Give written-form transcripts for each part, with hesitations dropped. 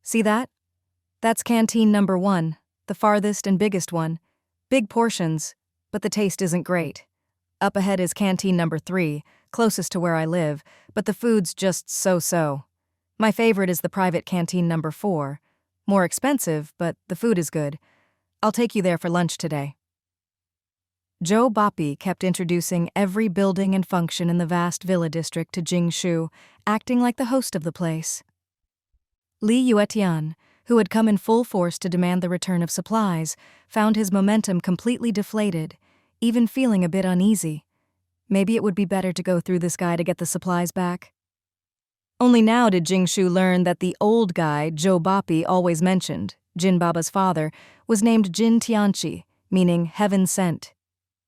See that? That's canteen number 1, the farthest and biggest one. Big portions, but the taste isn't great. Up ahead is canteen number 3, closest to where I live, but the food's just so-so. My favorite is the private canteen number 4. More expensive, but the food is good. I'll take you there for lunch today. Joe Boppy kept introducing every building and function in the vast villa district to Jing Shu, acting like the host of the place. Li Yuetian, who had come in full force to demand the return of supplies, found his momentum completely deflated, even feeling a bit uneasy. Maybe it would be better to go through this guy to get the supplies back. Only now did Jing Shu learn that the old guy Joe Boppy always mentioned, Jin Baba's father, was named Jin Tianchi, meaning heaven sent.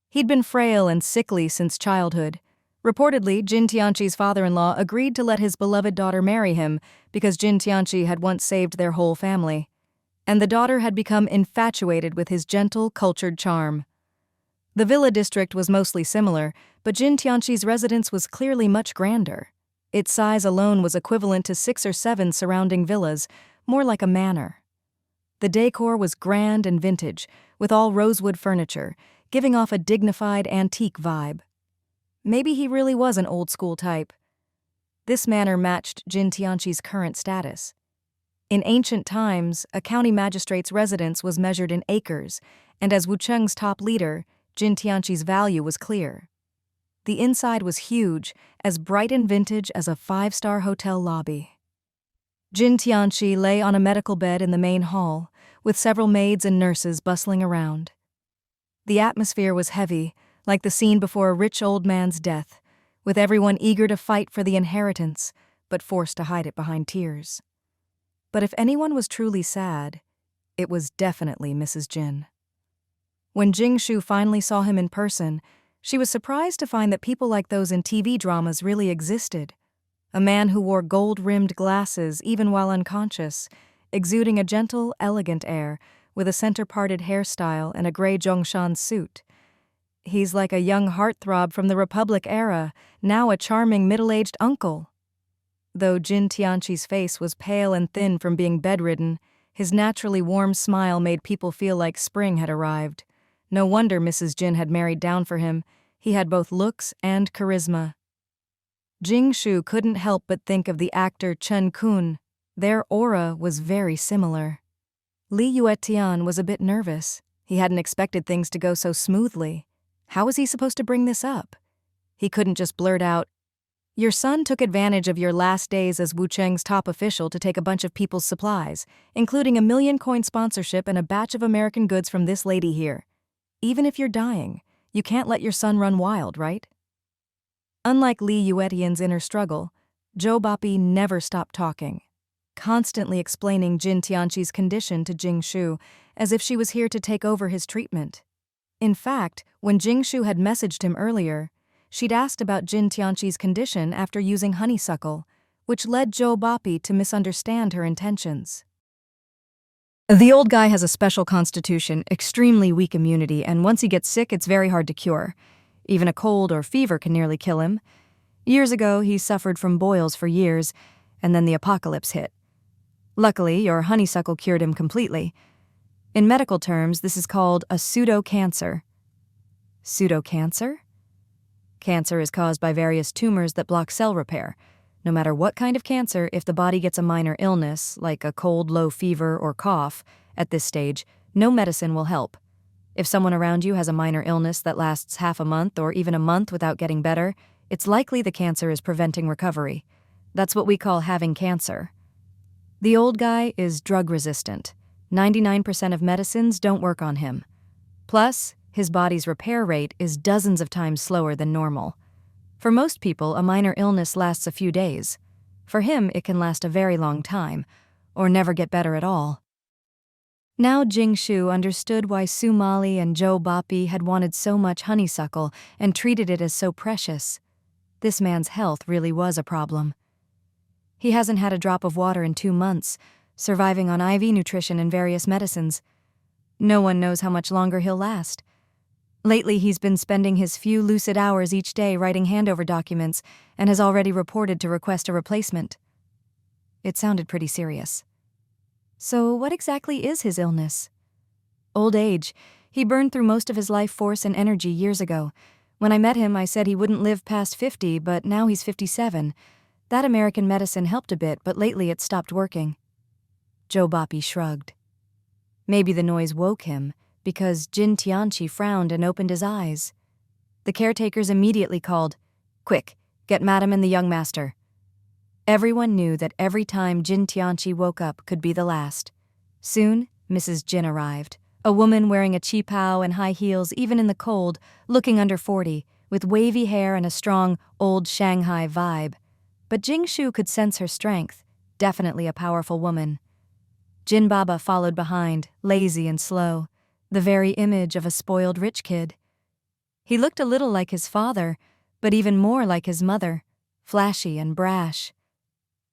He'd been frail and sickly since childhood. Reportedly, Jin Tianchi's father-in-law agreed to let his beloved daughter marry him because Jin Tianchi had once saved their whole family. And the daughter had become infatuated with his gentle, cultured charm. The villa district was mostly similar, but Jin Tianchi's residence was clearly much grander. Its size alone was equivalent to 6 or 7 surrounding villas, more like a manor. The decor was grand and vintage, with all rosewood furniture, giving off a dignified, antique vibe. Maybe he really was an old-school type. This manor matched Jin Tianchi's current status. In ancient times, a county magistrate's residence was measured in acres, and as Wucheng's top leader, Jin Tianchi's value was clear. The inside was huge, as bright and vintage as a 5-star hotel lobby. Jin Tianchi lay on a medical bed in the main hall, with several maids and nurses bustling around. The atmosphere was heavy, like the scene before a rich old man's death, with everyone eager to fight for the inheritance, but forced to hide it behind tears. But if anyone was truly sad, it was definitely Mrs. Jin. When Jing Shu finally saw him in person, she was surprised to find that people like those in TV dramas really existed. A man who wore gold-rimmed glasses even while unconscious, exuding a gentle, elegant air, with a center-parted hairstyle and a gray Zhongshan suit. He's like a young heartthrob from the Republic era, now a charming middle-aged uncle. Though Jin Tianchi's face was pale and thin from being bedridden, his naturally warm smile made people feel like spring had arrived. No wonder Mrs. Jin had married down for him. He had both looks and charisma. Jing Shu couldn't help but think of the actor Chen Kun. Their aura was very similar. Li Yuetian was a bit nervous. He hadn't expected things to go so smoothly. How was he supposed to bring this up? He couldn't just blurt out, "Your son took advantage of your last days as Wucheng's top official to take a bunch of people's supplies, including a 1,000,000-coin sponsorship and a batch of American goods from this lady here. Even if you're dying, you can't let your son run wild, right?" Unlike Li Yuetian's inner struggle, Joe Boppy never stopped talking, constantly explaining Jin Tianchi's condition to Jing Shu as if she was here to take over his treatment. In fact, when Jing Shu had messaged him earlier, she'd asked about Jin Tianchi's condition after using honeysuckle, which led Joe Boppy to misunderstand her intentions. The old guy has a special constitution, extremely weak immunity, and once he gets sick, it's very hard to cure. Even a cold or fever can nearly kill him. Years ago, he suffered from boils for years, and then the apocalypse hit. Luckily, your honeysuckle cured him completely. In medical terms, this is called a pseudo-cancer. Pseudo-cancer? Cancer is caused by various tumors that block cell repair. No matter what kind of cancer, if the body gets a minor illness, like a cold, low fever or cough, at this stage, no medicine will help. If someone around you has a minor illness that lasts half a month or even a month without getting better, it's likely the cancer is preventing recovery. That's what we call having cancer. The old guy is drug-resistant. 99% of medicines don't work on him. Plus, his body's repair rate is dozens of times slower than normal. For most people, a minor illness lasts a few days. For him, it can last a very long time, or never get better at all. Now Jing Shu understood why Su Mali and Joe Boppy had wanted so much honeysuckle and treated it as so precious. This man's health really was a problem. He hasn't had a drop of water in 2 months, surviving on IV nutrition and various medicines. No one knows how much longer he'll last. Lately, he's been spending his few lucid hours each day writing handover documents and has already reported to request a replacement. It sounded pretty serious. So what exactly is his illness? Old age. He burned through most of his life force and energy years ago. When I met him, I said he wouldn't live past 50, but now he's 57. That American medicine helped a bit, but lately it stopped working. Joe Boppy shrugged. Maybe the noise woke him, because Jin Tianqi frowned and opened his eyes. The caretakers immediately called, "Quick, get Madam and the young master." Everyone knew that every time Jin Tianqi woke up could be the last. Soon, Mrs. Jin arrived, a woman wearing a qipao and high heels even in the cold, looking under 40, with wavy hair and a strong, old Shanghai vibe. But Jing Shu could sense her strength, definitely a powerful woman. Jin Baba followed behind, lazy and slow, the very image of a spoiled rich kid. He looked a little like his father, but even more like his mother, flashy and brash.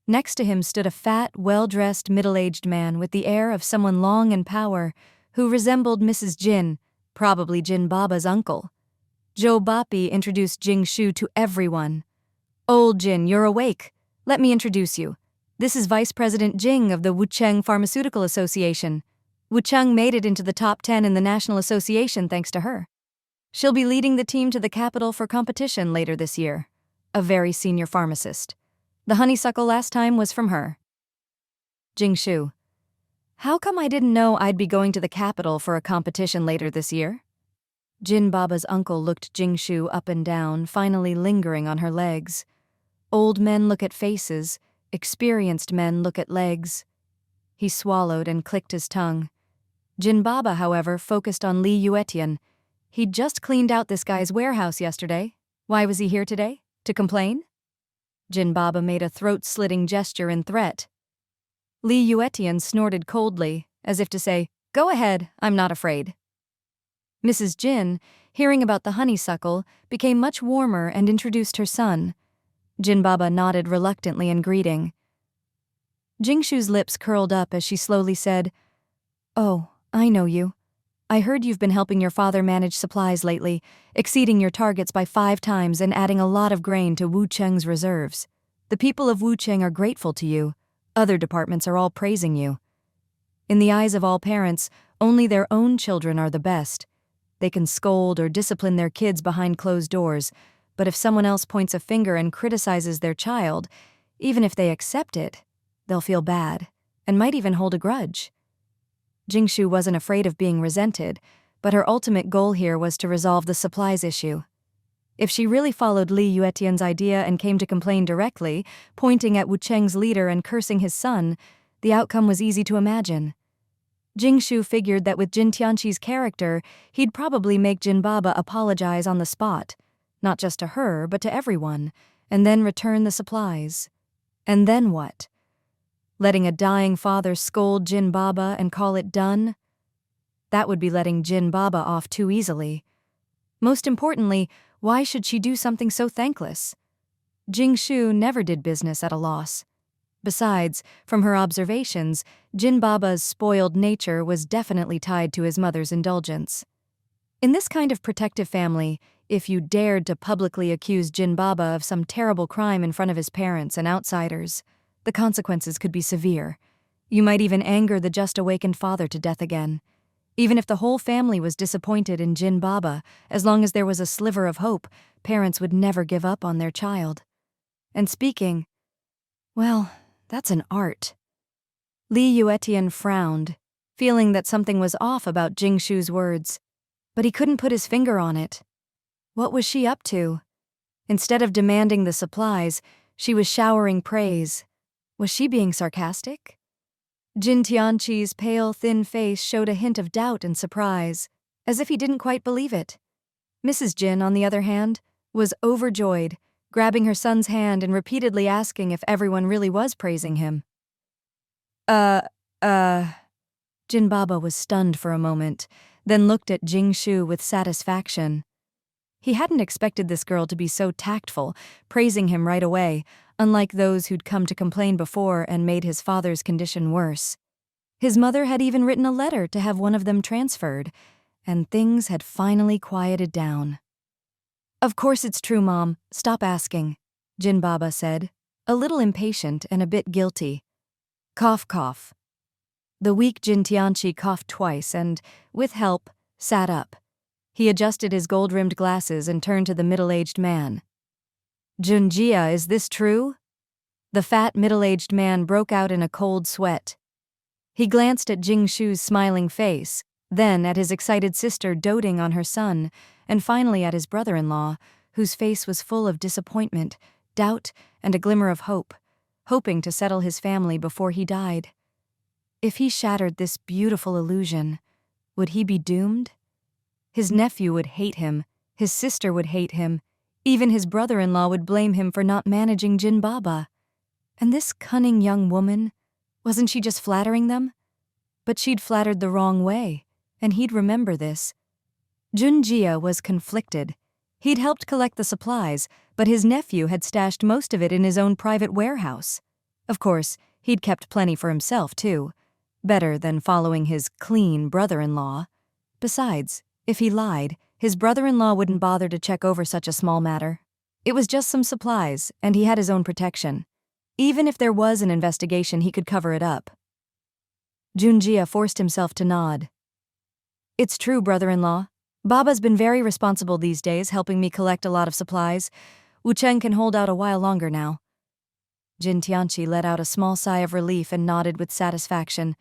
Next to him stood a fat, well-dressed, middle-aged man with the air of someone long in power, who resembled Mrs. Jin, probably Jin Baba's uncle. Joe Boppy introduced Jing Shu to everyone. "Old Jin, you're awake. Let me introduce you. This is Vice President Jing of the Wucheng Pharmaceutical Association. Wucheng made it into the top 10 in the National Association thanks to her. She'll be leading the team to the capital for competition later this year. A very senior pharmacist. The honeysuckle last time was from her." Jing Shu: "How come I didn't know I'd be going to the capital for a competition later this year?" Jin Baba's uncle looked Jing Shu up and down, finally lingering on her legs. Old men look at faces, experienced men look at legs. He swallowed and clicked his tongue. Jin Baba, however, focused on Li Yuetian. He'd just cleaned out this guy's warehouse yesterday. Why was he here today? To complain? Jin Baba made a throat-slitting gesture in threat. Li Yuetian snorted coldly, as if to say, "Go ahead, I'm not afraid." Mrs. Jin, hearing about the honeysuckle, became much warmer and introduced her son. Jin Baba nodded reluctantly in greeting. Jing Shu's lips curled up as she slowly said, "Oh, I know you. I heard you've been helping your father manage supplies lately, exceeding your targets by 5 times and adding a lot of grain to Wucheng's reserves. The people of Wucheng are grateful to you. Other departments are all praising you. In the eyes of all parents, only their own children are the best. They can scold or discipline their kids behind closed doors, but if someone else points a finger and criticizes their child, even if they accept it, they'll feel bad and might even hold a grudge." Jing Shu wasn't afraid of being resented, but her ultimate goal here was to resolve the supplies issue. If she really followed Li Yuetian's idea and came to complain directly, pointing at Wucheng's leader and cursing his son, the outcome was easy to imagine. Jing Shu figured that with Jin Tianqi's character, he'd probably make Jin Baba apologize on the spot, not just to her, but to everyone, and then return the supplies. And then what? Letting a dying father scold Jin Baba and call it done? That would be letting Jin Baba off too easily. Most importantly, why should she do something so thankless? Jing Shu never did business at a loss. Besides, from her observations, Jin Baba's spoiled nature was definitely tied to his mother's indulgence. In this kind of protective family, if you dared to publicly accuse Jin Baba of some terrible crime in front of his parents and outsiders, the consequences could be severe. You might even anger the just-awakened father to death again. Even if the whole family was disappointed in Jin Baba, as long as there was a sliver of hope, parents would never give up on their child. And speaking, well, that's an art. Li Yuetian frowned, feeling that something was off about Jing Shu's words, but he couldn't put his finger on it. What was she up to? Instead of demanding the supplies, she was showering praise. Was she being sarcastic? Jin Tianqi's pale, thin face showed a hint of doubt and surprise, as if he didn't quite believe it. Mrs. Jin, on the other hand, was overjoyed, grabbing her son's hand and repeatedly asking if everyone really was praising him. Jin Baba was stunned for a moment, then looked at Jing Shu with satisfaction. He hadn't expected this girl to be so tactful, praising him right away, unlike those who'd come to complain before and made his father's condition worse. His mother had even written a letter to have one of them transferred, and things had finally quieted down. "Of course it's true, Mom. Stop asking," Jin Baba said, a little impatient and a bit guilty. Cough, cough. The weak Jin Tianchi coughed twice and, with help, sat up. He adjusted his gold-rimmed glasses and turned to the middle-aged man. "Junjia, is this true?" The fat, middle-aged man broke out in a cold sweat. He glanced at Jing Shu's smiling face, then at his excited sister doting on her son, and finally at his brother-in-law, whose face was full of disappointment, doubt, and a glimmer of hope, hoping to settle his family before he died. If he shattered this beautiful illusion, would he be doomed? His nephew would hate him, his sister would hate him, even his brother-in-law would blame him for not managing Jin Baba. And this cunning young woman, wasn't she just flattering them? But she'd flattered the wrong way, and he'd remember this. Junjia was conflicted. He'd helped collect the supplies, but his nephew had stashed most of it in his own private warehouse. Of course, he'd kept plenty for himself, too. Better than following his clean brother-in-law. Besides, if he lied, his brother-in-law wouldn't bother to check over such a small matter. It was just some supplies, and he had his own protection. Even if there was an investigation, he could cover it up. Junjia forced himself to nod. "It's true, brother-in-law. Baba's been very responsible these days, helping me collect a lot of supplies. Wu Cheng can hold out a while longer now." Jin Tianchi let out a small sigh of relief and nodded with satisfaction.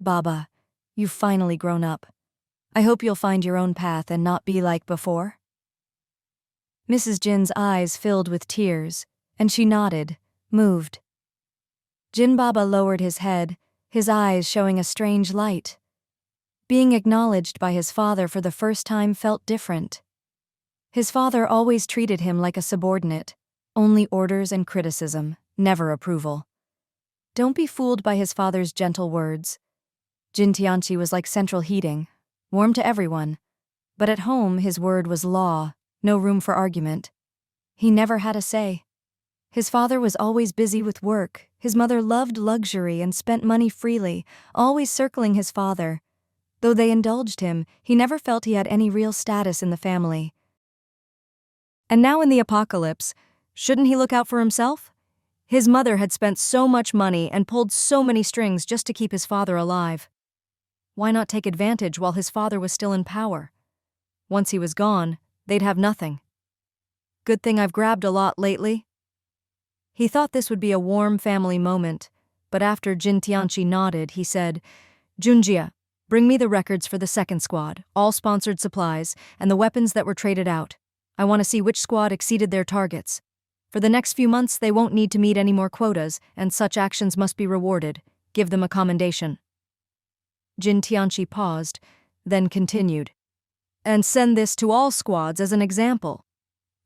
"Baba, you've finally grown up. I hope you'll find your own path and not be like before." Mrs. Jin's eyes filled with tears, and she nodded, moved. Jin Baba lowered his head, his eyes showing a strange light. Being acknowledged by his father for the first time felt different. His father always treated him like a subordinate, only orders and criticism, never approval. Don't be fooled by his father's gentle words. Jin Tianchi was like central heating, warm to everyone, but at home his word was law, no room for argument. He never had a say. His father was always busy with work, his mother loved luxury and spent money freely, always circling his father. Though they indulged him, he never felt he had any real status in the family. And now in the apocalypse, shouldn't he look out for himself? His mother had spent so much money and pulled so many strings just to keep his father alive. Why not take advantage while his father was still in power? Once he was gone, they'd have nothing. Good thing I've grabbed a lot lately. He thought this would be a warm family moment, but after Jin Tianchi nodded, he said, "Junjia, bring me the records for the second squad, all sponsored supplies, and the weapons that were traded out. I want to see which squad exceeded their targets. For the next few months, they won't need to meet any more quotas, and such actions must be rewarded. Give them a commendation." Jin Tianchi paused, then continued, "And send this to all squads as an example.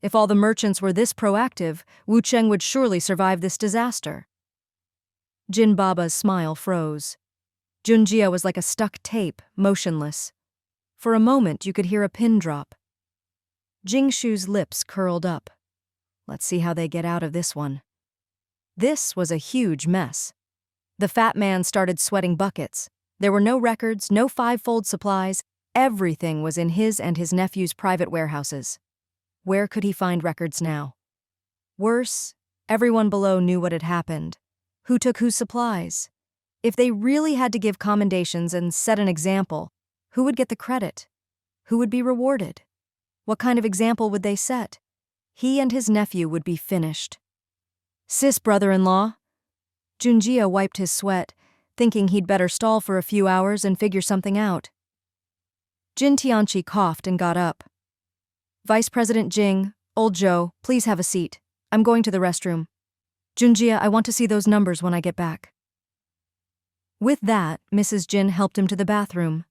If all the merchants were this proactive, Wu Cheng would surely survive this disaster." Jin Baba's smile froze. Junjia was like a stuck tape, motionless. For a moment, you could hear a pin drop. Jing Shu's lips curled up. Let's see how they get out of this one. This was a huge mess. The fat man started sweating buckets. There were no records, no five-fold supplies. Everything was in his and his nephew's private warehouses. Where could he find records now? Worse, everyone below knew what had happened. Who took whose supplies? If they really had to give commendations and set an example, who would get the credit? Who would be rewarded? What kind of example would they set? He and his nephew would be finished. "Sis, brother-in-law." Junjia wiped his sweat, thinking he'd better stall for a few hours and figure something out. Jin Tianchi coughed and got up. "Vice President Jing, old Joe, please have a seat. I'm going to the restroom. Junjia, I want to see those numbers when I get back." With that, Mrs. Jin helped him to the bathroom.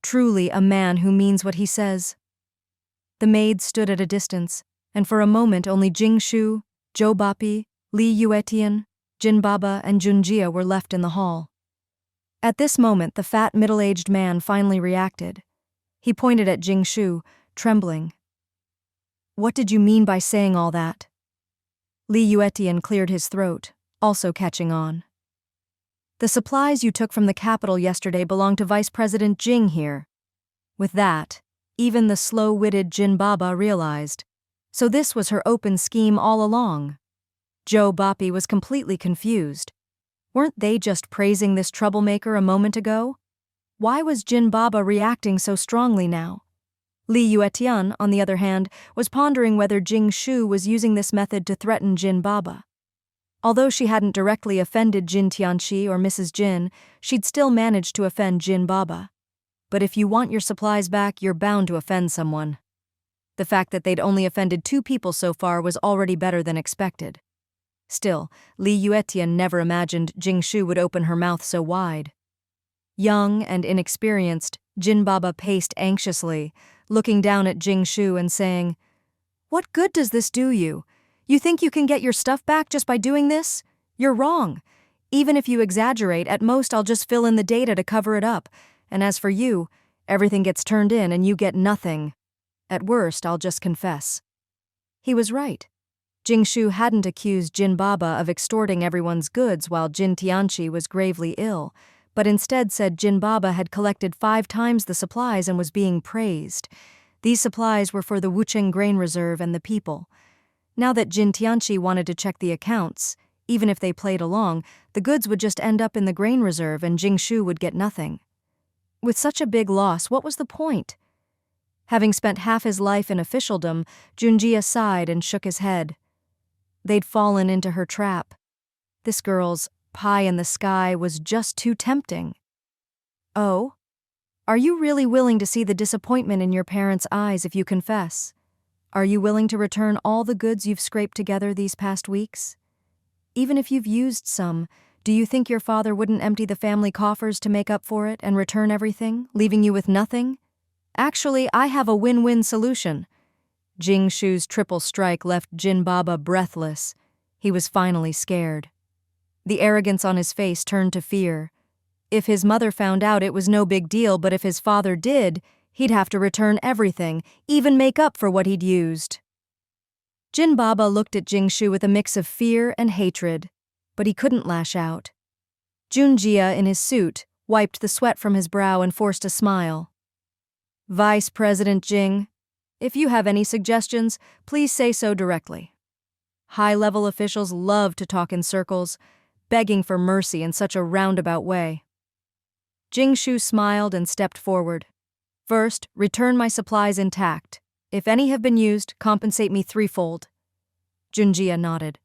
Truly a man who means what he says. The maid stood at a distance, and for a moment only Jing Shu, Zhou Bapi, Li Yuetian, Jin Baba, and Junjia were left in the hall. At this moment, the fat middle-aged man finally reacted. He pointed at Jing Shu, trembling. "What did you mean by saying all that?" Li Yuetian cleared his throat, also catching on. "The supplies you took from the capital yesterday belong to Vice President Jing here." With that, even the slow-witted Jin Baba realized. So this was her open scheme all along. Zhou Bapi was completely confused. Weren't they just praising this troublemaker a moment ago? Why was Jin Baba reacting so strongly now? Li Yuetian, on the other hand, was pondering whether Jing Shu was using this method to threaten Jin Baba. Although she hadn't directly offended Jin Tianqi or Mrs. Jin, she'd still managed to offend Jin Baba. But if you want your supplies back, you're bound to offend someone. The fact that they'd only offended 2 people so far was already better than expected. Still, Li Yuetian never imagined Jing Shu would open her mouth so wide. Young and inexperienced, Jin Baba paced anxiously, looking down at Jing Shu and saying, "What good does this do you? You think you can get your stuff back just by doing this? You're wrong. Even if you exaggerate, at most I'll just fill in the data to cover it up, and as for you, everything gets turned in and you get nothing. At worst, I'll just confess." He was right. Jing Shu hadn't accused Jin Baba of extorting everyone's goods while Jin Tianqi was gravely ill, but instead said Jin Baba had collected 5 times the supplies and was being praised. These supplies were for the Wucheng grain reserve and the people. Now that Jin Tianqi wanted to check the accounts, even if they played along, the goods would just end up in the grain reserve and Jing Shu would get nothing. With such a big loss, what was the point? Having spent half his life in officialdom, Junjia sighed and shook his head. They'd fallen into her trap. This girl's pie in the sky was just too tempting. Oh? Are you really willing to see the disappointment in your parents' eyes if you confess? Are you willing to return all the goods you've scraped together these past weeks? Even if you've used some, do you think your father wouldn't empty the family coffers to make up for it and return everything, leaving you with nothing? Actually, I have a win-win solution. Jing Shu's triple strike left Jin Baba breathless. He was finally scared. The arrogance on his face turned to fear. If his mother found out, it was no big deal, but if his father did, he'd have to return everything, even make up for what he'd used. Jin Baba looked at Jing Shu with a mix of fear and hatred, but he couldn't lash out. Junjia, in his suit, wiped the sweat from his brow and forced a smile. "Vice President Jing, if you have any suggestions, please say so directly." High-level officials love to talk in circles, begging for mercy in such a roundabout way. Jing Shu smiled and stepped forward. "First, return my supplies intact. If any have been used, compensate me 3-fold. Junjia nodded.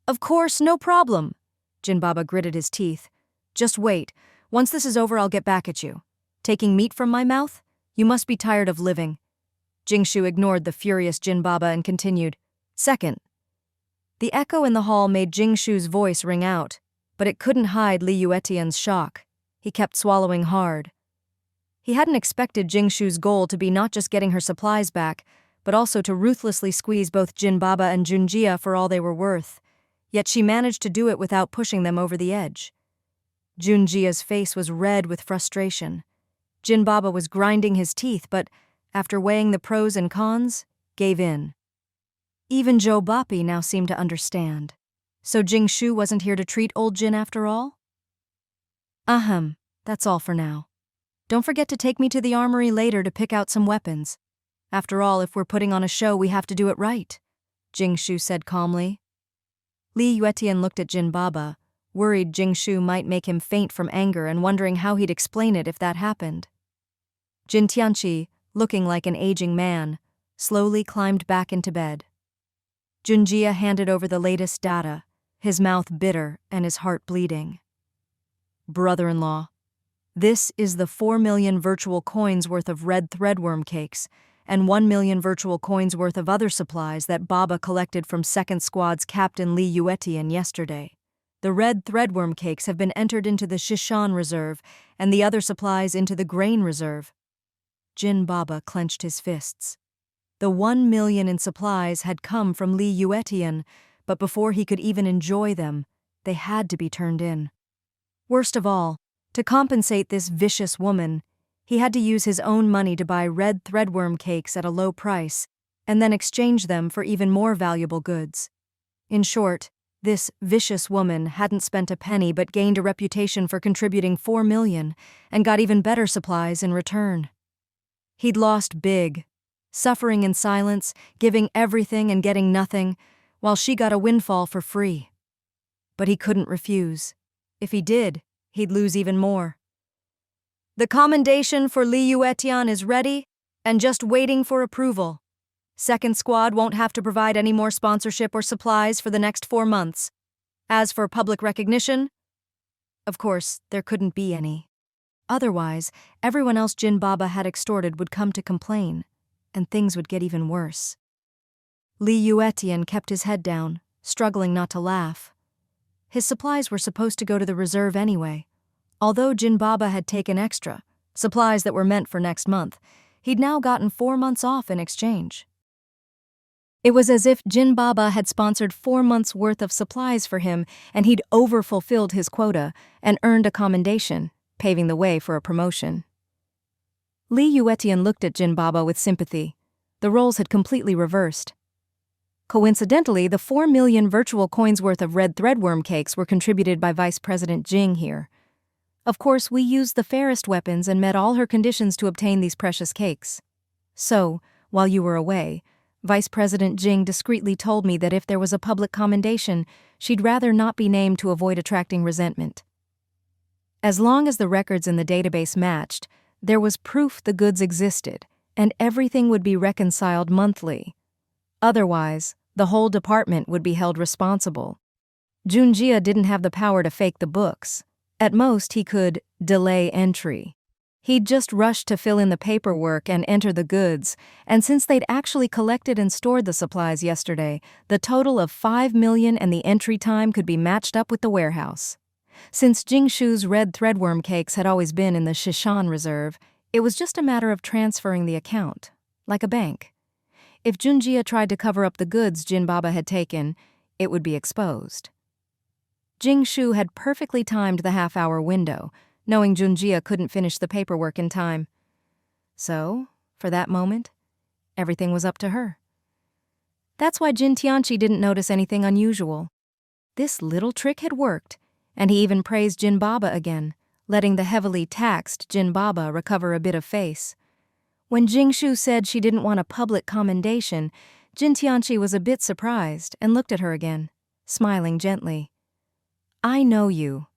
"Of course, no problem." Jin Baba gritted his teeth. "Just wait. Once this is over, I'll get back at you. Taking meat from my mouth? You must be tired of living." Jing Shu ignored the furious Jin Baba and continued. "Second." The echo in the hall made Jing Shu's voice ring out, but it couldn't hide Li Yuetian's shock. He kept swallowing hard. He hadn't expected Jing Shu's goal to be not just getting her supplies back, but also to ruthlessly squeeze both Jin Baba and Junjia for all they were worth. Yet she managed to do it without pushing them over the edge. Junjia's face was red with frustration. Jin Baba was grinding his teeth, but, after weighing the pros and cons, gave in. Even Zhou Bapi now seemed to understand. So Jing Shu wasn't here to treat old Jin after all? That's all for now. Don't forget to take me to the armory later to pick out some weapons. After all, if we're putting on a show, we have to do it right, Jing Shu said calmly. Li Yuetian looked at Jin Baba, worried Jing Shu might make him faint from anger and wondering how he'd explain it if that happened. Jin Tianqi, looking like an aging man, slowly climbed back into bed. Junjia handed over the latest data, his mouth bitter and his heart bleeding. "Brother-in-law, this is the 4 million virtual coins worth of red threadworm cakes and 1 million virtual coins worth of other supplies that Baba collected from 2nd Squad's Captain Li Yuetian yesterday. The red threadworm cakes have been entered into the Shishan Reserve and the other supplies into the Grain Reserve." Jin Baba clenched his fists. The 1 million in supplies had come from Li Yuetian, but before he could even enjoy them, they had to be turned in. Worst of all, to compensate this vicious woman, he had to use his own money to buy red threadworm cakes at a low price, and then exchange them for even more valuable goods. In short, this vicious woman hadn't spent a penny but gained a reputation for contributing 4 million, and got even better supplies in return. He'd lost big, suffering in silence, giving everything and getting nothing, while she got a windfall for free. But he couldn't refuse. If he did, he'd lose even more. The commendation for Liu Etian is ready and just waiting for approval. Second squad won't have to provide any more sponsorship or supplies for the next 4 months. As for public recognition, of course, there couldn't be any. Otherwise, everyone else Jin Baba had extorted would come to complain, and things would get even worse. Liu Etian kept his head down, struggling not to laugh. His supplies were supposed to go to the reserve anyway. Although Jin Baba had taken extra, supplies that were meant for next month, he'd now gotten 4 months off in exchange. It was as if Jin Baba had sponsored 4 months' worth of supplies for him, and he'd overfulfilled his quota and earned a commendation, paving the way for a promotion. Liu Etian looked at Jin Baba with sympathy. The roles had completely reversed. Coincidentally, the 4 million virtual coins worth of red threadworm cakes were contributed by Vice President Jing here. Of course, we used the fairest weapons and met all her conditions to obtain these precious cakes. So, while you were away, Vice President Jing discreetly told me that if there was a public commendation, she'd rather not be named to avoid attracting resentment. As long as the records in the database matched, there was proof the goods existed, and everything would be reconciled monthly. Otherwise, the whole department would be held responsible. Junjia didn't have the power to fake the books. At most, he could delay entry. He'd just rush to fill in the paperwork and enter the goods, and since they'd actually collected and stored the supplies yesterday, the total of 5 million and the entry time could be matched up with the warehouse. Since Jing Shu's red threadworm cakes had always been in the Shishan Reserve, it was just a matter of transferring the account, like a bank. If Junjia tried to cover up the goods Jin Baba had taken, it would be exposed. Jing Shu had perfectly timed the half-hour window, knowing Junjia couldn't finish the paperwork in time. So, for that moment, everything was up to her. That's why Jin Tianchi didn't notice anything unusual. This little trick had worked, and he even praised Jin Baba again, letting the heavily taxed Jin Baba recover a bit of face. When Jing Shu said she didn't want a public commendation, Jin Tianchi was a bit surprised and looked at her again, smiling gently. I know you.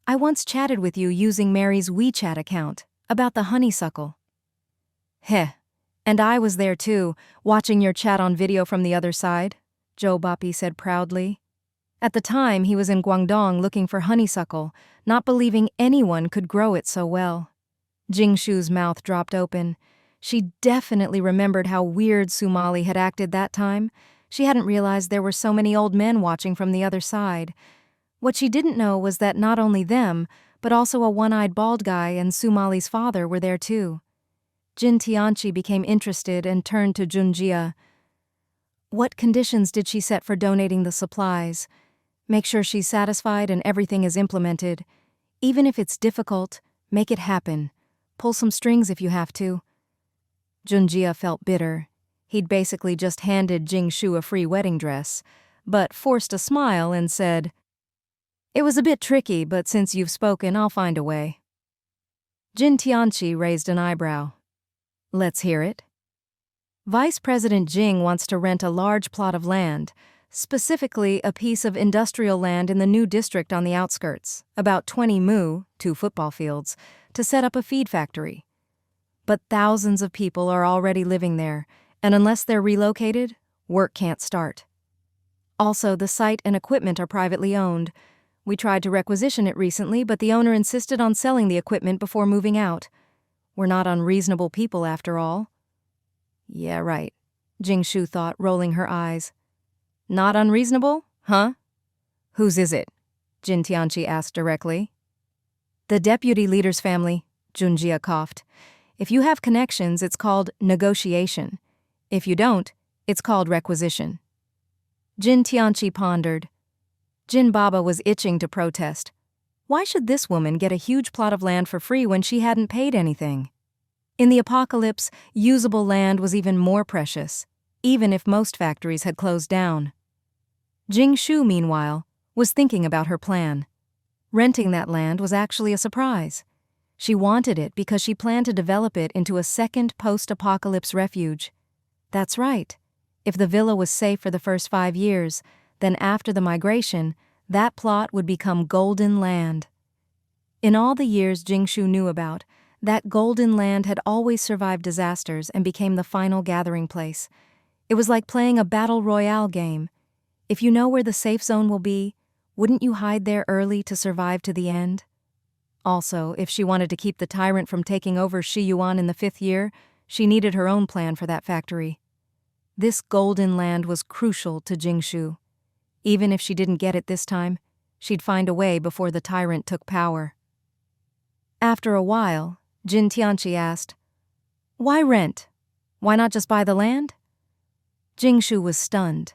I once chatted with you using Mary's WeChat account about the honeysuckle. Heh, and I was there too, watching your chat on video from the other side, Zhou Bapi said proudly. At the time, he was in Guangdong looking for honeysuckle, not believing anyone could grow it so well. Jing Shu's mouth dropped open. She definitely remembered how weird Sumali had acted that time. She hadn't realized there were so many old men watching from the other side. What she didn't know was that not only them, but also a one-eyed bald guy and Sumali's father were there too. Jin Tianchi became interested and turned to Junjia. What conditions did she set for donating the supplies? Make sure she's satisfied and everything is implemented. Even if it's difficult, make it happen. Pull some strings if you have to. Junjia felt bitter. He'd basically just handed Jing Shu a free wedding dress, but forced a smile and said, It was a bit tricky, but since you've spoken, I'll find a way. Jin Tianchi raised an eyebrow. Let's hear it. Vice President Jing wants to rent a large plot of land, specifically a piece of industrial land in the new district on the outskirts, about 20 mu, 2 football fields, to set up a feed factory. But thousands of people are already living there, and unless they're relocated, work can't start. Also, the site and equipment are privately owned. We tried to requisition it recently, but the owner insisted on selling the equipment before moving out. We're not unreasonable people, after all. Yeah, right, Jing Shu thought, rolling her eyes. Not unreasonable, huh? Whose is it? Jin Tianchi asked directly. The deputy leader's family, Junjia coughed. If you have connections, it's called negotiation. If you don't, it's called requisition. Jin Tianchi pondered. Jin Baba was itching to protest. Why should this woman get a huge plot of land for free when she hadn't paid anything? In the apocalypse, usable land was even more precious, even if most factories had closed down. Jing Shu, meanwhile, was thinking about her plan. Renting that land was actually a surprise. She wanted it because she planned to develop it into a second post-apocalypse refuge. That's right. If the villa was safe for the first 5 years, then after the migration, That plot would become Golden Land. In all the years Jing Shu knew about, that Golden Land had always survived disasters and became the final gathering place. It was like playing a battle royale game. If you know where the safe zone will be, wouldn't you hide there early to survive to the end? Also, if she wanted to keep the tyrant from taking over Shi Yuan in the 5th year, she needed her own plan for that factory. This Golden Land was crucial to Jing Shu. Even if she didn't get it this time, she'd find a way before the tyrant took power. After a while, Jin Tianqi asked, "Why rent? Why not just buy the land?" Jing Shu was stunned.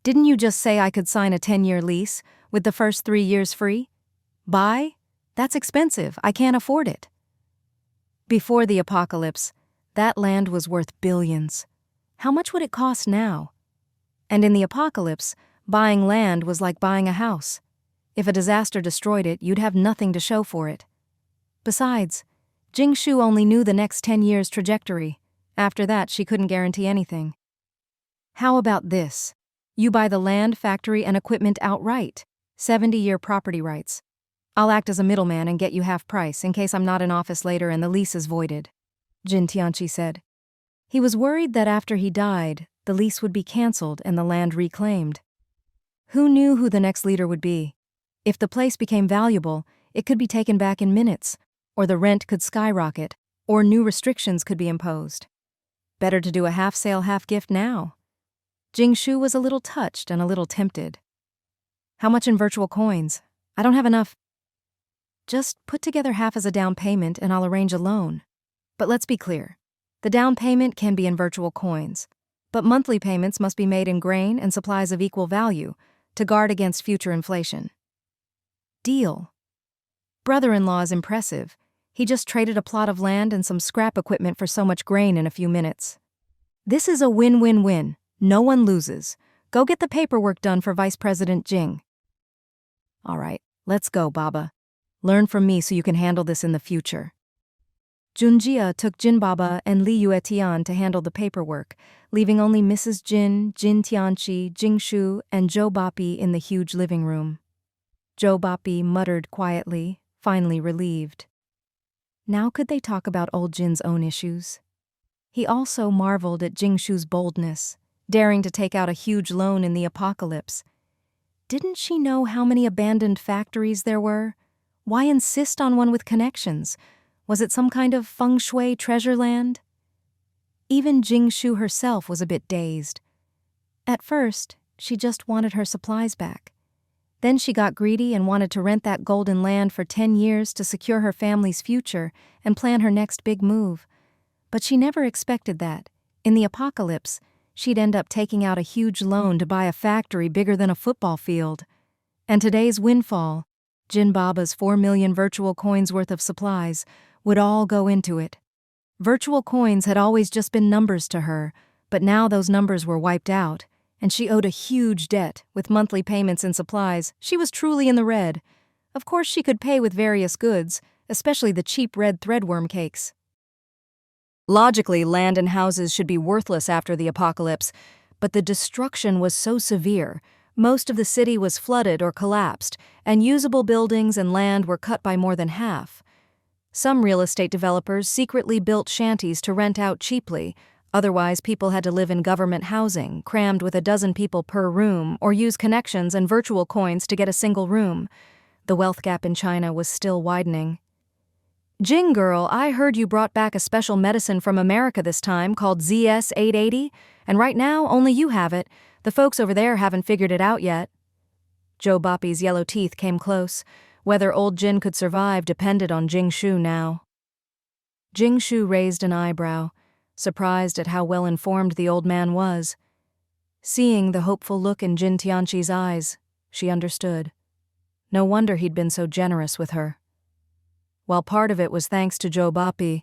"Didn't you just say I could sign a 10-year lease, with the first 3 years free? Buy? That's expensive, I can't afford it." Before the apocalypse, that land was worth billions. How much would it cost now? And in the apocalypse, buying land was like buying a house. If a disaster destroyed it, you'd have nothing to show for it. Besides, Jing Shu only knew the next 10 years' trajectory. After that, she couldn't guarantee anything. "How about this? You buy the land, factory, and equipment outright. 70-year property rights. I'll act as a middleman and get you half price in case I'm not in office later and the lease is voided," Jin Tianqi said. He was worried that after he died, the lease would be cancelled and the land reclaimed. Who knew who the next leader would be? If the place became valuable, it could be taken back in minutes, or the rent could skyrocket, or new restrictions could be imposed. Better to do a half-sale, half-gift now. Jing Shu was a little touched and a little tempted. "How much in virtual coins? I don't have enough." "Just put together half as a down payment and I'll arrange a loan. But let's be clear. The down payment can be in virtual coins, but monthly payments must be made in grain and supplies of equal value to guard against future inflation." Deal. Brother-in-law is impressive. He just traded a plot of land and some scrap equipment for so much grain in a few minutes. This is a win-win-win. No one loses. Go get the paperwork done for Vice President Jing. "All right, let's go, Baba. Learn from me so you can handle this in the future." Junjia took Jin Baba and Li Yuetian to handle the paperwork, leaving only Mrs. Jin, Jin Tianqi, Jing Shu, and Zhou Bapi in the huge living room. Zhou Bapi muttered quietly, finally relieved. Now could they talk about old Jin's own issues? He also marveled at Jing Shu's boldness, daring to take out a huge loan in the apocalypse. Didn't she know how many abandoned factories there were? Why insist on one with connections? Was it some kind of feng shui treasure land? Even Jing Shu herself was a bit dazed. At first, she just wanted her supplies back. Then she got greedy and wanted to rent that golden land for 10 years to secure her family's future and plan her next big move. But she never expected that, in the apocalypse, she'd end up taking out a huge loan to buy a factory bigger than a football field. And today's windfall, Jin Baba's 4 million virtual coins worth of supplies, would all go into it. Virtual coins had always just been numbers to her, but now those numbers were wiped out, and she owed a huge debt with monthly payments and supplies. She was truly in the red. Of course she could pay with various goods, especially the cheap red threadworm cakes. Logically, land and houses should be worthless after the apocalypse, but the destruction was so severe. Most of the city was flooded or collapsed, and usable buildings and land were cut by more than half. Some real estate developers secretly built shanties to rent out cheaply. Otherwise, people had to live in government housing, crammed with a dozen people per room, or use connections and virtual coins to get a single room. The wealth gap in China was still widening. "Jing girl, I heard you brought back a special medicine from America this time called ZS-880, and right now only you have it. The folks over there haven't figured it out yet." Zhou Bapi's yellow teeth came close. Whether old Jin could survive depended on Jing Shu now. Jing Shu raised an eyebrow, surprised at how well-informed the old man was. Seeing the hopeful look in Jin Tianqi's eyes, she understood. No wonder he'd been so generous with her. While part of it was thanks to Zhou Bapi,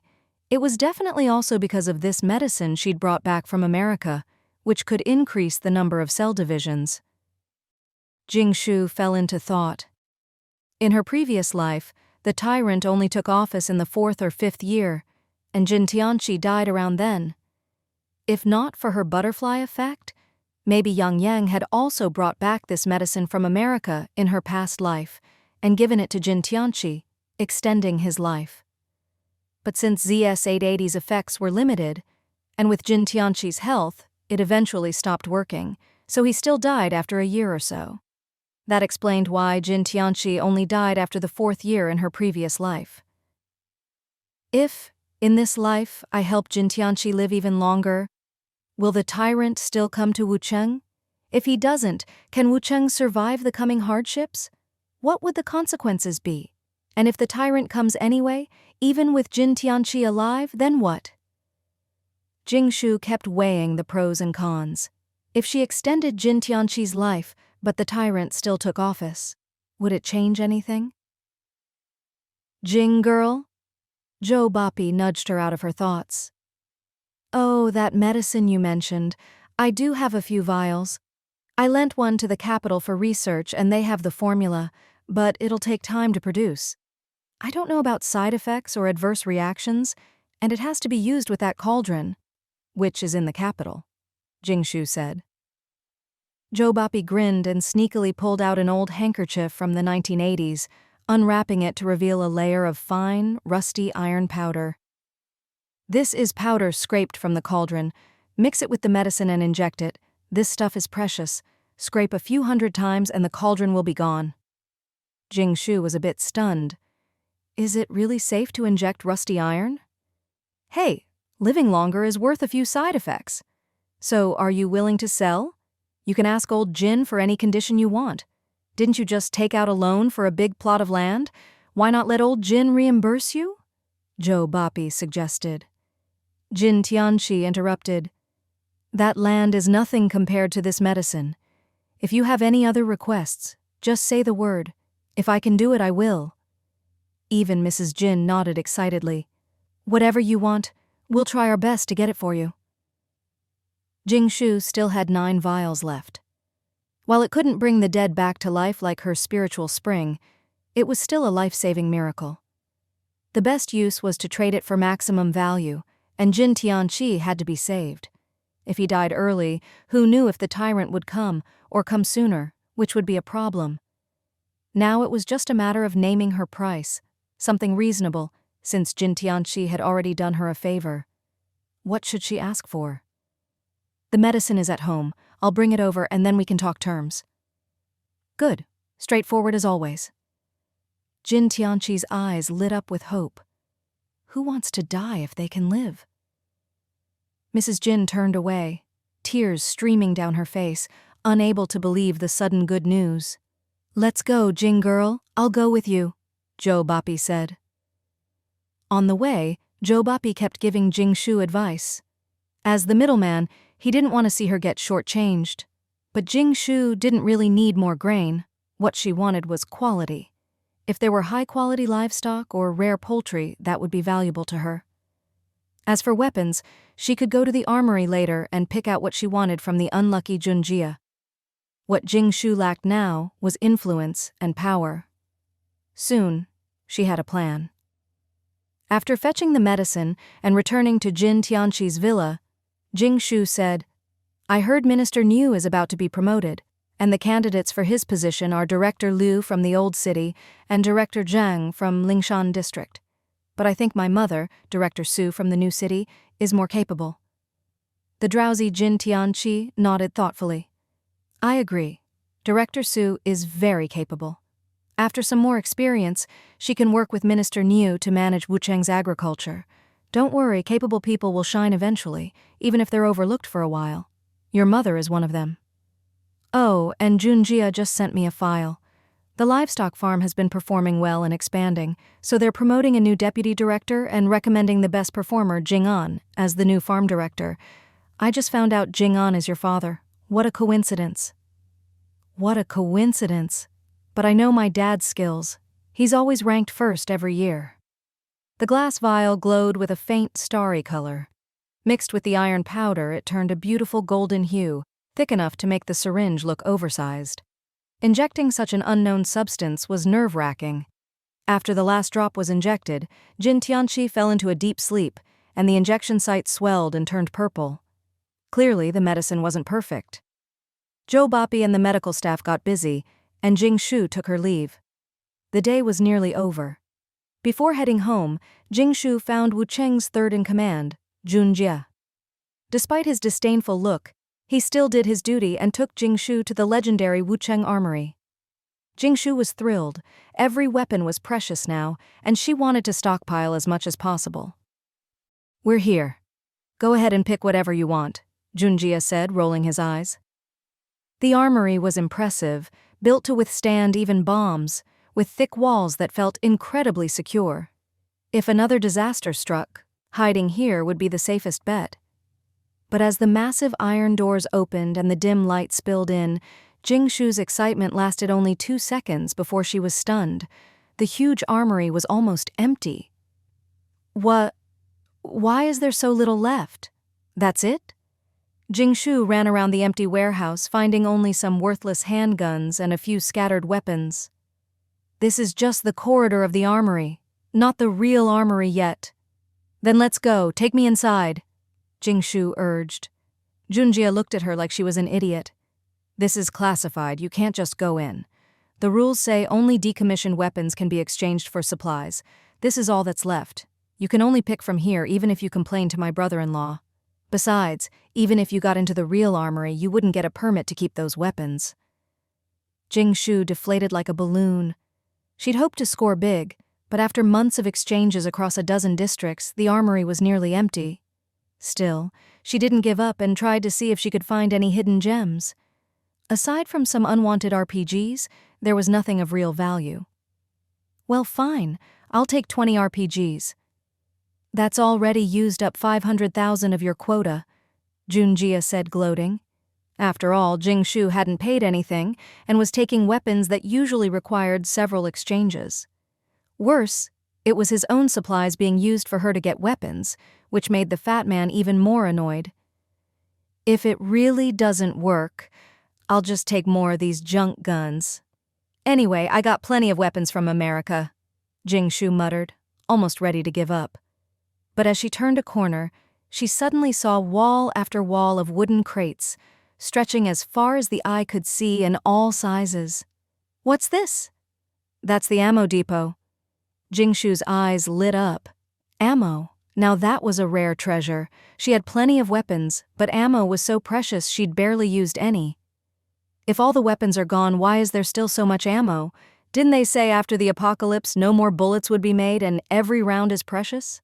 it was definitely also because of this medicine she'd brought back from America, which could increase the number of cell divisions. Jing Shu fell into thought. In her previous life, the tyrant only took office in the 4th or 5th year, and Jin Tianqi died around then. If not for her butterfly effect, Maybe Yang Yang had also brought back this medicine from America in her past life and given it to Jin Tianqi, extending his life. But since ZS-880's effects were limited, and with Jin Tianqi's health, it eventually stopped working, so he still died after a year or so. That explained why Jin Tianqi only died after the 4th year in her previous life. If, in this life, I help Jin Tianqi live even longer, will the tyrant still come to Wucheng? If he doesn't, can Wucheng survive the coming hardships? What would the consequences be? And if the tyrant comes anyway, even with Jin Tianqi alive, then what? Jing Shu kept weighing the pros and cons. If she extended Jin Tianqi's life, but the tyrant still took office, would it change anything? Jing girl? Zhou Bapi nudged her out of her thoughts. Oh, that medicine you mentioned. I do have a few vials. I lent one to the capital for research and they have the formula, but it'll take time to produce. I don't know about side effects or adverse reactions, and it has to be used with that cauldron, which is in the capital, Jing Shu said. Zhou Bapi grinned and sneakily pulled out an old handkerchief from the 1980s, unwrapping it to reveal a layer of fine, rusty iron powder. This is powder scraped from the cauldron. Mix it with the medicine and inject it. This stuff is precious. Scrape a few 100 times and the cauldron will be gone. Jing Shu was a bit stunned. Is it really safe to inject rusty iron? Hey, living longer is worth a few side effects. So are you willing to sell? You can ask old Jin for any condition you want. Didn't you just take out a loan for a big plot of land? Why not let old Jin reimburse you? Zhou Bapi suggested. Jin Tianqi interrupted. That land is nothing compared to this medicine. If you have any other requests, just say the word. If I can do it, I will. Even Mrs. Jin nodded excitedly. Whatever you want, we'll try our best to get it for you. Jing Shu still had 9 vials left. While it couldn't bring the dead back to life like her spiritual spring, it was still a life-saving miracle. The best use was to trade it for maximum value, and Jin Tianqi had to be saved. If he died early, who knew if the tyrant would come, or come sooner, which would be a problem. Now it was just a matter of naming her price, something reasonable, since Jin Tianqi had already done her a favor. What should she ask for? The medicine is at home. I'll bring it over and then we can talk terms. Good. Straightforward as always. Jin Tianqi's eyes lit up with hope. Who wants to die if they can live? Mrs. Jin turned away, tears streaming down her face, unable to believe the sudden good news. Let's go, Jing girl. I'll go with you, Zhou Bapi said. On the way, Zhou Bapi kept giving Jing Shu advice. As the middleman, he didn't want to see her get shortchanged. But Jing Shu didn't really need more grain. What she wanted was quality. If there were high-quality livestock or rare poultry, that would be valuable to her. As for weapons, she could go to the armory later and pick out what she wanted from the unlucky Junjia. What Jing Shu lacked now was influence and power. Soon, she had a plan. After fetching the medicine and returning to Jin Tianqi's villa, Jing Shu said, I heard Minister Niu is about to be promoted, and the candidates for his position are Director Liu from the Old City and Director Zhang from Lingshan District. But I think my mother, Director Su from the New City, is more capable. The drowsy Jin Tianqi nodded thoughtfully. I agree. Director Su is very capable. After some more experience, she can work with Minister Niu to manage Wucheng's agriculture. Don't worry, capable people will shine eventually, even if they're overlooked for a while. Your mother is one of them. Oh, and Junjia just sent me a file. The livestock farm has been performing well and expanding, so they're promoting a new deputy director and recommending the best performer, Jing An, as the new farm director. I just found out Jing An is your father. What a coincidence. What a coincidence. But I know my dad's skills. He's always ranked first every year. The glass vial glowed with a faint starry color. Mixed with the iron powder, it turned a beautiful golden hue, thick enough to make the syringe look oversized. Injecting such an unknown substance was nerve-wracking. After the last drop was injected, Jin Tianqi fell into a deep sleep, and the injection site swelled and turned purple. Clearly, the medicine wasn't perfect. Joe Boppy and the medical staff got busy, and Jing Shu took her leave. The day was nearly over. Before heading home, Jing Shu found Wu Cheng's third-in-command, Jun Jie. Despite his disdainful look, he still did his duty and took Jing Shu to the legendary Wu Cheng armory. Jing Shu was thrilled. Every weapon was precious now, and she wanted to stockpile as much as possible. "We're here. Go ahead and pick whatever you want," Jun Jie said, rolling his eyes. The armory was impressive, built to withstand even bombs, with thick walls that felt incredibly secure. If another disaster struck, hiding here would be the safest bet. But as the massive iron doors opened and the dim light spilled in, Jing Shu's excitement lasted only 2 seconds before she was stunned. The huge armory was almost empty. Why is there so little left? That's it? Jing Shu ran around the empty warehouse, finding only some worthless handguns and a few scattered weapons. This is just the corridor of the armory, not the real armory yet. Then let's go, take me inside, Jing Shu urged. Junjie looked at her like she was an idiot. This is classified, you can't just go in. The rules say only decommissioned weapons can be exchanged for supplies. This is all that's left. You can only pick from here even if you complain to my brother-in-law. Besides, even if you got into the real armory, you wouldn't get a permit to keep those weapons. Jing Shu deflated like a balloon. She'd hoped to score big, but after months of exchanges across a dozen districts, the armory was nearly empty. Still, she didn't give up and tried to see if she could find any hidden gems. Aside from some unwanted RPGs, there was nothing of real value. Well, fine, I'll take 20 RPGs. That's already used up 500,000 of your quota, Junjie said, gloating. After all, Jing Shu hadn't paid anything and was taking weapons that usually required several exchanges. Worse, it was his own supplies being used for her to get weapons, which made the fat man even more annoyed. If it really doesn't work, I'll just take more of these junk guns. Anyway, I got plenty of weapons from America, Jing Shu muttered, almost ready to give up. But as she turned a corner, she suddenly saw wall after wall of wooden crates, stretching as far as the eye could see in all sizes. What's this? That's the ammo depot. Jing Shu's eyes lit up. Ammo. Now that was a rare treasure. She had plenty of weapons, but ammo was so precious she'd barely used any. If all the weapons are gone, why is there still so much ammo? Didn't they say after the apocalypse no more bullets would be made and every round is precious?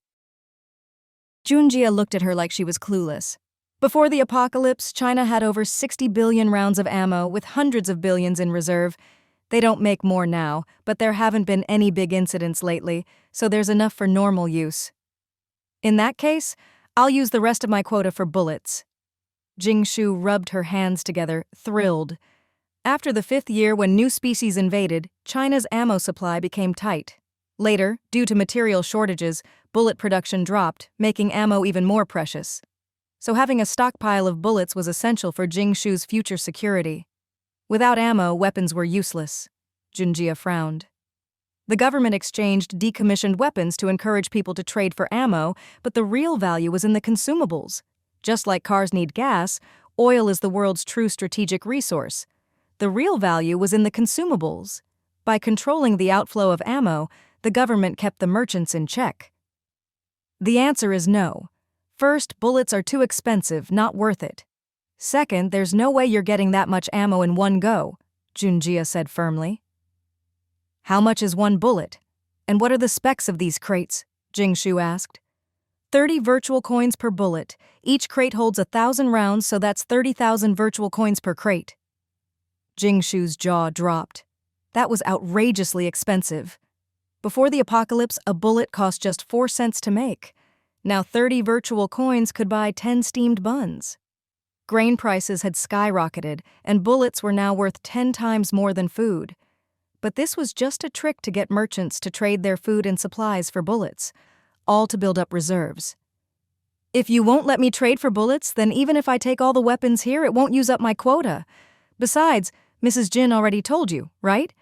Junjie looked at her like she was clueless. Before the apocalypse, China had over 60 billion rounds of ammo with hundreds of billions in reserve. They don't make more now, but there haven't been any big incidents lately, so there's enough for normal use. In that case, I'll use the rest of my quota for bullets. Jing Shu rubbed her hands together, thrilled. After the 5th year when new species invaded, China's ammo supply became tight. Later, due to material shortages, bullet production dropped, making ammo even more precious. So having a stockpile of bullets was essential for Jing Shu's future security. Without ammo, weapons were useless. Junjie frowned. The government exchanged decommissioned weapons to encourage people to trade for ammo, but the real value was in the consumables. Just like cars need gas, oil is the world's true strategic resource. The real value was in the consumables. By controlling the outflow of ammo, the government kept the merchants in check. The answer is no. First, bullets are too expensive, not worth it. Second, there's no way you're getting that much ammo in one go, Junjie said firmly. How much is one bullet? And what are the specs of these crates? Jing Shu asked. 30 virtual coins per bullet. Each crate holds 1,000 rounds, so that's 30,000 virtual coins per crate. Jing Shu's jaw dropped. That was outrageously expensive. Before the apocalypse, a bullet cost just 4 cents to make. Now 30 virtual coins could buy 10 steamed buns. Grain prices had skyrocketed, and bullets were now worth 10 times more than food. But this was just a trick to get merchants to trade their food and supplies for bullets, all to build up reserves. If you won't let me trade for bullets, then even if I take all the weapons here, it won't use up my quota. Besides, Mrs. Jin already told you, right?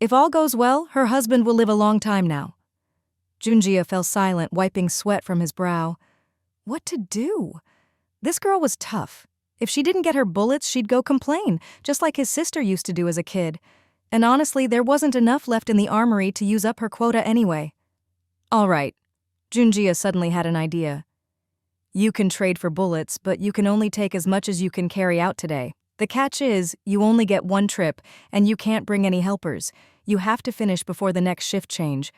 If all goes well, her husband will live a long time now. Junjie fell silent, wiping sweat from his brow. What to do? This girl was tough. If she didn't get her bullets, she'd go complain, just like his sister used to do as a kid. And honestly, there wasn't enough left in the armory to use up her quota anyway. All right. Junjia suddenly had an idea. You can trade for bullets, but you can only take as much as you can carry out today. The catch is, you only get one trip, and you can't bring any helpers. You have to finish before the next shift change.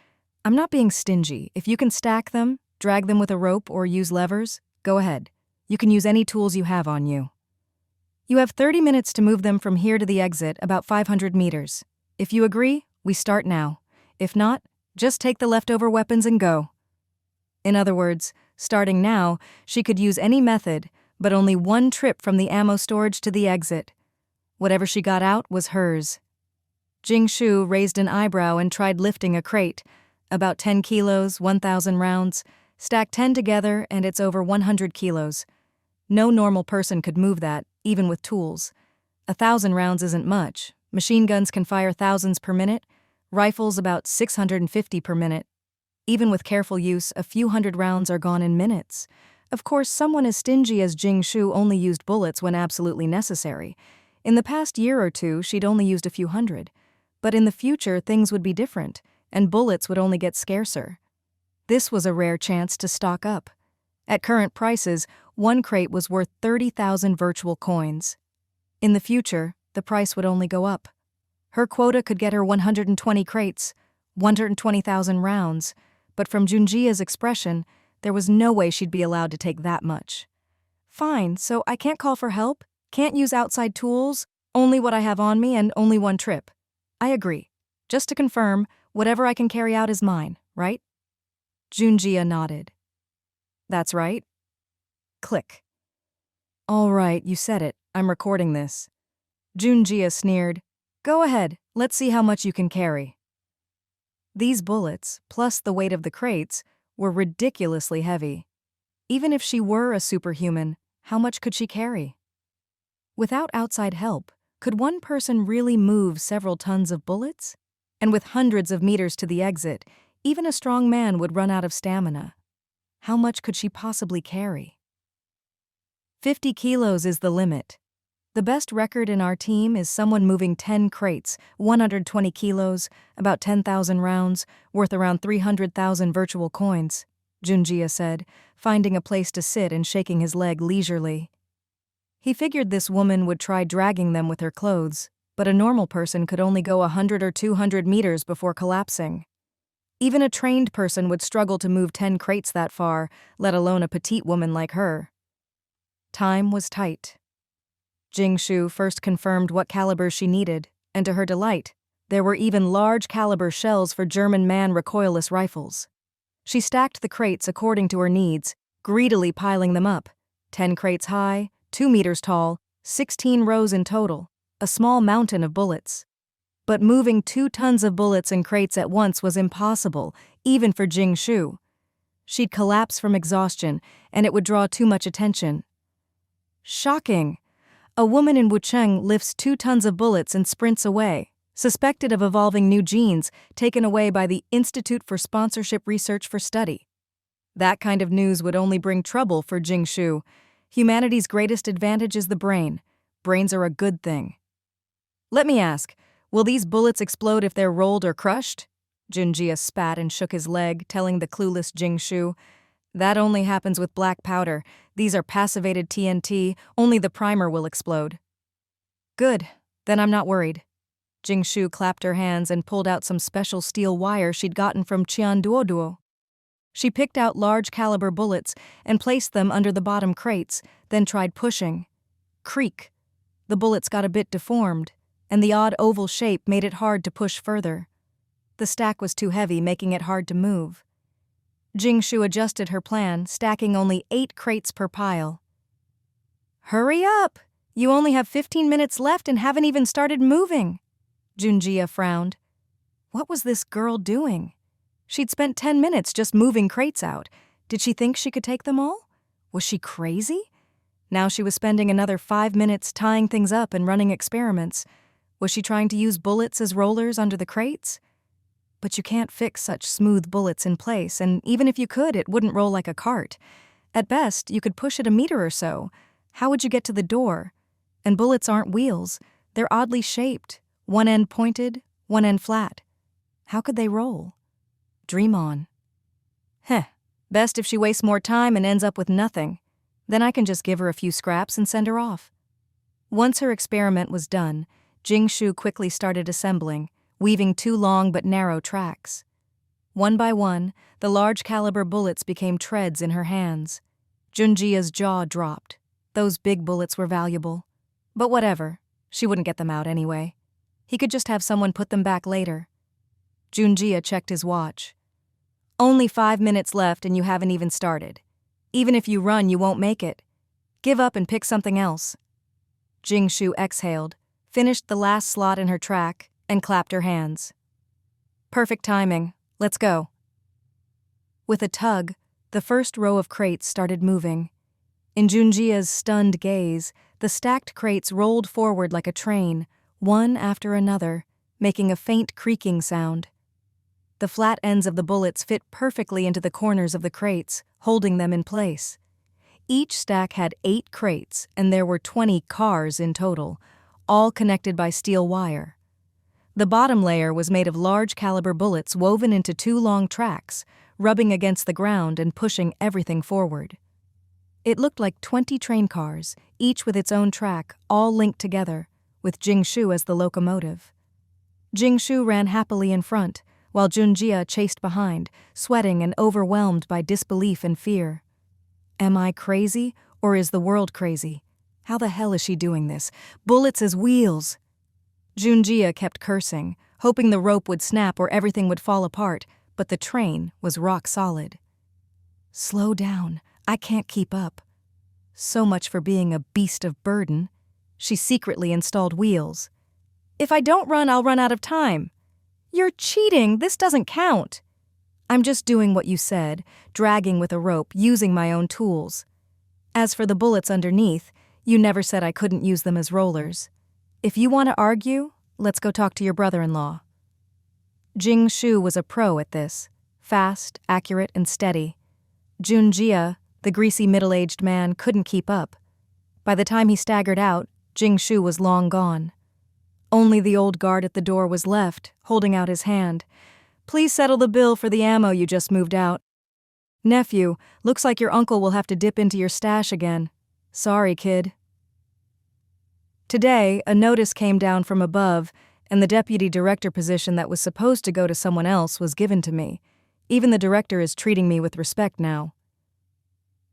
I'm not being stingy. If you can stack them, drag them with a rope, or use levers, go ahead. You can use any tools you have on you. You have 30 minutes to move them from here to the exit, about 500 meters. If you agree, we start now. If not, just take the leftover weapons and go. In other words, starting now, she could use any method, but only one trip from the ammo storage to the exit. Whatever she got out was hers. Jing Shu raised an eyebrow and tried lifting a crate. About 10 kilos, 1,000 rounds. Stack 10 together and it's over 100 kilos. No normal person could move that, even with tools. 1,000 rounds isn't much. Machine guns can fire thousands per minute. Rifles about 650 per minute. Even with careful use, a few hundred rounds are gone in minutes. Of course, someone as stingy as Jing Shu only used bullets when absolutely necessary. In the past year or two, she'd only used a few hundred. But in the future, things would be different, and bullets would only get scarcer. This was a rare chance to stock up. At current prices, one crate was worth 30,000 virtual coins. In the future, the price would only go up. Her quota could get her 120 crates, 120,000 rounds, but from Junjia's expression, there was no way she'd be allowed to take that much. Fine, so I can't call for help, can't use outside tools, only what I have on me and only one trip. I agree. Just to confirm, whatever I can carry out is mine, right? Junjia nodded. That's right. Click. All right, you said it. I'm recording this. Junjia sneered. Go ahead, let's see how much you can carry. These bullets, plus the weight of the crates, were ridiculously heavy. Even if she were a superhuman, how much could she carry? Without outside help, could one person really move several tons of bullets? And with hundreds of meters to the exit, even a strong man would run out of stamina. How much could she possibly carry? 50 kilos is the limit. The best record in our team is someone moving 10 crates, 120 kilos, about 10,000 rounds, worth around 300,000 virtual coins, Junjia said, finding a place to sit and shaking his leg leisurely. He figured this woman would try dragging them with her clothes, but a normal person could only go 100 or 200 meters before collapsing. Even a trained person would struggle to move 10 crates that far, let alone a petite woman like her. Time was tight. Jing Shu first confirmed what caliber she needed, and to her delight, there were even large caliber shells for German man recoilless rifles. She stacked the crates according to her needs, greedily piling them up. 10 crates high, 2 meters tall, 16 rows in total, a small mountain of bullets. But moving 2 tons of bullets and crates at once was impossible, even for Jing Shu. She'd collapse from exhaustion, and it would draw too much attention. Shocking! A woman in Wucheng lifts 2 tons of bullets and sprints away, suspected of evolving new genes taken away by the Institute for Sponsorship Research for Study. That kind of news would only bring trouble for Jing Shu. Humanity's greatest advantage is the brain. Brains are a good thing. Let me ask, will these bullets explode if they're rolled or crushed? Junjia spat and shook his leg, telling the clueless Jing Shu. That only happens with black powder. These are passivated TNT, only the primer will explode. Good, then I'm not worried. Jing Shu clapped her hands and pulled out some special steel wire she'd gotten from Qianduoduo. She picked out large caliber bullets and placed them under the bottom crates, then tried pushing. Creak. The bullets got a bit deformed, and the odd oval shape made it hard to push further. The stack was too heavy, making it hard to move. Jing Shu adjusted her plan, stacking only 8 crates per pile. Hurry up! You only have 15 minutes left and haven't even started moving. Junjia frowned. What was this girl doing? She'd spent 10 minutes just moving crates out. Did she think she could take them all? Was she crazy? Now she was spending another 5 minutes tying things up and running experiments. Was she trying to use bullets as rollers under the crates? But you can't fix such smooth bullets in place, and even if you could, it wouldn't roll like a cart. At best, you could push it a meter or so. How would you get to the door? And bullets aren't wheels. They're oddly shaped. One end pointed, one end flat. How could they roll? Dream on. Heh, best if she wastes more time and ends up with nothing. Then I can just give her a few scraps and send her off. Once her experiment was done, Jing Shu quickly started assembling, weaving 2 long but narrow tracks. One by one, the large-caliber bullets became treads in her hands. Junjia's jaw dropped. Those big bullets were valuable. But whatever, she wouldn't get them out anyway. He could just have someone put them back later. Junjia checked his watch. Only 5 minutes left and you haven't even started. Even if you run, you won't make it. Give up and pick something else. Jing Shu exhaled, finished the last slot in her track, and clapped her hands. Perfect timing. Let's go. With a tug, the first row of crates started moving. In Junjia's stunned gaze, the stacked crates rolled forward like a train, one after another, making a faint creaking sound. The flat ends of the bullets fit perfectly into the corners of the crates, holding them in place. Each stack had 8 crates, and there were 20 cars in total, all connected by steel wire. The bottom layer was made of large-caliber bullets woven into 2 long tracks, rubbing against the ground and pushing everything forward. It looked like 20 train cars, each with its own track, all linked together, with Jing Shu as the locomotive. Jing Shu ran happily in front, while Junjia chased behind, sweating and overwhelmed by disbelief and fear. Am I crazy, or is the world crazy? How the hell is she doing this? Bullets as wheels! Junjia kept cursing, hoping the rope would snap or everything would fall apart, but the train was rock solid. Slow down, I can't keep up. So much for being a beast of burden. She secretly installed wheels. If I don't run, I'll run out of time. You're cheating, this doesn't count. I'm just doing what you said, dragging with a rope, using my own tools. As for the bullets underneath, you never said I couldn't use them as rollers. If you want to argue, let's go talk to your brother-in-law. Jing Shu was a pro at this, fast, accurate, and steady. Junjia, the greasy middle-aged man, couldn't keep up. By the time he staggered out, Jing Shu was long gone. Only the old guard at the door was left, holding out his hand. Please settle the bill for the ammo you just moved out. Nephew, looks like your uncle will have to dip into your stash again. Sorry, kid. Today, a notice came down from above, and the deputy director position that was supposed to go to someone else was given to me. Even the director is treating me with respect now.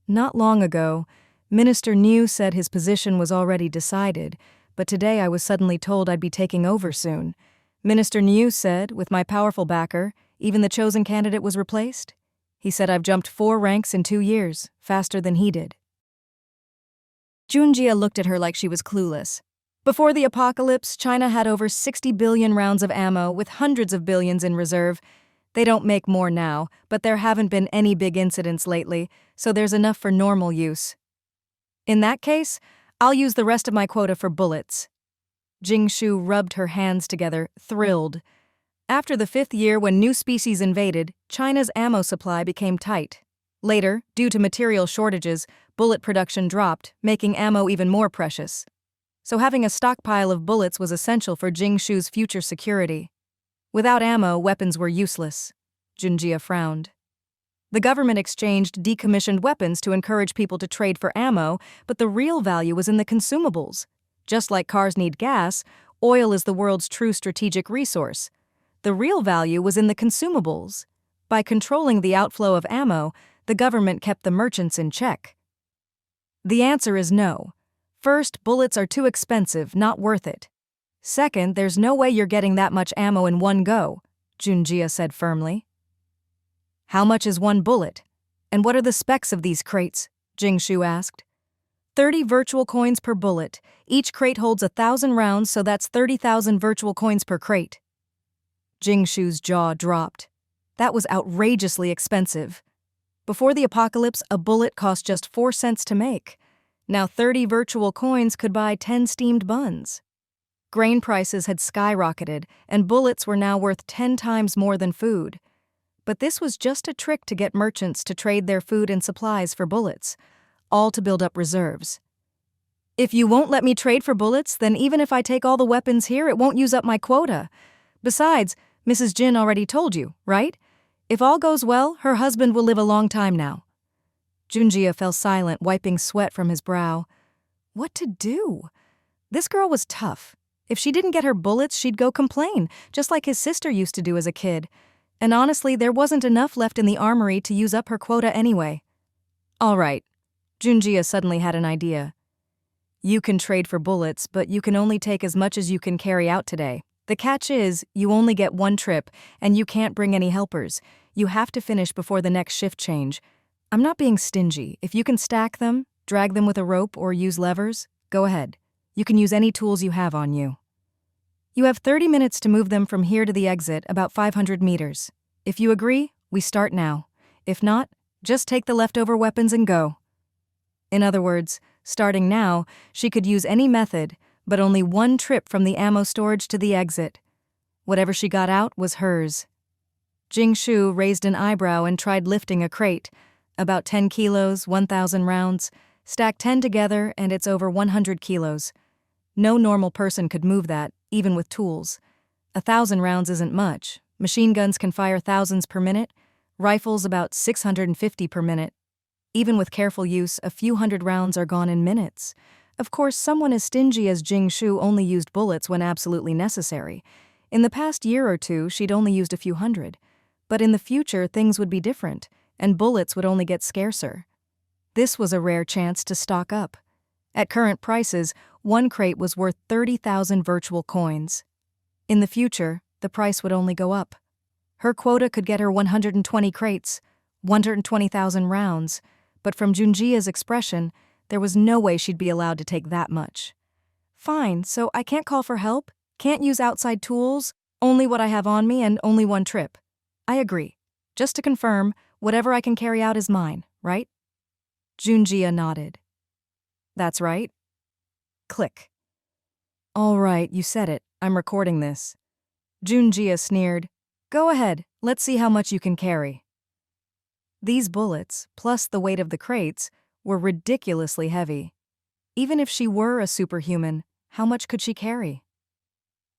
Not long ago, Minister Niu said his position was already decided, but today I was suddenly told I'd be taking over soon. Minister Niu said, with my powerful backer, even the chosen candidate was replaced. He said I've jumped 4 ranks in 2 years, faster than he did. Junjia looked at her like she was clueless. Before the apocalypse, China had over 60 billion rounds of ammo with hundreds of billions in reserve. They don't make more now, but there haven't been any big incidents lately, so there's enough for normal use. In that case, I'll use the rest of my quota for bullets. Jing Shu rubbed her hands together, thrilled. After the 5th year when new species invaded, China's ammo supply became tight. Later, due to material shortages, bullet production dropped, making ammo even more precious. So having a stockpile of bullets was essential for Jing Shu's future security. Without ammo, weapons were useless. Junjia frowned. The government exchanged decommissioned weapons to encourage people to trade for ammo, but the real value was in the consumables. Just like cars need gas, oil is the world's true strategic resource. The real value was in the consumables. By controlling the outflow of ammo, the government kept the merchants in check. The answer is no. First, bullets are too expensive, not worth it. Second, there's no way you're getting that much ammo in one go, Junjia said firmly. How much is one bullet? And what are the specs of these crates? Jing Shu asked. 30 virtual coins per bullet. Each crate holds 1,000 rounds, so that's 30,000 virtual coins per crate. Jing Shu's jaw dropped. That was outrageously expensive. Before the apocalypse, a bullet cost just 4 cents to make. Now 30 virtual coins could buy 10 steamed buns. Grain prices had skyrocketed, and bullets were now worth 10 times more than food. But this was just a trick to get merchants to trade their food and supplies for bullets, all to build up reserves. If you won't let me trade for bullets, then even if I take all the weapons here, it won't use up my quota. Besides, Mrs. Jin already told you, right? If all goes well, her husband will live a long time now. Junjia fell silent, wiping sweat from his brow. What to do? This girl was tough. If she didn't get her bullets, she'd go complain, just like his sister used to do as a kid. And honestly, there wasn't enough left in the armory to use up her quota anyway. All right. Junjia suddenly had an idea. You can trade for bullets, but you can only take as much as you can carry out today. The catch is, you only get one trip, and you can't bring any helpers. You have to finish before the next shift change. I'm not being stingy. If you can stack them, drag them with a rope, or use levers, go ahead. You can use any tools you have on you. You have 30 minutes to move them from here to the exit, about 500 meters. If you agree, we start now. If not, just take the leftover weapons and go. In other words, starting now, she could use any method, but only one trip from the ammo storage to the exit. Whatever she got out was hers. Jing Shu raised an eyebrow and tried lifting a crate. About 10 kilos, 1,000 rounds. Stack 10 together and it's over 100 kilos. No normal person could move that, even with tools. 1,000 rounds isn't much. Machine guns can fire thousands per minute. Rifles about 650 per minute. Even with careful use, a few hundred rounds are gone in minutes. Of course, someone as stingy as Jing Shu only used bullets when absolutely necessary. In the past year or two, she'd only used a few hundred. But in the future, things would be different, and bullets would only get scarcer. This was a rare chance to stock up. At current prices, one crate was worth 30,000 virtual coins. In the future, the price would only go up. Her quota could get her 120 crates, 120,000 rounds, but from Junjia's expression, there was no way she'd be allowed to take that much. Fine, so I can't call for help, can't use outside tools, only what I have on me and only one trip. I agree. Just to confirm, whatever I can carry out is mine, right? Junjia nodded. That's right. Click. All right, you said it. I'm recording this. Junjia sneered. Go ahead, let's see how much you can carry. These bullets, plus the weight of the crates, were ridiculously heavy. Even if she were a superhuman, how much could she carry?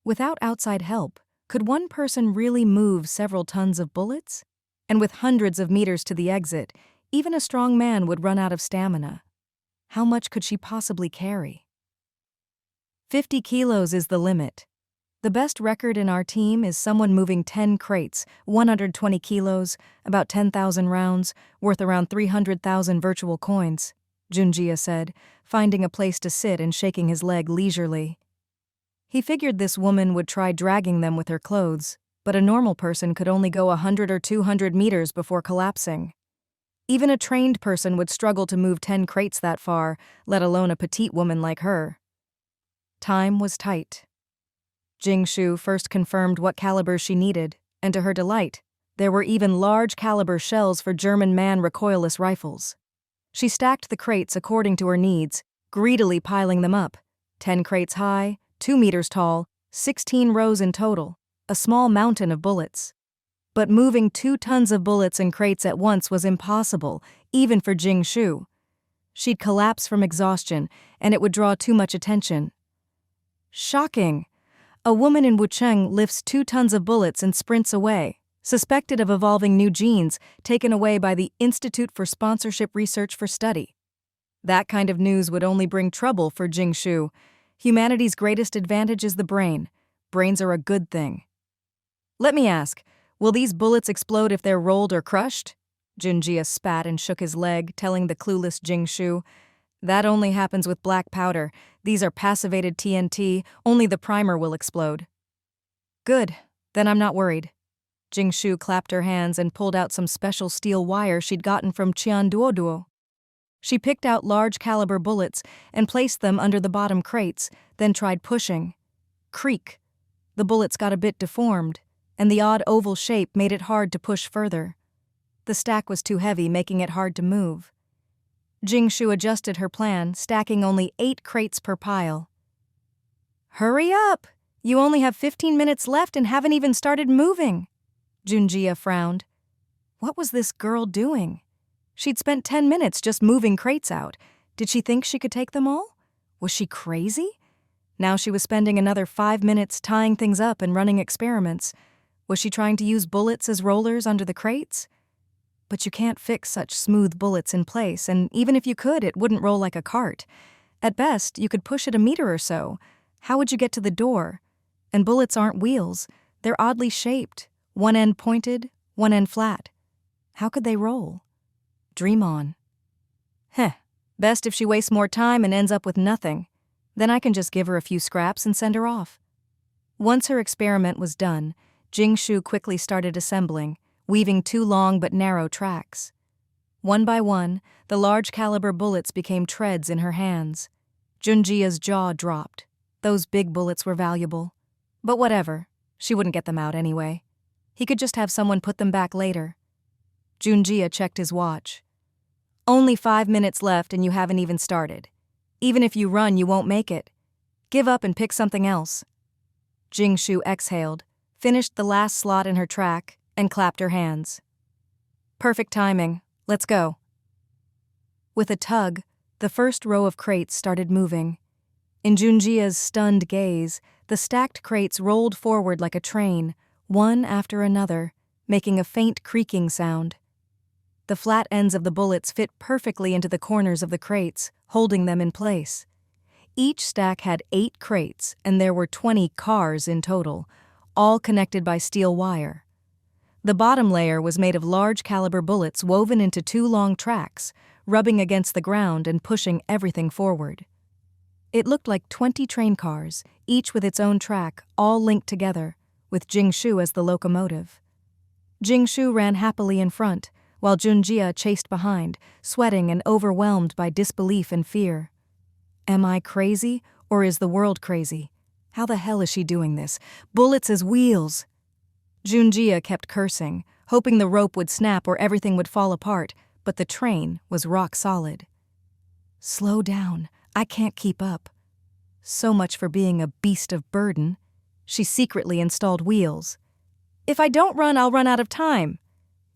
Without outside help, could one person really move several tons of bullets? And with hundreds of meters to the exit, even a strong man would run out of stamina. How much could she possibly carry? 50 kilos is the limit. The best record in our team is someone moving 10 crates, 120 kilos, about 10,000 rounds, worth around 300,000 virtual coins, Junjia said, finding a place to sit and shaking his leg leisurely. He figured this woman would try dragging them with her clothes, but a normal person could only go 100 or 200 meters before collapsing. Even a trained person would struggle to move 10 crates that far, let alone a petite woman like her. Time was tight. Jing Shu first confirmed what caliber she needed, and to her delight, there were even large caliber shells for German man recoilless rifles. She stacked the crates according to her needs, greedily piling them up. 10 crates high, 2 meters tall, 16 rows in total, a small mountain of bullets. But moving 2 tons of bullets and crates at once was impossible, even for Jing Shu. She'd collapse from exhaustion, and it would draw too much attention. Shocking! A woman in Wucheng lifts 2 tons of bullets and sprints away, suspected of evolving new genes taken away by the Institute for Sponsorship Research for Study. That kind of news would only bring trouble for Jing Shu. Humanity's greatest advantage is the brain. Brains are a good thing. Let me ask, will these bullets explode if they're rolled or crushed? Junjia spat and shook his leg, telling the clueless Jing Shu. That only happens with black powder. These are passivated TNT, only the primer will explode. Good, then I'm not worried. Jing Shu clapped her hands and pulled out some special steel wire she'd gotten from Qianduoduo. She picked out large caliber bullets and placed them under the bottom crates, then tried pushing. Creak. The bullets got a bit deformed, and the odd oval shape made it hard to push further. The stack was too heavy, making it hard to move. Jing Shu adjusted her plan, stacking only 8 crates per pile. Hurry up! You only have 15 minutes left and haven't even started moving. Junjia frowned. What was this girl doing? She'd spent 10 minutes just moving crates out. Did she think she could take them all? Was she crazy? Now she was spending another 5 minutes tying things up and running experiments. Was she trying to use bullets as rollers under the crates? But you can't fix such smooth bullets in place, and even if you could, it wouldn't roll like a cart. At best, you could push it a meter or so. How would you get to the door? And bullets aren't wheels. They're oddly shaped, one end pointed, one end flat. How could they roll? Dream on. Best if she wastes more time and ends up with nothing. Then I can just give her a few scraps and send her off. Once her experiment was done, Jing Shu quickly started assembling, weaving 2 long but narrow tracks. One by one, the large-caliber bullets became treads in her hands. Junjia's jaw dropped. Those big bullets were valuable. But whatever, she wouldn't get them out anyway. He could just have someone put them back later. Junjia checked his watch. Only 5 minutes left and you haven't even started. Even if you run, you won't make it. Give up and pick something else. Jing Shu exhaled, finished the last slot in her track, and clapped her hands. Perfect timing. Let's go. With a tug, the first row of crates started moving. In Junjia's stunned gaze, the stacked crates rolled forward like a train, one after another, making a faint creaking sound. The flat ends of the bullets fit perfectly into the corners of the crates, holding them in place. Each stack had 8 crates, and there were 20 cars in total, all connected by steel wire. The bottom layer was made of large-caliber bullets woven into 2 long tracks, rubbing against the ground and pushing everything forward. It looked like 20 train cars, each with its own track, all linked together, with Jing Shu as the locomotive. Jing Shu ran happily in front, while Junjia chased behind, sweating and overwhelmed by disbelief and fear. Am I crazy, or is the world crazy? How the hell is she doing this? Bullets as wheels! Junjia kept cursing, hoping the rope would snap or everything would fall apart, but the train was rock solid. Slow down, I can't keep up. So much for being a beast of burden. She secretly installed wheels. If I don't run, I'll run out of time.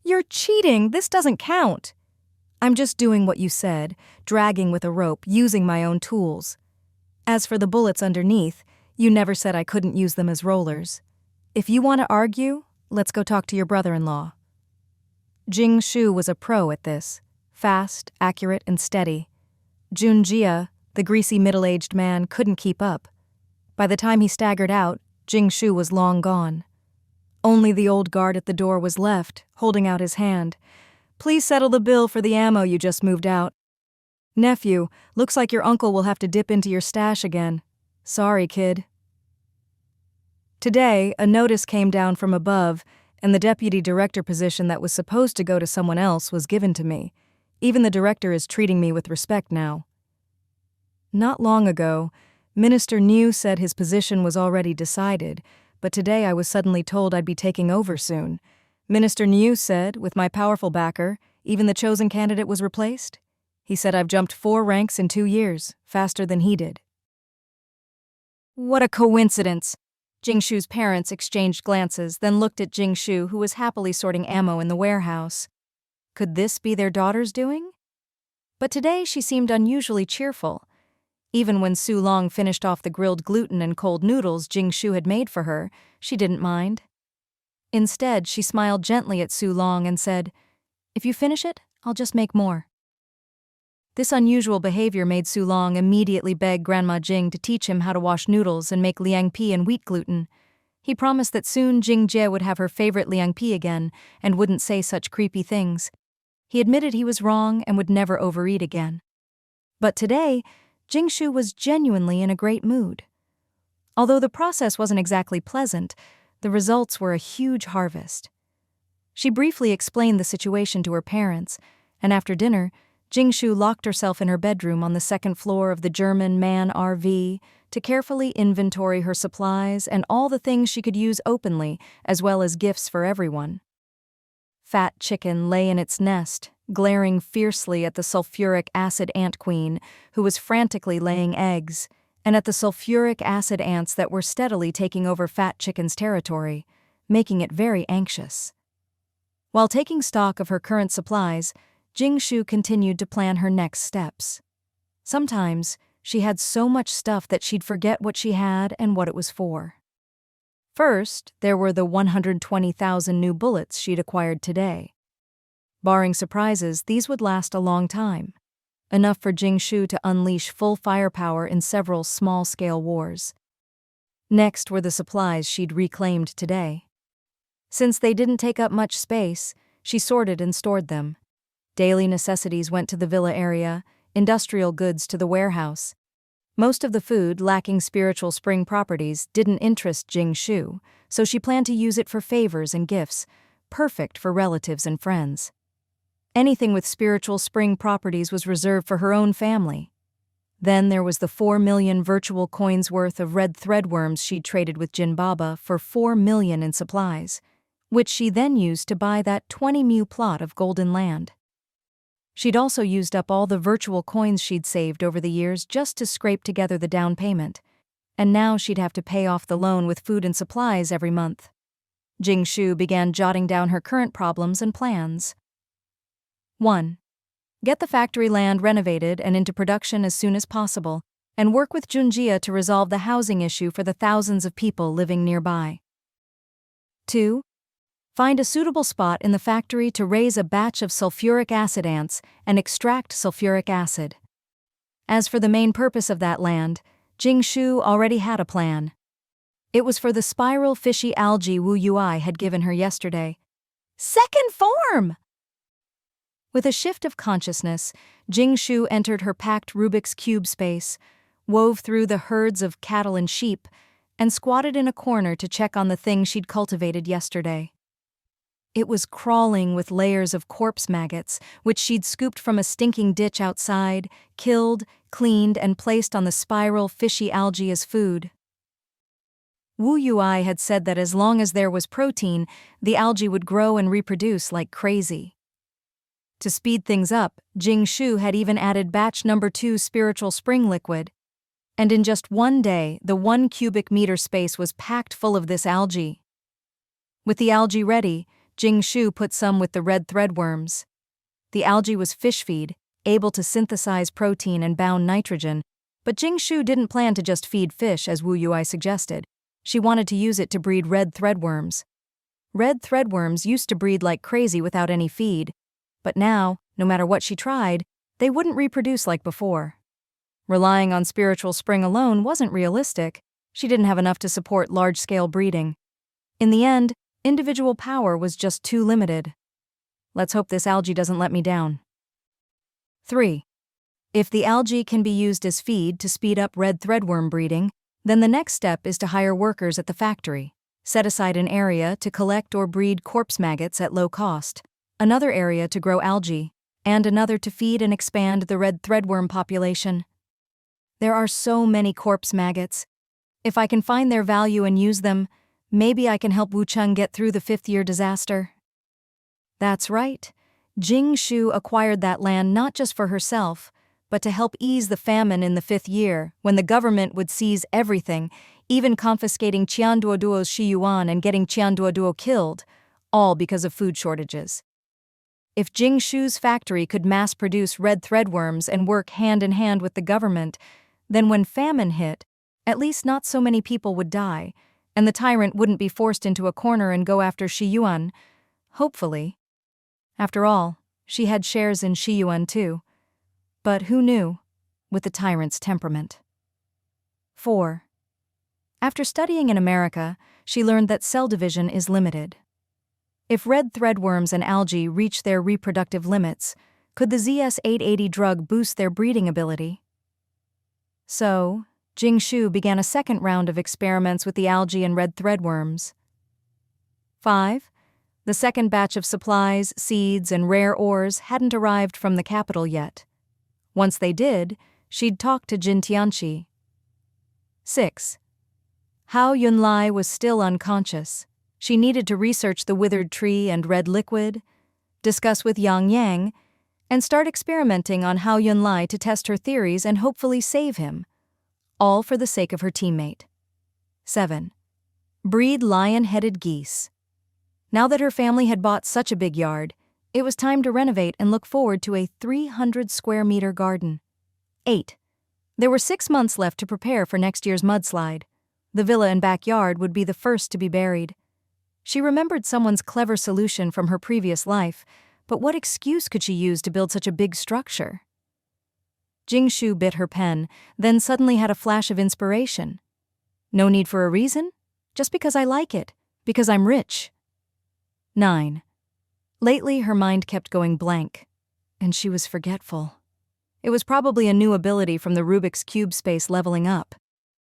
You're cheating, this doesn't count. I'm just doing what you said, dragging with a rope, using my own tools. As for the bullets underneath, you never said I couldn't use them as rollers. If you want to argue, let's go talk to your brother-in-law. Jing Shu was a pro at this, fast, accurate, and steady. Junjia, the greasy middle-aged man, couldn't keep up. By the time he staggered out, Jing Shu was long gone. Only the old guard at the door was left, holding out his hand. Please settle the bill for the ammo you just moved out. Nephew, looks like your uncle will have to dip into your stash again. Sorry, kid. Today, a notice came down from above, and the deputy director position that was supposed to go to someone else was given to me. Even the director is treating me with respect now. Not long ago, Minister Niu said his position was already decided, but today I was suddenly told I'd be taking over soon. Minister Niu said, with my powerful backer, even the chosen candidate was replaced. He said I've jumped 4 ranks in 2 years, faster than he did. What a coincidence! Jing Shu's parents exchanged glances, then looked at Jing Shu, who was happily sorting ammo in the warehouse. Could this be their daughter's doing? But today she seemed unusually cheerful. Even when Su Long finished off the grilled gluten and cold noodles Jing Shu had made for her, she didn't mind. Instead, she smiled gently at Su Long and said, "If you finish it, I'll just make more." This unusual behavior made Su Long immediately beg Grandma Jing to teach him how to wash noodles and make liang pi and wheat gluten. He promised that soon Jing Jie would have her favorite liang pi again and wouldn't say such creepy things. He admitted he was wrong and would never overeat again. But today, Jing Shu was genuinely in a great mood. Although the process wasn't exactly pleasant, the results were a huge harvest. She briefly explained the situation to her parents, and after dinner, Jing Shu locked herself in her bedroom on the 2nd floor of the German MAN RV to carefully inventory her supplies and all the things she could use openly, as well as gifts for everyone. Fat Chicken lay in its nest, glaring fiercely at the sulfuric acid ant queen, who was frantically laying eggs, and at the sulfuric acid ants that were steadily taking over Fat Chicken's territory, making it very anxious. While taking stock of her current supplies, Jing Shu continued to plan her next steps. Sometimes, she had so much stuff that she'd forget what she had and what it was for. First, there were the 120,000 new bullets she'd acquired today. Barring surprises, these would last a long time, enough for Jing Shu to unleash full firepower in several small-scale wars. Next were the supplies she'd reclaimed today. Since they didn't take up much space, she sorted and stored them. Daily necessities went to the villa area, industrial goods to the warehouse. Most of the food, lacking spiritual spring properties, didn't interest Jing Shu, so she planned to use it for favors and gifts, perfect for relatives and friends. Anything with spiritual spring properties was reserved for her own family. Then there was the 4 million virtual coins worth of red threadworms she'd traded with Jin Baba for 4 million in supplies, which she then used to buy that 20 mu plot of golden land. She'd also used up all the virtual coins she'd saved over the years just to scrape together the down payment, and now she'd have to pay off the loan with food and supplies every month. Jing Shu began jotting down her current problems and plans. 1. Get the factory land renovated and into production as soon as possible, and work with Junjia to resolve the housing issue for the thousands of people living nearby. 2. Find a suitable spot in the factory to raise a batch of sulfuric acid ants and extract sulfuric acid. As for the main purpose of that land, Jing Shu already had a plan. It was for the spiral fishy algae Wu Yui had given her yesterday. Second form! With a shift of consciousness, Jing Shu entered her packed Rubik's Cube space, wove through the herds of cattle and sheep, and squatted in a corner to check on the thing she'd cultivated yesterday. It was crawling with layers of corpse maggots, which she'd scooped from a stinking ditch outside, killed, cleaned, and placed on the spiral fishy algae as food. Wu Yui had said that as long as there was protein, the algae would grow and reproduce like crazy. To speed things up, Jing Shu had even added batch number 2 spiritual spring liquid. And in just one day, the 1 cubic meter space was packed full of this algae. With the algae ready, Jing Shu put some with the red threadworms. The algae was fish feed, able to synthesize protein and bound nitrogen, but Jing Shu didn't plan to just feed fish as Wu Yui suggested. She wanted to use it to breed red threadworms. Red threadworms used to breed like crazy without any feed, but now, no matter what she tried, they wouldn't reproduce like before. Relying on spiritual spring alone wasn't realistic. She didn't have enough to support large-scale breeding. In the end, individual power was just too limited. Let's hope this algae doesn't let me down. 3. If the algae can be used as feed to speed up red threadworm breeding, then the next step is to hire workers at the factory, set aside an area to collect or breed corpse maggots at low cost, another area to grow algae, and another to feed and expand the red threadworm population. There are so many corpse maggots. If I can find their value and use them, maybe I can help Wucheng get through the 5th-year disaster. That's right. Jing Shu acquired that land not just for herself, but to help ease the famine in the 5th year, when the government would seize everything, even confiscating Qianduoduo's Shiyuan and getting Qianduoduo killed, all because of food shortages. If Jing Shu's factory could mass-produce red threadworms and work hand-in-hand with the government, then when famine hit, at least not so many people would die, and the tyrant wouldn't be forced into a corner and go after Shiyuan, hopefully. After all, she had shares in Shiyuan too. But who knew, with the tyrant's temperament. 4. After studying in America, she learned that cell division is limited. If red threadworms and algae reach their reproductive limits, could the ZS-880 drug boost their breeding ability? So, Jing Shu began a second round of experiments with the algae and red threadworms. 5. The second batch of supplies, seeds, and rare ores hadn't arrived from the capital yet. Once they did, she'd talk to Jin Tianqi. 6. Hao Yunlai was still unconscious. She needed to research the withered tree and red liquid, discuss with Yang Yang, and start experimenting on Hao Yunlai to test her theories and hopefully save him, all for the sake of her teammate. 7. Breed lion-headed geese. Now that her family had bought such a big yard, it was time to renovate and look forward to a 300-square-meter garden. 8. There were 6 months left to prepare for next year's mudslide. The villa and backyard would be the first to be buried. She remembered someone's clever solution from her previous life, but what excuse could she use to build such a big structure? Jing Shu bit her pen, then suddenly had a flash of inspiration. No need for a reason? Just because I like it. Because I'm rich. 9. Lately, her mind kept going blank, and she was forgetful. It was probably a new ability from the Rubik's Cube space leveling up.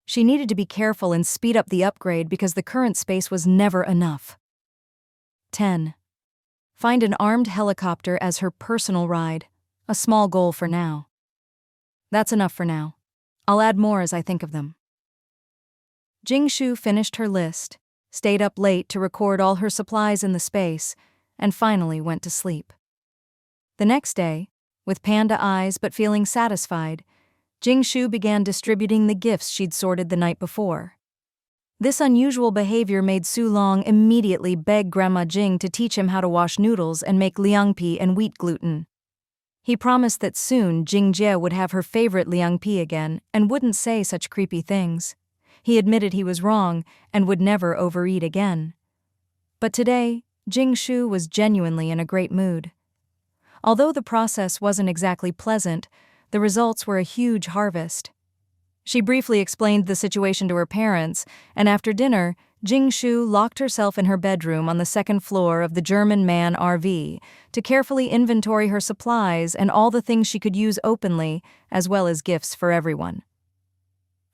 She needed to be careful and speed up the upgrade because the current space was never enough. 10. Find an armed helicopter as her personal ride. A small goal for now. That's enough for now. I'll add more as I think of them. Jing Shu finished her list, stayed up late to record all her supplies in the space, and finally went to sleep. The next day, with panda eyes but feeling satisfied, Jing Shu began distributing the gifts she'd sorted the night before. This unusual behavior made Su Long immediately beg Grandma Jing to teach him how to wash noodles and make liangpi and wheat gluten. He promised that soon Jing Jie would have her favorite liangpi again and wouldn't say such creepy things. He admitted he was wrong and would never overeat again. But today, Jing Shu was genuinely in a great mood. Although the process wasn't exactly pleasant, the results were a huge harvest. She briefly explained the situation to her parents, and after dinner, Jing Shu locked herself in her bedroom on the second floor of the German Man RV to carefully inventory her supplies and all the things she could use openly, as well as gifts for everyone.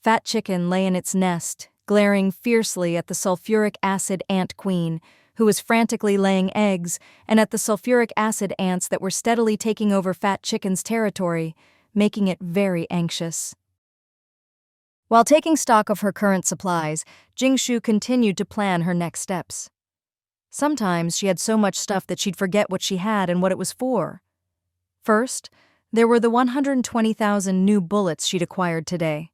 Fat Chicken lay in its nest, glaring fiercely at the sulfuric acid ant queen, who was frantically laying eggs, and at the sulfuric acid ants that were steadily taking over Fat Chicken's territory, making it very anxious. While taking stock of her current supplies, Jing Shu continued to plan her next steps. Sometimes she had so much stuff that she'd forget what she had and what it was for. First, there were the 120,000 new bullets she'd acquired today.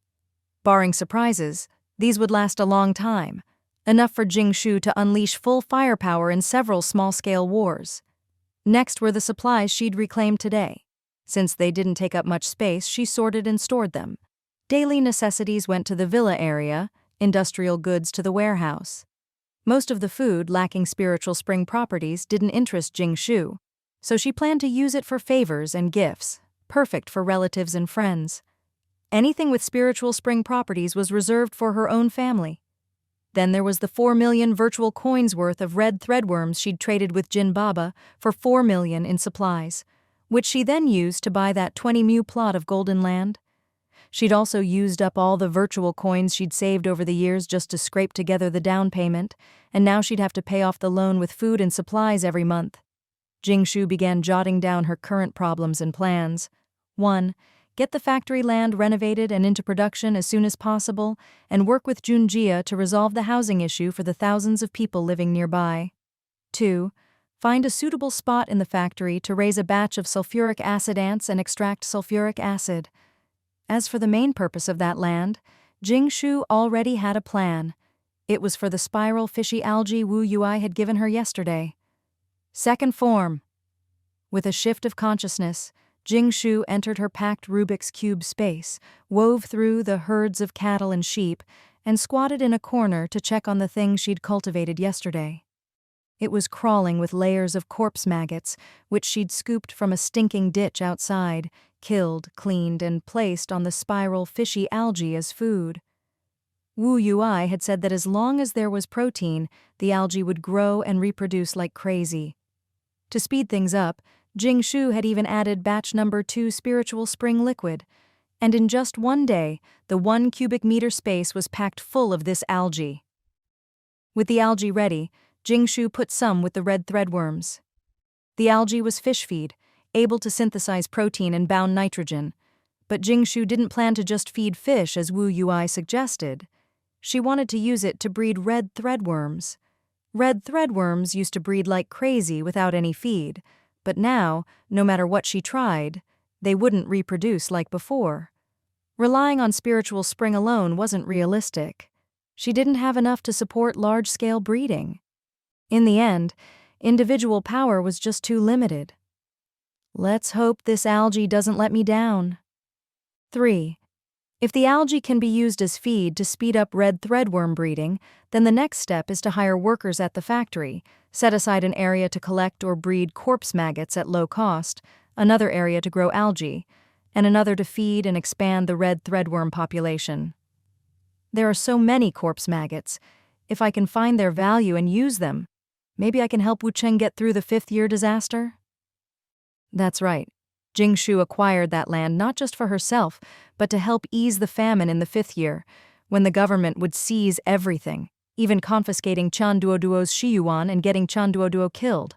Barring surprises, these would last a long time, enough for Jing Shu to unleash full firepower in several small-scale wars. Next were the supplies she'd reclaimed today. Since they didn't take up much space, she sorted and stored them. Daily necessities went to the villa area, industrial goods to the warehouse. Most of the food, lacking spiritual spring properties, didn't interest Jing Shu, so she planned to use it for favors and gifts, perfect for relatives and friends. Anything with spiritual spring properties was reserved for her own family. Then there was the 4 million virtual coins worth of red threadworms she'd traded with Jin Baba for 4 million in supplies, which she then used to buy that 20 mu plot of golden land. She'd also used up all the virtual coins she'd saved over the years just to scrape together the down payment, and now she'd have to pay off the loan with food and supplies every month. Jing Shu began jotting down her current problems and plans. 1. Get the factory land renovated and into production as soon as possible, and work with Junjia to resolve the housing issue for the thousands of people living nearby. 2. Find a suitable spot in the factory to raise a batch of sulfuric acid ants and extract sulfuric acid. As for the main purpose of that land, Jing Shu already had a plan. It was for the spiral fishy algae Wu Yui had given her yesterday. Second form. With a shift of consciousness, Jing Shu entered her packed Rubik's Cube space, wove through the herds of cattle and sheep, and squatted in a corner to check on the things she'd cultivated yesterday. It was crawling with layers of corpse maggots, which she'd scooped from a stinking ditch outside, killed, cleaned, and placed on the spiral fishy algae as food. Wu Yui had said that as long as there was protein, the algae would grow and reproduce like crazy. To speed things up, Jing Shu had even added batch number 2 spiritual spring liquid, and in just one day, the 1 cubic meter space was packed full of this algae. With the algae ready, Jing Shu put some with the red threadworms. The algae was fish feed, able to synthesize protein and bound nitrogen, but Jing Shu didn't plan to just feed fish as Wu Yui suggested. She wanted to use it to breed red threadworms. Red threadworms used to breed like crazy without any feed, but now, no matter what she tried, they wouldn't reproduce like before. Relying on spiritual spring alone wasn't realistic. She didn't have enough to support large-scale breeding. In the end, individual power was just too limited. Let's hope this algae doesn't let me down. 3. If the algae can be used as feed to speed up red threadworm breeding, then the next step is to hire workers at the factory, set aside an area to collect or breed corpse maggots at low cost, another area to grow algae, and another to feed and expand the red threadworm population. There are so many corpse maggots. If I can find their value and use them, maybe I can help Wu Cheng get through the fifth-year disaster? That's right. Jing Shu acquired that land not just for herself, but to help ease the famine in the fifth year, when the government would seize everything, even confiscating Chan Duoduo's Shiyuan and getting Chan Duoduo killed,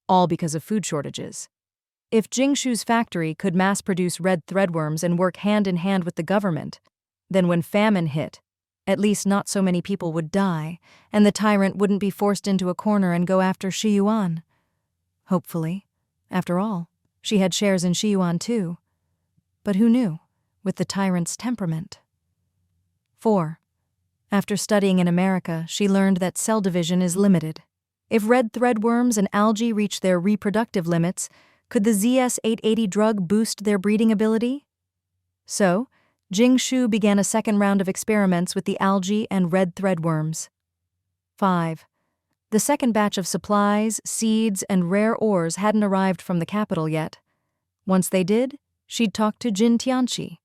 all because of food shortages. If Jing Shu's factory could mass-produce red threadworms and work hand-in-hand with the government, then when famine hit, at least not so many people would die, and the tyrant wouldn't be forced into a corner and go after Shiyuan. Hopefully. After all, she had shares in Shiyuan too. But who knew, with the tyrant's temperament? 4. After studying in America, she learned that cell division is limited. If red threadworms and algae reach their reproductive limits, could the ZS-880 drug boost their breeding ability? So, Jing Shu began a second round of experiments with the algae and red threadworms. 5. The second batch of supplies, seeds, and rare ores hadn't arrived from the capital yet. Once they did, she'd talk to Jin Tianqi.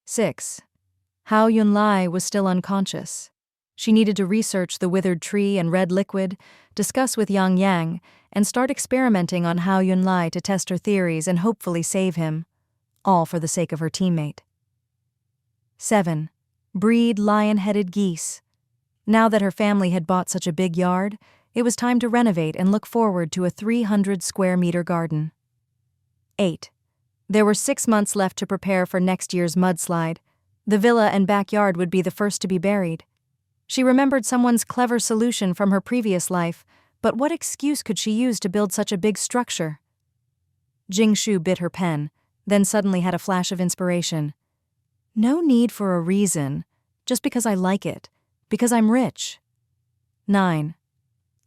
6. Hao Yunlai was still unconscious. She needed to research the withered tree and red liquid, discuss with Yang Yang, and start experimenting on Hao Yunlai to test her theories and hopefully save him, all for the sake of her teammate. 7. Breed lion-headed geese. Now that her family had bought such a big yard, it was time to renovate and look forward to a 300-square-meter garden. 8. There were 6 months left to prepare for next year's mudslide. The villa and backyard would be the first to be buried. She remembered someone's clever solution from her previous life, but what excuse could she use to build such a big structure? Jing Shu bit her pen, then suddenly had a flash of inspiration. No need for a reason, just because I like it, because I'm rich. 9.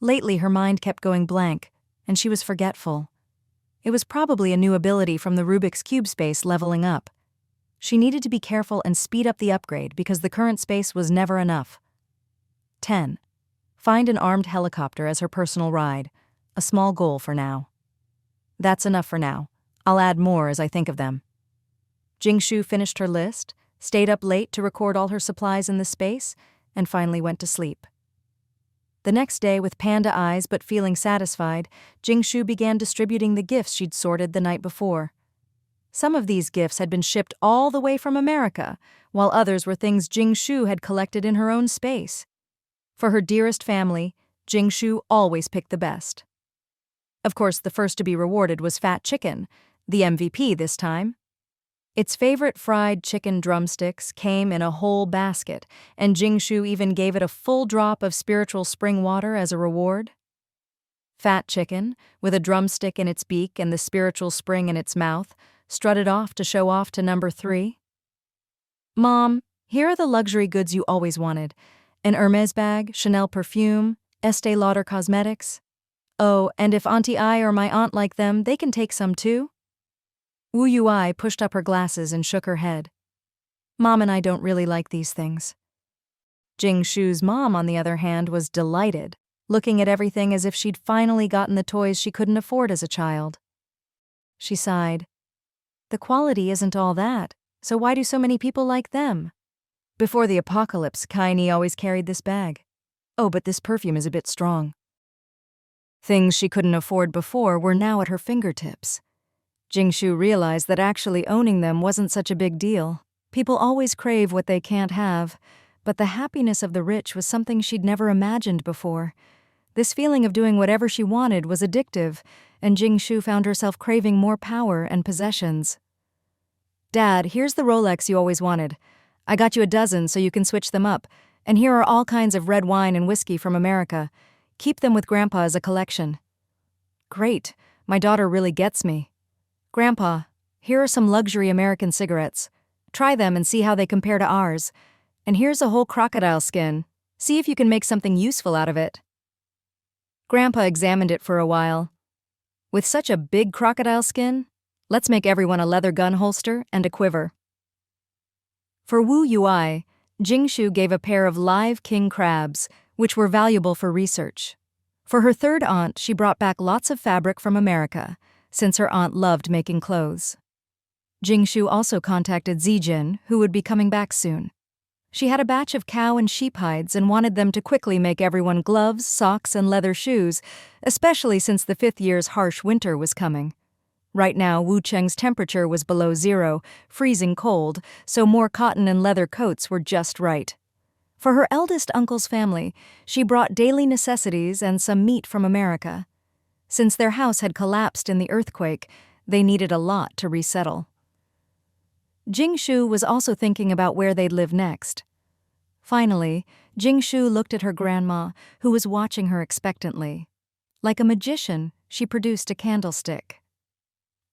Lately her mind kept going blank, and she was forgetful. It was probably a new ability from the Rubik's Cube space leveling up. She needed to be careful and speed up the upgrade because the current space was never enough. 10. Find an armed helicopter as her personal ride, a small goal for now. That's enough for now. I'll add more as I think of them. Jing Shu finished her list, stayed up late to record all her supplies in the space, and finally went to sleep. The next day, with panda eyes but feeling satisfied, Jing Shu began distributing the gifts she'd sorted the night before. Some of these gifts had been shipped all the way from America, while others were things Jing Shu had collected in her own space. For her dearest family, Jing Shu always picked the best. Of course, the first to be rewarded was Fat Chicken, the MVP this time. Its favorite fried chicken drumsticks came in a whole basket, and Jing Shu even gave it a full drop of spiritual spring water as a reward. Fat Chicken, with a drumstick in its beak and the spiritual spring in its mouth, strutted off to show off to number 3. Mom, here are the luxury goods you always wanted. An Hermes bag, Chanel perfume, Estee Lauder cosmetics. Oh, and if Auntie I or my aunt like them, they can take some too. Wu Yuai pushed up her glasses and shook her head. Mom and I don't really like these things. Jing Shu's mom, on the other hand, was delighted, looking at everything as if she'd finally gotten the toys she couldn't afford as a child. She sighed. The quality isn't all that, so why do so many people like them? Before the apocalypse, Kaini always carried this bag. Oh, but this perfume is a bit strong. Things she couldn't afford before were now at her fingertips. Jing Shu realized that actually owning them wasn't such a big deal. People always crave what they can't have, but the happiness of the rich was something she'd never imagined before. This feeling of doing whatever she wanted was addictive, and Jing Shu found herself craving more power and possessions. Dad, here's the Rolex you always wanted. I got you a dozen so you can switch them up, and here are all kinds of red wine and whiskey from America. Keep them with Grandpa as a collection. Great, my daughter really gets me. Grandpa, here are some luxury American cigarettes. Try them and see how they compare to ours. And here's a whole crocodile skin. See if you can make something useful out of it. Grandpa examined it for a while. With such a big crocodile skin, let's make everyone a leather gun holster and a quiver. For Wu Yui, Jing Shu gave a pair of live king crabs, which were valuable for research. For her third aunt, she brought back lots of fabric from America, since her aunt loved making clothes. Jing Shu also contacted Zijin, who would be coming back soon. She had a batch of cow and sheep hides and wanted them to quickly make everyone gloves, socks, and leather shoes, especially since the 5th year's harsh winter was coming. Right now, Wu Cheng's temperature was below 0, freezing cold, so more cotton and leather coats were just right. For her eldest uncle's family, she brought daily necessities and some meat from America. Since their house had collapsed in the earthquake, they needed a lot to resettle. Jing Shu was also thinking about where they'd live next. Finally, Jing Shu looked at her grandma, who was watching her expectantly. Like a magician, she produced a candlestick.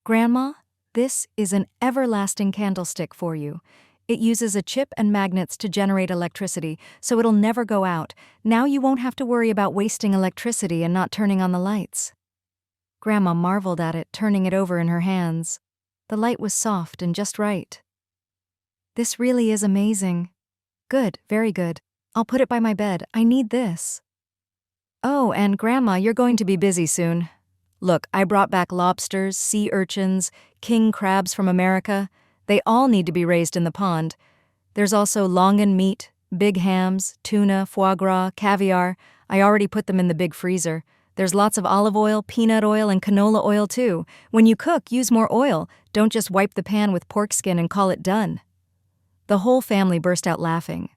"Grandma, this is an everlasting candlestick for you. It uses a chip and magnets to generate electricity, so it'll never go out. Now you won't have to worry about wasting electricity and not turning on the lights." Grandma marveled at it, turning it over in her hands. The light was soft and just right. "This really is amazing." "Good, very good. I'll put it by my bed. I need this." "Oh, and Grandma, you're going to be busy soon. Look, I brought back lobsters, sea urchins, king crabs from America. They all need to be raised in the pond. There's also longan meat, big hams, tuna, foie gras, caviar. I already put them in the big freezer. There's lots of olive oil, peanut oil, and canola oil too. When you cook, use more oil. Don't just wipe the pan with pork skin and call it done." The whole family burst out laughing.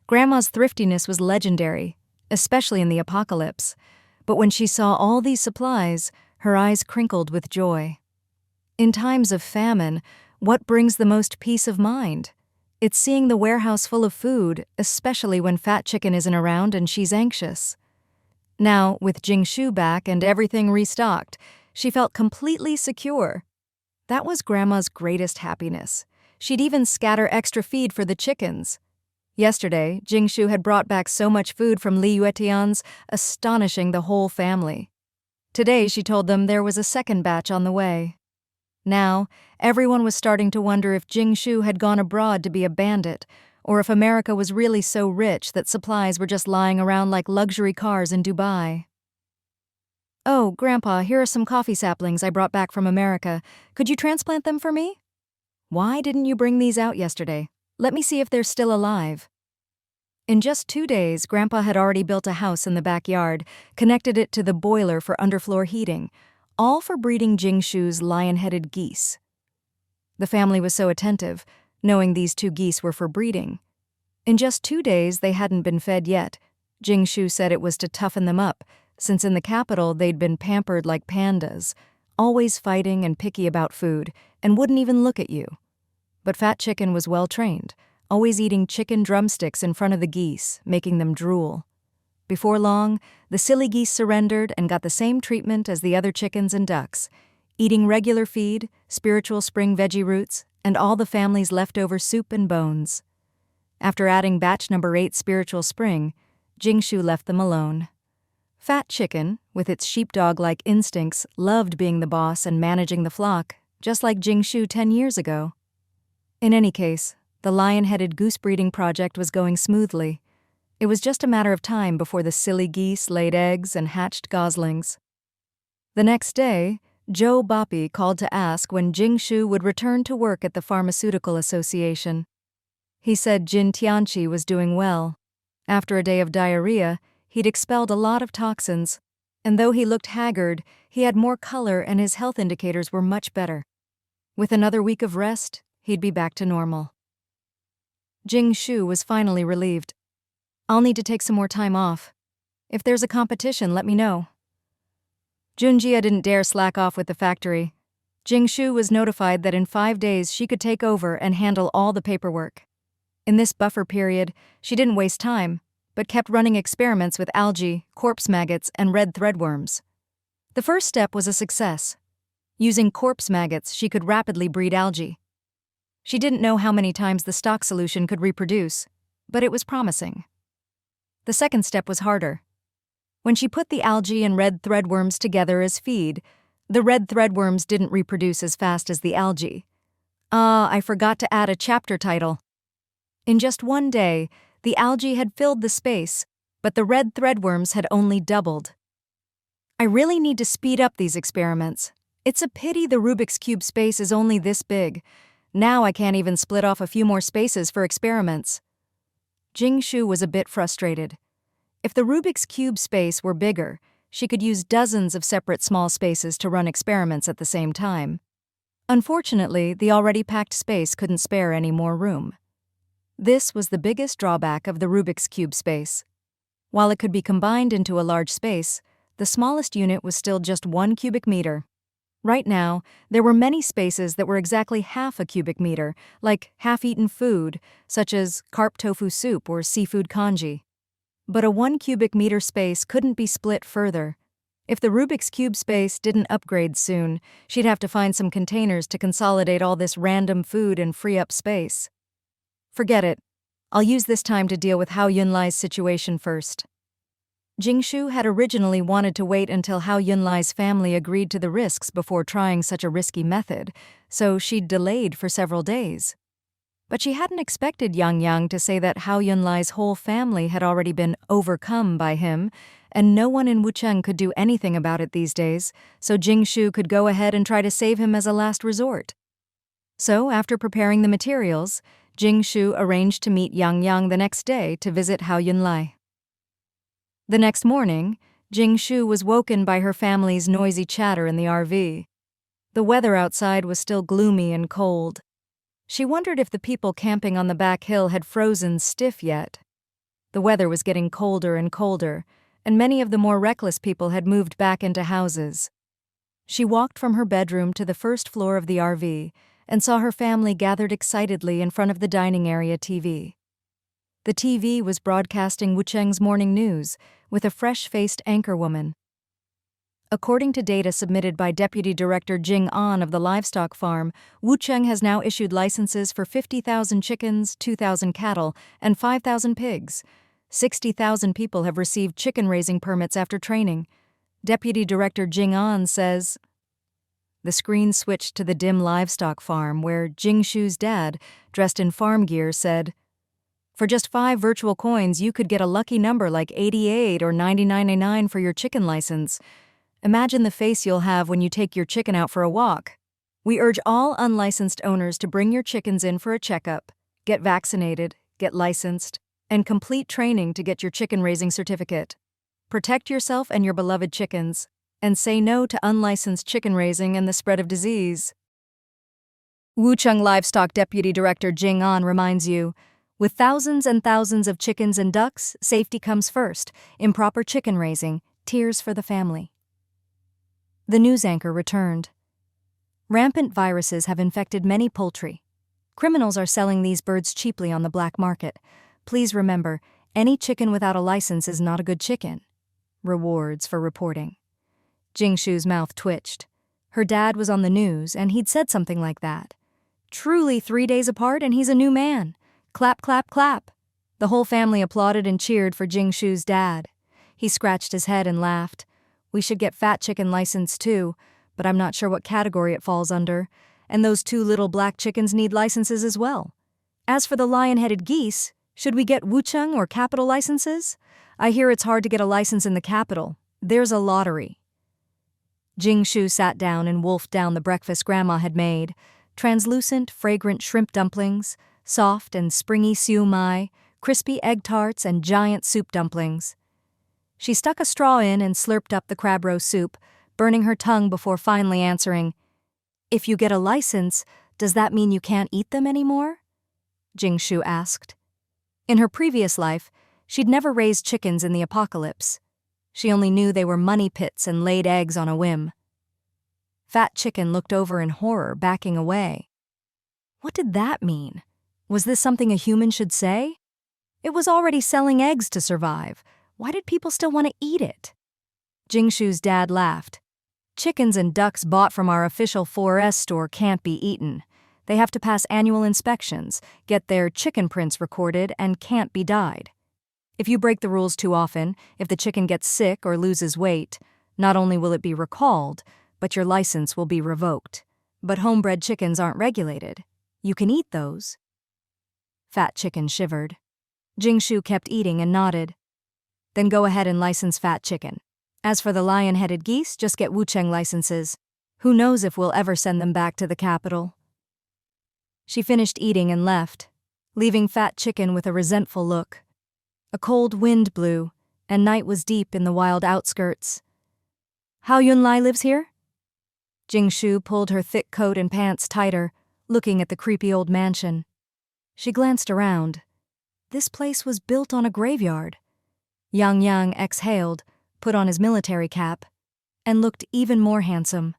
Grandma's thriftiness was legendary, especially in the apocalypse. But when she saw all these supplies, her eyes crinkled with joy. In times of famine, what brings the most peace of mind? It's seeing the warehouse full of food, especially when Fat Chicken isn't around and she's anxious. Now, with Jing Shu back and everything restocked, she felt completely secure. That was Grandma's greatest happiness. She'd even scatter extra feed for the chickens. Yesterday, Jing Shu had brought back so much food from Li Yuetian's, astonishing the whole family. Today, she told them there was a second batch on the way. Now, everyone was starting to wonder if Jing Shu had gone abroad to be a bandit, or if America was really so rich that supplies were just lying around like luxury cars in Dubai. "Oh, Grandpa, here are some coffee saplings I brought back from America. Could you transplant them for me?" "Why didn't you bring these out yesterday? Let me see if they're still alive." In just 2 days, Grandpa had already built a house in the backyard, connected it to the boiler for underfloor heating, all for breeding Jing Shu's lion-headed geese. The family was so attentive, knowing these 2 geese were for breeding. In just 2 days, they hadn't been fed yet. Jing Shu said it was to toughen them up, since in the capital they'd been pampered like pandas, always fighting and picky about food, and wouldn't even look at you. But Fat Chicken was well-trained, always eating chicken drumsticks in front of the geese, making them drool. Before long, the silly geese surrendered and got the same treatment as the other chickens and ducks, eating regular feed, spiritual spring veggie roots, and all the family's leftover soup and bones. After adding batch number 8 spiritual spring, Jing Shu left them alone. Fat Chicken, with its sheepdog-like instincts, loved being the boss and managing the flock, just like Jing Shu 10 years ago. In any case, the lion-headed goose breeding project was going smoothly. It was just a matter of time before the silly geese laid eggs and hatched goslings. The next day, Joe Boppy called to ask when Jing Shu would return to work at the Pharmaceutical Association. He said Jin Tianqi was doing well. After a day of diarrhea, he'd expelled a lot of toxins, and though he looked haggard, he had more color and his health indicators were much better. With another week of rest, he'd be back to normal. Jing Shu was finally relieved. "I'll need to take some more time off. If there's a competition, let me know." Junjia didn't dare slack off with the factory. Jing Shu was notified that in 5 days she could take over and handle all the paperwork. In this buffer period, she didn't waste time, but kept running experiments with algae, corpse maggots, and red threadworms. The first step was a success. Using corpse maggots, she could rapidly breed algae. She didn't know how many times the stock solution could reproduce, but it was promising. The second step was harder. When she put the algae and red threadworms together as feed, the red threadworms didn't reproduce as fast as the algae. I forgot to add a chapter title. In just one day, the algae had filled the space, but the red threadworms had only doubled. I really need to speed up these experiments. It's a pity the Rubik's Cube space is only this big. Now I can't even split off a few more spaces for experiments. Jing Shu was a bit frustrated. If the Rubik's Cube space were bigger, she could use dozens of separate small spaces to run experiments at the same time. Unfortunately, the already packed space couldn't spare any more room. This was the biggest drawback of the Rubik's Cube space. While it could be combined into a large space, the smallest unit was still just 1 cubic meter. Right now, there were many spaces that were exactly half a cubic meter, like half-eaten food, such as carp tofu soup or seafood congee. But a 1 cubic meter space couldn't be split further. If the Rubik's Cube space didn't upgrade soon, she'd have to find some containers to consolidate all this random food and free up space. Forget it. I'll use this time to deal with Hao Yunlai's situation first. Jing Shu had originally wanted to wait until Hao Yunlai's family agreed to the risks before trying such a risky method, so she'd delayed for several days. But she hadn't expected Yang to say that Hao Yunlai's whole family had already been overcome by him, and no one in Wucheng could do anything about it these days, so Jing Shu could go ahead and try to save him as a last resort. So, after preparing the materials, Jing Shu arranged to meet Yang the next day to visit Hao Yunlai. The next morning, Jing Shu was woken by her family's noisy chatter in the RV. The weather outside was still gloomy and cold. She wondered if the people camping on the back hill had frozen stiff yet. The weather was getting colder and colder, and many of the more reckless people had moved back into houses. She walked from her bedroom to the first floor of the RV and saw her family gathered excitedly in front of the dining area TV. The TV was broadcasting Wucheng's morning news with a fresh-faced anchorwoman. According to data submitted by Deputy Director Jing An of the livestock farm, Wucheng has now issued licenses for 50,000 chickens, 2,000 cattle, and 5,000 pigs. 60,000 people have received chicken-raising permits after training. Deputy Director Jing An says. The screen switched to the dim livestock farm where Jing Shu's dad, dressed in farm gear, said, "For just 5 virtual coins, you could get a lucky number like 88 or 9999 for your chicken license. Imagine the face you'll have when you take your chicken out for a walk. We urge all unlicensed owners to bring your chickens in for a checkup, get vaccinated, get licensed, and complete training to get your chicken-raising certificate. Protect yourself and your beloved chickens, and say no to unlicensed chicken raising and the spread of disease." Wucheng Livestock Deputy Director Jing An reminds you, with thousands and thousands of chickens and ducks, safety comes first. Improper chicken raising, tears for the family. The news anchor returned. Rampant viruses have infected many poultry. Criminals are selling these birds cheaply on the black market. Please remember, any chicken without a license is not a good chicken. Rewards for reporting. Jing Shu's mouth twitched. Her dad was on the news, and he'd said something like that. Truly 3 days apart, and he's a new man. Clap, clap, clap. The whole family applauded and cheered for Jing Shu's dad. He scratched his head and laughed. We should get fat chicken license too, but I'm not sure what category it falls under. And those 2 little black chickens need licenses as well. As for the lion-headed geese, should we get Wucheng or capital licenses? I hear it's hard to get a license in the capital. There's a lottery. Jing Shu sat down and wolfed down the breakfast Grandma had made. Translucent, fragrant shrimp dumplings, soft and springy siu mai, crispy egg tarts, and giant soup dumplings. She stuck a straw in and slurped up the crab roe soup, burning her tongue before finally answering, "If you get a license, does that mean you can't eat them anymore?" Jing Shu asked. In her previous life, she'd never raised chickens in the apocalypse. She only knew they were money pits and laid eggs on a whim. Fat Chicken looked over in horror, backing away. What did that mean? Was this something a human should say? It was already selling eggs to survive. Why did people still want to eat it? Jing Shu's dad laughed. Chickens and ducks bought from our official 4S store can't be eaten. They have to pass annual inspections, get their chicken prints recorded, and can't be dyed. If you break the rules too often, if the chicken gets sick or loses weight, not only will it be recalled, but your license will be revoked. But homebred chickens aren't regulated. You can eat those. Fat Chicken shivered. Jing Shu kept eating and nodded. Then go ahead and license Fat Chicken. As for the lion-headed geese, just get Wucheng licenses. Who knows if we'll ever send them back to the capital. She finished eating and left, leaving Fat Chicken with a resentful look. A cold wind blew, and night was deep in the wild outskirts. Hao Yunlai lives here? Jing Shu pulled her thick coat and pants tighter, looking at the creepy old mansion. She glanced around. This place was built on a graveyard. Yang exhaled, put on his military cap, and looked even more handsome.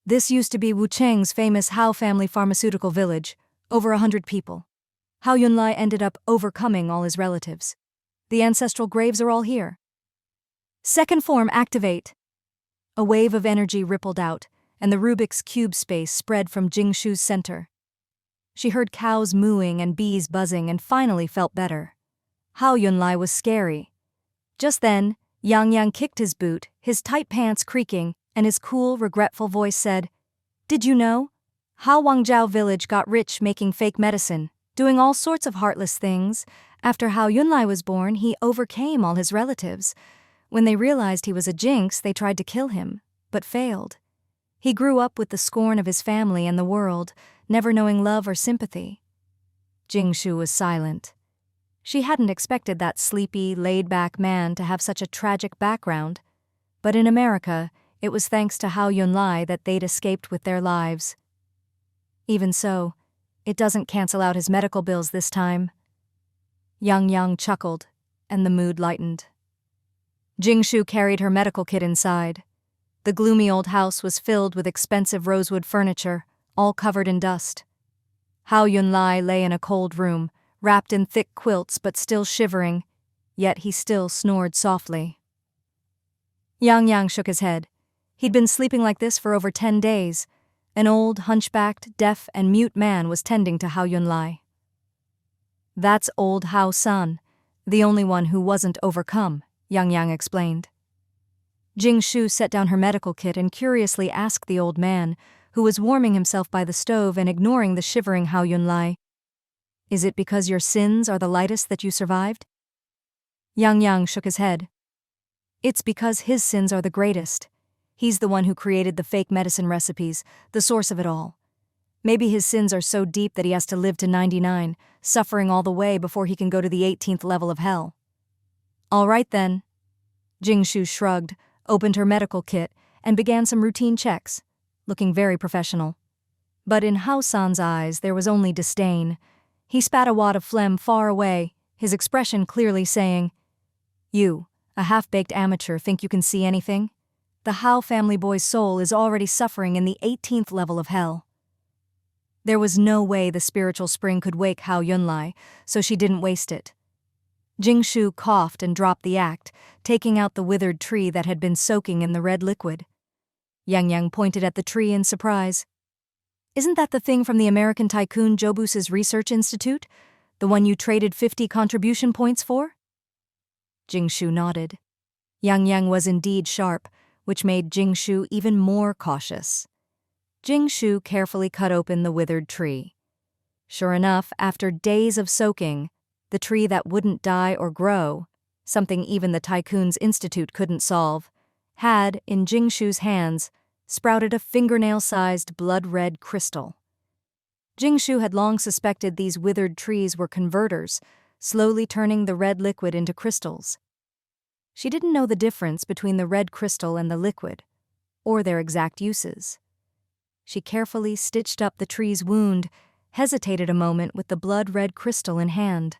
This used to be Wucheng's famous Hao family pharmaceutical village, over 100 people. Hao Yunlai ended up overcoming all his relatives. The ancestral graves are all here. Second form activate. A wave of energy rippled out, and the Rubik's cube space spread from Jing Shu's center. She heard cows mooing and bees buzzing and finally felt better. Hao Yunlai was scary. Just then, Yang kicked his boot, his tight pants creaking, and his cool, regretful voice said, "Did you know? Hao Wangjiao village got rich making fake medicine, doing all sorts of heartless things. After Hao Yunlai was born, he overcame all his relatives. When they realized he was a jinx, they tried to kill him, but failed. He grew up with the scorn of his family and the world, never knowing love or sympathy." Jing Shu was silent. She hadn't expected that sleepy, laid-back man to have such a tragic background. But in America, it was thanks to Hao Yunlai that they'd escaped with their lives. Even so, it doesn't cancel out his medical bills this time. Yang chuckled, and the mood lightened. Jing Shu carried her medical kit inside. The gloomy old house was filled with expensive rosewood furniture, all covered in dust. Hao Yunlai lay in a cold room, wrapped in thick quilts but still shivering, yet he still snored softly. Yang shook his head. He'd been sleeping like this for over 10 days. An old, hunchbacked, deaf, and mute man was tending to Hao Yunlai. "That's old Hao-san, the only one who wasn't overcome," Yang explained. Jing Shu set down her medical kit and curiously asked the old man, who was warming himself by the stove and ignoring the shivering Hao Yunlai, "Is it because your sins are the lightest that you survived?" Yang shook his head. "It's because his sins are the greatest. He's the one who created the fake medicine recipes, the source of it all. Maybe his sins are so deep that he has to live to 99, suffering all the way before he can go to the 18th level of hell." "All right then." Jing Shu shrugged, opened her medical kit, and began some routine checks, looking very professional. But in Hao-san's eyes there was only disdain. He spat a wad of phlegm far away, his expression clearly saying, "You, a half-baked amateur, think you can see anything? The Hao family boy's soul is already suffering in the 18th level of hell." There was no way the spiritual spring could wake Hao Yunlai, so she didn't waste it. Jing Shu coughed and dropped the act, taking out the withered tree that had been soaking in the red liquid. Yang pointed at the tree in surprise. "Isn't that the thing from the American tycoon Jobus's research institute? The one you traded 50 contribution points for?" Jing Shu nodded. Yang was indeed sharp, which made Jing Shu even more cautious. Jing Shu carefully cut open the withered tree. Sure enough, after days of soaking, the tree that wouldn't die or grow, something even the Tycoon's Institute couldn't solve, had, in Jing Shu's hands, sprouted a fingernail-sized blood-red crystal. Jing Shu had long suspected these withered trees were converters, slowly turning the red liquid into crystals. She didn't know the difference between the red crystal and the liquid, or their exact uses. She carefully stitched up the tree's wound, hesitated a moment with the blood-red crystal in hand.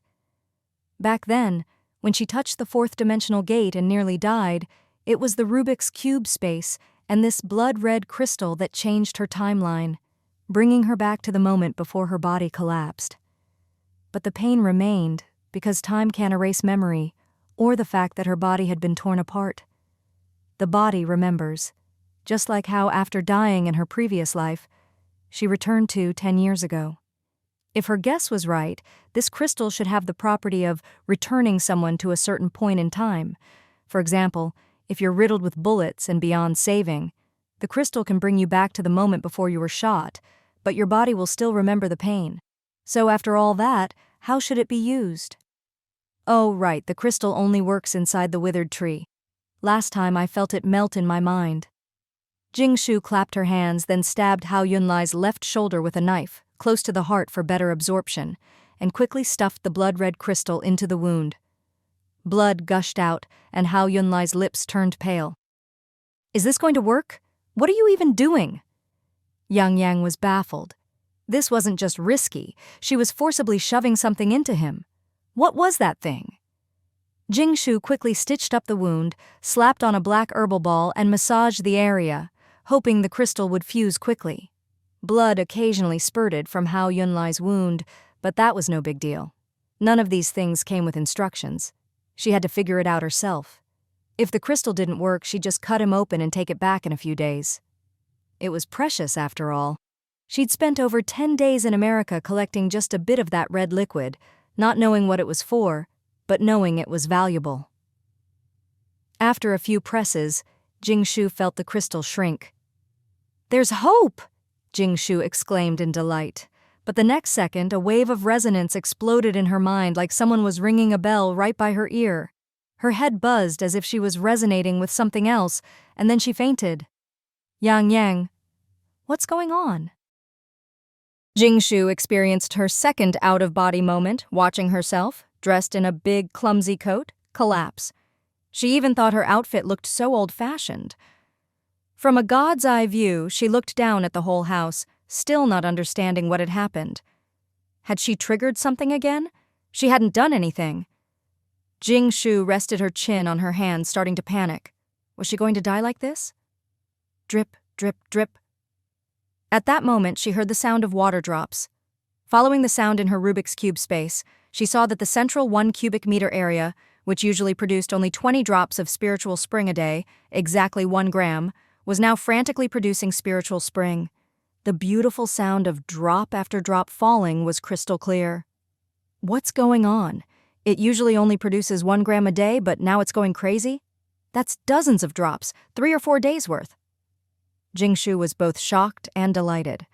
Back then, when she touched the fourth-dimensional gate and nearly died, it was the Rubik's cube space and this blood-red crystal that changed her timeline, bringing her back to the moment before her body collapsed. But the pain remained, because time can't erase memory, or the fact that her body had been torn apart. The body remembers, just like how after dying in her previous life, she returned to 10 years ago. If her guess was right, this crystal should have the property of returning someone to a certain point in time. For example, if you're riddled with bullets and beyond saving, the crystal can bring you back to the moment before you were shot, but your body will still remember the pain. So after all that, how should it be used? Oh, right, the crystal only works inside the withered tree. Last time I felt it melt in my mind. Jing Shu clapped her hands, then stabbed Hao Yunlai's left shoulder with a knife, close to the heart for better absorption, and quickly stuffed the blood-red crystal into the wound. Blood gushed out, and Hao Yunlai's lips turned pale. Is this going to work? What are you even doing? Yang Yang was baffled. This wasn't just risky, she was forcibly shoving something into him. What was that thing? Jing Shu quickly stitched up the wound, slapped on a black herbal ball, and massaged the area, hoping the crystal would fuse quickly. Blood occasionally spurted from Hao Yunlai's wound, but that was no big deal. None of these things came with instructions. She had to figure it out herself. If the crystal didn't work, she'd just cut him open and take it back in a few days. It was precious, after all. She'd spent over 10 days in America collecting just a bit of that red liquid, not knowing what it was for, but knowing it was valuable. After a few presses, Jing Shu felt the crystal shrink. "There's hope!" Jing Shu exclaimed in delight. But the next second, a wave of resonance exploded in her mind like someone was ringing a bell right by her ear. Her head buzzed as if she was resonating with something else, and then she fainted. Yang Yang, what's going on? Jing Shu experienced her second out-of-body moment, watching herself, dressed in a big, clumsy coat, collapse. She even thought her outfit looked so old-fashioned. From a god's eye view, she looked down at the whole house, still not understanding what had happened. Had she triggered something again? She hadn't done anything. Jing Shu rested her chin on her hand, starting to panic. Was she going to die like this? Drip, drip, drip. At that moment, she heard the sound of water drops. Following the sound in her Rubik's Cube space, she saw that the central 1 cubic meter area, which usually produced only 20 drops of spiritual spring a day, exactly 1 gram, was now frantically producing spiritual spring. The beautiful sound of drop after drop falling was crystal clear. What's going on? It usually only produces 1 gram a day, but now it's going crazy? That's dozens of drops, 3 or 4 days worth. Jing Shu was both shocked and delighted.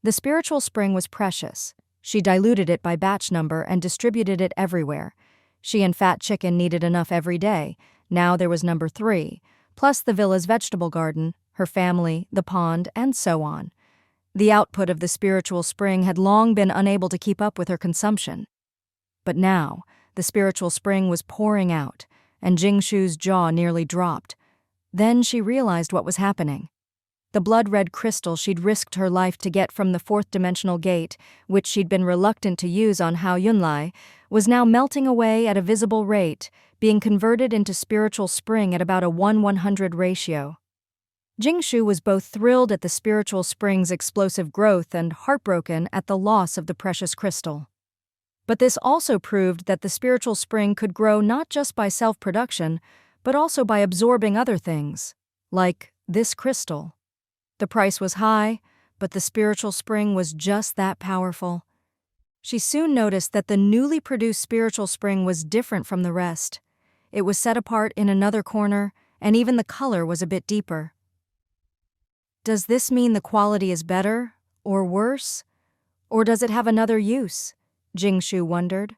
The spiritual spring was precious. She diluted it by batch number and distributed it everywhere. She and Fat Chicken needed enough every day. Now there was number 3, plus the villa's vegetable garden, her family, the pond, and so on. The output of the spiritual spring had long been unable to keep up with her consumption. But now, the spiritual spring was pouring out, and Jing Shu's jaw nearly dropped. Then she realized what was happening. The blood-red crystal she'd risked her life to get from the 4th-dimensional gate, which she'd been reluctant to use on Hao Yunlai, was now melting away at a visible rate, being converted into spiritual spring at about a 1:100 ratio. Jing Shu was both thrilled at the spiritual spring's explosive growth and heartbroken at the loss of the precious crystal. But this also proved that the spiritual spring could grow not just by self-production, but also by absorbing other things, like this crystal. The price was high, but the spiritual spring was just that powerful. She soon noticed that the newly produced spiritual spring was different from the rest. It was set apart in another corner, and even the color was a bit deeper. Does this mean the quality is better, or worse? Or does it have another use? Jing Shu wondered.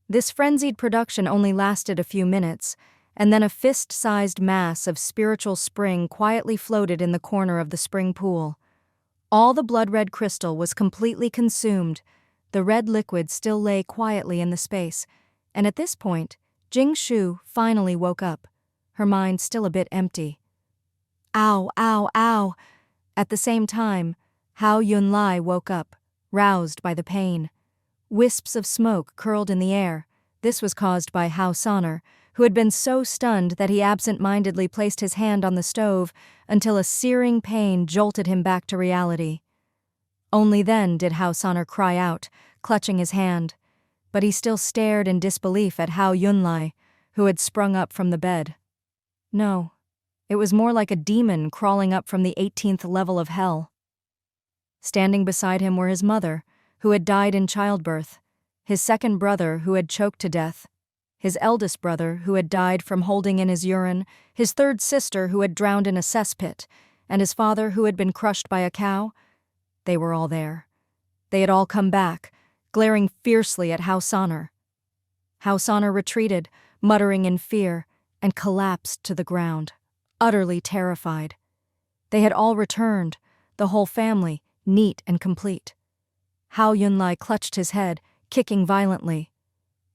This frenzied production only lasted a few minutes, and then a fist-sized mass of spiritual spring quietly floated in the corner of the spring pool. All the blood-red crystal was completely consumed. The red liquid still lay quietly in the space, and at this point, Jing Shu finally woke up, her mind still a bit empty. Ow, ow, ow! At the same time, Hao Yunlai woke up, roused by the pain. Wisps of smoke curled in the air. This was caused by Hao Soner, who had been so stunned that he absent-mindedly placed his hand on the stove until a searing pain jolted him back to reality. Only then did Hao Soner cry out, clutching his hand, but he still stared in disbelief at Hao Yunlai, who had sprung up from the bed. No, it was more like a demon crawling up from the 18th level of hell. Standing beside him were his mother, who had died in childbirth, his second brother who had choked to death, his eldest brother who had died from holding in his urine, his third sister who had drowned in a cesspit, and his father who had been crushed by a cow. They were all there. They had all come back, glaring fiercely at House Honor. House Honor retreated, muttering in fear, and collapsed to the ground, utterly terrified. They had all returned, the whole family, neat and complete. Hao Yunlai clutched his head, kicking violently.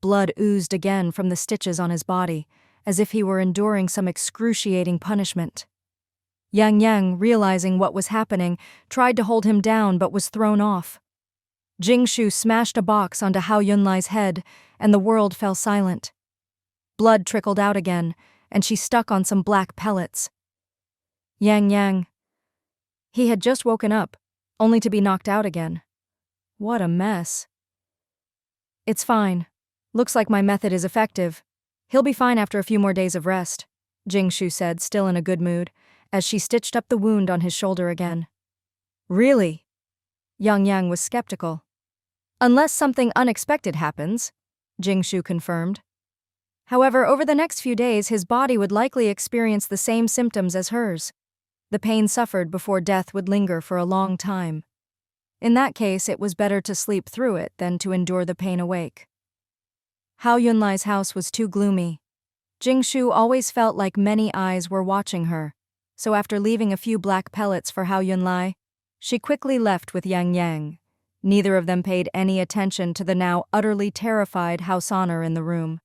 Blood oozed again from the stitches on his body, as if he were enduring some excruciating punishment. Yang Yang, realizing what was happening, tried to hold him down but was thrown off. Jing Shu smashed a box onto Hao Yunlai's head, and the world fell silent. Blood trickled out again, and she stuck on some black pellets. Yang Yang. He had just woken up, only to be knocked out again. What a mess. It's fine. Looks like my method is effective. He'll be fine after a few more days of rest, Jing Shu said, still in a good mood, as she stitched up the wound on his shoulder again. Really? Yang Yang was skeptical. Unless something unexpected happens, Jing Shu confirmed. However, over the next few days, his body would likely experience the same symptoms as hers. The pain suffered before death would linger for a long time. In that case, it was better to sleep through it than to endure the pain awake. Hao Yunlai's house was too gloomy. Jing Shu always felt like many eyes were watching her, so after leaving a few black pellets for Hao Yunlai, she quickly left with Yang Yang. Neither of them paid any attention to the now utterly terrified House Honor in the room.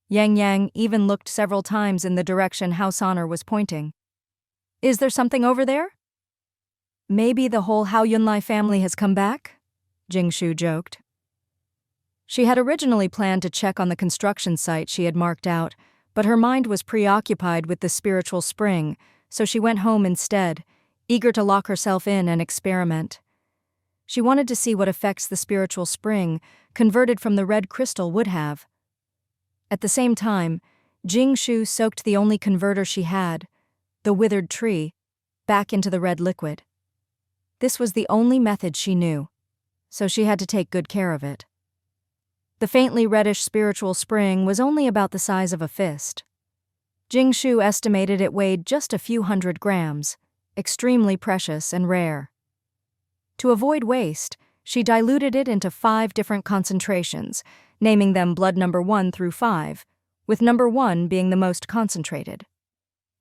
Yang Yang even looked several times in the direction House Honor was pointing. Is there something over there? Maybe the whole Hao Yunlai family has come back? Jing Shu joked. She had originally planned to check on the construction site she had marked out, but her mind was preoccupied with the spiritual spring, so she went home instead, eager to lock herself in and experiment. She wanted to see what effects the spiritual spring, converted from the red crystal, would have. At the same time, Jing Shu soaked the only converter she had, the withered tree, back into the red liquid. This was the only method she knew, so she had to take good care of it. The faintly reddish spiritual spring was only about the size of a fist. Jing Shu estimated it weighed just a few 100 grams, extremely precious and rare. To avoid waste, she diluted it into 5 different concentrations, naming them blood number 1 through 5, with number 1 being the most concentrated.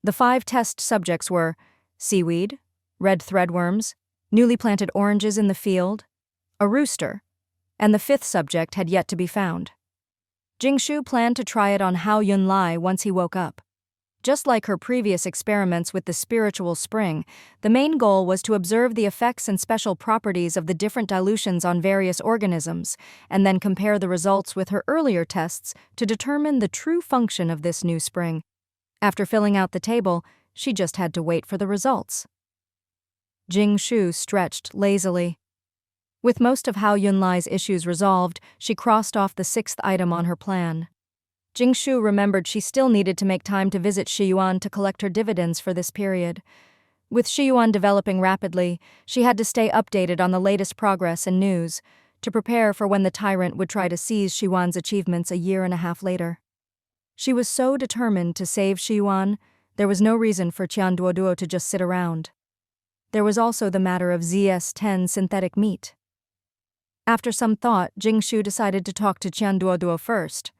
The 5 test subjects were seaweed, red threadworms, newly planted oranges in the field, a rooster, and the 5th subject had yet to be found. Jing Shu planned to try it on Hao Yunlai once he woke up. Just like her previous experiments with the spiritual spring, the main goal was to observe the effects and special properties of the different dilutions on various organisms, and then compare the results with her earlier tests to determine the true function of this new spring. After filling out the table, she just had to wait for the results. Jing Shu stretched lazily. With most of Hao Yunlai's issues resolved, she crossed off the 6th item on her plan. Jing Shu remembered she still needed to make time to visit Shiyuan to collect her dividends for this period. With Shiyuan developing rapidly, she had to stay updated on the latest progress and news, to prepare for when the tyrant would try to seize Shiyuan's achievements a year and a half later. She was so determined to save Shiyuan, there was no reason for Qianduoduo to just sit around. There was also the matter of ZS-10 synthetic meat. After some thought, Jing Shu decided to talk to Qianduoduo first.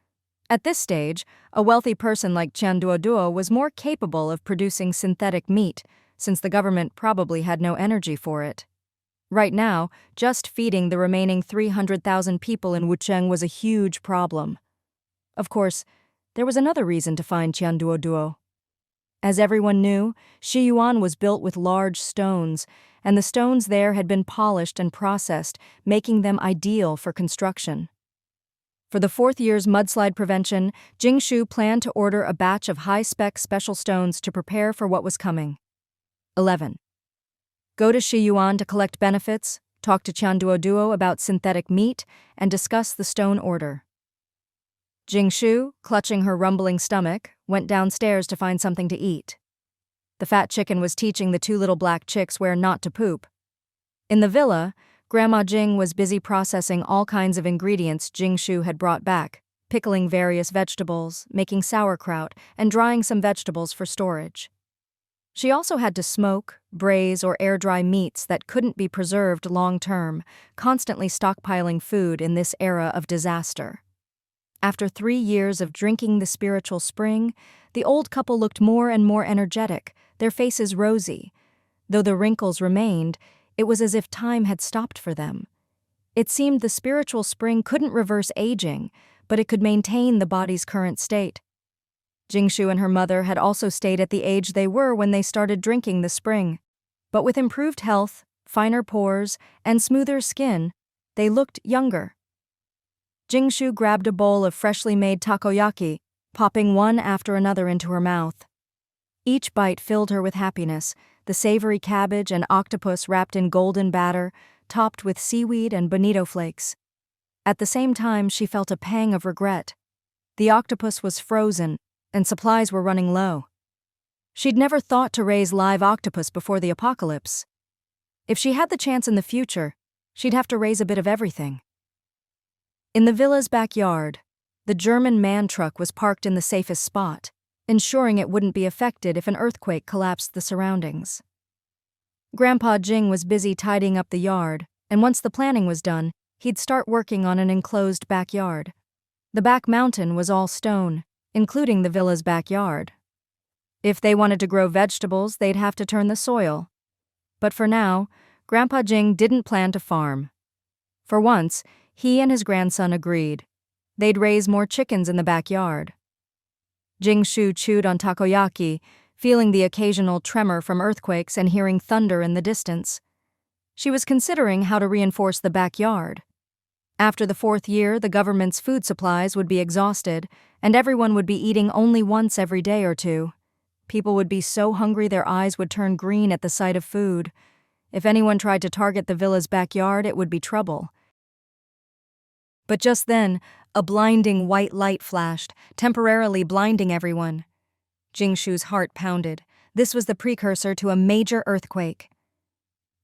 At this stage, a wealthy person like Qianduoduo was more capable of producing synthetic meat, since the government probably had no energy for it. Right now, just feeding the remaining 300,000 people in Wucheng was a huge problem. Of course, there was another reason to find Qianduoduo. As everyone knew, Shiyuan was built with large stones, and the stones there had been polished and processed, making them ideal for construction. For the 4th year's mudslide prevention, Jing Shu planned to order a batch of high-spec special stones to prepare for what was coming. 11. Go to Shiyuan to collect benefits, talk to Qianduoduo about synthetic meat, and discuss the stone order. Jing Shu, clutching her rumbling stomach, went downstairs to find something to eat. The fat chicken was teaching the 2 little black chicks where not to poop. In the villa, Grandma Jing was busy processing all kinds of ingredients Jing Shu had brought back, pickling various vegetables, making sauerkraut, and drying some vegetables for storage. She also had to smoke, braise, or air-dry meats that couldn't be preserved long-term, constantly stockpiling food in this era of disaster. After 3 years of drinking the spiritual spring, the old couple looked more and more energetic, their faces rosy. Though the wrinkles remained, it was as if time had stopped for them. It seemed the spiritual spring couldn't reverse aging, but it could maintain the body's current state. Jing Shu and her mother had also stayed at the age they were when they started drinking the spring. But with improved health, finer pores, and smoother skin, they looked younger. Jing Shu grabbed a bowl of freshly made takoyaki, popping one after another into her mouth. Each bite filled her with happiness, the savory cabbage and octopus wrapped in golden batter, topped with seaweed and bonito flakes. At the same time, she felt a pang of regret. The octopus was frozen, and supplies were running low. She'd never thought to raise live octopus before the apocalypse. If she had the chance in the future, she'd have to raise a bit of everything. In the villa's backyard, the German man truck was parked in the safest spot, ensuring it wouldn't be affected if an earthquake collapsed the surroundings. Grandpa Jing was busy tidying up the yard, and once the planning was done, he'd start working on an enclosed backyard. The back mountain was all stone, including the villa's backyard. If they wanted to grow vegetables, they'd have to turn the soil. But for now, Grandpa Jing didn't plan to farm. For once, he and his grandson agreed. They'd raise more chickens in the backyard. Jing Shu chewed on takoyaki, feeling the occasional tremor from earthquakes and hearing thunder in the distance. She was considering how to reinforce the backyard. After the 4th year, the government's food supplies would be exhausted, and everyone would be eating only once every day or two. People would be so hungry their eyes would turn green at the sight of food. If anyone tried to target the villa's backyard, it would be trouble. But just then, a blinding white light flashed, temporarily blinding everyone. Jing Shu's heart pounded. This was the precursor to a major earthquake.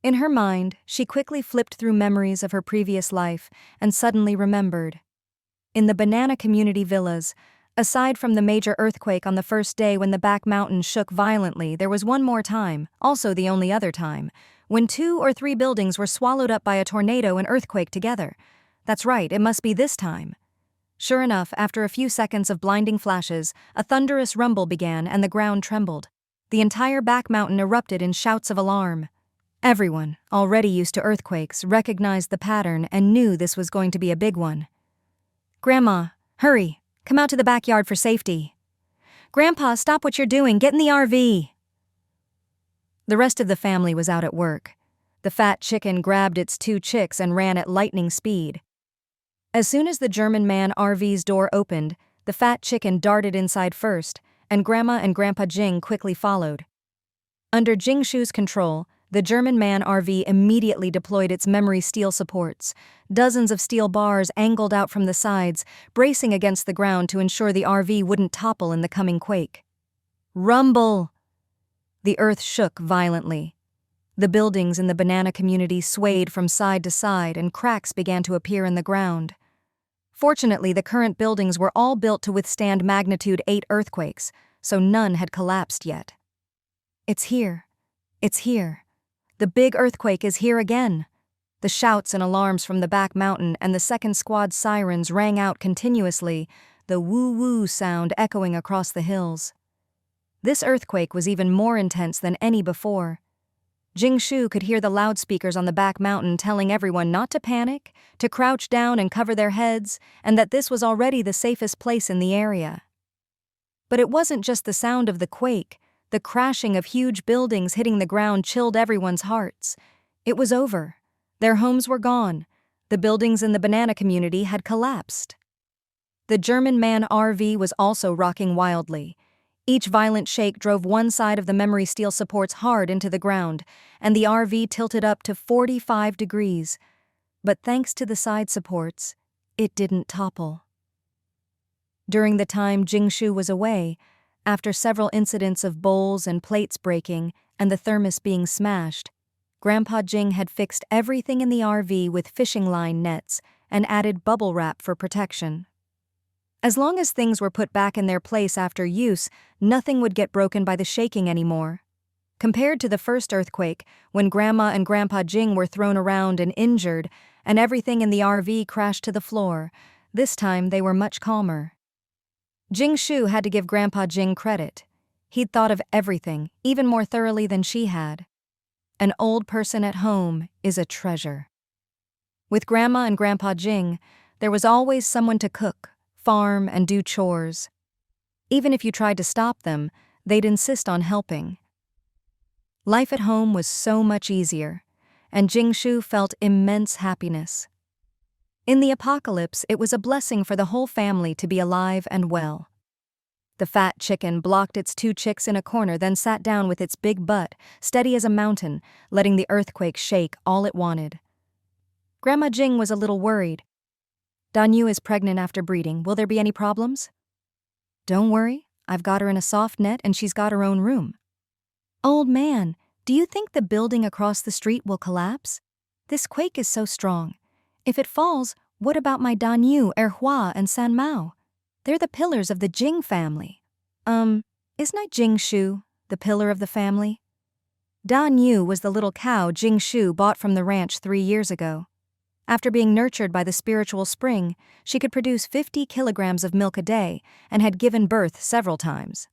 In her mind, she quickly flipped through memories of her previous life and suddenly remembered. In the banana community villas, aside from the major earthquake on the first day when the back mountain shook violently, there was one more time, also the only other time, when 2 or 3 buildings were swallowed up by a tornado and earthquake together. That's right, it must be this time. Sure enough, after a few seconds of blinding flashes, a thunderous rumble began and the ground trembled. The entire back mountain erupted in shouts of alarm. Everyone, already used to earthquakes, recognized the pattern and knew this was going to be a big one. "Grandma, hurry, come out to the backyard for safety." "Grandpa, stop what you're doing, get in the RV." The rest of the family was out at work. The fat chicken grabbed its 2 chicks and ran at lightning speed. As soon as the German man RV's door opened, the fat chicken darted inside first, and Grandma and Grandpa Jing quickly followed. Under Jing Shu's control, the German man RV immediately deployed its memory steel supports. Dozens of steel bars angled out from the sides, bracing against the ground to ensure the RV wouldn't topple in the coming quake. Rumble! The earth shook violently. The buildings in the banana community swayed from side to side and cracks began to appear in the ground. Fortunately, the current buildings were all built to withstand magnitude 8 earthquakes, so none had collapsed yet. It's here. It's here. The big earthquake is here again. The shouts and alarms from the back mountain and the second squad's sirens rang out continuously, the woo-woo sound echoing across the hills. This earthquake was even more intense than any before. Jing Shu could hear the loudspeakers on the back mountain telling everyone not to panic, to crouch down and cover their heads, and that this was already the safest place in the area. But it wasn't just the sound of the quake. The crashing of huge buildings hitting the ground chilled everyone's hearts. It was over. Their homes were gone. The buildings in the banana community had collapsed. The German man RV was also rocking wildly. Each violent shake drove one side of the memory steel supports hard into the ground, and the RV tilted up to 45 degrees. But thanks to the side supports, it didn't topple. During the time Jing Shu was away, after several incidents of bowls and plates breaking and the thermos being smashed, Grandpa Jing had fixed everything in the RV with fishing line nets and added bubble wrap for protection. As long as things were put back in their place after use, nothing would get broken by the shaking anymore. Compared to the first earthquake, when Grandma and Grandpa Jing were thrown around and injured, and everything in the RV crashed to the floor, this time they were much calmer. Jing Shu had to give Grandpa Jing credit. He'd thought of everything, even more thoroughly than she had. An old person at home is a treasure. With Grandma and Grandpa Jing, there was always someone to cook, farm, and do chores. Even if you tried to stop them, they'd insist on helping. Life at home was so much easier, and Jing Shu felt immense happiness. In the apocalypse, it was a blessing for the whole family to be alive and well. The fat chicken blocked its 2 chicks in a corner, then sat down with its big butt, steady as a mountain, letting the earthquake shake all it wanted. Grandma Jing was a little worried. "Danyu is pregnant after breeding. Will there be any problems?" "Don't worry, I've got her in a soft net and she's got her own room." "Old man, do you think the building across the street will collapse? This quake is so strong. If it falls, what about my Danyu, Erhua, and San Mao? They're the pillars of the Jing family." Isn't I Jing Shu, the pillar of the family?" Danyu was the little cow Jing Shu bought from the ranch 3 years ago. After being nurtured by the spiritual spring, she could produce 50 kilograms of milk a day and had given birth several times.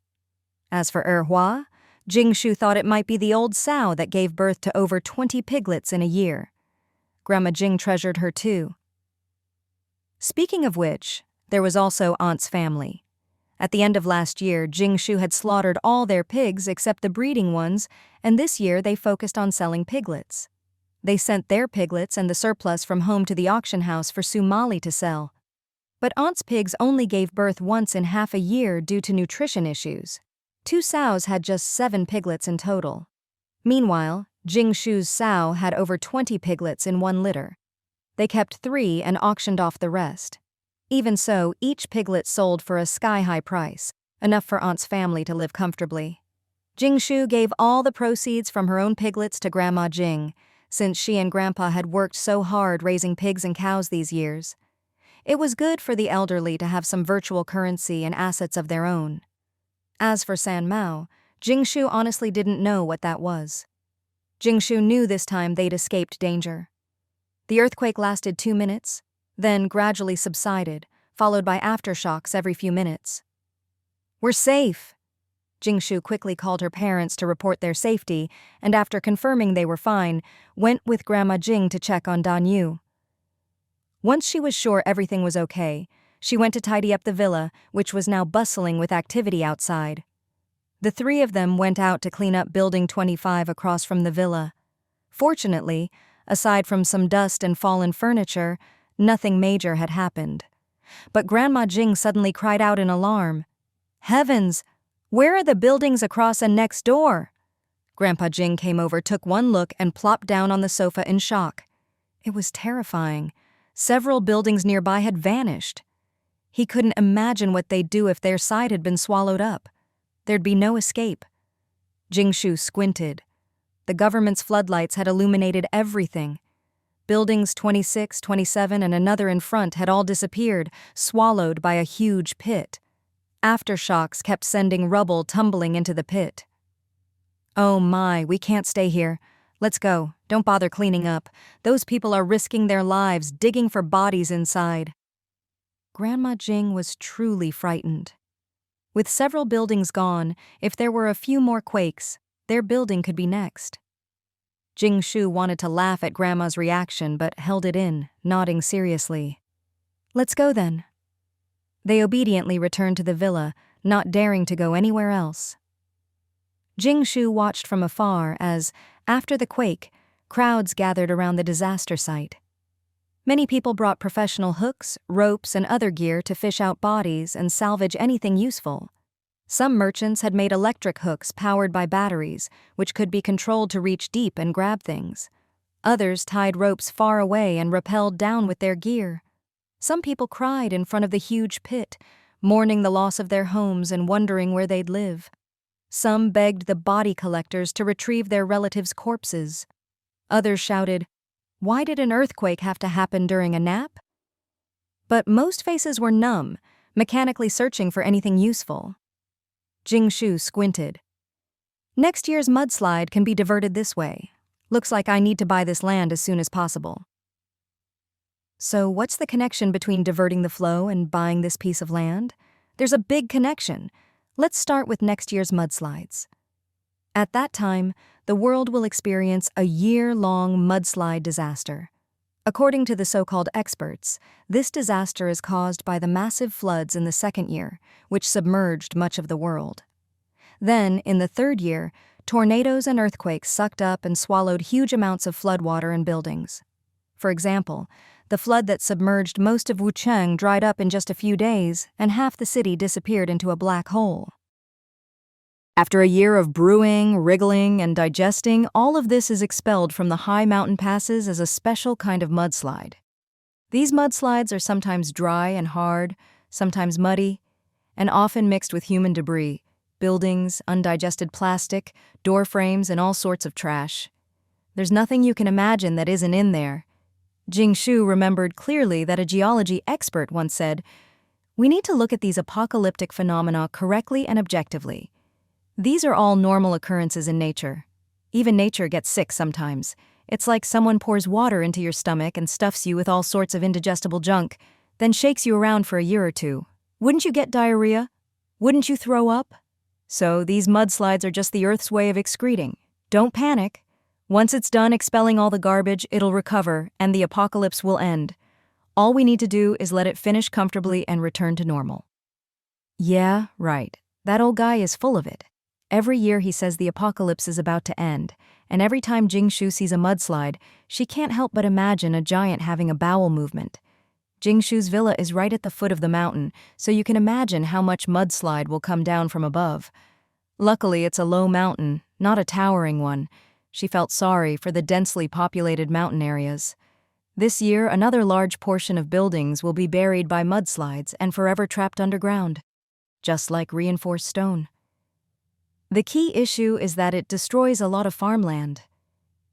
As for Erhua, Jing Shu thought it might be the old sow that gave birth to over 20 piglets in a year. Grandma Jing treasured her too. Speaking of which, there was also Aunt's family. At the end of last year, Jing Shu had slaughtered all their pigs except the breeding ones, and this year they focused on selling piglets. They sent their piglets and the surplus from home to the auction house for Sumali to sell. But Aunt's pigs only gave birth once in half a year due to nutrition issues. 2 sows had just 7 piglets in total. Meanwhile, Jing Shu's sow had over 20 piglets in 1 litter. They kept 3 and auctioned off the rest. Even so, each piglet sold for a sky-high price, enough for Aunt's family to live comfortably. Jing Shu gave all the proceeds from her own piglets to Grandma Jing, since she and Grandpa had worked so hard raising pigs and cows these years. It was good for the elderly to have some virtual currency and assets of their own. As for San Mao, Jing Shu honestly didn't know what that was. Jing Shu knew this time they'd escaped danger. The earthquake lasted 2 minutes, then gradually subsided, followed by aftershocks every few minutes. "We're safe!" Jing Shu quickly called her parents to report their safety, and after confirming they were fine, went with Grandma Jing to check on Danyu. Once she was sure everything was okay, she went to tidy up the villa, which was now bustling with activity outside. The 3 of them went out to clean up Building 25 across from the villa. Fortunately, aside from some dust and fallen furniture, nothing major had happened. But Grandma Jing suddenly cried out in alarm. "Heavens! Where are the buildings across and next door?" Grandpa Jing came over, took one look, and plopped down on the sofa in shock. It was terrifying. Several buildings nearby had vanished. He couldn't imagine what they'd do if their side had been swallowed up. There'd be no escape. Jing Shu squinted. The government's floodlights had illuminated everything. Buildings 26, 27, and another in front had all disappeared, swallowed by a huge pit. Aftershocks kept sending rubble tumbling into the pit. "Oh my, we can't stay here. Let's go. Don't bother cleaning up. Those people are risking their lives digging for bodies inside." Grandma Jing was truly frightened. With several buildings gone, if there were a few more quakes, their building could be next. Jing Shu wanted to laugh at Grandma's reaction but held it in, nodding seriously. "Let's go then." They obediently returned to the villa, not daring to go anywhere else. Jing Shu watched from afar as, after the quake, crowds gathered around the disaster site. Many people brought professional hooks, ropes, and other gear to fish out bodies and salvage anything useful. Some merchants had made electric hooks powered by batteries, which could be controlled to reach deep and grab things. Others tied ropes far away and rappelled down with their gear. Some people cried in front of the huge pit, mourning the loss of their homes and wondering where they'd live. Some begged the body collectors to retrieve their relatives' corpses. Others shouted, "Why did an earthquake have to happen during a nap?" But most faces were numb, mechanically searching for anything useful. Jing Shu squinted. Next year's mudslide can be diverted this way. Looks like I need to buy this land as soon as possible. So what's the connection between diverting the flow and buying this piece of land? There's a big connection. Let's start with next year's mudslides. At that time, the world will experience a year-long mudslide disaster. According to the so-called experts, this disaster is caused by the massive floods in the second year, which submerged much of the world. Then, in the third year, tornadoes and earthquakes sucked up and swallowed huge amounts of floodwater and buildings. For example, the flood that submerged most of Wucheng dried up in just a few days, and half the city disappeared into a black hole. After a year of brewing, wriggling, and digesting, all of this is expelled from the high mountain passes as a special kind of mudslide. These mudslides are sometimes dry and hard, sometimes muddy, and often mixed with human debris, buildings, undigested plastic, door frames, and all sorts of trash. There's nothing you can imagine that isn't in there. Jing Shu remembered clearly that a geology expert once said, "We need to look at these apocalyptic phenomena correctly and objectively. These are all normal occurrences in nature. Even nature gets sick sometimes. It's like someone pours water into your stomach and stuffs you with all sorts of indigestible junk, then shakes you around for a year or two. Wouldn't you get diarrhea? Wouldn't you throw up? So these mudslides are just the Earth's way of excreting. Don't panic. Once it's done expelling all the garbage, it'll recover, and the apocalypse will end. All we need to do is let it finish comfortably and return to normal." Yeah, right. That old guy is full of it. Every year he says the apocalypse is about to end, and every time Jing Shu sees a mudslide, she can't help but imagine a giant having a bowel movement. Jing Shu's villa is right at the foot of the mountain, so you can imagine how much mudslide will come down from above. Luckily, it's a low mountain, not a towering one. She felt sorry for the densely populated mountain areas. This year, another large portion of buildings will be buried by mudslides and forever trapped underground, just like reinforced stone. The key issue is that it destroys a lot of farmland.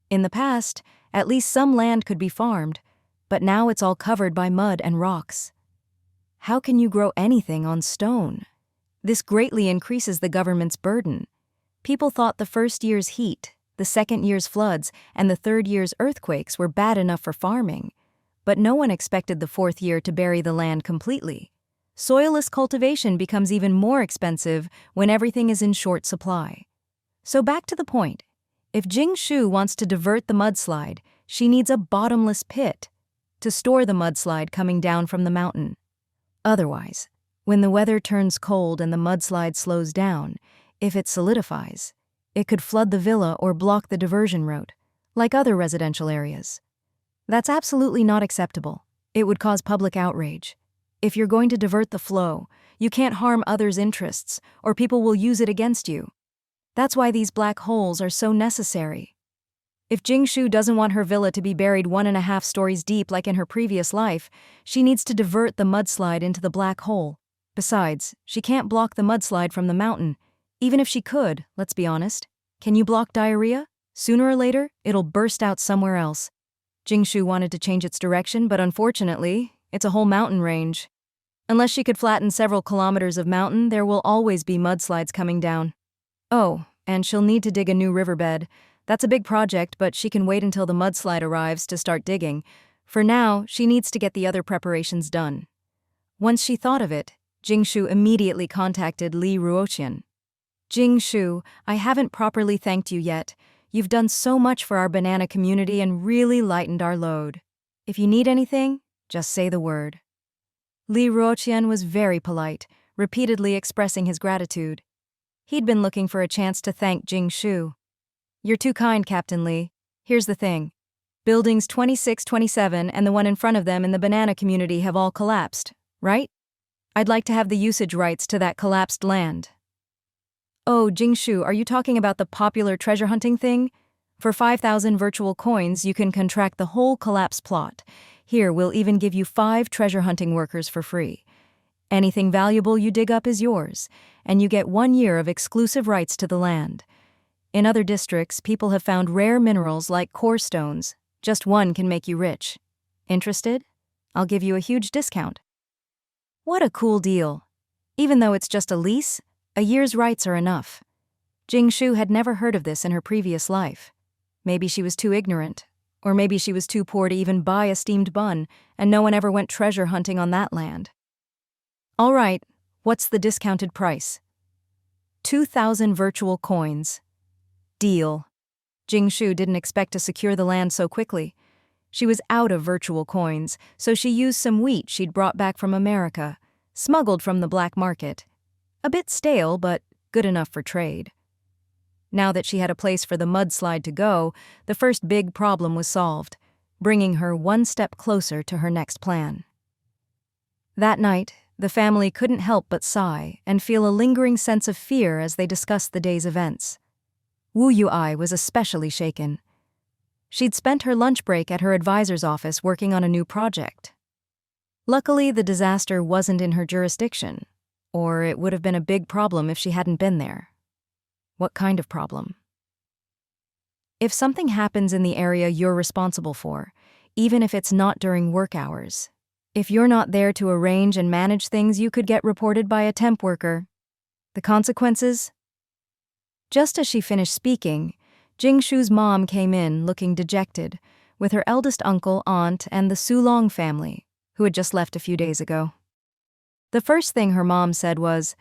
In the past, at least some land could be farmed, but now it's all covered by mud and rocks. How can you grow anything on stone? This greatly increases the government's burden. People thought the first year's heat, the second year's floods, and the third year's earthquakes were bad enough for farming, but no one expected the fourth year to bury the land completely. Soilless cultivation becomes even more expensive when everything is in short supply. So back to the point. If Jing Shu wants to divert the mudslide, she needs a bottomless pit to store the mudslide coming down from the mountain. Otherwise, when the weather turns cold and the mudslide slows down, if it solidifies, it could flood the villa or block the diversion route, like other residential areas. That's absolutely not acceptable. It would cause public outrage. If you're going to divert the flow, you can't harm others' interests, or people will use it against you. That's why these black holes are so necessary. If Jing Shu doesn't want her villa to be buried 1.5 stories deep like in her previous life, she needs to divert the mudslide into the black hole. Besides, she can't block the mudslide from the mountain. Even if she could, let's be honest, can you block diarrhea? Sooner or later, it'll burst out somewhere else. Jing Shu wanted to change its direction, but unfortunately, it's a whole mountain range. Unless she could flatten several kilometers of mountain, there will always be mudslides coming down. Oh, and she'll need to dig a new riverbed. That's a big project, but she can wait until the mudslide arrives to start digging. For now, she needs to get the other preparations done. Once she thought of it, Jing Shu immediately contacted Li Ruoqian. "Jing Shu, I haven't properly thanked you yet. You've done so much for our banana community and really lightened our load. If you need anything, just say the word." Li Ruoqian was very polite, repeatedly expressing his gratitude. He'd been looking for a chance to thank Jing Shu. "You're too kind, Captain Li. Here's the thing. Buildings 26, 27, and the one in front of them in the banana community have all collapsed, right? I'd like to have the usage rights to that collapsed land." "Oh, Jing Shu, are you talking about the popular treasure hunting thing? For 5,000 virtual coins, you can contract the whole collapsed plot. Here, we'll even give you 5 treasure hunting workers for free. Anything valuable you dig up is yours, and you get 1 year of exclusive rights to the land. In other districts, people have found rare minerals like core stones. Just one can make you rich. Interested? I'll give you a huge discount." What a cool deal. Even though it's just a lease, a year's rights are enough. Jing Shu had never heard of this in her previous life. Maybe she was too ignorant, or maybe she was too poor to even buy a steamed bun, and no one ever went treasure hunting on that land. All right, what's the discounted price? 2,000 virtual coins. Deal. Jing Shu didn't expect to secure the land so quickly. She was out of virtual coins, so she used some wheat she'd brought back from America, smuggled from the black market. A bit stale, but good enough for trade. Now that she had a place for the mudslide to go, the first big problem was solved, bringing her one step closer to her next plan. That night, the family couldn't help but sigh and feel a lingering sense of fear as they discussed the day's events. Wu Yuai was especially shaken. She'd spent her lunch break at her advisor's office working on a new project. Luckily, the disaster wasn't in her jurisdiction, or it would have been a big problem if she hadn't been there. What kind of problem? If something happens in the area you're responsible for, even if it's not during work hours, if you're not there to arrange and manage things, you could get reported by a temp worker. The consequences? Just as she finished speaking, Jing Shu's mom came in looking dejected, with her eldest uncle, aunt, and the Sulong family, who had just left a few days ago. The first thing her mom said was,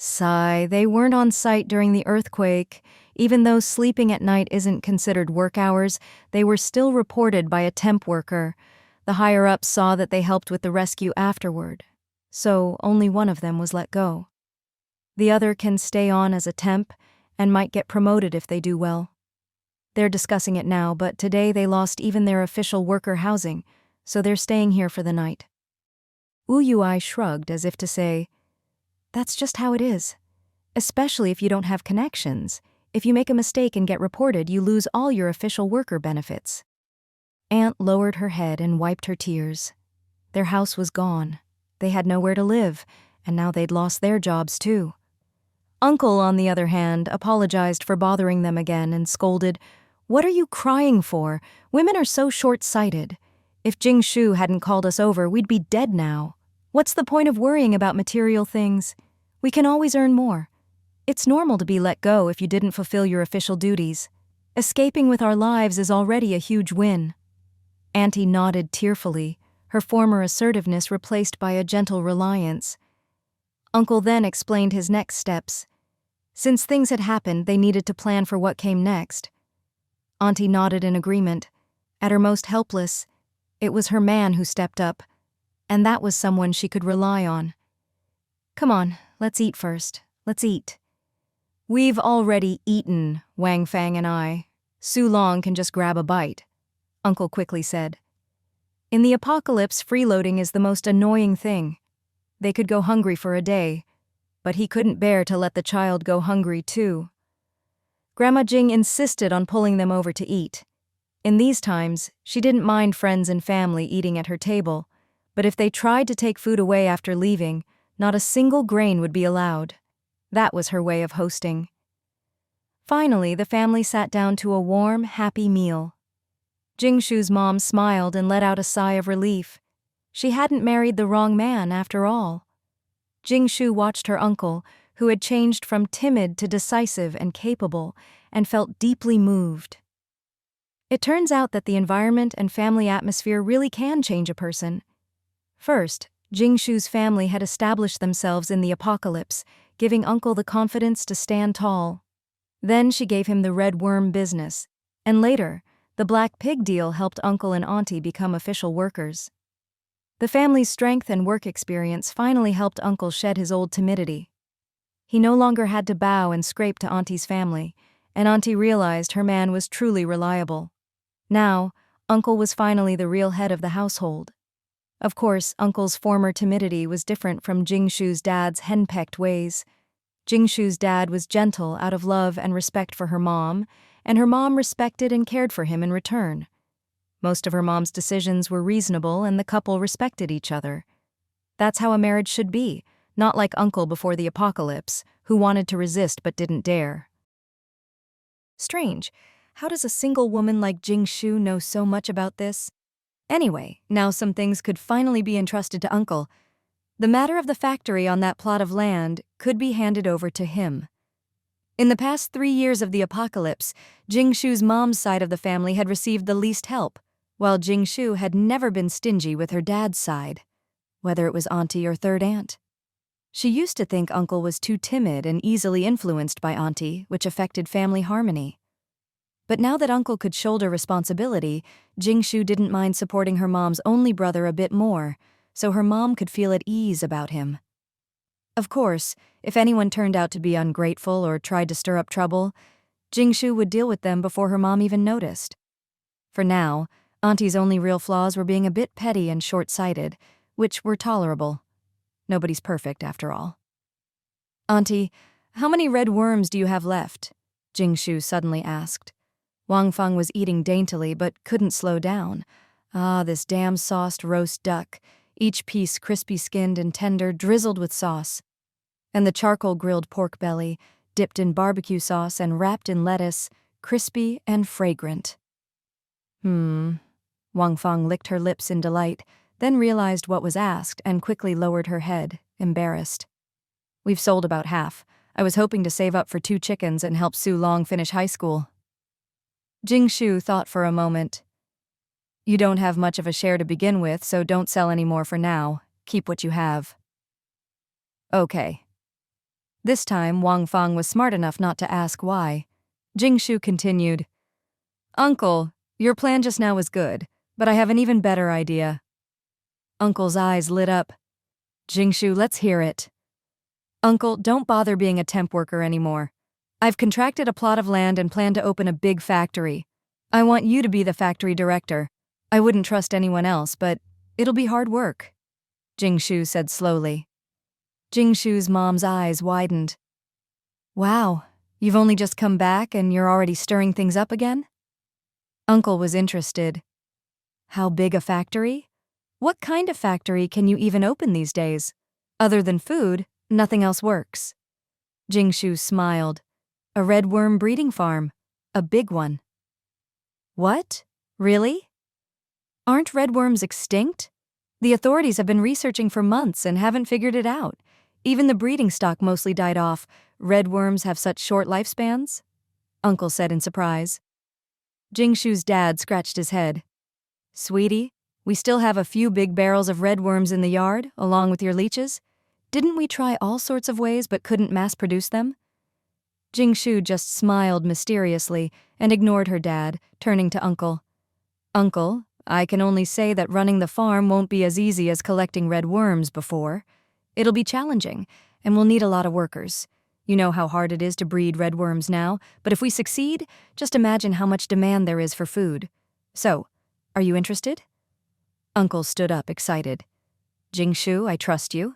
"Sigh, they weren't on site during the earthquake. Even though sleeping at night isn't considered work hours, they were still reported by a temp worker. The higher-ups saw that they helped with the rescue afterward, so only one of them was let go. The other can stay on as a temp and might get promoted if they do well. They're discussing it now, but today they lost even their official worker housing, so they're staying here for the night." Wu Yuai shrugged as if to say, "That's just how it is. Especially if you don't have connections. If you make a mistake and get reported, you lose all your official worker benefits." Aunt lowered her head and wiped her tears. Their house was gone. They had nowhere to live, and now they'd lost their jobs too. Uncle, on the other hand, apologized for bothering them again and scolded, "What are you crying for? Women are so short-sighted. If Jing Shu hadn't called us over, we'd be dead now. What's the point of worrying about material things? We can always earn more. It's normal to be let go if you didn't fulfill your official duties. Escaping with our lives is already a huge win." Auntie nodded tearfully, her former assertiveness replaced by a gentle reliance. Uncle then explained his next steps. Since things had happened, they needed to plan for what came next. Auntie nodded in agreement. At her most helpless, it was her man who stepped up, and that was someone she could rely on. "Come on, let's eat first. Let's eat." "We've already eaten, Wang Fang and I. Su Long can just grab a bite," Uncle quickly said. In the apocalypse, freeloading is the most annoying thing. They could go hungry for a day, but he couldn't bear to let the child go hungry too. Grandma Jing insisted on pulling them over to eat. In these times, she didn't mind friends and family eating at her table, but if they tried to take food away after leaving, not a single grain would be allowed. That was her way of hosting. Finally, the family sat down to a warm, happy meal. Jing Shu's mom smiled and let out a sigh of relief. She hadn't married the wrong man after all. Jing Shu watched her uncle, who had changed from timid to decisive and capable, and felt deeply moved. It turns out that the environment and family atmosphere really can change a person. First, Jing Shu's family had established themselves in the apocalypse, giving Uncle the confidence to stand tall. Then she gave him the red worm business, and later, the black pig deal helped Uncle and Auntie become official workers. The family's strength and work experience finally helped Uncle shed his old timidity. He no longer had to bow and scrape to Auntie's family, and Auntie realized her man was truly reliable. Now, Uncle was finally the real head of the household. Of course, Uncle's former timidity was different from Jing Shu's dad's henpecked ways. Jing Shu's dad was gentle out of love and respect for her mom, and her mom respected and cared for him in return. Most of her mom's decisions were reasonable and the couple respected each other. That's how a marriage should be, not like Uncle before the apocalypse, who wanted to resist but didn't dare. Strange, how does a single woman like Jing Shu know so much about this? Anyway, now some things could finally be entrusted to Uncle. The matter of the factory on that plot of land could be handed over to him. In the past 3 years of the apocalypse, Jing Shu's mom's side of the family had received the least help, while Jing Shu had never been stingy with her dad's side, whether it was auntie or third aunt. She used to think uncle was too timid and easily influenced by auntie, which affected family harmony. But now that uncle could shoulder responsibility, Jing Shu didn't mind supporting her mom's only brother a bit more, so her mom could feel at ease about him. Of course, if anyone turned out to be ungrateful or tried to stir up trouble, Jing Shu would deal with them before her mom even noticed. For now, auntie's only real flaws were being a bit petty and short-sighted, which were tolerable. Nobody's perfect, after all. "Auntie, how many red worms do you have left?" Jing Shu suddenly asked. Wang Feng was eating daintily but couldn't slow down. This damn sauced roast duck, each piece crispy-skinned and tender, drizzled with sauce. And the charcoal-grilled pork belly, dipped in barbecue sauce and wrapped in lettuce, crispy and fragrant. Wang Feng licked her lips in delight, then realized what was asked and quickly lowered her head, embarrassed. "We've sold about half. I was hoping to save up for 2 chickens and help Su Long finish high school." Jing Shu thought for a moment. "You don't have much of a share to begin with, so don't sell any more for now. Keep what you have." "Okay." This time, Wang Feng was smart enough not to ask why. Jing Shu continued, "Uncle, your plan just now was good, but I have an even better idea." Uncle's eyes lit up. "Jing Shu, let's hear it." "Uncle, don't bother being a temp worker anymore. I've contracted a plot of land and plan to open a big factory. I want you to be the factory director. I wouldn't trust anyone else, but it'll be hard work," Jing Shu said slowly. Jing Shu's mom's eyes widened. "Wow, you've only just come back and you're already stirring things up again?" Uncle was interested. "How big a factory? What kind of factory can you even open these days? Other than food, nothing else works." Jing Shu smiled. "A red worm breeding farm. A big one." "What? Really? Aren't red worms extinct? The authorities have been researching for months and haven't figured it out. Even the breeding stock mostly died off. Red worms have such short lifespans?" Uncle said in surprise. Jing Shu's dad scratched his head. "Sweetie, we still have a few big barrels of red worms in the yard, along with your leeches. Didn't we try all sorts of ways but couldn't mass-produce them?" Jing Shu just smiled mysteriously and ignored her dad, turning to Uncle. "Uncle, I can only say that running the farm won't be as easy as collecting red worms before. It'll be challenging, and we'll need a lot of workers. You know how hard it is to breed red worms now, but if we succeed, just imagine how much demand there is for food. So, are you interested?" Uncle stood up, excited. "Jing Shu, I trust you."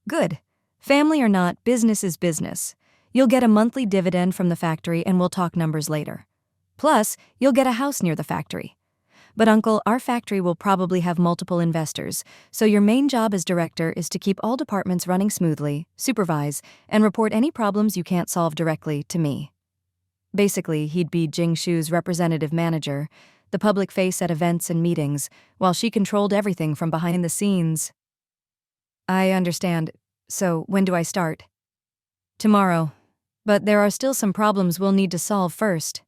"Good. Family or not, business is business. You'll get a monthly dividend from the factory and we'll talk numbers later. Plus, you'll get a house near the factory. But Uncle, our factory will probably have multiple investors, so your main job as director is to keep all departments running smoothly, supervise, and report any problems you can't solve directly to me." Basically, he'd be Jing Shu's representative manager, the public face at events and meetings, while she controlled everything from behind the scenes. "I understand. So, when do I start?" "Tomorrow. But there are still some problems we'll need to solve first."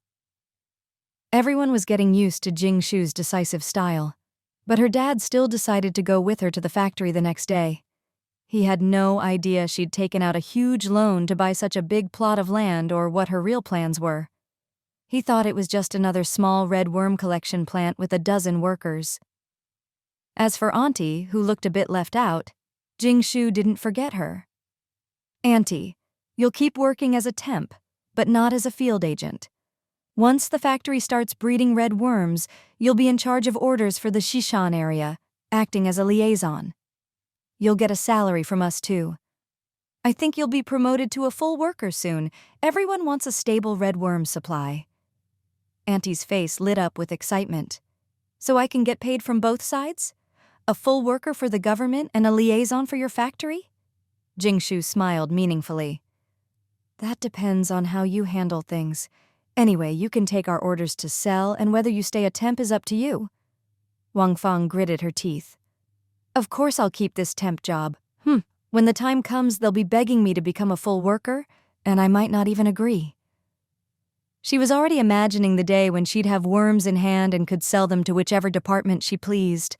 Everyone was getting used to Jing Shu's decisive style, but her dad still decided to go with her to the factory the next day. He had no idea she'd taken out a huge loan to buy such a big plot of land or what her real plans were. He thought it was just another small red worm collection plant with a dozen workers. As for Auntie, who looked a bit left out, Jing Shu didn't forget her. "Auntie, you'll keep working as a temp, but not as a field agent. Once the factory starts breeding red worms, you'll be in charge of orders for the Shishan area, acting as a liaison. You'll get a salary from us too. I think you'll be promoted to a full worker soon. Everyone wants a stable red worm supply." Auntie's face lit up with excitement. "So I can get paid from both sides? A full worker for the government and a liaison for your factory?" Jing Shu smiled meaningfully. "That depends on how you handle things. Anyway, you can take our orders to sell, and whether you stay a temp is up to you." Wang Feng gritted her teeth. "Of course I'll keep this temp job. When the time comes, they'll be begging me to become a full worker. and I might not even agree. She was already imagining the day when she'd have worms in hand and could sell them to whichever department she pleased.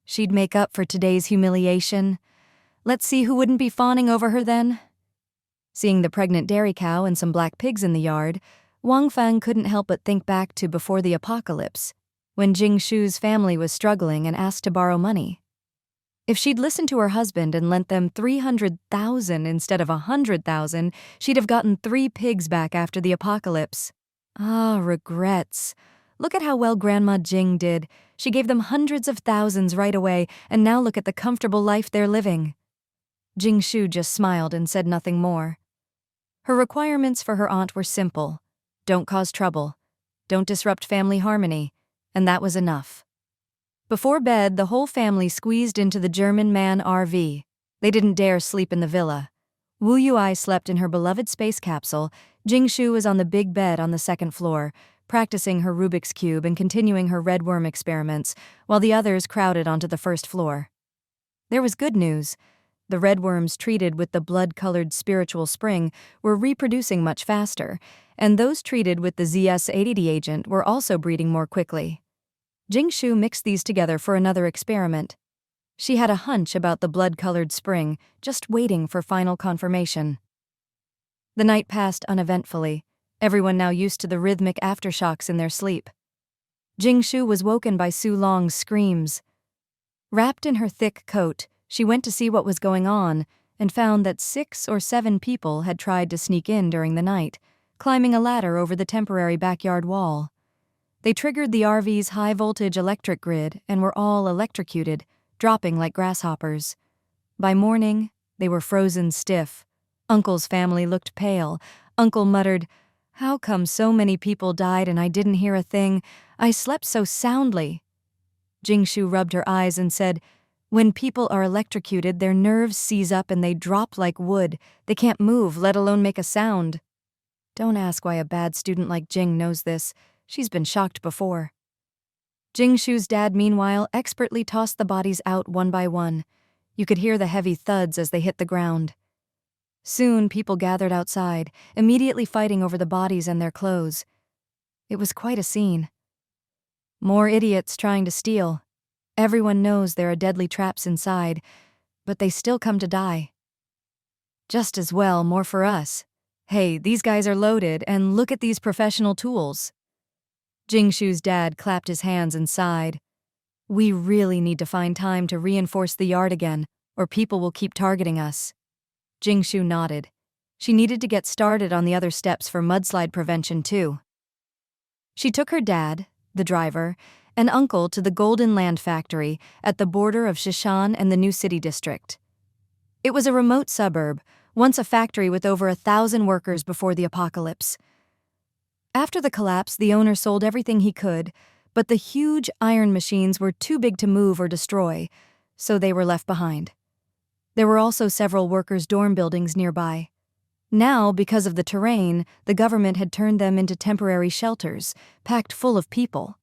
She'd make up for today's humiliation. Let's see who wouldn't be fawning over her then. Seeing the pregnant dairy cow and some black pigs in the yard, Wang Feng couldn't help but think back to before the apocalypse, when Jing Shu's family was struggling and asked to borrow money. If she'd listened to her husband and lent them 300,000 instead of 100,000, she'd have gotten 3 pigs back after the apocalypse. Ah, regrets. Look at how well Grandma Jing did. She gave them hundreds of thousands right away, and now look at the comfortable life they're living. Jing Shu just smiled and said nothing more. Her requirements for her aunt were simple. Don't cause trouble. Don't disrupt family harmony. And that was enough. Before bed, the whole family squeezed into the German man RV. They didn't dare sleep in the villa. Wu Yuai slept in her beloved space capsule. Jing Shu was on the big bed on the second floor, practicing her Rubik's Cube and continuing her red worm experiments, while the others crowded onto the first floor. There was good news. The red worms treated with the blood-colored spiritual spring were reproducing much faster, and those treated with the ZS-80 agent were also breeding more quickly. Jing Shu mixed these together for another experiment. She had a hunch about the blood-colored spring, just waiting for final confirmation. The night passed uneventfully, everyone now used to the rhythmic aftershocks in their sleep. Jing Shu was woken by Su Long's screams. Wrapped in her thick coat, she went to see what was going on and found that 6 or 7 people had tried to sneak in during the night, climbing a ladder over the temporary backyard wall. They triggered the RV's high-voltage electric grid and were all electrocuted, dropping like grasshoppers. By morning, they were frozen stiff. Uncle's family looked pale. Uncle muttered, "How come so many people died and I didn't hear a thing? I slept so soundly." Jing Shu rubbed her eyes and said, "When people are electrocuted, their nerves seize up and they drop like wood. They can't move, let alone make a sound." Don't ask why a bad student like Jing knows this. She's been shocked before. Jing Shu's dad, meanwhile, expertly tossed the bodies out one by one. You could hear the heavy thuds as they hit the ground. Soon, people gathered outside, immediately fighting over the bodies and their clothes. It was quite a scene. More idiots trying to steal. Everyone knows there are deadly traps inside, but they still come to die. Just as well, more for us. Hey, these guys are loaded, and look at these professional tools. Jing Shu's dad clapped his hands and sighed. We really need to find time to reinforce the yard again, or people will keep targeting us. Jing Shu nodded. She needed to get started on the other steps for mudslide prevention, too. She took her dad, the driver, and uncle to the Golden Land Factory at the border of Shishan and the New City District. It was a remote suburb, once a factory with over 1,000 workers before the apocalypse. After the collapse, the owner sold everything he could, but the huge iron machines were too big to move or destroy, so they were left behind. There were also several workers' dorm buildings nearby. Now, because of the terrain, the government had turned them into temporary shelters, packed full of people.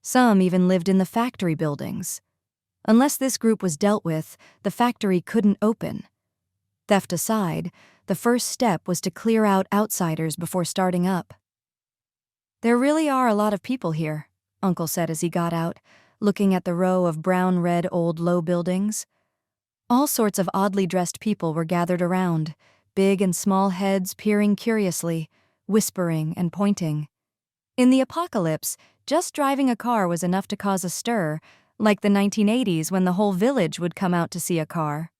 Some even lived in the factory buildings. Unless this group was dealt with, the factory couldn't open. Theft aside, the first step was to clear out outsiders before starting up. There really are a lot of people here, Uncle said as he got out, looking at the row of brown-red old low buildings. All sorts of oddly dressed people were gathered around, big and small heads peering curiously, whispering and pointing. In the apocalypse, just driving a car was enough to cause a stir, like the 1980s when the whole village would come out to see a car.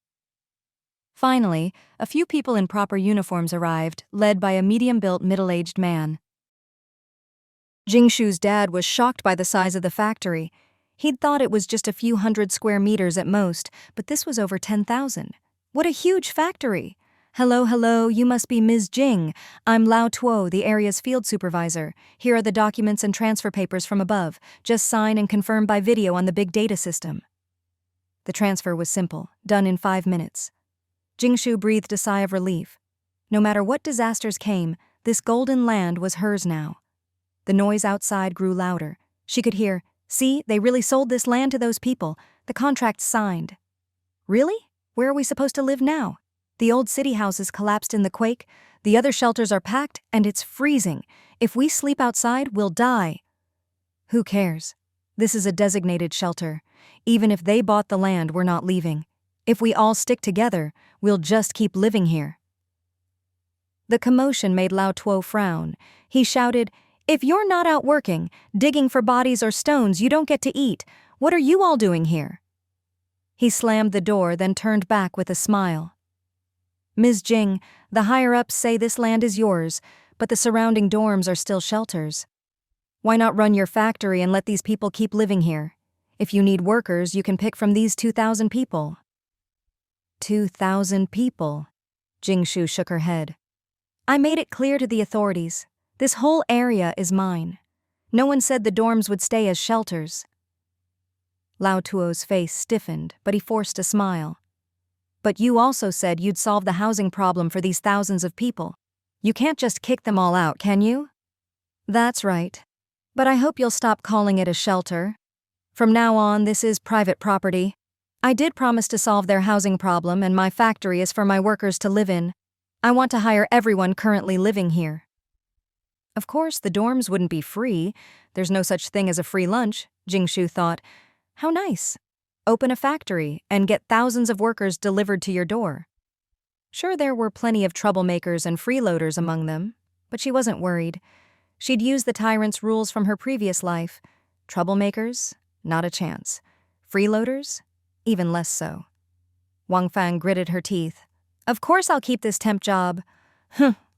Finally, a few people in proper uniforms arrived, led by a medium-built middle-aged man. Jing Shu's dad was shocked by the size of the factory. He'd thought it was just a few hundred square meters at most, but this was over 10,000. What a huge factory! Hello, you must be Ms. Jing. I'm Lao Tuo, the area's field supervisor. Here are the documents and transfer papers from above. Just sign and confirm by video on the big data system. The transfer was simple, done in 5 minutes. Jing Shu breathed a sigh of relief. No matter what disasters came, this golden land was hers now. The noise outside grew louder. She could hear, "See, they really sold this land to those people. The contract's signed." "Really? Where are we supposed to live now?" The old city houses collapsed in the quake, the other shelters are packed, and it's freezing. If we sleep outside, we'll die. Who cares? This is a designated shelter. Even if they bought the land, we're not leaving. If we all stick together, we'll just keep living here. The commotion made Lao Tuo frown. He shouted, "If you're not out working, digging for bodies or stones, you don't get to eat. What are you all doing here?" He slammed the door, then turned back with a smile. "Ms. Jing, the higher-ups say this land is yours, but the surrounding dorms are still shelters. Why not run your factory and let these people keep living here? If you need workers, you can pick from these 2,000 people." 2,000 people? Jing Shu shook her head. "I made it clear to the authorities. This whole area is mine. No one said the dorms would stay as shelters." Lao Tuo's face stiffened, but he forced a smile. "But you also said you'd solve the housing problem for these thousands of people. You can't just kick them all out, can you?" "That's right. But I hope you'll stop calling it a shelter. From now on, this is private property. I did promise to solve their housing problem, and my factory is for my workers to live in. I want to hire everyone currently living here." Of course, the dorms wouldn't be free. There's no such thing as a free lunch, Jing Shu thought. How nice. Open a factory and get thousands of workers delivered to your door. Sure, there were plenty of troublemakers and freeloaders among them, but she wasn't worried. She'd used the tyrant's rules from her previous life. Troublemakers? Not a chance. Freeloaders? Even less so. Wang Fang gritted her teeth. "Of course I'll keep this temp job.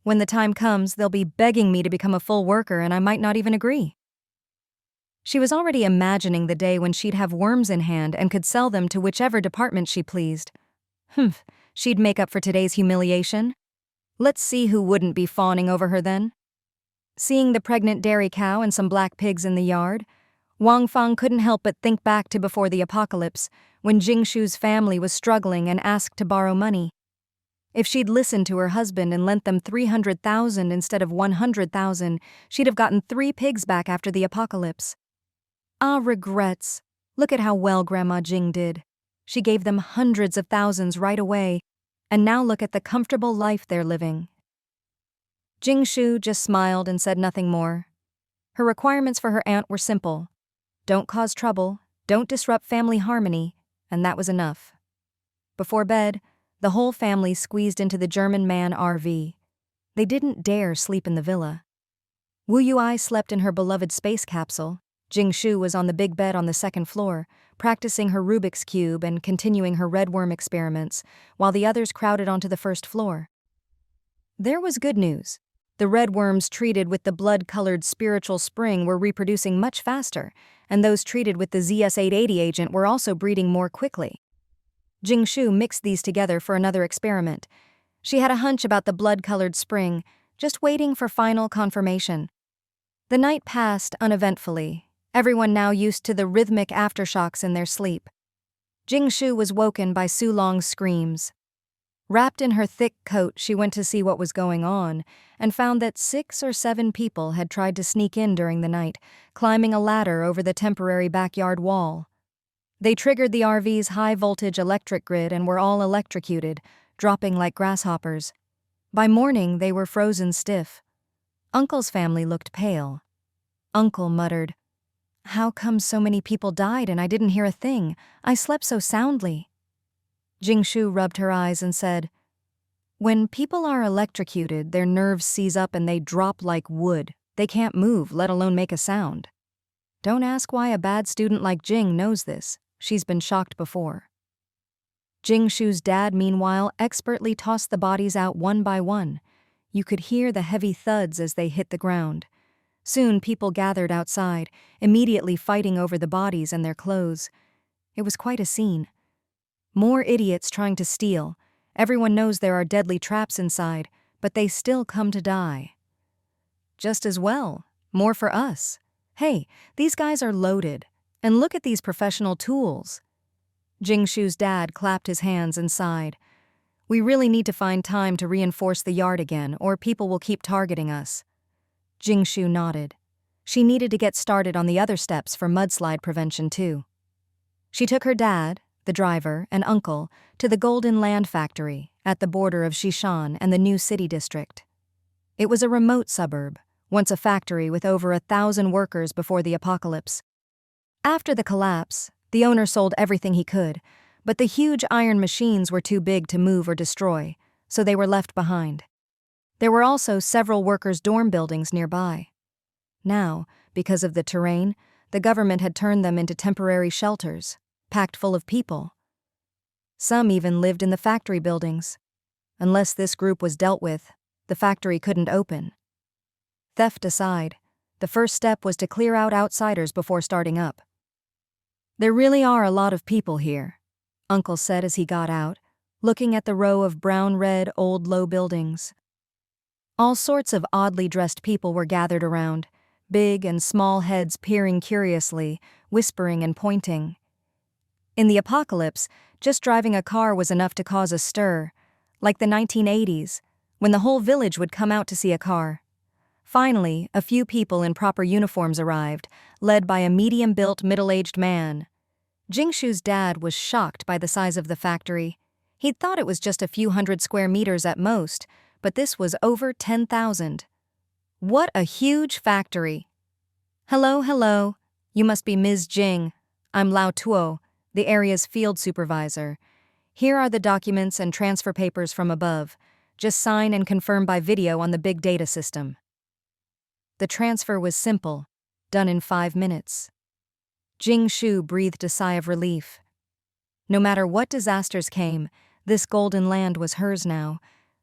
When the time comes, they'll be begging me to become a full worker and I might not even agree." She was already imagining the day when she'd have worms in hand and could sell them to whichever department she pleased. She'd make up for today's humiliation. Let's see who wouldn't be fawning over her then. Seeing the pregnant dairy cow and some black pigs in the yard, Wang Fang couldn't help but think back to before the apocalypse, when Jing Shu's family was struggling and asked to borrow money. If she'd listened to her husband and lent them 300,000 instead of 100,000, she'd have gotten 3 pigs back after the apocalypse. Ah, regrets. Look at how well Grandma Jing did. She gave them hundreds of thousands right away, and now look at the comfortable life they're living. Jing Shu just smiled and said nothing more. Her requirements for her aunt were simple. Don't cause trouble, don't disrupt family harmony, and that was enough. Before bed, the whole family squeezed into the German man RV. They didn't dare sleep in the villa. Wu Yui slept in her beloved space capsule. Jing Shu was on the big bed on the second floor, practicing her Rubik's Cube and continuing her red worm experiments, while the others crowded onto the first floor. There was good news. The red worms treated with the blood-colored spiritual spring were reproducing much faster, and those treated with the ZS-880 agent were also breeding more quickly. Jing Shu mixed these together for another experiment. She had a hunch about the blood-colored spring, just waiting for final confirmation. The night passed uneventfully, everyone now used to the rhythmic aftershocks in their sleep. Jing Shu was woken by Su Long's screams. Wrapped in her thick coat, she went to see what was going on, and found that 6 or 7 people had tried to sneak in during the night, climbing a ladder over the temporary backyard wall. They triggered the RV's high-voltage electric grid and were all electrocuted, dropping like grasshoppers. By morning, they were frozen stiff. Uncle's family looked pale. Uncle muttered, "How come so many people died and I didn't hear a thing? I slept so soundly." Jing Shu rubbed her eyes and said, "When people are electrocuted, their nerves seize up and they drop like wood. They can't move, let alone make a sound. Don't ask why a bad student like Jing knows this. She's been shocked before." Jing Shu's dad, meanwhile, expertly tossed the bodies out one by one. You could hear the heavy thuds as they hit the ground. Soon people gathered outside, immediately fighting over the bodies and their clothes. It was quite a scene. More idiots trying to steal. Everyone knows there are deadly traps inside, but they still come to die. Just as well. More for us. Hey, these guys are loaded. And look at these professional tools. Jing Shu's dad clapped his hands and sighed. We really need to find time to reinforce the yard again, or people will keep targeting us. Jing Shu nodded. She needed to get started on the other steps for mudslide prevention too. She took her dad, the driver, and uncle to the Golden Land Factory at the border of Xishan and the new city district. It was a remote suburb, once a factory with over 1,000 workers before the apocalypse. After the collapse, the owner sold everything he could, but the huge iron machines were too big to move or destroy, so they were left behind. There were also several workers' dorm buildings nearby. Now, because of the terrain, the government had turned them into temporary shelters, packed full of people. Some even lived in the factory buildings. Unless this group was dealt with, the factory couldn't open. Theft aside, the first step was to clear out outsiders before starting up. "There really are a lot of people here," Uncle said as he got out, looking at the row of brown-red old low buildings. All sorts of oddly dressed people were gathered around, big and small heads peering curiously, whispering and pointing. In the apocalypse, just driving a car was enough to cause a stir, like the 1980s, when the whole village would come out to see a car. Finally, a few people in proper uniforms arrived, led by a medium-built, middle-aged man. Jing Shu's dad was shocked by the size of the factory. He'd thought it was just a few hundred square meters at most, but this was over 10,000. What a huge factory! Hello. You must be Ms. Jing. I'm Lao Tuo, the area's field supervisor. Here are the documents and transfer papers from above. Just sign and confirm by video on the big data system. The transfer was simple, done in 5 minutes. Jing Shu breathed a sigh of relief. No matter what disasters came, this golden land was hers now.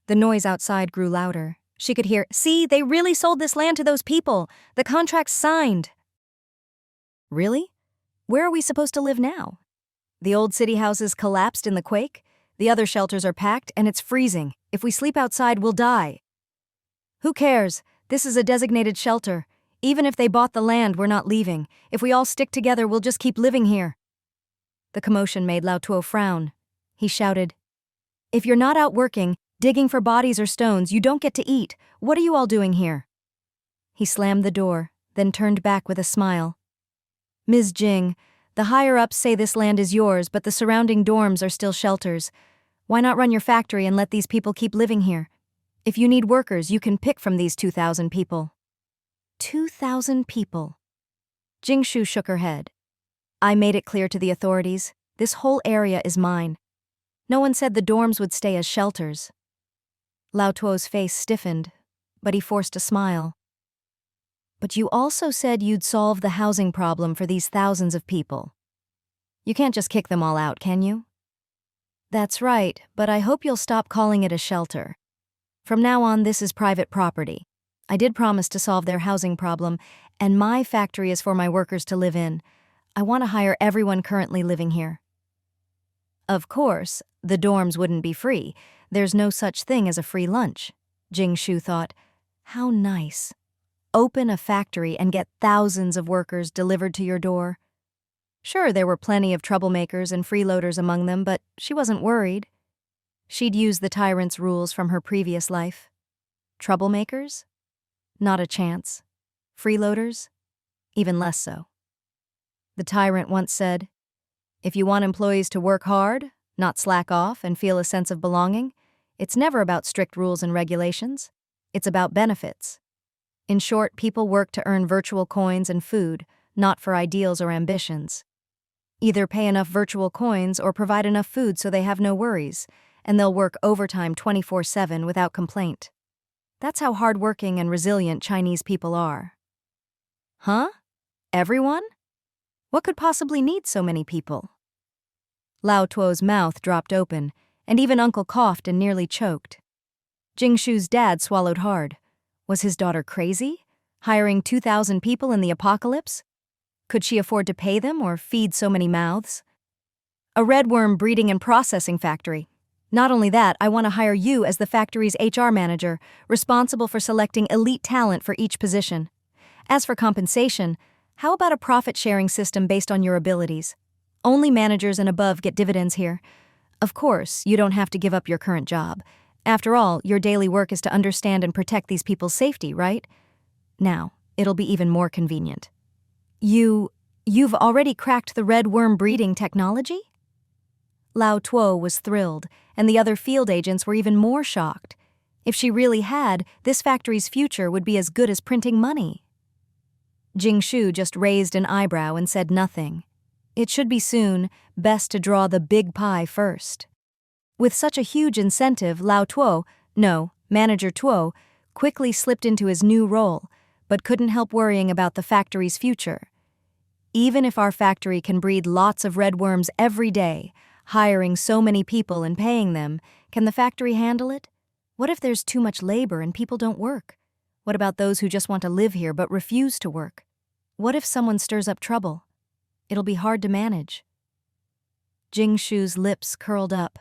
The noise outside grew louder. She could hear, "See, they really sold this land to those people. The contract's signed." Really? Where are we supposed to live now? The old city houses collapsed in the quake. The other shelters are packed, and it's freezing. If we sleep outside, we'll die. Who cares? This is a designated shelter. Even if they bought the land, we're not leaving. If we all stick together, we'll just keep living here. The commotion made Lao Tuo frown. He shouted, "If you're not out working, digging for bodies or stones, you don't get to eat. What are you all doing here?" He slammed the door, then turned back with a smile. "Ms. Jing, the higher-ups say this land is yours, but the surrounding dorms are still shelters. Why not run your factory and let these people keep living here? If you need workers, you can pick from these 2,000 people." 2,000 people. Jing Shu shook her head. "I made it clear to the authorities. This whole area is mine. No one said the dorms would stay as shelters." Lao Tuo's face stiffened, but he forced a smile. "But you also said you'd solve the housing problem for these thousands of people. You can't just kick them all out, can you?" "That's right, but I hope you'll stop calling it a shelter. From now on, this is private property. I did promise to solve their housing problem, and my factory is for my workers to live in. I want to hire everyone currently living here." Of course, the dorms wouldn't be free. There's no such thing as a free lunch. Jing Shu thought, how nice. Open a factory and get thousands of workers delivered to your door. Sure, there were plenty of troublemakers and freeloaders among them, but she wasn't worried. She'd used the tyrant's rules from her previous life. Troublemakers? Not a chance. Freeloaders? Even less so. The tyrant once said, "If you want employees to work hard, not slack off, and feel a sense of belonging, it's never about strict rules and regulations. It's about benefits. In short, people work to earn virtual coins and food, not for ideals or ambitions. Either pay enough virtual coins or provide enough food so they have no worries, and they'll work overtime 24/7 without complaint. That's how hardworking and resilient Chinese people are." Huh? Everyone? What could possibly need so many people? Lao Tuo's mouth dropped open, and even Uncle coughed and nearly choked. Jing Shu's dad swallowed hard. Was his daughter crazy? Hiring 2,000 people in the apocalypse? Could she afford to pay them or feed so many mouths? "A redworm breeding and processing factory. Not only that, I want to hire you as the factory's HR manager, responsible for selecting elite talent for each position. As for compensation, how about a profit-sharing system based on your abilities? Only managers and above get dividends here. Of course, you don't have to give up your current job. After all, your daily work is to understand and protect these people's safety, right? Now, it'll be even more convenient. You've already cracked the red worm breeding technology?" Lao Tuo was thrilled, and the other field agents were even more shocked. If she really had, this factory's future would be as good as printing money. Jing Shu just raised an eyebrow and said nothing. It should be soon, best to draw the big pie first. With such a huge incentive, Manager Tuo, quickly slipped into his new role, but couldn't help worrying about the factory's future. Even if our factory can breed lots of red worms every day, hiring so many people and paying them, can the factory handle it? What if there's too much labor and people don't work? What about those who just want to live here but refuse to work? What if someone stirs up trouble? It'll be hard to manage. Jing Shu's lips curled up.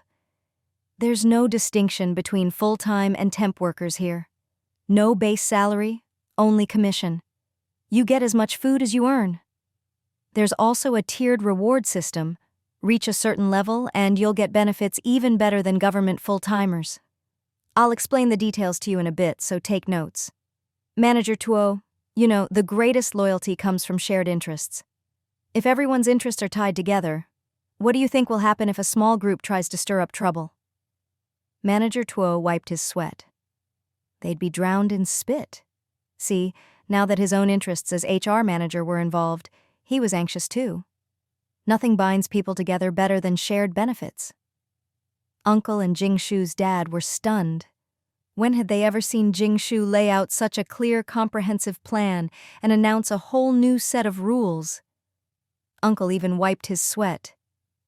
There's no distinction between full-time and temp workers here. No base salary, only commission. You get as much food as you earn. There's also a tiered reward system. Reach a certain level and you'll get benefits even better than government full-timers. I'll explain the details to you in a bit, so take notes. Manager Tuo, the greatest loyalty comes from shared interests. If everyone's interests are tied together, what do you think will happen if a small group tries to stir up trouble? Manager Tuo wiped his sweat. They'd be drowned in spit. See, now that his own interests as HR manager were involved, he was anxious too. Nothing binds people together better than shared benefits. Uncle and Jing Shu's dad were stunned. When had they ever seen Jing Shu lay out such a clear, comprehensive plan and announce a whole new set of rules? Uncle even wiped his sweat.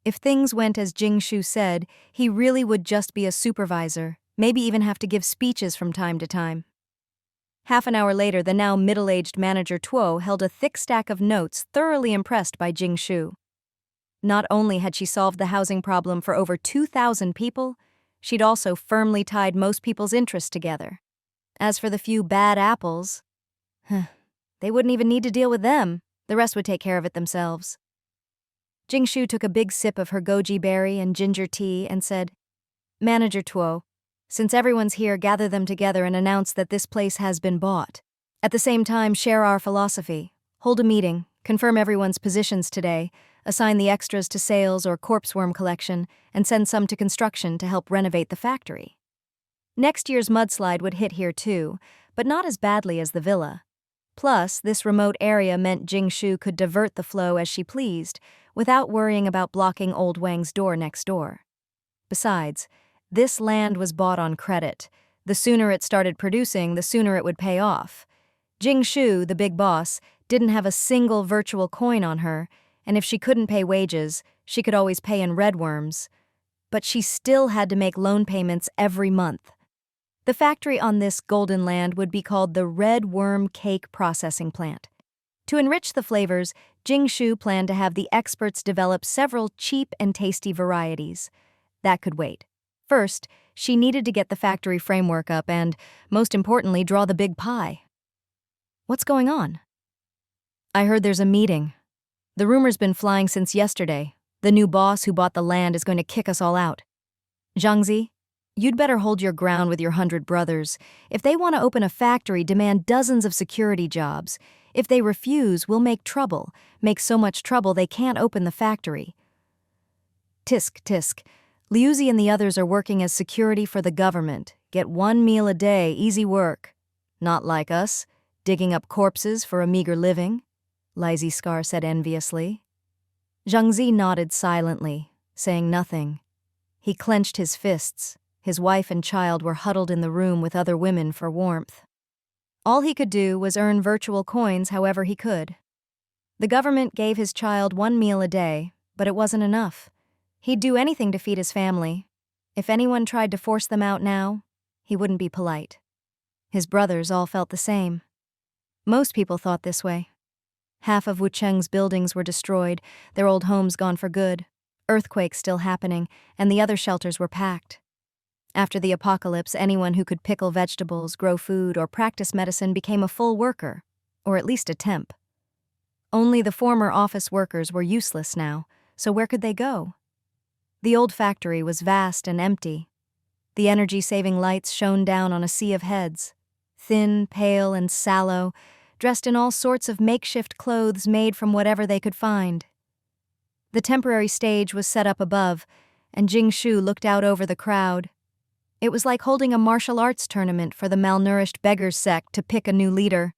If things went as Jing Shu said, he really would just be a supervisor, maybe even have to give speeches from time to time. Half an hour later, the now middle-aged Manager Tuo held a thick stack of notes, thoroughly impressed by Jing Shu. Not only had she solved the housing problem for over 2,000 people, she'd also firmly tied most people's interests together. As for the few bad apples, they wouldn't even need to deal with them. The rest would take care of it themselves. Jing Shu took a big sip of her goji berry and ginger tea and said, Manager Tuo, since everyone's here, gather them together and announce that this place has been bought. At the same time, share our philosophy. Hold a meeting, confirm everyone's positions today, assign the extras to sales or corpse worm collection, and send some to construction to help renovate the factory. Next year's mudslide would hit here too, but not as badly as the villa. Plus, this remote area meant Jing Shu could divert the flow as she pleased, without worrying about blocking Old Wang's door next door. Besides, this land was bought on credit. The sooner it started producing, the sooner it would pay off. Jing Shu, the big boss, didn't have a single virtual coin on her, and if she couldn't pay wages, she could always pay in red worms. But she still had to make loan payments every month. The factory on this golden land would be called the Red Worm Cake Processing Plant. To enrich the flavors, Jing Shu planned to have the experts develop several cheap and tasty varieties. That could wait. First, she needed to get the factory framework up and, most importantly, draw the big pie. What's going on? I heard there's a meeting. The rumor's been flying since yesterday. The new boss who bought the land is going to kick us all out. Zhangzi, you'd better hold your ground with your 100 brothers. If they want to open a factory, demand dozens of security jobs. If they refuse, we'll make trouble. Make so much trouble they can't open the factory. Tisk, tisk. Liuzi and the others are working as security for the government. Get 1 meal a day, easy work. Not like us, digging up corpses for a meager living, Lizy Scar said enviously. Zhangzi nodded silently, saying nothing. He clenched his fists. His wife and child were huddled in the room with other women for warmth. All he could do was earn virtual coins however he could. The government gave his child 1 meal a day, but it wasn't enough. He'd do anything to feed his family. If anyone tried to force them out now, he wouldn't be polite. His brothers all felt the same. Most people thought this way. Half of Wucheng's buildings were destroyed, their old homes gone for good, earthquakes still happening, and the other shelters were packed. After the apocalypse, anyone who could pickle vegetables, grow food, or practice medicine became a full worker, or at least a temp. Only the former office workers were useless now, so where could they go? The old factory was vast and empty. The energy-saving lights shone down on a sea of heads, thin, pale, and sallow, dressed in all sorts of makeshift clothes made from whatever they could find. The temporary stage was set up above, and Jing Shu looked out over the crowd. It was like holding a martial arts tournament for the malnourished beggars sect to pick a new leader.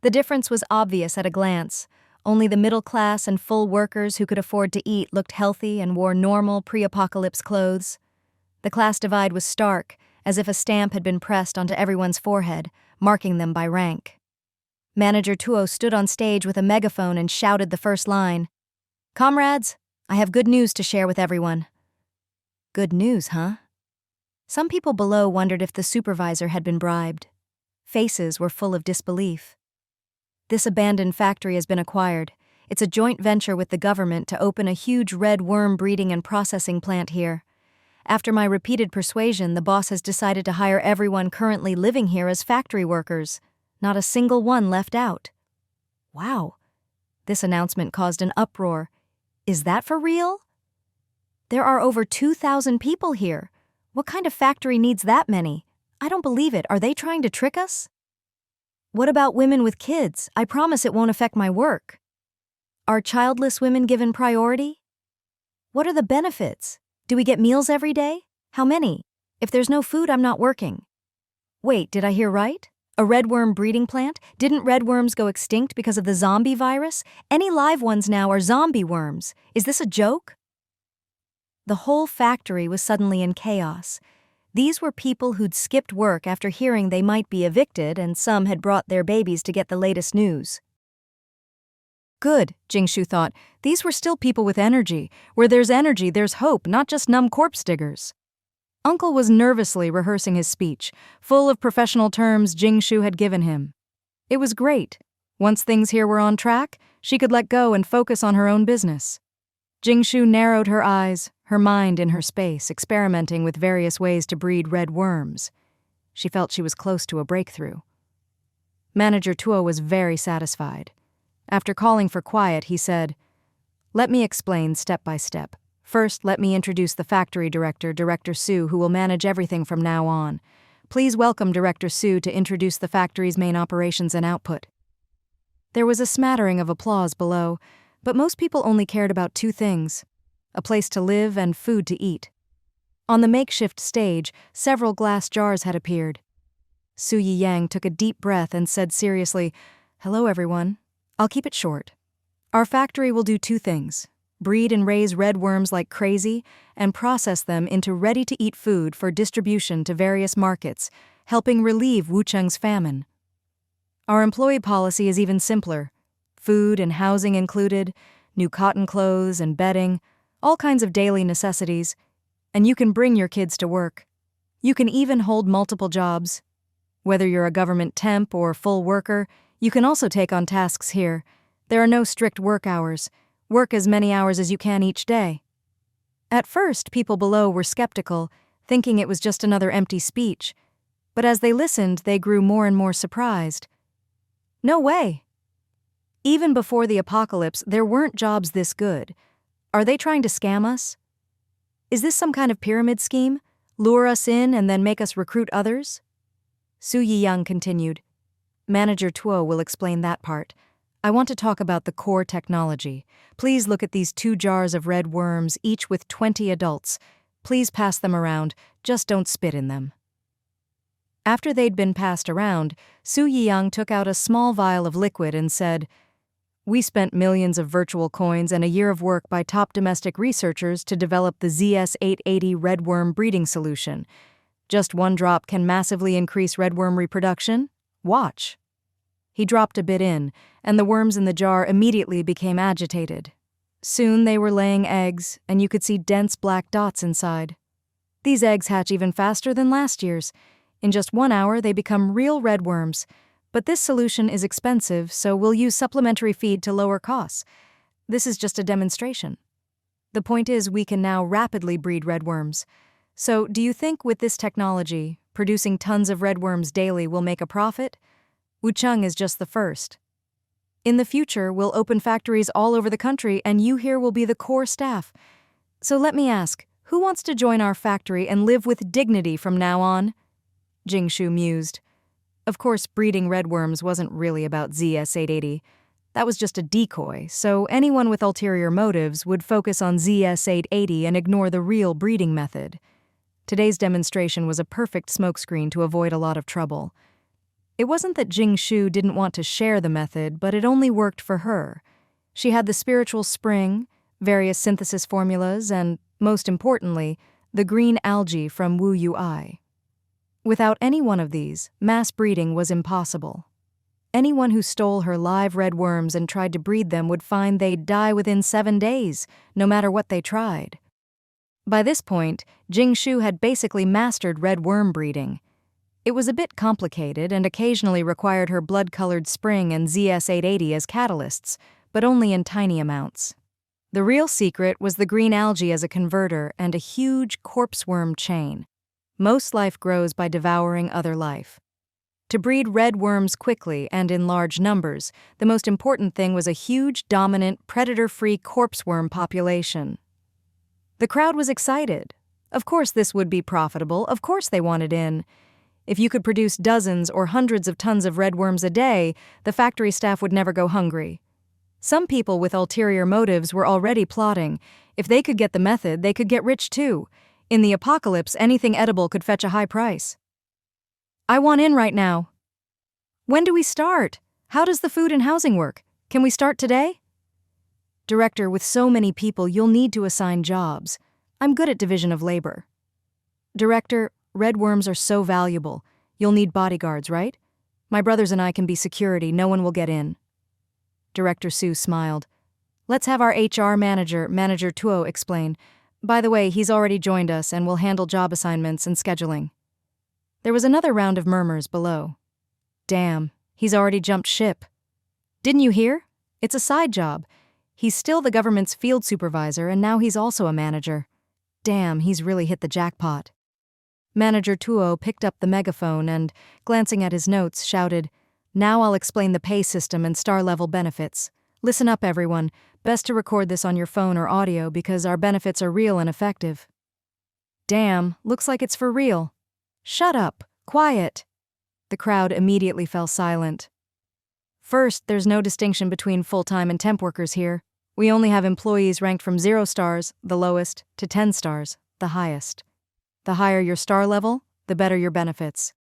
The difference was obvious at a glance. Only the middle class and full workers who could afford to eat looked healthy and wore normal pre-apocalypse clothes. The class divide was stark, as if a stamp had been pressed onto everyone's forehead, marking them by rank. Manager Tuo stood on stage with a megaphone and shouted the first line. "Comrades, I have good news to share with everyone." Good news, huh? Some people below wondered if the supervisor had been bribed. Faces were full of disbelief. This abandoned factory has been acquired. It's a joint venture with the government to open a huge red worm breeding and processing plant here. After my repeated persuasion, the boss has decided to hire everyone currently living here as factory workers. Not a single one left out. Wow. This announcement caused an uproar. Is that for real? There are over 2,000 people here. What kind of factory needs that many? I don't believe it. Are they trying to trick us? What about women with kids? I promise it won't affect my work. Are childless women given priority? What are the benefits? Do we get meals every day? How many? If there's no food, I'm not working. Wait, did I hear right? A red worm breeding plant? Didn't red worms go extinct because of the zombie virus? Any live ones now are zombie worms. Is this a joke? The whole factory was suddenly in chaos. These were people who'd skipped work after hearing they might be evicted, and some had brought their babies to get the latest news. Good, Jing Shu thought. These were still people with energy. Where there's energy, there's hope, not just numb corpse diggers. Uncle was nervously rehearsing his speech, full of professional terms Jing Shu had given him. It was great. Once things here were on track, she could let go and focus on her own business. Jing Shu narrowed her eyes, her mind in her space, experimenting with various ways to breed red worms. She felt she was close to a breakthrough. Manager Tuo was very satisfied. After calling for quiet, he said, "Let me explain step by step. First, let me introduce the factory director, Director Su, who will manage everything from now on. Please welcome Director Su to introduce the factory's main operations and output." There was a smattering of applause below, but most people only cared about two things: a place to live and food to eat. On the makeshift stage, several glass jars had appeared. Su Yiyang took a deep breath and said seriously, "Hello, everyone. I'll keep it short. Our factory will do two things: breed and raise red worms like crazy, and process them into ready-to-eat food for distribution to various markets, helping relieve Wucheng's famine. Our employee policy is even simpler. Food and housing included, new cotton clothes and bedding, all kinds of daily necessities, and you can bring your kids to work. You can even hold multiple jobs. Whether you're a government temp or full worker, you can also take on tasks here. There are no strict work hours. Work as many hours as you can each day." At first, people below were skeptical, thinking it was just another empty speech. But as they listened, they grew more and more surprised. No way! Even before the apocalypse, there weren't jobs this good. Are they trying to scam us? Is this some kind of pyramid scheme? Lure us in and then make us recruit others? Su Yiyang continued. Manager Tuo will explain that part. I want to talk about the core technology. Please look at these 2 jars of red worms, each with 20 adults. Please pass them around, just don't spit in them. After they'd been passed around, Su Yiyang took out a small vial of liquid and said, "We spent millions of virtual coins and a year of work by top domestic researchers to develop the ZS-880 red worm breeding solution. Just 1 drop can massively increase redworm reproduction. Watch." He dropped a bit in, and the worms in the jar immediately became agitated. Soon they were laying eggs, and you could see dense black dots inside. These eggs hatch even faster than last year's. In just 1 hour, they become real redworms. But this solution is expensive, so we'll use supplementary feed to lower costs. This is just a demonstration. The point is, we can now rapidly breed redworms. So, do you think with this technology, producing tons of redworms daily will make a profit? Wucheng is just the first. In the future, we'll open factories all over the country, and you here will be the core staff. So let me ask, who wants to join our factory and live with dignity from now on? Jing Shu mused. Of course, breeding redworms wasn't really about ZS-880. That was just a decoy, so anyone with ulterior motives would focus on ZS-880 and ignore the real breeding method. Today's demonstration was a perfect smokescreen to avoid a lot of trouble. It wasn't that Jing Shu didn't want to share the method, but it only worked for her. She had the spiritual spring, various synthesis formulas, and, most importantly, the green algae from Wu Ui. Without any one of these, mass breeding was impossible. Anyone who stole her live red worms and tried to breed them would find they'd die within 7 days, no matter what they tried. By this point, Jing Shu had basically mastered red worm breeding. It was a bit complicated and occasionally required her blood-colored spring and ZS-880 as catalysts, but only in tiny amounts. The real secret was the green algae as a converter and a huge corpse worm chain. Most life grows by devouring other life. To breed red worms quickly and in large numbers, the most important thing was a huge, dominant, predator-free corpse worm population. The crowd was excited. Of course this would be profitable, of course they wanted in. If you could produce dozens or hundreds of tons of red worms a day, the factory staff would never go hungry. Some people with ulterior motives were already plotting. If they could get the method, they could get rich too. In the apocalypse, anything edible could fetch a high price. I want in right now. When do we start? How does the food and housing work? Can we start today? Director, with so many people, you'll need to assign jobs. I'm good at division of labor. Director, red worms are so valuable. You'll need bodyguards, right? My brothers and I can be security. No one will get in. Director Sue smiled. Let's have our HR manager, Manager Tuo, explain. By the way, he's already joined us and will handle job assignments and scheduling. There was another round of murmurs below. Damn, he's already jumped ship. Didn't you hear? It's a side job. He's still the government's field supervisor and now he's also a manager. Damn, he's really hit the jackpot. Manager Tuo picked up the megaphone and, glancing at his notes, shouted, Now I'll explain the pay system and star-level benefits. Listen up, everyone. Best to record this on your phone or audio because our benefits are real and effective. Damn, looks like it's for real. Shut up. Quiet. The crowd immediately fell silent. First, there's no distinction between full-time and temp workers here. We only have employees ranked from 0 stars, the lowest, to 10 stars, the highest. The higher your star level, the better your benefits.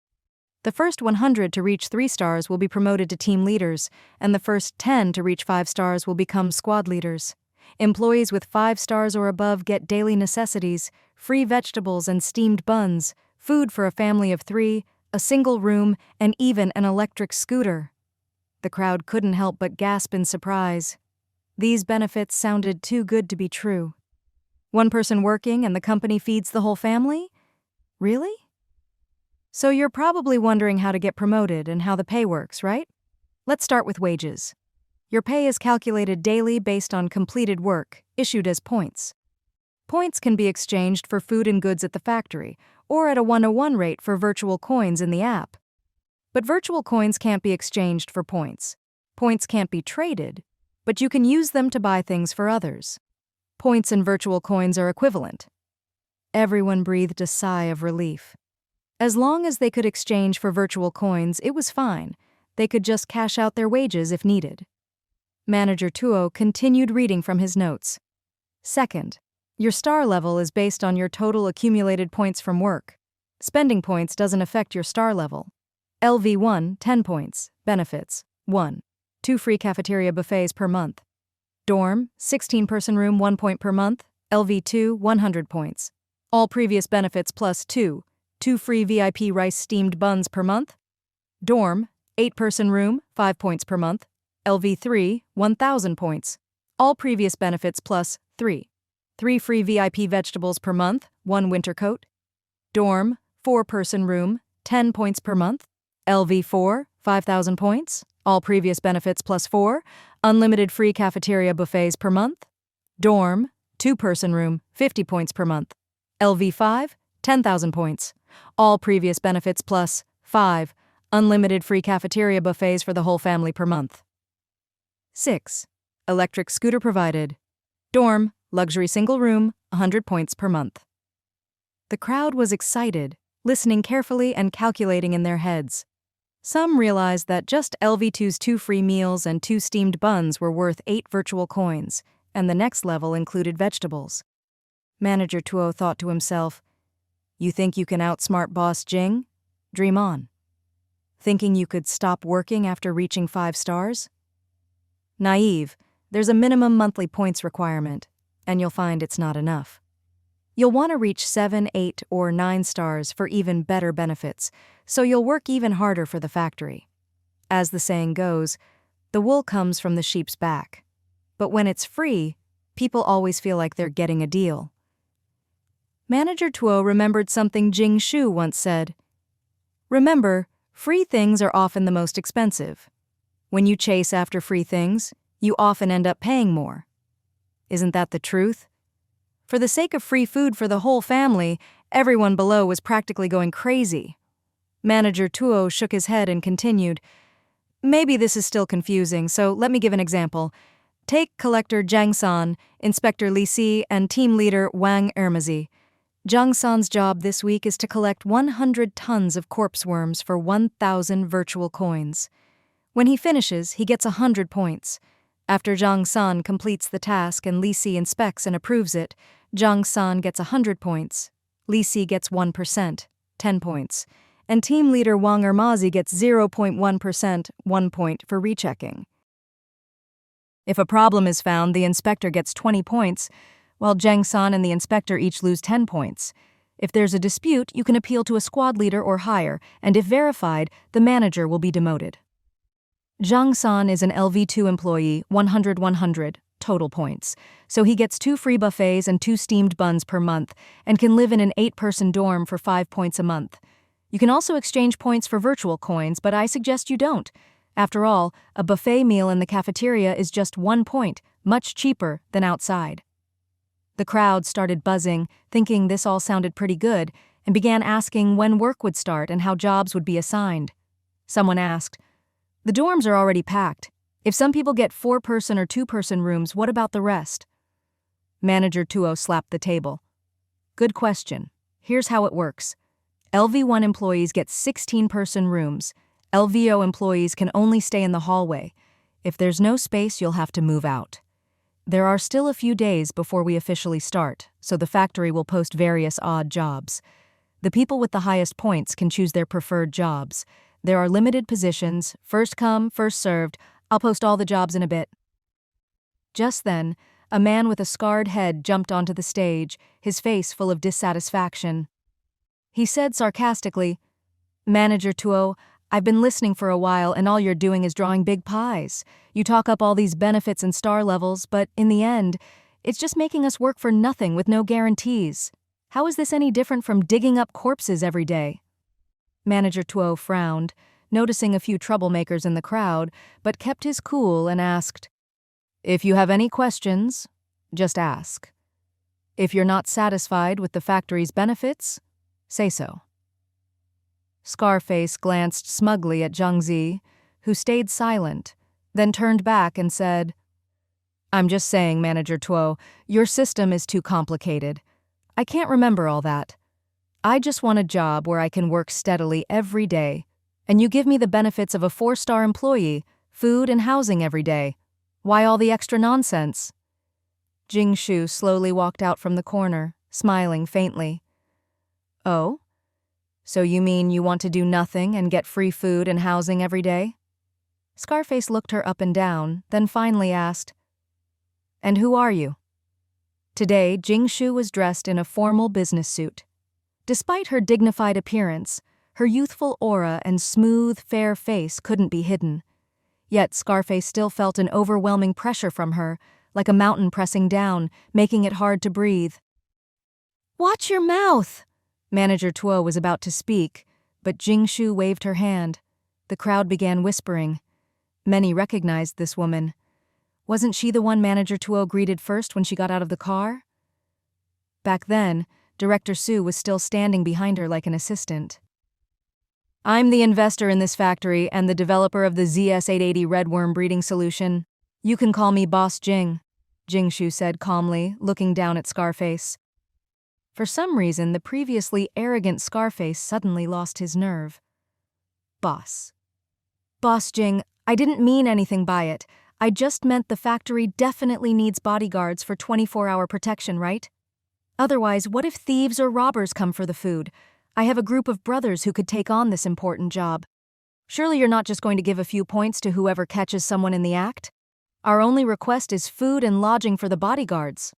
The first 100 to reach 3 stars will be promoted to team leaders, and the first 10 to reach 5 stars will become squad leaders. Employees with 5 stars or above get daily necessities, free vegetables and steamed buns, food for a family of 3, a single room, and even an electric scooter. The crowd couldn't help but gasp in surprise. These benefits sounded too good to be true. One person working and the company feeds the whole family? Really? So you're probably wondering how to get promoted and how the pay works, right? Let's start with wages. Your pay is calculated daily based on completed work, issued as points. Points can be exchanged for food and goods at the factory, or at a 101 rate for virtual coins in the app. But virtual coins can't be exchanged for points. Points can't be traded, but you can use them to buy things for others. Points and virtual coins are equivalent. Everyone breathed a sigh of relief. As long as they could exchange for virtual coins, it was fine. They could just cash out their wages if needed. Manager Tuo continued reading from his notes. Second, your star level is based on your total accumulated points from work. Spending points doesn't affect your star level. LV1, 10 points. Benefits, 1. 2 free cafeteria buffets per month. Dorm, 16-person room, 1 point per month. LV2, 100 points. All previous benefits plus 2. 2 free VIP rice steamed buns per month. Dorm, 8-person room, 5 points per month. LV3, 1,000 points. All previous benefits plus 3. 3 free VIP vegetables per month, 1 winter coat. Dorm, 4-person room, 10 points per month. LV4, 5,000 points. All previous benefits plus 4. Unlimited free cafeteria buffets per month. Dorm, 2-person room, 50 points per month. LV5, 10,000 points. All previous benefits plus 5. Unlimited free cafeteria buffets for the whole family per month. 6. Electric scooter provided. Dorm, luxury single room, 100 points per month. The crowd was excited, listening carefully and calculating in their heads. Some realized that just LV2's 2 free meals and 2 steamed buns were worth 8 virtual coins, and the next level included vegetables. Manager Tuo thought to himself, "You think you can outsmart Boss Jing? Dream on. Thinking you could stop working after reaching 5 stars? Naive, there's a minimum monthly points requirement, and you'll find it's not enough. You'll want to reach 7, 8, or 9 stars for even better benefits, so you'll work even harder for the factory. As the saying goes, the wool comes from the sheep's back. But when it's free, people always feel like they're getting a deal." Manager Tuo remembered something Jing Shu once said. "Remember, free things are often the most expensive. When you chase after free things, you often end up paying more. Isn't that the truth? For the sake of free food for the whole family, everyone below was practically going crazy." Manager Tuo shook his head and continued, "Maybe this is still confusing, so let me give an example. Take Collector Zhang San, Inspector Li Si, and Team Leader Wang Ermazi. Zhang San's job this week is to collect 100 tons of corpse worms for 1,000 virtual coins. When he finishes, he gets 100 points. After Zhang San completes the task and Li Si inspects and approves it, Zhang San gets 100 points. Li Si gets 1%, 10 points. And Team Leader Wang Ermazi gets 0.1%, 1 point for rechecking. If a problem is found, the inspector gets 20 points, while Zhang San and the inspector each lose 10 points. If there's a dispute, you can appeal to a squad leader or higher, and if verified, the manager will be demoted. Zhang San is an LV2 employee, 100, total points, so he gets 2 free buffets and 2 steamed buns per month, and can live in an 8-person dorm for 5 points a month. You can also exchange points for virtual coins, but I suggest you don't. After all, a buffet meal in the cafeteria is just 1 point, much cheaper than outside." The crowd started buzzing, thinking this all sounded pretty good, and began asking when work would start and how jobs would be assigned. Someone asked, "The dorms are already packed. If some people get 4-person or 2-person rooms, what about the rest?" Manager Tuo slapped the table. "Good question. Here's how it works. LV1 employees get 16-person rooms. LVO employees can only stay in the hallway. If there's no space, you'll have to move out. There are still a few days before we officially start, so the factory will post various odd jobs. The people with the highest points can choose their preferred jobs. There are limited positions, first come, first served. I'll post all the jobs in a bit." Just then, a man with a scarred head jumped onto the stage, his face full of dissatisfaction. He said sarcastically, "Manager Tuo, I've been listening for a while and all you're doing is drawing big pies. You talk up all these benefits and star levels, but in the end, it's just making us work for nothing with no guarantees. How is this any different from digging up corpses every day?" Manager Tuo frowned, noticing a few troublemakers in the crowd, but kept his cool and asked, "If you have any questions, just ask. If you're not satisfied with the factory's benefits, say so." Scarface glanced smugly at Zhang Zi, who stayed silent, then turned back and said, "I'm just saying, Manager Tuo, your system is too complicated. I can't remember all that. I just want a job where I can work steadily every day, and you give me the benefits of a 4-star employee, food and housing every day. Why all the extra nonsense?" Jing Shu slowly walked out from the corner, smiling faintly. "Oh? So you mean you want to do nothing and get free food and housing every day?" Scarface looked her up and down, then finally asked, "And who are you?" Today, Jing Shu was dressed in a formal business suit. Despite her dignified appearance, her youthful aura and smooth, fair face couldn't be hidden. Yet Scarface still felt an overwhelming pressure from her, like a mountain pressing down, making it hard to breathe. "Watch your mouth!" Manager Tuo was about to speak, but Jing Shu waved her hand. The crowd began whispering. Many recognized this woman. Wasn't she the one Manager Tuo greeted first when she got out of the car? Back then, Director Su was still standing behind her like an assistant. "I'm the investor in this factory and the developer of the ZS-880 redworm breeding solution. You can call me Boss Jing," Jing Shu said calmly, looking down at Scarface. For some reason, the previously arrogant Scarface suddenly lost his nerve. "Boss, Boss Jing, I didn't mean anything by it. I just meant the factory definitely needs bodyguards for 24-hour protection, right? Otherwise, what if thieves or robbers come for the food? I have a group of brothers who could take on this important job. Surely you're not just going to give a few points to whoever catches someone in the act? Our only request is food and lodging for the bodyguards.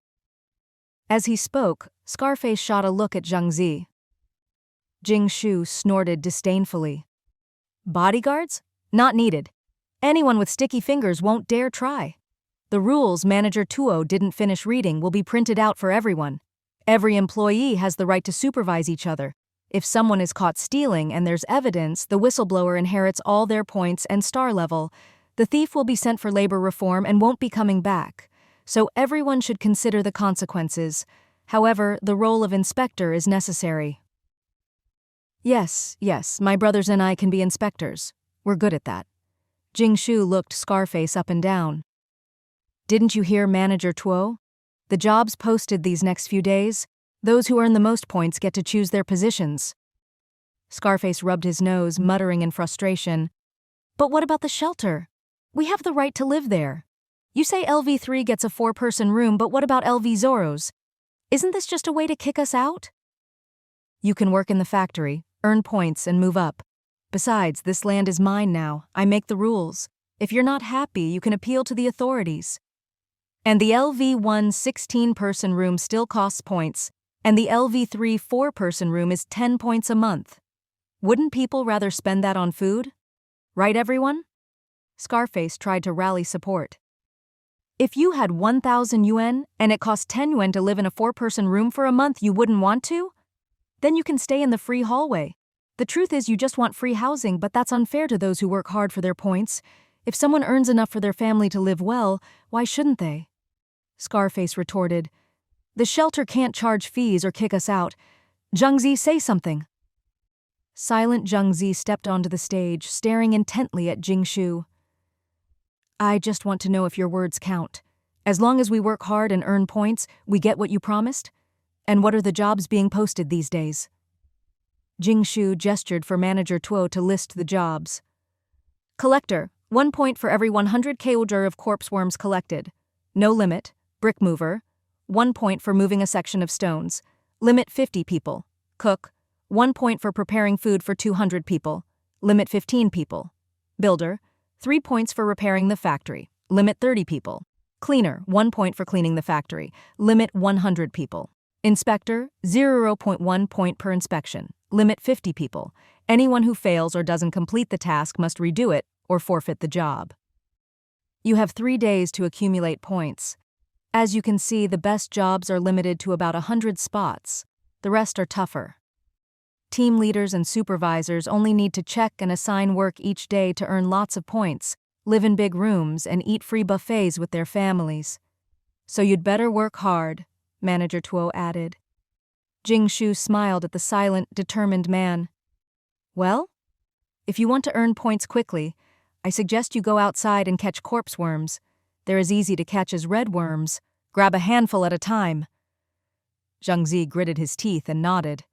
As he spoke, Scarface shot a look at Zhang Zi. Jing Shu snorted disdainfully. Bodyguards? Not needed. Anyone with sticky fingers won't dare try. The rules Manager Tuo didn't finish reading will be printed out for everyone. Every employee has the right to supervise each other. If someone is caught stealing and there's evidence, the whistleblower inherits all their points and star level. The thief will be sent for labor reform and won't be coming back. So everyone should consider the consequences. However, the role of inspector is necessary. Yes, my brothers and I can be inspectors. We're good at that. Jing Shu looked Scarface up and down. Didn't you hear Manager Tuo? The jobs posted these next few days, those who earn the most points get to choose their positions. Scarface rubbed his nose, muttering in frustration. But what about the shelter? We have the right to live there. You say LV3 gets a 4-person room, but what about LV Zorro's? Isn't this just a way to kick us out? You can work in the factory, earn points, and move up. Besides, this land is mine now. I make the rules. If you're not happy, you can appeal to the authorities. And the LV1 16-person room still costs points, and the LV3 4-person room is 10 points a month. Wouldn't people rather spend that on food? Right, everyone? Scarface tried to rally support. If you had 1,000 yuan and it cost 10 yuan to live in a 4-person room for a month, you wouldn't want to? Then you can stay in the free hallway. The truth is you just want free housing, but that's unfair to those who work hard for their points. If someone earns enough for their family to live well, why shouldn't they? Scarface retorted, The shelter can't charge fees or kick us out. Zhang Zi, say something. Silent Zhang Zi stepped onto the stage, staring intently at Jing Shu. I just want to know if your words count. As long as we work hard and earn points, we get what you promised? And what are the jobs being posted these days? Jing Shu gestured for Manager Tuo to list the jobs. Collector, 1 point for every 100 kg of corpse worms collected. No limit. Brick mover, 1 point for moving a section of stones. Limit 50 people. Cook, 1 point for preparing food for 200 people. Limit 15 people. Builder, 3 points for repairing the factory. Limit 30 people. Cleaner, 1 point for cleaning the factory. Limit 100 people. Inspector, 0.1 point per inspection. Limit 50 people. Anyone who fails or doesn't complete the task must redo it or forfeit the job. You have 3 days to accumulate points. As you can see, the best jobs are limited to about 100 spots. The rest are tougher. Team leaders and supervisors only need to check and assign work each day to earn lots of points, live in big rooms, and eat free buffets with their families. So you'd better work hard, Manager Tuo added. Jing Shu smiled at the silent, determined man. Well, if you want to earn points quickly, I suggest you go outside and catch corpse worms. They're as easy to catch as red worms. Grab a handful at a time. Zhang Zi gritted his teeth and nodded.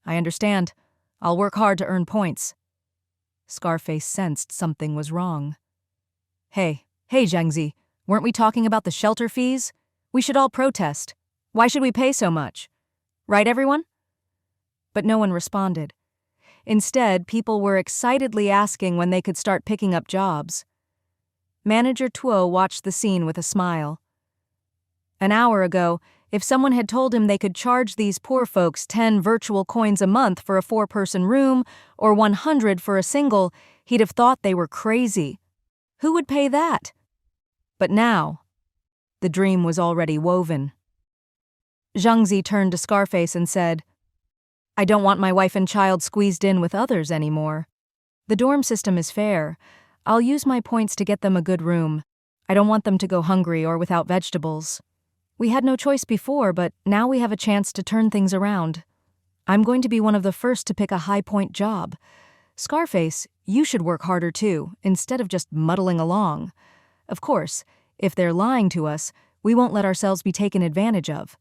I understand. I'll work hard to earn points. Scarface sensed something was wrong. Hey, Zhang Zi, weren't we talking about the shelter fees? We should all protest. Why should we pay so much? Right, everyone? But no one responded. Instead, people were excitedly asking when they could start picking up jobs. Manager Tuo watched the scene with a smile. An hour ago, if someone had told him they could charge these poor folks 10 virtual coins a month for a 4-person room or 100 for a single, he'd have thought they were crazy. Who would pay that? But now, the dream was already woven. Zhang Zi turned to Scarface and said, I don't want my wife and child squeezed in with others anymore. The dorm system is fair. I'll use my points to get them a good room. I don't want them to go hungry or without vegetables. We had no choice before, but now we have a chance to turn things around. I'm going to be one of the first to pick a high-point job. Scarface, you should work harder too, instead of just muddling along. Of course, if they're lying to us, we won't let ourselves be taken advantage of.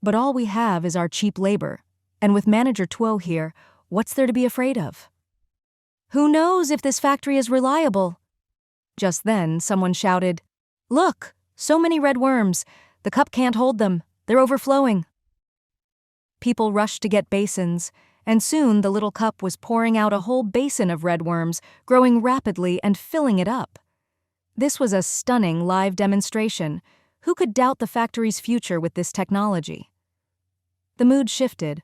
But all we have is our cheap labor. And with Manager Tuo here, what's there to be afraid of? Who knows if this factory is reliable? Just then, someone shouted, "Look, so many red worms. The cup can't hold them. They're overflowing." People rushed to get basins, and soon the little cup was pouring out a whole basin of red worms, growing rapidly and filling it up. This was a stunning live demonstration. Who could doubt the factory's future with this technology? The mood shifted.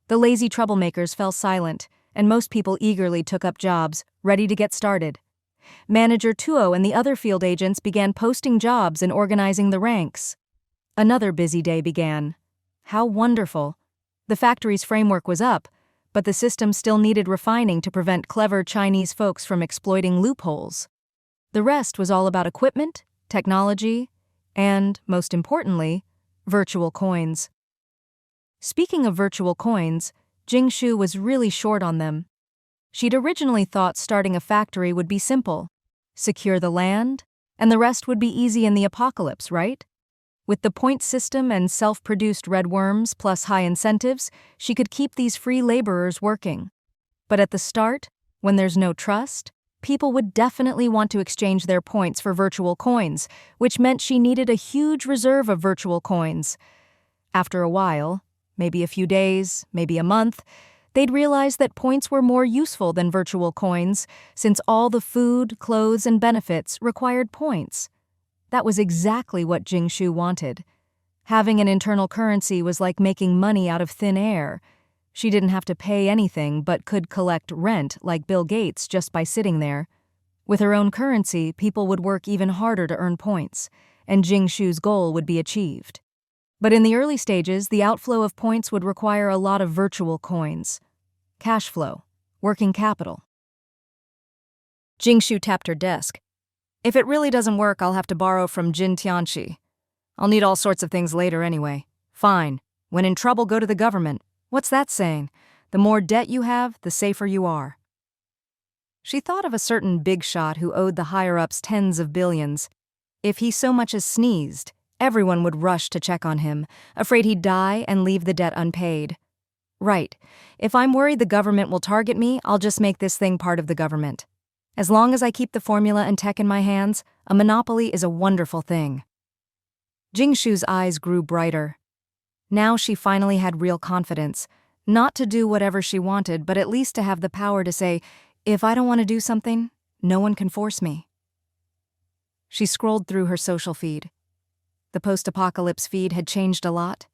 The lazy troublemakers fell silent, and most people eagerly took up jobs, ready to get started. Manager Tuo and the other field agents began posting jobs and organizing the ranks. Another busy day began. How wonderful! The factory's framework was up, but the system still needed refining to prevent clever Chinese folks from exploiting loopholes. The rest was all about equipment, technology, and, most importantly, virtual coins. Speaking of virtual coins, Jing Shu was really short on them. She'd originally thought starting a factory would be simple. Secure the land, and the rest would be easy in the apocalypse, right? With the point system and self-produced red worms plus high incentives, she could keep these free laborers working. But at the start, when there's no trust, people would definitely want to exchange their points for virtual coins, which meant she needed a huge reserve of virtual coins. After a while, maybe a few days, maybe a month, they'd realize that points were more useful than virtual coins, since all the food, clothes, and benefits required points. That was exactly what Jing Shu wanted. Having an internal currency was like making money out of thin air. She didn't have to pay anything but could collect rent like Bill Gates just by sitting there. With her own currency, people would work even harder to earn points, and Jing Shu's goal would be achieved. But in the early stages, the outflow of points would require a lot of virtual coins. Cash flow, working capital. Jing Shu tapped her desk. If it really doesn't work, I'll have to borrow from Jin Tianxi. I'll need all sorts of things later anyway. Fine. When in trouble, go to the government. What's that saying? The more debt you have, the safer you are. She thought of a certain big shot who owed the higher-ups tens of billions. If he so much as sneezed, everyone would rush to check on him, afraid he'd die and leave the debt unpaid. Right. If I'm worried the government will target me, I'll just make this thing part of the government. As long as I keep the formula and tech in my hands, a monopoly is a wonderful thing. Jing Shu's eyes grew brighter. Now she finally had real confidence, not to do whatever she wanted, but at least to have the power to say, if I don't want to do something, no one can force me. She scrolled through her social feed. The post-apocalypse feed had changed a lot.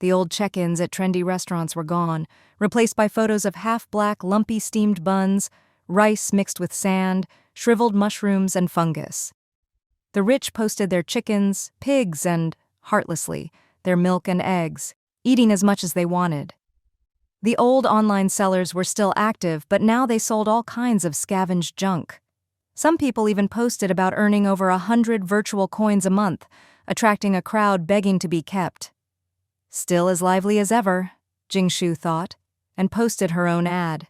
The old check-ins at trendy restaurants were gone, replaced by photos of half-black, lumpy steamed buns, rice mixed with sand, shriveled mushrooms, and fungus. The rich posted their chickens, pigs, and, heartlessly, their milk and eggs, eating as much as they wanted. The old online sellers were still active, but now they sold all kinds of scavenged junk. Some people even posted about earning over 100 virtual coins a month, attracting a crowd begging to be kept. Still as lively as ever, Jing Shu thought, and posted her own ad.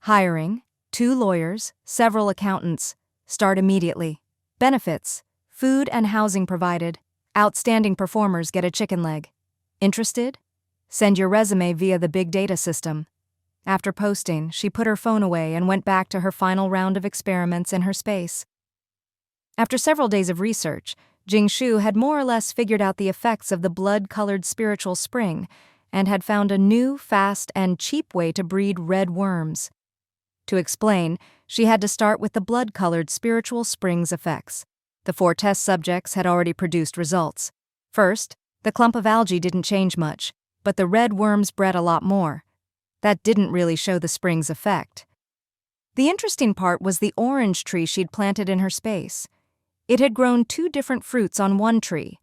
Hiring, 2 lawyers, several accountants, start immediately. Benefits, food and housing provided. Outstanding performers get a chicken leg. Interested? Send your resume via the big data system. After posting, she put her phone away and went back to her final round of experiments in her space. After several days of research, Jing Shu had more or less figured out the effects of the blood-colored spiritual spring and had found a new, fast, and cheap way to breed red worms. To explain, she had to start with the blood-colored spiritual spring's effects. The 4 test subjects had already produced results. First, the clump of algae didn't change much, but the red worms bred a lot more. That didn't really show the spring's effect. The interesting part was the orange tree she'd planted in her space. It had grown 2 different fruits on one tree.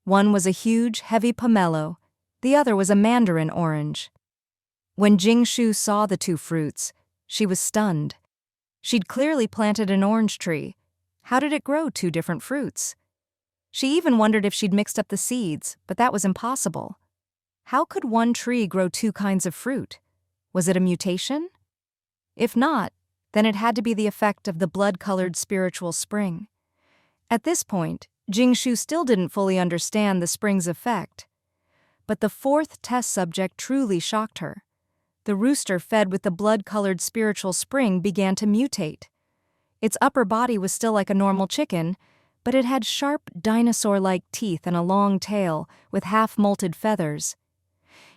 One was a huge, heavy pomelo, the other was a mandarin orange. When Jing Shu saw the 2 fruits, she was stunned. She'd clearly planted an orange tree. How did it grow 2 different fruits? She even wondered if she'd mixed up the seeds, but that was impossible. How could one tree grow 2 kinds of fruit? Was it a mutation? If not, then it had to be the effect of the blood-colored spiritual spring. At this point, Jing Shu still didn't fully understand the spring's effect. But the 4th test subject truly shocked her. The rooster fed with the blood-colored spiritual spring began to mutate. Its upper body was still like a normal chicken, but it had sharp dinosaur-like teeth and a long tail with half-molted feathers.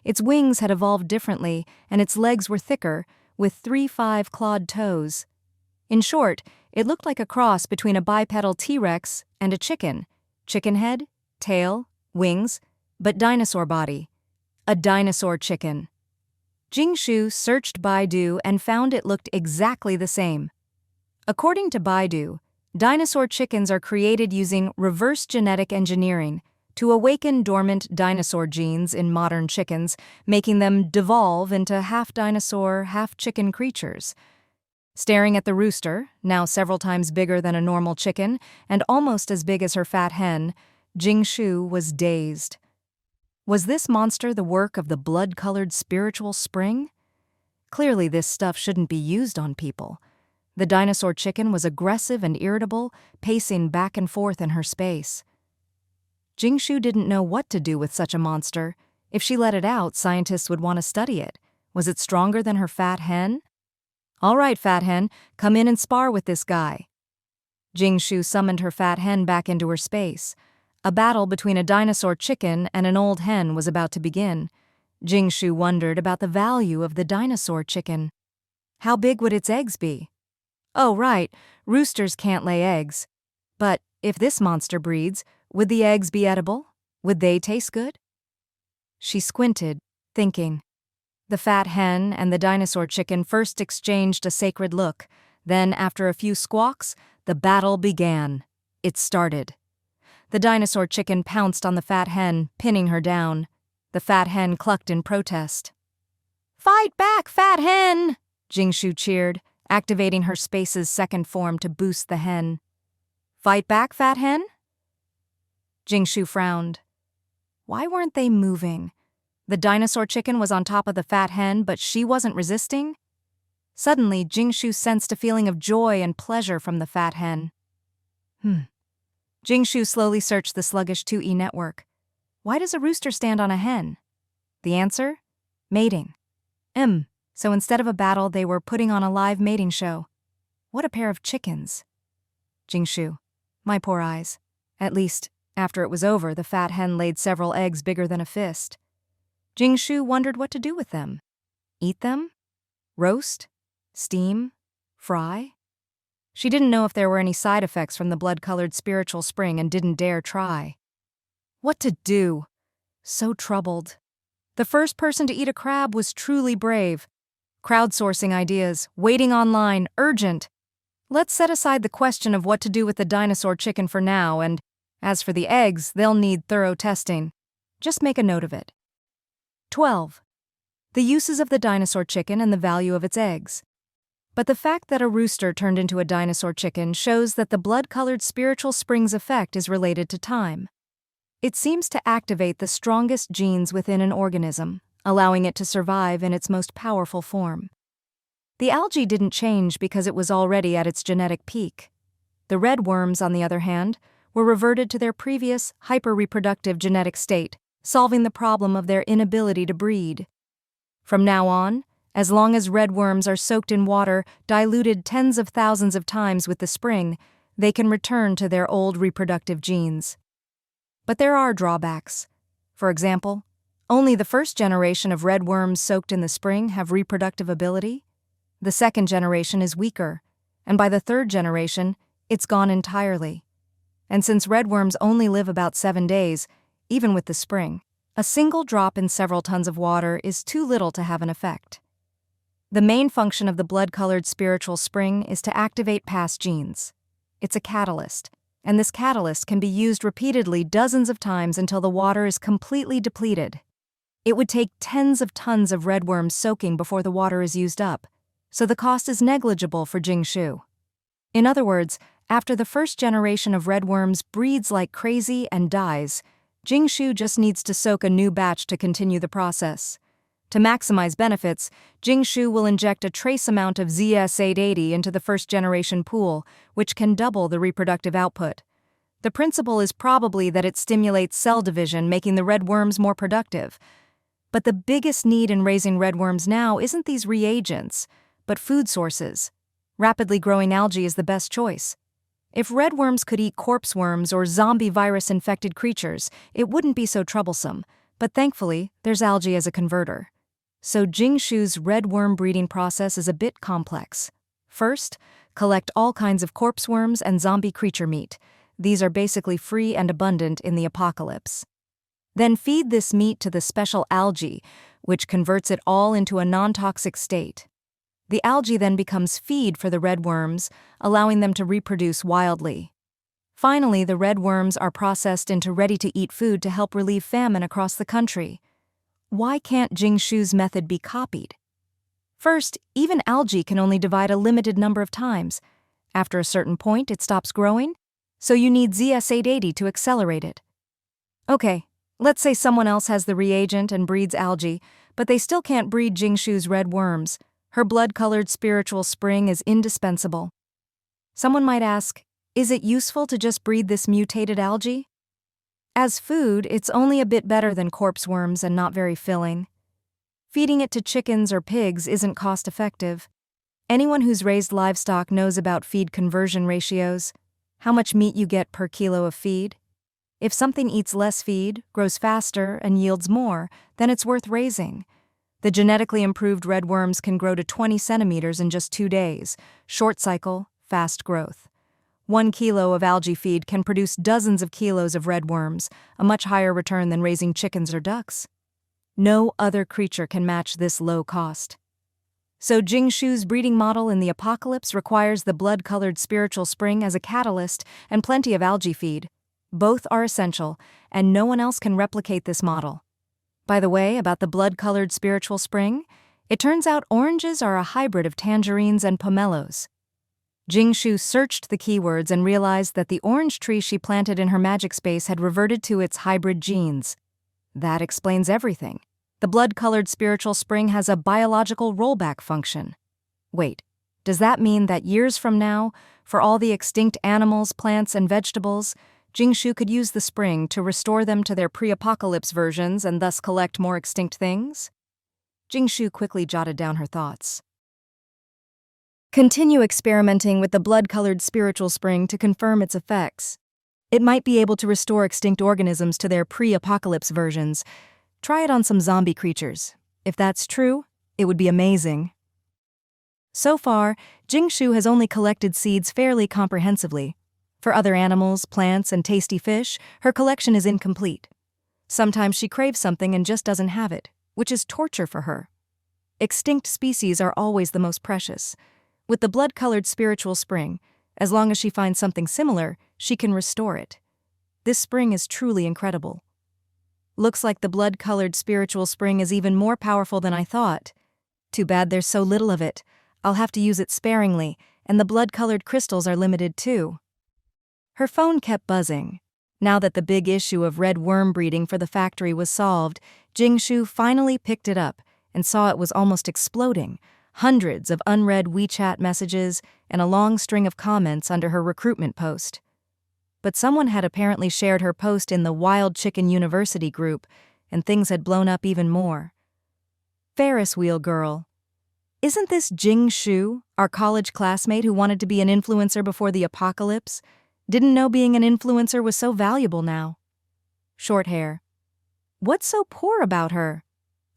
Its wings had evolved differently, and its legs were thicker, with 3 5-clawed toes. In short, it looked like a cross between a bipedal T-Rex and a chicken. Chicken head, tail, wings, but dinosaur body. A dinosaur chicken. Jing Shu searched Baidu and found it looked exactly the same. According to Baidu, dinosaur chickens are created using reverse genetic engineering to awaken dormant dinosaur genes in modern chickens, making them devolve into half-dinosaur, half-chicken creatures. Staring at the rooster, now several times bigger than a normal chicken and almost as big as her fat hen, Jing Shu was dazed. Was this monster the work of the blood-colored spiritual spring? Clearly this stuff shouldn't be used on people. The dinosaur chicken was aggressive and irritable, pacing back and forth in her space. Jing Shu didn't know what to do with such a monster. If she let it out, scientists would want to study it. Was it stronger than her fat hen? "All right, fat hen, come in and spar with this guy." Jing Shu summoned her fat hen back into her space. A battle between a dinosaur chicken and an old hen was about to begin. Jing Shu wondered about the value of the dinosaur chicken. How big would its eggs be? Oh, right, roosters can't lay eggs. But if this monster breeds, would the eggs be edible? Would they taste good? She squinted, thinking. The fat hen and the dinosaur chicken first exchanged a sacred look. Then, after a few squawks, the battle began. It started. The dinosaur chicken pounced on the fat hen, pinning her down. The fat hen clucked in protest. "Fight back, fat hen!" Jing Shu cheered, activating her space's second form to boost the hen. "Fight back, fat hen?" Jing Shu frowned. Why weren't they moving? The dinosaur chicken was on top of the fat hen, but she wasn't resisting? Suddenly, Jing Shu sensed a feeling of joy and pleasure from the fat hen. Jing Shu slowly searched the sluggish 2E network. Why does a rooster stand on a hen? The answer? Mating. So instead of a battle, they were putting on a live mating show. What a pair of chickens. Jing Shu. My poor eyes. At least, after it was over, the fat hen laid several eggs bigger than a fist. Jing Shu wondered what to do with them. Eat them? Roast? Steam? Fry? She didn't know if there were any side effects from the blood-colored spiritual spring and didn't dare try. What to do? So troubled. The first person to eat a crab was truly brave. Crowdsourcing ideas, waiting online, urgent. Let's set aside the question of what to do with the dinosaur chicken for now, and as for the eggs, they'll need thorough testing. Just make a note of it. 12. The uses of the dinosaur chicken and the value of its eggs. But the fact that a rooster turned into a dinosaur chicken shows that the blood-colored spiritual spring's effect is related to time. It seems to activate the strongest genes within an organism, allowing it to survive in its most powerful form. The algae didn't change because it was already at its genetic peak. The red worms, on the other hand, were reverted to their previous hyper-reproductive genetic state, solving the problem of their inability to breed. From now on, as long as red worms are soaked in water, diluted tens of thousands of times with the spring, they can return to their old reproductive genes. But there are drawbacks. For example, only the first generation of red worms soaked in the spring have reproductive ability. The second generation is weaker, and by the third generation, it's gone entirely. And since red worms only live about 7 days, even with the spring, a single drop in several tons of water is too little to have an effect. The main function of the blood-colored spiritual spring is to activate past genes. It's a catalyst, and this catalyst can be used repeatedly dozens of times until the water is completely depleted. It would take tens of tons of red worms soaking before the water is used up, so the cost is negligible for Jing Shu. In other words, after the first generation of red worms breeds like crazy and dies, Jing Shu just needs to soak a new batch to continue the process. To maximize benefits, Jing Shu will inject a trace amount of ZS-880 into the first-generation pool, which can double the reproductive output. The principle is probably that it stimulates cell division, making the red worms more productive. But the biggest need in raising redworms now isn't these reagents, but food sources. Rapidly growing algae is the best choice. If redworms could eat corpse worms or zombie virus-infected creatures, it wouldn't be so troublesome, but thankfully, there's algae as a converter. So Jing Shu's redworm breeding process is a bit complex. First, collect all kinds of corpse worms and zombie creature meat. These are basically free and abundant in the apocalypse. Then feed this meat to the special algae, which converts it all into a non-toxic state. The algae then becomes feed for the redworms, allowing them to reproduce wildly. Finally, the redworms are processed into ready-to-eat food to help relieve famine across the country. Why can't Jing Shu's method be copied? First, even algae can only divide a limited number of times. After a certain point, it stops growing, so you need ZS880 to accelerate it. Okay, let's say someone else has the reagent and breeds algae, but they still can't breed Jing Shu's red worms. Her blood-colored spiritual spring is indispensable. Someone might ask, is it useful to just breed this mutated algae? As food, it's only a bit better than corpse worms and not very filling. Feeding it to chickens or pigs isn't cost-effective. Anyone who's raised livestock knows about feed conversion ratios, how much meat you get per kilo of feed. If something eats less feed, grows faster, and yields more, then it's worth raising. The genetically improved redworms can grow to 20 centimeters in just 2 days. Short cycle, fast growth. 1 kilo of algae feed can produce dozens of kilos of redworms, a much higher return than raising chickens or ducks. No other creature can match this low cost. So Jing Shu's breeding model in the apocalypse requires the blood-colored spiritual spring as a catalyst and plenty of algae feed. Both are essential, and no one else can replicate this model. By the way, about the blood-colored spiritual spring, it turns out oranges are a hybrid of tangerines and pomelos. Jing Shu searched the keywords and realized that the orange tree she planted in her magic space had reverted to its hybrid genes. That explains everything. The blood-colored spiritual spring has a biological rollback function. Wait, does that mean that years from now, for all the extinct animals, plants, and vegetables, Jing Shu could use the spring to restore them to their pre-apocalypse versions and thus collect more extinct things? Jing Shu quickly jotted down her thoughts. Continue experimenting with the blood-colored spiritual spring to confirm its effects. It might be able to restore extinct organisms to their pre-apocalypse versions. Try it on some zombie creatures. If that's true, it would be amazing. So far, Jing Shu has only collected seeds fairly comprehensively. For other animals, plants, and tasty fish, her collection is incomplete. Sometimes she craves something and just doesn't have it, which is torture for her. Extinct species are always the most precious. With the blood-colored spiritual spring, as long as she finds something similar, she can restore it. This spring is truly incredible. Looks like the blood-colored spiritual spring is even more powerful than I thought. Too bad there's so little of it. I'll have to use it sparingly, and the blood-colored crystals are limited too. Her phone kept buzzing. Now that the big issue of red worm breeding for the factory was solved, Jing Shu finally picked it up and saw it was almost exploding. Hundreds of unread WeChat messages and a long string of comments under her recruitment post. But someone had apparently shared her post in the Wild Chicken University group, and things had blown up even more. Ferris wheel girl. Isn't this Jing Shu, our college classmate who wanted to be an influencer before the apocalypse? Didn't know being an influencer was so valuable now. Short hair. What's so poor about her?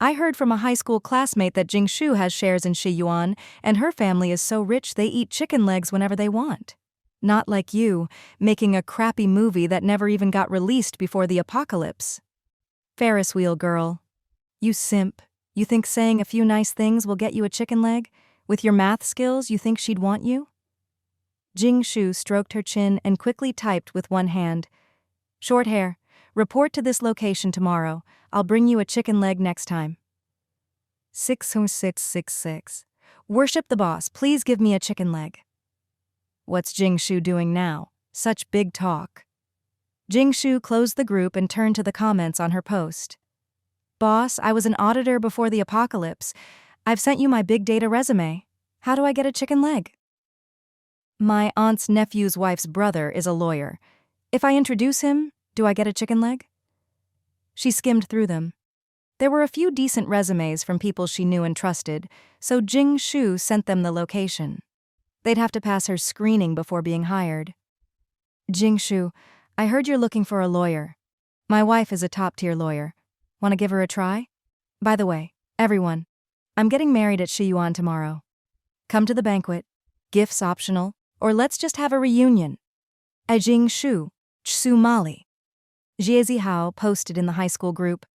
I heard from a high school classmate that Jing Shu has shares in Shiyuan, and her family is so rich they eat chicken legs whenever they want. Not like you, making a crappy movie that never even got released before the apocalypse. Ferris wheel girl. You simp. You think saying a few nice things will get you a chicken leg? With your math skills, you think she'd want you? Jing Shu stroked her chin and quickly typed with one hand. Short hair. Report to this location tomorrow. I'll bring you a chicken leg next time. 60666. Worship the boss. Please give me a chicken leg. What's Jing Shu doing now? Such big talk. Jing Shu closed the group and turned to the comments on her post. Boss, I was an auditor before the apocalypse. I've sent you my big data resume. How do I get a chicken leg? My aunt's nephew's wife's brother is a lawyer. If I introduce him, do I get a chicken leg? She skimmed through them. There were a few decent resumes from people she knew and trusted, so Jing Shu sent them the location. They'd have to pass her screening before being hired. Jing Shu, I heard you're looking for a lawyer. My wife is a top-tier lawyer. Want to give her a try? By the way, everyone, I'm getting married at Shiyuan tomorrow. Come to the banquet. Gifts optional, or let's just have a reunion. Jing Shu, Chsu Mali. Jiezi Hao posted in the high school group.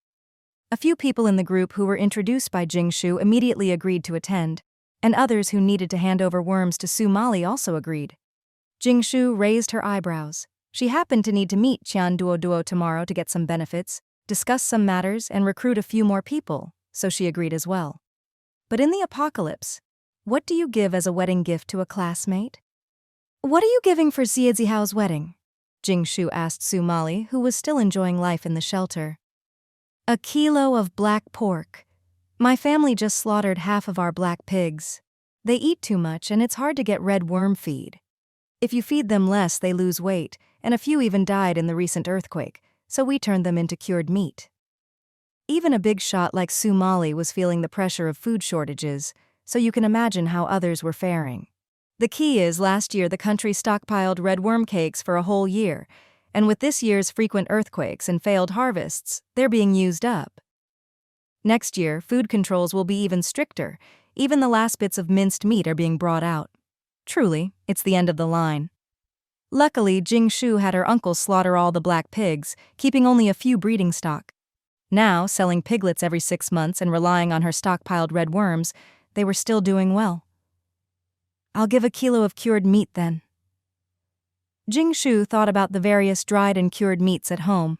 A few people in the group who were introduced by Jing Shu immediately agreed to attend, and others who needed to hand over worms to Su Mali also agreed. Jing Shu raised her eyebrows. She happened to need to meet Qian Duo tomorrow to get some benefits, discuss some matters, and recruit a few more people, so she agreed as well. But in the apocalypse, what do you give as a wedding gift to a classmate? What are you giving for Jiezi Hao's wedding? Jing Shu asked Su Mali, who was still enjoying life in the shelter. A kilo of black pork. My family just slaughtered half of our black pigs. They eat too much and it's hard to get red worm feed. If you feed them less, they lose weight, and a few even died in the recent earthquake, so we turned them into cured meat. Even a big shot like Su Mali was feeling the pressure of food shortages, so you can imagine how others were faring. The key is last year the country stockpiled red worm cakes for a whole year, and with this year's frequent earthquakes and failed harvests, they're being used up. Next year, food controls will be even stricter. Even the last bits of minced meat are being brought out. Truly, it's the end of the line. Luckily, Jing Shu had her uncle slaughter all the black pigs, keeping only a few breeding stock. Now, selling piglets every 6 months and relying on her stockpiled red worms, they were still doing well. I'll give a kilo of cured meat then. Jing Shu thought about the various dried and cured meats at home.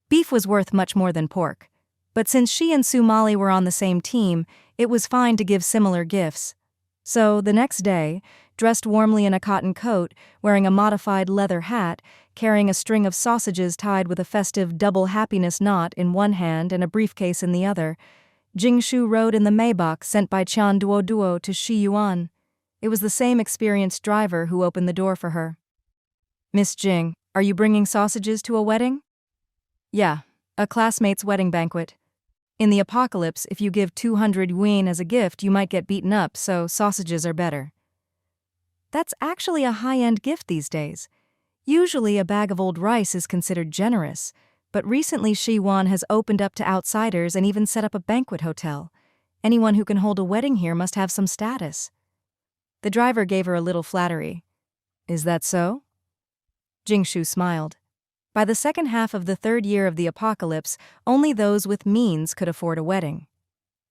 Beef was worth much more than pork, but since she and Su Mali were on the same team, it was fine to give similar gifts. So, the next day, dressed warmly in a cotton coat, wearing a modified leather hat, carrying a string of sausages tied with a festive double happiness knot in one hand and a briefcase in the other, Jing Shu rode in the Maybach sent by Qian Duo to Shiyuan. It was the same experienced driver who opened the door for her. Miss Jing, are you bringing sausages to a wedding? Yeah, a classmate's wedding banquet. In the apocalypse, if you give 200 yuan as a gift, you might get beaten up, so sausages are better. That's actually a high-end gift these days. Usually a bag of old rice is considered generous, but recently Shiyuan has opened up to outsiders and even set up a banquet hotel. Anyone who can hold a wedding here must have some status. The driver gave her a little flattery. Is that so? Jing Shu smiled. By the second half of the third year of the apocalypse, only those with means could afford a wedding.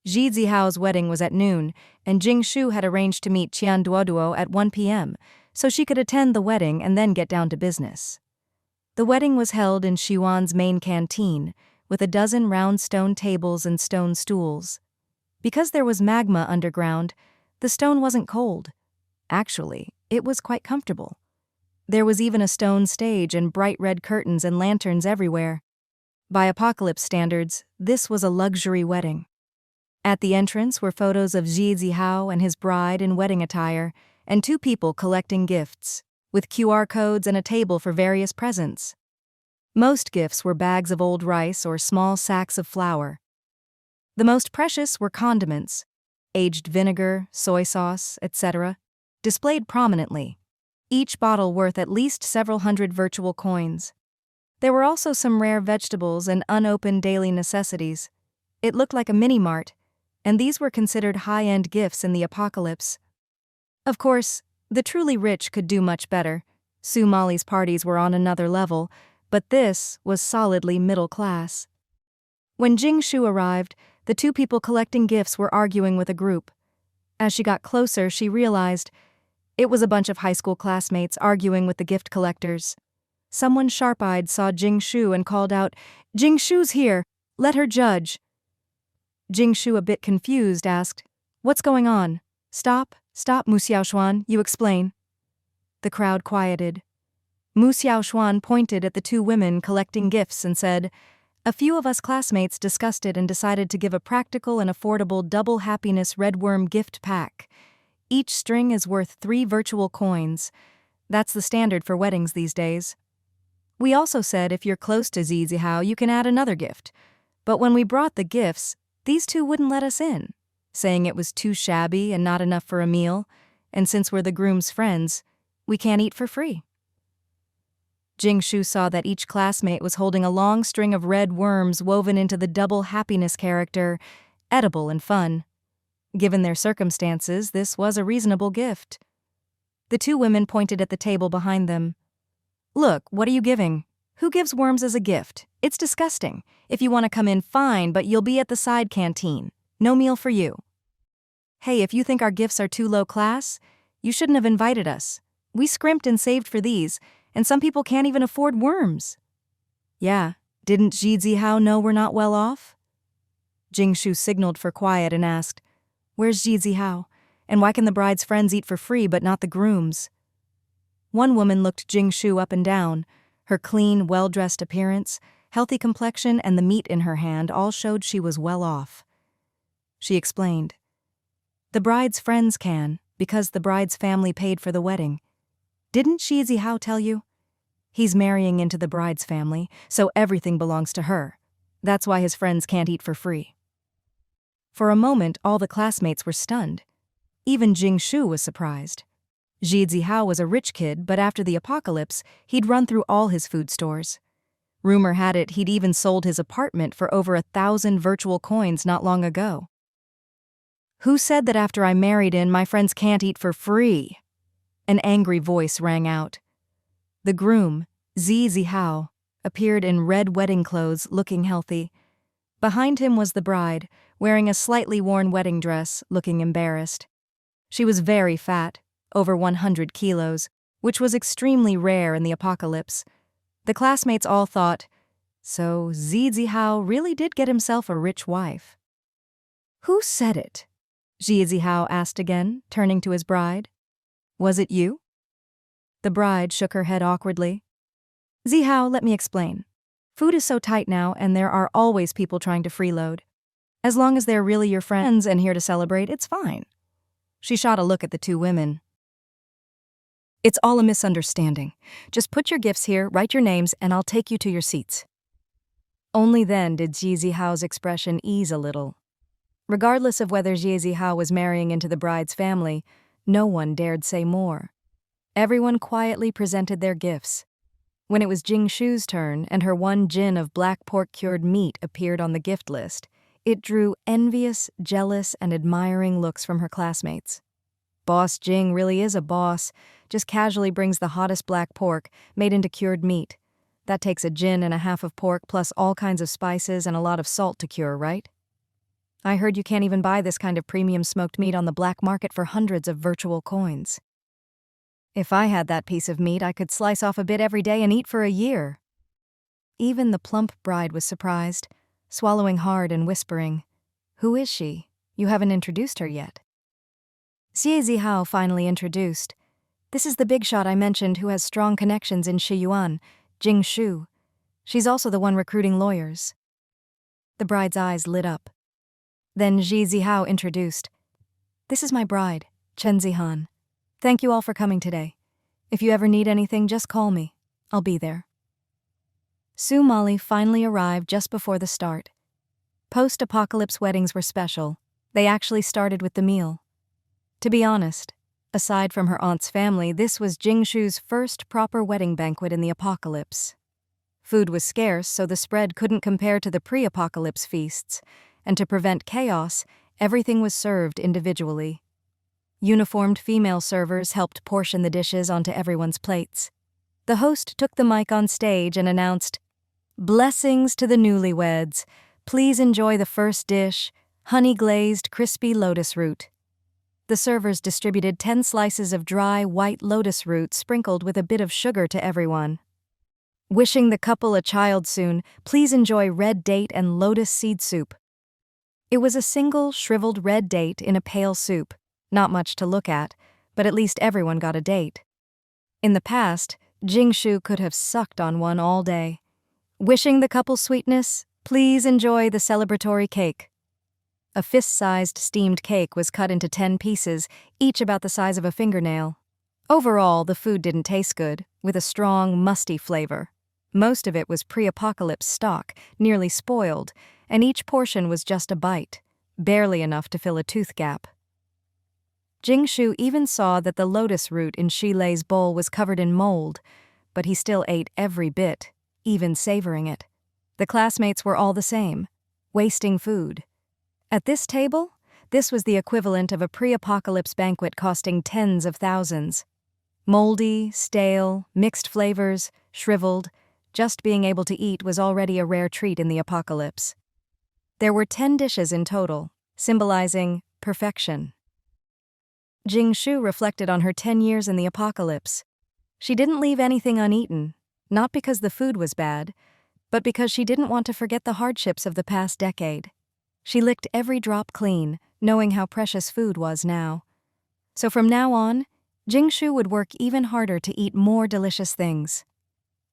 Jiezi Hao's wedding was at noon, and Jing Shu had arranged to meet Qian Duo at 1 p.m., so she could attend the wedding and then get down to business. The wedding was held in Shiyuan's main canteen, with a dozen round stone tables and stone stools. Because there was magma underground, the stone wasn't cold. Actually, it was quite comfortable. There was even a stone stage and bright red curtains and lanterns everywhere. By apocalypse standards, this was a luxury wedding. At the entrance were photos of Jiezi Hao and his bride in wedding attire, and 2 people collecting gifts, with QR codes and a table for various presents. Most gifts were bags of old rice or small sacks of flour. The most precious were condiments, aged vinegar, soy sauce, etc., displayed prominently, each bottle worth at least several hundred virtual coins. There were also some rare vegetables and unopened daily necessities. It looked like a mini-mart, and these were considered high-end gifts in the apocalypse. Of course, the truly rich could do much better. Su Mali's parties were on another level, but this was solidly middle class. When Jing Shu arrived, the 2 people collecting gifts were arguing with a group. As she got closer, she realized it was a bunch of high school classmates arguing with the gift collectors. Someone sharp-eyed saw Jing Shu and called out, "Jing Shu's here! Let her judge!" Jing Shu, a bit confused, asked, "What's going on? Stop, Mu Xiaoshuan, you explain." The crowd quieted. Mu Xiaoshuan pointed at the 2 women collecting gifts and said, "A few of us classmates discussed it and decided to give a practical and affordable double happiness red worm gift pack. Each string is worth 3 virtual coins. That's the standard for weddings these days. We also said if you're close to Jiezi Hao, you can add another gift. But when we brought the gifts, these two wouldn't let us in, saying it was too shabby and not enough for a meal, and since we're the groom's friends, we can't eat for free. Jing Shu saw that each classmate was holding a long string of red worms woven into the double happiness character, edible and fun. Given their circumstances, this was a reasonable gift. The two women pointed at the table behind them. "Look, what are you giving? Who gives worms as a gift? It's disgusting. If you want to come in, fine, but you'll be at the side canteen. No meal for you." "Hey, if you think our gifts are too low class, you shouldn't have invited us. We scrimped and saved for these, and some people can't even afford worms." "Yeah, didn't Zhizihao know we're not well off?" Jing Shu signaled for quiet and asked, "Where's Zhizihao? And why can the bride's friends eat for free but not the groom's?" One woman looked Jing Shu up and down. Her clean, well-dressed appearance, healthy complexion, and the meat in her hand all showed she was well off. She explained, "The bride's friends can, because the bride's family paid for the wedding. Didn't Zhizihao tell you? He's marrying into the bride's family, so everything belongs to her. That's why his friends can't eat for free." For a moment, all the classmates were stunned. Even Jing Shu was surprised. Zhizihao was a rich kid, but after the apocalypse, he'd run through all his food stores. Rumor had it he'd even sold his apartment for over 1,000 virtual coins not long ago. "Who said that after I married in, my friends can't eat for free?" An angry voice rang out. The groom, Zhizihao, appeared in red wedding clothes, looking healthy. Behind him was the bride, wearing a slightly worn wedding dress, looking embarrassed. She was very fat, over 100 kilos, which was extremely rare in the apocalypse. The classmates all thought, so Zhizihao really did get himself a rich wife. "Who said it?" Zhizihao asked again, turning to his bride. "Was it you?" The bride shook her head awkwardly. "Zihao, let me explain. Food is so tight now, and there are always people trying to freeload. As long as they're really your friends and here to celebrate, it's fine." She shot a look at the two women. "It's all a misunderstanding. Just put your gifts here, write your names, and I'll take you to your seats." Only then did Zhizihao's expression ease a little. Regardless of whether Zhizihao was marrying into the bride's family, no one dared say more. Everyone quietly presented their gifts. When it was Jing Shu's turn and her one jin of black pork cured meat appeared on the gift list, it drew envious, jealous, and admiring looks from her classmates. Boss Jing really is a boss, just casually brings the hottest black pork, made into cured meat. That takes a jin and a half of pork plus all kinds of spices and a lot of salt to cure, right? I heard you can't even buy this kind of premium smoked meat on the black market for hundreds of virtual coins. If I had that piece of meat, I could slice off a bit every day and eat for a year. Even the plump bride was surprised, swallowing hard and whispering, "Who is she? You haven't introduced her yet." Zhizihao finally introduced. "This is the big shot I mentioned who has strong connections in Shiyuan, Jing Shu. She's also the one recruiting lawyers." The bride's eyes lit up. Then Zhizihao introduced. "This is my bride, Chen Zihan. Thank you all for coming today. If you ever need anything, just call me. I'll be there." Su Mali finally arrived just before the start. Post-apocalypse weddings were special. They actually started with the meal. To be honest, aside from her aunt's family, this was Jing Shu's first proper wedding banquet in the apocalypse. Food was scarce, so the spread couldn't compare to the pre-apocalypse feasts, and to prevent chaos, everything was served individually. Uniformed female servers helped portion the dishes onto everyone's plates. The host took the mic on stage and announced, "Blessings to the newlyweds. Please enjoy the first dish, honey-glazed, crispy lotus root." The servers distributed 10 slices of dry, white lotus root sprinkled with a bit of sugar to everyone. "Wishing the couple a child soon, please enjoy red date and lotus seed soup." It was a single, shriveled red date in a pale soup. Not much to look at, but at least everyone got a date. In the past, Jing Shu could have sucked on one all day. "Wishing the couple sweetness, please enjoy the celebratory cake." A fist-sized steamed cake was cut into 10 pieces, each about the size of a fingernail. Overall, the food didn't taste good, with a strong, musty flavor. Most of it was pre-apocalypse stock, nearly spoiled, and each portion was just a bite, barely enough to fill a tooth gap. Jing Shu even saw that the lotus root in Shi Lei's bowl was covered in mold, but he still ate every bit, even savoring it. The classmates were all the same, wasting food. At this table, this was the equivalent of a pre-apocalypse banquet costing tens of thousands. Moldy, stale, mixed flavors, shriveled, just being able to eat was already a rare treat in the apocalypse. There were 10 dishes in total, symbolizing perfection. Jing Shu reflected on her 10 years in the apocalypse. She didn't leave anything uneaten, not because the food was bad, but because she didn't want to forget the hardships of the past decade. She licked every drop clean, knowing how precious food was now. So from now on, Jing Shu would work even harder to eat more delicious things.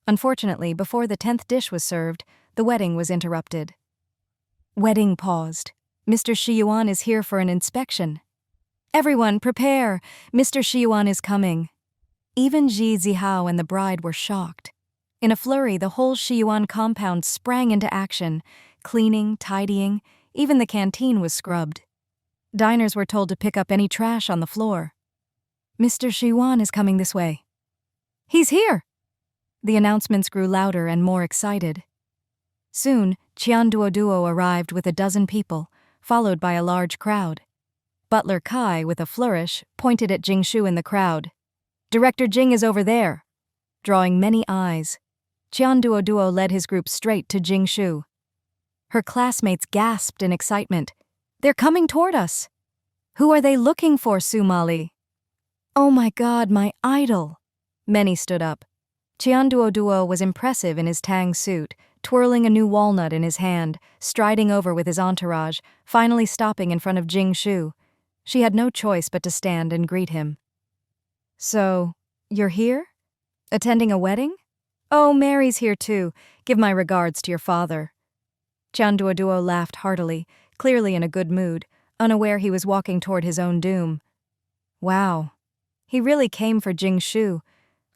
Unfortunately, before the 10th dish was served, the wedding was interrupted. Wedding paused. Mr. Shi Yuan is here for an inspection. Everyone, prepare! Mr. Shi Yuan is coming. Even Ji Zihao and the bride were shocked. In a flurry, the whole Shi Yuan compound sprang into action, cleaning, tidying, even the canteen was scrubbed. Diners were told to pick up any trash on the floor. Mr. Shi Yuan is coming this way. He's here! The announcements grew louder and more excited. Soon, Qian Duoduo arrived with a dozen people, followed by a large crowd. Butler Kai, with a flourish, pointed at Jing Shu in the crowd. Director Jing is over there. Drawing many eyes, Qian Duoduo led his group straight to Jing Shu. Her classmates gasped in excitement. They're coming toward us. Who are they looking for, Su Mali? Oh my God, my idol. Many stood up. Qian Duoduo was impressive in his tang suit, twirling a new walnut in his hand, striding over with his entourage, finally stopping in front of Jing Shu. She had no choice but to stand and greet him. So, you're here? Attending a wedding? Oh, Mary's here too. Give my regards to your father. Qian Duoduo laughed heartily, clearly in a good mood, unaware he was walking toward his own doom. Wow. He really came for Jing Shu.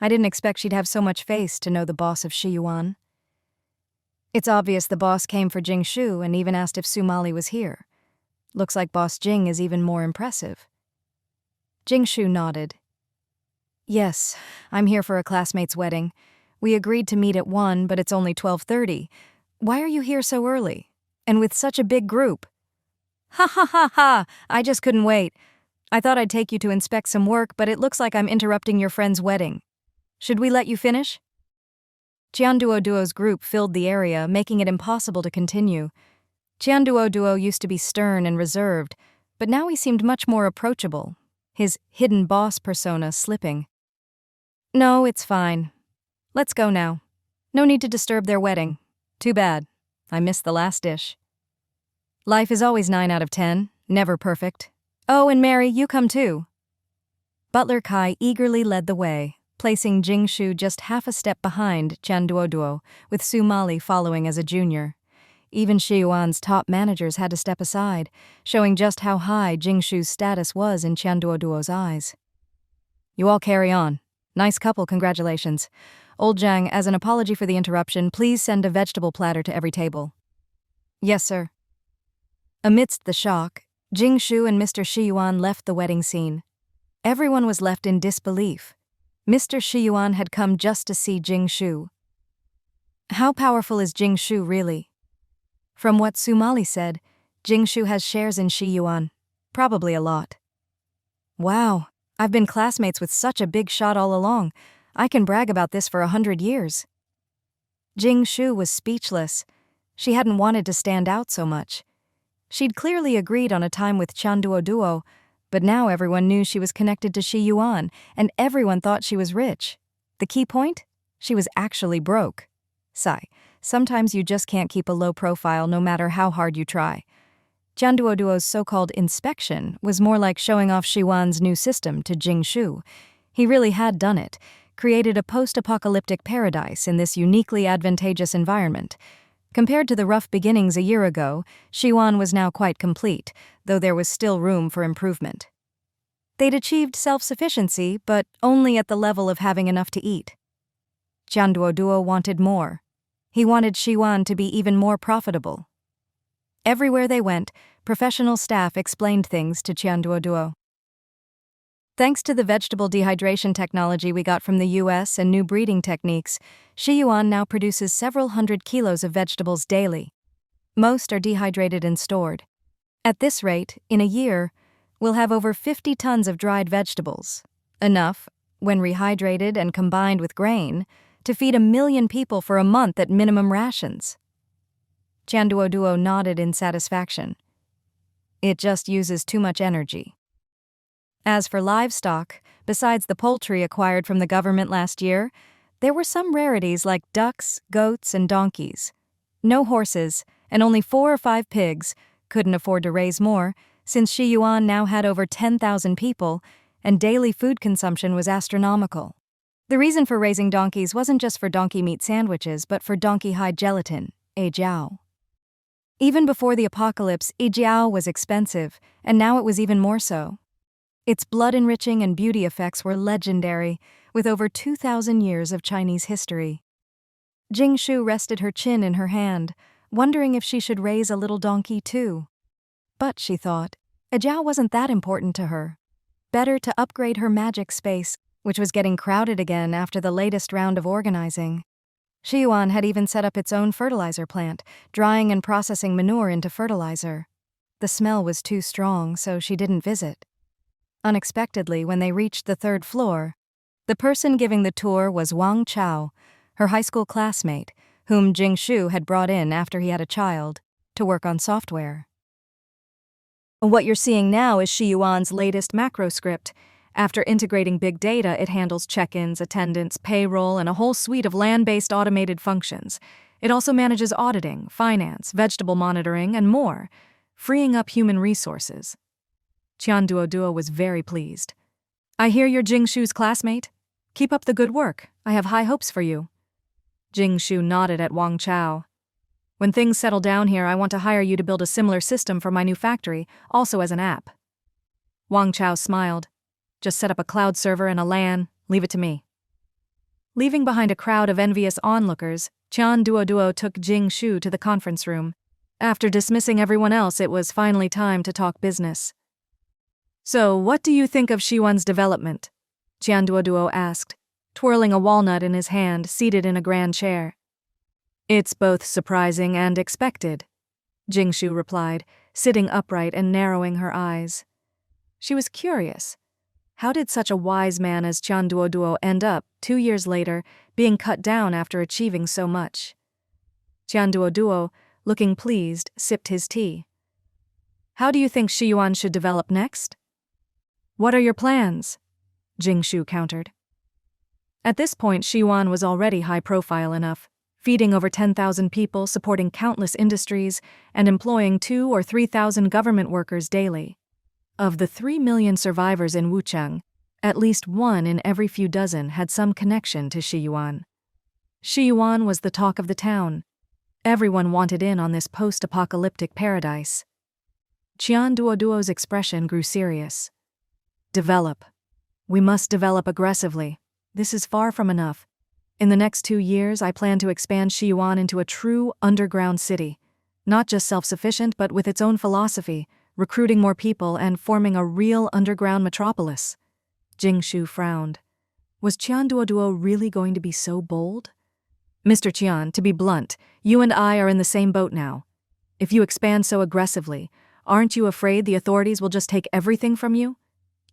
I didn't expect she'd have so much face to know the boss of Shi Yuan. It's obvious the boss came for Jing Shu and even asked if Su Mali was here. Looks like Boss Jing is even more impressive. Jing Shu nodded. Yes, I'm here for a classmate's wedding. We agreed to meet at 1, but it's only 12:30. Why are you here so early? And with such a big group? Ha ha ha ha! I just couldn't wait. I thought I'd take you to inspect some work, but it looks like I'm interrupting your friend's wedding. Should we let you finish? Qian Duoduo's group filled the area, making it impossible to continue. Qian Duoduo used to be stern and reserved, but now he seemed much more approachable, his hidden boss persona slipping. No, it's fine. Let's go now. No need to disturb their wedding. Too bad. I missed the last dish. Life is always 9 out of 10, never perfect. Oh, and Mary, you come too. Butler Kai eagerly led the way, placing Jing Shu just half a step behind Qian Duoduo, with Su Mali following as a junior. Even Shi Yuan's top managers had to step aside, showing just how high Jing Shu's status was in Qian Duoduo's eyes. You all carry on. Nice couple, congratulations. Old Zhang, as an apology for the interruption, please send a vegetable platter to every table. Yes, sir. Amidst the shock, Jing Shu and Mr. Shi Yuan left the wedding scene. Everyone was left in disbelief. Mr. Shi Yuan had come just to see Jing Shu. How powerful is Jing Shu really? From what Su Mali said, Jing Shu has shares in Shi Yuan. Probably a lot. Wow, I've been classmates with such a big shot all along. I can brag about this for 100 years. Jing Shu was speechless. She hadn't wanted to stand out so much. She'd clearly agreed on a time with Qian Duoduo, but now everyone knew she was connected to Shi Yuan, and everyone thought she was rich. The key point? She was actually broke. Sigh. Sometimes you just can't keep a low profile no matter how hard you try. Qian Duoduo's so-called inspection was more like showing off Shi Yuan's new system to Jing Shu. He really had done it, created a post-apocalyptic paradise in this uniquely advantageous environment. Compared to the rough beginnings a year ago, Shi Yuan was now quite complete, though there was still room for improvement. They'd achieved self-sufficiency, but only at the level of having enough to eat. Qian Duoduo wanted more. He wanted Shi Yuan to be even more profitable. Everywhere they went, professional staff explained things to Qianduoduo. Thanks to the vegetable dehydration technology we got from the US and new breeding techniques, Shiyuan now produces several hundred kilos of vegetables daily. Most are dehydrated and stored. At this rate, in a year, we'll have over 50 tons of dried vegetables. Enough, when rehydrated and combined with grain, to feed 1 million people for a month at minimum rations. Qianduoduo nodded in satisfaction. It just uses too much energy. As for livestock, besides the poultry acquired from the government last year, there were some rarities like ducks, goats, and donkeys. No horses, and only 4 or 5 pigs. Couldn't afford to raise more, since Shiyuan now had over 10,000 people, and daily food consumption was astronomical. The reason for raising donkeys wasn't just for donkey meat sandwiches, but for donkey hide gelatin, jiao. Even before the apocalypse, jiao was expensive, and now it was even more so. Its blood-enriching and beauty effects were legendary, with over 2,000 years of Chinese history. Jing Shu rested her chin in her hand, wondering if she should raise a little donkey too. But, she thought, jiao wasn't that important to her. Better to upgrade her magic space, which was getting crowded again after the latest round of organizing. Shiyuan had even set up its own fertilizer plant, drying and processing manure into fertilizer. The smell was too strong, so she didn't visit. Unexpectedly, when they reached the 3rd floor, the person giving the tour was Wang Chao, her high school classmate, whom Jing Shu had brought in after he had a child, to work on software. What you're seeing now is Shiyuan's latest macro script. After integrating big data, it handles check-ins, attendance, payroll, and a whole suite of land-based automated functions. It also manages auditing, finance, vegetable monitoring, and more, freeing up human resources. Qianduoduo was very pleased. I hear you're Jing Shu's classmate? Keep up the good work. I have high hopes for you. Jing Shu nodded at Wang Chao. When things settle down here, I want to hire you to build a similar system for my new factory, also as an app. Wang Chao smiled. Just set up a cloud server and a LAN, leave it to me. Leaving behind a crowd of envious onlookers, Qianduoduo took Jing Shu to the conference room. After dismissing everyone else, it was finally time to talk business. So, what do you think of Shiyuan's development? Qianduoduo asked, twirling a walnut in his hand, seated in a grand chair. It's both surprising and expected, Jing Shu replied, sitting upright and narrowing her eyes. She was curious. How did such a wise man as Qianduoduo end up, 2 years later, being cut down after achieving so much? Qianduoduo, looking pleased, sipped his tea. How do you think Shiyuan should develop next? What are your plans? Jing Shu countered. At this point, Shiyuan was already high-profile enough, feeding over 10,000 people, supporting countless industries, and employing 2,000 or 3,000 government workers daily. Of the 3 million survivors in Wuchang, at least 1 in every few dozen had some connection to Shiyuan. Shiyuan was the talk of the town. Everyone wanted in on this post-apocalyptic paradise. Qianduoduo's expression grew serious. Develop. We must develop aggressively. This is far from enough. In the next 2 years, I plan to expand Shiyuan into a true underground city, not just self-sufficient, but with its own philosophy, recruiting more people and forming a real underground metropolis. Jing Shu frowned. Was Qianduoduo really going to be so bold? Mr. Qian, to be blunt, you and I are in the same boat now. If you expand so aggressively, aren't you afraid the authorities will just take everything from you?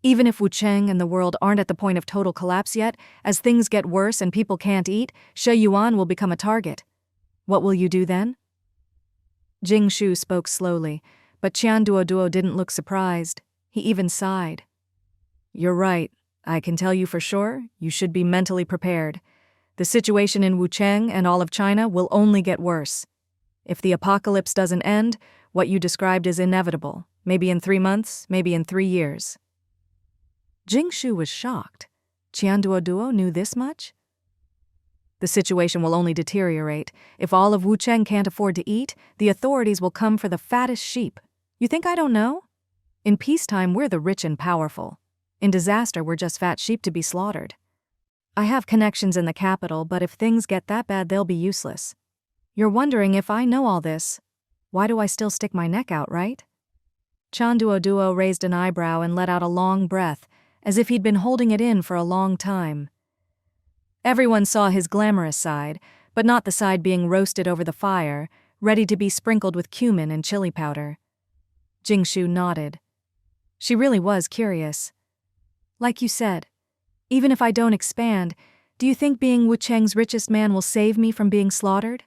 Even if Wucheng and the world aren't at the point of total collapse yet, as things get worse and people can't eat, Shiyuan will become a target. What will you do then? Jing Shu spoke slowly, but Qianduoduo didn't look surprised. He even sighed. You're right. I can tell you for sure, you should be mentally prepared. The situation in Wucheng and all of China will only get worse. If the apocalypse doesn't end, what you described is inevitable. Maybe in 3 months, maybe in 3 years. Jing Shu was shocked. Qianduoduo knew this much? The situation will only deteriorate. If all of Wucheng can't afford to eat, the authorities will come for the fattest sheep. You think I don't know? In peacetime, we're the rich and powerful. In disaster, we're just fat sheep to be slaughtered. I have connections in the capital, but if things get that bad, they'll be useless. You're wondering if I know all this. Why do I still stick my neck out, right? Chanduo raised an eyebrow and let out a long breath, as if he'd been holding it in for a long time. Everyone saw his glamorous side, but not the side being roasted over the fire, ready to be sprinkled with cumin and chili powder. Jing Shu nodded. She really was curious. Like you said, even if I don't expand, do you think being Wu Cheng's richest man will save me from being slaughtered?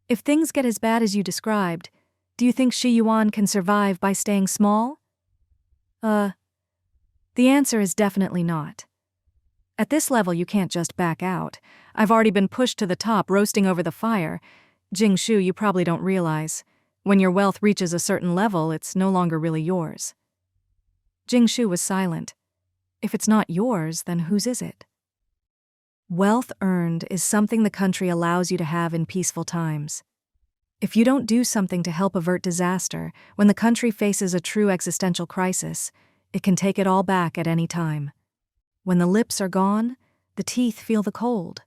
If things get as bad as you described, do you think Shi Yuan can survive by staying small? The answer is definitely not. At this level, you can't just back out. I've already been pushed to the top, roasting over the fire. Jing Shu, you probably don't realize. When your wealth reaches a certain level, it's no longer really yours. Jing Shu was silent. If it's not yours, then whose is it? Wealth earned is something the country allows you to have in peaceful times. If you don't do something to help avert disaster, when the country faces a true existential crisis, it can take it all back at any time. When the lips are gone, the teeth feel the cold.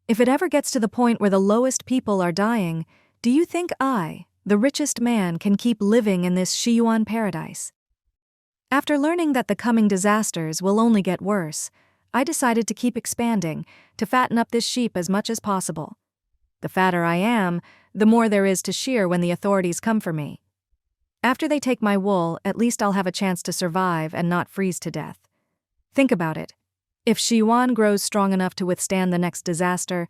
If it ever gets to the point where the lowest people are dying, do you think I, the richest man, can keep living in this Shi Yuan paradise? After learning that the coming disasters will only get worse, I decided to keep expanding, to fatten up this sheep as much as possible. The fatter I am, the more there is to shear when the authorities come for me. After they take my wool, at least I'll have a chance to survive and not freeze to death. Think about it. If Shi Yuan grows strong enough to withstand the next disaster,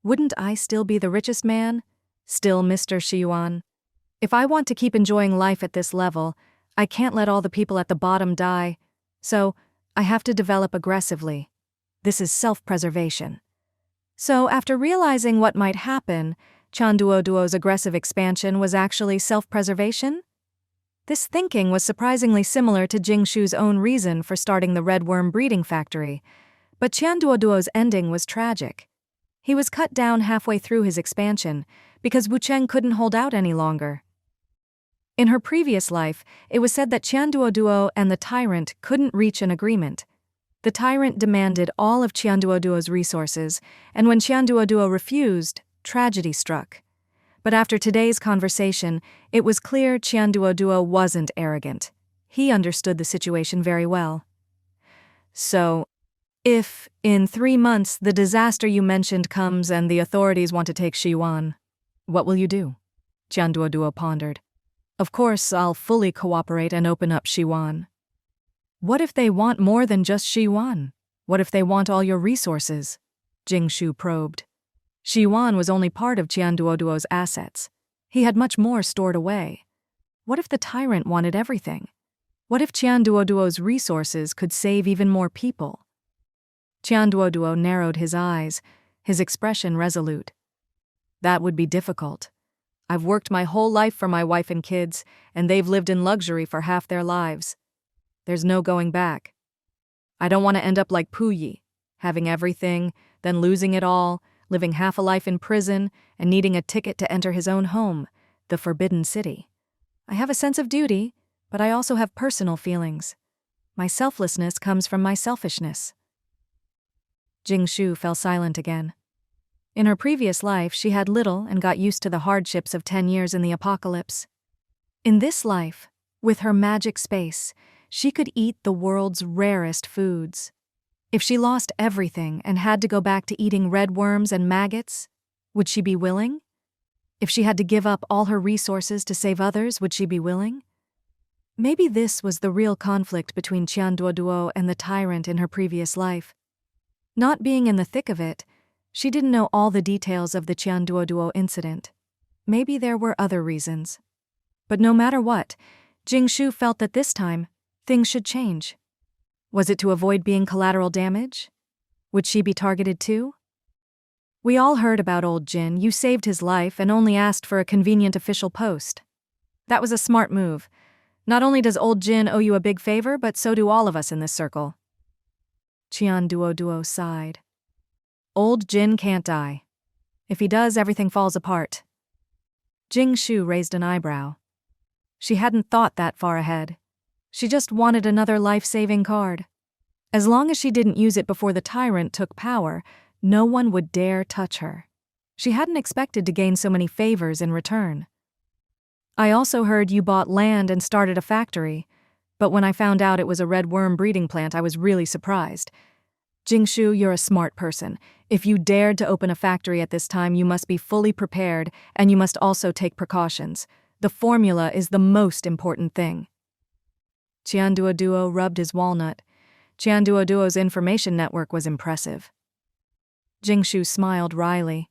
wouldn't I still be the richest man? Still Mr. Shi Yuan? If I want to keep enjoying life at this level, I can't let all the people at the bottom die. So, I have to develop aggressively. This is self-preservation. So, after realizing what might happen, Chanduo's aggressive expansion was actually self-preservation? This thinking was surprisingly similar to Jing Shu's own reason for starting the red worm breeding factory, but Chanduo's ending was tragic. He was cut down halfway through his expansion because Wu Cheng couldn't hold out any longer. In her previous life, it was said that Chanduo and the tyrant couldn't reach an agreement. The tyrant demanded all of Chanduo's resources, and when Chanduo refused, tragedy struck. But after today's conversation, it was clear Chanduo wasn't arrogant. He understood the situation very well. So, if, in 3 months, the disaster you mentioned comes and the authorities want to take Shi Yuan, what will you do? Chanduo pondered. Of course, I'll fully cooperate and open up Shi Yuan. What if they want more than just Shi Yuan? What if they want all your resources? Jing Shu probed. Shi Yuan was only part of Chanduo's assets. He had much more stored away. What if the tyrant wanted everything? What if Chanduo's resources could save even more people? Chanduo narrowed his eyes, his expression resolute. That would be difficult. I've worked my whole life for my wife and kids, and they've lived in luxury for half their lives. There's no going back. I don't want to end up like Puyi, having everything, then losing it all, living half a life in prison, and needing a ticket to enter his own home, the Forbidden City. I have a sense of duty, but I also have personal feelings. My selflessness comes from my selfishness. Jing Shu fell silent again. In her previous life, she had little and got used to the hardships of 10 years in the apocalypse. In this life, with her magic space, she could eat the world's rarest foods. If she lost everything and had to go back to eating red worms and maggots, would she be willing? If she had to give up all her resources to save others, would she be willing? Maybe this was the real conflict between Chanduo and the tyrant in her previous life. Not being in the thick of it, she didn't know all the details of the Chanduo incident. Maybe there were other reasons. But no matter what, Jing Shu felt that this time, things should change. Was it to avoid being collateral damage? Would she be targeted too? We all heard about old Jin. You saved his life and only asked for a convenient official post. That was a smart move. Not only does old Jin owe you a big favor, but so do all of us in this circle. Chanduo sighed. Old Jin can't die. If he does, everything falls apart. Jing Shu raised an eyebrow. She hadn't thought that far ahead. She just wanted another life-saving card. As long as she didn't use it before the tyrant took power, no one would dare touch her. She hadn't expected to gain so many favors in return. I also heard you bought land and started a factory, but when I found out it was a red worm breeding plant, I was really surprised. Jing Shu, you're a smart person. If you dared to open a factory at this time, you must be fully prepared, and you must also take precautions. The formula is the most important thing. Qianduoduo rubbed his walnut. Qianduoduo's information network was impressive. Jing Shu smiled wryly.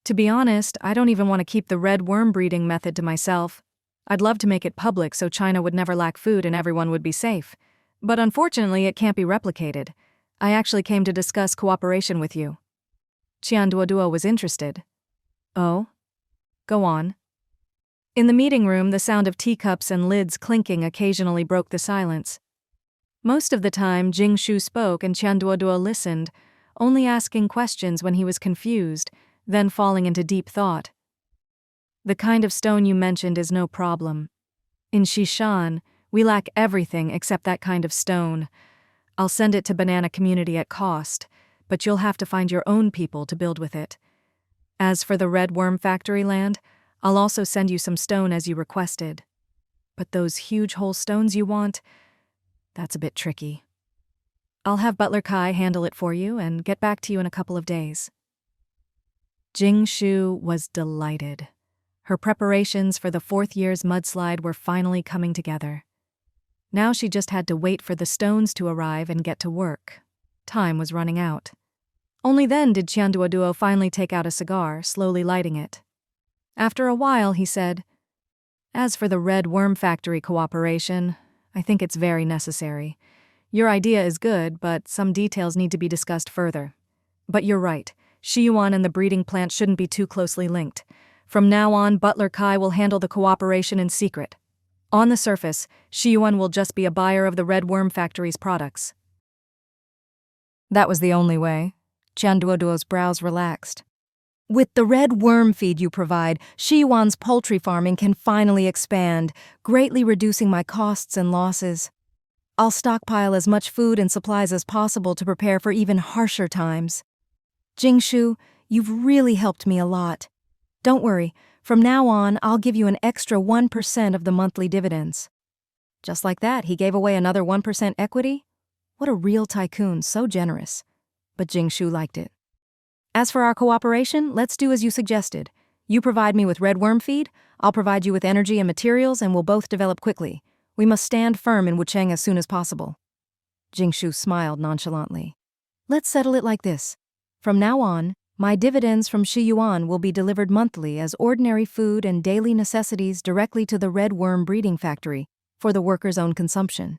To be honest, I don't even want to keep the red worm breeding method to myself. I'd love to make it public so China would never lack food and everyone would be safe. But unfortunately, it can't be replicated. I actually came to discuss cooperation with you. Qianduoduo was interested. Oh? Go on. In the meeting room, the sound of teacups and lids clinking occasionally broke the silence. Most of the time, Jing Shu spoke and Qianduoduo listened, only asking questions when he was confused, then falling into deep thought. The kind of stone you mentioned is no problem. In Xishan, we lack everything except that kind of stone. I'll send it to Banana Community at cost, but you'll have to find your own people to build with it. As for the red worm factory land, I'll also send you some stone as you requested. But those huge whole stones you want, that's a bit tricky. I'll have Butler Kai handle it for you and get back to you in a couple of days. Jing Shu was delighted. Her preparations for the 4th year's mudslide were finally coming together. Now she just had to wait for the stones to arrive and get to work. Time was running out. Only then did Qianduoduo finally take out a cigar, slowly lighting it. After a while, he said, "As for the red worm factory cooperation, I think it's very necessary. Your idea is good, but some details need to be discussed further. But you're right, Shiyuan and the breeding plant shouldn't be too closely linked. From now on, Butler Kai will handle the cooperation in secret. On the surface, Shiyuan will just be a buyer of the red worm factory's products." That was the only way. Qianduoduo's brows relaxed. With the red worm feed you provide, Shiyuan's poultry farming can finally expand, greatly reducing my costs and losses. I'll stockpile as much food and supplies as possible to prepare for even harsher times. Jing Shu, you've really helped me a lot. Don't worry, from now on, I'll give you an extra 1% of the monthly dividends. Just like that, he gave away another 1% equity? What a real tycoon, so generous. But Jing Shu liked it. As for our cooperation, let's do as you suggested. You provide me with red worm feed, I'll provide you with energy and materials, and we'll both develop quickly. We must stand firm in Wucheng as soon as possible. Jing Shu smiled nonchalantly. Let's settle it like this. From now on, my dividends from Shiyuan will be delivered monthly as ordinary food and daily necessities directly to the red worm breeding factory for the workers' own consumption.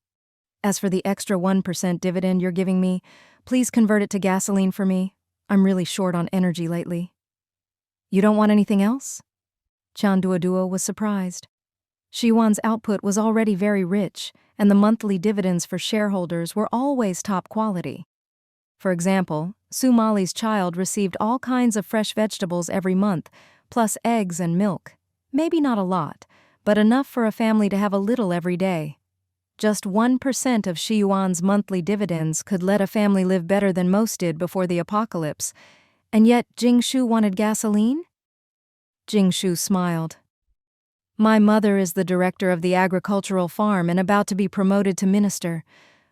As for the extra 1% dividend you're giving me, please convert it to gasoline for me. I'm really short on energy lately. You don't want anything else? Qianduoduo was surprised. Shiyuan's output was already very rich, and the monthly dividends for shareholders were always top quality. For example, Su Mali's child received all kinds of fresh vegetables every month, plus eggs and milk. Maybe not a lot, but enough for a family to have a little every day. Just 1% of Shiyuan's monthly dividends could let a family live better than most did before the apocalypse, and yet Jing Shu wanted gasoline? Jing Shu smiled. My mother is the director of the agricultural farm and about to be promoted to minister.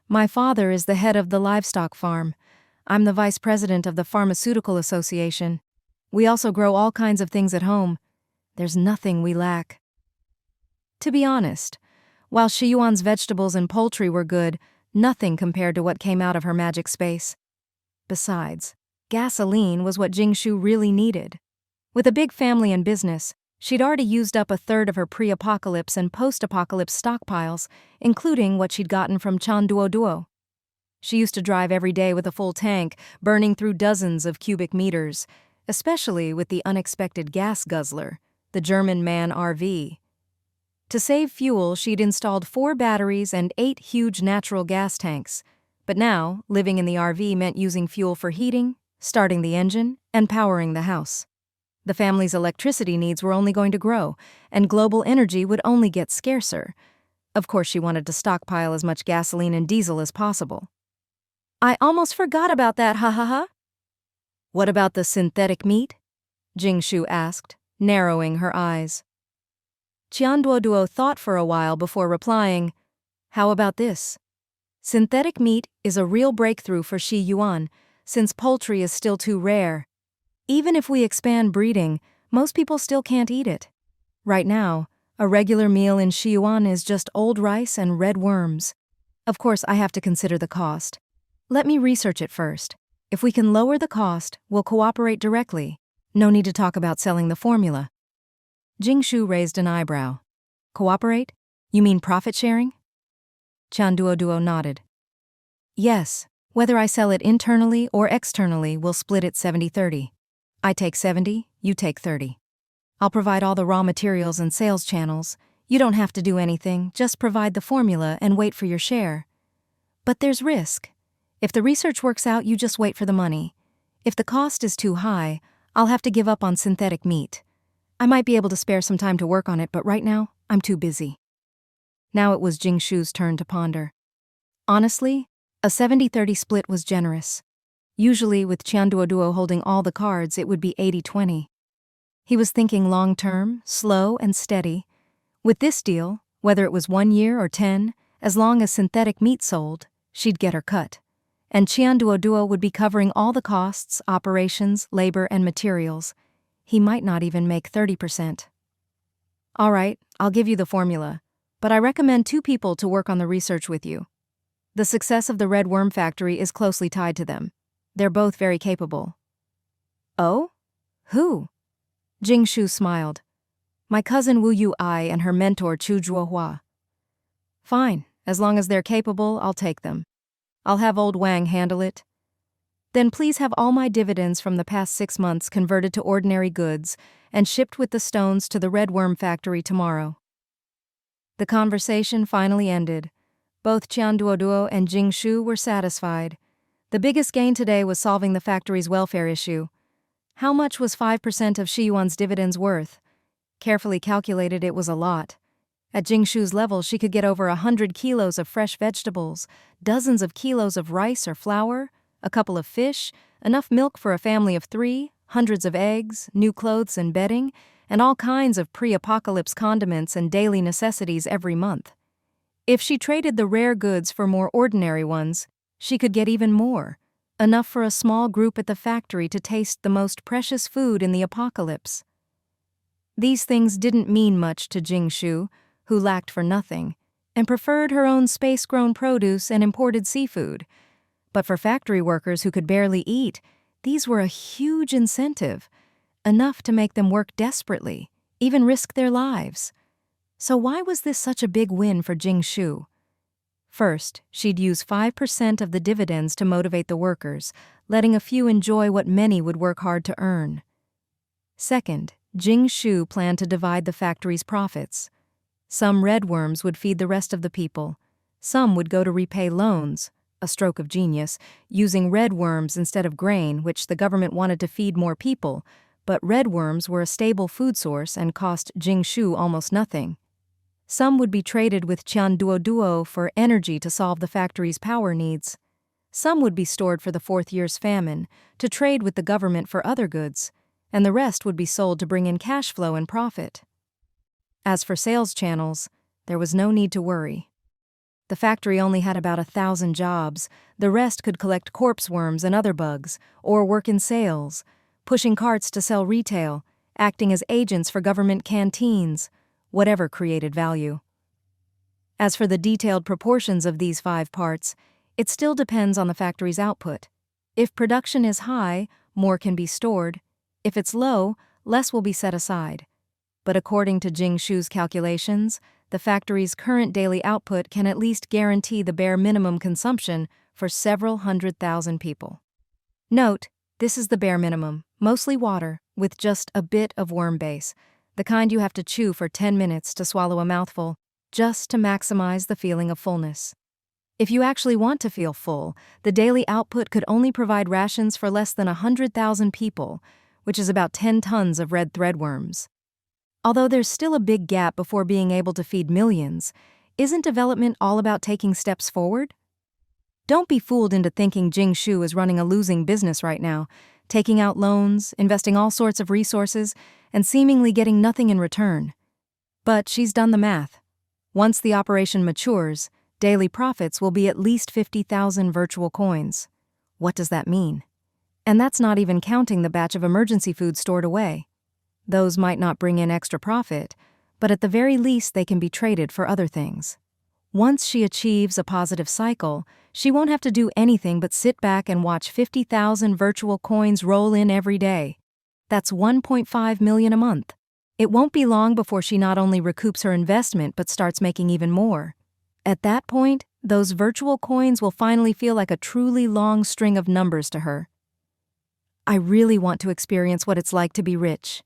My father is the head of the livestock farm. I'm the vice president of the Pharmaceutical Association. We also grow all kinds of things at home. There's nothing we lack. To be honest, while Shiyuan's vegetables and poultry were good, nothing compared to what came out of her magic space. Besides, gasoline was what Jing Shu really needed. With a big family and business, she'd already used up a third of her pre-apocalypse and post-apocalypse stockpiles, including what she'd gotten from Qianduoduo. She used to drive every day with a full tank, burning through dozens of cubic meters, especially with the unexpected gas guzzler, the German MAN RV. To save fuel, she'd installed 4 batteries and 8 huge natural gas tanks. But now, living in the RV meant using fuel for heating, starting the engine, and powering the house. The family's electricity needs were only going to grow, and global energy would only get scarcer. Of course, she wanted to stockpile as much gasoline and diesel as possible. I almost forgot about that, ha ha ha. What about the synthetic meat? Jing Shu asked, narrowing her eyes. Duo thought for a while before replying, "How about this? Synthetic meat is a real breakthrough for Shi Yuan, since poultry is still too rare. Even if we expand breeding, most people still can't eat it. Right now, a regular meal in Shi Yuan is just old rice and red worms. Of course, I have to consider the cost. Let me research it first. If we can lower the cost, we'll cooperate directly. No need to talk about selling the formula." Jing Shu raised an eyebrow. "Cooperate? You mean profit sharing?" Duo nodded. "Yes, whether I sell it internally or externally, we'll split it 70-30. I take 70, you take 30. I'll provide all the raw materials and sales channels. You don't have to do anything, just provide the formula and wait for your share. But there's risk. If the research works out, you just wait for the money. If the cost is too high, I'll have to give up on synthetic meat. I might be able to spare some time to work on it, but right now, I'm too busy." Now it was Jing Shu's turn to ponder. Honestly, a 70-30 split was generous. Usually, with Duo holding all the cards, it would be 80-20. He was thinking long-term, slow and steady. With this deal, whether it was 1 year or 10, as long as synthetic meat sold, she'd get her cut. And Duo would be covering all the costs, operations, labor, and materials. He might not even make 30%. "All right, I'll give you the formula, but I recommend 2 people to work on the research with you. The success of the Red Worm Factory is closely tied to them. They're both very capable." "Oh? Who?" Jing Shu smiled. "My cousin Wu Yu Ai and her mentor Chu Zhuohua." "Fine, as long as they're capable, I'll take them. I'll have old Wang handle it. Then please have all my dividends from the past 6 months converted to ordinary goods and shipped with the stones to the Red Worm Factory tomorrow." The conversation finally ended. Both Duo and Jing Shu were satisfied. The biggest gain today was solving the factory's welfare issue. How much was 5% of Shi Yuan's dividends worth? Carefully calculated, it was a lot. At Jing Shu's level, she could get over 100 kilos of fresh vegetables, dozens of kilos of rice or flour, a couple of fish, enough milk for a family of 3, hundreds of eggs, new clothes and bedding, and all kinds of pre-apocalypse condiments and daily necessities every month. If she traded the rare goods for more ordinary ones, she could get even more, enough for a small group at the factory to taste the most precious food in the apocalypse. These things didn't mean much to Jing Shu, who lacked for nothing, and preferred her own space-grown produce and imported seafood. But for factory workers who could barely eat, these were a huge incentive, enough to make them work desperately, even risk their lives. So why was this such a big win for Jing Shu? First, she'd use 5% of the dividends to motivate the workers, letting a few enjoy what many would work hard to earn. Second, Jing Shu planned to divide the factory's profits. Some red worms would feed the rest of the people. Some would go to repay loans, a stroke of genius, using red worms instead of grain, which the government wanted to feed more people, but red worms were a stable food source and cost Jing Shu almost nothing. Some would be traded with Duo for energy to solve the factory's power needs. Some would be stored for the 4th year's famine, to trade with the government for other goods, and the rest would be sold to bring in cash flow and profit. As for sales channels, there was no need to worry. The factory only had about 1,000 jobs. The rest could collect corpse worms and other bugs, or work in sales, pushing carts to sell retail, acting as agents for government canteens, whatever created value. As for the detailed proportions of these 5 parts, it still depends on the factory's output. If production is high, more can be stored. If it's low, less will be set aside. But according to Jing Shu's calculations, the factory's current daily output can at least guarantee the bare minimum consumption for several 100,000 people. Note, this is the bare minimum, mostly water, with just a bit of worm base, the kind you have to chew for 10 minutes to swallow a mouthful, just to maximize the feeling of fullness. If you actually want to feel full, the daily output could only provide rations for less than 100,000 people, which is about 10 tons of red threadworms. Although there's still a big gap before being able to feed millions, isn't development all about taking steps forward? Don't be fooled into thinking Jing Shu is running a losing business right now, taking out loans, investing all sorts of resources, and seemingly getting nothing in return. But she's done the math. Once the operation matures, daily profits will be at least 50,000 virtual coins. What does that mean? And that's not even counting the batch of emergency food stored away. Those might not bring in extra profit, but at the very least they can be traded for other things. Once she achieves a positive cycle, she won't have to do anything but sit back and watch 50,000 virtual coins roll in every day. That's 1.5 million a month. It won't be long before she not only recoups her investment but starts making even more. At that point, those virtual coins will finally feel like a truly long string of numbers to her. I really want to experience what it's like to be rich.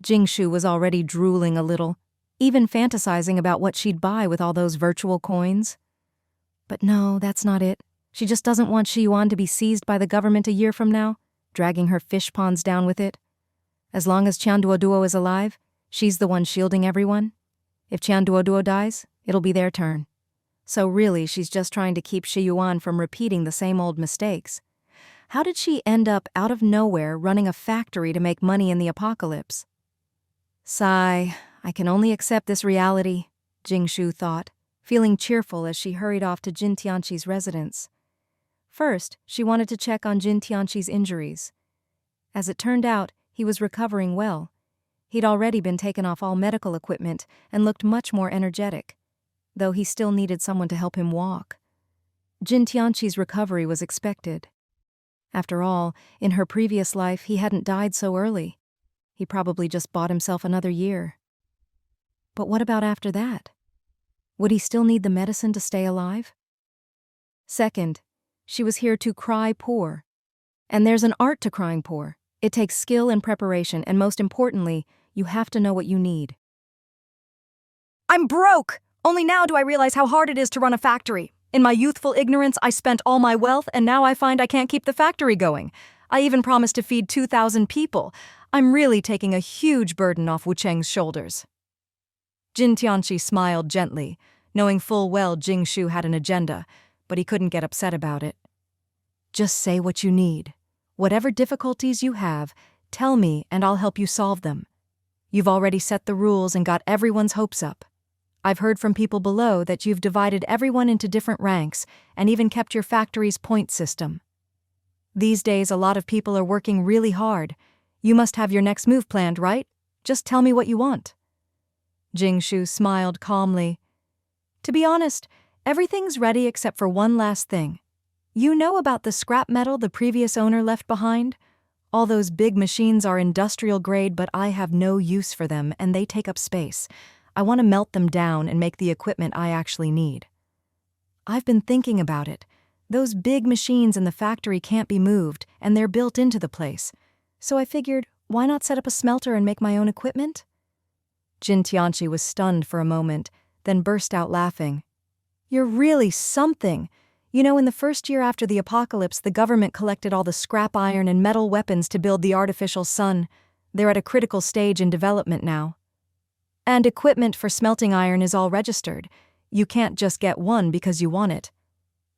Jing Shu was already drooling a little, even fantasizing about what she'd buy with all those virtual coins. But no, that's not it. She just doesn't want Shiyuan to be seized by the government a year from now, dragging her fish ponds down with it. As long as Qianduoduo is alive, she's the one shielding everyone. If Qianduoduo dies, it'll be their turn. So really, she's just trying to keep Shiyuan from repeating the same old mistakes. How did she end up out of nowhere running a factory to make money in the apocalypse? Sigh, I can only accept this reality, Jing Shu thought, feeling cheerful as she hurried off to Jin Tianqi's residence. First, she wanted to check on Jin Tianqi's injuries. As it turned out, he was recovering well. He'd already been taken off all medical equipment and looked much more energetic, though he still needed someone to help him walk. Jin Tianqi's recovery was expected. After all, in her previous life, he hadn't died so early. He probably just bought himself another year. But what about after that? Would he still need the medicine to stay alive? Second, she was here to cry poor. And there's an art to crying poor. It takes skill and preparation, and most importantly, you have to know what you need. I'm broke! Only now do I realize how hard it is to run a factory. In my youthful ignorance, I spent all my wealth, and now I find I can't keep the factory going. I even promised to feed 2,000 people. I'm really taking a huge burden off Wu Cheng's shoulders. Jin Tianqi smiled gently, knowing full well Jing Shu had an agenda, but he couldn't get upset about it. Just say what you need. Whatever difficulties you have, tell me and I'll help you solve them. You've already set the rules and got everyone's hopes up. I've heard from people below that you've divided everyone into different ranks and even kept your factory's point system. These days, a lot of people are working really hard. You must have your next move planned, right? Just tell me what you want. Jing Shu smiled calmly. To be honest, everything's ready except for one last thing. You know about the scrap metal the previous owner left behind? All those big machines are industrial grade, but I have no use for them and they take up space. I want to melt them down and make the equipment I actually need. I've been thinking about it. Those big machines in the factory can't be moved, and they're built into the place. So I figured, why not set up a smelter and make my own equipment? Jin Tianqi was stunned for a moment, then burst out laughing. You're really something! You know, in the first year after the apocalypse, the government collected all the scrap iron and metal weapons to build the artificial sun. They're at a critical stage in development now. And equipment for smelting iron is all registered. You can't just get one because you want it.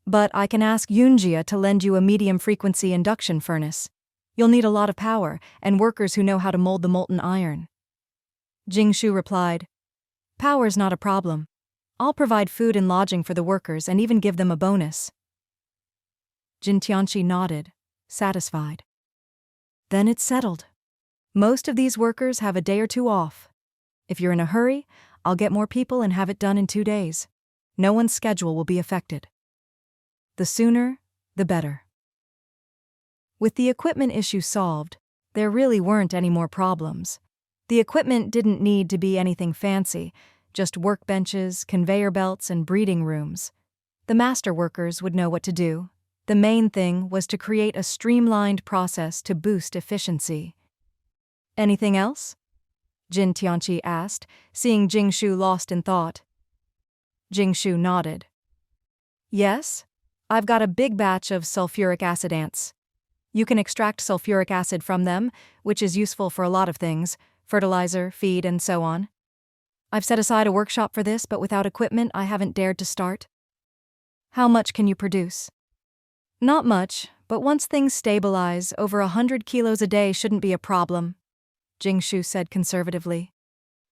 But I can ask Yunjia to lend you a medium-frequency induction furnace. You'll need a lot of power and workers who know how to mold the molten iron. Jing Shu replied, Power's not a problem. I'll provide food and lodging for the workers and even give them a bonus. Jin Tianqi nodded, satisfied. Then it's settled. Most of these workers have a day or two off. If you're in a hurry, I'll get more people and have it done in 2 days. No one's schedule will be affected. The sooner, the better. With the equipment issue solved, there really weren't any more problems. The equipment didn't need to be anything fancy, just workbenches, conveyor belts, and breeding rooms. The master workers would know what to do. The main thing was to create a streamlined process to boost efficiency. Anything else? Jin Tianqi asked, seeing Jing Shu lost in thought. Jing Shu nodded. Yes, I've got a big batch of sulfuric acid ants. You can extract sulfuric acid from them, which is useful for a lot of things, fertilizer, feed, and so on. I've set aside a workshop for this, but without equipment, I haven't dared to start. How much can you produce? Not much, but once things stabilize, over 100 kilos a day shouldn't be a problem, Jing Shu said conservatively.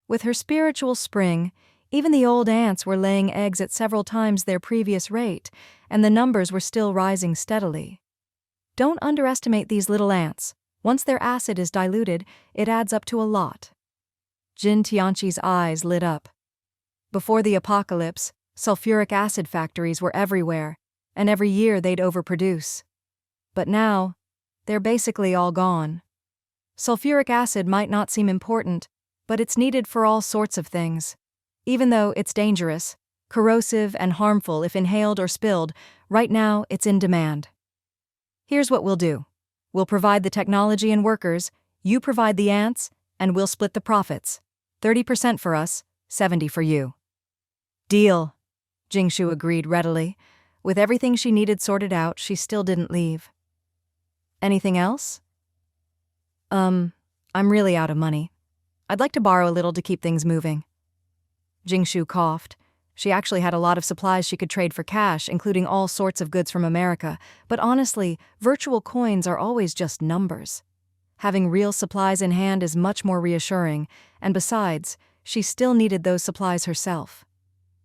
With her spiritual spring, even the old ants were laying eggs at several times their previous rate, and the numbers were still rising steadily. Don't underestimate these little ants. Once their acid is diluted, it adds up to a lot. Jin Tianqi's eyes lit up. Before the apocalypse, sulfuric acid factories were everywhere, and every year they'd overproduce. But now, they're basically all gone. Sulfuric acid might not seem important, but it's needed for all sorts of things. Even though it's dangerous, corrosive, and harmful if inhaled or spilled, right now it's in demand. Here's what we'll do. We'll provide the technology and workers, you provide the ants, and we'll split the profits. 30% for us, 70% for you. Deal, Jing Shu agreed readily. With everything she needed sorted out, she still didn't leave. Anything else? I'm really out of money. I'd like to borrow a little to keep things moving. Jing Shu coughed. She actually had a lot of supplies she could trade for cash, including all sorts of goods from America, but honestly, virtual coins are always just numbers. Having real supplies in hand is much more reassuring, and besides, she still needed those supplies herself.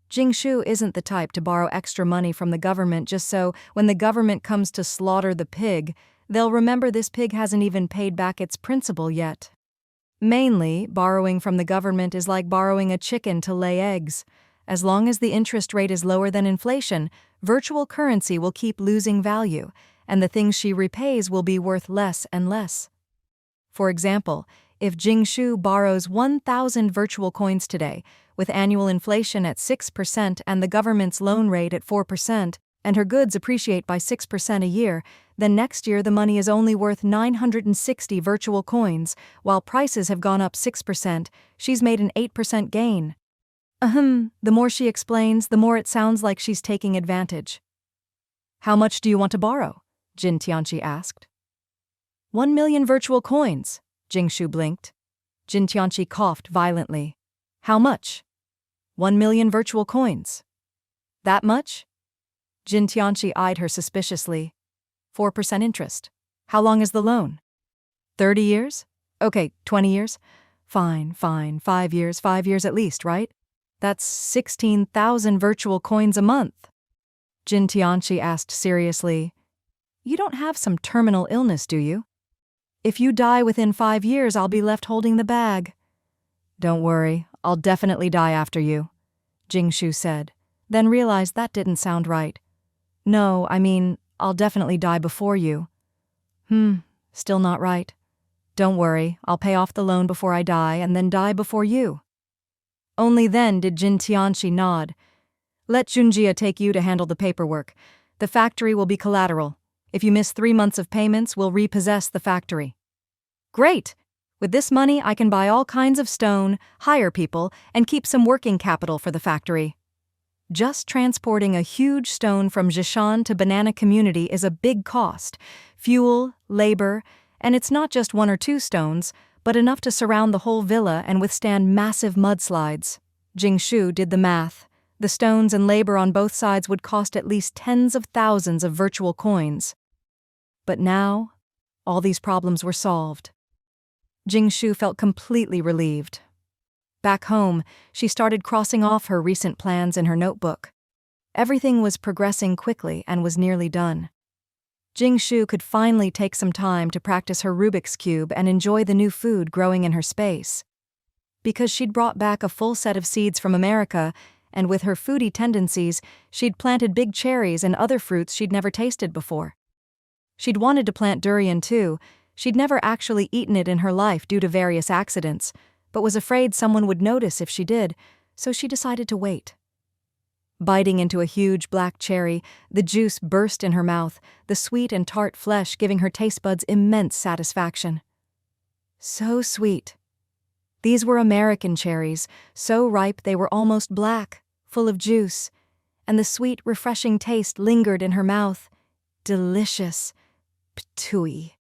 Jing Shu isn't the type to borrow extra money from the government just so, when the government comes to slaughter the pig, they'll remember this pig hasn't even paid back its principal yet. Mainly, borrowing from the government is like borrowing a chicken to lay eggs. As long as the interest rate is lower than inflation, virtual currency will keep losing value, and the things she repays will be worth less and less. For example, if Jing Shu borrows 1,000 virtual coins today, with annual inflation at 6% and the government's loan rate at 4%, and her goods appreciate by 6% a year, then next year the money is only worth 960 virtual coins, while prices have gone up 6%, she's made an 8% gain. The more she explains, the more it sounds like she's taking advantage. How much do you want to borrow? Jin Tianqi asked. 1 million virtual coins, Jing Shu blinked. Jin Tianqi coughed violently. How much? 1 million virtual coins. That much? Jin Tianqi eyed her suspiciously. 4% interest. How long is the loan? 30 years? Okay, 20 years? Fine, 5 years at least, right? That's 16,000 virtual coins a month. Jin Tianqi asked seriously. You don't have some terminal illness, do you? If you die within 5 years, I'll be left holding the bag. Don't worry, I'll definitely die after you, Jing Shu said, then realized that didn't sound right. No, I mean, I'll definitely die before you. Still not right. Don't worry, I'll pay off the loan before I die and then die before you. Only then did Jin Tianqi nod. Let Junjia take you to handle the paperwork. The factory will be collateral. If you miss 3 months of payments, we'll repossess the factory. Great! With this money, I can buy all kinds of stone, hire people, and keep some working capital for the factory. Just transporting a huge stone from Zhishan to Banana Community is a big cost. Fuel, labor, and it's not just 1 or 2 stones, but enough to surround the whole villa and withstand massive mudslides. Jing Shu did the math. The stones and labor on both sides would cost at least tens of thousands of virtual coins. But now, all these problems were solved. Jing Shu felt completely relieved. Back home, she started crossing off her recent plans in her notebook. Everything was progressing quickly and was nearly done. Jing Shu could finally take some time to practice her Rubik's Cube and enjoy the new food growing in her space. Because she'd brought back a full set of seeds from America, and with her foodie tendencies, she'd planted big cherries and other fruits she'd never tasted before. She'd wanted to plant durian too. She'd never actually eaten it in her life due to various accidents, but was afraid someone would notice if she did, so she decided to wait. Biting into a huge black cherry, the juice burst in her mouth, the sweet and tart flesh giving her taste buds immense satisfaction. So sweet. These were American cherries, so ripe they were almost black, full of juice, and the sweet, refreshing taste lingered in her mouth. Delicious. Ptooey.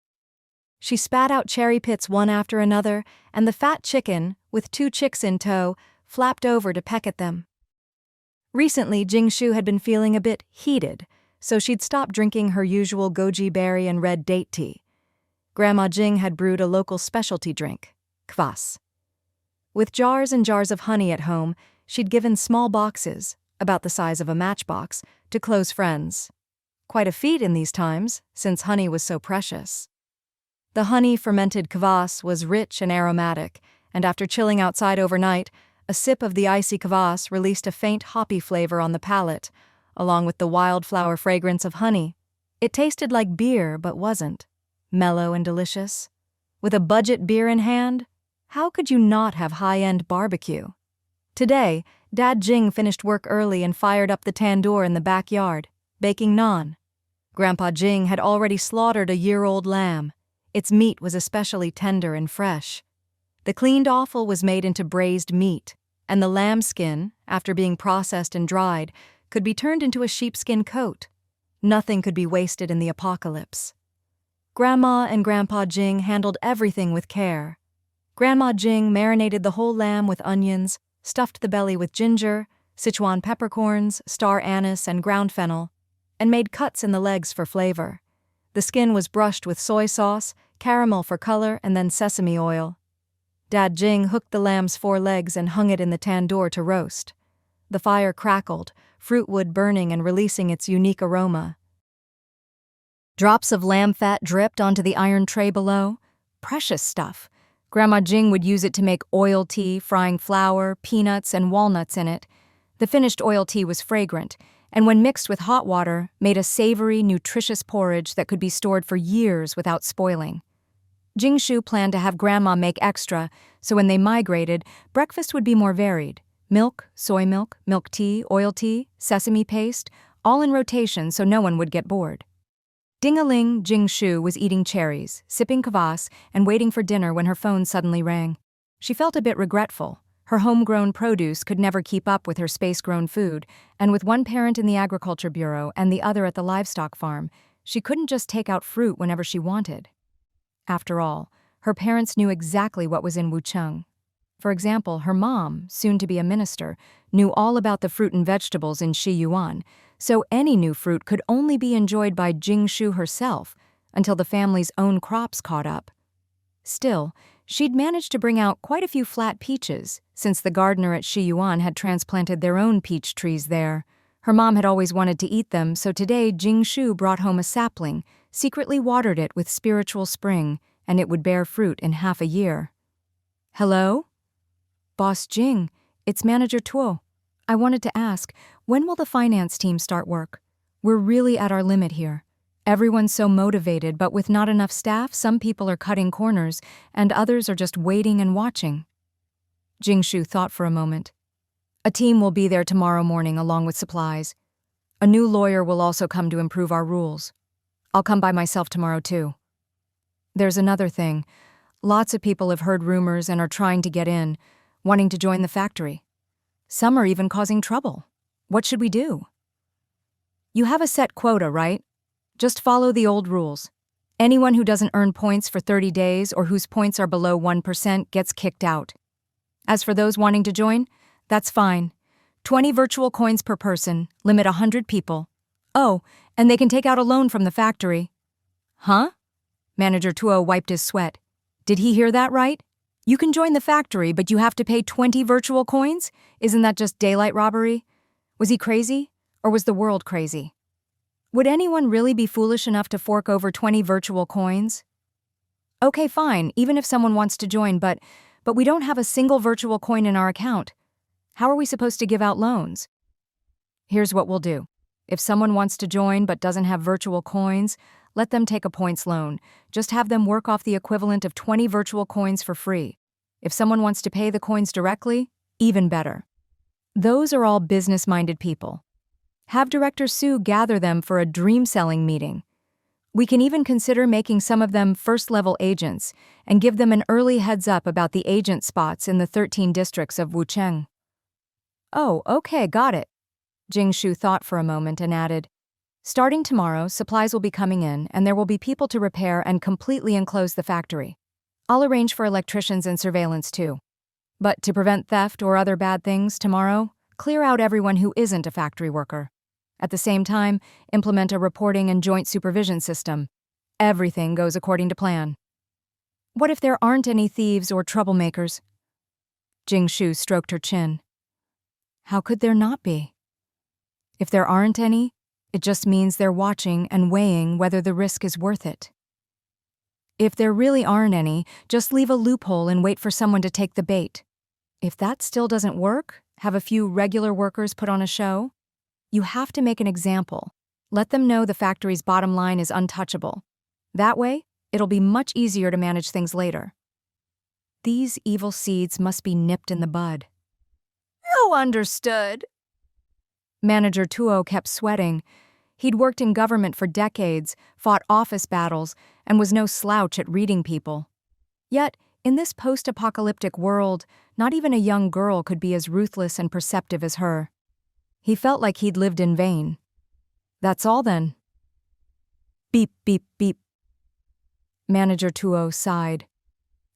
She spat out cherry pits one after another, and the fat chicken, with 2 chicks in tow, flapped over to peck at them. Recently, Jing Shu had been feeling a bit heated, so she'd stopped drinking her usual goji berry and red date tea. Grandma Jing had brewed a local specialty drink, kvass. With jars and jars of honey at home, she'd given small boxes, about the size of a matchbox, to close friends. Quite a feat in these times, since honey was so precious. The honey-fermented kvass was rich and aromatic, and after chilling outside overnight, a sip of the icy kvass released a faint hoppy flavor on the palate, along with the wildflower fragrance of honey. It tasted like beer, but wasn't. Mellow and delicious. With a budget beer in hand, how could you not have high-end barbecue? Today, Dad Jing finished work early and fired up the tandoor in the backyard, baking naan. Grandpa Jing had already slaughtered a year-old lamb. Its meat was especially tender and fresh. The cleaned offal was made into braised meat, and the lamb skin, after being processed and dried, could be turned into a sheepskin coat. Nothing could be wasted in the apocalypse. Grandma and Grandpa Jing handled everything with care. Grandma Jing marinated the whole lamb with onions, stuffed the belly with ginger, Sichuan peppercorns, star anise, and ground fennel, and made cuts in the legs for flavor. The skin was brushed with soy sauce, caramel for color, and then sesame oil. Dad Jing hooked the lamb's 4 legs and hung it in the tandoor to roast. The fire crackled, fruit wood burning and releasing its unique aroma. Drops of lamb fat dripped onto the iron tray below. Precious stuff. Grandma Jing would use it to make oil tea, frying flour, peanuts, and walnuts in it. The finished oil tea was fragrant, and when mixed with hot water, made a savory, nutritious porridge that could be stored for years without spoiling. Jing Shu planned to have Grandma make extra, so when they migrated, breakfast would be more varied. Milk, soy milk, milk tea, oil tea, sesame paste, all in rotation so no one would get bored. Ding-a-ling, Jing Shu was eating cherries, sipping kvass, and waiting for dinner when her phone suddenly rang. She felt a bit regretful. Her homegrown produce could never keep up with her space-grown food, and with one parent in the Agriculture Bureau and the other at the livestock farm, she couldn't just take out fruit whenever she wanted. After all, her parents knew exactly what was in Wucheng. For example, her mom, soon to be a minister, knew all about the fruit and vegetables in Shiyuan, so any new fruit could only be enjoyed by Jing Shu herself until the family's own crops caught up. Still, she'd managed to bring out quite a few flat peaches, since the gardener at Shiyuan had transplanted their own peach trees there. Her mom had always wanted to eat them, so today Jing Shu brought home a sapling, secretly watered it with spiritual spring, and it would bear fruit in half a year. Hello? Boss Jing, it's Manager Tuo. I wanted to ask, when will the finance team start work? We're really at our limit here. Everyone's so motivated, but with not enough staff, some people are cutting corners, and others are just waiting and watching. Jing Shu thought for a moment. A team will be there tomorrow morning along with supplies. A new lawyer will also come to improve our rules. I'll come by myself tomorrow too. There's another thing. Lots of people have heard rumors and are trying to get in, wanting to join the factory. Some are even causing trouble. What should we do? You have a set quota, right? Just follow the old rules. Anyone who doesn't earn points for 30 days or whose points are below 1% gets kicked out. As for those wanting to join, that's fine. 20 virtual coins per person, limit 100 people. Oh, and they can take out a loan from the factory. Huh? Manager Tuo wiped his sweat. Did he hear that right? You can join the factory, but you have to pay 20 virtual coins? Isn't that just daylight robbery? Was he crazy? Or was the world crazy? Would anyone really be foolish enough to fork over 20 virtual coins? Okay, fine, even if someone wants to join, but we don't have a single virtual coin in our account. How are we supposed to give out loans? Here's what we'll do. If someone wants to join but doesn't have virtual coins, let them take a points loan. Just have them work off the equivalent of 20 virtual coins for free. If someone wants to pay the coins directly, even better. Those are all business-minded people. Have Director Su gather them for a dream-selling meeting. We can even consider making some of them first-level agents and give them an early heads-up about the agent spots in the 13 districts of Wucheng. Oh, okay, got it. Jing Shu thought for a moment and added, starting tomorrow, supplies will be coming in and there will be people to repair and completely enclose the factory. I'll arrange for electricians and surveillance too. But to prevent theft or other bad things tomorrow, clear out everyone who isn't a factory worker. At the same time, implement a reporting and joint supervision system. Everything goes according to plan. What if there aren't any thieves or troublemakers? Jing Shu stroked her chin. How could there not be? If there aren't any, it just means they're watching and weighing whether the risk is worth it. If there really aren't any, just leave a loophole and wait for someone to take the bait. If that still doesn't work, have a few regular workers put on a show. You have to make an example. Let them know the factory's bottom line is untouchable. That way, it'll be much easier to manage things later. These evil seeds must be nipped in the bud. Oh, understood. Manager Tuo kept sweating. He'd worked in government for decades, fought office battles, and was no slouch at reading people. Yet, in this post-apocalyptic world, not even a young girl could be as ruthless and perceptive as her. He felt like he'd lived in vain. That's all then. Beep, beep, beep. Manager Tuo sighed.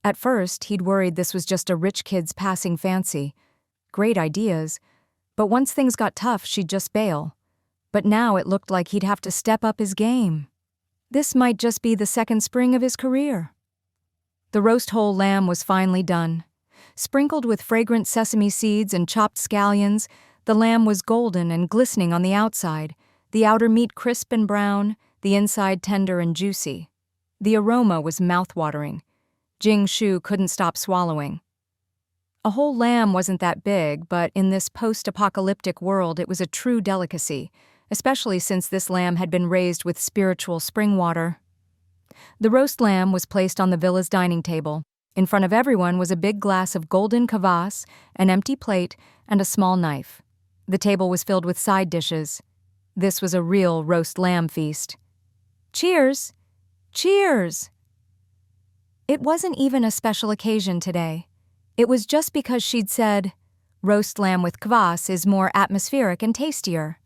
At first, he'd worried this was just a rich kid's passing fancy. Great ideas. But once things got tough, she'd just bail. But now it looked like he'd have to step up his game. This might just be the second spring of his career. The roast whole lamb was finally done. Sprinkled with fragrant sesame seeds and chopped scallions, the lamb was golden and glistening on the outside, the outer meat crisp and brown, the inside tender and juicy. The aroma was mouth-watering. Jing Shu couldn't stop swallowing. A whole lamb wasn't that big, but in this post-apocalyptic world it was a true delicacy, especially since this lamb had been raised with spiritual spring water. The roast lamb was placed on the villa's dining table. In front of everyone was a big glass of golden kvass, an empty plate, and a small knife. The table was filled with side dishes. This was a real roast lamb feast. Cheers! Cheers! It wasn't even a special occasion today. It was just because she'd said, roast lamb with kvass is more atmospheric and tastier.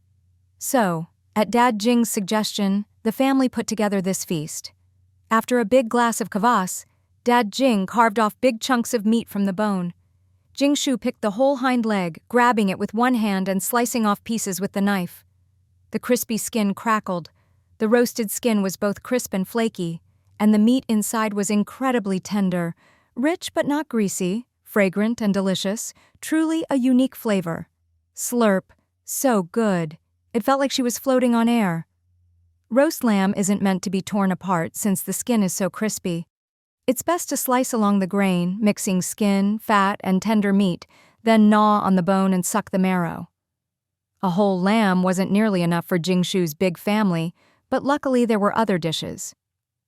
So, at Dad Jing's suggestion, the family put together this feast. After a big glass of kvass, Dad Jing carved off big chunks of meat from the bone. Jing Shu picked the whole hind leg, grabbing it with one hand and slicing off pieces with the knife. The crispy skin crackled. The roasted skin was both crisp and flaky, and the meat inside was incredibly tender, rich but not greasy, fragrant and delicious, truly a unique flavor. Slurp, so good. It felt like she was floating on air. Roast lamb isn't meant to be torn apart since the skin is so crispy. It's best to slice along the grain, mixing skin, fat, and tender meat, then gnaw on the bone and suck the marrow. A whole lamb wasn't nearly enough for Jing Shu's big family, but luckily there were other dishes.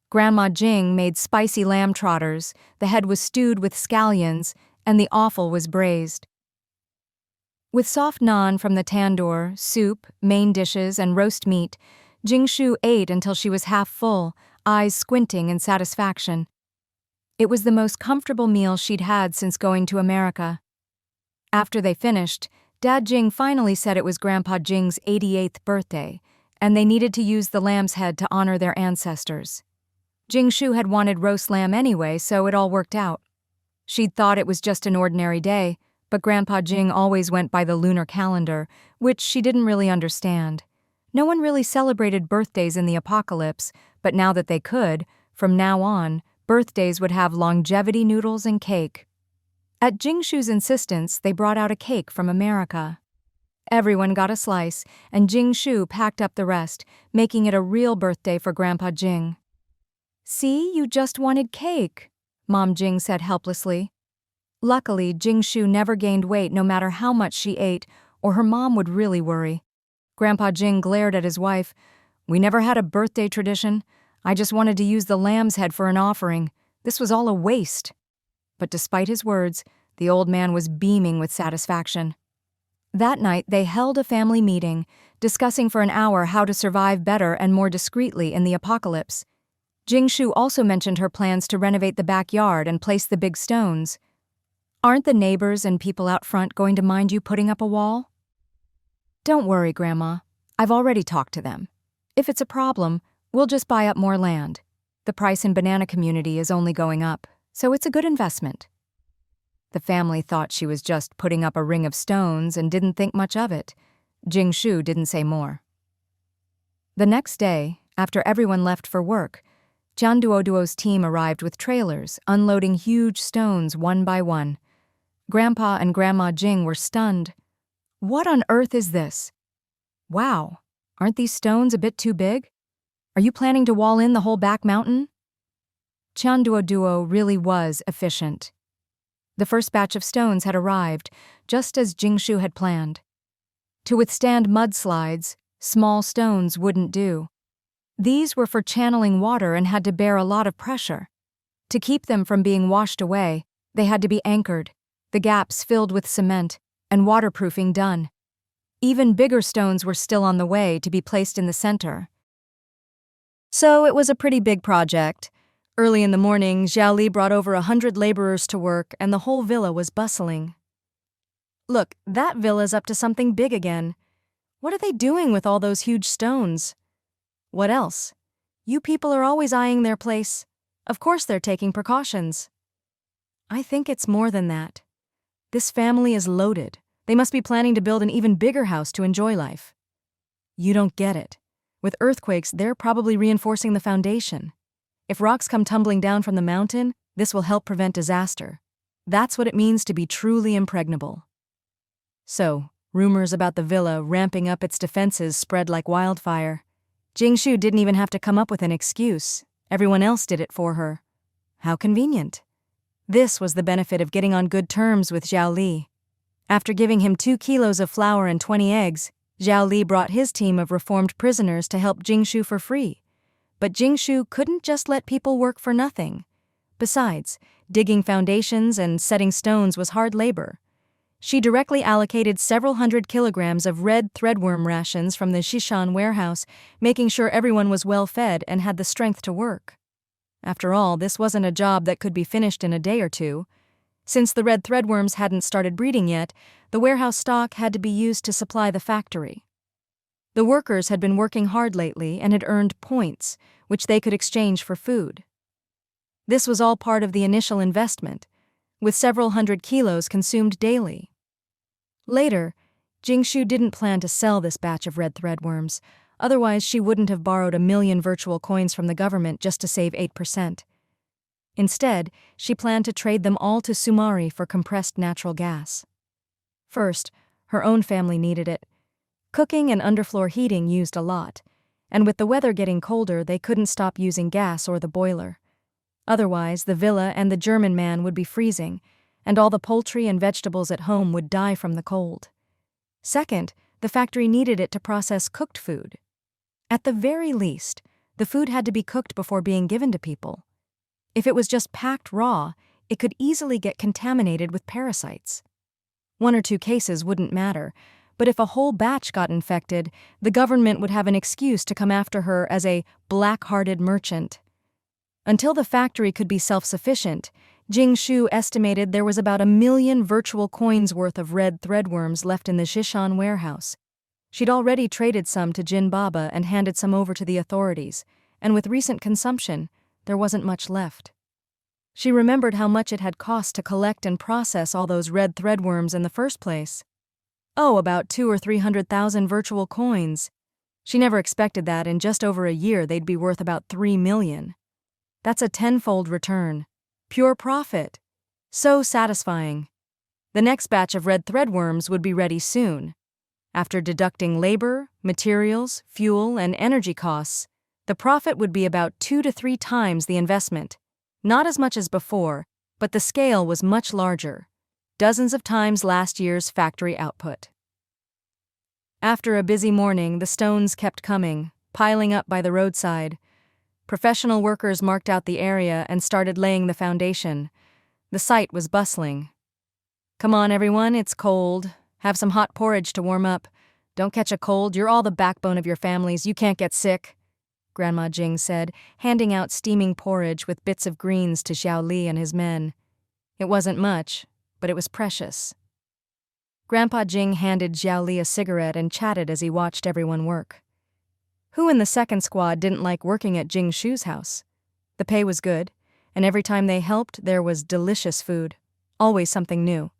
Grandma Jing made spicy lamb trotters, the head was stewed with scallions, and the offal was braised. With soft naan from the tandoor, soup, main dishes, and roast meat, Jing Shu ate until she was half full, eyes squinting in satisfaction. It was the most comfortable meal she'd had since going to America. After they finished, Dad Jing finally said it was Grandpa Jing's 88th birthday, and they needed to use the lamb's head to honor their ancestors. Jing Shu had wanted roast lamb anyway, so it all worked out. She'd thought it was just an ordinary day, but Grandpa Jing always went by the lunar calendar, which she didn't really understand. No one really celebrated birthdays in the apocalypse, but now that they could, from now on, birthdays would have longevity noodles and cake. At Jing Shu's insistence, they brought out a cake from America. Everyone got a slice, and Jing Shu packed up the rest, making it a real birthday for Grandpa Jing. "See, you just wanted cake," Mom Jing said helplessly. Luckily, Jing Shu never gained weight no matter how much she ate, or her mom would really worry. Grandpa Jing glared at his wife. "We never had a birthday tradition. I just wanted to use the lamb's head for an offering. This was all a waste." But despite his words, the old man was beaming with satisfaction. That night, they held a family meeting, discussing for an hour how to survive better and more discreetly in the apocalypse. Jing Shu also mentioned her plans to renovate the backyard and place the big stones. "Aren't the neighbors and people out front going to mind you putting up a wall?" "Don't worry, Grandma. I've already talked to them. If it's a problem, we'll just buy up more land. The price in banana community is only going up, so it's a good investment." The family thought she was just putting up a ring of stones and didn't think much of it. Jing Shu didn't say more. The next day, after everyone left for work, Jian Duoduo's team arrived with trailers, unloading huge stones one by one. Grandpa and Grandma Jing were stunned. What on earth is this? Wow, aren't these stones a bit too big? Are you planning to wall in the whole back mountain? Duo really was efficient. The first batch of stones had arrived, just as Jing Shu had planned. To withstand mudslides, small stones wouldn't do. These were for channeling water and had to bear a lot of pressure. To keep them from being washed away, they had to be anchored, the gaps filled with cement, and waterproofing done. Even bigger stones were still on the way to be placed in the center. So it was a pretty big project. Early in the morning, Zhao Li brought over 100 laborers to work, and the whole villa was bustling. Look, that villa's up to something big again. What are they doing with all those huge stones? What else? You people are always eyeing their place. Of course they're taking precautions. I think it's more than that. This family is loaded. They must be planning to build an even bigger house to enjoy life. You don't get it. With earthquakes, they're probably reinforcing the foundation. If rocks come tumbling down from the mountain, this will help prevent disaster. That's what it means to be truly impregnable. So, rumors about the villa ramping up its defenses spread like wildfire. Jing Shu didn't even have to come up with an excuse. Everyone else did it for her. How convenient. This was the benefit of getting on good terms with Zhao Li. After giving him 2 kilos of flour and 20 eggs, Zhao Li brought his team of reformed prisoners to help Jing Shu for free. But Jing Shu couldn't just let people work for nothing. Besides, digging foundations and setting stones was hard labor. She directly allocated several hundred kilograms of red threadworm rations from the Shishan warehouse, making sure everyone was well fed and had the strength to work. After all, this wasn't a job that could be finished in a day or two. Since the red threadworms hadn't started breeding yet, the warehouse stock had to be used to supply the factory. The workers had been working hard lately and had earned points, which they could exchange for food. This was all part of the initial investment, with several hundred kilos consumed daily. Later, Jing Shu didn't plan to sell this batch of red threadworms, otherwise she wouldn't have borrowed 1 million virtual coins from the government just to save 8%. Instead, she planned to trade them all to Sumari for compressed natural gas. First, her own family needed it. Cooking and underfloor heating used a lot, and with the weather getting colder, they couldn't stop using gas or the boiler. Otherwise, the villa and the German man would be freezing, and all the poultry and vegetables at home would die from the cold. Second, the factory needed it to process cooked food. At the very least, the food had to be cooked before being given to people. If it was just packed raw, it could easily get contaminated with parasites. 1 or 2 cases wouldn't matter, but if a whole batch got infected, the government would have an excuse to come after her as a black-hearted merchant. Until the factory could be self-sufficient, Jing Shu estimated there was about 1 million virtual coins worth of red threadworms left in the Shishan warehouse. She'd already traded some to Jin Baba and handed some over to the authorities, and with recent consumption, there wasn't much left. She remembered how much it had cost to collect and process all those red threadworms in the first place. Oh, about 200,000 or 300,000 virtual coins. She never expected that in just over a year they'd be worth about 3 million. That's a 10-fold return. Pure profit. So satisfying. The next batch of red threadworms would be ready soon. After deducting labor, materials, fuel, and energy costs, the profit would be about 2 to 3 times the investment. Not as much as before, but the scale was much larger. Dozens of times last year's factory output. After a busy morning, the stones kept coming, piling up by the roadside. Professional workers marked out the area and started laying the foundation. The site was bustling. Come on, everyone, it's cold. Have some hot porridge to warm up. Don't catch a cold, you're all the backbone of your families, you can't get sick, Grandma Jing said, handing out steaming porridge with bits of greens to Zhao Li and his men. It wasn't much, but it was precious. Grandpa Jing handed Zhao Li a cigarette and chatted as he watched everyone work. Who in the second squad didn't like working at Jing Shu's house? The pay was good, and every time they helped, there was delicious food. Always something new.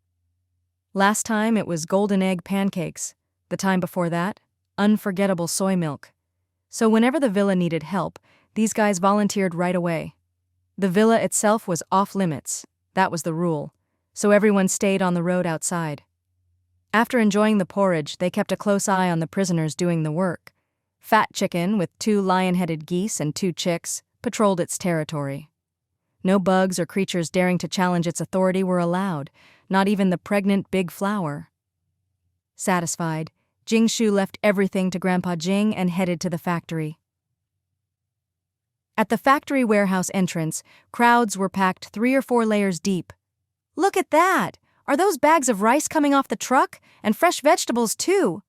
Last time, it was golden egg pancakes. The time before that, unforgettable soy milk. So whenever the villa needed help, these guys volunteered right away. The villa itself was off limits. That was the rule. so everyone stayed on the road outside. After enjoying the porridge, they kept a close eye on the prisoners doing the work. Fat Chicken, with 2 lion-headed geese and 2 chicks, patrolled its territory. No bugs or creatures daring to challenge its authority were allowed, not even the pregnant Big Flower. Satisfied, Jing Shu left everything to Grandpa Jing and headed to the factory. At the factory warehouse entrance, crowds were packed 3 or 4 layers deep. Look at that! Are those bags of rice coming off the truck? And fresh vegetables, too.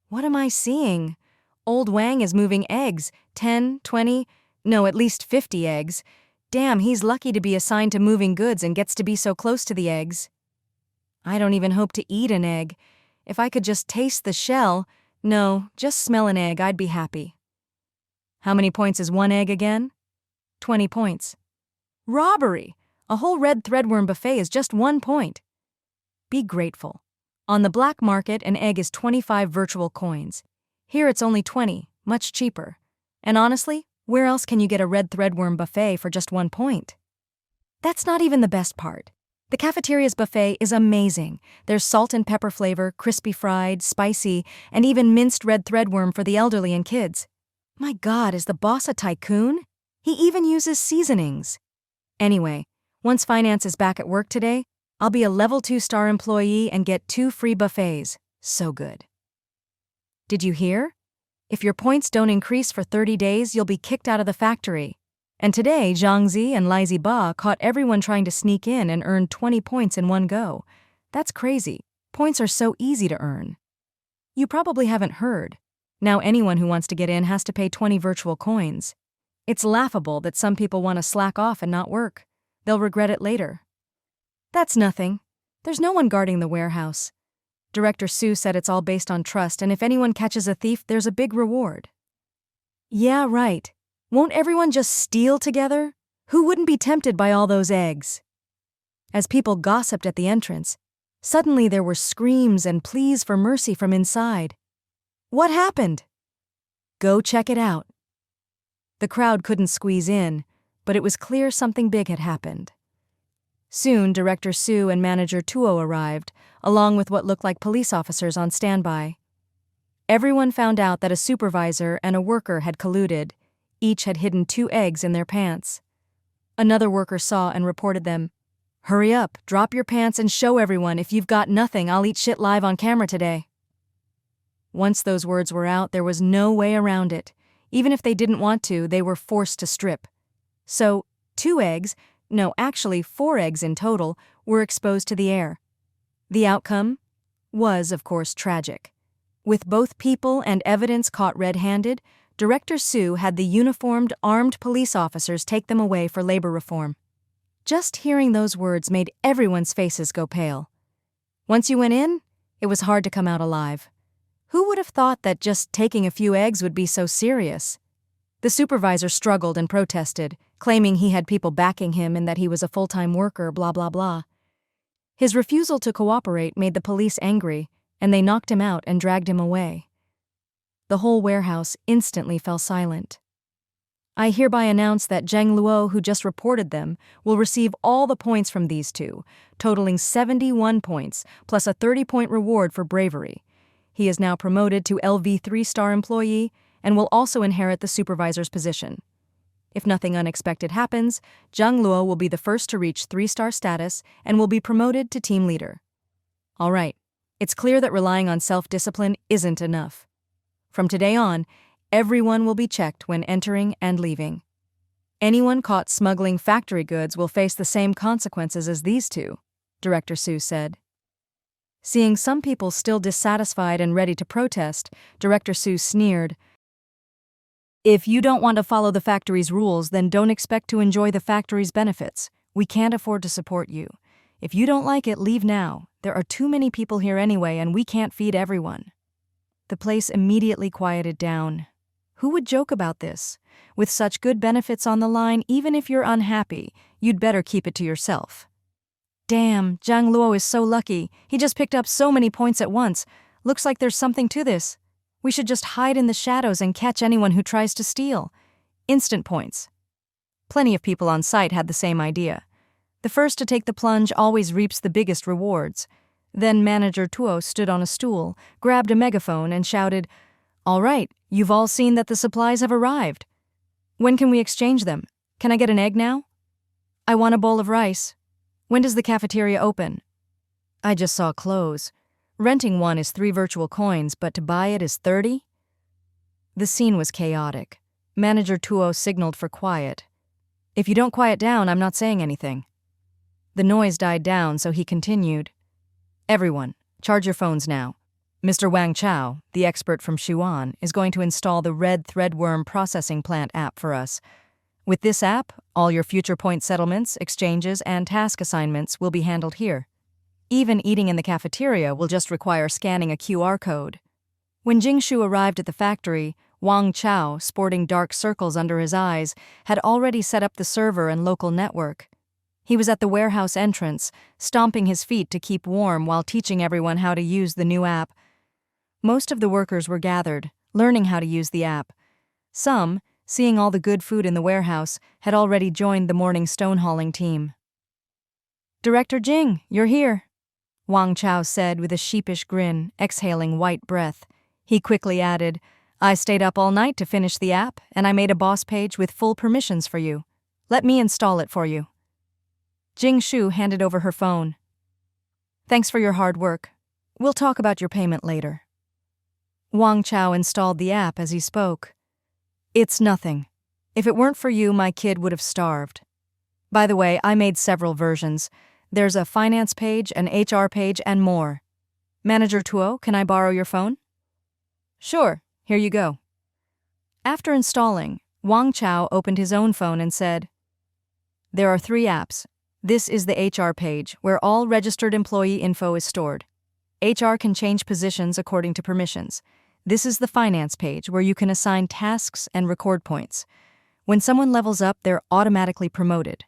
What am I seeing? Old Wang is moving eggs, 10, 20, no, at least 50 eggs. Damn, he's lucky to be assigned to moving goods and gets to be so close to the eggs. I don't even hope to eat an egg. If I could just taste the shell, no, just smell an egg, I'd be happy. How many points is 1 egg again? 20 points. Robbery! A whole red threadworm buffet is just 1 point. Be grateful. On the black market, an egg is 25 virtual coins. Here it's only 20, much cheaper. And honestly, where else can you get a red threadworm buffet for just 1 point? That's not even the best part. The cafeteria's buffet is amazing. There's salt and pepper flavor, crispy fried, spicy, and even minced red threadworm for the elderly and kids. My God, is the boss a tycoon? He even uses seasonings. Anyway, once finance is back at work today, I'll be a level 2-star employee and get 2 free buffets. So good. Did you hear? If your points don't increase for 30 days, you'll be kicked out of the factory. And today, Zhang Zi and Lai Ziba caught everyone trying to sneak in and earned 20 points in one go. That's crazy. Points are so easy to earn. You probably haven't heard. Now anyone who wants to get in has to pay 20 virtual coins. It's laughable that some people want to slack off and not work. They'll regret it later. That's nothing. There's no one guarding the warehouse. Director Sue said it's all based on trust, and if anyone catches a thief, there's a big reward. Yeah, right. Won't everyone just steal together? Who wouldn't be tempted by all those eggs? As people gossiped at the entrance, suddenly there were screams and pleas for mercy from inside. What happened? Go check it out. The crowd couldn't squeeze in, but it was clear something big had happened. Soon, Director Sue and Manager Tuo arrived, along with what looked like police officers on standby. Everyone found out that a supervisor and a worker had colluded. Each had hidden 2 eggs in their pants. Another worker saw and reported them. Hurry up, drop your pants and show everyone. If you've got nothing, I'll eat shit live on camera today. Once those words were out, there was no way around it. Even if they didn't want to, they were forced to strip. So, 2 eggs, no, actually 4 eggs in total, were exposed to the air. The outcome was, of course, tragic. With both people and evidence caught red-handed, Director Sue had the uniformed, armed police officers take them away for labor reform. Just hearing those words made everyone's faces go pale. Once you went in, it was hard to come out alive. Who would have thought that just taking a few eggs would be so serious? The supervisor struggled and protested, claiming he had people backing him and that he was a full-time worker, blah blah blah. His refusal to cooperate made the police angry, and they knocked him out and dragged him away. The whole warehouse instantly fell silent. I hereby announce that Zheng Luo, who just reported them, will receive all the points from these 2, totaling 71 points, plus a 30-point reward for bravery. He is now promoted to LV 3-star employee and will also inherit the supervisor's position. If nothing unexpected happens, Zhang Luo will be the first to reach 3-star status and will be promoted to team leader. All right, it's clear that relying on self-discipline isn't enough. From today on, everyone will be checked when entering and leaving. Anyone caught smuggling factory goods will face the same consequences as these 2, Director Sue said. Seeing some people still dissatisfied and ready to protest, Director Sue sneered. If you don't want to follow the factory's rules, then don't expect to enjoy the factory's benefits. We can't afford to support you. If you don't like it, leave now. There are too many people here anyway, and we can't feed everyone. The place immediately quieted down. Who would joke about this? With such good benefits on the line, even if you're unhappy, you'd better keep it to yourself. Damn, Zhang Luo is so lucky. He just picked up so many points at once. Looks like there's something to this. We should just hide in the shadows and catch anyone who tries to steal. Instant points. Plenty of people on site had the same idea. The first to take the plunge always reaps the biggest rewards. Then Manager Tuo stood on a stool, grabbed a megaphone, and shouted, "All right, you've all seen that the supplies have arrived. When can we exchange them? Can I get an egg now? I want a bowl of rice. When does the cafeteria open? I just saw close. Renting one is 3 virtual coins, but to buy it is 30? The scene was chaotic. Manager Tuo signaled for quiet. "If you don't quiet down, I'm not saying anything." The noise died down, so he continued. "Everyone, charge your phones now. Mr. Wang Chao, the expert from Xuan, is going to install the Red Threadworm Processing Plant app for us. With this app, all your future point settlements, exchanges, and task assignments will be handled here. Even eating in the cafeteria will just require scanning a QR code." When Jing Shu arrived at the factory, Wang Chao, sporting dark circles under his eyes, had already set up the server and local network. He was at the warehouse entrance, stomping his feet to keep warm while teaching everyone how to use the new app. Most of the workers were gathered, learning how to use the app. Some, seeing all the good food in the warehouse, had already joined the morning stone-hauling team. "Director Jing, you're here," Wang Chao said with a sheepish grin, exhaling white breath. He quickly added, "I stayed up all night to finish the app, and I made a boss page with full permissions for you. Let me install it for you." Jing Shu handed over her phone. "Thanks for your hard work. We'll talk about your payment later." Wang Chao installed the app as he spoke. "It's nothing. If it weren't for you, my kid would have starved. By the way, I made several versions. There's a finance page, an HR page, and more. Manager Tuo, can I borrow your phone?" "Sure, here you go." After installing, Wang Chao opened his own phone and said, "There are 3 apps. This is the HR page, where all registered employee info is stored. HR can change positions according to permissions. This is the finance page, where you can assign tasks and record points. When someone levels up, they're automatically promoted.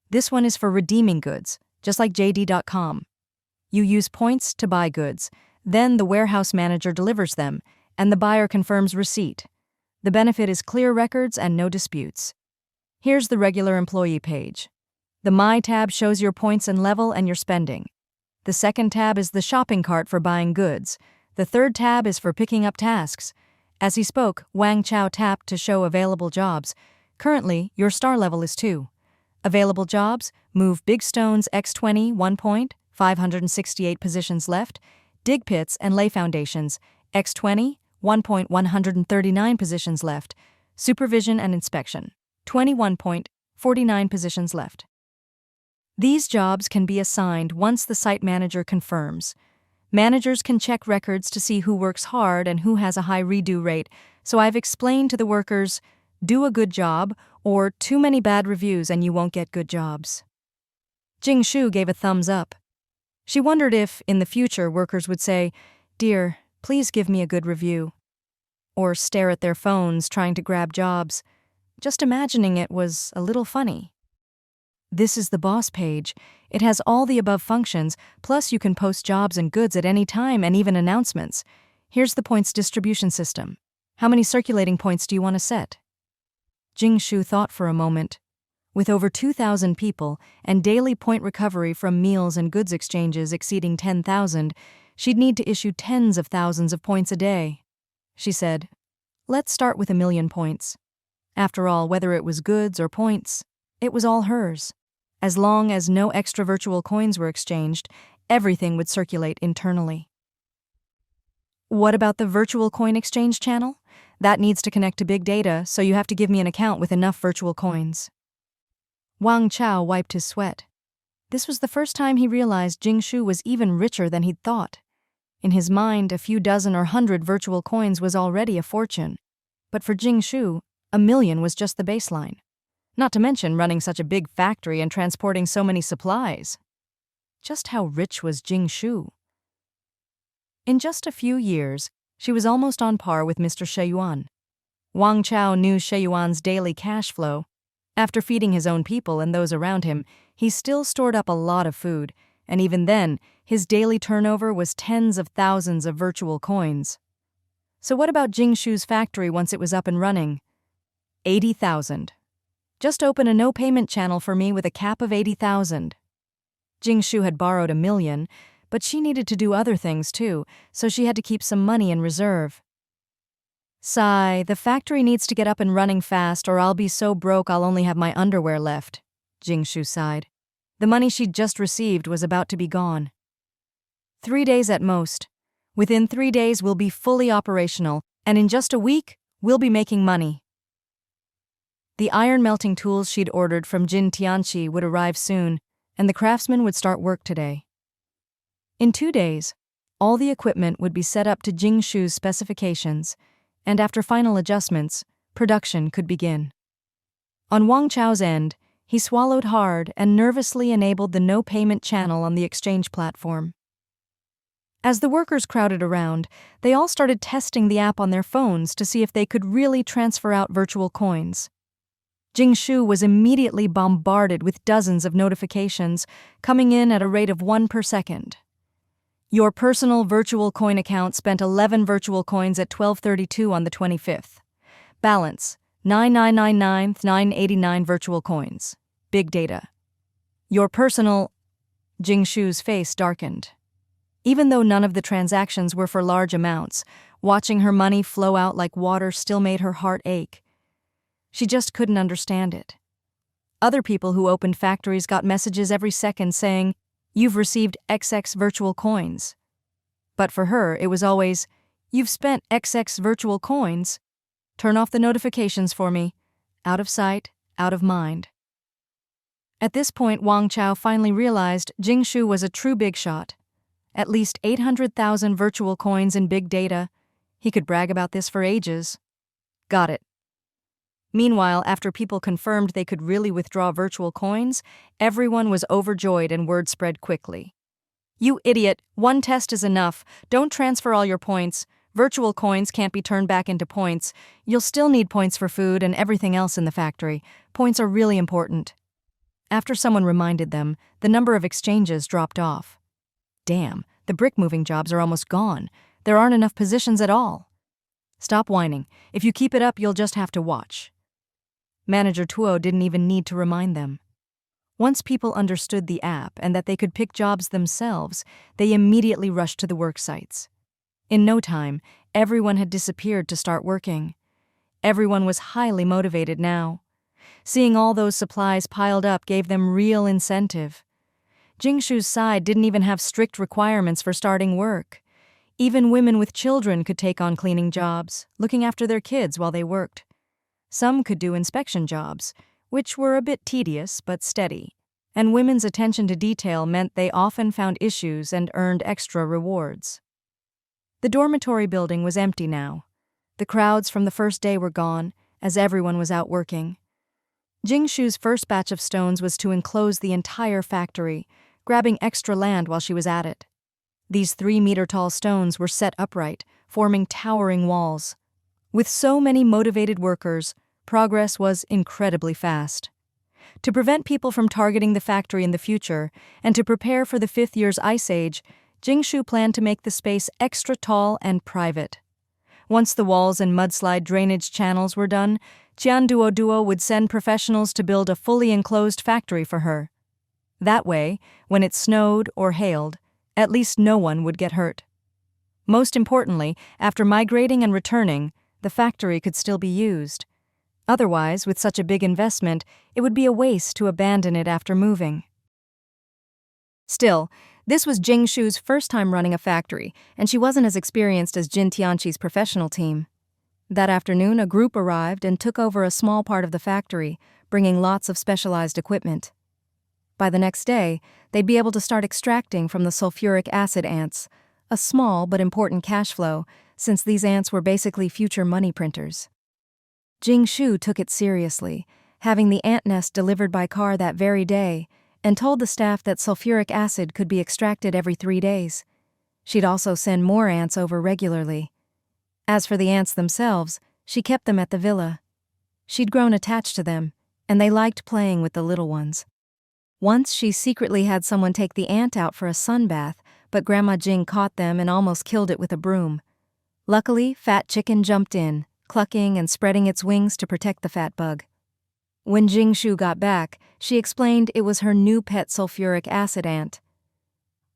This one is for redeeming goods, just like JD.com. You use points to buy goods, then the warehouse manager delivers them, and the buyer confirms receipt. The benefit is clear records and no disputes. Here's the regular employee page. The My tab shows your points and level and your spending. The second tab is the shopping cart for buying goods. The third tab is for picking up tasks." As he spoke, Wang Chao tapped to show available jobs. "Currently, your star level is 2. Available jobs: move big stones X20, 1 point, 568 positions left. Dig pits and lay foundations, X20, 1 point, 139 positions left. Supervision and inspection, 21 point, 49 positions left." These jobs can be assigned once the site manager confirms. Managers can check records to see who works hard and who has a high redo rate, so I've explained to the workers, do a good job, or too many bad reviews and you won't get good jobs. Jing Shu gave a thumbs up. She wondered if, in the future, workers would say, "Dear, please give me a good review," or stare at their phones trying to grab jobs. Just imagining it was a little funny. This is the boss page. It has all the above functions, plus you can post jobs and goods at any time and even announcements. Here's the points distribution system. How many circulating points do you want to set? Jing Shu thought for a moment. With over 2,000 people and daily point recovery from meals and goods exchanges exceeding 10,000, she'd need to issue tens of thousands of points a day. She said, "Let's start with 1,000,000 points. After all, whether it was goods or points, it was all hers. As long as no extra virtual coins were exchanged, everything would circulate internally." "What about the virtual coin exchange channel? That needs to connect to big data, so you have to give me an account with enough virtual coins." Wang Chao wiped his sweat. This was the first time he realized Jing Shu was even richer than he'd thought. In his mind, a few dozen or 100 virtual coins was already a fortune. But for Jing Shu, 1,000,000 was just the baseline. Not to mention running such a big factory and transporting so many supplies. Just how rich was Jing Shu? In just a few years, she was almost on par with Mr. Sheyuan. Wang Chao knew Sheyuan's daily cash flow. After feeding his own people and those around him, he still stored up a lot of food, and even then, his daily turnover was tens of thousands of virtual coins. So what about Jing Shu's factory once it was up and running? 80,000. Just open a no-payment channel for me with a cap of 80,000. Jing Shu had borrowed $1 million, but she needed to do other things too, so she had to keep some money in reserve. Sigh, the factory needs to get up and running fast or I'll be so broke I'll only have my underwear left, Jing Shu sighed. The money she'd just received was about to be gone. 3 days at most. Within 3 days we'll be fully operational, and in just a week, we'll be making money. The iron melting tools she'd ordered from Jin Tianqi would arrive soon, and the craftsmen would start work today. In 2 days, all the equipment would be set up to Jing Shu's specifications, and after final adjustments, production could begin. On Wang Chao's end, he swallowed hard and nervously enabled the no-payment channel on the exchange platform. As the workers crowded around, they all started testing the app on their phones to see if they could really transfer out virtual coins. Jing Shu was immediately bombarded with dozens of notifications, coming in at a rate of 1 per second. Your personal virtual coin account spent 11 virtual coins at 12:32 on the 25th. Balance, 9,999,989 virtual coins. Big data. Your personal... Jing Shu's face darkened. Even though none of the transactions were for large amounts, watching her money flow out like water still made her heart ache. She just couldn't understand it. Other people who opened factories got messages every second saying, "You've received XX virtual coins." But for her, it was always, "You've spent XX virtual coins. Turn off the notifications for me. Out of sight, out of mind." At this point, Wang Chao finally realized Jing Shu was a true big shot. At least 800,000 virtual coins in big data. He could brag about this for ages. Got it. Meanwhile, after people confirmed they could really withdraw virtual coins, everyone was overjoyed and word spread quickly. "You idiot, 1 test is enough. Don't transfer all your points. Virtual coins can't be turned back into points. You'll still need points for food and everything else in the factory. Points are really important." After someone reminded them, the number of exchanges dropped off. Damn, the brick-moving jobs are almost gone. There aren't enough positions at all. Stop whining. If you keep it up, you'll just have to watch. Manager Tuo didn't even need to remind them. Once people understood the app and that they could pick jobs themselves, they immediately rushed to the work sites. In no time, everyone had disappeared to start working. Everyone was highly motivated now. Seeing all those supplies piled up gave them real incentive. Jing Shu's side didn't even have strict requirements for starting work. Even women with children could take on cleaning jobs, looking after their kids while they worked. Some could do inspection jobs, which were a bit tedious but steady, and women's attention to detail meant they often found issues and earned extra rewards. The dormitory building was empty now. The crowds from the first day were gone, as everyone was out working. Jing Shu's first batch of stones was to enclose the entire factory, grabbing extra land while she was at it. These 3-meter-tall stones were set upright, forming towering walls. With so many motivated workers, progress was incredibly fast. To prevent people from targeting the factory in the future, and to prepare for the 5th year's ice age, Jing Shu planned to make the space extra tall and private. Once the walls and mudslide drainage channels were done, Qian Duo would send professionals to build a fully enclosed factory for her. That way, when it snowed or hailed, at least no one would get hurt. Most importantly, after migrating and returning, the factory could still be used. Otherwise, with such a big investment, it would be a waste to abandon it after moving. Still, this was Jing Shu's first time running a factory, and she wasn't as experienced as Jin Tianqi's professional team. That afternoon, a group arrived and took over a small part of the factory, bringing lots of specialized equipment. By the next day, they'd be able to start extracting from the sulfuric acid ants, a small but important cash flow, since these ants were basically future money printers. Jing Shu took it seriously, having the ant nest delivered by car that very day, and told the staff that sulfuric acid could be extracted every 3 days. She'd also send more ants over regularly. As for the ants themselves, she kept them at the villa. She'd grown attached to them, and they liked playing with the little ones. Once she secretly had someone take the ant out for a sunbath, but Grandma Jing caught them and almost killed it with a broom. Luckily, Fat Chicken jumped in, clucking and spreading its wings to protect the fat bug. When Jing Shu got back, she explained it was her new pet sulfuric acid ant.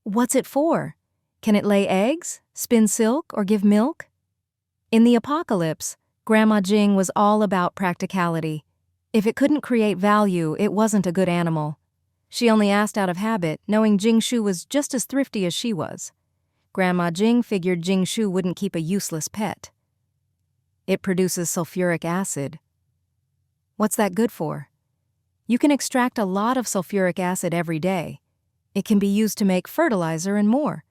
What's it for? Can it lay eggs, spin silk, or give milk? In the apocalypse, Grandma Jing was all about practicality. If it couldn't create value, it wasn't a good animal. She only asked out of habit, knowing Jing Shu was just as thrifty as she was. Grandma Jing figured Jing Shu wouldn't keep a useless pet. It produces sulfuric acid. What's that good for? You can extract a lot of sulfuric acid every day. It can be used to make fertilizer and more.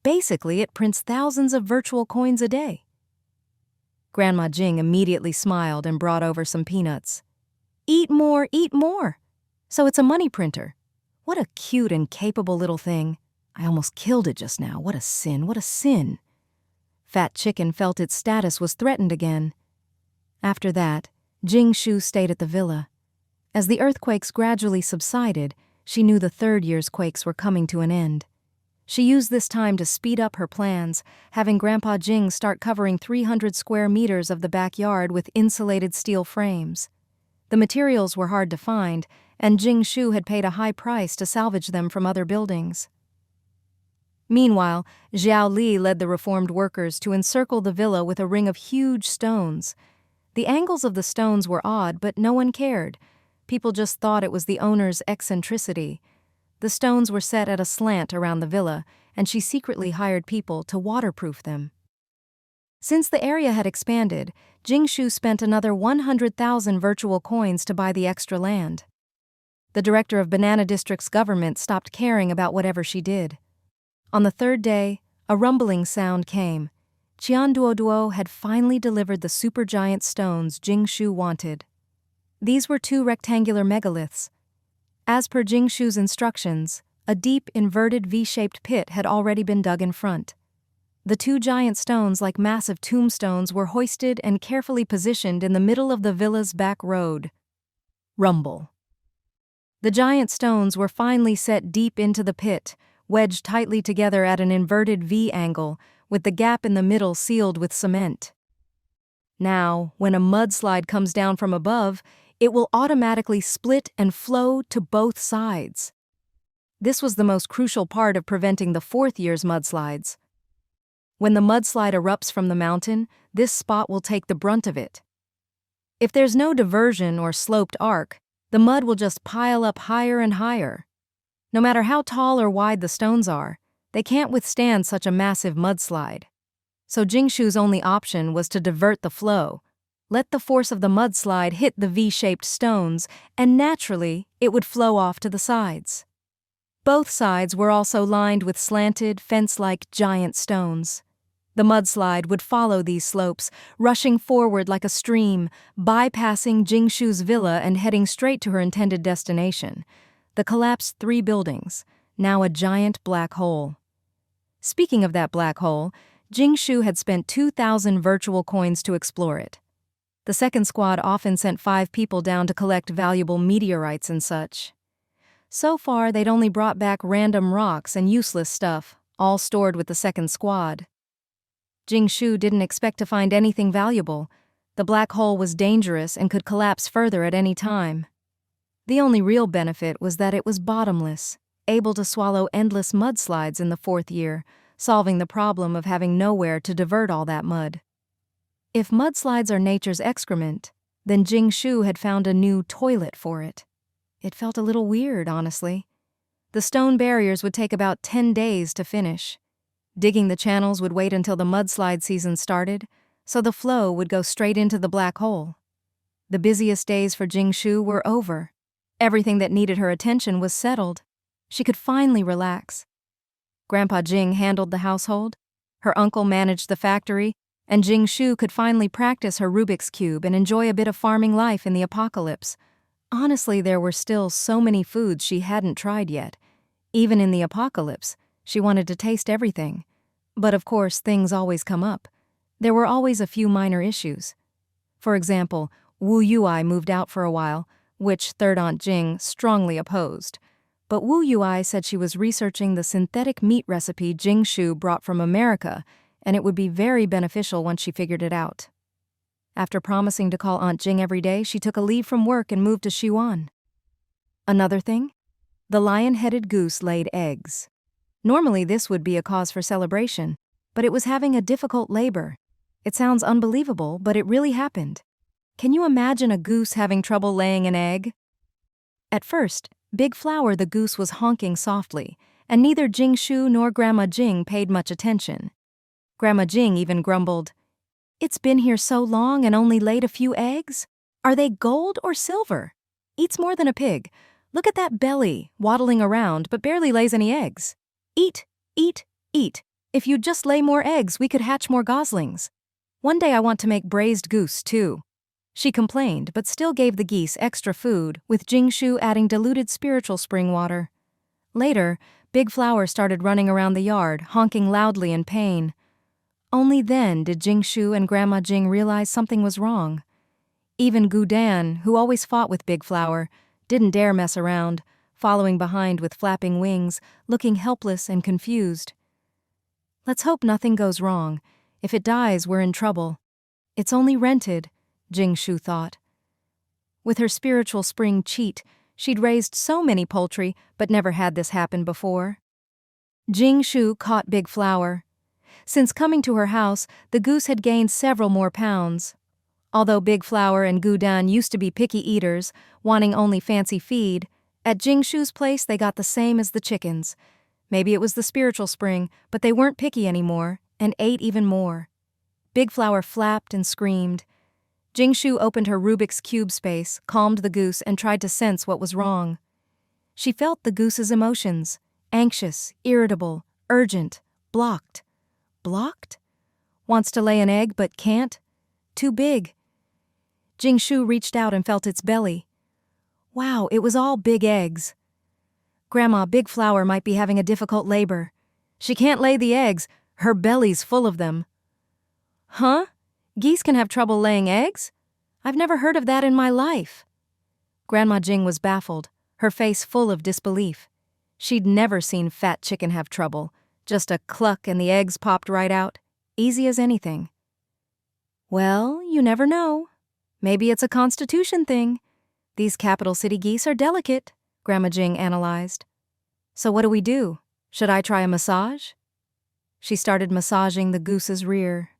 Basically, it prints thousands of virtual coins a day. Grandma Jing immediately smiled and brought over some peanuts. Eat more, eat more. So it's a money printer. What a cute and capable little thing. I almost killed it just now. What a sin, what a sin. Fat Chicken felt its status was threatened again. After that, Jing Shu stayed at the villa. As the earthquakes gradually subsided, she knew the third year's quakes were coming to an end. She used this time to speed up her plans, having Grandpa Jing start covering 300 square meters of the backyard with insulated steel frames. The materials were hard to find, and Jing Shu had paid a high price to salvage them from other buildings. Meanwhile, Xiao Li led the reformed workers to encircle the villa with a ring of huge stones. The angles of the stones were odd, but no one cared. People just thought it was the owner's eccentricity. The stones were set at a slant around the villa, and she secretly hired people to waterproof them. Since the area had expanded, Jing Shu spent another 100,000 virtual coins to buy the extra land. The director of Banana District's government stopped caring about whatever she did. On the third day, a rumbling sound came. Qian Duoduo had finally delivered the supergiant stones Jing Shu wanted. These were 2 rectangular megaliths. As per Jing Shu's instructions, a deep, inverted V-shaped pit had already been dug in front. The 2 giant stones, like massive tombstones, were hoisted and carefully positioned in the middle of the villa's back road. Rumble. The giant stones were finally set deep into the pit, wedged tightly together at an inverted V angle, with the gap in the middle sealed with cement. Now, when a mudslide comes down from above, it will automatically split and flow to both sides. This was the most crucial part of preventing the 4th year's mudslides. When the mudslide erupts from the mountain, this spot will take the brunt of it. If there's no diversion or sloped arc, the mud will just pile up higher and higher. No matter how tall or wide the stones are, they can't withstand such a massive mudslide. So Jing Shu's only option was to divert the flow. Let the force of the mudslide hit the V-shaped stones, and naturally, it would flow off to the sides. Both sides were also lined with slanted, fence-like giant stones. The mudslide would follow these slopes, rushing forward like a stream, bypassing Jing Shu's villa and heading straight to her intended destination, the collapsed 3 buildings, now a giant black hole. Speaking of that black hole, Jing Shu had spent 2,000 virtual coins to explore it. The second squad often sent 5 people down to collect valuable meteorites and such. So far, they'd only brought back random rocks and useless stuff, all stored with the second squad. Jing Shu didn't expect to find anything valuable. The black hole was dangerous and could collapse further at any time. The only real benefit was that it was bottomless, able to swallow endless mudslides in the 4th year, solving the problem of having nowhere to divert all that mud. If mudslides are nature's excrement, then Jing Shu had found a new toilet for it. It felt a little weird, honestly. The stone barriers would take about 10 days to finish. Digging the channels would wait until the mudslide season started, so the flow would go straight into the black hole. The busiest days for Jing Shu were over. Everything that needed her attention was settled. She could finally relax. Grandpa Jing handled the household, her uncle managed the factory, and Jing Shu could finally practice her Rubik's Cube and enjoy a bit of farming life in the apocalypse. Honestly, there were still so many foods she hadn't tried yet. Even in the apocalypse, she wanted to taste everything. But of course, things always come up. There were always a few minor issues. For example, Wu Yui moved out for a while, which Third Aunt Jing strongly opposed. But Wu Yui said she was researching the synthetic meat recipe Jing Shu brought from America, and it would be very beneficial once she figured it out. After promising to call Aunt Jing every day, she took a leave from work and moved to Xi'an. Another thing? The lion-headed goose laid eggs. Normally this would be a cause for celebration, but it was having a difficult labor. It sounds unbelievable, but it really happened. Can you imagine a goose having trouble laying an egg? At first, Big Flower the goose was honking softly, and neither Jing Shu nor Grandma Jing paid much attention. Grandma Jing even grumbled, "It's been here so long and only laid a few eggs? Are they gold or silver? Eats more than a pig. Look at that belly, waddling around, but barely lays any eggs. Eat, eat, eat. If you'd just lay more eggs, we could hatch more goslings. One day I want to make braised goose, too." She complained, but still gave the geese extra food, with Jing Shu adding diluted spiritual spring water. Later, Big Flower started running around the yard, honking loudly in pain. Only then did Jing Shu and Grandma Jing realize something was wrong. Even Gu Dan, who always fought with Big Flower, didn't dare mess around, following behind with flapping wings, looking helpless and confused. Let's hope nothing goes wrong. If it dies, we're in trouble. It's only rented, Jing Shu thought. With her spiritual spring cheat, she'd raised so many poultry, but never had this happen before. Jing Shu caught Big Flower. Since coming to her house, the goose had gained several more pounds. Although Big Flower and Gu Dan used to be picky eaters, wanting only fancy feed, at Jing Shu's place they got the same as the chickens. Maybe it was the spiritual spring, but they weren't picky anymore, and ate even more. Big Flower flapped and screamed. Jing Shu opened her Rubik's Cube space, calmed the goose, and tried to sense what was wrong. She felt the goose's emotions: anxious, irritable, urgent, blocked. Blocked? Wants to lay an egg but can't? Too big. Jing Shu reached out and felt its belly. Wow, it was all big eggs. Grandma, Big Flower might be having a difficult labor. She can't lay the eggs. Her belly's full of them. Huh? Geese can have trouble laying eggs? I've never heard of that in my life. Grandma Jing was baffled, her face full of disbelief. She'd never seen fat chicken have trouble. Just a cluck and the eggs popped right out. Easy as anything. Well, you never know. Maybe it's a constitution thing. These capital city geese are delicate, Grandma Jing analyzed. So what do we do? Should I try a massage? She started massaging the goose's rear.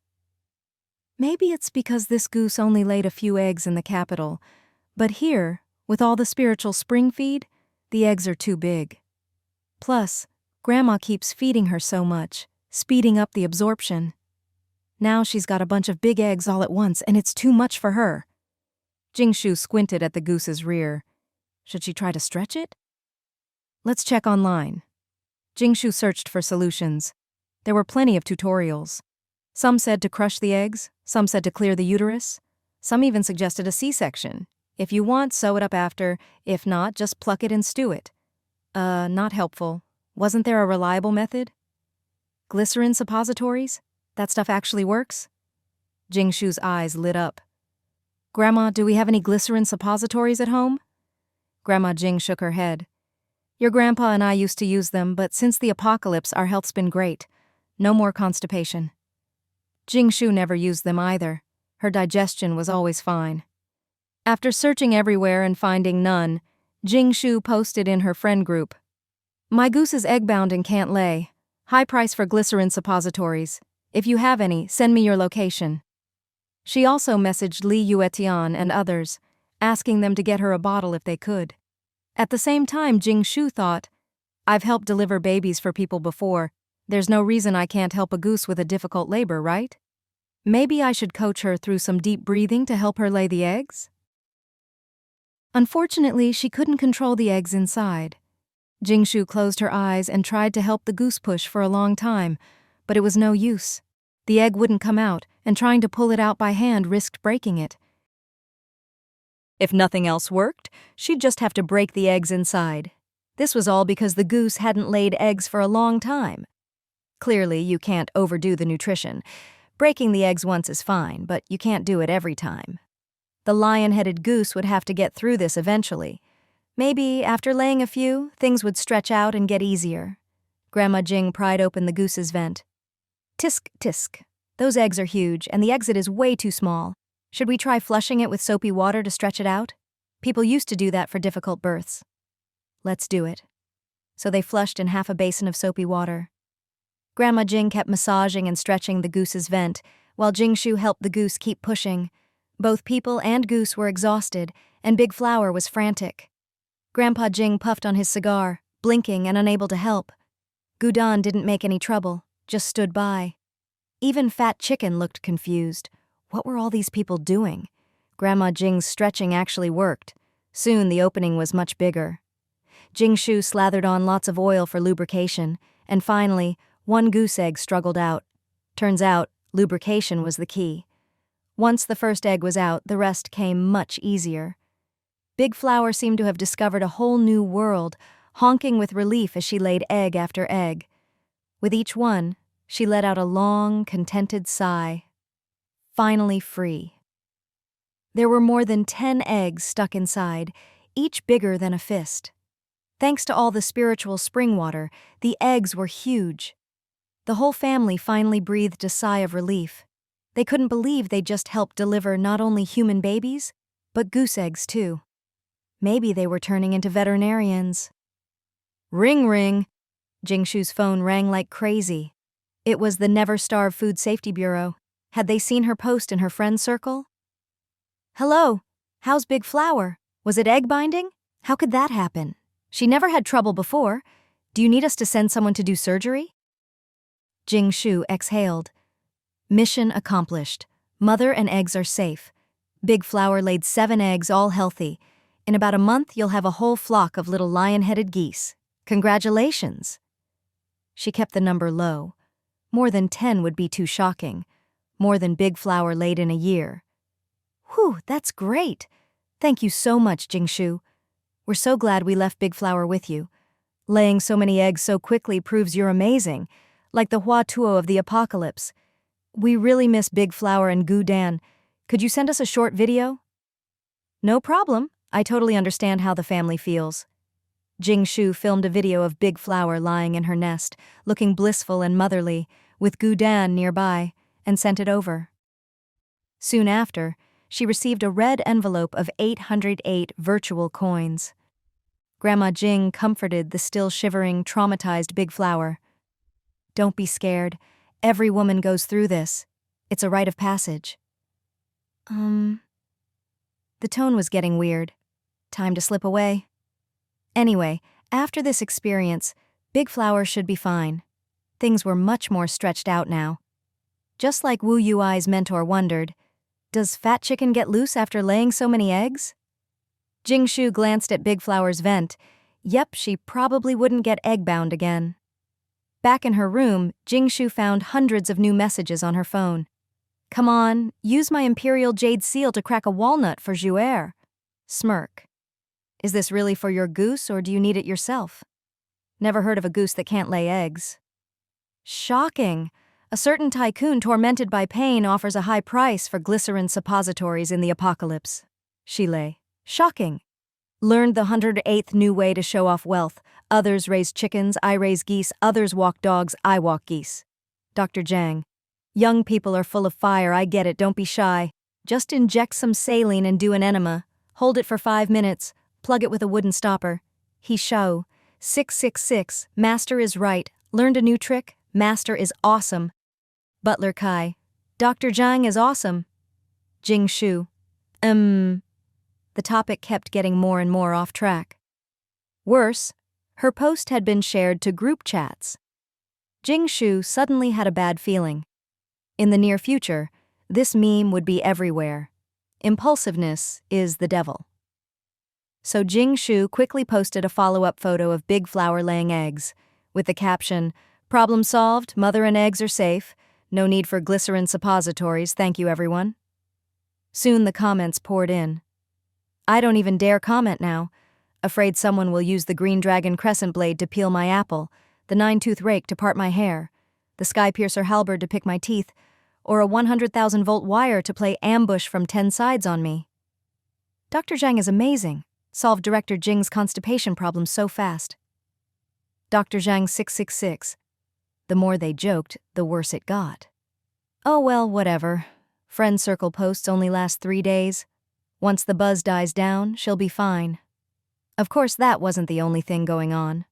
Maybe it's because this goose only laid a few eggs in the capital, but here, with all the spiritual spring feed, the eggs are too big. Plus, Grandma keeps feeding her so much, speeding up the absorption. Now she's got a bunch of big eggs all at once, and it's too much for her. Jing Shu squinted at the goose's rear. Should she try to stretch it? Let's check online. Jing Shu searched for solutions. There were plenty of tutorials. Some said to crush the eggs, some said to clear the uterus. Some even suggested a C-section. If you want, sew it up after. If not, just pluck it and stew it. Not helpful. Wasn't there a reliable method? Glycerin suppositories? That stuff actually works? Jing Shu's eyes lit up. Grandma, do we have any glycerin suppositories at home? Grandma Jing shook her head. Your grandpa and I used to use them, but since the apocalypse, our health's been great. No more constipation. Jing Shu never used them either. Her digestion was always fine. After searching everywhere and finding none, Jing Shu posted in her friend group, "My goose is egg-bound and can't lay. High price for glycerin suppositories. If you have any, send me your location." She also messaged Li Yuetian and others, asking them to get her a bottle if they could. At the same time, Jing Shu thought, I've helped deliver babies for people before. There's no reason I can't help a goose with a difficult labor, right? Maybe I should coach her through some deep breathing to help her lay the eggs? Unfortunately, she couldn't control the eggs inside. Jing Shu closed her eyes and tried to help the goose push for a long time, but it was no use. The egg wouldn't come out, and trying to pull it out by hand risked breaking it. If nothing else worked, she'd just have to break the eggs inside. This was all because the goose hadn't laid eggs for a long time. Clearly, you can't overdo the nutrition. Breaking the eggs once is fine, but you can't do it every time. The lion-headed goose would have to get through this eventually. Maybe, after laying a few, things would stretch out and get easier. Grandma Jing pried open the goose's vent. Tisk, tisk. Those eggs are huge, and the exit is way too small. Should we try flushing it with soapy water to stretch it out? People used to do that for difficult births. Let's do it. So they flushed in half a basin of soapy water. Grandma Jing kept massaging and stretching the goose's vent, while Jing Shu helped the goose keep pushing. Both people and goose were exhausted, and Big Flower was frantic. Grandpa Jing puffed on his cigar, blinking and unable to help. Gudan didn't make any trouble, just stood by. Even Fat Chicken looked confused. What were all these people doing? Grandma Jing's stretching actually worked. Soon the opening was much bigger. Jing Shu slathered on lots of oil for lubrication, and finally, one goose egg struggled out. Turns out, lubrication was the key. Once the first egg was out, the rest came much easier. Big Flower seemed to have discovered a whole new world, honking with relief as she laid egg after egg. With each one, she let out a long, contented sigh. Finally free. There were more than 10 eggs stuck inside, each bigger than a fist. Thanks to all the spiritual spring water, the eggs were huge. The whole family finally breathed a sigh of relief. They couldn't believe they'd just helped deliver not only human babies, but goose eggs too. Maybe they were turning into veterinarians. Ring ring! Jing Shu's phone rang like crazy. It was the Never Starve Food Safety Bureau. Had they seen her post in her friend circle? Hello, how's Big Flower? Was it egg binding? How could that happen? She never had trouble before. Do you need us to send someone to do surgery? Jing Shu exhaled. Mission accomplished. Mother and eggs are safe. Big Flower laid 7 eggs, all healthy. In about a month, you'll have a whole flock of little lion-headed geese. Congratulations. She kept the number low. More than 10 would be too shocking. More than Big Flower laid in a year. Whew, that's great. Thank you so much, Jing Shu. We're so glad we left Big Flower with you. Laying so many eggs so quickly proves you're amazing, like the Hua Tuo of the apocalypse. We really miss Big Flower and Gu Dan. Could you send us a short video? No problem. I totally understand how the family feels. Jing Shu filmed a video of Big Flower lying in her nest, looking blissful and motherly, with Gu Dan nearby, and sent it over. Soon after, she received a red envelope of 808 virtual coins. Grandma Jing comforted the still shivering, traumatized Big Flower. Don't be scared. Every woman goes through this. It's a rite of passage. The tone was getting weird. Time to slip away. Anyway, after this experience, Big Flower should be fine. Things were much more stretched out now. Just like Wu Yui's mentor wondered, does Fat Chicken get loose after laying so many eggs? Jing Shu glanced at Big Flower's vent. Yep, she probably wouldn't get egg-bound again. Back in her room, Jing Shu found hundreds of new messages on her phone. Come on, use my Imperial Jade Seal to crack a walnut for Jouer. Smirk. Is this really for your goose or do you need it yourself? Never heard of a goose that can't lay eggs. Shocking. A certain tycoon tormented by pain offers a high price for glycerin suppositories in the apocalypse. Shile. Shocking. Learned the 108th new way to show off wealth. Others raise chickens, I raise geese. Others walk dogs, I walk geese. Dr. Zhang. Young people are full of fire, I get it, don't be shy. Just inject some saline and do an enema. Hold it for 5 minutes. Plug it with a wooden stopper. He Shao. 666. Master is right. Learned a new trick. Master is awesome. Butler Kai. Dr. Zhang is awesome. Jing Shu. The topic kept getting more and more off track. Worse, her post had been shared to group chats. Jing Shu suddenly had a bad feeling. In the near future, this meme would be everywhere. Impulsiveness is the devil. So Jing Shu quickly posted a follow-up photo of Big Flower laying eggs, with the caption, "Problem solved, mother and eggs are safe. No need for glycerin suppositories, thank you everyone." Soon the comments poured in. I don't even dare comment now. Afraid someone will use the Green Dragon Crescent Blade to peel my apple, the 9-tooth rake to part my hair, the Skypiercer halberd to pick my teeth, or a 100,000-volt wire to play ambush from 10 sides on me. Dr. Zhang is amazing. Solved Director Jing's constipation problem so fast. Dr. Zhang 666. The more they joked, the worse it got. Oh well, whatever. Friend circle posts only last 3 days. Once the buzz dies down, she'll be fine. Of course, that wasn't the only thing going on.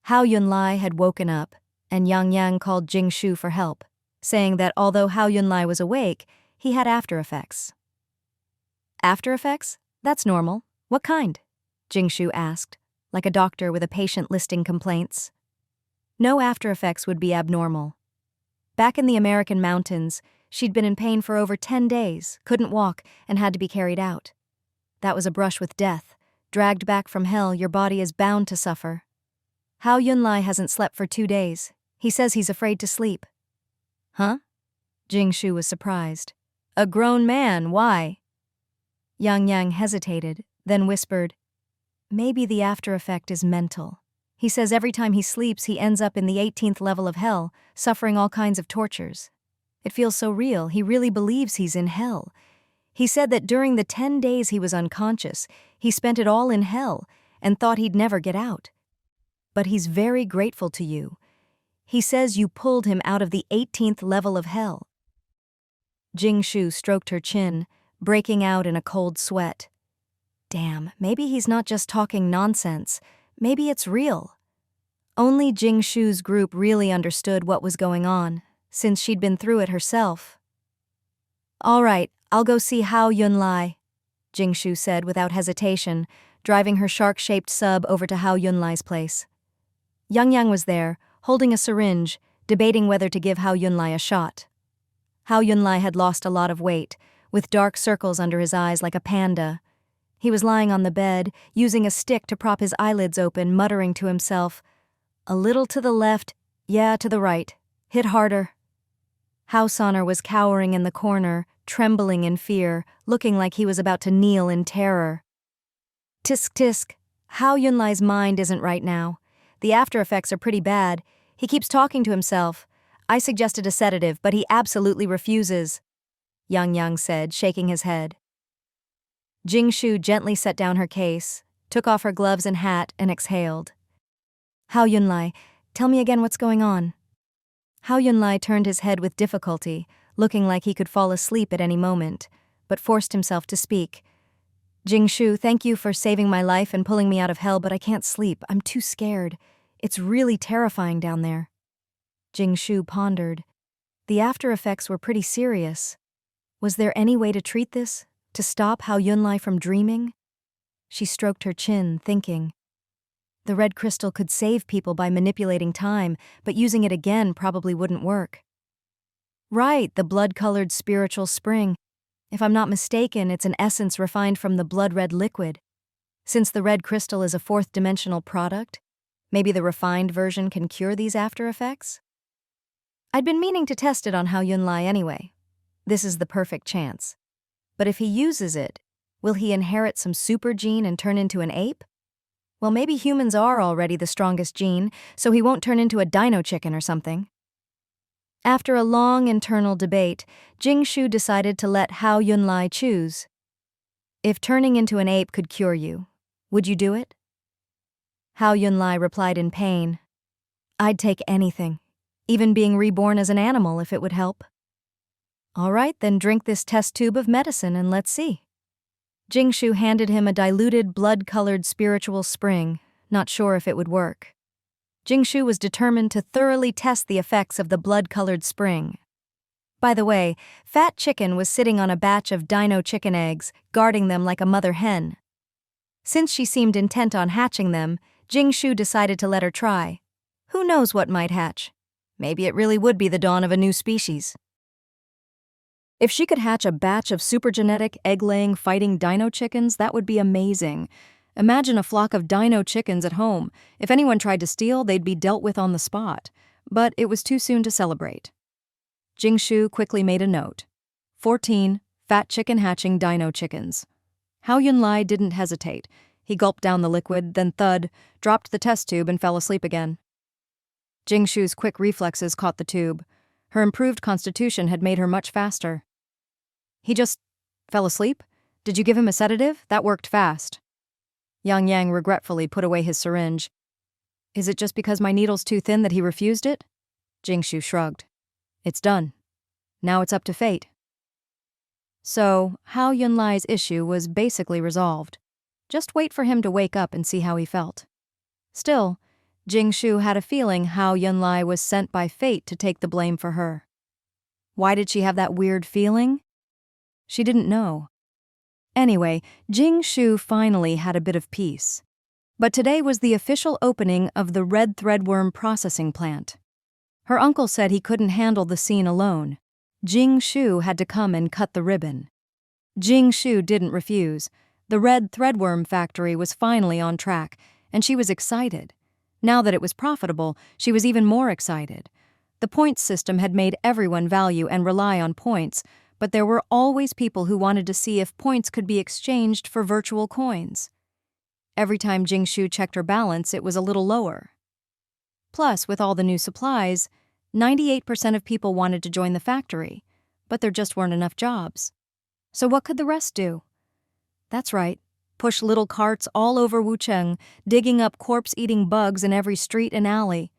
Hao Yunlai had woken up, and Yang Yang called Jing Shu for help, saying that although Hao Yunlai was awake, he had after effects. After effects? That's normal. What kind? Jing Shu asked, like a doctor with a patient listing complaints. No after effects would be abnormal. Back in the American mountains, she'd been in pain for over 10 days, couldn't walk, and had to be carried out. That was a brush with death. Dragged back from hell, your body is bound to suffer. Hao Yunlai hasn't slept for 2 days. He says he's afraid to sleep. Huh? Jing Shu was surprised. A grown man, why? Yang Yang hesitated, then whispered, maybe the after effect is mental. He says every time he sleeps, he ends up in the 18th level of hell, suffering all kinds of tortures. It feels so real, he really believes he's in hell. He said that during the 10 days he was unconscious, he spent it all in hell and thought he'd never get out. But he's very grateful to you. He says you pulled him out of the 18th level of hell. Jing Shu stroked her chin, breaking out in a cold sweat. Damn, maybe he's not just talking nonsense. Maybe it's real. Only Jing Shu's group really understood what was going on, since she'd been through it herself. All right, I'll go see Hao Yunlai, Jing Shu said without hesitation, driving her shark-shaped sub over to Hao Yunlai's place. Yang Yang was there, holding a syringe, debating whether to give Hao Yunlai a shot. Hao Yunlai had lost a lot of weight, with dark circles under his eyes like a panda. He was lying on the bed, using a stick to prop his eyelids open, muttering to himself, a little to the left, yeah, to the right. Hit harder. Hao Soner was cowering in the corner, trembling in fear, looking like he was about to kneel in terror. Tisk tisk. Hao Yunlai's mind isn't right now. The after effects are pretty bad. He keeps talking to himself. I suggested a sedative, but he absolutely refuses, Yang Yang said, shaking his head. Jing Shu gently set down her case, took off her gloves and hat, and exhaled. Hao Yunlai, tell me again what's going on. Hao Yunlai turned his head with difficulty, looking like he could fall asleep at any moment, but forced himself to speak. Jing Shu, thank you for saving my life and pulling me out of hell, but I can't sleep. I'm too scared. It's really terrifying down there. Jing Shu pondered. The after effects were pretty serious. Was there any way to treat this? To stop Hao Yunlai from dreaming? She stroked her chin, thinking. The red crystal could save people by manipulating time, but using it again probably wouldn't work. Right, the blood-colored spiritual spring. If I'm not mistaken, it's an essence refined from the blood-red liquid. Since the red crystal is a fourth-dimensional product, maybe the refined version can cure these after effects? I'd been meaning to test it on Hao Yunlai anyway. This is the perfect chance. But if he uses it, will he inherit some super gene and turn into an ape? Well, maybe humans are already the strongest gene, so he won't turn into a dino chicken or something. After a long internal debate, Jing Shu decided to let Hao Yunlai choose. If turning into an ape could cure you, would you do it? Hao Yunlai replied in pain. I'd take anything, even being reborn as an animal if it would help. All right, then drink this test tube of medicine and let's see. Jing Shu handed him a diluted, blood-colored spiritual spring, not sure if it would work. Jing Shu was determined to thoroughly test the effects of the blood-colored spring. By the way, Fat Chicken was sitting on a batch of dino chicken eggs, guarding them like a mother hen. Since she seemed intent on hatching them, Jing Shu decided to let her try. Who knows what might hatch? Maybe it really would be the dawn of a new species. If she could hatch a batch of supergenetic, egg-laying, fighting dino chickens, that would be amazing. Imagine a flock of dino chickens at home. If anyone tried to steal, they'd be dealt with on the spot. But it was too soon to celebrate. Jing Shu quickly made a note. 14 fat chicken hatching dino chickens. Hao Yunlai didn't hesitate. He gulped down the liquid, then thud, dropped the test tube and fell asleep again. Jing Shu's quick reflexes caught the tube. Her improved constitution had made her much faster. He just fell asleep? Did you give him a sedative? That worked fast. Yang Yang regretfully put away his syringe. Is it just because my needle's too thin that he refused it? Jing Shu shrugged. It's done. Now it's up to fate. So, Hao Yunlai's issue was basically resolved. Just wait for him to wake up and see how he felt. Still, Jing Shu had a feeling Hao Yunlai was sent by fate to take the blame for her. Why did she have that weird feeling? She didn't know. Anyway, Jing Shu finally had a bit of peace. But today was the official opening of the red threadworm processing plant. Her uncle said he couldn't handle the scene alone. Jing Shu had to come and cut the ribbon. Jing Shu didn't refuse. The red threadworm factory was finally on track, and she was excited. Now that it was profitable, she was even more excited. The points system had made everyone value and rely on points, but there were always people who wanted to see if points could be exchanged for virtual coins. Every time Jing Shu checked her balance, it was a little lower. Plus, with all the new supplies, 98% of people wanted to join the factory, but there just weren't enough jobs. So what could the rest do? That's right, push little carts all over Wucheng, digging up corpse-eating bugs in every street and alley.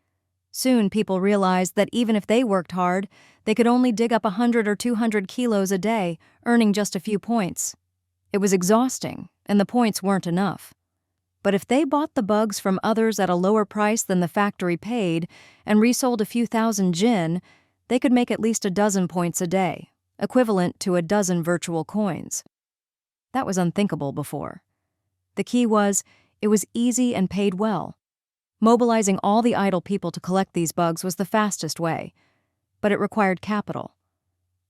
Soon people realized that even if they worked hard, they could only dig up 100 or 200 kilos a day, earning just a few points. It was exhausting, and the points weren't enough. But if they bought the bugs from others at a lower price than the factory paid and resold a few thousand jin, they could make at least a dozen points a day, equivalent to a dozen virtual coins. That was unthinkable before. The key was, it was easy and paid well. Mobilizing all the idle people to collect these bugs was the fastest way, but it required capital.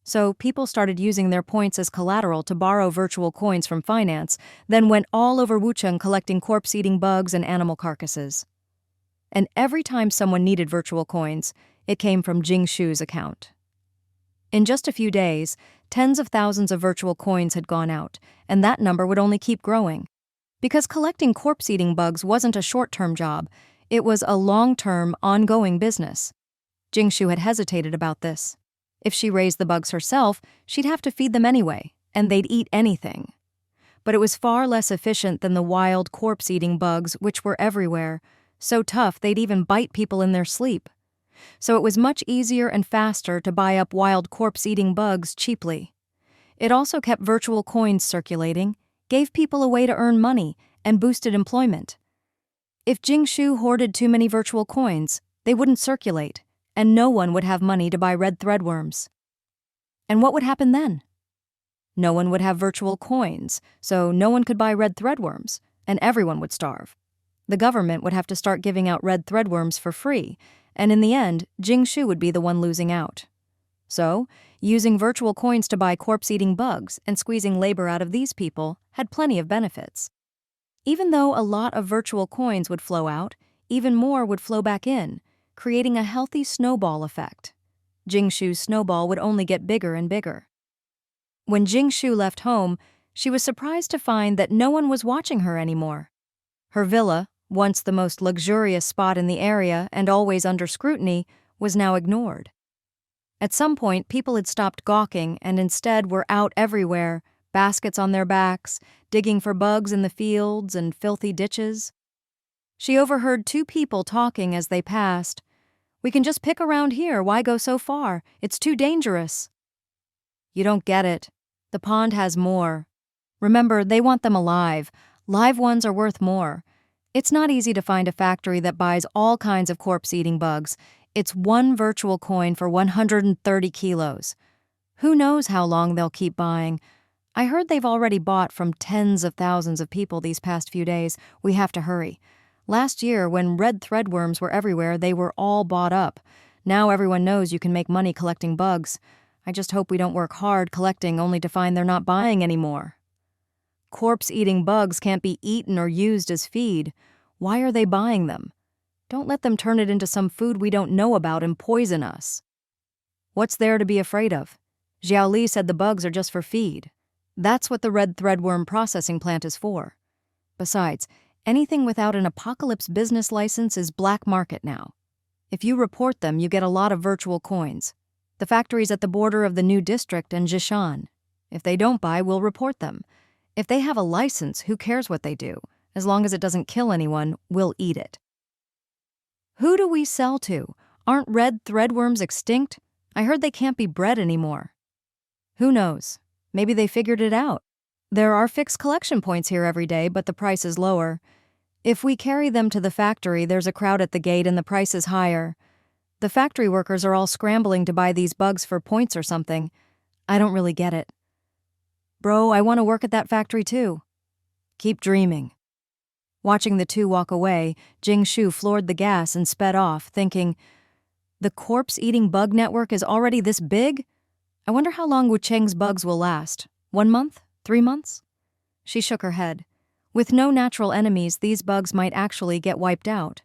So people started using their points as collateral to borrow virtual coins from finance, then went all over Wucheng collecting corpse-eating bugs and animal carcasses. And every time someone needed virtual coins, it came from Jing Shu's account. In just a few days, tens of thousands of virtual coins had gone out, and that number would only keep growing. Because collecting corpse-eating bugs wasn't a short-term job, it was a long-term, ongoing business. Jing Shu had hesitated about this. If she raised the bugs herself, she'd have to feed them anyway, and they'd eat anything. But it was far less efficient than the wild corpse-eating bugs, which were everywhere, so tough they'd even bite people in their sleep. So it was much easier and faster to buy up wild corpse-eating bugs cheaply. It also kept virtual coins circulating, gave people a way to earn money, and boosted employment. If Jing Shu hoarded too many virtual coins, they wouldn't circulate, and no one would have money to buy red threadworms. And what would happen then? No one would have virtual coins, so no one could buy red threadworms, and everyone would starve. The government would have to start giving out red threadworms for free, and in the end, Jing Shu would be the one losing out. So, using virtual coins to buy corpse-eating bugs and squeezing labor out of these people had plenty of benefits. Even though a lot of virtual coins would flow out, even more would flow back in, creating a healthy snowball effect. Jing Shu's snowball would only get bigger and bigger. When Jing Shu left home, she was surprised to find that no one was watching her anymore. Her villa, once the most luxurious spot in the area and always under scrutiny, was now ignored. At some point, people had stopped gawking and instead were out everywhere, baskets on their backs, digging for bugs in the fields and filthy ditches. She overheard two people talking as they passed. "We can just pick around here, why go so far? It's too dangerous." "You don't get it. The pond has more. Remember, they want them alive. Live ones are worth more. It's not easy to find a factory that buys all kinds of corpse-eating bugs. It's one virtual coin for 130 kilos. Who knows how long they'll keep buying? I heard they've already bought from tens of thousands of people these past few days. We have to hurry. Last year, when red threadworms were everywhere, they were all bought up. Now everyone knows you can make money collecting bugs. I just hope we don't work hard collecting only to find they're not buying anymore." Corpse-eating bugs can't be eaten or used as feed. Why are they buying them? Don't let them turn it into some food we don't know about and poison us. What's there to be afraid of? Xiao Li said the bugs are just for feed. That's what the red threadworm processing plant is for. Besides, anything without an apocalypse business license is black market now. If you report them, you get a lot of virtual coins. The factory's at the border of the new district and Jishan. If they don't buy, we'll report them. If they have a license, who cares what they do? As long as it doesn't kill anyone, we'll eat it. Who do we sell to? Aren't red threadworms extinct? I heard they can't be bred anymore. Who knows? Maybe they figured it out. There are fixed collection points here every day, but the price is lower. If we carry them to the factory, there's a crowd at the gate and the price is higher. The factory workers are all scrambling to buy these bugs for points or something. I don't really get it. Bro, I want to work at that factory too. Keep dreaming. Watching the two walk away, Jing Shu floored the gas and sped off, thinking, the corpse-eating bug network is already this big? I wonder how long Wu Cheng's bugs will last. 1 month? 3 months? She shook her head. With no natural enemies, these bugs might actually get wiped out.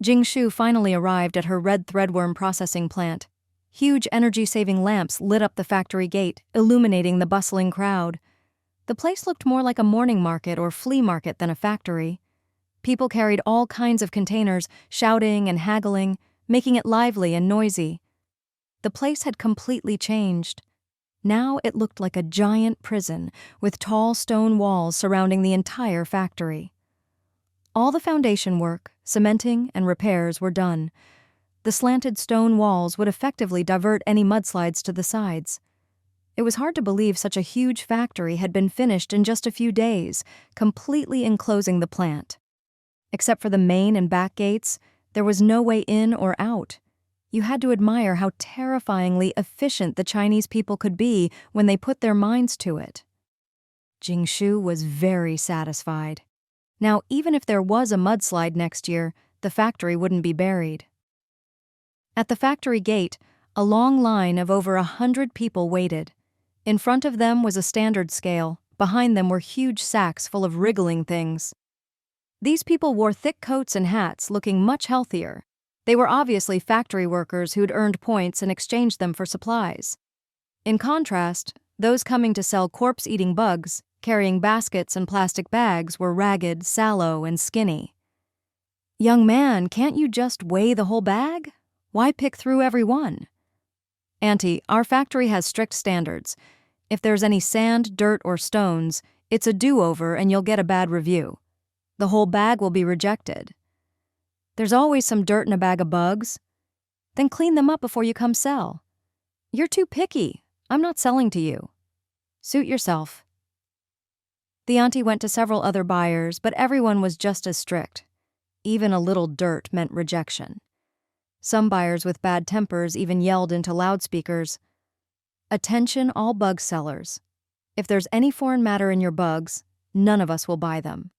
Jing Shu finally arrived at her red threadworm processing plant. Huge energy-saving lamps lit up the factory gate, illuminating the bustling crowd. The place looked more like a morning market or flea market than a factory. People carried all kinds of containers, shouting and haggling, making it lively and noisy. The place had completely changed. Now it looked like a giant prison, with tall stone walls surrounding the entire factory. All the foundation work, cementing, and repairs were done. The slanted stone walls would effectively divert any mudslides to the sides. It was hard to believe such a huge factory had been finished in just a few days, completely enclosing the plant. Except for the main and back gates, there was no way in or out. You had to admire how terrifyingly efficient the Chinese people could be when they put their minds to it. Jing Shu was very satisfied. Now, even if there was a mudslide next year, the factory wouldn't be buried. At the factory gate, a long line of over 100 people waited. In front of them was a standard scale. Behind them were huge sacks full of wriggling things. These people wore thick coats and hats, looking much healthier. They were obviously factory workers who'd earned points and exchanged them for supplies. In contrast, those coming to sell corpse-eating bugs, carrying baskets and plastic bags, were ragged, sallow, and skinny. "Young man, can't you just weigh the whole bag? Why pick through every one?" "Auntie, our factory has strict standards. If there's any sand, dirt, or stones, it's a do-over and you'll get a bad review. The whole bag will be rejected." "There's always some dirt in a bag of bugs." "Then clean them up before you come sell." "You're too picky. I'm not selling to you." "Suit yourself." The auntie went to several other buyers, but everyone was just as strict. Even a little dirt meant rejection. Some buyers with bad tempers even yelled into loudspeakers, "Attention all bug sellers. If there's any foreign matter in your bugs, none of us will buy them.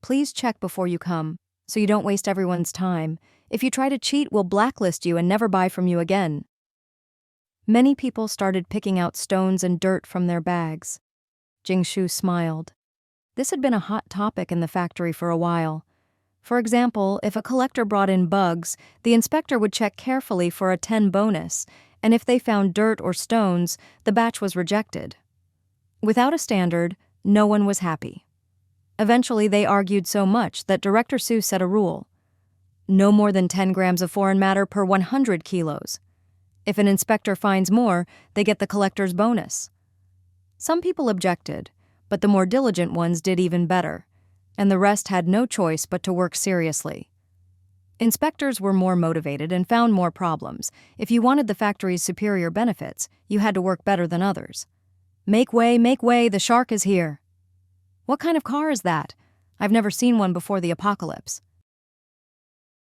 Please check before you come, so you don't waste everyone's time. If you try to cheat, we'll blacklist you and never buy from you again." Many people started picking out stones and dirt from their bags. Jing Shu smiled. This had been a hot topic in the factory for a while. For example, if a collector brought in bugs, the inspector would check carefully for a 10 bonus, and if they found dirt or stones, the batch was rejected. Without a standard, no one was happy. Eventually, they argued so much that Director Su set a rule: no more than 10 grams of foreign matter per 100 kilos. If an inspector finds more, they get the collector's bonus. Some people objected, but the more diligent ones did even better, and the rest had no choice but to work seriously. Inspectors were more motivated and found more problems. If you wanted the factory's superior benefits, you had to work better than others. Make way, the shark is here." "What kind of car is that? I've never seen one before the apocalypse."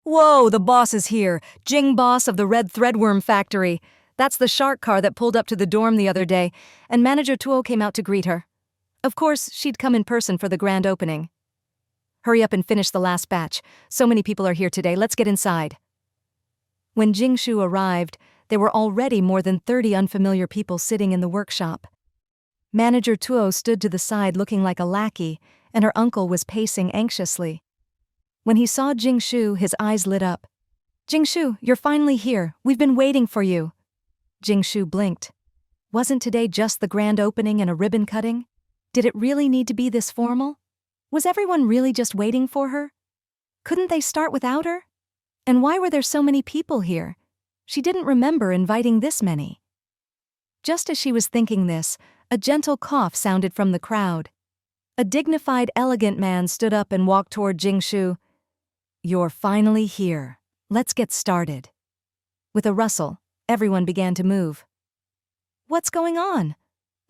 Whoa, the boss is here. Jing boss of the red threadworm factory. That's the shark car that pulled up to the dorm the other day, and Manager Tuo came out to greet her. Of course, she'd come in person for the grand opening. "Hurry up and finish the last batch. So many people are here today, let's get inside." When Jing Shu arrived, there were already more than 30 unfamiliar people sitting in the workshop. Manager Tuo stood to the side looking like a lackey, and her uncle was pacing anxiously. When he saw Jing Shu, his eyes lit up. "Jing Shu, you're finally here. We've been waiting for you." Jing Shu blinked. Wasn't today just the grand opening and a ribbon cutting? Did it really need to be this formal? Was everyone really just waiting for her? Couldn't they start without her? And why were there so many people here? She didn't remember inviting this many. Just as she was thinking this, a gentle cough sounded from the crowd. A dignified, elegant man stood up and walked toward Jing Shu. "You're finally here. Let's get started." With a rustle, everyone began to move. "What's going on?"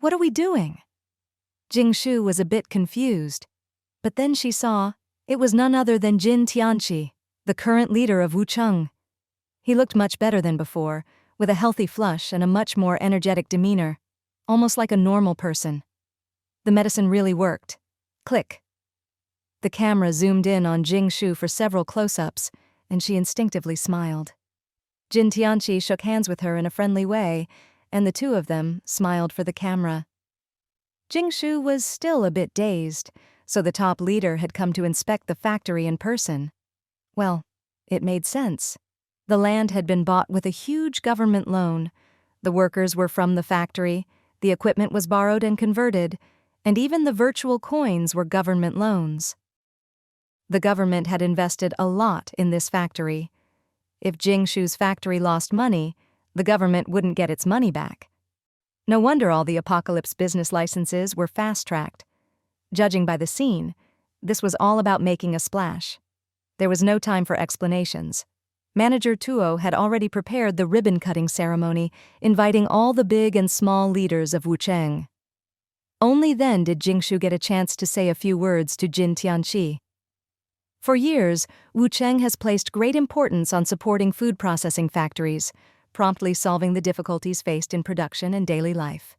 What are we doing? Jing Shu was a bit confused, but then she saw it was none other than Jin Tianqi, the current leader of Wucheng. He looked much better than before, with a healthy flush and a much more energetic demeanor, almost like a normal person. The medicine really worked. Click. The camera zoomed in on Jing Shu for several close-ups, and she instinctively smiled. Jin Tianqi shook hands with her in a friendly way, and the two of them smiled for the camera. Jing Shu was still a bit dazed, so the top leader had come to inspect the factory in person. Well, it made sense. The land had been bought with a huge government loan. The workers were from the factory, the equipment was borrowed and converted, and even the virtual coins were government loans. The government had invested a lot in this factory. If Jing Shu's factory lost money, the government wouldn't get its money back. No wonder all the Apocalypse business licenses were fast-tracked. Judging by the scene, this was all about making a splash. There was no time for explanations. Manager Tuo had already prepared the ribbon-cutting ceremony, inviting all the big and small leaders of Wucheng. Only then did Jing Shu get a chance to say a few words to Jin Tianqi. For years, Wucheng has placed great importance on supporting food processing factories, promptly solving the difficulties faced in production and daily life.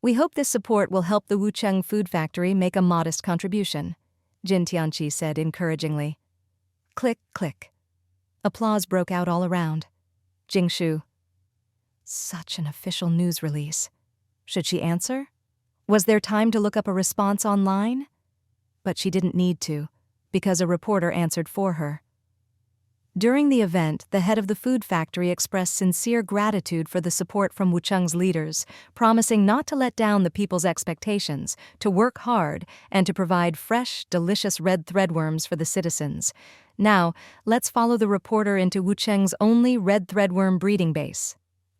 We hope this support will help the Wucheng food factory make a modest contribution, Jin Tianqi said encouragingly. Click, click. Applause broke out all around. Jing Shu. Such an official news release. Should she answer? Was there time to look up a response online? But she didn't need to, because a reporter answered for her. During the event, the head of the food factory expressed sincere gratitude for the support from Wucheng's leaders, promising not to let down the people's expectations, to work hard, and to provide fresh, delicious red threadworms for the citizens. Now, let's follow the reporter into Wucheng's only red threadworm breeding base.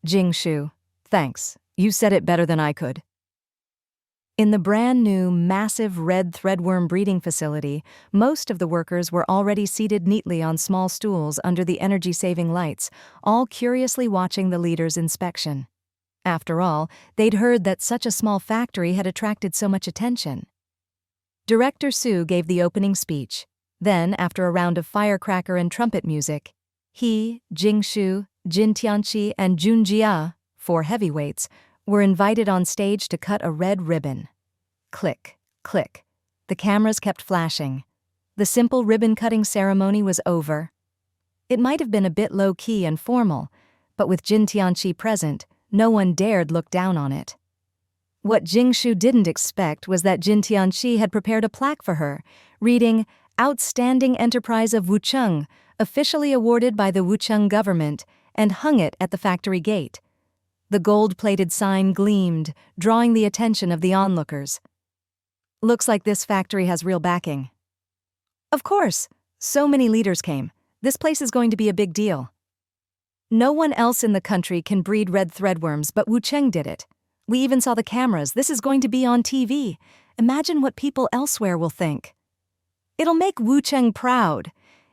Jing Shu. Thanks. You said it better than I could. In the brand new, massive red threadworm breeding facility, most of the workers were already seated neatly on small stools under the energy-saving lights, all curiously watching the leader's inspection. After all, they'd heard that such a small factory had attracted so much attention. Director Su gave the opening speech. Then, after a round of firecracker and trumpet music, he, Jing Shu, Jin Tianqi, and Jun Jia, 4 heavyweights, were invited on stage to cut a red ribbon. Click, click. The cameras kept flashing. The simple ribbon-cutting ceremony was over. It might have been a bit low-key and formal, but with Jin Tianqi present, no one dared look down on it. What Jing Shu didn't expect was that Jin Tianqi had prepared a plaque for her, reading, Outstanding Enterprise of Wucheng, officially awarded by the Wucheng government, and hung it at the factory gate. The gold-plated sign gleamed, drawing the attention of the onlookers. Looks like this factory has real backing. Of course, so many leaders came. This place is going to be a big deal. No one else in the country can breed red threadworms, but Wucheng did it. We even saw the cameras. This is going to be on TV. Imagine what people elsewhere will think. It'll make Wucheng proud.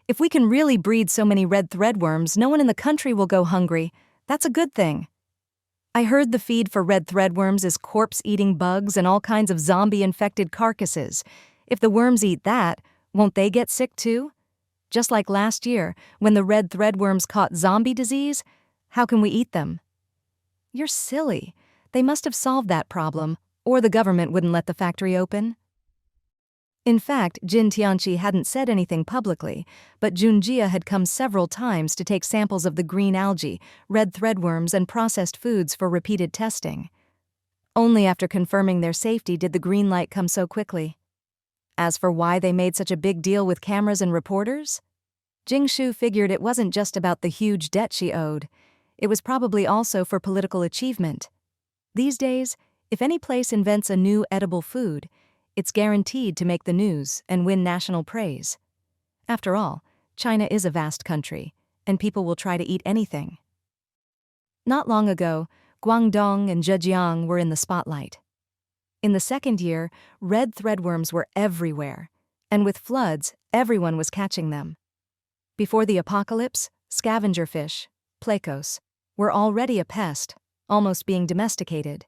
If we can really breed so many red threadworms, no one in the country will go hungry. That's a good thing. I heard the feed for red threadworms is corpse-eating bugs and all kinds of zombie-infected carcasses. If the worms eat that, won't they get sick too? Just like last year, when the red threadworms caught zombie disease, how can we eat them? You're silly. They must have solved that problem, or the government wouldn't let the factory open. In fact, Jin Tianqi hadn't said anything publicly, but Jun Jia had come several times to take samples of the green algae, red threadworms, and processed foods for repeated testing. Only after confirming their safety did the green light come so quickly. As for why they made such a big deal with cameras and reporters, Jing Shu figured it wasn't just about the huge debt she owed. It was probably also for political achievement. These days, if any place invents a new edible food, it's guaranteed to make the news and win national praise. After all, China is a vast country, and people will try to eat anything. Not long ago, Guangdong and Zhejiang were in the spotlight. In the second year, red threadworms were everywhere, and with floods, everyone was catching them. Before the apocalypse, scavenger fish, plecos, were already a pest, almost being domesticated.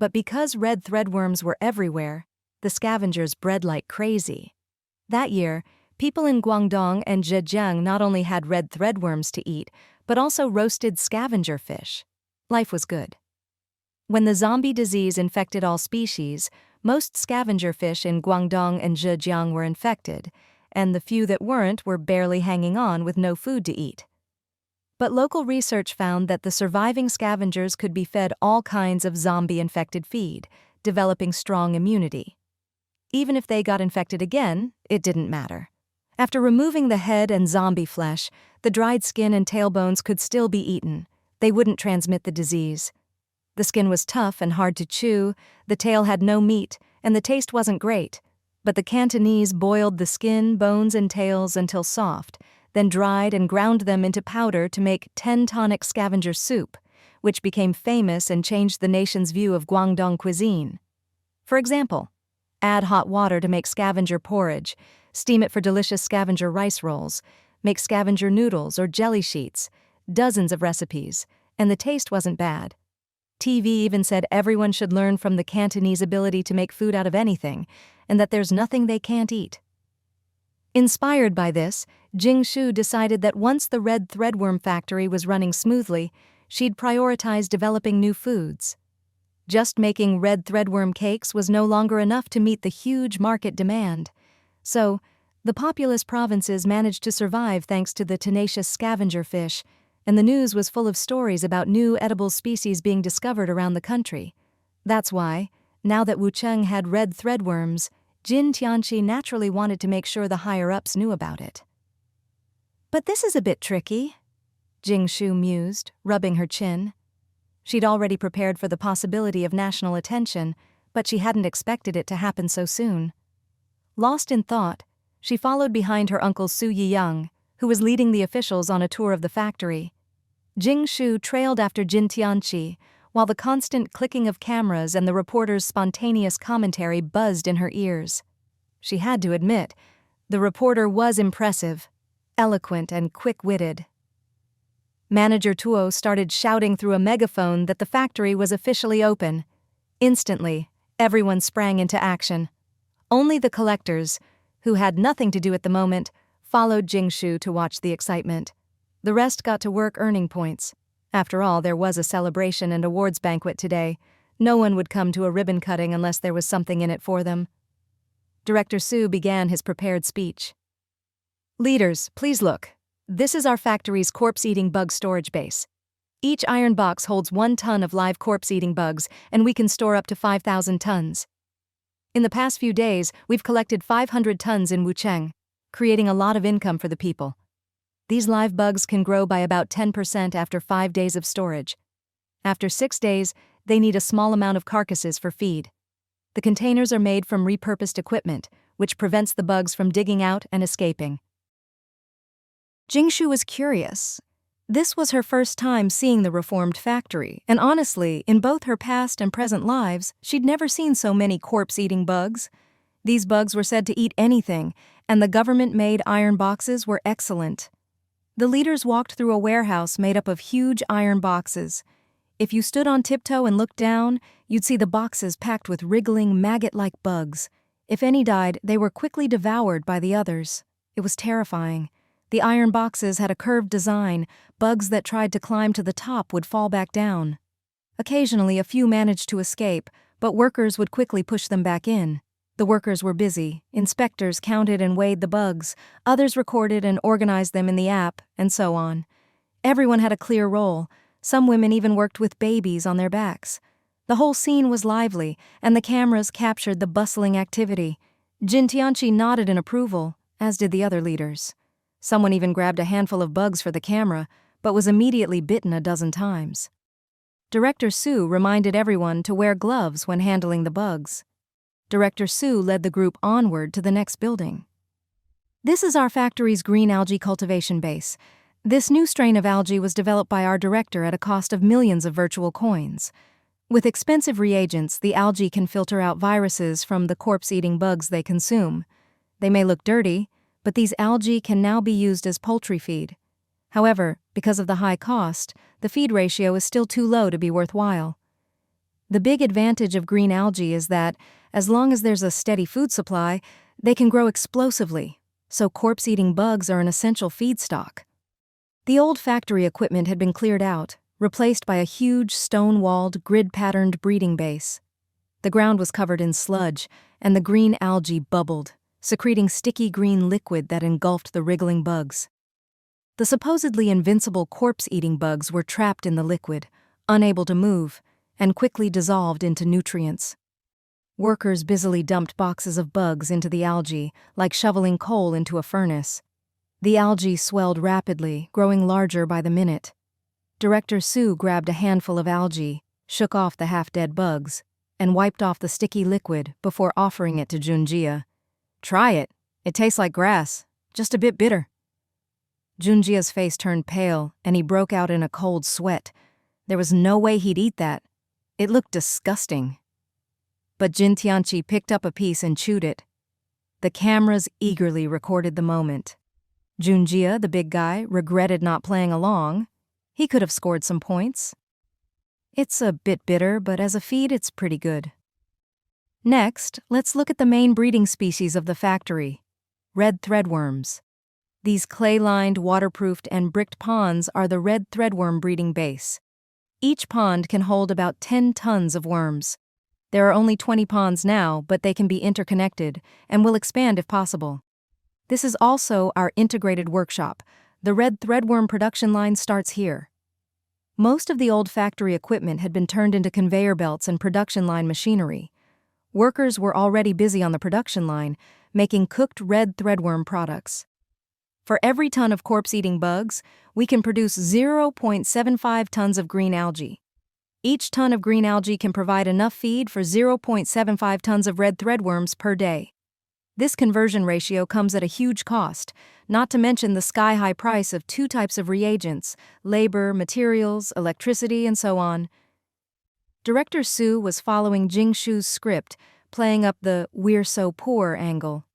But because red threadworms were everywhere, the scavengers bred like crazy. That year, people in Guangdong and Zhejiang not only had red threadworms to eat, but also roasted scavenger fish. Life was good. When the zombie disease infected all species, most scavenger fish in Guangdong and Zhejiang were infected, and the few that weren't were barely hanging on with no food to eat. But local research found that the surviving scavengers could be fed all kinds of zombie-infected feed, developing strong immunity. Even if they got infected again, it didn't matter. After removing the head and zombie flesh, the dried skin and tailbones could still be eaten. They wouldn't transmit the disease. The skin was tough and hard to chew, the tail had no meat, and the taste wasn't great. But the Cantonese boiled the skin, bones, and tails until soft, then dried and ground them into powder to make 10-tonic scavenger soup, which became famous and changed the nation's view of Guangdong cuisine. For example, add hot water to make scavenger porridge, steam it for delicious scavenger rice rolls, make scavenger noodles or jelly sheets, dozens of recipes, and the taste wasn't bad. TV even said everyone should learn from the Cantonese ability to make food out of anything, and that there's nothing they can't eat. Inspired by this, Jing Shu decided that once the red threadworm factory was running smoothly, she'd prioritize developing new foods. Just making red threadworm cakes was no longer enough to meet the huge market demand. So, the populous provinces managed to survive thanks to the tenacious scavenger fish, and the news was full of stories about new edible species being discovered around the country. That's why, now that Wucheng had red threadworms, Jin Tianqi naturally wanted to make sure the higher-ups knew about it. But this is a bit tricky, Jing Shu mused, rubbing her chin. She'd already prepared for the possibility of national attention, but she hadn't expected it to happen so soon. Lost in thought, she followed behind her uncle Su Yiyang, who was leading the officials on a tour of the factory. Jing Shu trailed after Jin Tianqi, while the constant clicking of cameras and the reporter's spontaneous commentary buzzed in her ears. She had to admit, the reporter was impressive, eloquent and quick-witted. Manager Tuo started shouting through a megaphone that the factory was officially open. Instantly, everyone sprang into action. Only the collectors, who had nothing to do at the moment, followed Jing Shu to watch the excitement. The rest got to work earning points. After all, there was a celebration and awards banquet today. No one would come to a ribbon cutting unless there was something in it for them. Director Su began his prepared speech. Leaders, please look. This is our factory's corpse-eating bug storage base. Each iron box holds 1 ton of live corpse-eating bugs, and we can store up to 5,000 tons. In the past few days, we've collected 500 tons in Wucheng, creating a lot of income for the people. These live bugs can grow by about 10% after 5 days of storage. After 6 days, they need a small amount of carcasses for feed. The containers are made from repurposed equipment, which prevents the bugs from digging out and escaping. Jing Shu was curious. This was her first time seeing the reformed factory, and honestly, in both her past and present lives, she'd never seen so many corpse-eating bugs. These bugs were said to eat anything, and the government-made iron boxes were excellent. The leaders walked through a warehouse made up of huge iron boxes. If you stood on tiptoe and looked down, you'd see the boxes packed with wriggling, maggot-like bugs. If any died, they were quickly devoured by the others. It was terrifying. The iron boxes had a curved design. Bugs that tried to climb to the top would fall back down. Occasionally, a few managed to escape, but workers would quickly push them back in. The workers were busy. Inspectors counted and weighed the bugs. Others recorded and organized them in the app, and so on. Everyone had a clear role. Some women even worked with babies on their backs. The whole scene was lively, and the cameras captured the bustling activity. Jin Tianqi nodded in approval, as did the other leaders. Someone even grabbed a handful of bugs for the camera, but was immediately bitten a dozen times. Director Su reminded everyone to wear gloves when handling the bugs. Director Su led the group onward to the next building. This is our factory's green algae cultivation base. This new strain of algae was developed by our director at a cost of millions of virtual coins. With expensive reagents, the algae can filter out viruses from the corpse-eating bugs they consume. They may look dirty, but these algae can now be used as poultry feed. However, because of the high cost, the feed ratio is still too low to be worthwhile. The big advantage of green algae is that, as long as there's a steady food supply, they can grow explosively, so corpse-eating bugs are an essential feedstock. The old factory equipment had been cleared out, replaced by a huge stone-walled, grid-patterned breeding base. The ground was covered in sludge, and the green algae bubbled, secreting sticky green liquid that engulfed the wriggling bugs. The supposedly invincible corpse-eating bugs were trapped in the liquid, unable to move, and quickly dissolved into nutrients. Workers busily dumped boxes of bugs into the algae, like shoveling coal into a furnace. The algae swelled rapidly, growing larger by the minute. Director Sue grabbed a handful of algae, shook off the half-dead bugs, and wiped off the sticky liquid before offering it to Junjia. "Try it. It tastes like grass, just a bit bitter." Junjia's face turned pale, and he broke out in a cold sweat. There was no way he'd eat that. It looked disgusting. But Jin Tianqi picked up a piece and chewed it. The cameras eagerly recorded the moment. Junjia, the big guy, regretted not playing along. He could have scored some points. It's a bit bitter, but as a feed, it's pretty good. Next, let's look at the main breeding species of the factory: red threadworms. These clay-lined, waterproofed, and bricked ponds are the red threadworm breeding base. Each pond can hold about 10 tons of worms. There are only 20 ponds now, but they can be interconnected and will expand if possible. This is also our integrated workshop. The red threadworm production line starts here. Most of the old factory equipment had been turned into conveyor belts and production line machinery. Workers were already busy on the production line, making cooked red threadworm products. For every ton of corpse-eating bugs, we can produce 0.75 tons of green algae. Each ton of green algae can provide enough feed for 0.75 tons of red threadworms per day. This conversion ratio comes at a huge cost, not to mention the sky-high price of 2 types of reagents: labor, materials, electricity, and so on. Director Sue was following Jing Shu's script, playing up the "we're so poor" angle.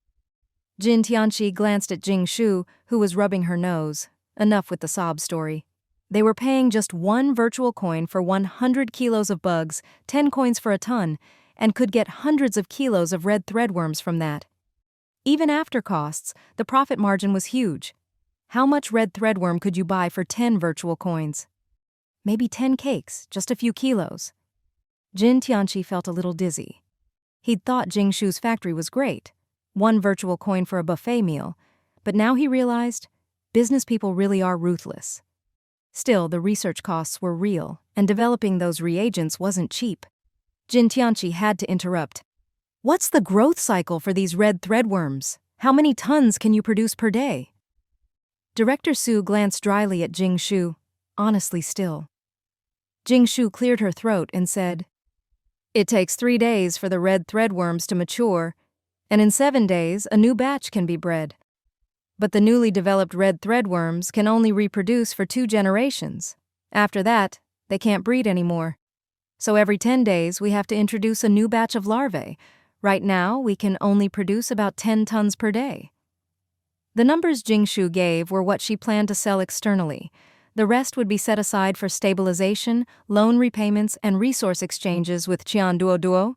Jin Tianqi glanced at Jing Shu, who was rubbing her nose. Enough with the sob story. They were paying just 1 virtual coin for 100 kilos of bugs, 10 coins for a ton, and could get hundreds of kilos of red threadworms from that. Even after costs, the profit margin was huge. How much red threadworm could you buy for 10 virtual coins? Maybe 10 cakes, just a few kilos. Jin Tianqi felt a little dizzy. He'd thought Jing Shu's factory was great, 1 virtual coin for a buffet meal, but now he realized business people really are ruthless. Still, the research costs were real, and developing those reagents wasn't cheap. Jin Tianqi had to interrupt. "What's the growth cycle for these red threadworms? How many tons can you produce per day?" Director Sue glanced dryly at Jing Shu, honestly still. Jing Shu cleared her throat and said, "It takes 3 days for the red threadworms to mature, and in 7 days a new batch can be bred. But the newly developed red threadworms can only reproduce for 2 generations. After that, they can't breed anymore. So every 10 days we have to introduce a new batch of larvae. Right now, we can only produce about 10 tons per day." The numbers Jing Shu gave were what she planned to sell externally. The rest would be set aside for stabilization, loan repayments, and resource exchanges with Qianduoduo.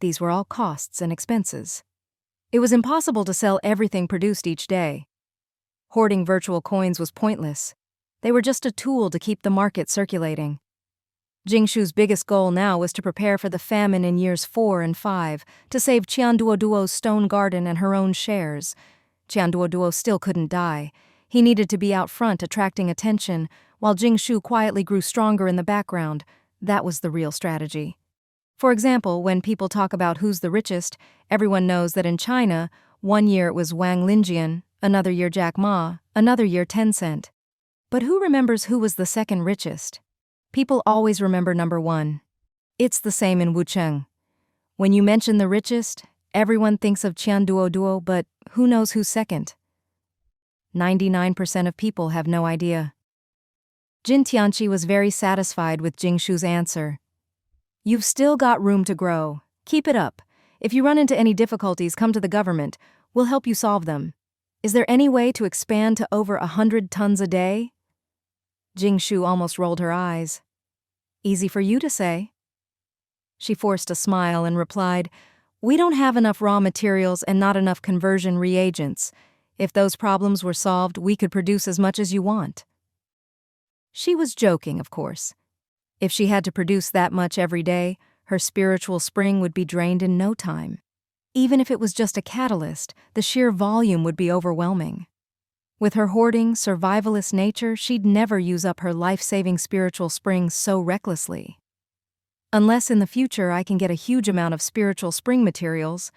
These were all costs and expenses. It was impossible to sell everything produced each day. Hoarding virtual coins was pointless. They were just a tool to keep the market circulating. Jing Shu's biggest goal now was to prepare for the famine in years 4 and 5, to save Qianduoduo's stone garden and her own shares. Qianduoduo still couldn't die. He needed to be out front attracting attention, while Jing Shu quietly grew stronger in the background. That was the real strategy. For example, when people talk about who's the richest, everyone knows that in China, one year it was Wang Linjian, another year Jack Ma, another year Tencent. But who remembers who was the second richest? People always remember number 1. It's the same in Wucheng. When you mention the richest, everyone thinks of Qianduoduo, but who knows who's second? 99% of people have no idea. Jin Tianqi was very satisfied with Jing Shu's answer. "You've still got room to grow. Keep it up. If you run into any difficulties, come to the government. We'll help you solve them. Is there any way to expand to over 100 tons a day?" Jing Shu almost rolled her eyes. "Easy for you to say." She forced a smile and replied, "We don't have enough raw materials and not enough conversion reagents. If those problems were solved, we could produce as much as you want." She was joking, of course. If she had to produce that much every day, her spiritual spring would be drained in no time. Even if it was just a catalyst, the sheer volume would be overwhelming. With her hoarding, survivalist nature, she'd never use up her life-saving spiritual spring so recklessly. Unless in the future I can get a huge amount of spiritual spring materials.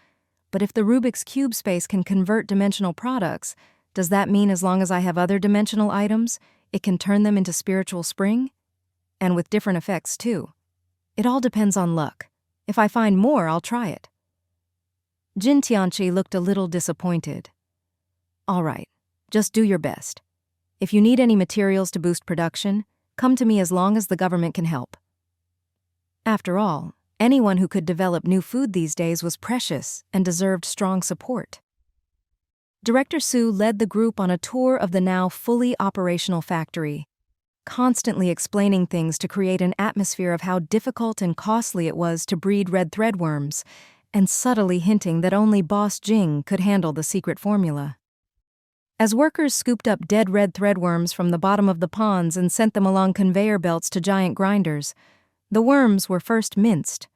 But if the Rubik's Cube space can convert dimensional products, does that mean as long as I have other dimensional items, it can turn them into spiritual spring? And with different effects, too. It all depends on luck. If I find more, I'll try it. Jin Tianchi looked a little disappointed. "All right, just do your best. If you need any materials to boost production, come to me as long as the government can help." After all, anyone who could develop new food these days was precious and deserved strong support. Director Su led the group on a tour of the now fully operational factory, constantly explaining things to create an atmosphere of how difficult and costly it was to breed red threadworms, and subtly hinting that only Boss Jing could handle the secret formula. As workers scooped up dead red threadworms from the bottom of the ponds and sent them along conveyor belts to giant grinders, the worms were first minced.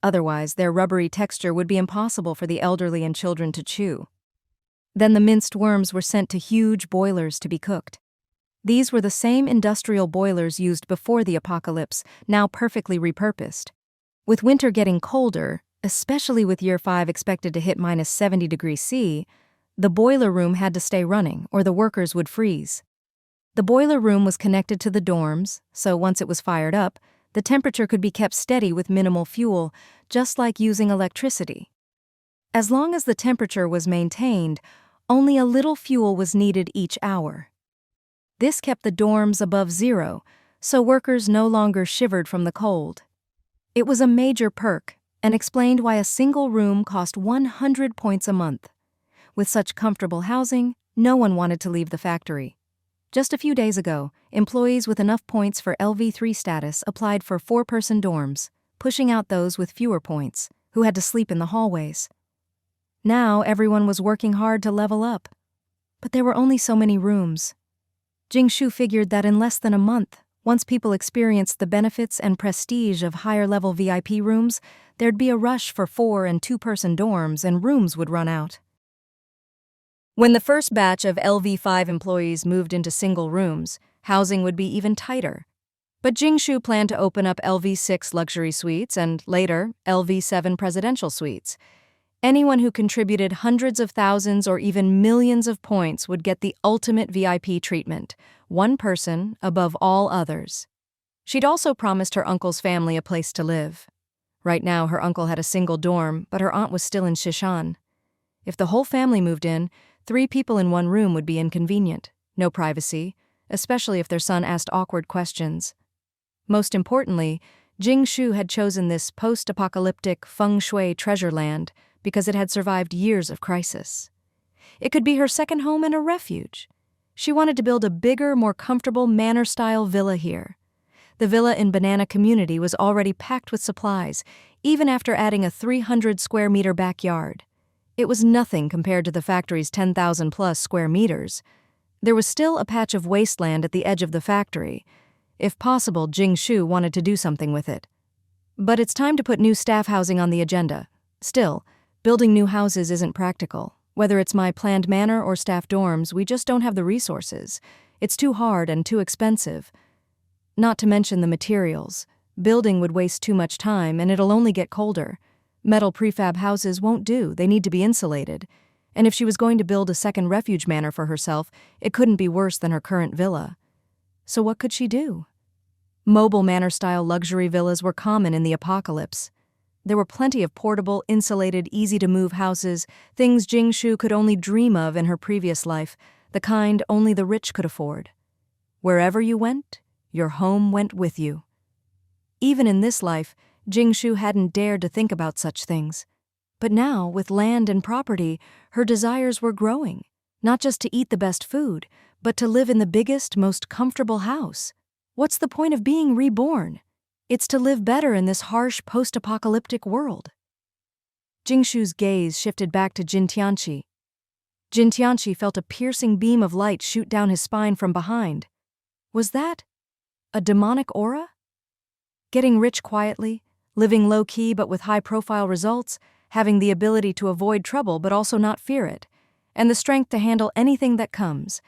Otherwise, their rubbery texture would be impossible for the elderly and children to chew. Then the minced worms were sent to huge boilers to be cooked. These were the same industrial boilers used before the apocalypse, now perfectly repurposed. With winter getting colder, especially with Year 5 expected to hit minus 70 degrees C, the boiler room had to stay running or the workers would freeze. The boiler room was connected to the dorms, so once it was fired up, the temperature could be kept steady with minimal fuel, just like using electricity. As long as the temperature was maintained, only a little fuel was needed each hour. This kept the dorms above zero, so workers no longer shivered from the cold. It was a major perk and explained why a single room cost 100 points a month. With such comfortable housing, no one wanted to leave the factory. Just a few days ago, employees with enough points for LV3 status applied for 4-person dorms, pushing out those with fewer points, who had to sleep in the hallways. Now everyone was working hard to level up. But there were only so many rooms. Jing Shu figured that in less than a month, once people experienced the benefits and prestige of higher-level VIP rooms, there'd be a rush for 4- and 2-person dorms and rooms would run out. When the first batch of LV5 employees moved into single rooms, housing would be even tighter. But Jing Shu planned to open up LV6 luxury suites and, later, LV7 presidential suites. Anyone who contributed hundreds of thousands or even millions of points would get the ultimate VIP treatment, one person above all others. She'd also promised her uncle's family a place to live. Right now, her uncle had a single dorm, but her aunt was still in Shishan. If the whole family moved in, 3 people in one room would be inconvenient, no privacy, especially if their son asked awkward questions. Most importantly, Jing Shu had chosen this post-apocalyptic feng shui treasure land because it had survived years of crisis. It could be her second home and a refuge. She wanted to build a bigger, more comfortable manor-style villa here. The villa in Banana Community was already packed with supplies, even after adding a 300-square-meter backyard. It was nothing compared to the factory's 10,000-plus square meters. There was still a patch of wasteland at the edge of the factory. If possible, Jing Shu wanted to do something with it. But it's time to put new staff housing on the agenda. Still, building new houses isn't practical. Whether it's my planned manor or staff dorms, we just don't have the resources. It's too hard and too expensive. Not to mention the materials. Building would waste too much time, and it'll only get colder. Metal prefab houses won't do, they need to be insulated. And if she was going to build a second refuge manor for herself, it couldn't be worse than her current villa. So what could she do? Mobile manor-style luxury villas were common in the apocalypse. There were plenty of portable, insulated, easy-to-move houses, things Jing Shu could only dream of in her previous life, the kind only the rich could afford. Wherever you went, your home went with you. Even in this life, Jing Shu hadn't dared to think about such things. But now, with land and property, her desires were growing, not just to eat the best food, but to live in the biggest, most comfortable house. What's the point of being reborn? It's to live better in this harsh post-apocalyptic world. Jing Shu's gaze shifted back to Jin Tianqi. Jin Tianqi felt a piercing beam of light shoot down his spine from behind. Was that a demonic aura? Getting rich quietly, living low-key but with high-profile results, having the ability to avoid trouble but also not fear it, and the strength to handle anything that comes.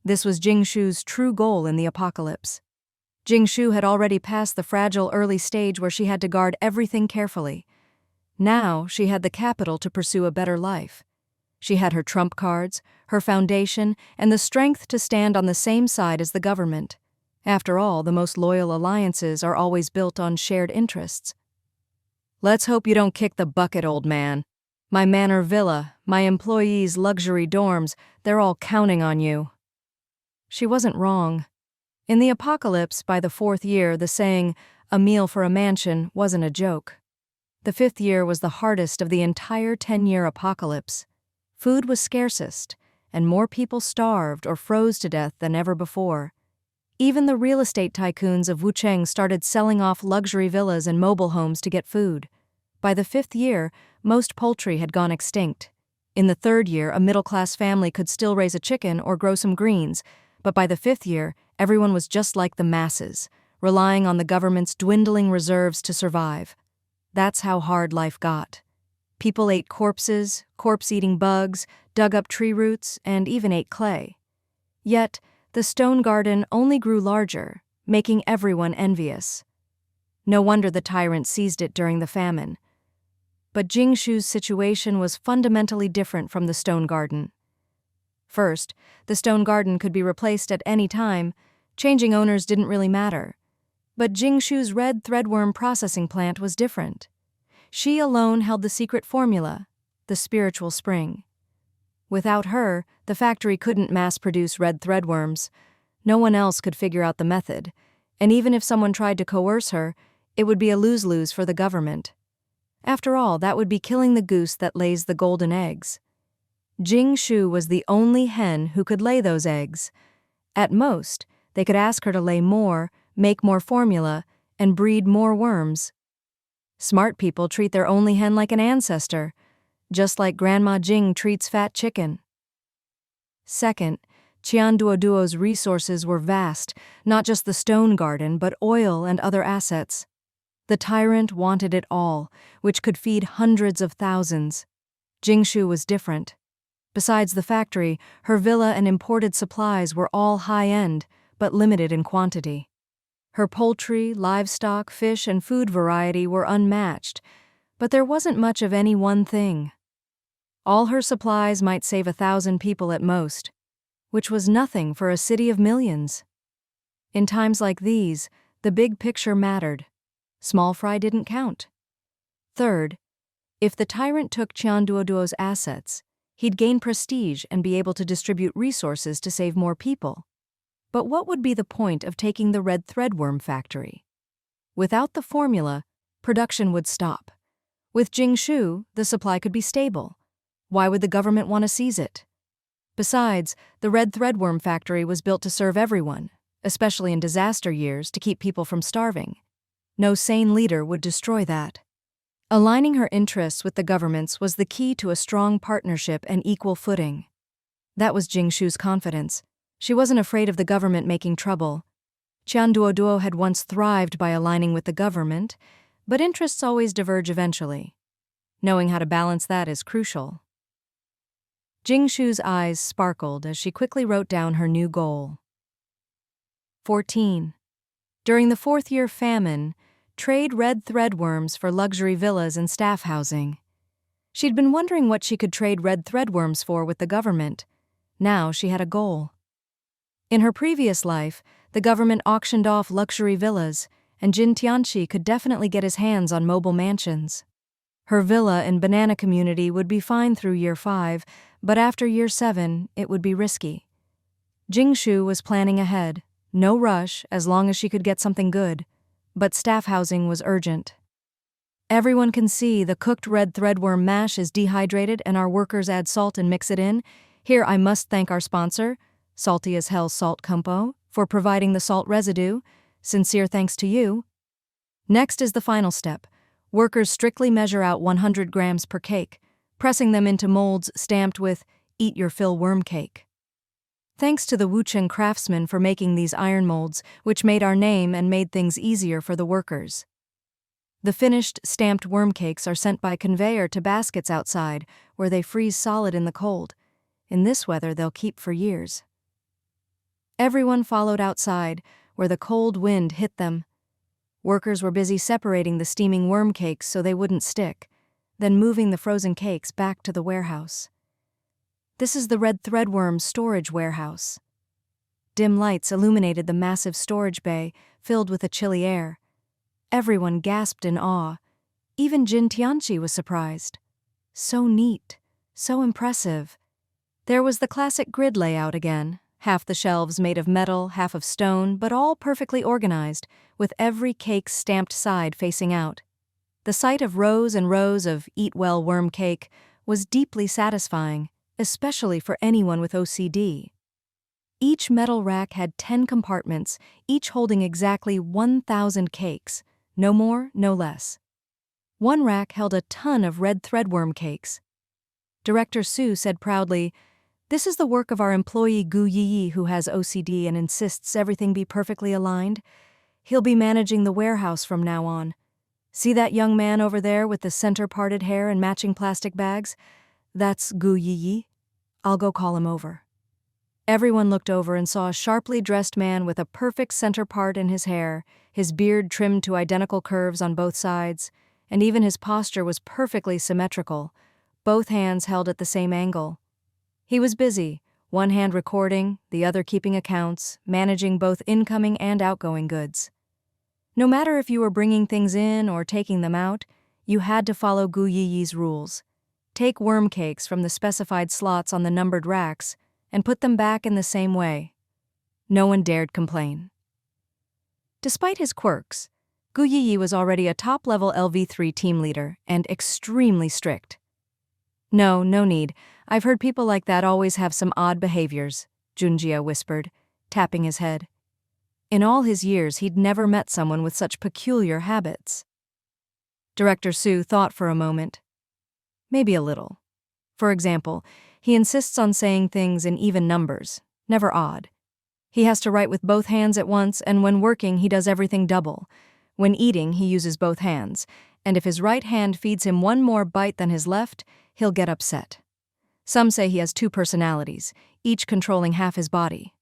This was Jing Shu's true goal in the apocalypse. Jing Shu had already passed the fragile early stage where she had to guard everything carefully. Now she had the capital to pursue a better life. She had her trump cards, her foundation, and the strength to stand on the same side as the government. After all, the most loyal alliances are always built on shared interests. Let's hope you don't kick the bucket, old man. My manor villa, my employees' luxury dorms, they're all counting on you. She wasn't wrong. In the apocalypse, by the 4th year, the saying, "a meal for a mansion," wasn't a joke. The 5th year was the hardest of the entire 10-year apocalypse. Food was scarcest, and more people starved or froze to death than ever before. Even the real estate tycoons of Wucheng started selling off luxury villas and mobile homes to get food. By the 5th year, most poultry had gone extinct. In the 3rd year, a middle-class family could still raise a chicken or grow some greens, but by the 5th year, everyone was just like the masses, relying on the government's dwindling reserves to survive. That's how hard life got. People ate corpses, corpse-eating bugs, dug up tree roots, and even ate clay. Yet, the stone garden only grew larger, making everyone envious. No wonder the tyrant seized it during the famine. But Jing Shu's situation was fundamentally different from the stone garden. First, the stone garden could be replaced at any time. Changing owners didn't really matter. But Jing Shu's red threadworm processing plant was different. She alone held the secret formula, the spiritual spring. Without her, the factory couldn't mass-produce red threadworms. No one else could figure out the method, and even if someone tried to coerce her, it would be a lose-lose for the government. After all, that would be killing the goose that lays the golden eggs. Jing Shu was the only hen who could lay those eggs. At most, they could ask her to lay more, make more formula, and breed more worms. Smart people treat their only hen like an ancestor, just like Grandma Jing treats fat chicken. Second, Qianduoduo's resources were vast, not just the stone garden, but oil and other assets. The tyrant wanted it all, which could feed hundreds of thousands. Jing Shu was different. Besides the factory, her villa and imported supplies were all high-end, but limited in quantity. Her poultry, livestock, fish, and food variety were unmatched, but there wasn't much of any one thing. All her supplies might save 1,000 people at most, which was nothing for a city of millions. In times like these, the big picture mattered. Small fry didn't count. Third, if the tyrant took Qianduoduo's assets, he'd gain prestige and be able to distribute resources to save more people. But what would be the point of taking the red threadworm factory? Without the formula, production would stop. With Jing Shu, the supply could be stable. Why would the government want to seize it? Besides, the red threadworm factory was built to serve everyone, especially in disaster years, to keep people from starving. No sane leader would destroy that. Aligning her interests with the government's was the key to a strong partnership and equal footing. That was Jing Shu's confidence. She wasn't afraid of the government making trouble. Qianduoduo had once thrived by aligning with the government, but interests always diverge eventually. Knowing how to balance that is crucial. Jing Shu's eyes sparkled as she quickly wrote down her new goal. 14. During the 4th-year famine, trade red threadworms for luxury villas and staff housing. She'd been wondering what she could trade red threadworms for with the government. Now she had a goal. In her previous life, the government auctioned off luxury villas, and Jin Tianqi could definitely get his hands on mobile mansions. Her villa and banana community would be fine through year 5, but after year 7, it would be risky. Jing Shu was planning ahead. No rush, as long as she could get something good. But staff housing was urgent. Everyone can see the cooked red threadworm mash is dehydrated and our workers add salt and mix it in. Here I must thank our sponsor, Salty as Hell Salt Compo, for providing the salt residue. Sincere thanks to you. Next is the final step. Workers strictly measure out 100 grams per cake, pressing them into molds stamped with "Eat Your Fill worm cake." Thanks to the Wucheng craftsmen for making these iron molds, which made our name and made things easier for the workers. The finished, stamped worm cakes are sent by conveyor to baskets outside, where they freeze solid in the cold. In this weather, they'll keep for years. Everyone followed outside, where the cold wind hit them. Workers were busy separating the steaming worm cakes so they wouldn't stick, then moving the frozen cakes back to the warehouse. This is the red threadworm storage warehouse. Dim lights illuminated the massive storage bay, filled with a chilly air. Everyone gasped in awe. Even Jin Tianchi was surprised. So neat, so impressive. There was the classic grid layout again, half the shelves made of metal, half of stone, but all perfectly organized, with every cake's stamped side facing out. The sight of rows and rows of Eat Well worm cake was deeply satisfying, especially for anyone with OCD. Each metal rack had 10 compartments, each holding exactly 1,000 cakes, no more, no less. One rack held a ton of red threadworm cakes. Director Su said proudly, "This is the work of our employee Gu Yiyi, who has OCD and insists everything be perfectly aligned. He'll be managing the warehouse from now on. See that young man over there with the center-parted hair and matching plastic bags? That's Gu Yiyi. I'll go call him over." Everyone looked over and saw a sharply dressed man with a perfect center part in his hair, his beard trimmed to identical curves on both sides, and even his posture was perfectly symmetrical, both hands held at the same angle. He was busy, one hand recording, the other keeping accounts, managing both incoming and outgoing goods. No matter if you were bringing things in or taking them out, you had to follow Gu Yiyi's rules. Take worm cakes from the specified slots on the numbered racks and put them back in the same way. No one dared complain. Despite his quirks, Gu Yiyi was already a top-level LV3 team leader and extremely strict. No need. I've heard people like that always have some odd behaviors," Junjia whispered, tapping his head. In all his years, he'd never met someone with such peculiar habits. Director Su thought for a moment. Maybe a little. For example, he insists on saying things in even numbers, never odd. He has to write with both hands at once, and when working, he does everything double. When eating, he uses both hands, and if his right hand feeds him one more bite than his left, he'll get upset. Some say he has two personalities, each controlling half his body.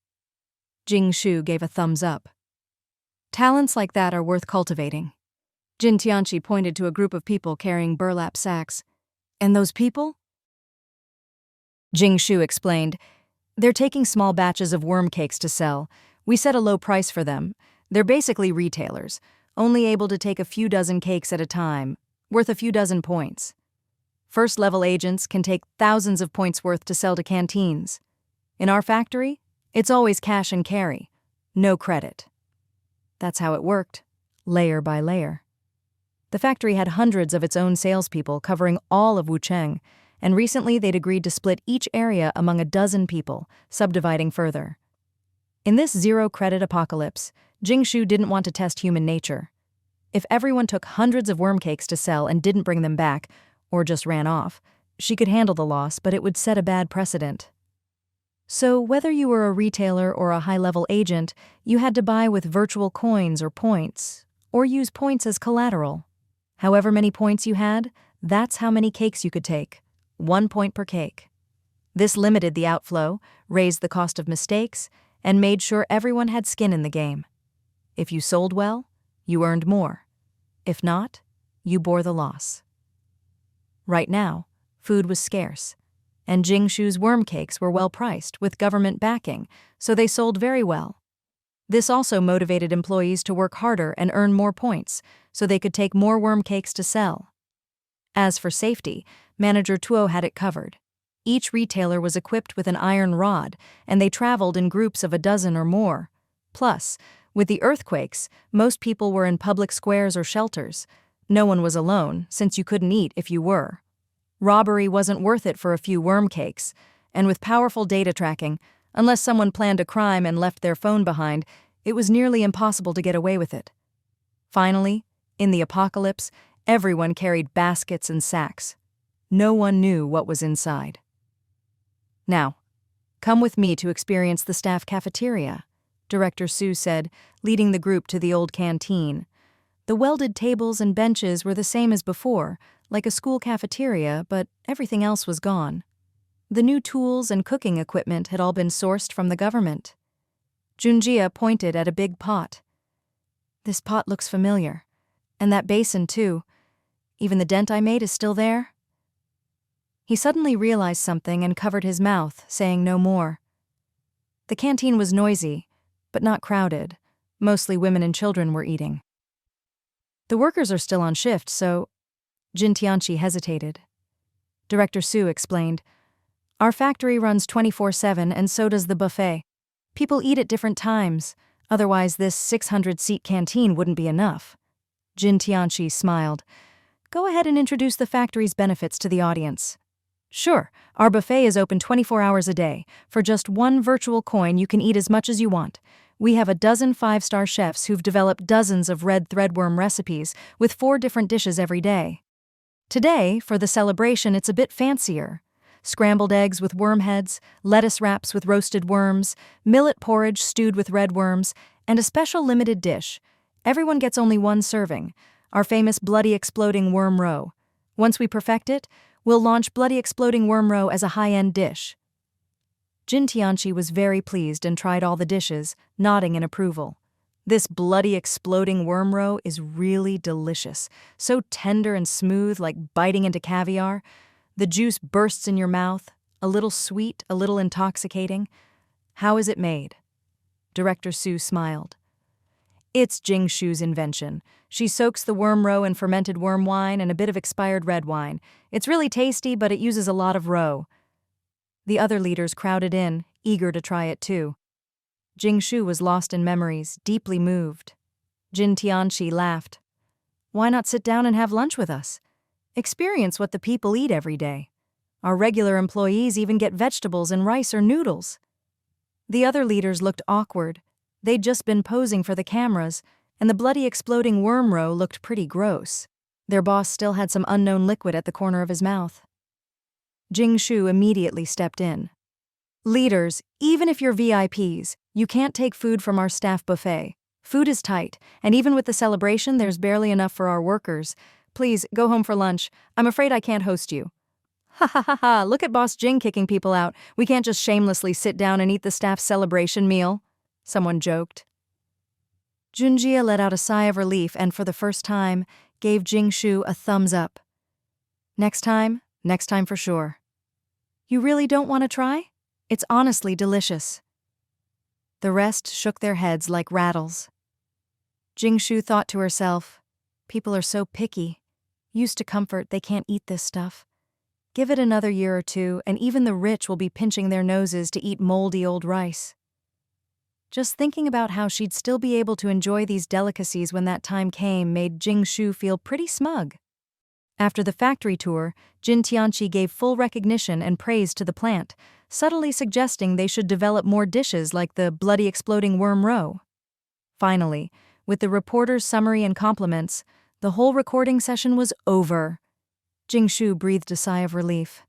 Jing Shu gave a thumbs up. Talents like that are worth cultivating. Jin Tianchi pointed to a group of people carrying burlap sacks. And those people? Jing Shu explained, "They're taking small batches of worm cakes to sell. We set a low price for them. They're basically retailers, only able to take a few dozen cakes at a time, worth a few dozen points. First-level agents can take thousands of points worth to sell to canteens. In our factory, it's always cash and carry, no credit." That's how it worked, layer by layer. The factory had hundreds of its own salespeople covering all of Wucheng, and recently they'd agreed to split each area among a dozen people, subdividing further. In this zero-credit apocalypse, Jing Shu didn't want to test human nature. If everyone took hundreds of worm cakes to sell and didn't bring them back, or just ran off, she could handle the loss, but it would set a bad precedent. So whether you were a retailer or a high-level agent, you had to buy with virtual coins or points, or use points as collateral. However many points you had, that's how many cakes you could take. 1 point per cake. This limited the outflow, raised the cost of mistakes, and made sure everyone had skin in the game. If you sold well, you earned more. If not, you bore the loss. Right now, food was scarce, and Jing Shu's worm cakes were well priced with government backing, so they sold very well. This also motivated employees to work harder and earn more points, so they could take more worm cakes to sell. As for safety, Manager Tuo had it covered. Each retailer was equipped with an iron rod, and they traveled in groups of a dozen or more. Plus, with the earthquakes, most people were in public squares or shelters. No one was alone, since you couldn't eat if you were. Robbery wasn't worth it for a few worm cakes, and with powerful data tracking, unless someone planned a crime and left their phone behind, it was nearly impossible to get away with it. Finally, In the apocalypse, everyone carried baskets and sacks. No one knew what was inside. Now, come with me to experience the staff cafeteria, Director Sue said, leading the group to the old canteen. The welded tables and benches were the same as before, like a school cafeteria, but everything else was gone. The new tools and cooking equipment had all been sourced from the government. Junjia pointed at a big pot. This pot looks familiar. And that basin, too. Even the dent I made is still there. He suddenly realized something and covered his mouth, saying no more. The canteen was noisy, but not crowded. Mostly women and children were eating. The workers are still on shift, so... Jin Tianchi hesitated. Director Sue explained, "Our factory runs 24/7 and so does the buffet. People eat at different times, otherwise this 600-seat canteen wouldn't be enough." Jin Tianchi smiled. "Go ahead and introduce the factory's benefits to the audience." "Sure, our buffet is open 24 hours a day. For just one virtual coin, you can eat as much as you want. We have a dozen 5-star chefs who've developed dozens of red threadworm recipes with 4 different dishes every day. Today, for the celebration, it's a bit fancier. Scrambled eggs with worm heads, lettuce wraps with roasted worms, millet porridge stewed with red worms, and a special limited dish. Everyone gets only 1 serving, our famous Bloody Exploding Worm Roe. Once we perfect it, we'll launch Bloody Exploding Worm Roe as a high-end dish." Jin Tianchi was very pleased and tried all the dishes, nodding in approval. This Bloody Exploding Worm Roe is really delicious, so tender and smooth like biting into caviar. The juice bursts in your mouth, a little sweet, a little intoxicating. "How is it made?" Director Sue smiled. "It's Jing Shu's invention. She soaks the worm roe in fermented worm wine and a bit of expired red wine. It's really tasty, but it uses a lot of roe." The other leaders crowded in, eager to try it too. Jing Shu was lost in memories, deeply moved. Jin Tianchi laughed. "Why not sit down and have lunch with us? Experience what the people eat every day. Our regular employees even get vegetables and rice or noodles." The other leaders looked awkward. They'd just been posing for the cameras, and the Bloody Exploding Worm Roe looked pretty gross. Their boss still had some unknown liquid at the corner of his mouth. Jing Shu immediately stepped in. "Leaders, even if you're VIPs, you can't take food from our staff buffet. Food is tight, and even with the celebration, there's barely enough for our workers. Please, go home for lunch. I'm afraid I can't host you." "Ha ha ha ha, look at Boss Jing kicking people out. We can't just shamelessly sit down and eat the staff's celebration meal," someone joked. Junjia let out a sigh of relief and, for the first time, gave Jing Shu a thumbs up. Next time for sure." "You really don't want to try? It's honestly delicious." The rest shook their heads like rattles. Jing Shu thought to herself, "People are so picky. Used to comfort, they can't eat this stuff. Give it another year or two, and even the rich will be pinching their noses to eat moldy old rice." Just thinking about how she'd still be able to enjoy these delicacies when that time came made Jing Shu feel pretty smug. After the factory tour, Jin Tianchi gave full recognition and praise to the plant, subtly suggesting they should develop more dishes like the Bloody Exploding Worm Roe. Finally, with the reporter's summary and compliments, the whole recording session was over. Jing Shu breathed a sigh of relief.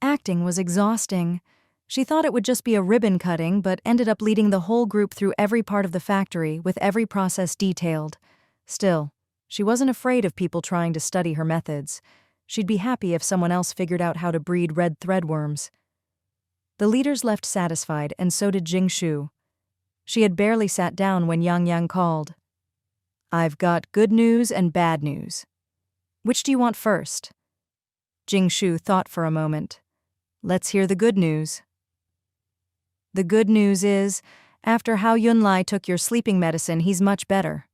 Acting was exhausting. She thought it would just be a ribbon cutting, but ended up leading the whole group through every part of the factory, with every process detailed. Still, she wasn't afraid of people trying to study her methods. She'd be happy if someone else figured out how to breed red threadworms. The leaders left satisfied, and so did Jing Shu. She had barely sat down when Yang Yang called. "I've got good news and bad news. Which do you want first?" Jing Shu thought for a moment. "Let's hear the good news." "The good news is, after Hao Yunlai took your sleeping medicine, he's much better.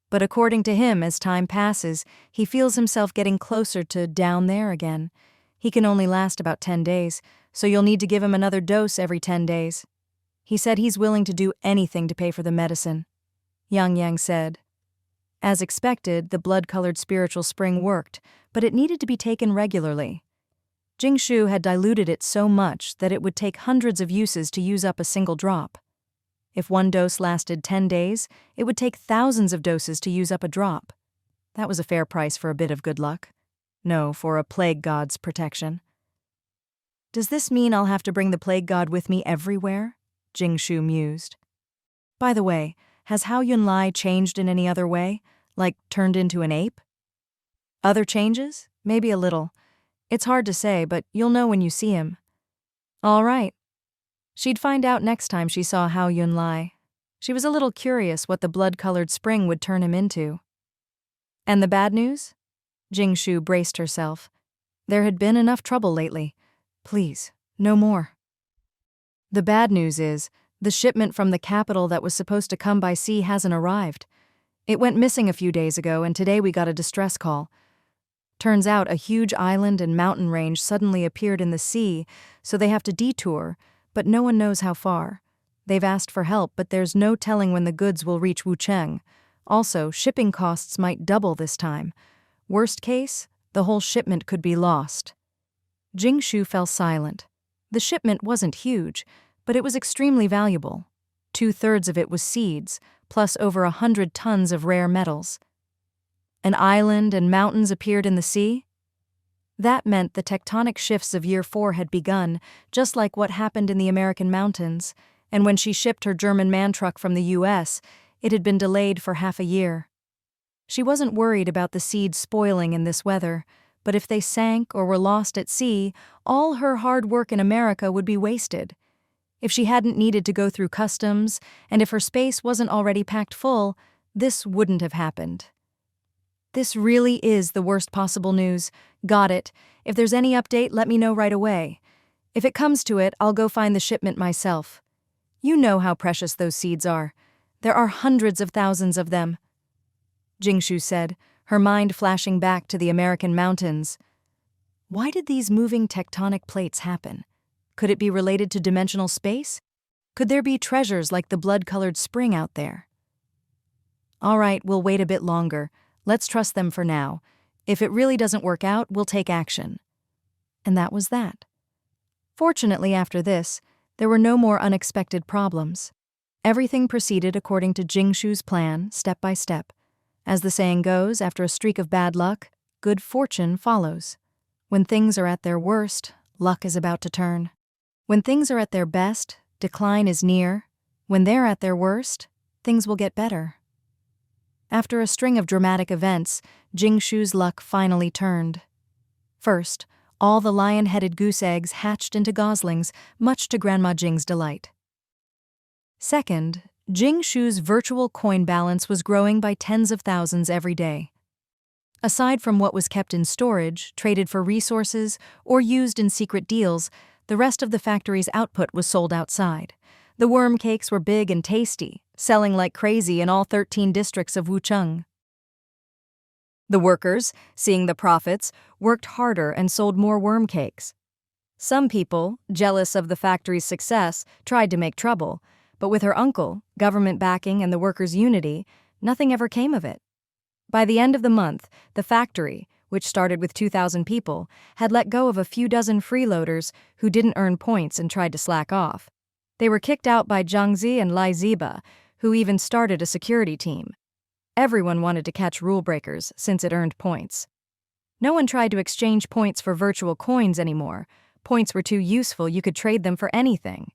But according to him, as time passes, he feels himself getting closer to down there again. He can only last about 10 days, so you'll need to give him another dose every 10 days. He said he's willing to do anything to pay for the medicine," Yang Yang said. As expected, the blood-colored spiritual spring worked, but it needed to be taken regularly. Jing Shu had diluted it so much that it would take hundreds of uses to use up a single drop. If one dose lasted 10 days, it would take thousands of doses to use up a drop. That was a fair price for a bit of good luck. No, for a plague god's protection. Does this mean I'll have to bring the plague god with me everywhere? Jing Shu mused. By the way, has Hao Yunlai changed in any other way? Like turned into an ape? Other changes? Maybe a little. It's hard to say, but you'll know when you see him. All right. She'd find out next time she saw Hao Yunlai. She was a little curious what the blood-colored spring would turn him into. And the bad news? Jing Shu braced herself. There had been enough trouble lately. Please, no more. The bad news is, the shipment from the capital that was supposed to come by sea hasn't arrived. It went missing a few days ago, and today we got a distress call. Turns out a huge island and mountain range suddenly appeared in the sea, so they have to detour, but no one knows how far. They've asked for help, but there's no telling when the goods will reach Wucheng. Also, shipping costs might double this time. Worst case, the whole shipment could be lost. Jing Shu fell silent. The shipment wasn't huge, but it was extremely valuable. 2/3 of it was seeds, plus over 100 tons of rare metals. An island and mountains appeared in the sea? That meant the tectonic shifts of Year 4 had begun, just like what happened in the American mountains, and when she shipped her German man truck from the US, it had been delayed for half a year. She wasn't worried about the seeds spoiling in this weather, but if they sank or were lost at sea, all her hard work in America would be wasted. If she hadn't needed to go through customs, and if her space wasn't already packed full, this wouldn't have happened. This really is the worst possible news. Got it. If there's any update, let me know right away. If it comes to it, I'll go find the shipment myself. You know how precious those seeds are. There are hundreds of thousands of them. Jing Shu said, her mind flashing back to the American mountains. Why did these moving tectonic plates happen? Could it be related to dimensional space? Could there be treasures like the blood-colored spring out there? All right, we'll wait a bit longer. Let's trust them for now. If it really doesn't work out, we'll take action. And that was that. Fortunately, after this, there were no more unexpected problems. Everything proceeded according to Jing Shu's plan, step by step. As the saying goes, after a streak of bad luck, good fortune follows. When things are at their worst, luck is about to turn. When things are at their best, decline is near. When they're at their worst, things will get better. After a string of dramatic events, Jing Shu's luck finally turned. First, all the lion-headed goose eggs hatched into goslings, much to Grandma Jing's delight. Second, Jing Shu's virtual coin balance was growing by tens of thousands every day. Aside from what was kept in storage, traded for resources, or used in secret deals, the rest of the factory's output was sold outside. The worm cakes were big and tasty, selling like crazy in all 13 districts of Wucheng. The workers, seeing the profits, worked harder and sold more worm cakes. Some people, jealous of the factory's success, tried to make trouble, but with her uncle, government backing, and the workers' unity, nothing ever came of it. By the end of the month, the factory, which started with 2,000 people, had let go of a few dozen freeloaders who didn't earn points and tried to slack off. They were kicked out by Jiangzi and Lai Ziba, who even started a security team. Everyone wanted to catch rule breakers since it earned points. No one tried to exchange points for virtual coins anymore. Points were too useful, you could trade them for anything.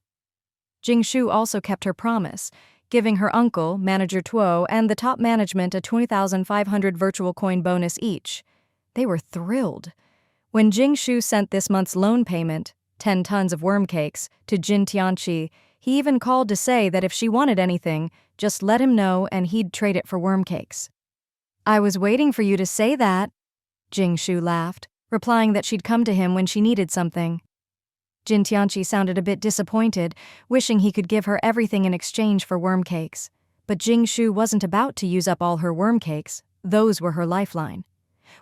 Jing Shu also kept her promise, giving her uncle, Manager Tuo, and the top management a 20,500 virtual coin bonus each. They were thrilled. When Jing Shu sent this month's loan payment, 10 tons of worm cakes, to Jin Tianqi, he even called to say that if she wanted anything, just let him know and he'd trade it for worm cakes. I was waiting for you to say that, Jing Shu laughed, replying that she'd come to him when she needed something. Jin Tianqi sounded a bit disappointed, wishing he could give her everything in exchange for worm cakes. But Jing Shu wasn't about to use up all her worm cakes. Those were her lifeline.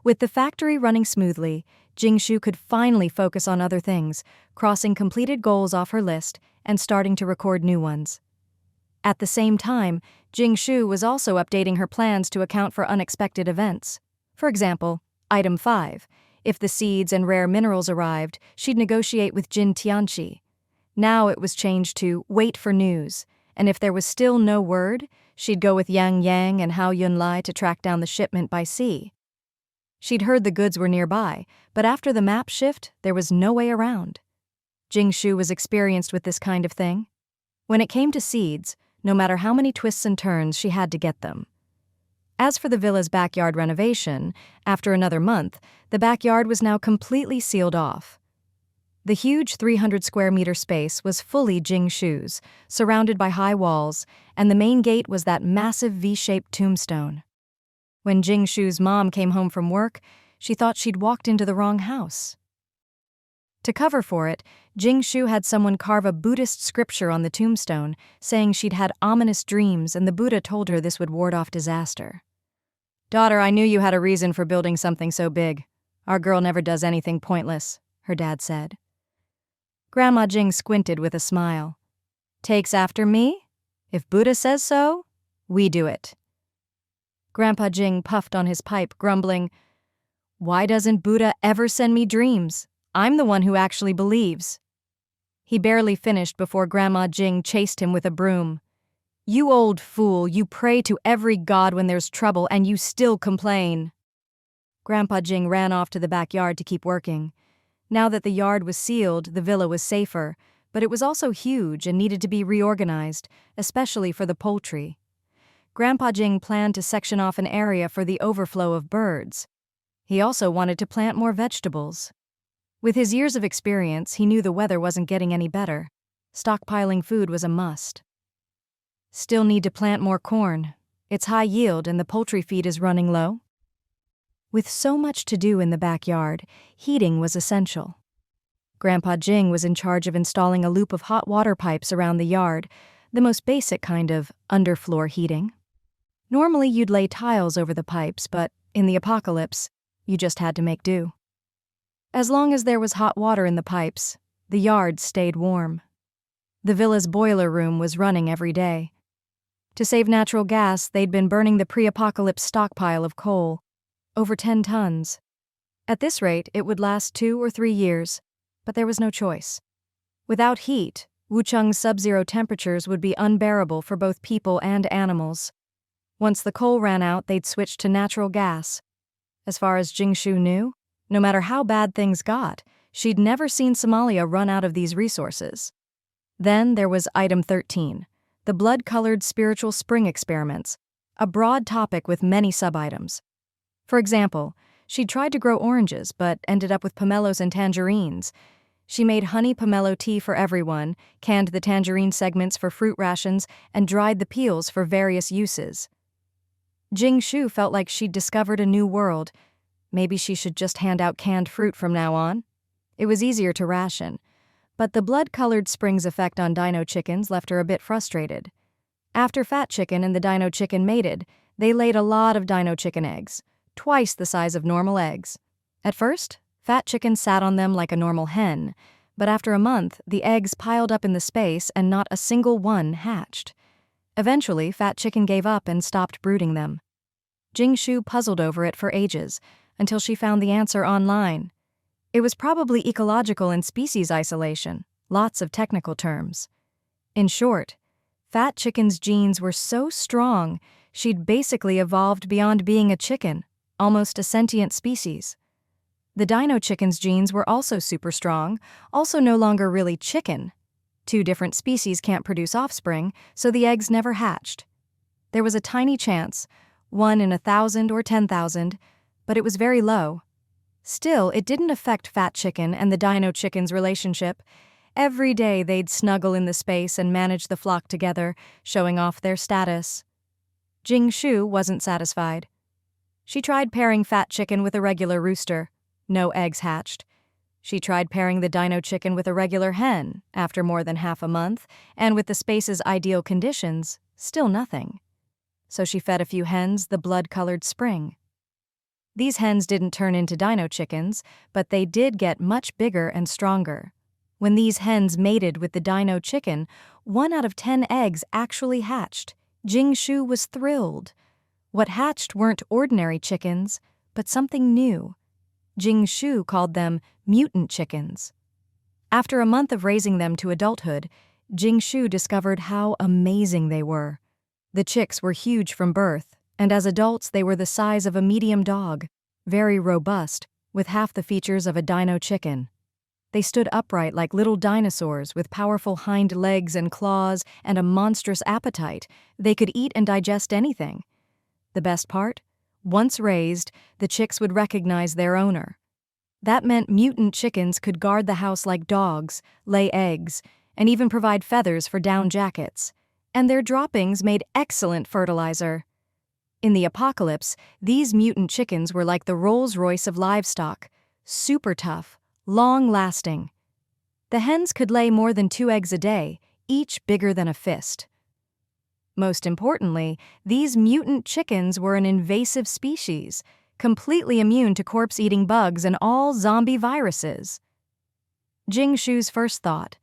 With the factory running smoothly, Jing Shu could finally focus on other things, crossing completed goals off her list and starting to record new ones. At the same time, Jing Shu was also updating her plans to account for unexpected events. For example, Item 5. If the seeds and rare minerals arrived, she'd negotiate with Jin Tianqi. Now it was changed to wait for news, and if there was still no word, She'd go with Yang Yang and Hao Yunlai to track down the shipment by sea. She'd heard the goods were nearby, but after the map shift, there was no way around. Jing Shu was experienced with this kind of thing. When it came to seeds, no matter how many twists and turns, she had to get them. As for the villa's backyard renovation, after another month, the backyard was now completely sealed off. The huge 300-square-meter space was fully Jing Shu's, surrounded by high walls, and the main gate was that massive V-shaped tombstone. When Jing Shu's mom came home from work, she thought she'd walked into the wrong house. To cover for it, Jing Shu had someone carve a Buddhist scripture on the tombstone, saying she'd had ominous dreams and the Buddha told her this would ward off disaster. "Daughter, I knew you had a reason for building something so big. Our girl never does anything pointless," her dad said. Grandma Jing squinted with a smile. "Takes after me? If Buddha says so, we do it." Grandpa Jing puffed on his pipe, grumbling, "Why doesn't Buddha ever send me dreams? I'm the one who actually believes." He barely finished before Grandma Jing chased him with a broom. "You old fool, you pray to every god when there's trouble and you still complain." Grandpa Jing ran off to the backyard to keep working. Now that the yard was sealed, the villa was safer, but it was also huge and needed to be reorganized, especially for the poultry. Grandpa Jing planned to section off an area for the overflow of birds. He also wanted to plant more vegetables. With his years of experience, he knew the weather wasn't getting any better. Stockpiling food was a must. Still need to plant more corn. It's high yield and the poultry feed is running low. With so much to do in the backyard, heating was essential. Grandpa Jing was in charge of installing a loop of hot water pipes around the yard, the most basic kind of underfloor heating. Normally you'd lay tiles over the pipes, but in the apocalypse, you just had to make do. As long as there was hot water in the pipes, the yard stayed warm. The villa's boiler room was running every day. To save natural gas, they'd been burning the pre-apocalypse stockpile of coal, over 10 tons. At this rate, it would last 2 or 3 years, but there was no choice. Without heat, Wucheng's sub-zero temperatures would be unbearable for both people and animals. Once the coal ran out, they'd switch to natural gas. As far as Jing Shu knew, no matter how bad things got, she'd never seen Somalia run out of these resources. Then there was item 13, the blood-colored spiritual spring experiments, a broad topic with many sub-items. For example, she'd tried to grow oranges but ended up with pomelos and tangerines. She made honey pomelo tea for everyone, canned the tangerine segments for fruit rations, and dried the peels for various uses. Jing Shu felt like she'd discovered a new world. Maybe she should just hand out canned fruit from now on. It was easier to ration. But the blood-colored springs effect on dino chickens left her a bit frustrated. After Fat Chicken and the dino chicken mated, they laid a lot of dino chicken eggs, twice the size of normal eggs. At first, Fat Chicken sat on them like a normal hen, but after a month, the eggs piled up in the space and not a single one hatched. Eventually, Fat Chicken gave up and stopped brooding them. Jing Shu puzzled over it for ages, until she found the answer online. It was probably ecological and species isolation, lots of technical terms. In short, Fat Chicken's genes were so strong, she'd basically evolved beyond being a chicken, almost a sentient species. The dino chicken's genes were also super strong, also no longer really chicken. 2 different species can't produce offspring, so the eggs never hatched. There was a tiny chance, 1 in 1,000 or 10,000, but it was very low. Still, it didn't affect Fat Chicken and the dino chicken's relationship. Every day they'd snuggle in the space and manage the flock together, showing off their status. Jing Shu wasn't satisfied. She tried pairing Fat Chicken with a regular rooster. No eggs hatched. She tried pairing the dino chicken with a regular hen, after more than half a month, and with the space's ideal conditions, still nothing. So she fed a few hens the blood-colored spring. These hens didn't turn into dino chickens, but they did get much bigger and stronger. When these hens mated with the dino chicken, 1 out of 10 eggs actually hatched. Jing Shu was thrilled. What hatched weren't ordinary chickens, but something new. Jing Shu called them mutant chickens. After a month of raising them to adulthood, Jing Shu discovered how amazing they were. The chicks were huge from birth, and as adults they were the size of a medium dog, very robust, with half the features of a dino chicken. They stood upright like little dinosaurs with powerful hind legs and claws and a monstrous appetite. They could eat and digest anything. The best part? Once raised, the chicks would recognize their owner. That meant mutant chickens could guard the house like dogs, lay eggs, and even provide feathers for down jackets. And their droppings made excellent fertilizer. In the apocalypse, these mutant chickens were like the Rolls-Royce of livestock, super tough, long-lasting. The hens could lay more than 2 eggs a day, each bigger than a fist. Most importantly, these mutant chickens were an invasive species, completely immune to corpse-eating bugs and all zombie viruses. Jing Shu's first thought,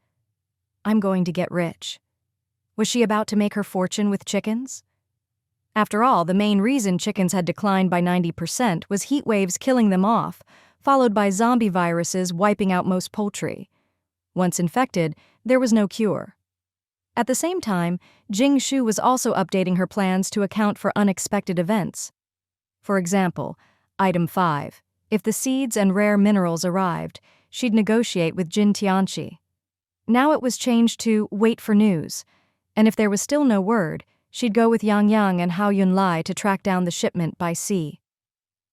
I'm going to get rich. Was she about to make her fortune with chickens? After all, the main reason chickens had declined by 90% was heat waves killing them off, followed by zombie viruses wiping out most poultry. Once infected, there was no cure. At the same time, Jing Shu was also updating her plans to account for unexpected events. For example, Item 5. If the seeds and rare minerals arrived, she'd negotiate with Jin Tianxi. Now it was changed to wait for news, and if there was still no word, she'd go with Yang Yang and Hao Yunlai to track down the shipment by sea.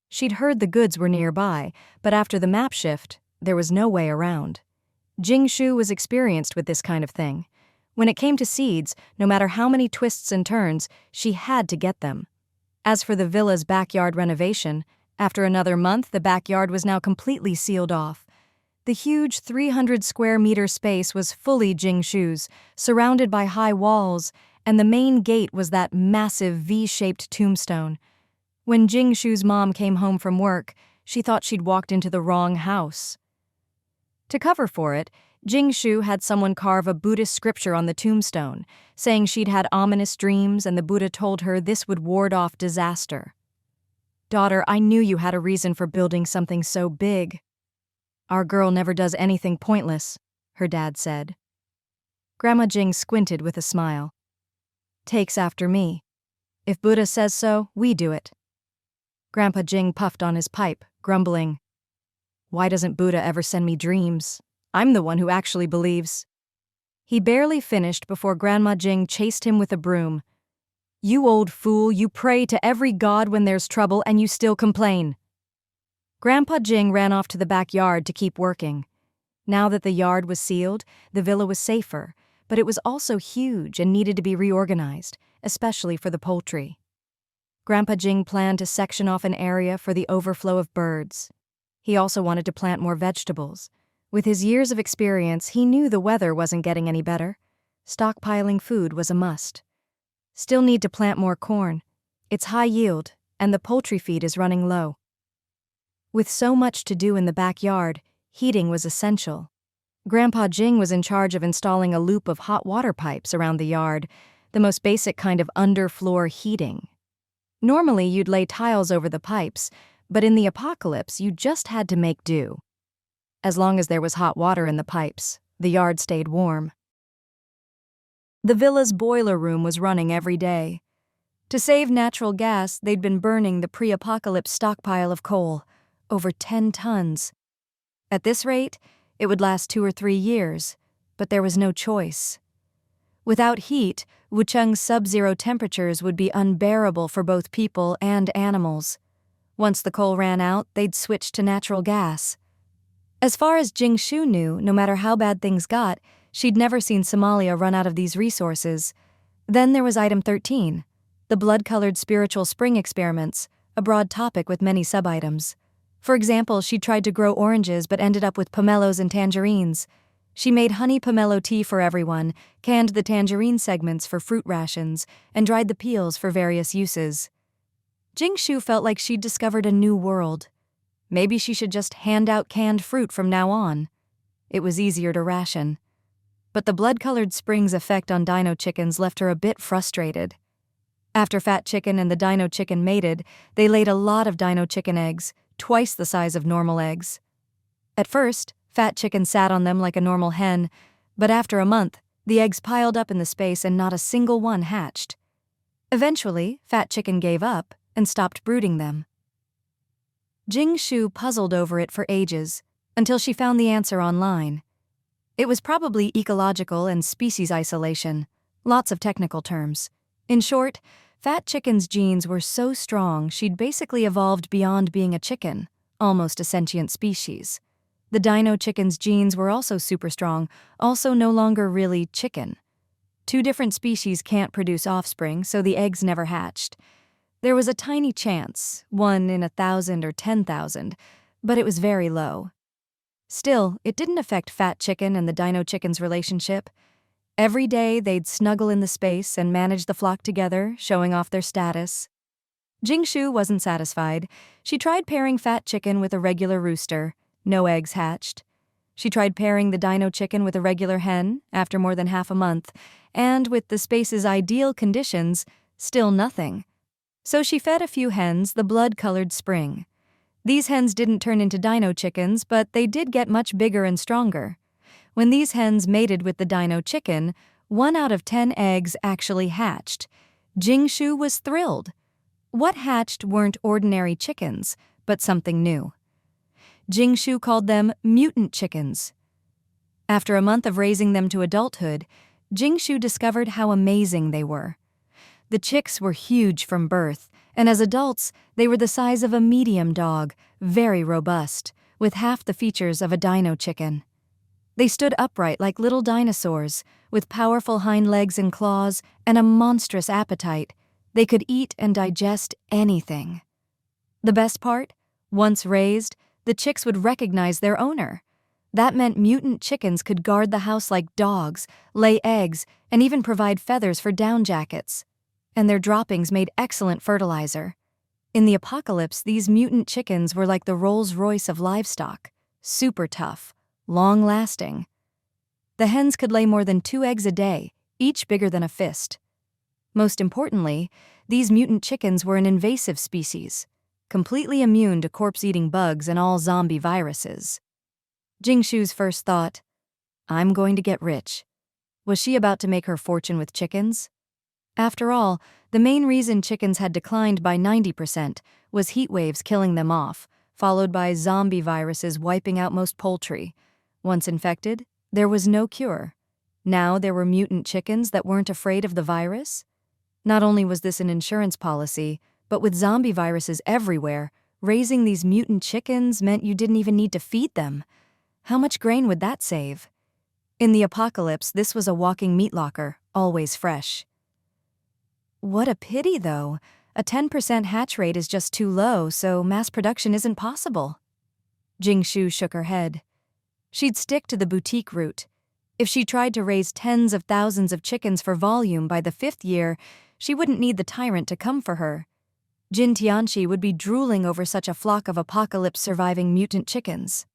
She'd heard the goods were nearby, but after the map shift, there was no way around. Jing Shu was experienced with this kind of thing. When it came to seeds, no matter how many twists and turns, she had to get them. As for the villa's backyard renovation, after another month the backyard was now completely sealed off. The huge 300-square-meter space was fully Jing Shu's, surrounded by high walls, and the main gate was that massive V-shaped tombstone. When Jing Shu's mom came home from work, she thought she'd walked into the wrong house. To cover for it, Jing Shu had someone carve a Buddhist scripture on the tombstone, saying she'd had ominous dreams and the Buddha told her this would ward off disaster. Daughter, I knew you had a reason for building something so big. Our girl never does anything pointless, her dad said. Grandma Jing squinted with a smile. Takes after me. If Buddha says so, we do it. Grandpa Jing puffed on his pipe, grumbling. Why doesn't Buddha ever send me dreams? I'm the one who actually believes. He barely finished before Grandma Jing chased him with a broom. You old fool, you pray to every god when there's trouble and you still complain. Grandpa Jing ran off to the backyard to keep working. Now that the yard was sealed, the villa was safer, but it was also huge and needed to be reorganized, especially for the poultry. Grandpa Jing planned to section off an area for the overflow of birds. He also wanted to plant more vegetables. With his years of experience, he knew the weather wasn't getting any better. Stockpiling food was a must. Still need to plant more corn. It's high yield, and the poultry feed is running low. With so much to do in the backyard, heating was essential. Grandpa Jing was in charge of installing a loop of hot water pipes around the yard, the most basic kind of underfloor heating. Normally, you'd lay tiles over the pipes, but in the apocalypse, you just had to make do. As long as there was hot water in the pipes, the yard stayed warm. The villa's boiler room was running every day. To save natural gas, they'd been burning the pre-apocalypse stockpile of coal, over 10 tons. At this rate, it would last 2 or 3 years, but there was no choice. Without heat, Wucheng's sub-zero temperatures would be unbearable for both people and animals. Once the coal ran out, they'd switch to natural gas. As far as Jing Shu knew, no matter how bad things got, she'd never seen Somalia run out of these resources. Then there was Item 13, the blood-colored spiritual spring experiments, a broad topic with many sub-items. For example, she tried to grow oranges but ended up with pomelos and tangerines. She made honey pomelo tea for everyone, canned the tangerine segments for fruit rations, and dried the peels for various uses. Jing Shu felt like she'd discovered a new world. Maybe she should just hand out canned fruit from now on. It was easier to ration. But the blood-colored spring's effect on dino chickens left her a bit frustrated. After Fat Chicken and the dino chicken mated, they laid a lot of dino chicken eggs, twice the size of normal eggs. At first, Fat Chicken sat on them like a normal hen, but after a month, the eggs piled up in the space and not a single one hatched. Eventually, Fat Chicken gave up and stopped brooding them. Jing Shu puzzled over it for ages, until she found the answer online. It was probably ecological and species isolation, lots of technical terms. In short, Fat Chicken's genes were so strong she'd basically evolved beyond being a chicken, almost a sentient species. The dino chicken's genes were also super strong, also no longer really chicken. Two different species can't produce offspring, so the eggs never hatched. There was a tiny chance, 1 in 1,000 or 10,000, but it was very low. Still, it didn't affect Fat Chicken and the dino chicken's relationship. Every day they'd snuggle in the space and manage the flock together, showing off their status. Jing Shu wasn't satisfied. She tried pairing Fat Chicken with a regular rooster. No eggs hatched. She tried pairing the dino chicken with a regular hen, after more than half a month, and with the space's ideal conditions, still nothing. So she fed a few hens the blood-colored spring. These hens didn't turn into dino chickens, but they did get much bigger and stronger. When these hens mated with the dino chicken, 1 out of 10 eggs actually hatched. Jing Shu was thrilled. What hatched weren't ordinary chickens, but something new. Jing Shu called them mutant chickens. After a month of raising them to adulthood, Jing Shu discovered how amazing they were. The chicks were huge from birth, and as adults, they were the size of a medium dog, very robust, with half the features of a dino chicken. They stood upright like little dinosaurs, with powerful hind legs and claws, and a monstrous appetite. They could eat and digest anything. The best part? Once raised, the chicks would recognize their owner. That meant mutant chickens could guard the house like dogs, lay eggs, and even provide feathers for down jackets. And their droppings made excellent fertilizer. In the apocalypse, these mutant chickens were like the Rolls-Royce of livestock, super tough, long-lasting. The hens could lay more than 2 eggs a day, each bigger than a fist. Most importantly, these mutant chickens were an invasive species, completely immune to corpse-eating bugs and all zombie viruses. Jing Shu's first thought, I'm going to get rich. Was she about to make her fortune with chickens? After all, the main reason chickens had declined by 90% was heat waves killing them off, followed by zombie viruses wiping out most poultry. Once infected, there was no cure. Now there were mutant chickens that weren't afraid of the virus? Not only was this an insurance policy, but with zombie viruses everywhere, raising these mutant chickens meant you didn't even need to feed them. How much grain would that save? In the apocalypse, this was a walking meat locker, always fresh. What a pity, though. A 10% hatch rate is just too low, so mass production isn't possible. Jing Shu shook her head. She'd stick to the boutique route. If she tried to raise tens of thousands of chickens for volume by the 5th year, she wouldn't need the tyrant to come for her. Jin Tianqi would be drooling over such a flock of apocalypse-surviving mutant chickens.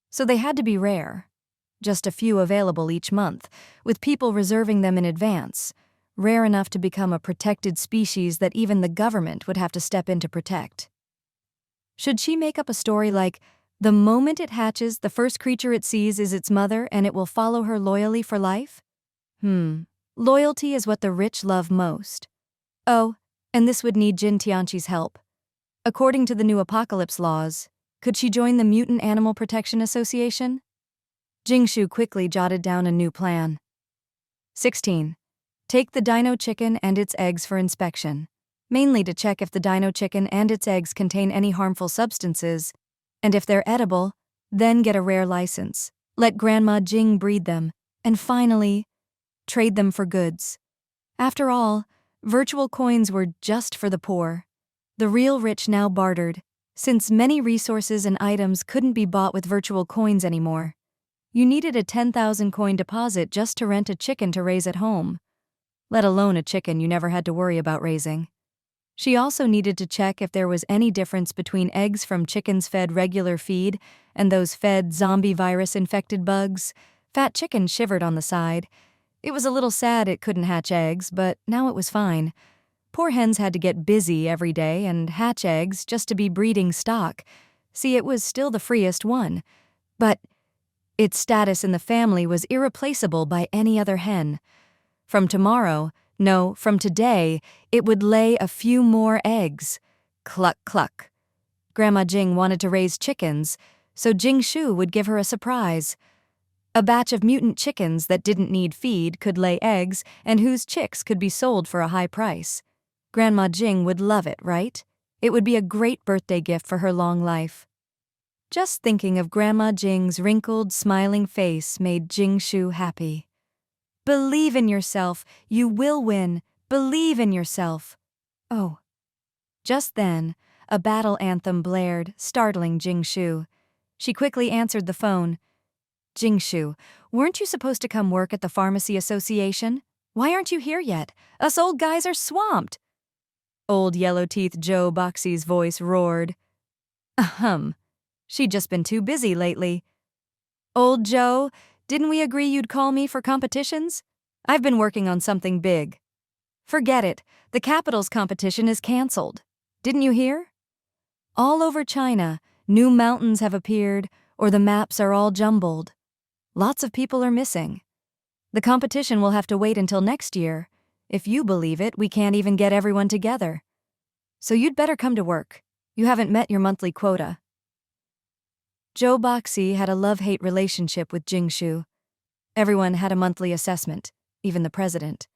So they had to be rare. Just a few available each month, with people reserving them in advance, rare enough to become a protected species that even the government would have to step in to protect. Should she make up a story like, the moment it hatches, the first creature it sees is its mother and it will follow her loyally for life? Loyalty is what the rich love most. Oh, and this would need Jin Tianqi's help. According to the new apocalypse laws, could she join the Mutant Animal Protection Association? Jing Shu quickly jotted down a new plan. 16. Take the dino chicken and its eggs for inspection, mainly to check if the dino chicken and its eggs contain any harmful substances, and if they're edible, then get a rare license. Let Grandma Jing breed them, and finally, trade them for goods. After all, virtual coins were just for the poor. The real rich now bartered, since many resources and items couldn't be bought with virtual coins anymore. You needed a 10,000 coin deposit just to rent a chicken to raise at home, let alone a chicken you never had to worry about raising. She also needed to check if there was any difference between eggs from chickens fed regular feed and those fed zombie virus-infected bugs. Fat Chicken shivered on the side. It was a little sad it couldn't hatch eggs, but now it was fine. Poor hens had to get busy every day and hatch eggs just to be breeding stock. See, it was still the freest one. But its status in the family was irreplaceable by any other hen. From tomorrow, No, from today, it would lay a few more eggs. Cluck, cluck. Grandma Jing wanted to raise chickens, so Jing Shu would give her a surprise. A batch of mutant chickens that didn't need feed could lay eggs and whose chicks could be sold for a high price. Grandma Jing would love it, right? It would be a great birthday gift for her long life. Just thinking of Grandma Jing's wrinkled, smiling face made Jing Shu happy. Believe in yourself. You will win. Believe in yourself. Oh. Just then, a battle anthem blared, startling Jing Shu. She quickly answered the phone. Jing Shu, weren't you supposed to come work at the Pharmacy Association? Why aren't you here yet? Us old guys are swamped. Old Yellow-Teeth Joe Boxy's voice roared. Ahem. She'd just been too busy lately. Old Joe, didn't we agree you'd call me for competitions? I've been working on something big. Forget it. The Capitals competition is canceled. Didn't you hear? All over China, new mountains have appeared, or the maps are all jumbled. Lots of people are missing. The competition will have to wait until next year. If you believe it, we can't even get everyone together. So you'd better come to work. You haven't met your monthly quota. Joe Boxy had a love-hate relationship with Jing Shu. Everyone had a monthly assessment, even the president.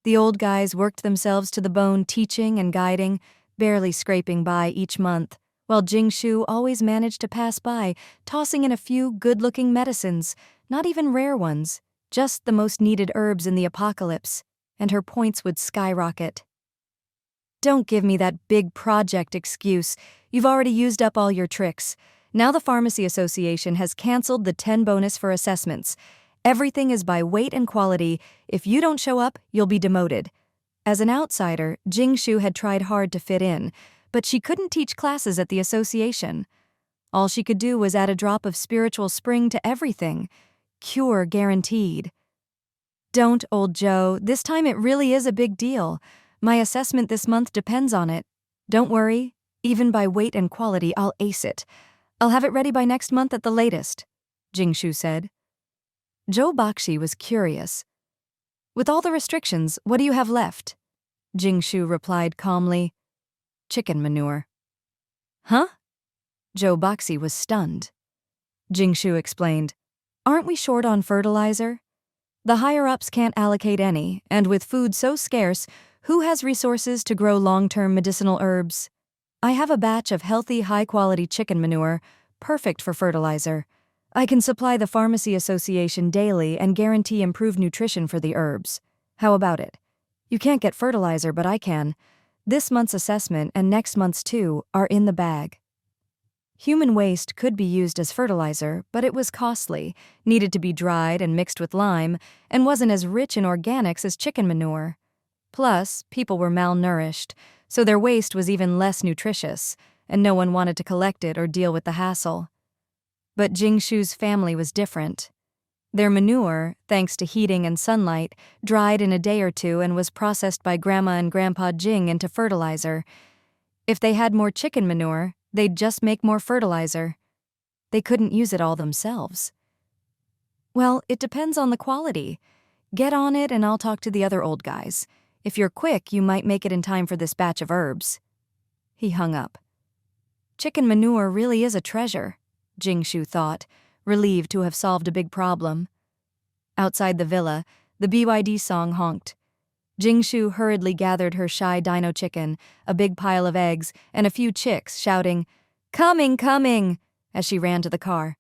The old guys worked themselves to the bone teaching and guiding, barely scraping by each month, while Jing Shu always managed to pass by, tossing in a few good-looking medicines, not even rare ones, just the most needed herbs in the apocalypse, and her points would skyrocket. Don't give me that big project excuse. You've already used up all your tricks. Now the Pharmacy Association has canceled the 10 bonus for assessments. Everything is by weight and quality. If you don't show up, you'll be demoted. As an outsider, Jing Shu had tried hard to fit in, but she couldn't teach classes at the association. All she could do was add a drop of spiritual spring to everything. Cure guaranteed. Don't, old Joe. This time it really is a big deal. My assessment this month depends on it. Don't worry. Even by weight and quality, I'll ace it. I'll have it ready by next month at the latest, Jing Shu said. Joe Boxy was curious. With all the restrictions, what do you have left? Jing Shu replied calmly. Chicken manure. Huh? Joe Boxy was stunned. Jing Shu explained. Aren't we short on fertilizer? The higher-ups can't allocate any, and with food so scarce, who has resources to grow long-term medicinal herbs? I have a batch of healthy, high-quality chicken manure, perfect for fertilizer. I can supply the Pharmacy Association daily and guarantee improved nutrition for the herbs. How about it? You can't get fertilizer, but I can. This month's assessment and next month's too are in the bag. Human waste could be used as fertilizer, but it was costly, needed to be dried and mixed with lime, and wasn't as rich in organics as chicken manure. Plus, people were malnourished, so their waste was even less nutritious, and no one wanted to collect it or deal with the hassle. But Jing Shu's family was different. Their manure, thanks to heating and sunlight, dried in a day or two and was processed by Grandma and Grandpa Jing into fertilizer. If they had more chicken manure, they'd just make more fertilizer. They couldn't use it all themselves. Well, it depends on the quality. Get on it and I'll talk to the other old guys. If you're quick, you might make it in time for this batch of herbs. He hung up. Chicken manure really is a treasure, Jing Shu thought, relieved to have solved a big problem. Outside the villa, the BYD song honked. Jing Shu hurriedly gathered her shy dino chicken, a big pile of eggs, and a few chicks, shouting, "Coming, coming!" as she ran to the car.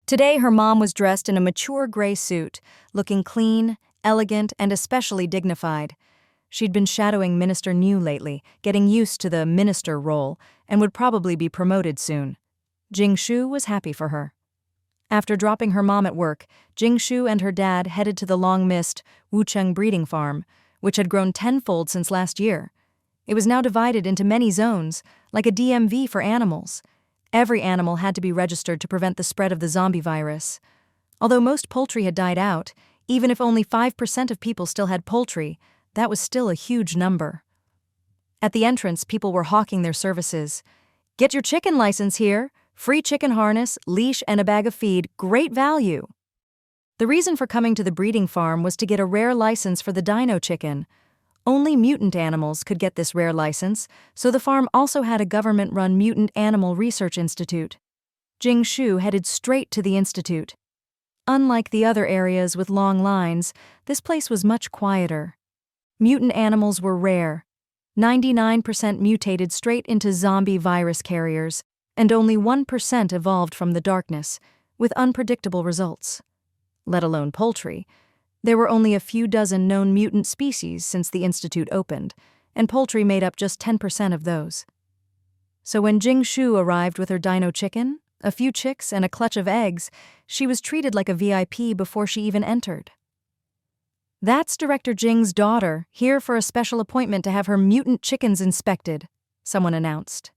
Today her mom was dressed in a mature gray suit, looking clean, elegant, and especially dignified. She'd been shadowing Minister New lately, getting used to the minister role, and would probably be promoted soon. Jing Shu was happy for her. After dropping her mom at work, Jing Shu and her dad headed to the long-missed Wucheng breeding farm, which had grown tenfold since last year. It was now divided into many zones, like a DMV for animals. Every animal had to be registered to prevent the spread of the zombie virus. Although most poultry had died out, even if only 5% of people still had poultry, that was still a huge number. At the entrance, people were hawking their services. "Get your chicken license here. Free chicken harness, leash, and a bag of feed. Great value." The reason for coming to the breeding farm was to get a rare license for the dino chicken. Only mutant animals could get this rare license, so the farm also had a government-run mutant animal research institute. Jing Shu headed straight to the institute. Unlike the other areas with long lines, this place was much quieter. Mutant animals were rare. 99% mutated straight into zombie virus carriers, and only 1% evolved from the darkness, with unpredictable results. Let alone poultry. There were only a few dozen known mutant species since the institute opened, and poultry made up just 10% of those. So when Jing Shu arrived with her dino chicken, a few chicks, and a clutch of eggs, she was treated like a VIP before she even entered. "That's Director Jing's daughter, here for a special appointment to have her mutant chickens inspected," someone announced.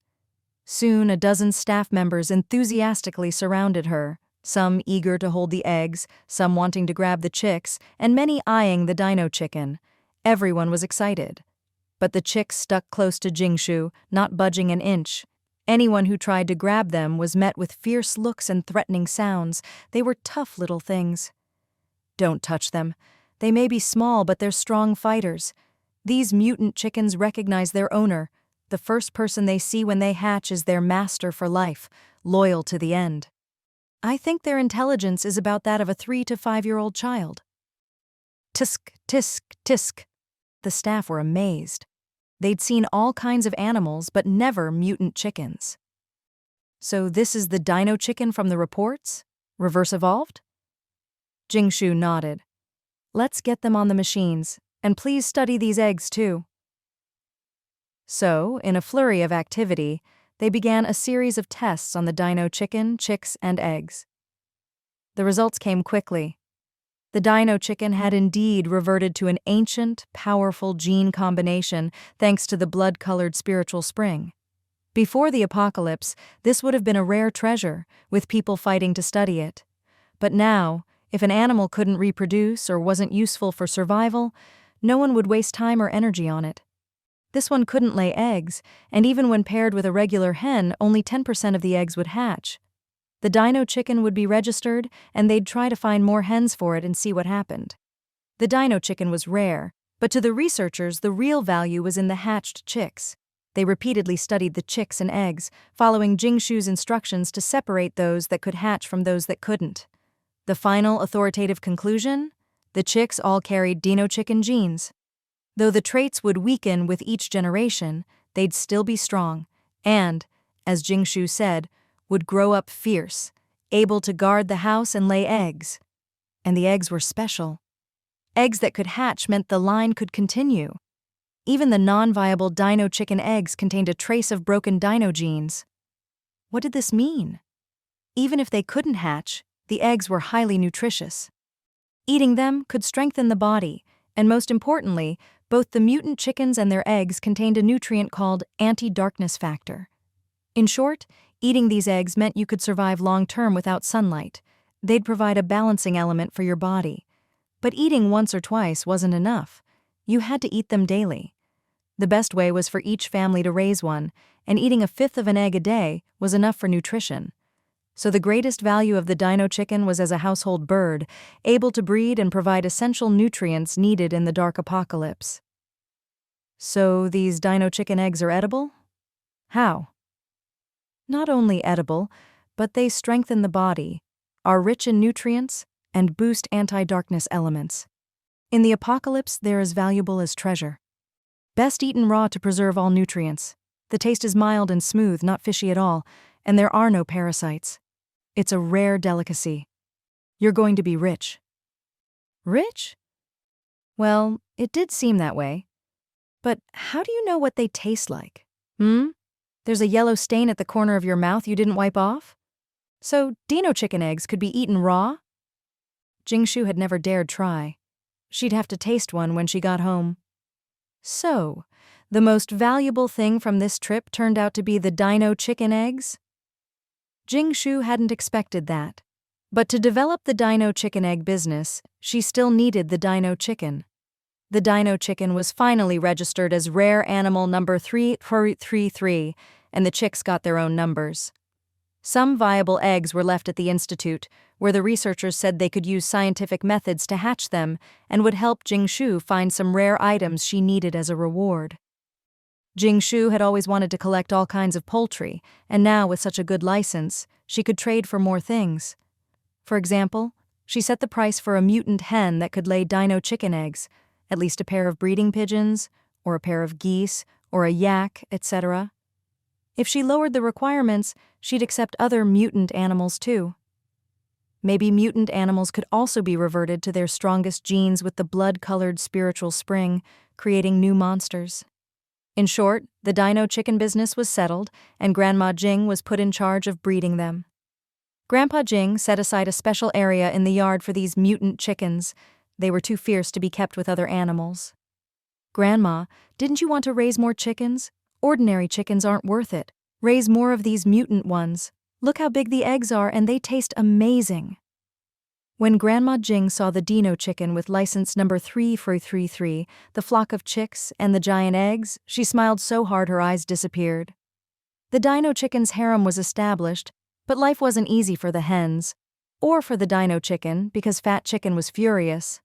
Soon, a dozen staff members enthusiastically surrounded her, some eager to hold the eggs, some wanting to grab the chicks, and many eyeing the dino chicken. Everyone was excited. But the chicks stuck close to Jing Shu, not budging an inch. Anyone who tried to grab them was met with fierce looks and threatening sounds. They were tough little things. "Don't touch them. They may be small, but they're strong fighters. These mutant chickens recognize their owner. The first person they see when they hatch is their master for life, loyal to the end. I think their intelligence is about that of a 3 to 5-year-old child." Tisk, tisk, tisk. The staff were amazed. They'd seen all kinds of animals, but never mutant chickens. "So this is the dino chicken from the reports? Reverse evolved?" Jing Shu nodded. "Let's get them on the machines, and please study these eggs too." So, in a flurry of activity, they began a series of tests on the dino chicken, chicks, and eggs. The results came quickly. The dino chicken had indeed reverted to an ancient, powerful gene combination thanks to the blood-colored spiritual spring. Before the apocalypse, this would have been a rare treasure, with people fighting to study it. But now, if an animal couldn't reproduce or wasn't useful for survival, no one would waste time or energy on it. This one couldn't lay eggs, and even when paired with a regular hen, only 10% of the eggs would hatch. The dino chicken would be registered, and they'd try to find more hens for it and see what happened. The dino chicken was rare, but to the researchers, the real value was in the hatched chicks. They repeatedly studied the chicks and eggs, following Jing Shu's instructions to separate those that could hatch from those that couldn't. The final authoritative conclusion? The chicks all carried dino chicken genes. Though the traits would weaken with each generation, they'd still be strong, and, as Jing Shu said, would grow up fierce, able to guard the house and lay eggs. And the eggs were special. Eggs that could hatch meant the line could continue. Even the non-viable dino chicken eggs contained a trace of broken dino genes. What did this mean? Even if they couldn't hatch, the eggs were highly nutritious. Eating them could strengthen the body, and most importantly, both the mutant chickens and their eggs contained a nutrient called anti-darkness factor. In short, eating these eggs meant you could survive long-term without sunlight. They'd provide a balancing element for your body. But eating once or twice wasn't enough. You had to eat them daily. The best way was for each family to raise one, and eating a fifth of an egg a day was enough for nutrition. So the greatest value of the dino chicken was as a household bird, able to breed and provide essential nutrients needed in the dark apocalypse. So these dino chicken eggs are edible? How? Not only edible, but they strengthen the body, are rich in nutrients, and boost anti-darkness elements. In the apocalypse, they're as valuable as treasure. Best eaten raw to preserve all nutrients. The taste is mild and smooth, not fishy at all, and there are no parasites. It's a rare delicacy. You're going to be rich. Rich? Well, it did seem that way. But how do you know what they taste like? There's a yellow stain at the corner of your mouth you didn't wipe off? So dino chicken eggs could be eaten raw? Jing Shu had never dared try. She'd have to taste one when she got home. So, the most valuable thing from this trip turned out to be the dino chicken eggs? Jing Shu hadn't expected that. But to develop the dino chicken egg business, she still needed the dino chicken. The dino chicken was finally registered as rare animal number 333, and the chicks got their own numbers. Some viable eggs were left at the institute, where the researchers said they could use scientific methods to hatch them and would help Jing Shu find some rare items she needed as a reward. Jing Shu had always wanted to collect all kinds of poultry, and now with such a good license, she could trade for more things. For example, she set the price for a mutant hen that could lay dino chicken eggs, at least a pair of breeding pigeons, or a pair of geese, or a yak, etc. If she lowered the requirements, she'd accept other mutant animals too. Maybe mutant animals could also be reverted to their strongest genes with the blood-colored spiritual spring, creating new monsters. In short, the dino chicken business was settled, and Grandma Jing was put in charge of breeding them. Grandpa Jing set aside a special area in the yard for these mutant chickens. They were too fierce to be kept with other animals. "Grandma, didn't you want to raise more chickens? Ordinary chickens aren't worth it. Raise more of these mutant ones. Look how big the eggs are, and they taste amazing." When Grandma Jing saw the dino chicken with license number 3433, the flock of chicks, and the giant eggs, she smiled so hard her eyes disappeared. The dino chicken's harem was established, but life wasn't easy for the hens, or for the dino chicken because Fat Chicken was furious.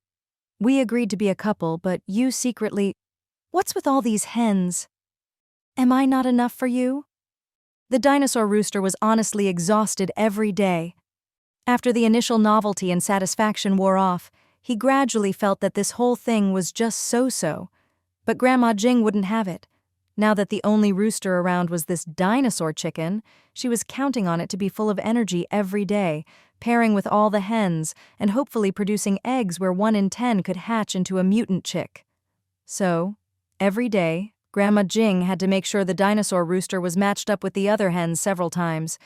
"We agreed to be a couple, but you secretly... What's with all these hens? Am I not enough for you?" The dinosaur rooster was honestly exhausted every day. After the initial novelty and satisfaction wore off, he gradually felt that this whole thing was just so-so. But Grandma Jing wouldn't have it. Now that the only rooster around was this dinosaur chicken, she was counting on it to be full of energy every day, pairing with all the hens, and hopefully producing eggs where 1 in 10 could hatch into a mutant chick. So, every day, Grandma Jing had to make sure the dinosaur rooster was matched up with the other hens several times.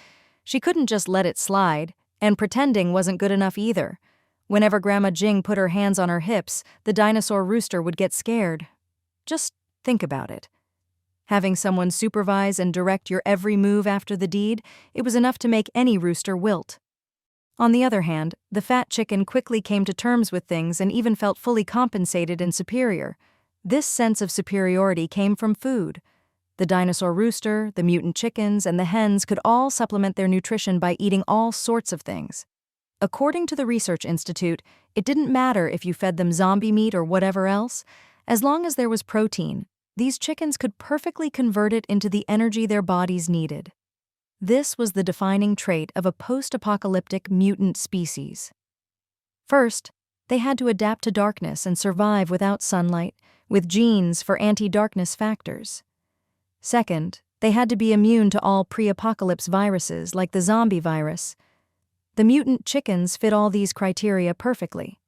She couldn't just let it slide, and pretending wasn't good enough either. Whenever Grandma Jing put her hands on her hips, the dinosaur rooster would get scared. Just think about it. Having someone supervise and direct your every move after the deed, it was enough to make any rooster wilt. On the other hand, the fat chicken quickly came to terms with things and even felt fully compensated and superior. This sense of superiority came from food. The dinosaur rooster, the mutant chickens, and the hens could all supplement their nutrition by eating all sorts of things. According to the Research Institute, it didn't matter if you fed them zombie meat or whatever else. As long as there was protein, these chickens could perfectly convert it into the energy their bodies needed. This was the defining trait of a post-apocalyptic mutant species. First, they had to adapt to darkness and survive without sunlight, with genes for anti-darkness factors. Second, they had to be immune to all pre-apocalypse viruses like the zombie virus. The mutant chickens fit all these criteria perfectly.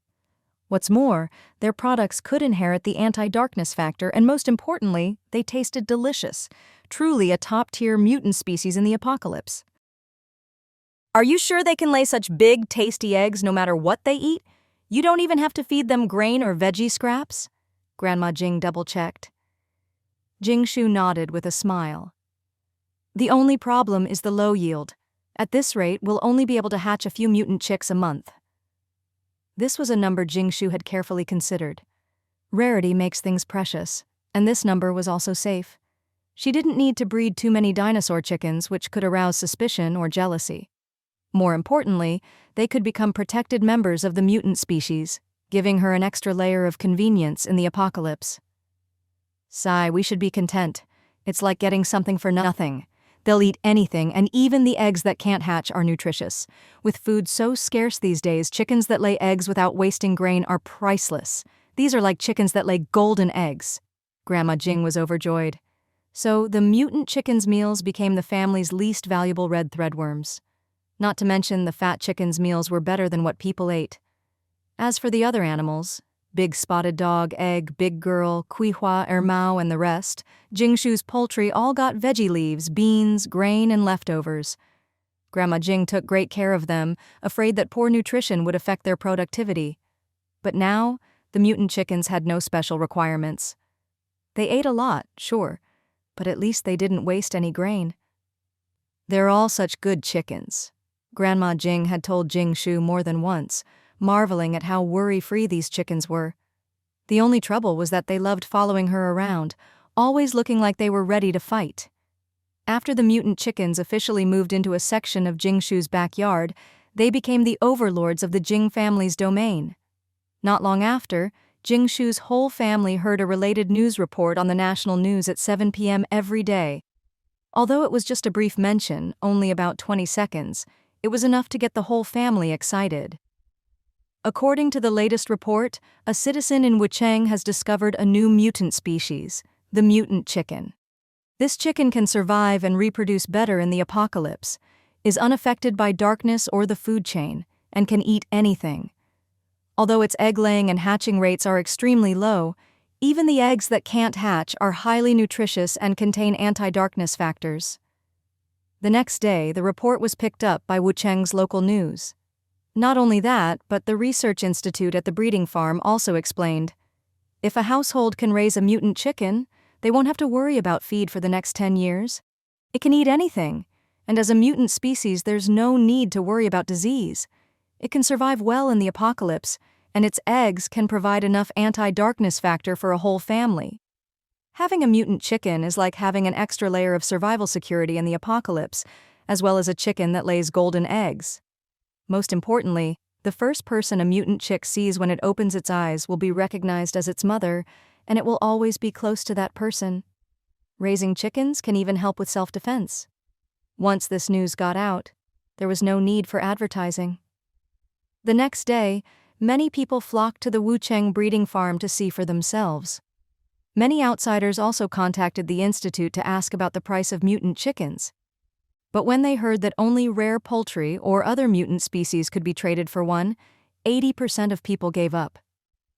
What's more, their products could inherit the anti-darkness factor, and most importantly, they tasted delicious, truly a top-tier mutant species in the apocalypse. "Are you sure they can lay such big, tasty eggs no matter what they eat? You don't even have to feed them grain or veggie scraps?" Grandma Jing double-checked. Jing Shu nodded with a smile. "The only problem is the low yield. At this rate, we'll only be able to hatch a few mutant chicks a month." This was a number Jing Shu had carefully considered. Rarity makes things precious, and this number was also safe. She didn't need to breed too many dinosaur chickens, which could arouse suspicion or jealousy. More importantly, they could become protected members of the mutant species, giving her an extra layer of convenience in the apocalypse. "Sigh, we should be content. It's like getting something for nothing. They'll eat anything, and even the eggs that can't hatch are nutritious. With food so scarce these days, chickens that lay eggs without wasting grain are priceless. These are like chickens that lay golden eggs." Grandma Jing was overjoyed. So the mutant chickens' meals became the family's least valuable red threadworms. Not to mention the fat chickens' meals were better than what people ate. As for the other animals, Big Spotted Dog, Egg, Big Girl, Quihua, Ermao, and the rest, Jing Shu's poultry all got veggie leaves, beans, grain, and leftovers. Grandma Jing took great care of them, afraid that poor nutrition would affect their productivity. But now, the mutant chickens had no special requirements. They ate a lot, sure, but at least they didn't waste any grain. "They're all such good chickens," Grandma Jing had told Jing Shu more than once, marveling at how worry-free these chickens were. The only trouble was that they loved following her around, always looking like they were ready to fight. After the mutant chickens officially moved into a section of Jing Shu's backyard, they became the overlords of the Jing family's domain. Not long after, Jing Shu's whole family heard a related news report on the national news at 7 p.m. every day. Although it was just a brief mention, only about 20 seconds, it was enough to get the whole family excited. According to the latest report, a citizen in Wucheng has discovered a new mutant species, the mutant chicken. This chicken can survive and reproduce better in the apocalypse, is unaffected by darkness or the food chain, and can eat anything. Although its egg-laying and hatching rates are extremely low, even the eggs that can't hatch are highly nutritious and contain anti-darkness factors. The next day, the report was picked up by Wucheng's local news. Not only that, but the research institute at the breeding farm also explained, if a household can raise a mutant chicken, they won't have to worry about feed for the next 10 years. It can eat anything, and as a mutant species, there's no need to worry about disease. It can survive well in the apocalypse, and its eggs can provide enough anti-darkness factor for a whole family. Having a mutant chicken is like having an extra layer of survival security in the apocalypse, as well as a chicken that lays golden eggs. Most importantly, the first person a mutant chick sees when it opens its eyes will be recognized as its mother, and it will always be close to that person. Raising chickens can even help with self-defense. Once this news got out, there was no need for advertising. The next day, many people flocked to the Wucheng breeding farm to see for themselves. Many outsiders also contacted the institute to ask about the price of mutant chickens. But when they heard that only rare poultry or other mutant species could be traded for one, 80% of people gave up.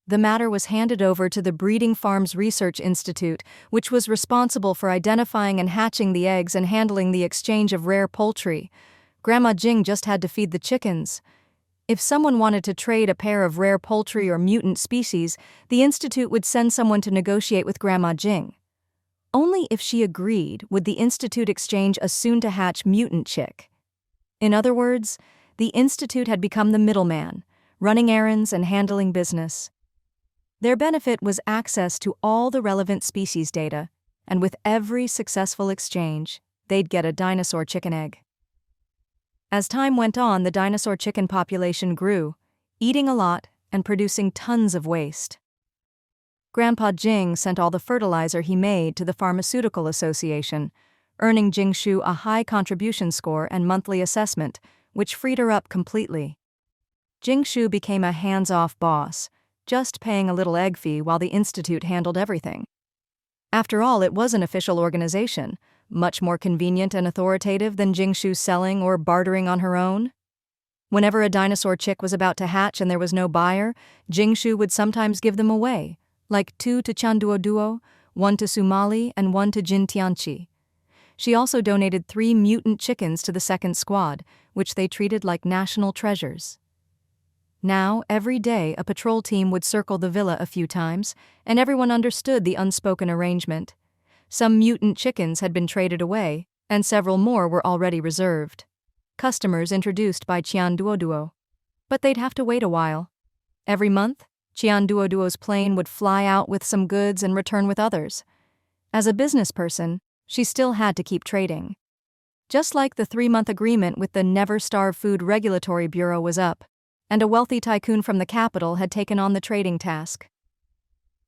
The matter was handed over to the Breeding Farms Research Institute, which was responsible for identifying and hatching the eggs and handling the exchange of rare poultry. Grandma Jing just had to feed the chickens. If someone wanted to trade a pair of rare poultry or mutant species, the institute would send someone to negotiate with Grandma Jing. Only if she agreed would the institute exchange a soon-to-hatch mutant chick. In other words, the institute had become the middleman, running errands and handling business. Their benefit was access to all the relevant species data, and with every successful exchange, they'd get a dinosaur chicken egg. As time went on, the dinosaur chicken population grew, eating a lot and producing tons of waste. Grandpa Jing sent all the fertilizer he made to the Pharmaceutical Association, earning Jing Shu a high contribution score and monthly assessment, which freed her up completely. Jing Shu became a hands-off boss, just paying a little egg fee while the institute handled everything. After all, it was an official organization, much more convenient and authoritative than Jing Shu selling or bartering on her own. Whenever a dinosaur chick was about to hatch and there was no buyer, Jing Shu would sometimes give them away, like 2 to Chanduo, 1 to Sumali, and 1 to Jin Tianqi. She also donated 3 mutant chickens to the second squad, which they treated like national treasures. Now, every day, a patrol team would circle the villa a few times, and everyone understood the unspoken arrangement. Some mutant chickens had been traded away, and several more were already reserved. Customers introduced by Qian Duoduo. But they'd have to wait a while. Every month, Qian Duoduo's plane would fly out with some goods and return with others. As a business person, she still had to keep trading. Just like the 3-month agreement with the Never Starve Food Regulatory Bureau was up, and a wealthy tycoon from the capital had taken on the trading task.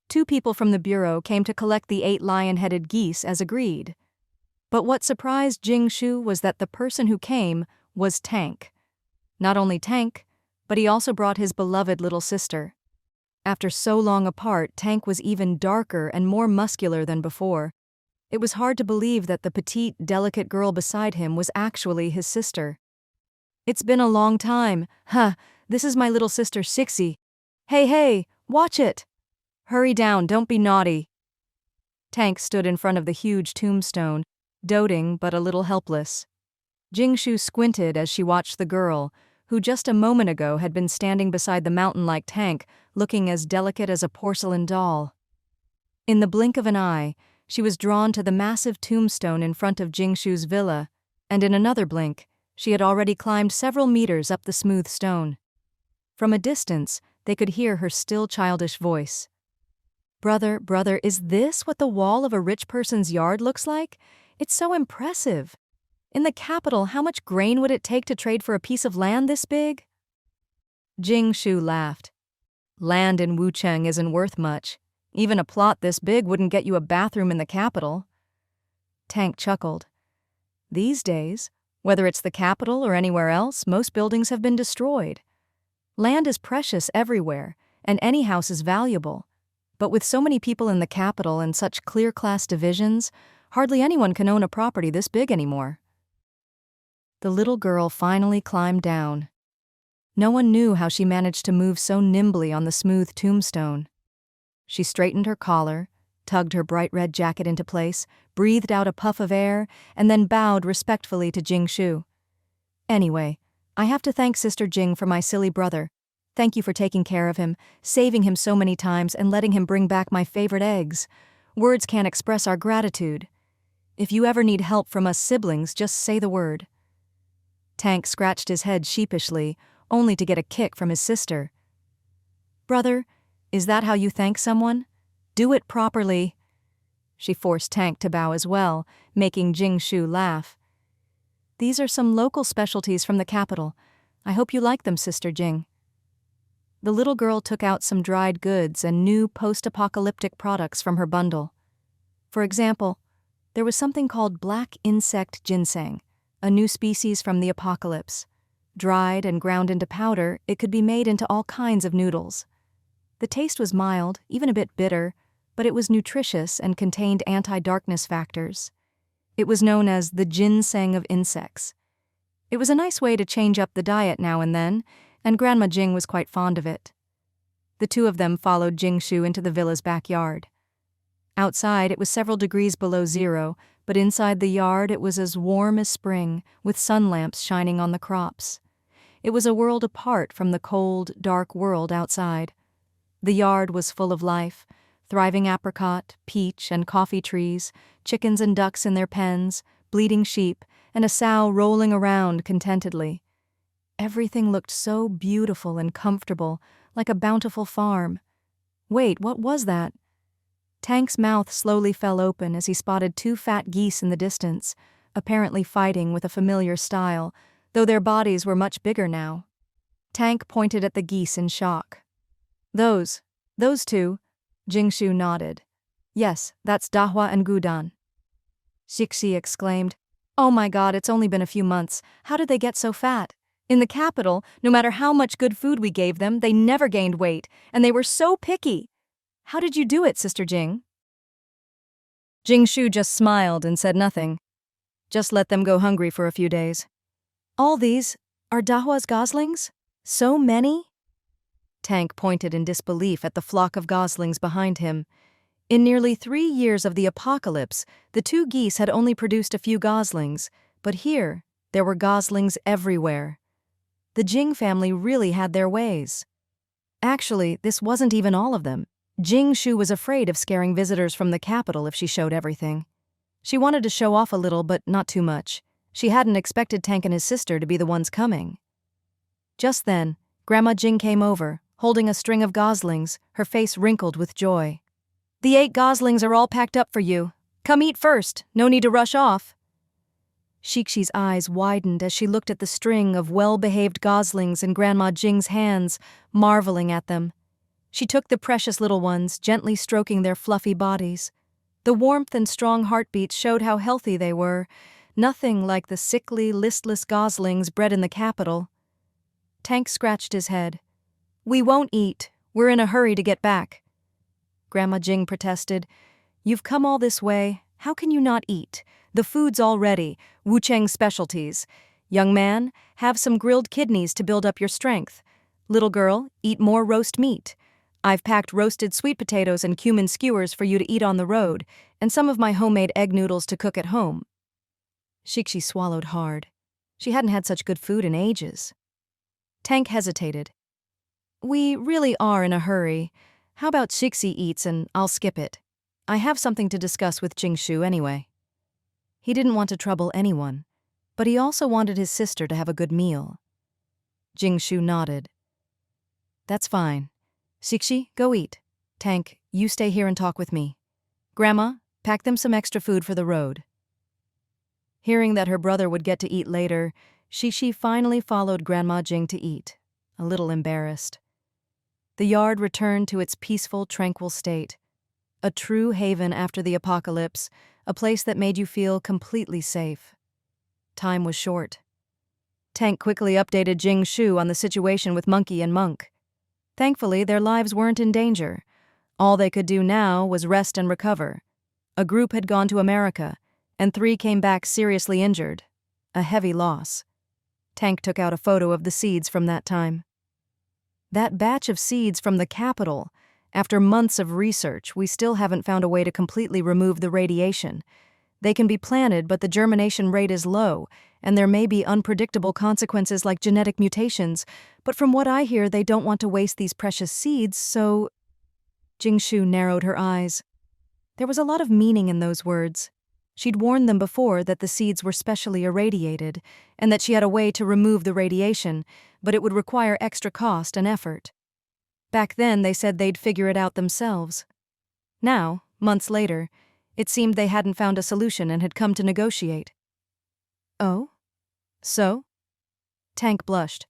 2 people from the bureau came to collect the 8 lion-headed geese as agreed. But what surprised Jing Shu was that the person who came was Tank. Not only Tank, but he also brought his beloved little sister. After so long apart, Tank was even darker and more muscular than before. It was hard to believe that the petite, delicate girl beside him was actually his sister. "It's been a long time. This is my little sister Sixie. Hey, watch it! Hurry down, don't be naughty." Tank stood in front of the huge tombstone, doting but a little helpless. Jing Shu squinted as she watched the girl, who just a moment ago had been standing beside the mountain-like Tank, looking as delicate as a porcelain doll. In the blink of an eye, she was drawn to the massive tombstone in front of Jing Shu's villa, and in another blink, she had already climbed several meters up the smooth stone. From a distance, they could hear her still childish voice. Brother, is this what the wall of a rich person's yard looks like? It's so impressive. In the capital, how much grain would it take to trade for a piece of land this big? Jing Shu laughed. Land in Wucheng isn't worth much. Even a plot this big wouldn't get you a bathroom in the capital. Tank chuckled. These days, whether it's the capital or anywhere else, most buildings have been destroyed. Land is precious everywhere, and any house is valuable. But with so many people in the capital and such clear class divisions, hardly anyone can own a property this big anymore. The little girl finally climbed down. No one knew how she managed to move so nimbly on the smooth tombstone. She straightened her collar, tugged her bright red jacket into place, breathed out a puff of air, and then bowed respectfully to Jing Shu. Anyway, I have to thank Sister Jing for my silly brother. Thank you for taking care of him, saving him so many times, and letting him bring back my favorite eggs. Words can't express our gratitude. If you ever need help from us siblings, just say the word. Tank scratched his head sheepishly, only to get a kick from his sister. Brother, is that how you thank someone? Do it properly. She forced Tank to bow as well, making Jing Shu laugh. These are some local specialties from the capital. I hope you like them, Sister Jing. The little girl took out some dried goods and new post-apocalyptic products from her bundle. For example, there was something called black insect ginseng, a new species from the apocalypse. Dried and ground into powder, it could be made into all kinds of noodles. The taste was mild, even a bit bitter, but it was nutritious and contained anti-darkness factors. It was known as the ginseng of insects. It was a nice way to change up the diet now and then, and Grandma Jing was quite fond of it. The two of them followed Jing Shu into the villa's backyard. Outside, it was several degrees below zero, but inside the yard it was as warm as spring, with sun lamps shining on the crops. It was a world apart from the cold, dark world outside. The yard was full of life, thriving apricot, peach, and coffee trees, chickens and ducks in their pens, bleating sheep, and a sow rolling around contentedly. Everything looked so beautiful and comfortable, like a bountiful farm. Wait, what was that? Tank's mouth slowly fell open as he spotted two fat geese in the distance, apparently fighting with a familiar style, though their bodies were much bigger now. Tank pointed at the geese in shock. Those two, Jing Shu nodded. Yes, that's Dahua and Gudan. Xixi exclaimed, Oh my god, it's only been a few months. How did they get so fat? In the capital, no matter how much good food we gave them, they never gained weight, and they were so picky. How did you do it, Sister Jing? Jing Shu just smiled and said nothing. Just let them go hungry for a few days. All these are Dahua's goslings? So many? Tank pointed in disbelief at the flock of goslings behind him. In nearly 3 years of the apocalypse, the two geese had only produced a few goslings, but here, there were goslings everywhere. The Jing family really had their ways. Actually, this wasn't even all of them. Jing Shu was afraid of scaring visitors from the capital if she showed everything. She wanted to show off a little, but not too much. She hadn't expected Tank and his sister to be the ones coming. Just then, Grandma Jing came over, holding a string of goslings, her face wrinkled with joy. The 8 goslings are all packed up for you. Come eat first, no need to rush off. Xixi's eyes widened as she looked at the string of well-behaved goslings in Grandma Jing's hands, marveling at them. She took the precious little ones, gently stroking their fluffy bodies. The warmth and strong heartbeats showed how healthy they were, nothing like the sickly, listless goslings bred in the capital. Tank scratched his head. We won't eat. We're in a hurry to get back. Grandma Jing protested. You've come all this way. How can you not eat? The food's all ready. Wucheng specialties. Young man, have some grilled kidneys to build up your strength. Little girl, eat more roast meat. I've packed roasted sweet potatoes and cumin skewers for you to eat on the road, and some of my homemade egg noodles to cook at home. Xixi swallowed hard. She hadn't had such good food in ages. Tank hesitated. We really are in a hurry. How about Xixi eats and I'll skip it? I have something to discuss with Jing Shu anyway. He didn't want to trouble anyone, but he also wanted his sister to have a good meal. Jing Shu nodded. That's fine. Xixi, go eat. Tank, you stay here and talk with me. Grandma, pack them some extra food for the road. Hearing that her brother would get to eat later, Shishi finally followed Grandma Jing to eat, a little embarrassed. The yard returned to its peaceful, tranquil state. A true haven after the apocalypse, a place that made you feel completely safe. Time was short. Tank quickly updated Jing Shu on the situation with Monkey and Monk. Thankfully, their lives weren't in danger. All they could do now was rest and recover. A group had gone to America, and 3 came back seriously injured. A heavy loss. Tank took out a photo of the seeds from that time. That batch of seeds from the capital. After months of research, we still haven't found a way to completely remove the radiation. They can be planted, but the germination rate is low, and there may be unpredictable consequences like genetic mutations. But from what I hear, they don't want to waste these precious seeds, so... Jing Shu narrowed her eyes. There was a lot of meaning in those words. She'd warned them before that the seeds were specially irradiated, and that she had a way to remove the radiation, but it would require extra cost and effort. Back then, they said they'd figure it out themselves. Now, months later, it seemed they hadn't found a solution and had come to negotiate. Oh? So? Tank blushed.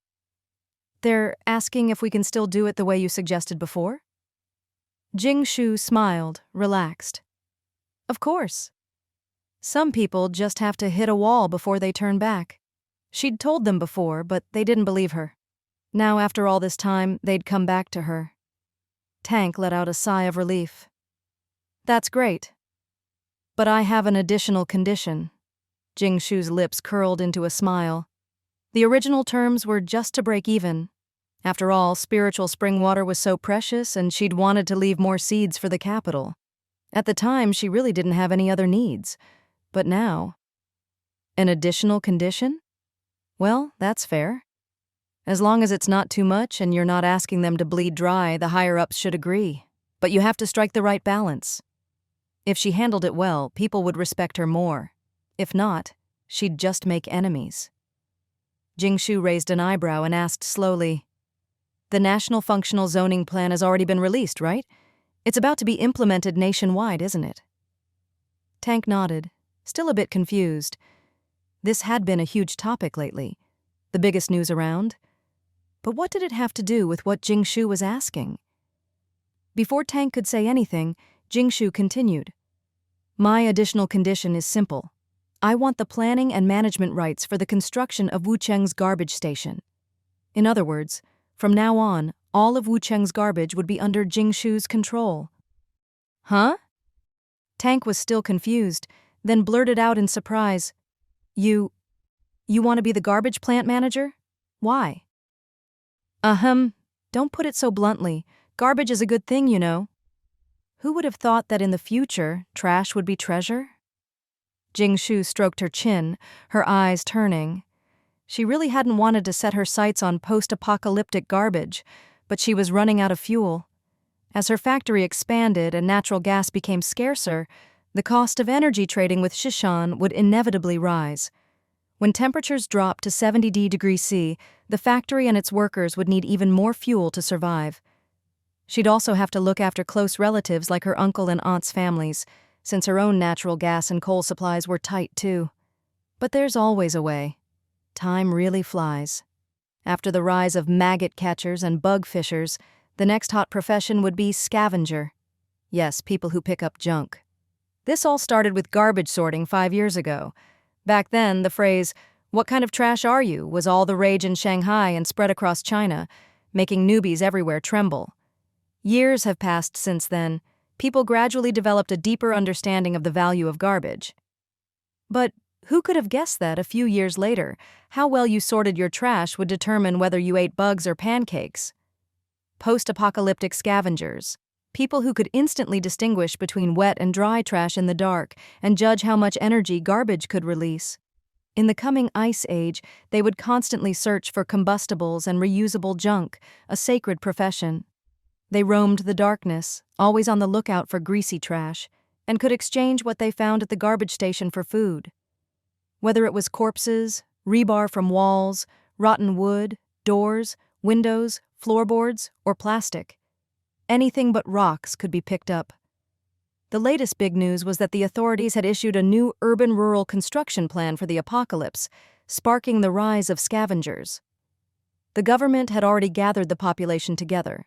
They're asking if we can still do it the way you suggested before? Jing Shu smiled, relaxed. Of course. Some people just have to hit a wall before they turn back. She'd told them before, but they didn't believe her. Now, after all this time, they'd come back to her. Tank let out a sigh of relief. That's great. But I have an additional condition. Jing Shu's lips curled into a smile. The original terms were just to break even. After all, spiritual spring water was so precious, and she'd wanted to leave more seeds for the capital. At the time, she really didn't have any other needs. But now... An additional condition? Well, that's fair. As long as it's not too much and you're not asking them to bleed dry, the higher-ups should agree. But you have to strike the right balance. If she handled it well, people would respect her more. If not, she'd just make enemies. Jing Shu raised an eyebrow and asked slowly, The National Functional Zoning Plan has already been released, right? It's about to be implemented nationwide, isn't it? Tank nodded, still a bit confused. This had been a huge topic lately, the biggest news around. But what did it have to do with what Jing Shu was asking? Before Tank could say anything, Jing Shu continued. My additional condition is simple. I want the planning and management rights for the construction of Wucheng's garbage station. In other words, from now on, all of Wucheng's garbage would be under Jing Shu's control. Huh? Tank was still confused, then blurted out in surprise, You want to be the garbage plant manager? Why? Don't put it so bluntly. Garbage is a good thing, you know. Who would have thought that in the future, trash would be treasure? Jing Shu stroked her chin, her eyes turning. She really hadn't wanted to set her sights on post-apocalyptic garbage, but she was running out of fuel. As her factory expanded and natural gas became scarcer, the cost of energy trading with Shishan would inevitably rise. When temperatures dropped to 70 degrees C, the factory and its workers would need even more fuel to survive. She'd also have to look after close relatives like her uncle and aunt's families, since her own natural gas and coal supplies were tight too. But there's always a way. Time really flies. After the rise of maggot catchers and bug fishers, the next hot profession would be scavenger. Yes, people who pick up junk. This all started with garbage sorting 5 years ago. Back then, the phrase, "What kind of trash are you?" was all the rage in Shanghai and spread across China, making newbies everywhere tremble. Years have passed since then. People gradually developed a deeper understanding of the value of garbage. But who could have guessed that a few years later, how well you sorted your trash would determine whether you ate bugs or pancakes? Post-apocalyptic scavengers. People who could instantly distinguish between wet and dry trash in the dark and judge how much energy garbage could release. In the coming ice age, they would constantly search for combustibles and reusable junk, a sacred profession. They roamed the darkness, always on the lookout for greasy trash, and could exchange what they found at the garbage station for food. Whether it was corpses, rebar from walls, rotten wood, doors, windows, floorboards, or plastic. Anything but rocks could be picked up. The latest big news was that the authorities had issued a new urban-rural construction plan for the apocalypse, sparking the rise of scavengers. The government had already gathered the population together.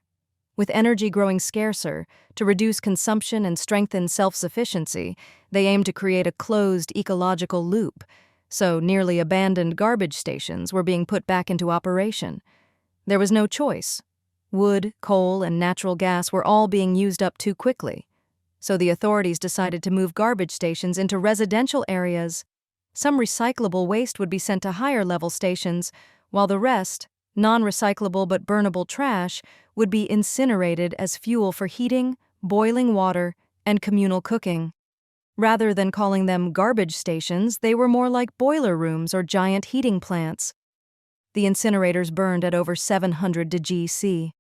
With energy growing scarcer, to reduce consumption and strengthen self-sufficiency, they aimed to create a closed ecological loop, so nearly abandoned garbage stations were being put back into operation. There was no choice. Wood, coal, and natural gas were all being used up too quickly, so the authorities decided to move garbage stations into residential areas. Some recyclable waste would be sent to higher-level stations, while the rest, non-recyclable but burnable trash, would be incinerated as fuel for heating, boiling water, and communal cooking. Rather than calling them garbage stations, they were more like boiler rooms or giant heating plants. The incinerators burned at over 700 degrees C.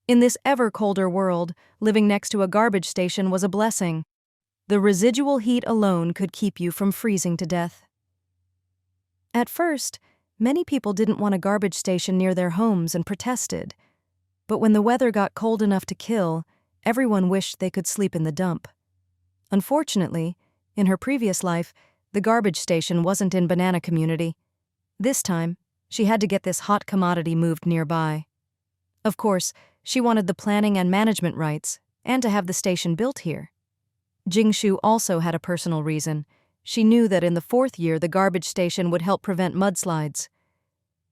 In this ever-colder world, living next to a garbage station was a blessing. The residual heat alone could keep you from freezing to death. At first, many people didn't want a garbage station near their homes and protested. But when the weather got cold enough to kill, everyone wished they could sleep in the dump. Unfortunately, in her previous life, the garbage station wasn't in Banana Community. This time, she had to get this hot commodity moved nearby. Of course, she wanted the planning and management rights, and to have the station built here. Jing Shu also had a personal reason. She knew that in the 4th year the garbage station would help prevent mudslides.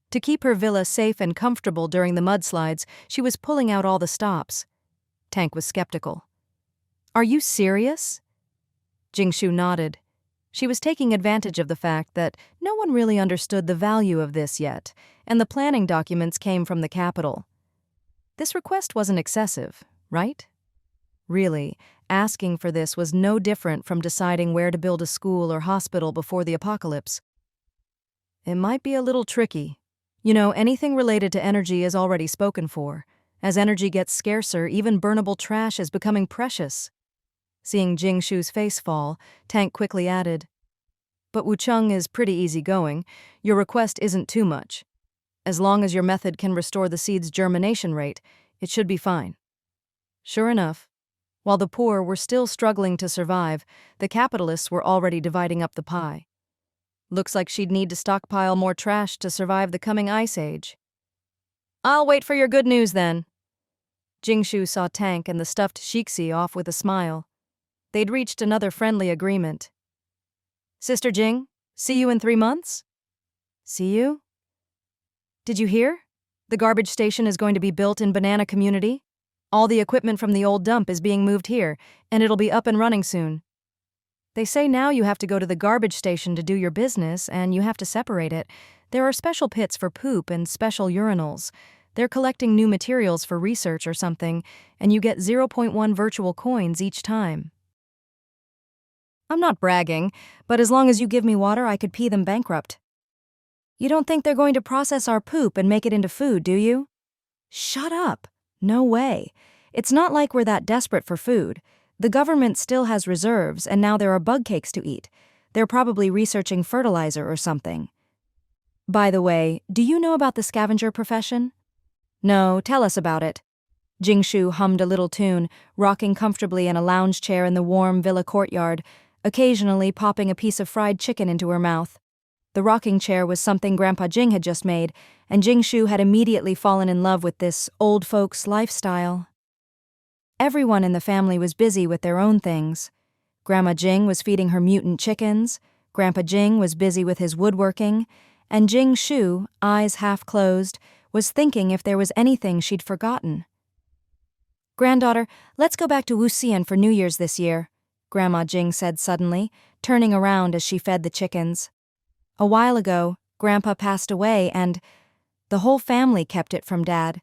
To keep her villa safe and comfortable during the mudslides, she was pulling out all the stops. Tank was skeptical. "Are you serious?" Jing Shu nodded. She was taking advantage of the fact that no one really understood the value of this yet, and the planning documents came from the capital. This request wasn't excessive, right? Really, asking for this was no different from deciding where to build a school or hospital before the apocalypse. It might be a little tricky. You know, anything related to energy is already spoken for. As energy gets scarcer, even burnable trash is becoming precious. Seeing Jing Shu's face fall, Tank quickly added, "But Wucheng is pretty easygoing. Your request isn't too much. As long as your method can restore the seed's germination rate, it should be fine." Sure enough, while the poor were still struggling to survive, the capitalists were already dividing up the pie. Looks like she'd need to stockpile more trash to survive the coming ice age. "I'll wait for your good news then." Jing Shu saw Tank and the stuffed Shixi off with a smile. They'd reached another friendly agreement. "Sister Jing, see you in 3 months?" "See you?" "Did you hear? The garbage station is going to be built in Banana Community. All the equipment from the old dump is being moved here, and it'll be up and running soon. They say now you have to go to the garbage station to do your business, and you have to separate it. There are special pits for poop and special urinals. They're collecting new materials for research or something, and you get 0.1 virtual coins each time." "I'm not bragging, but as long as you give me water, I could pee them bankrupt." "You don't think they're going to process our poop and make it into food, do you?" "Shut up. No way. It's not like we're that desperate for food. The government still has reserves, and now there are bug cakes to eat. They're probably researching fertilizer or something." "By the way, do you know about the scavenger profession?" "No, tell us about it." Jing Shu hummed a little tune, rocking comfortably in a lounge chair in the warm villa courtyard, occasionally popping a piece of fried chicken into her mouth. The rocking chair was something Grandpa Jing had just made, and Jing Shu had immediately fallen in love with this old folks' lifestyle. Everyone in the family was busy with their own things. Grandma Jing was feeding her mutant chickens, Grandpa Jing was busy with his woodworking, and Jing Shu, eyes half closed, was thinking if there was anything she'd forgotten. "Granddaughter, let's go back to Wuxian for New Year's this year," Grandma Jing said suddenly, turning around as she fed the chickens. "A while ago, Grandpa passed away and the whole family kept it from Dad.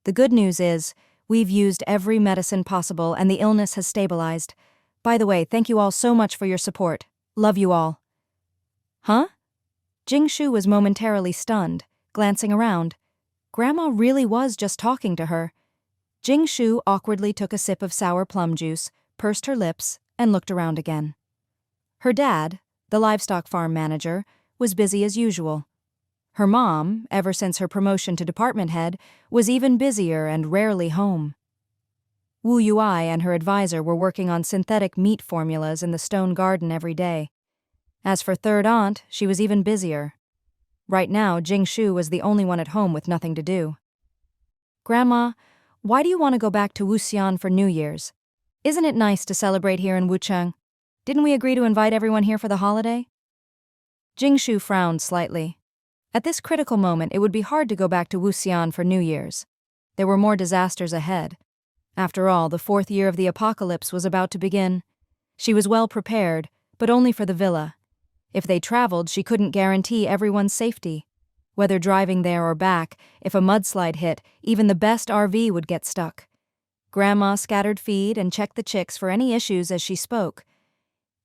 The good news is, we've used every medicine possible and the illness has stabilized. By the way, thank you all so much for your support. Love you all." "Huh?" Jing Shu was momentarily stunned, glancing around. Grandma really was just talking to her. Jing Shu awkwardly took a sip of sour plum juice, pursed her lips, and looked around again. Her dad, the livestock farm manager, was busy as usual. Her mom, ever since her promotion to department head, was even busier and rarely home. Wu Yui and her advisor were working on synthetic meat formulas in the stone garden every day. As for third aunt, she was even busier. Right now, Jing Shu was the only one at home with nothing to do. Grandma, why do you want to go back to Wuxian for New Year's? Isn't it nice to celebrate here in Wucheng? Didn't we agree to invite everyone here for the holiday? Jing Shu frowned slightly. At this critical moment, it would be hard to go back to Wuxian for New Year's. There were more disasters ahead. After all, the 4th year of the apocalypse was about to begin. She was well prepared, but only for the villa. If they traveled, she couldn't guarantee everyone's safety. Whether driving there or back, if a mudslide hit, even the best RV would get stuck. Grandma scattered feed and checked the chicks for any issues as she spoke.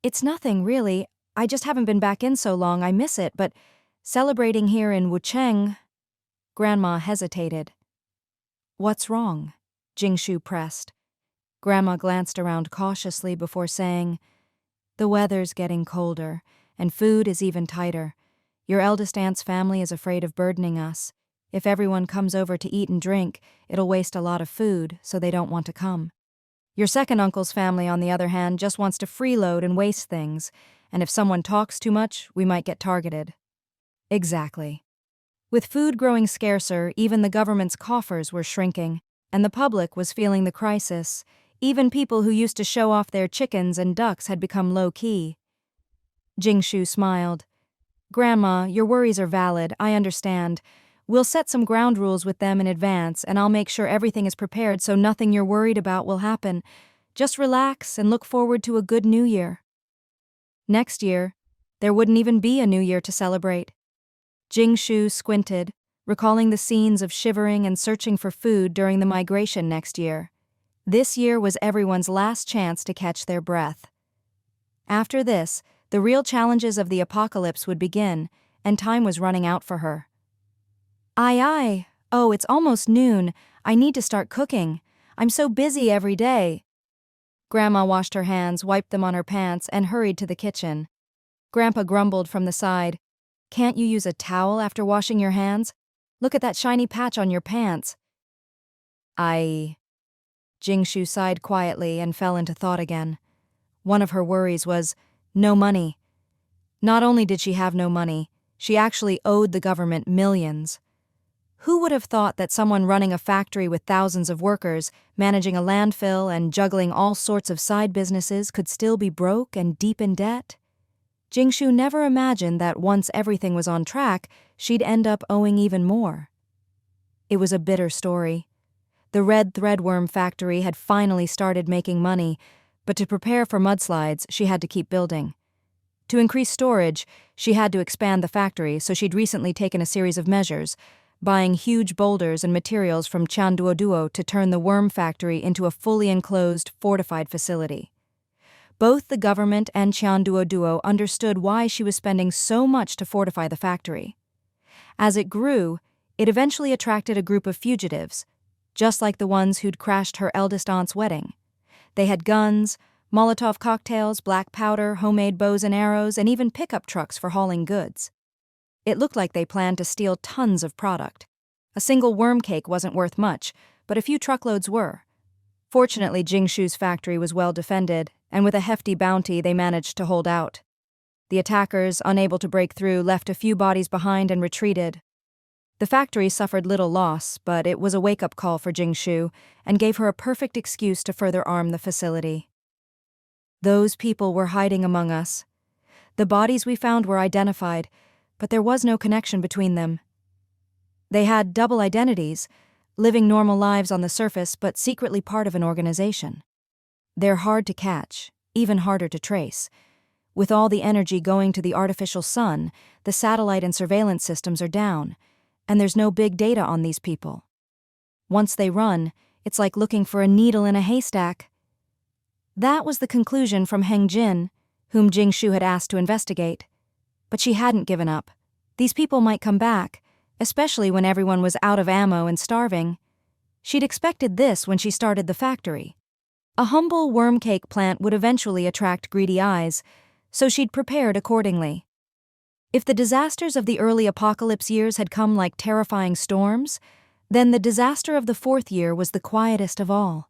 It's nothing, really. I just haven't been back in so long, I miss it, but celebrating here in Wucheng... Grandma hesitated. What's wrong? Jing Shu pressed. Grandma glanced around cautiously before saying, The weather's getting colder, and food is even tighter. Your eldest aunt's family is afraid of burdening us. If everyone comes over to eat and drink, it'll waste a lot of food, so they don't want to come. Your second uncle's family, on the other hand, just wants to freeload and waste things, and if someone talks too much, we might get targeted. Exactly. With food growing scarcer, even the government's coffers were shrinking, and the public was feeling the crisis. Even people who used to show off their chickens and ducks had become low-key. Jing Shu smiled. Grandma, your worries are valid, I understand. We'll set some ground rules with them in advance, and I'll make sure everything is prepared so nothing you're worried about will happen. Just relax and look forward to a good New Year. Next year, there wouldn't even be a New Year to celebrate. Jing Shu squinted, recalling the scenes of shivering and searching for food during the migration next year. This year was everyone's last chance to catch their breath. After this, the real challenges of the apocalypse would begin, and time was running out for her. Aye. Oh, it's almost noon. I need to start cooking. I'm so busy every day. Grandma washed her hands, wiped them on her pants, and hurried to the kitchen. Grandpa grumbled from the side. Can't you use a towel after washing your hands? Look at that shiny patch on your pants. Jing Shu sighed quietly and fell into thought again. One of her worries was no money. Not only did she have no money, she actually owed the government millions. Who would have thought that someone running a factory with thousands of workers, managing a landfill and juggling all sorts of side businesses could still be broke and deep in debt? Jing Shu never imagined that once everything was on track, she'd end up owing even more. It was a bitter story. The red threadworm factory had finally started making money, but to prepare for mudslides, she had to keep building. To increase storage, she had to expand the factory, so she'd recently taken a series of measures, buying huge boulders and materials from Chanduoduo to turn the worm factory into a fully enclosed, fortified facility. Both the government and Chanduoduo understood why she was spending so much to fortify the factory. As it grew, it eventually attracted a group of fugitives, just like the ones who'd crashed her eldest aunt's wedding. They had guns, Molotov cocktails, black powder, homemade bows and arrows, and even pickup trucks for hauling goods. It looked like they planned to steal tons of product. A single worm cake wasn't worth much, but a few truckloads were. Fortunately, Jing Shu's factory was well defended, and with a hefty bounty they managed to hold out. The attackers, unable to break through, left a few bodies behind and retreated. The factory suffered little loss, but it was a wake-up call for Jing Shu and gave her a perfect excuse to further arm the facility. Those people were hiding among us. The bodies we found were identified, but there was no connection between them. They had double identities, living normal lives on the surface but secretly part of an organization. They're hard to catch, even harder to trace. With all the energy going to the artificial sun, the satellite and surveillance systems are down, and there's no big data on these people. Once they run, it's like looking for a needle in a haystack. That was the conclusion from Heng Jin, whom Jing Shu had asked to investigate. But she hadn't given up. These people might come back, especially when everyone was out of ammo and starving. She'd expected this when she started the factory. A humble worm cake plant would eventually attract greedy eyes, so she'd prepared accordingly. If the disasters of the early apocalypse years had come like terrifying storms, then the disaster of the 4th year was the quietest of all.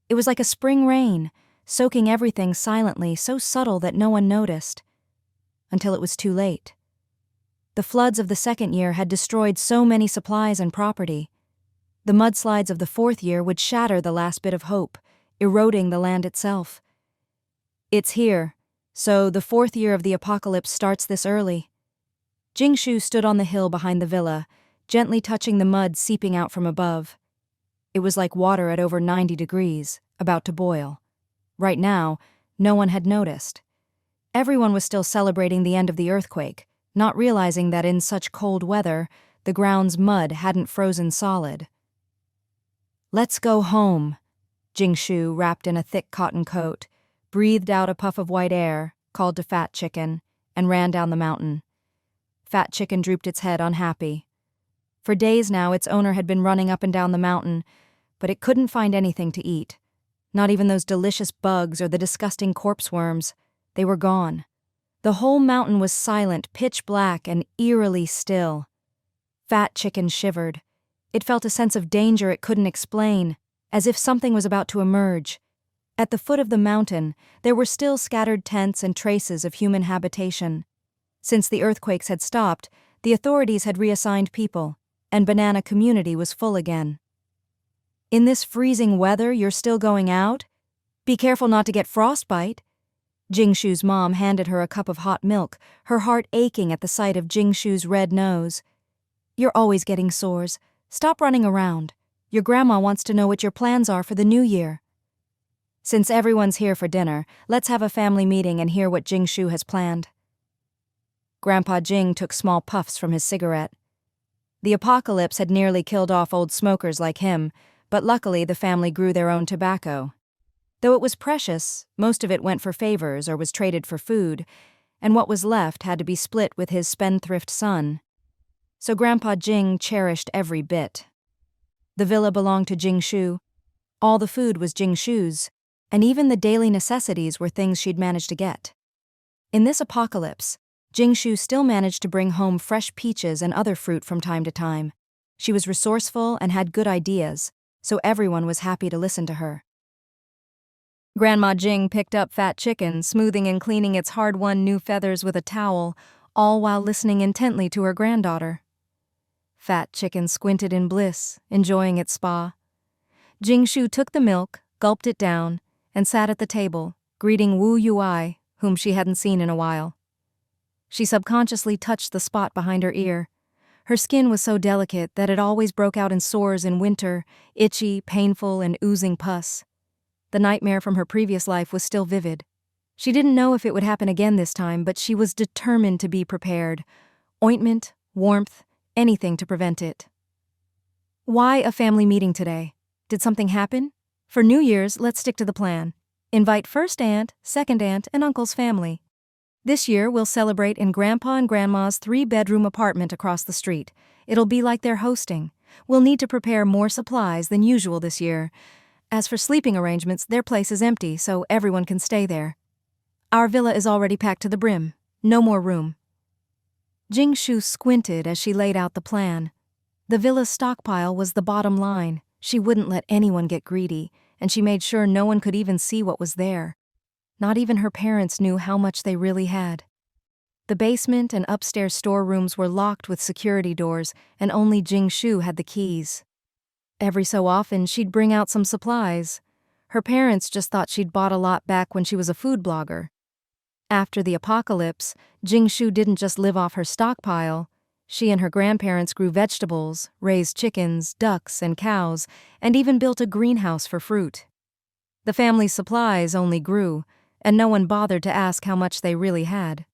It It was like a spring rain, soaking everything silently, so subtle that no one noticed. Until it was too late. The floods of the second year had destroyed so many supplies and property. The mudslides of the fourth year would shatter the last bit of hope, eroding the land itself. It's here, so the fourth year of the apocalypse starts this early. Jing Shu stood on the hill behind the villa, gently touching the mud seeping out from above. It was like water at over 90 degrees, about to boil. Right now, no one had noticed. Everyone was still celebrating the end of the earthquake, not realizing that in such cold weather, the ground's mud hadn't frozen solid. "Let's go home," Jing Shu, wrapped in a thick cotton coat, breathed out a puff of white air, called to Fat Chicken, and ran down the mountain. Fat Chicken drooped its head unhappy. For days now, its owner had been running up and down the mountain, but it couldn't find anything to eat. Not even those delicious bugs or the disgusting corpse worms. They were gone. The whole mountain was silent, pitch black, and eerily still. Fat Chicken shivered. It felt a sense of danger it couldn't explain, as if something was about to emerge. At the foot of the mountain, there were still scattered tents and traces of human habitation. Since the earthquakes had stopped, the authorities had reassigned people, and Banana Community was full again. "In this freezing weather, you're still going out? Be careful not to get frostbite." Jing Shu's mom handed her a cup of hot milk, her heart aching at the sight of Jing Shu's red nose. "You're always getting sores. Stop running around. Your grandma wants to know what your plans are for the new year." "Since everyone's here for dinner, let's have a family meeting and hear what Jing Shu has planned." Grandpa Jing took small puffs from his cigarette. The apocalypse had nearly killed off old smokers like him, but luckily the family grew their own tobacco. Though it was precious, most of it went for favors or was traded for food, and what was left had to be split with his spendthrift son. So Grandpa Jing cherished every bit. The villa belonged to Jing Shu. All the food was Jing Shu's, and even the daily necessities were things she'd managed to get. In this apocalypse, Jing Shu still managed to bring home fresh peaches and other fruit from time to time. She was resourceful and had good ideas, so everyone was happy to listen to her. Grandma Jing picked up Fat Chicken, smoothing and cleaning its hard-won new feathers with a towel, all while listening intently to her granddaughter. Fat Chicken squinted in bliss, enjoying its spa. Jing Shu took the milk, gulped it down, and sat at the table, greeting Wu Yui, whom she hadn't seen in a while. She subconsciously touched the spot behind her ear. Her skin was so delicate that it always broke out in sores in winter, itchy, painful, and oozing pus. The nightmare from her previous life was still vivid. She didn't know if it would happen again this time, but she was determined to be prepared. Ointment, warmth, anything to prevent it. "Why a family meeting today? Did something happen? For New Year's, let's stick to the plan. Invite first aunt, second aunt, and uncle's family. This year, we'll celebrate in Grandpa and Grandma's 3-bedroom apartment across the street. It'll be like they're hosting. We'll need to prepare more supplies than usual this year. As for sleeping arrangements, their place is empty, so everyone can stay there. Our villa is already packed to the brim. No more room." Jing Shu squinted as she laid out the plan. The villa's stockpile was the bottom line. She wouldn't let anyone get greedy, and she made sure no one could even see what was there. Not even her parents knew how much they really had. The basement and upstairs storerooms were locked with security doors, and only Jing Shu had the keys. Every so often, she'd bring out some supplies. Her parents just thought she'd bought a lot back when she was a food blogger. After the apocalypse, Jing Shu didn't just live off her stockpile. She and her grandparents grew vegetables, raised chickens, ducks, and cows, and even built a greenhouse for fruit. The family's supplies only grew, and no one bothered to ask how much they really had.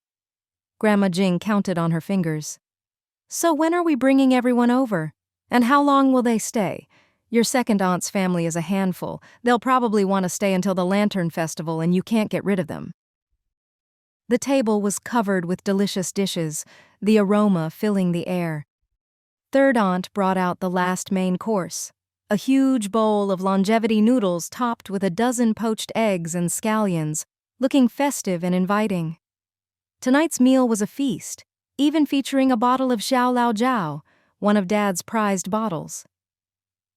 Grandma Jing counted on her fingers. "So when are we bringing everyone over? And how long will they stay? Your second aunt's family is a handful. They'll probably want to stay until the Lantern Festival, and you can't get rid of them." The table was covered with delicious dishes, the aroma filling the air. Third aunt brought out the last main course, a huge bowl of longevity noodles topped with a dozen poached eggs and scallions, looking festive and inviting. Tonight's meal was a feast, even featuring a bottle of Xiao Lao Jiao, one of Dad's prized bottles.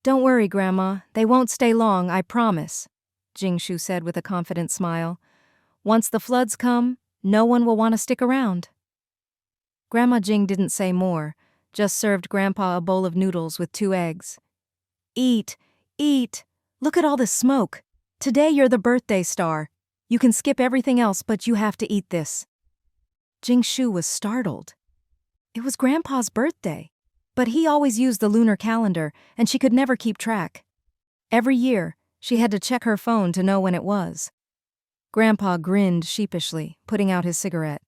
"Don't worry, Grandma, they won't stay long, I promise." Jing Shu said with a confident smile. "Once the floods come, no one will want to stick around." Grandma Jing didn't say more, just served Grandpa a bowl of noodles with 2 eggs. "Eat, eat. Look at all this smoke. Today you're the birthday star. You can skip everything else, but you have to eat this." Jing Shu was startled. It was Grandpa's birthday, but he always used the lunar calendar, and she could never keep track. Every year, she had to check her phone to know when it was. Grandpa grinned sheepishly, putting out his cigarette.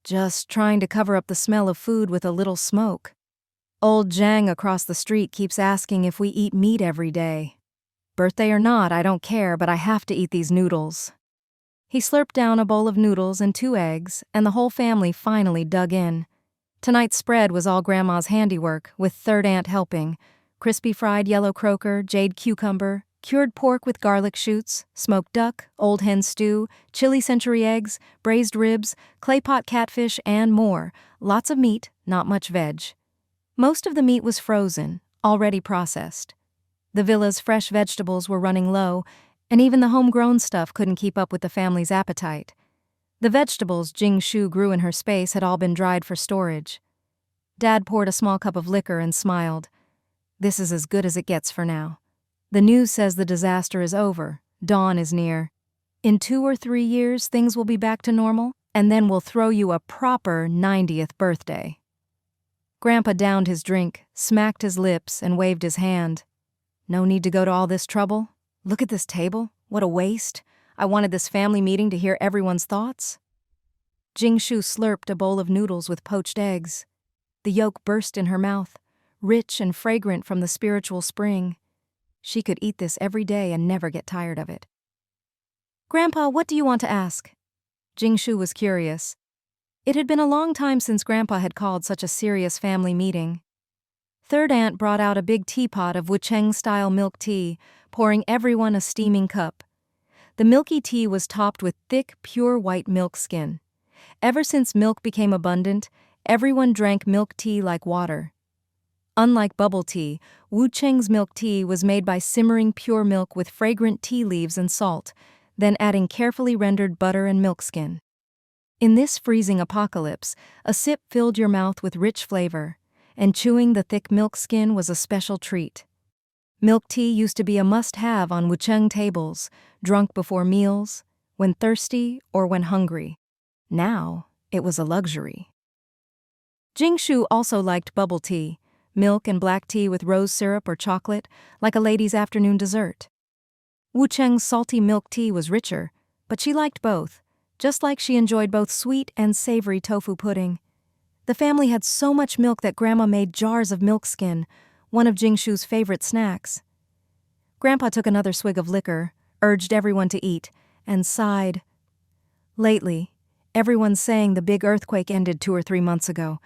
"Just trying to cover up the smell of food with a little smoke. Old Zhang across the street keeps asking if we eat meat every day. Birthday or not, I don't care, but I have to eat these noodles." He slurped down a bowl of noodles and 2 eggs, and the whole family finally dug in. Tonight's spread was all Grandma's handiwork, with third aunt helping. Crispy fried yellow croaker, jade cucumber, cured pork with garlic shoots, smoked duck, old hen stew, chili century eggs, braised ribs, clay pot catfish, and more. Lots of meat, not much veg. Most of the meat was frozen, already processed. The villa's fresh vegetables were running low, and even the homegrown stuff couldn't keep up with the family's appetite. The vegetables Jing Shu grew in her space had all been dried for storage. Dad poured a small cup of liquor and smiled. "This is as good as it gets for now. The news says the disaster is over, dawn is near. In 2 or 3 years, things will be back to normal, and then we'll throw you a proper 90th birthday." Grandpa downed his drink, smacked his lips, and waved his hand. "No need to go to all this trouble. Look at this table. What a waste. I wanted this family meeting to hear everyone's thoughts." Jing Shu slurped a bowl of noodles with poached eggs. The yolk burst in her mouth, rich and fragrant from the spiritual spring. She could eat this every day and never get tired of it. "Grandpa, what do you want to ask?" Jing Shu was curious. It had been a long time since Grandpa had called such a serious family meeting. Third aunt brought out a big teapot of Wucheng-style milk tea, pouring everyone a steaming cup. The milky tea was topped with thick, pure white milk skin. Ever since milk became abundant, everyone drank milk tea like water. Unlike bubble tea, Wucheng's milk tea was made by simmering pure milk with fragrant tea leaves and salt, then adding carefully rendered butter and milk skin. In this freezing apocalypse, a sip filled your mouth with rich flavor, and chewing the thick milk skin was a special treat. Milk tea used to be a must-have on Wucheng tables, drunk before meals, when thirsty, or when hungry. Now, it was a luxury. Jing Shu also liked bubble tea, milk and black tea with rose syrup or chocolate, like a lady's afternoon dessert. Wucheng's salty milk tea was richer, but she liked both, just like she enjoyed both sweet and savory tofu pudding. The family had so much milk that Grandma made jars of milk skin, one of Jing Shu's favorite snacks. Grandpa took another swig of liquor, urged everyone to eat, and sighed. Lately, everyone's saying the big earthquake ended 2 or 3 months ago.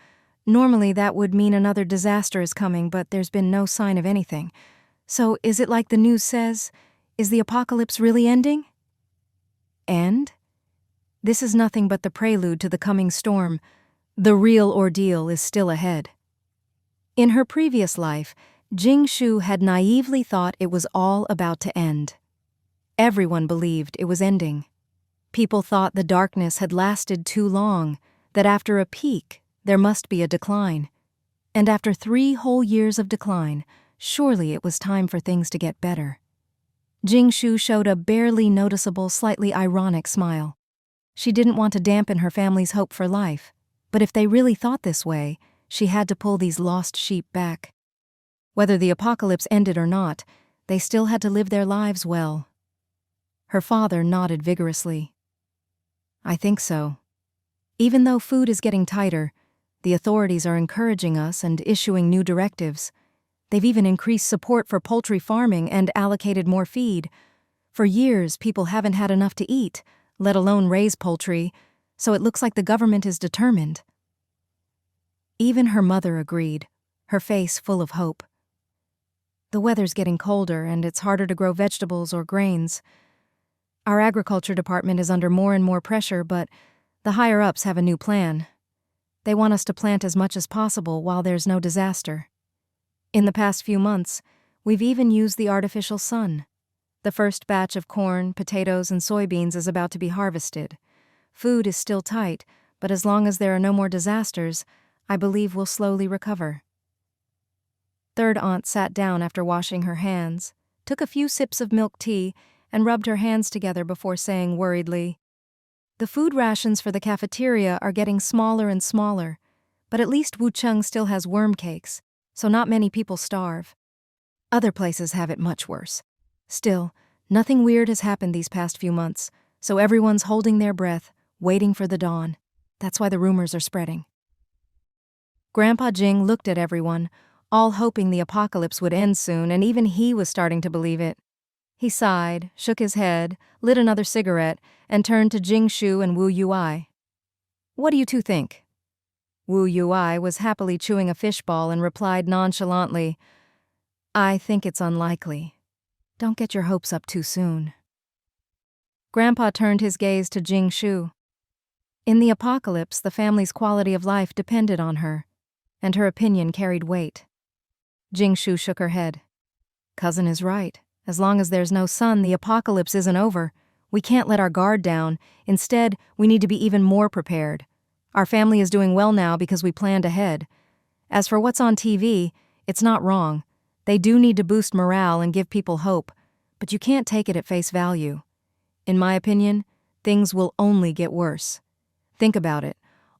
Normally that would mean another disaster is coming, but there's been no sign of anything. So is it like the news says? Is the apocalypse really ending? End? This is nothing but the prelude to the coming storm. The real ordeal is still ahead. In her previous life, Jing Shu had naively thought it was all about to end. Everyone believed it was ending. People thought the darkness had lasted too long, that after a peak, there must be a decline. And after 3 whole years of decline, surely it was time for things to get better. Jing Shu showed a barely noticeable, slightly ironic smile. She didn't want to dampen her family's hope for life, but if they really thought this way, she had to pull these lost sheep back. Whether the apocalypse ended or not, they still had to live their lives well. Her father nodded vigorously. "I think so. Even though food is getting tighter, the authorities are encouraging us and issuing new directives. They've even increased support for poultry farming and allocated more feed. For years, people haven't had enough to eat, let alone raise poultry, so it looks like the government is determined." Even her mother agreed, her face full of hope. "The weather's getting colder and it's harder to grow vegetables or grains. Our agriculture department is under more and more pressure, but the higher-ups have a new plan. They want us to plant as much as possible while there's no disaster. In the past few months, we've even used the artificial sun. The first batch of corn, potatoes, and soybeans is about to be harvested. Food is still tight, but as long as there are no more disasters, I believe we'll slowly recover. Third aunt sat down after washing her hands, took a few sips of milk tea, and rubbed her hands together before saying worriedly, "The food rations for the cafeteria are getting smaller and smaller, but at least Wucheng still has worm cakes, so not many people starve. Other places have it much worse. Still, nothing weird has happened these past few months, so everyone's holding their breath, waiting for the dawn. That's why the rumors are spreading." Grandpa Jing looked at everyone, all hoping the apocalypse would end soon, and even he was starting to believe it. He sighed, shook his head, lit another cigarette, and turned to Jing Shu and Wu Yui. "What do you two think?" Wu Yui was happily chewing a fishball and replied nonchalantly, "I think it's unlikely. Don't get your hopes up too soon." Grandpa turned his gaze to Jing Shu. In the apocalypse, the family's quality of life depended on her, and her opinion carried weight. Jing Shu shook her head. "Cousin is right. As long as there's no sun, the apocalypse isn't over. We can't let our guard down. Instead, we need to be even more prepared. Our family is doing well now because we planned ahead. As for what's on TV, it's not wrong. They do need to boost morale and give people hope, but you can't take it at face value. In my opinion, things will only get worse. Think about it.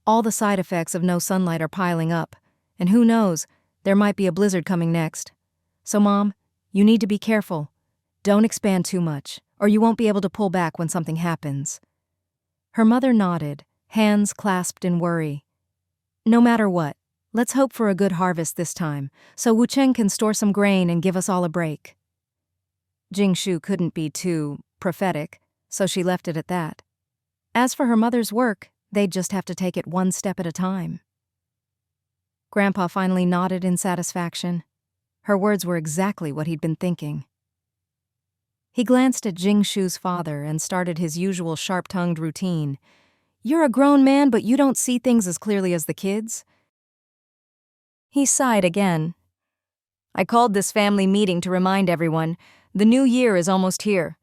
All the side effects of no sunlight are piling up, and who knows, there might be a blizzard coming next. So, Mom, you need to be careful. Don't expand too much, or you won't be able to pull back when something happens." Her mother nodded, hands clasped in worry. "No matter what, let's hope for a good harvest this time, so Wucheng can store some grain and give us all a break." Jing Shu couldn't be too prophetic, so she left it at that. As for her mother's work, they'd just have to take it one step at a time. Grandpa finally nodded in satisfaction. Her words were exactly what he'd been thinking. He glanced at Jing Shu's father and started his usual sharp-tongued routine. "You're a grown man, but you don't see things as clearly as the kids?" He sighed again. "I called this family meeting to remind everyone, the new year is almost here.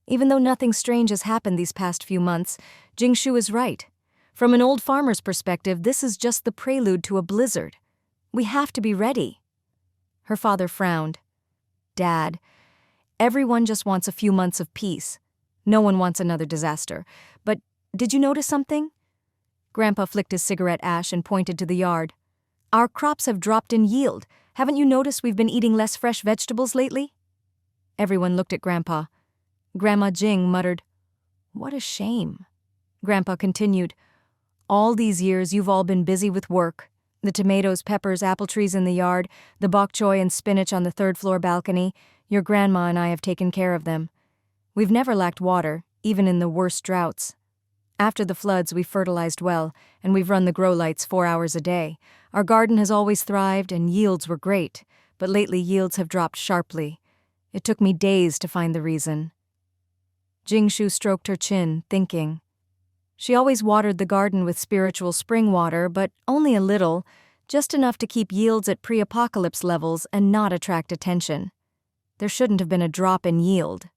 Even though nothing strange has happened these past few months, Jing Shu is right. From an old farmer's perspective, this is just the prelude to a blizzard. We have to be ready." Her father frowned. "Dad, everyone just wants a few months of peace. No one wants another disaster. But did you notice something?" Grandpa flicked his cigarette ash and pointed to the yard. "Our crops have dropped in yield. Haven't you noticed we've been eating less fresh vegetables lately?" Everyone looked at Grandpa. Grandma Jing muttered, "What a shame." Grandpa continued, "All these years you've all been busy with work. The tomatoes, peppers, apple trees in the yard, the bok choy and spinach on the third-floor balcony, your grandma and I have taken care of them. We've never lacked water, even in the worst droughts. After the floods, we fertilized well, and we've run the grow lights 4 hours a day. Our garden has always thrived, and yields were great, but lately yields have dropped sharply. It took me days to find the reason." Jing Shu stroked her chin, thinking. She always watered the garden with spiritual spring water, but only a little, just enough to keep yields at pre-apocalypse levels and not attract attention. There shouldn't have been a drop in yield.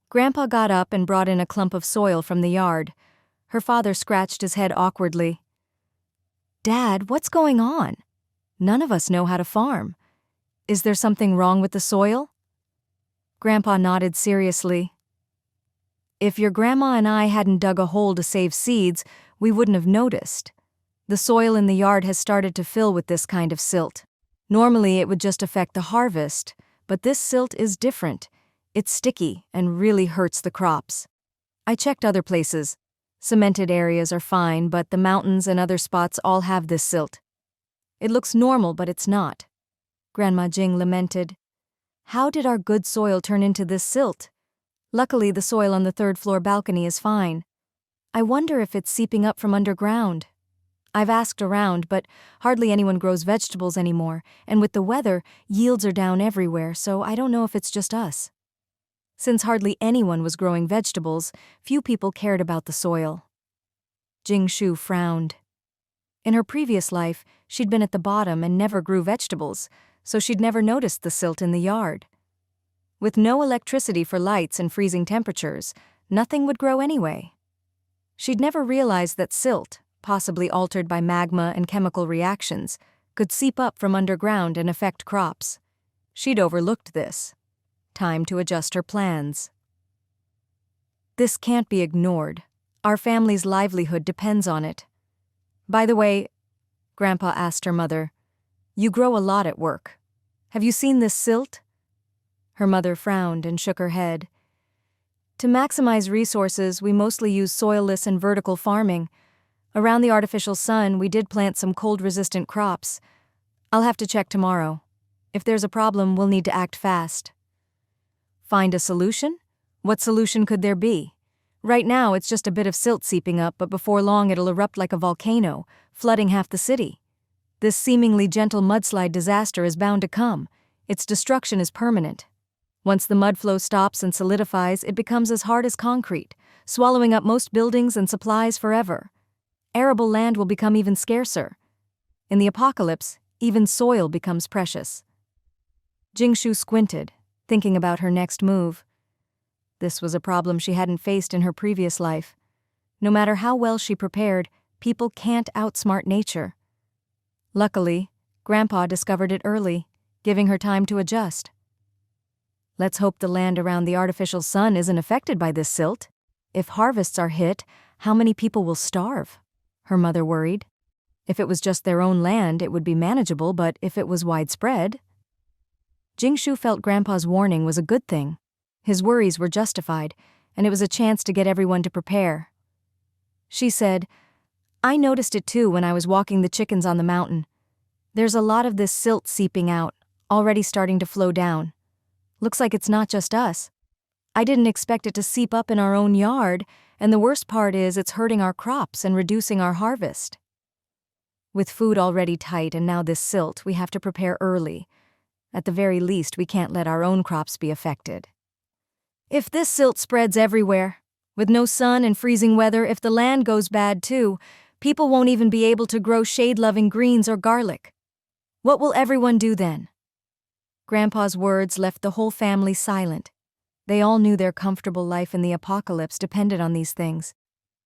Grandpa got up and brought in a clump of soil from the yard. Her father scratched his head awkwardly. "Dad, what's going on? None of us know how to farm. Is there something wrong with the soil?" Grandpa nodded seriously. "If your grandma and I hadn't dug a hole to save seeds, we wouldn't have noticed. The soil in the yard has started to fill with this kind of silt. Normally it would just affect the harvest, but this silt is different. It's sticky and really hurts the crops. I checked other places. Cemented areas are fine, but the mountains and other spots all have this silt. It looks normal, but it's not." Grandma Jing lamented. "How did our good soil turn into this silt? Luckily, the soil on the third-floor balcony is fine. I wonder if it's seeping up from underground. I've asked around, but hardly anyone grows vegetables anymore, and with the weather, yields are down everywhere, so I don't know if it's just us." Since hardly anyone was growing vegetables, few people cared about the soil. Jing Shu frowned. In her previous life, she'd been at the bottom and never grew vegetables, so she'd never noticed the silt in the yard. With no electricity for lights and freezing temperatures, nothing would grow anyway. She'd never realized that silt, possibly altered by magma and chemical reactions, could seep up from underground and affect crops. She'd overlooked this. Time to adjust her plans. This can't be ignored. Our family's livelihood depends on it. By the way, Grandpa asked her mother, you grow a lot at work. Have you seen this silt? Her mother frowned and shook her head. To maximize resources, we mostly use soilless and vertical farming. Around the artificial sun, we did plant some cold-resistant crops. I'll have to check tomorrow. If there's a problem, we'll need to act fast. Find a solution? What solution could there be? Right now, it's just a bit of silt seeping up, but before long it'll erupt like a volcano, flooding half the city. This seemingly gentle mudslide disaster is bound to come. Its destruction is permanent. Once the mud flow stops and solidifies, it becomes as hard as concrete, swallowing up most buildings and supplies forever. Arable land will become even scarcer. In the apocalypse, even soil becomes precious. Jing Shu squinted, thinking about her next move. This was a problem she hadn't faced in her previous life. No matter how well she prepared, people can't outsmart nature. Luckily, Grandpa discovered it early, giving her time to adjust. Let's hope the land around the artificial sun isn't affected by this silt. If harvests are hit, how many people will starve? Her mother worried. If it was just their own land, it would be manageable, but if it was widespread... Jing Shu felt Grandpa's warning was a good thing. His worries were justified, and it was a chance to get everyone to prepare. She said, I noticed it too when I was walking the chickens on the mountain. There's a lot of this silt seeping out, already starting to flow down. Looks like it's not just us. I didn't expect it to seep up in our own yard, and the worst part is it's hurting our crops and reducing our harvest. With food already tight and now this silt, we have to prepare early. At the very least, we can't let our own crops be affected. If this silt spreads everywhere, with no sun and freezing weather, if the land goes bad too, people won't even be able to grow shade-loving greens or garlic. What will everyone do then? Grandpa's words left the whole family silent. They all knew their comfortable life in the apocalypse depended on these things.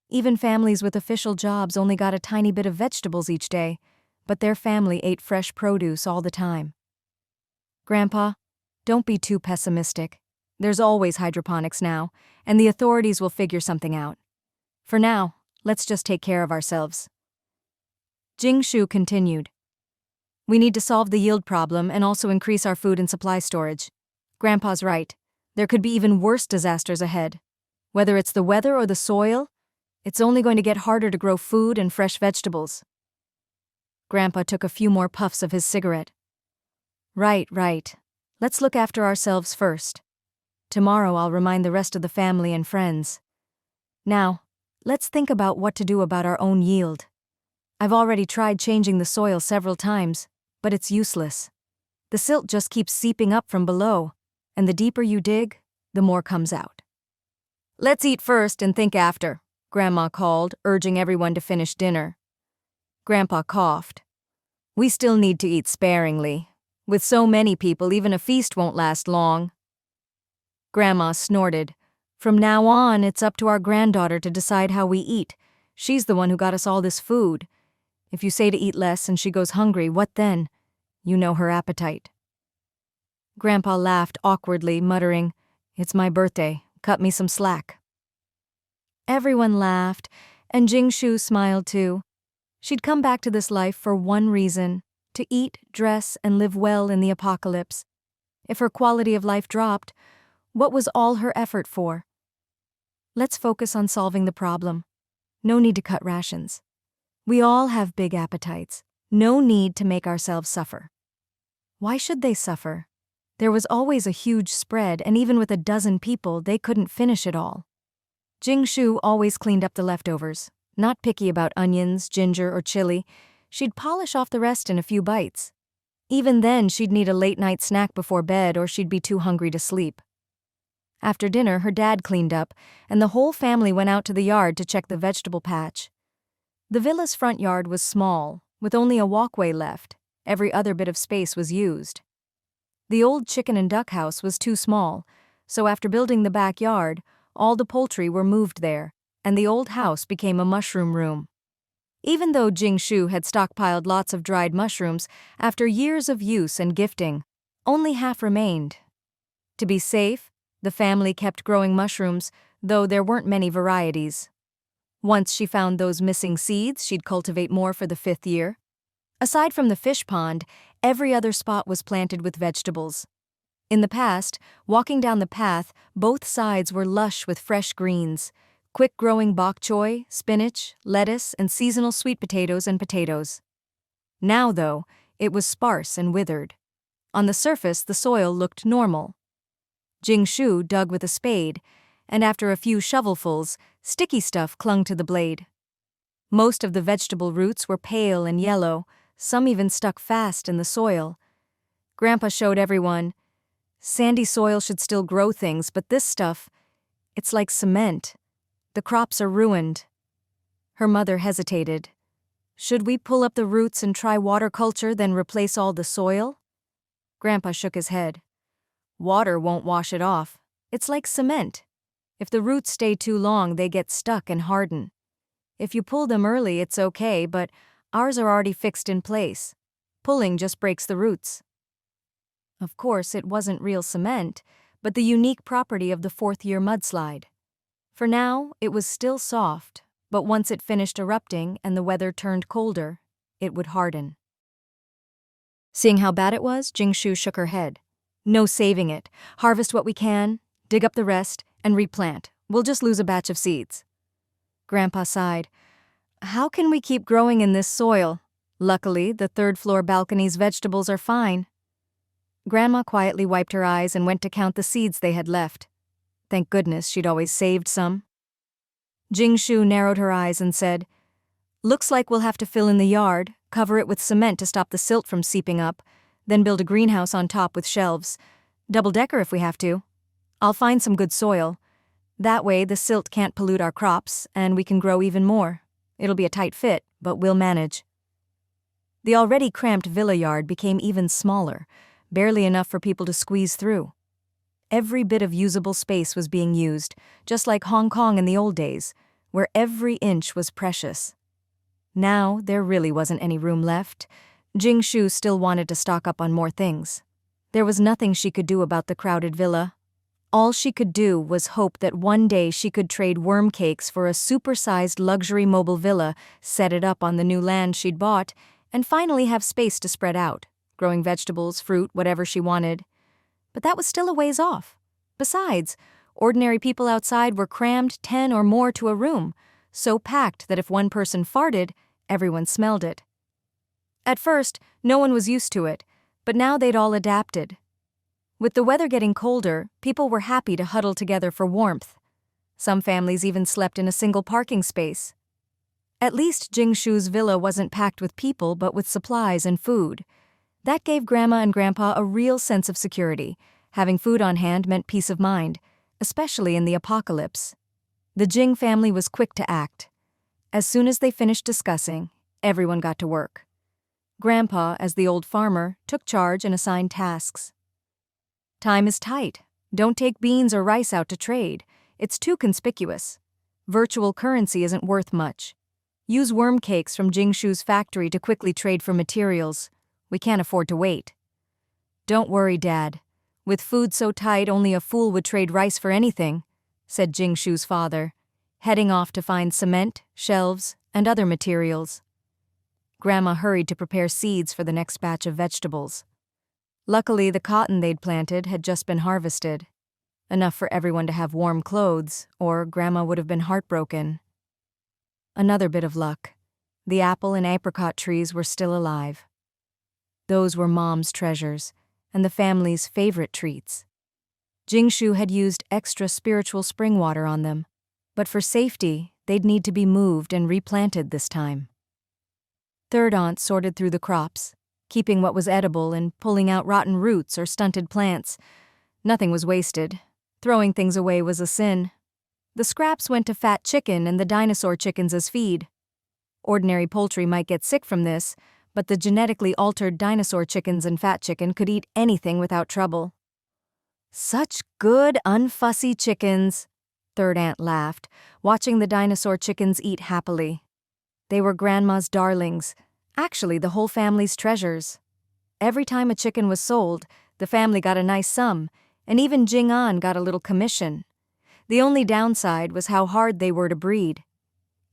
Even families with official jobs only got a tiny bit of vegetables each day, but their family ate fresh produce all the time. Grandpa, don't be too pessimistic. There's always hydroponics now, and the authorities will figure something out. For now, let's just take care of ourselves. Jing Shu continued. We need to solve the yield problem and also increase our food and supply storage. Grandpa's right. There could be even worse disasters ahead. Whether it's the weather or the soil, it's only going to get harder to grow food and fresh vegetables. Grandpa took a few more puffs of his cigarette. Right. Let's look after ourselves first. Tomorrow I'll remind the rest of the family and friends. Now, let's think about what to do about our own yield. I've already tried changing the soil several times, but it's useless. The silt just keeps seeping up from below, and the deeper you dig, the more comes out. Let's eat first and think after, Grandma called, urging everyone to finish dinner. Grandpa coughed. We still need to eat sparingly. With so many people, even a feast won't last long. Grandma snorted. From now on, it's up to our granddaughter to decide how we eat. She's the one who got us all this food. If you say to eat less and she goes hungry, what then? You know her appetite. Grandpa laughed awkwardly, muttering, It's my birthday. Cut me some slack. Everyone laughed, and Jing Shu smiled too. She'd come back to this life for one reason: to eat, dress, and live well in the apocalypse. If her quality of life dropped, what was all her effort for? Let's focus on solving the problem. No need to cut rations. We all have big appetites. No need to make ourselves suffer. Why should they suffer? There was always a huge spread, and even with 12 people, they couldn't finish it all. Jing Shu always cleaned up the leftovers. Not picky about onions, ginger, or chili, she'd polish off the rest in a few bites. Even then, she'd need a late-night snack before bed, or she'd be too hungry to sleep. After dinner, her dad cleaned up, and the whole family went out to the yard to check the vegetable patch. The villa's front yard was small, with only a walkway left. Every other bit of space was used. The old chicken and duck house was too small, so after building the backyard, all the poultry were moved there, and the old house became a mushroom room. Even though Jing Shu had stockpiled lots of dried mushrooms, after years of use and gifting, only half remained. To be safe, the family kept growing mushrooms, though there weren't many varieties. Once she found those missing seeds, she'd cultivate more for the 5th year. Aside from the fish pond, every other spot was planted with vegetables. In the past, walking down the path, both sides were lush with fresh greens, quick-growing bok choy, spinach, lettuce, and seasonal sweet potatoes and potatoes. Now, though, it was sparse and withered. On the surface, the soil looked normal. Jing Shu dug with a spade, and after a few shovelfuls, sticky stuff clung to the blade. Most of the vegetable roots were pale and yellow, some even stuck fast in the soil. Grandpa showed everyone, sandy soil should still grow things, but this stuff, it's like cement. The crops are ruined. Her mother hesitated. Should we pull up the roots and try water culture, then replace all the soil? Grandpa shook his head. Water won't wash it off. It's like cement. If the roots stay too long, they get stuck and harden. If you pull them early, it's okay, but ours are already fixed in place. Pulling just breaks the roots. Of course, it wasn't real cement, but the unique property of the 4th-year mudslide. For now, it was still soft, but once it finished erupting and the weather turned colder, it would harden. Seeing how bad it was, Jing Shu shook her head. No saving it. Harvest what we can, dig up the rest, and replant. We'll just lose a batch of seeds. Grandpa sighed. How can we keep growing in this soil? Luckily, the 3rd-floor balcony's vegetables are fine. Grandma quietly wiped her eyes and went to count the seeds they had left. Thank goodness she'd always saved some. Jing Shu narrowed her eyes and said, Looks like we'll have to fill in the yard, cover it with cement to stop the silt from seeping up, then build a greenhouse on top with shelves. Double-decker if we have to. I'll find some good soil. That way the silt can't pollute our crops, and we can grow even more. It'll be a tight fit, but we'll manage. The already cramped villa yard became even smaller, barely enough for people to squeeze through. Every bit of usable space was being used, just like Hong Kong in the old days, where every inch was precious. Now there really wasn't any room left. Jing Shu still wanted to stock up on more things. There was nothing she could do about the crowded villa. All she could do was hope that one day she could trade worm cakes for a super-sized luxury mobile villa, set it up on the new land she'd bought, and finally have space to spread out, growing vegetables, fruit, whatever she wanted. But that was still a ways off. Besides, ordinary people outside were crammed 10 or more to a room, so packed that if one person farted, everyone smelled it. At first, no one was used to it, but now they'd all adapted. With the weather getting colder, people were happy to huddle together for warmth. Some families even slept in a single parking space. At least Jing Shu's villa wasn't packed with people but with supplies and food. That gave Grandma and Grandpa a real sense of security. Having food on hand meant peace of mind, especially in the apocalypse. The Jing family was quick to act. As soon as they finished discussing, everyone got to work. Grandpa, as the old farmer, took charge and assigned tasks. Time is tight. Don't take beans or rice out to trade. It's too conspicuous. Virtual currency isn't worth much. Use worm cakes from Jing Shu's factory to quickly trade for materials. We can't afford to wait. Don't worry, Dad. With food so tight, only a fool would trade rice for anything, said Jing Shu's father, heading off to find cement, shelves, and other materials. Grandma hurried to prepare seeds for the next batch of vegetables. Luckily, the cotton they'd planted had just been harvested. Enough for everyone to have warm clothes, or Grandma would have been heartbroken. Another bit of luck. The apple and apricot trees were still alive. Those were Mom's treasures, and the family's favorite treats. Jing Shu had used extra spiritual spring water on them, but for safety, they'd need to be moved and replanted this time. Third Aunt sorted through the crops, keeping what was edible and pulling out rotten roots or stunted plants. Nothing was wasted. Throwing things away was a sin. The scraps went to fat chicken and the dinosaur chickens as feed. Ordinary poultry might get sick from this, but the genetically altered dinosaur chickens and fat chicken could eat anything without trouble. Such good, unfussy chickens, Third Aunt laughed, watching the dinosaur chickens eat happily. They were Grandma's darlings, actually the whole family's treasures. Every time a chicken was sold, the family got a nice sum, and even Jing got a little commission. The only downside was how hard they were to breed.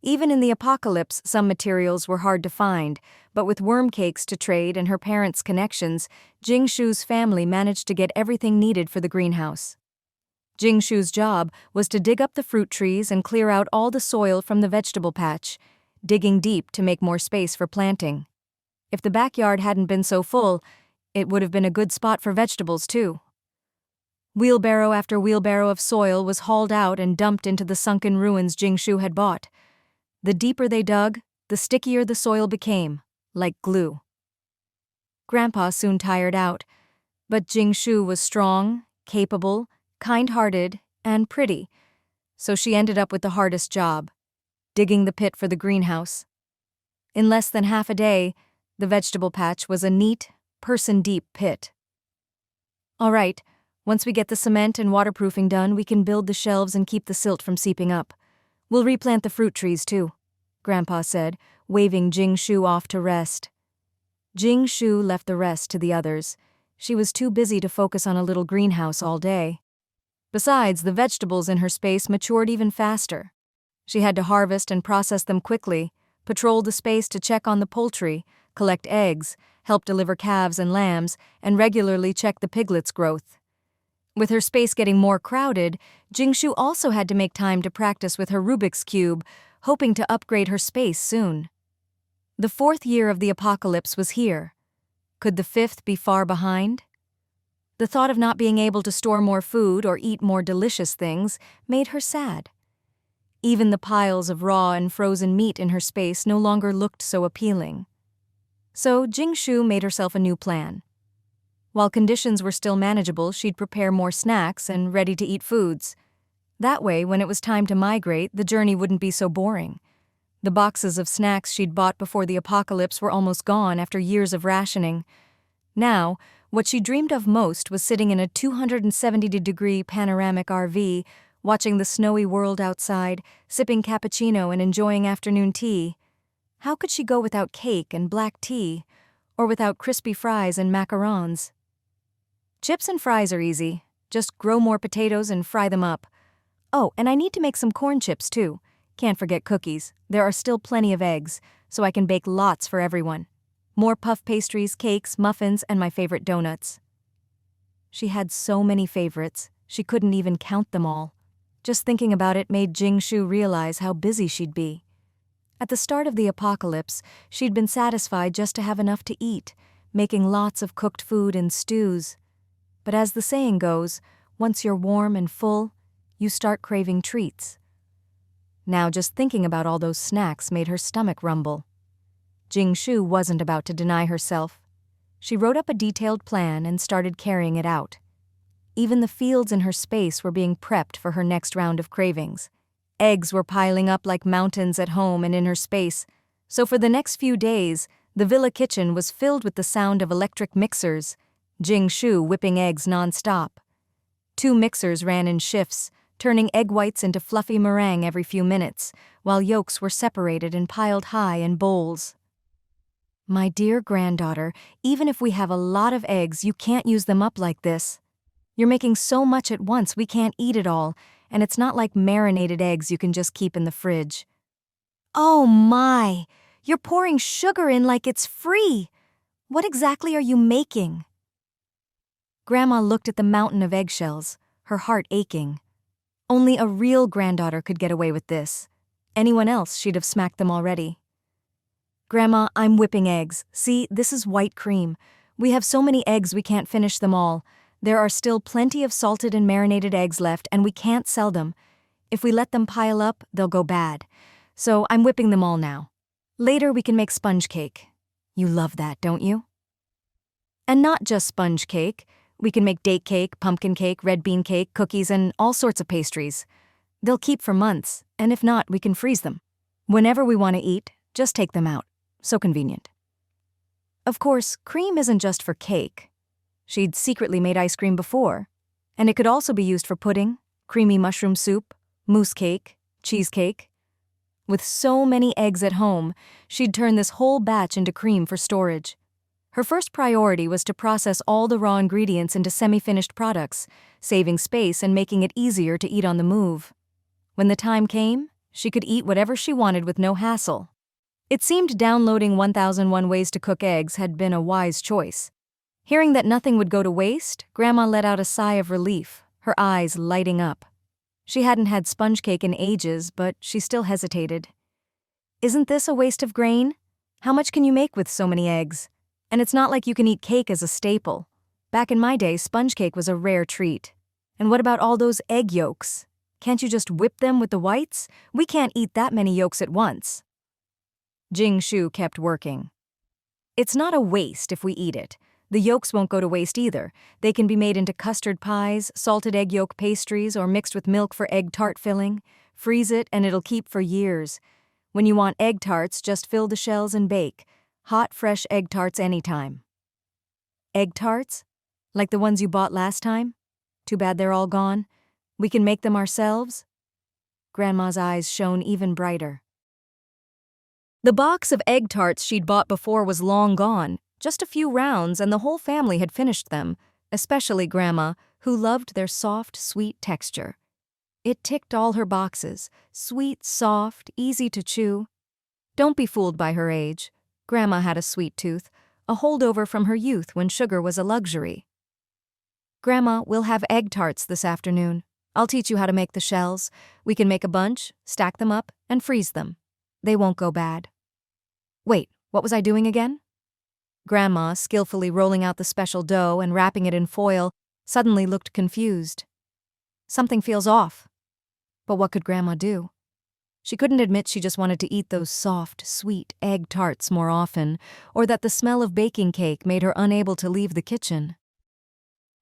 Even in the apocalypse, some materials were hard to find, but with worm cakes to trade and her parents' connections, Jing Shu's family managed to get everything needed for the greenhouse. Jing Shu's job was to dig up the fruit trees and clear out all the soil from the vegetable patch, digging deep to make more space for planting. If the backyard hadn't been so full, it would have been a good spot for vegetables too. Wheelbarrow after wheelbarrow of soil was hauled out and dumped into the sunken ruins Jing Shu had bought. The deeper they dug, the stickier the soil became, like glue. Grandpa soon tired out, but Jing Shu was strong, capable, kind-hearted, and pretty, so she ended up with the hardest job, digging the pit for the greenhouse. In less than half a day, the vegetable patch was a neat, person-deep pit. All right, once we get the cement and waterproofing done, we can build the shelves and keep the silt from seeping up. We'll replant the fruit trees too, Grandpa said, waving Jing Shu off to rest. Jing Shu left the rest to the others. She was too busy to focus on a little greenhouse all day. Besides, the vegetables in her space matured even faster. She had to harvest and process them quickly, patrol the space to check on the poultry, collect eggs, help deliver calves and lambs, and regularly check the piglets' growth. With her space getting more crowded, Jing Shu also had to make time to practice with her Rubik's Cube, hoping to upgrade her space soon. The 4th year of the apocalypse was here. Could the 5th be far behind? The thought of not being able to store more food or eat more delicious things made her sad. Even the piles of raw and frozen meat in her space no longer looked so appealing. So Jing Shu made herself a new plan. While conditions were still manageable, she'd prepare more snacks and ready-to-eat foods. That way, when it was time to migrate, the journey wouldn't be so boring. The boxes of snacks she'd bought before the apocalypse were almost gone after years of rationing. Now, what she dreamed of most was sitting in a 270-degree panoramic RV, watching the snowy world outside, sipping cappuccino and enjoying afternoon tea. How could she go without cake and black tea, or without crispy fries and macarons? Chips and fries are easy. Just grow more potatoes and fry them up. Oh, and I need to make some corn chips too. Can't forget cookies. There are still plenty of eggs, so I can bake lots for everyone. More puff pastries, cakes, muffins, and my favorite donuts. She had so many favorites, she couldn't even count them all. Just thinking about it made Jing Shu realize how busy she'd be. At the start of the apocalypse, she'd been satisfied just to have enough to eat, making lots of cooked food and stews. But as the saying goes, once you're warm and full, you start craving treats. Now just thinking about all those snacks made her stomach rumble. Jing Shu wasn't about to deny herself. She wrote up a detailed plan and started carrying it out. Even the fields in her space were being prepped for her next round of cravings. Eggs were piling up like mountains at home and in her space, so for the next few days, the villa kitchen was filled with the sound of electric mixers, Jing Shu whipping eggs non-stop. 2 mixers ran in shifts, turning egg whites into fluffy meringue every few minutes, while yolks were separated and piled high in bowls. My dear granddaughter, even if we have a lot of eggs, you can't use them up like this. You're making so much at once we can't eat it all, and it's not like marinated eggs you can just keep in the fridge. Oh my! You're pouring sugar in like it's free! What exactly are you making? Grandma looked at the mountain of eggshells, her heart aching. Only a real granddaughter could get away with this. Anyone else, she'd have smacked them already. Grandma, I'm whipping eggs. See, this is white cream. We have so many eggs we can't finish them all. There are still plenty of salted and marinated eggs left, and we can't sell them. If we let them pile up, they'll go bad. So I'm whipping them all now. Later we can make sponge cake. You love that, don't you? And not just sponge cake. We can make date cake, pumpkin cake, red bean cake, cookies, and all sorts of pastries. They'll keep for months, and if not, we can freeze them. Whenever we want to eat, just take them out. So convenient. Of course, cream isn't just for cake. She'd secretly made ice cream before, and it could also be used for pudding, creamy mushroom soup, mousse cake, cheesecake. With so many eggs at home, she'd turn this whole batch into cream for storage. Her first priority was to process all the raw ingredients into semi-finished products, saving space and making it easier to eat on the move. When the time came, she could eat whatever she wanted with no hassle. It seemed downloading 1001 Ways to Cook Eggs had been a wise choice. Hearing that nothing would go to waste, Grandma let out a sigh of relief, her eyes lighting up. She hadn't had sponge cake in ages, but she still hesitated. Isn't this a waste of grain? How much can you make with so many eggs? And it's not like you can eat cake as a staple. Back in my day, sponge cake was a rare treat. And what about all those egg yolks? Can't you just whip them with the whites? We can't eat that many yolks at once. Jing Shu kept working. It's not a waste if we eat it. The yolks won't go to waste either. They can be made into custard pies, salted egg yolk pastries, or mixed with milk for egg tart filling. Freeze it and it'll keep for years. When you want egg tarts, just fill the shells and bake. Hot, fresh egg tarts anytime. Egg tarts? Like the ones you bought last time? Too bad they're all gone. We can make them ourselves? Grandma's eyes shone even brighter. The box of egg tarts she'd bought before was long gone, just a few rounds, and the whole family had finished them, especially Grandma, who loved their soft, sweet texture. It ticked all her boxes, sweet, soft, easy to chew. Don't be fooled by her age. Grandma had a sweet tooth, a holdover from her youth when sugar was a luxury. Grandma, we'll have egg tarts this afternoon. I'll teach you how to make the shells. We can make a bunch, stack them up, and freeze them. They won't go bad. Wait, what was I doing again? Grandma, skillfully rolling out the special dough and wrapping it in foil, suddenly looked confused. Something feels off. But what could Grandma do? She couldn't admit she just wanted to eat those soft, sweet egg tarts more often, or that the smell of baking cake made her unable to leave the kitchen.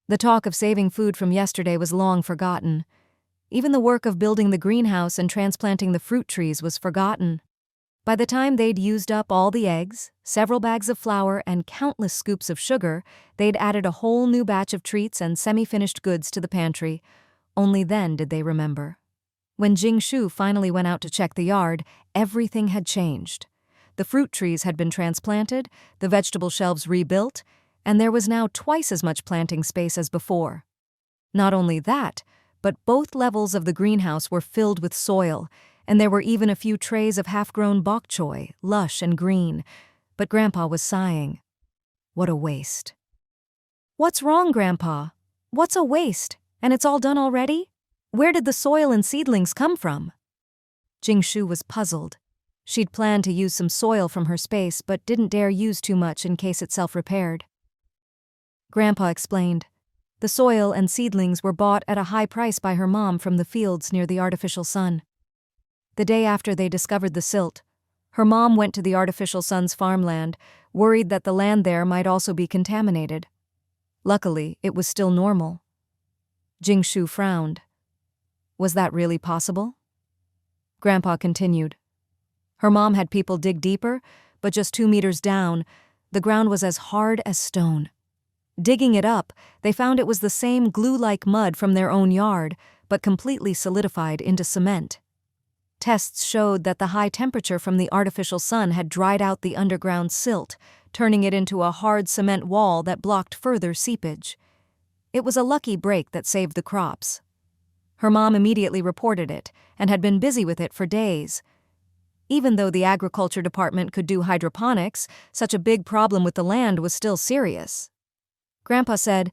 The talk of saving food from yesterday was long forgotten. Even the work of building the greenhouse and transplanting the fruit trees was forgotten. By the time they'd used up all the eggs, several bags of flour, and countless scoops of sugar, they'd added a whole new batch of treats and semi-finished goods to the pantry. Only then did they remember. When Jing Shu finally went out to check the yard, everything had changed. The fruit trees had been transplanted, the vegetable shelves rebuilt, and there was now twice as much planting space as before. Not only that, but both levels of the greenhouse were filled with soil, and there were even a few trays of half-grown bok choy, lush and green. But Grandpa was sighing. What a waste. What's wrong, Grandpa? What's a waste? And it's all done already? Where did the soil and seedlings come from? Jing Shu was puzzled. She'd planned to use some soil from her space, but didn't dare use too much in case it self-repaired. Grandpa explained. The soil and seedlings were bought at a high price by her mom from the fields near the artificial sun. The day after they discovered the silt, her mom went to the artificial sun's farmland, worried that the land there might also be contaminated. Luckily, it was still normal. Jing Shu frowned. Was that really possible? Grandpa continued. Her mom had people dig deeper, but just 2 meters down, the ground was as hard as stone. Digging it up, they found it was the same glue-like mud from their own yard, but completely solidified into cement. Tests showed that the high temperature from the artificial sun had dried out the underground silt, turning it into a hard cement wall that blocked further seepage. It was a lucky break that saved the crops. Her mom immediately reported it and had been busy with it for days. Even though the agriculture department could do hydroponics, such a big problem with the land was still serious. Grandpa said,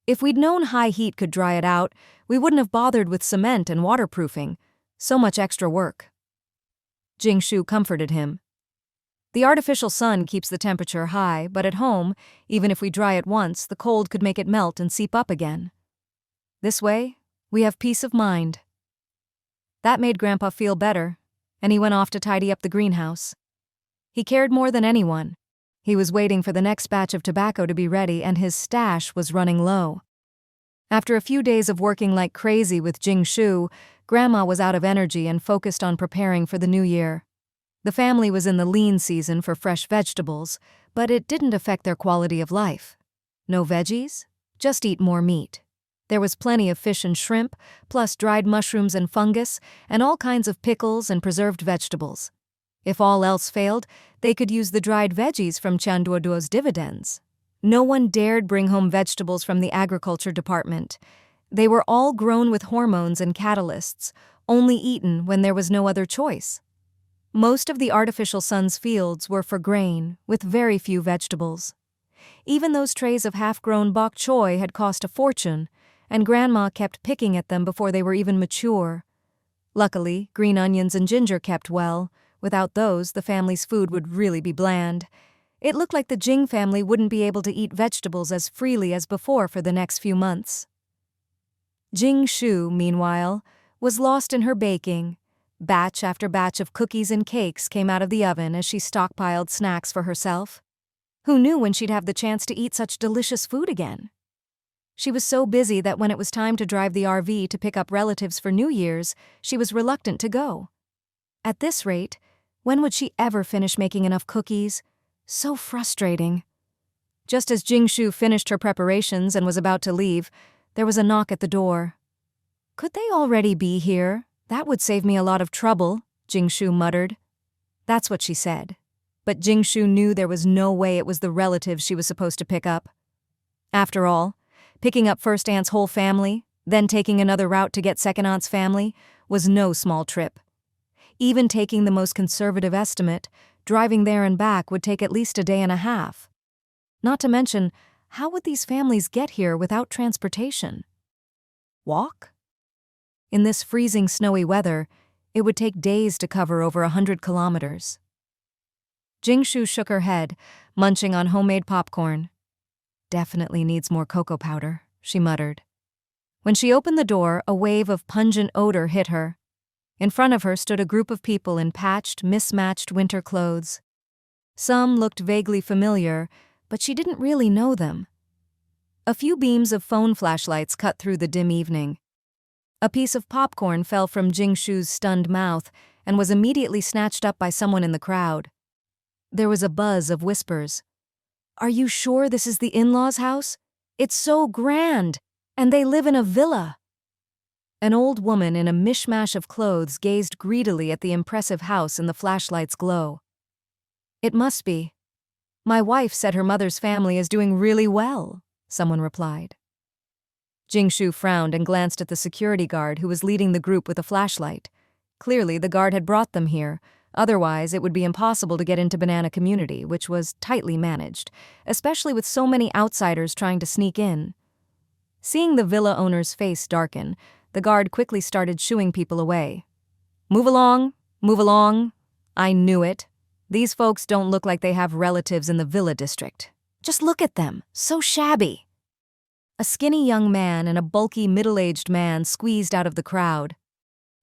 "If we'd known high heat could dry it out, we wouldn't have bothered with cement and waterproofing. So much extra work." Jing Shu comforted him. The artificial sun keeps the temperature high, but at home, even if we dry it once, the cold could make it melt and seep up again. This way, we have peace of mind. That made Grandpa feel better, and he went off to tidy up the greenhouse. He cared more than anyone. He was waiting for the next batch of tobacco to be ready, and his stash was running low. After a few days of working like crazy with Jing Shu, Grandma was out of energy and focused on preparing for the new year. The family was in the lean season for fresh vegetables, but it didn't affect their quality of life. No veggies? Just eat more meat. There was plenty of fish and shrimp, plus dried mushrooms and fungus, and all kinds of pickles and preserved vegetables. If all else failed, they could use the dried veggies from Chanduoduo's dividends. No one dared bring home vegetables from the agriculture department. They were all grown with hormones and catalysts, only eaten when there was no other choice. Most of the artificial sun's fields were for grain, with very few vegetables. Even those trays of half-grown bok choy had cost a fortune, and Grandma kept picking at them before they were even mature. Luckily, green onions and ginger kept well. Without those, the family's food would really be bland. It looked like the Jing family wouldn't be able to eat vegetables as freely as before for the next few months. Jing Shu, meanwhile, was lost in her baking. Batch after batch of cookies and cakes came out of the oven as she stockpiled snacks for herself. Who knew when she'd have the chance to eat such delicious food again? She was so busy that when it was time to drive the RV to pick up relatives for New Year's, she was reluctant to go. At this rate, when would she ever finish making enough cookies? So frustrating. Just as Jing Shu finished her preparations and was about to leave, there was a knock at the door. "Could they already be here? That would save me a lot of trouble," Jing Shu muttered. That's what she said. But Jing Shu knew there was no way it was the relatives she was supposed to pick up. After all, picking up first aunt's whole family, then taking another route to get second aunt's family, was no small trip. Even taking the most conservative estimate, driving there and back would take at least a day and a half. Not to mention, how would these families get here without transportation? Walk? In this freezing snowy weather, it would take days to cover over 100 kilometers. Jing Shu shook her head, munching on homemade popcorn. "Definitely needs more cocoa powder," she muttered. When she opened the door, a wave of pungent odor hit her. In front of her stood a group of people in patched, mismatched winter clothes. Some looked vaguely familiar, but she didn't really know them. A few beams of phone flashlights cut through the dim evening. A piece of popcorn fell from Jing Shu's stunned mouth and was immediately snatched up by someone in the crowd. There was a buzz of whispers. "Are you sure this is the in-laws' house? It's so grand, and they live in a villa." An old woman in a mishmash of clothes gazed greedily at the impressive house in the flashlight's glow. "It must be. My wife said her mother's family is doing really well," someone replied. Jing Shu frowned and glanced at the security guard who was leading the group with a flashlight. Clearly, the guard had brought them here. Otherwise, it would be impossible to get into Banana Community, which was tightly managed, especially with so many outsiders trying to sneak in. Seeing the villa owner's face darken, the guard quickly started shooing people away. Move along. I knew it. These folks don't look like they have relatives in the villa district. Just look at them, so shabby." A skinny young man and a bulky middle-aged man squeezed out of the crowd.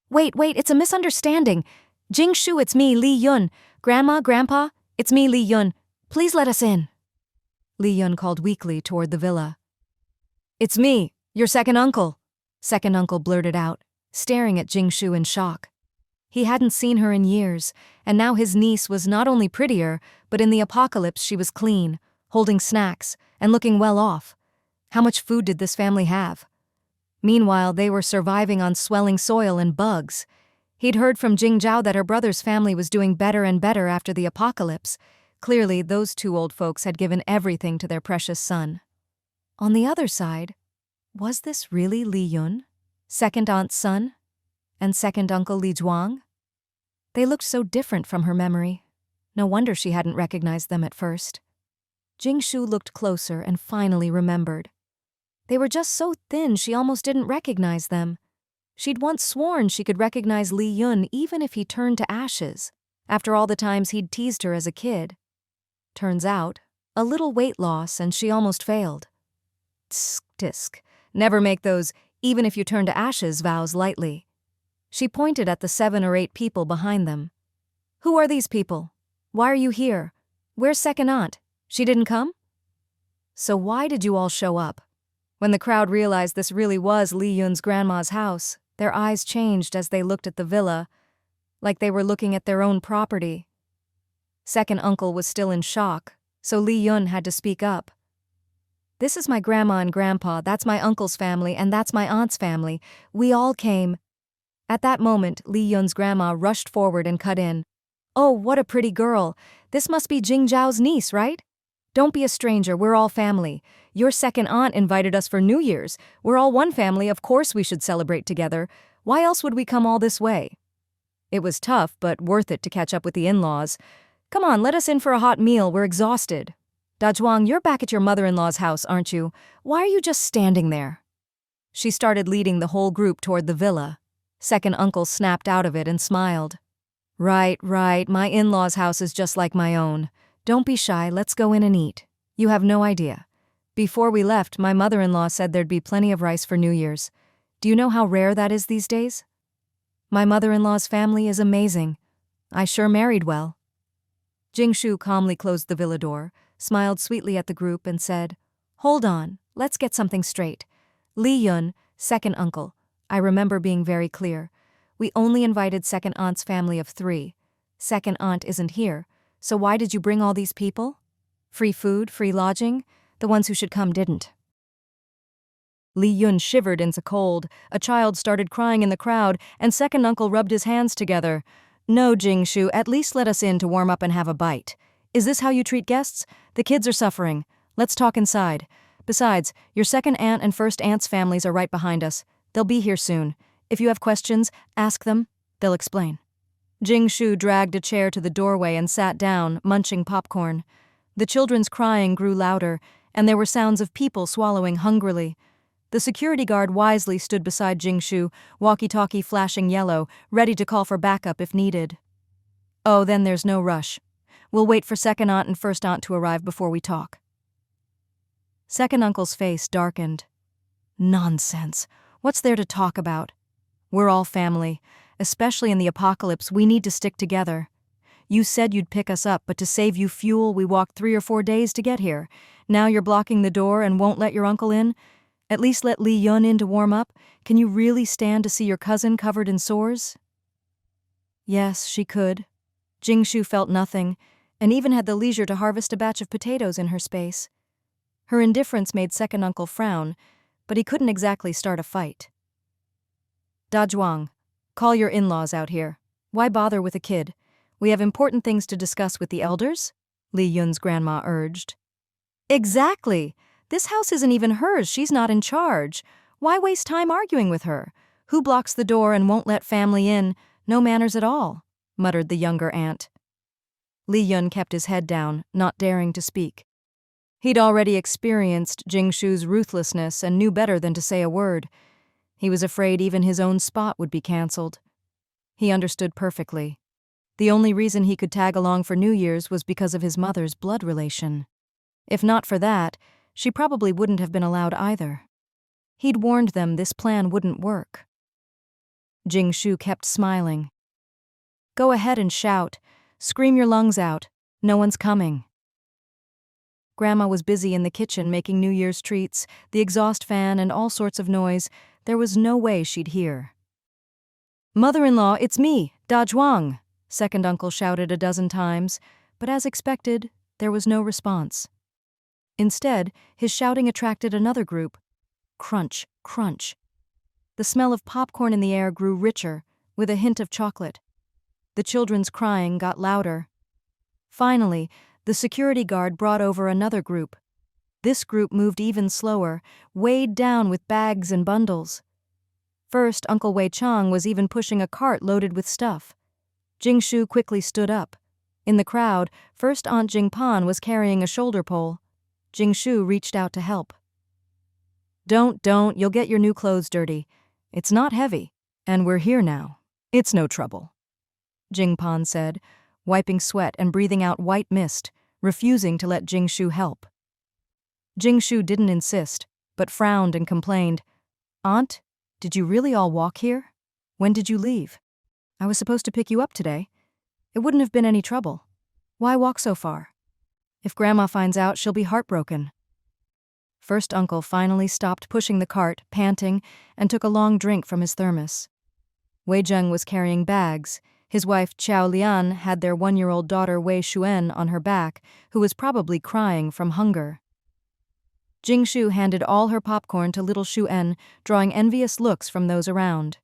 Wait, it's a misunderstanding. Jing Shu, it's me, Li Yun. Grandma, Grandpa, it's me, Li Yun. Please let us in." Li Yun called weakly toward the villa. "It's me, your second uncle," second uncle blurted out, staring at Jing Shu in shock. He hadn't seen her in years, and now his niece was not only prettier, but in the apocalypse she was clean, holding snacks, and looking well off. How much food did this family have? Meanwhile, they were surviving on swelling soil and bugs. He'd heard from Jing Zhao that her brother's family was doing better and better after the apocalypse. Clearly, those two old folks had given everything to their precious son. On the other side, was this really Li Yun, second aunt's son, and second uncle Li Zhuang? They looked so different from her memory. No wonder she hadn't recognized them at first. Jing Shu looked closer and finally remembered. They were just so thin she almost didn't recognize them. She'd once sworn she could recognize Li Yun even if he turned to ashes, after all the times he'd teased her as a kid. Turns out, a little weight loss and she almost failed. Tsk, tisk. Never make those even if you turn to ashes vows lightly. She pointed at the 7 or 8 people behind them. "Who are these people? Why are you here? Where's second aunt? She didn't come?" "So why did you all show up?" When the crowd realized this really was Li Yun's grandma's house, their eyes changed as they looked at the villa. like they were looking at their own property. Second uncle was still in shock, so Li Yun had to speak up. "This is my grandma and grandpa, that's my uncle's family, and that's my aunt's family. We all came." At that moment, Li Yun's grandma rushed forward and cut in. "Oh, what a pretty girl. This must be Jing Zhao's niece, right? Don't be a stranger, we're all family. Your second aunt invited us for New Year's. We're all one family, of course we should celebrate together. Why else would we come all this way?" It was tough, but worth it to catch up with the in-laws. "Come on, let us in for a hot meal, we're exhausted." "Dazhuang, you're back at your mother-in-law's house, aren't you? Why are you just standing there?" She started leading the whole group toward the villa. Second uncle snapped out of it and smiled. Right, my in-law's house is just like my own. Don't be shy, let's go in and eat. You have no idea. Before we left, my mother-in-law said there'd be plenty of rice for New Year's. Do you know how rare that is these days? My mother-in-law's family is amazing. I sure married well." Jing Shu calmly closed the villa door, smiled sweetly at the group and said, "Hold on, let's get something straight. Li Yun, second uncle, I remember being very clear. We only invited second aunt's family of 3. Second aunt isn't here, so why did you bring all these people? Free food, free lodging? The ones who should come didn't." Li Yun shivered in the cold, a child started crying in the crowd, and second uncle rubbed his hands together. "No, Jing Shu, at least let us in to warm up and have a bite. Is this how you treat guests? The kids are suffering. Let's talk inside. Besides, your second aunt and first aunt's families are right behind us. They'll be here soon. If you have questions, ask them. They'll explain." Jing Shu dragged a chair to the doorway and sat down, munching popcorn. The children's crying grew louder, and there were sounds of people swallowing hungrily. The security guard wisely stood beside Jing Shu, walkie-talkie flashing yellow, ready to call for backup if needed. "Oh, then there's no rush. We'll wait for second aunt and first aunt to arrive before we talk." Second uncle's face darkened. "Nonsense. What's there to talk about? We're all family. Especially in the apocalypse, we need to stick together. You said you'd pick us up, but to save you fuel, we walked 3 or 4 days to get here. Now you're blocking the door and won't let your uncle in? At least let Li Yun in to warm up. Can you really stand to see your cousin covered in sores?" Yes, she could. Jing Shu felt nothing, and even had the leisure to harvest a batch of potatoes in her space. Her indifference made second uncle frown, but he couldn't exactly start a fight. "Dazhuang, call your in-laws out here. Why bother with a kid? We have important things to discuss with the elders," Li Yun's grandma urged. "Exactly. This house isn't even hers, she's not in charge. Why waste time arguing with her? Who blocks the door and won't let family in? No manners at all," muttered the younger aunt. Li Yun kept his head down, not daring to speak. He'd already experienced Jing Shu's ruthlessness and knew better than to say a word. He was afraid even his own spot would be cancelled. He understood perfectly. The only reason he could tag along for New Year's was because of his mother's blood relation. If not for that, she probably wouldn't have been allowed either. He'd warned them this plan wouldn't work. Jing Shu kept smiling. "Go ahead and shout. Scream your lungs out. No one's coming." Grandma was busy in the kitchen making New Year's treats, the exhaust fan, and all sorts of noise. There was no way she'd hear. "Mother-in-law, it's me, Dazhuang," second uncle shouted a dozen times, but as expected, there was no response. Instead, his shouting attracted another group. Crunch, crunch. The smell of popcorn in the air grew richer, with a hint of chocolate. The children's crying got louder. Finally, the security guard brought over another group. This group moved even slower, weighed down with bags and bundles. First, Uncle Wei Chang was even pushing a cart loaded with stuff. Jing Shu quickly stood up. In the crowd, first Aunt Jing Pan was carrying a shoulder pole. Jing Shu reached out to help. Don't, you'll get your new clothes dirty. It's not heavy, and we're here now. It's no trouble," Jing Pan said, wiping sweat and breathing out white mist, refusing to let Jing Shu help. Jing Shu didn't insist, but frowned and complained. "Aunt, did you really all walk here? When did you leave? I was supposed to pick you up today. It wouldn't have been any trouble. Why walk so far? If Grandma finds out, she'll be heartbroken." First uncle finally stopped pushing the cart, panting, and took a long drink from his thermos. Wei Zheng was carrying bags. His wife Qiao Lian had their 1-year-old daughter Wei Xuan on her back, who was probably crying from hunger. Jing Shu handed all her popcorn to little Xuan, drawing envious looks from those around.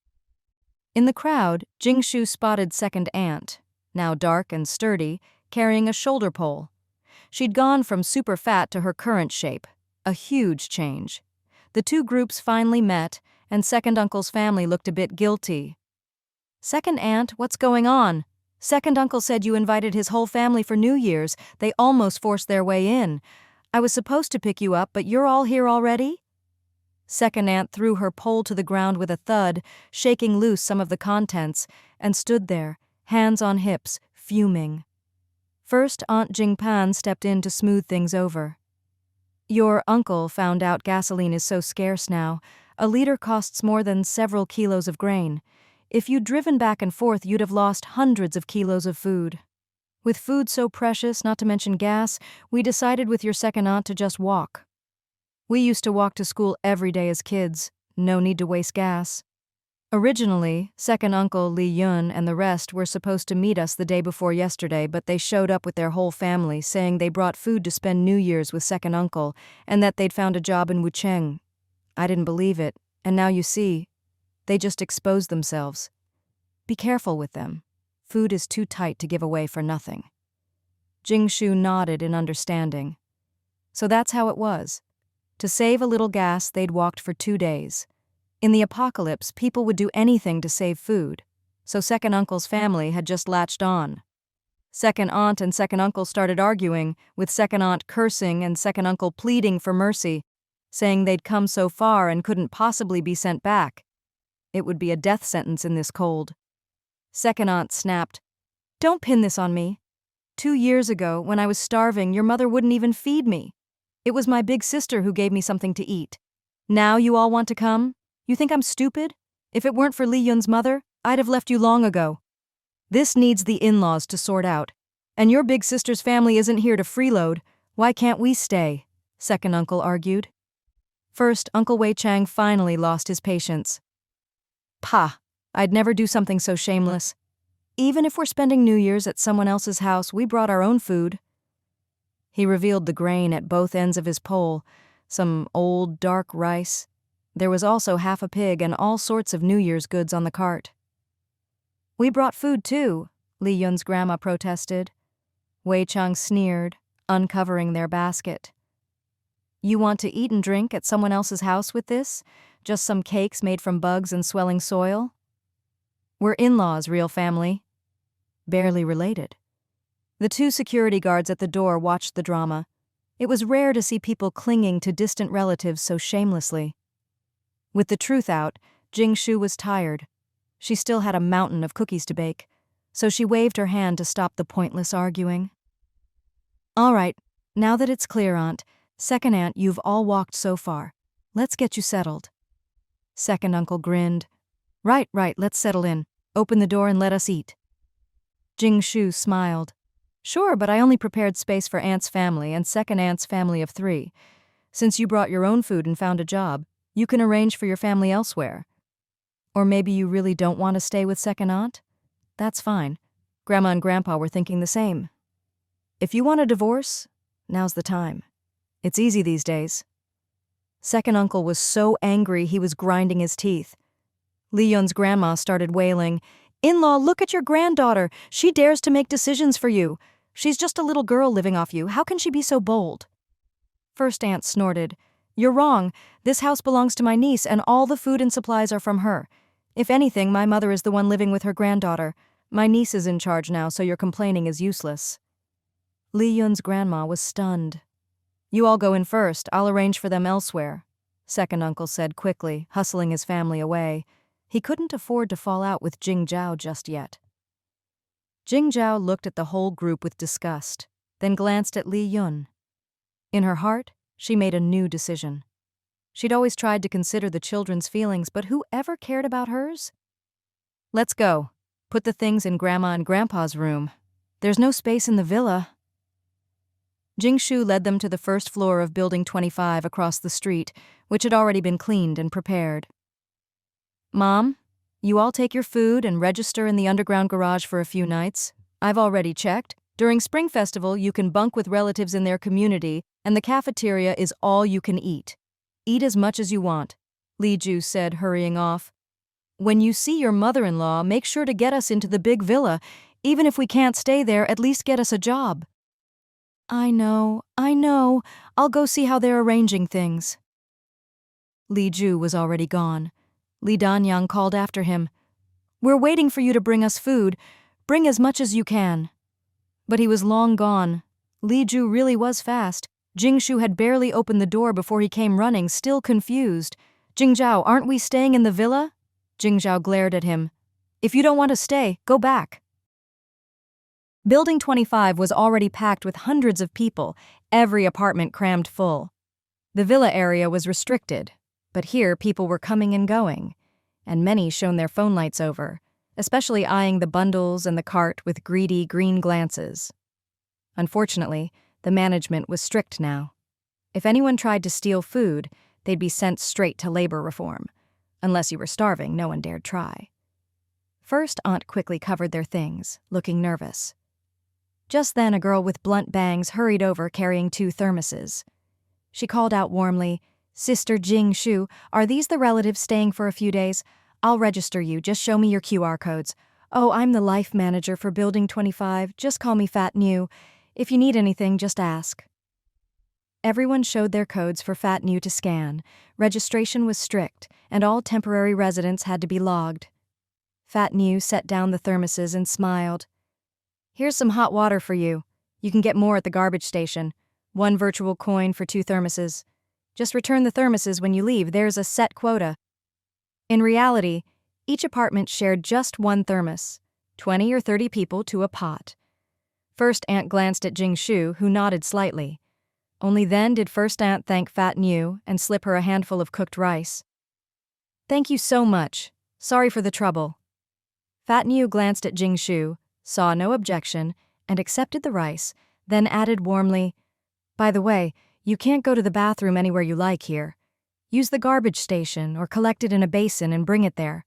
In the crowd, Jing Shu spotted second aunt, now dark and sturdy, carrying a shoulder pole. She'd gone from super fat to her current shape, a huge change. The two groups finally met, and second uncle's family looked a bit guilty. "Second aunt, what's going on? Second uncle said you invited his whole family for New Year's. They almost forced their way in. I was supposed to pick you up, but you're all here already?" Second aunt threw her pole to the ground with a thud, shaking loose some of the contents, and stood there, hands on hips, fuming. First, Aunt Jingpan stepped in to smooth things over. "Your uncle found out gasoline is so scarce now. A liter costs more than several kilos of grain. If you'd driven back and forth, you'd have lost hundreds of kilos of food. With food so precious, not to mention gas, we decided with your second aunt to just walk. We used to walk to school every day as kids. No need to waste gas." Originally, second uncle Li Yun and the rest were supposed to meet us the day before yesterday, but they showed up with their whole family, saying they brought food to spend New Year's with second uncle and that they'd found a job in Wucheng. I didn't believe it, and now you see, they just exposed themselves. Be careful with them. Food is too tight to give away for nothing. Jing Shu nodded in understanding. So that's how it was. To save a little gas, they'd walked for 2 days. In the apocalypse, people would do anything to save food, so second uncle's family had just latched on. Second aunt and second uncle started arguing, with second aunt cursing and second uncle pleading for mercy, saying they'd come so far and couldn't possibly be sent back. It would be a death sentence in this cold. Second aunt snapped, "Don't pin this on me. 2 years ago, when I was starving, your mother wouldn't even feed me. It was my big sister who gave me something to eat. Now you all want to come? You think I'm stupid? If it weren't for Li Yun's mother, I'd have left you long ago. This needs the in-laws to sort out. And your big sister's family isn't here to freeload. Why can't we stay?" second uncle argued. First, Uncle Wei Chang finally lost his patience. "Pah, I'd never do something so shameless. Even if we're spending New Year's at someone else's house, we brought our own food." He revealed the grain at both ends of his pole, some old, dark rice. There was also half a pig and all sorts of New Year's goods on the cart. "We brought food too," Li Yun's grandma protested. Wei Chang sneered, uncovering their basket. "You want to eat and drink at someone else's house with this? Just some cakes made from bugs and swelling soil? We're in-laws, real family. Barely related." The 2 security guards at the door watched the drama. It was rare to see people clinging to distant relatives so shamelessly. With the truth out, Jing Shu was tired. She still had a mountain of cookies to bake, so she waved her hand to stop the pointless arguing. "All right, now that it's clear, Aunt, second aunt, you've all walked so far. Let's get you settled." Second uncle grinned. Right, let's settle in. Open the door and let us eat." Jing Shu smiled. "Sure, but I only prepared space for aunt's family and second aunt's family of 3. Since you brought your own food and found a job, you can arrange for your family elsewhere. Or maybe you really don't want to stay with second aunt? That's fine. Grandma and Grandpa were thinking the same. If you want a divorce, now's the time. It's easy these days." Second uncle was so angry he was grinding his teeth. Li Yun's grandma started wailing, "In-law, look at your granddaughter. She dares to make decisions for you. She's just a little girl living off you. How can she be so bold?" First aunt snorted, "You're wrong. This house belongs to my niece, and all the food and supplies are from her. If anything, my mother is the one living with her granddaughter. My niece is in charge now, so your complaining is useless." Li Yun's grandma was stunned. "You all go in first. I'll arrange for them elsewhere," second uncle said quickly, hustling his family away. He couldn't afford to fall out with Jing Zhao just yet. Jing Zhao looked at the whole group with disgust, then glanced at Li Yun. In her heart, she made a new decision. She'd always tried to consider the children's feelings, but who ever cared about hers? "Let's go. Put the things in Grandma and Grandpa's room. There's no space in the villa." Jing Shu led them to the first floor of Building 25 across the street, which had already been cleaned and prepared. "Mom, You all take your food and register in the underground garage for a few nights. I've already checked. During Spring Festival, you can bunk with relatives in their community, and the cafeteria is all you can eat. Eat as much as you want, Li Ju said, hurrying off. When you see your mother-in-law, make sure to get us into the big villa. Even if we can't stay there, at least get us a job. I know. I'll go see how they're arranging things. Li Ju was already gone. Li Danyang called after him. We're waiting for you to bring us food. Bring as much as you can. But he was long gone. Li Ju really was fast. Jing Shu had barely opened the door before he came running, still confused. Jing Zhao, aren't we staying in the villa? Jing Zhao glared at him. If you don't want to stay, go back. Building 25 was already packed with hundreds of people, every apartment crammed full. The villa area was restricted, but here people were coming and going, and many shone their phone lights over, especially eyeing the bundles and the cart with greedy green glances. Unfortunately, the management was strict now. If anyone tried to steal food, they'd be sent straight to labor reform. Unless you were starving, no one dared try. First Aunt quickly covered their things, looking nervous. Just then a girl with blunt bangs hurried over carrying 2 thermoses. She called out warmly, Sister Jing Shu, are these the relatives staying for a few days? I'll register you, just show me your QR codes. Oh, I'm the life manager for Building 25, just call me Fat New. If you need anything, just ask. Everyone showed their codes for Fat New to scan. Registration was strict, and all temporary residents had to be logged. Fat New set down the thermoses and smiled. Here's some hot water for you. You can get more at the garbage station. 1 virtual coin for 2 thermoses. Just return the thermoses when you leave, there's a set quota. In reality, each apartment shared just 1 thermos, 20 or 30 people to a pot. First Aunt glanced at Jing Shu, who nodded slightly. Only then did First Aunt thank Fat New and slip her a handful of cooked rice. Thank you so much. Sorry for the trouble. Fat New glanced at Jing Shu, saw no objection, and accepted the rice, then added warmly, By the way, you can't go to the bathroom anywhere you like here. Use the garbage station or collect it in a basin and bring it there.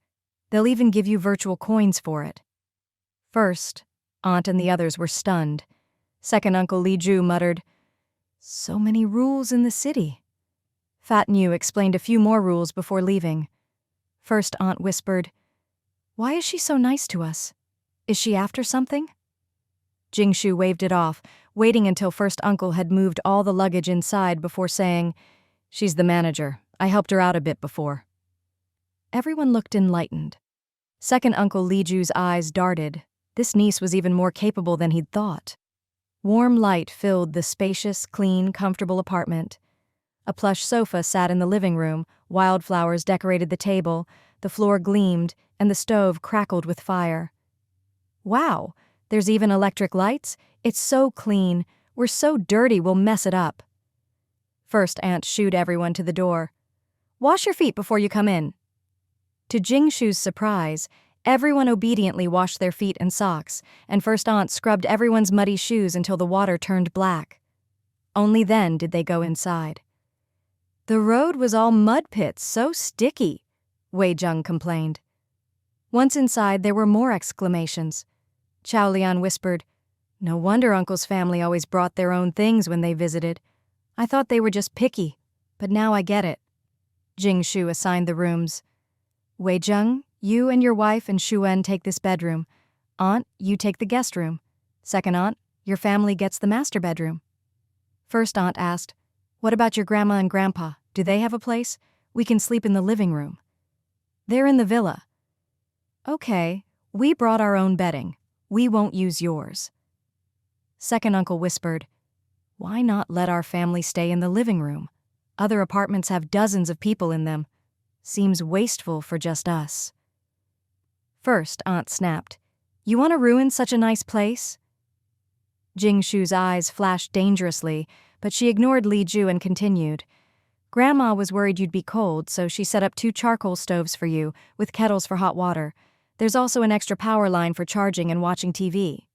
They'll even give you virtual coins for it. First, Aunt and the others were stunned. Second Uncle Li Ju muttered, So many rules in the city. Fat New explained a few more rules before leaving. First Aunt whispered, Why is she so nice to us? Is she after something? Jing Shu waved it off, waiting until First Uncle had moved all the luggage inside before saying, She's the manager. I helped her out a bit before. Everyone looked enlightened. Second Uncle Li Ju's eyes darted. This niece was even more capable than he'd thought. Warm light filled the spacious, clean, comfortable apartment. A plush sofa sat in the living room, wildflowers decorated the table, the floor gleamed, and the stove crackled with fire. Wow, there's even electric lights? It's so clean. We're so dirty we'll mess it up. First Aunt shooed everyone to the door. Wash your feet before you come in. To Jing Shu's surprise, everyone obediently washed their feet and socks, and First Aunt scrubbed everyone's muddy shoes until the water turned black. Only then did they go inside. The road was all mud pits, so sticky, Wei Zheng complained. Once inside, there were more exclamations. Chao Lian whispered, No wonder Uncle's family always brought their own things when they visited. I thought they were just picky, but now I get it. Jing Shu assigned the rooms. Wei Zheng, you and your wife and Shu En take this bedroom. Aunt, you take the guest room. Second Aunt, your family gets the master bedroom. First Aunt asked, What about your grandma and grandpa? Do they have a place? We can sleep in the living room. They're in the villa. Okay, we brought our own bedding. We won't use yours. Second Uncle whispered, Why not let our family stay in the living room? Other apartments have dozens of people in them. Seems wasteful for just us. First Aunt snapped, You want to ruin such a nice place? Jing Shu's eyes flashed dangerously, but she ignored Li Ju and continued. Grandma was worried you'd be cold, so she set up 2 charcoal stoves for you, with kettles for hot water. There's also an extra power line for charging and watching TV.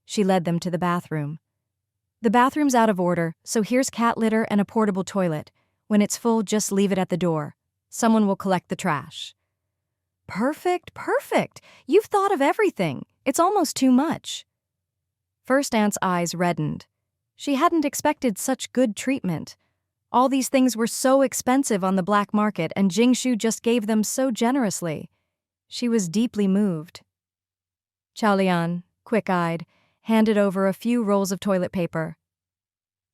She led them to the bathroom. The bathroom's out of order, so here's cat litter and a portable toilet. When it's full, just leave it at the door. Someone will collect the trash. Perfect, perfect. You've thought of everything. It's almost too much. First Aunt's eyes reddened. She hadn't expected such good treatment. All these things were so expensive on the black market, and Jing Shu just gave them so generously. She was deeply moved. Chaolian, quick-eyed, handed over a few rolls of toilet paper.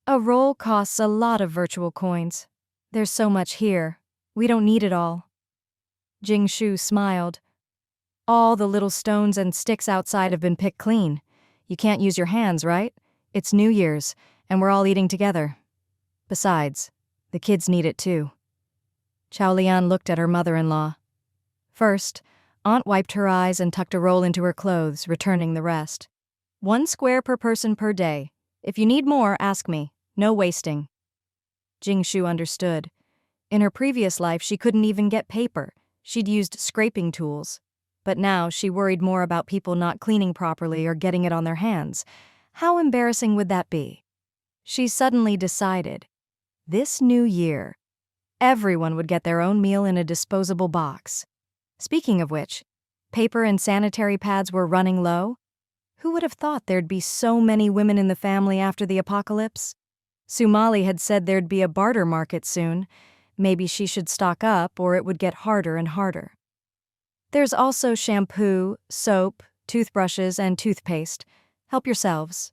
A roll costs a lot of virtual coins. There's so much here. We don't need it all. Jing Shu smiled. All the little stones and sticks outside have been picked clean. You can't use your hands, right? It's New Year's, and we're all eating together. Besides, the kids need it too. Chaolian looked at her mother-in-law. First, Aunt wiped her eyes and tucked a roll into her clothes, returning the rest. 1 square per person per day. If you need more, ask me. No wasting. Jing Shu understood. In her previous life, she couldn't even get paper. She'd used scraping tools. But now she worried more about people not cleaning properly or getting it on their hands. How embarrassing would that be? She suddenly decided, this new year, everyone would get their own meal in a disposable box. Speaking of which, paper and sanitary pads were running low. Who would have thought there'd be so many women in the family after the apocalypse? Sumali had said there'd be a barter market soon. Maybe she should stock up, or it would get harder and harder. There's also shampoo, soap, toothbrushes, and toothpaste. Help yourselves.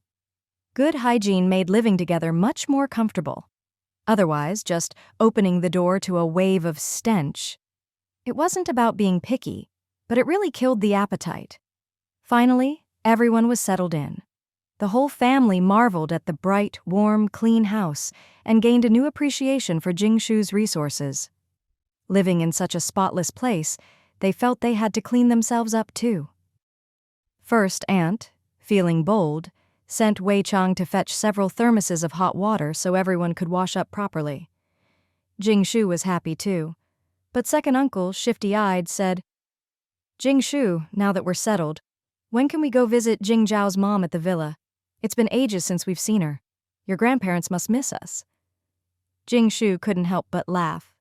Good hygiene made living together much more comfortable. Otherwise, just opening the door to a wave of stench. It wasn't about being picky, but it really killed the appetite. Finally, everyone was settled in. The whole family marveled at the bright, warm, clean house and gained a new appreciation for Jing Shu's resources. Living in such a spotless place, they felt they had to clean themselves up too. First Aunt, feeling bold, sent Wei Chang to fetch several thermoses of hot water so everyone could wash up properly. Jing Shu was happy too, but second uncle, shifty-eyed, said, Jing Shu, now that we're settled, when can we go visit Jing Zhao's mom at the villa? It's been ages since we've seen her. Your grandparents must miss us. Jing Shu couldn't help but laugh.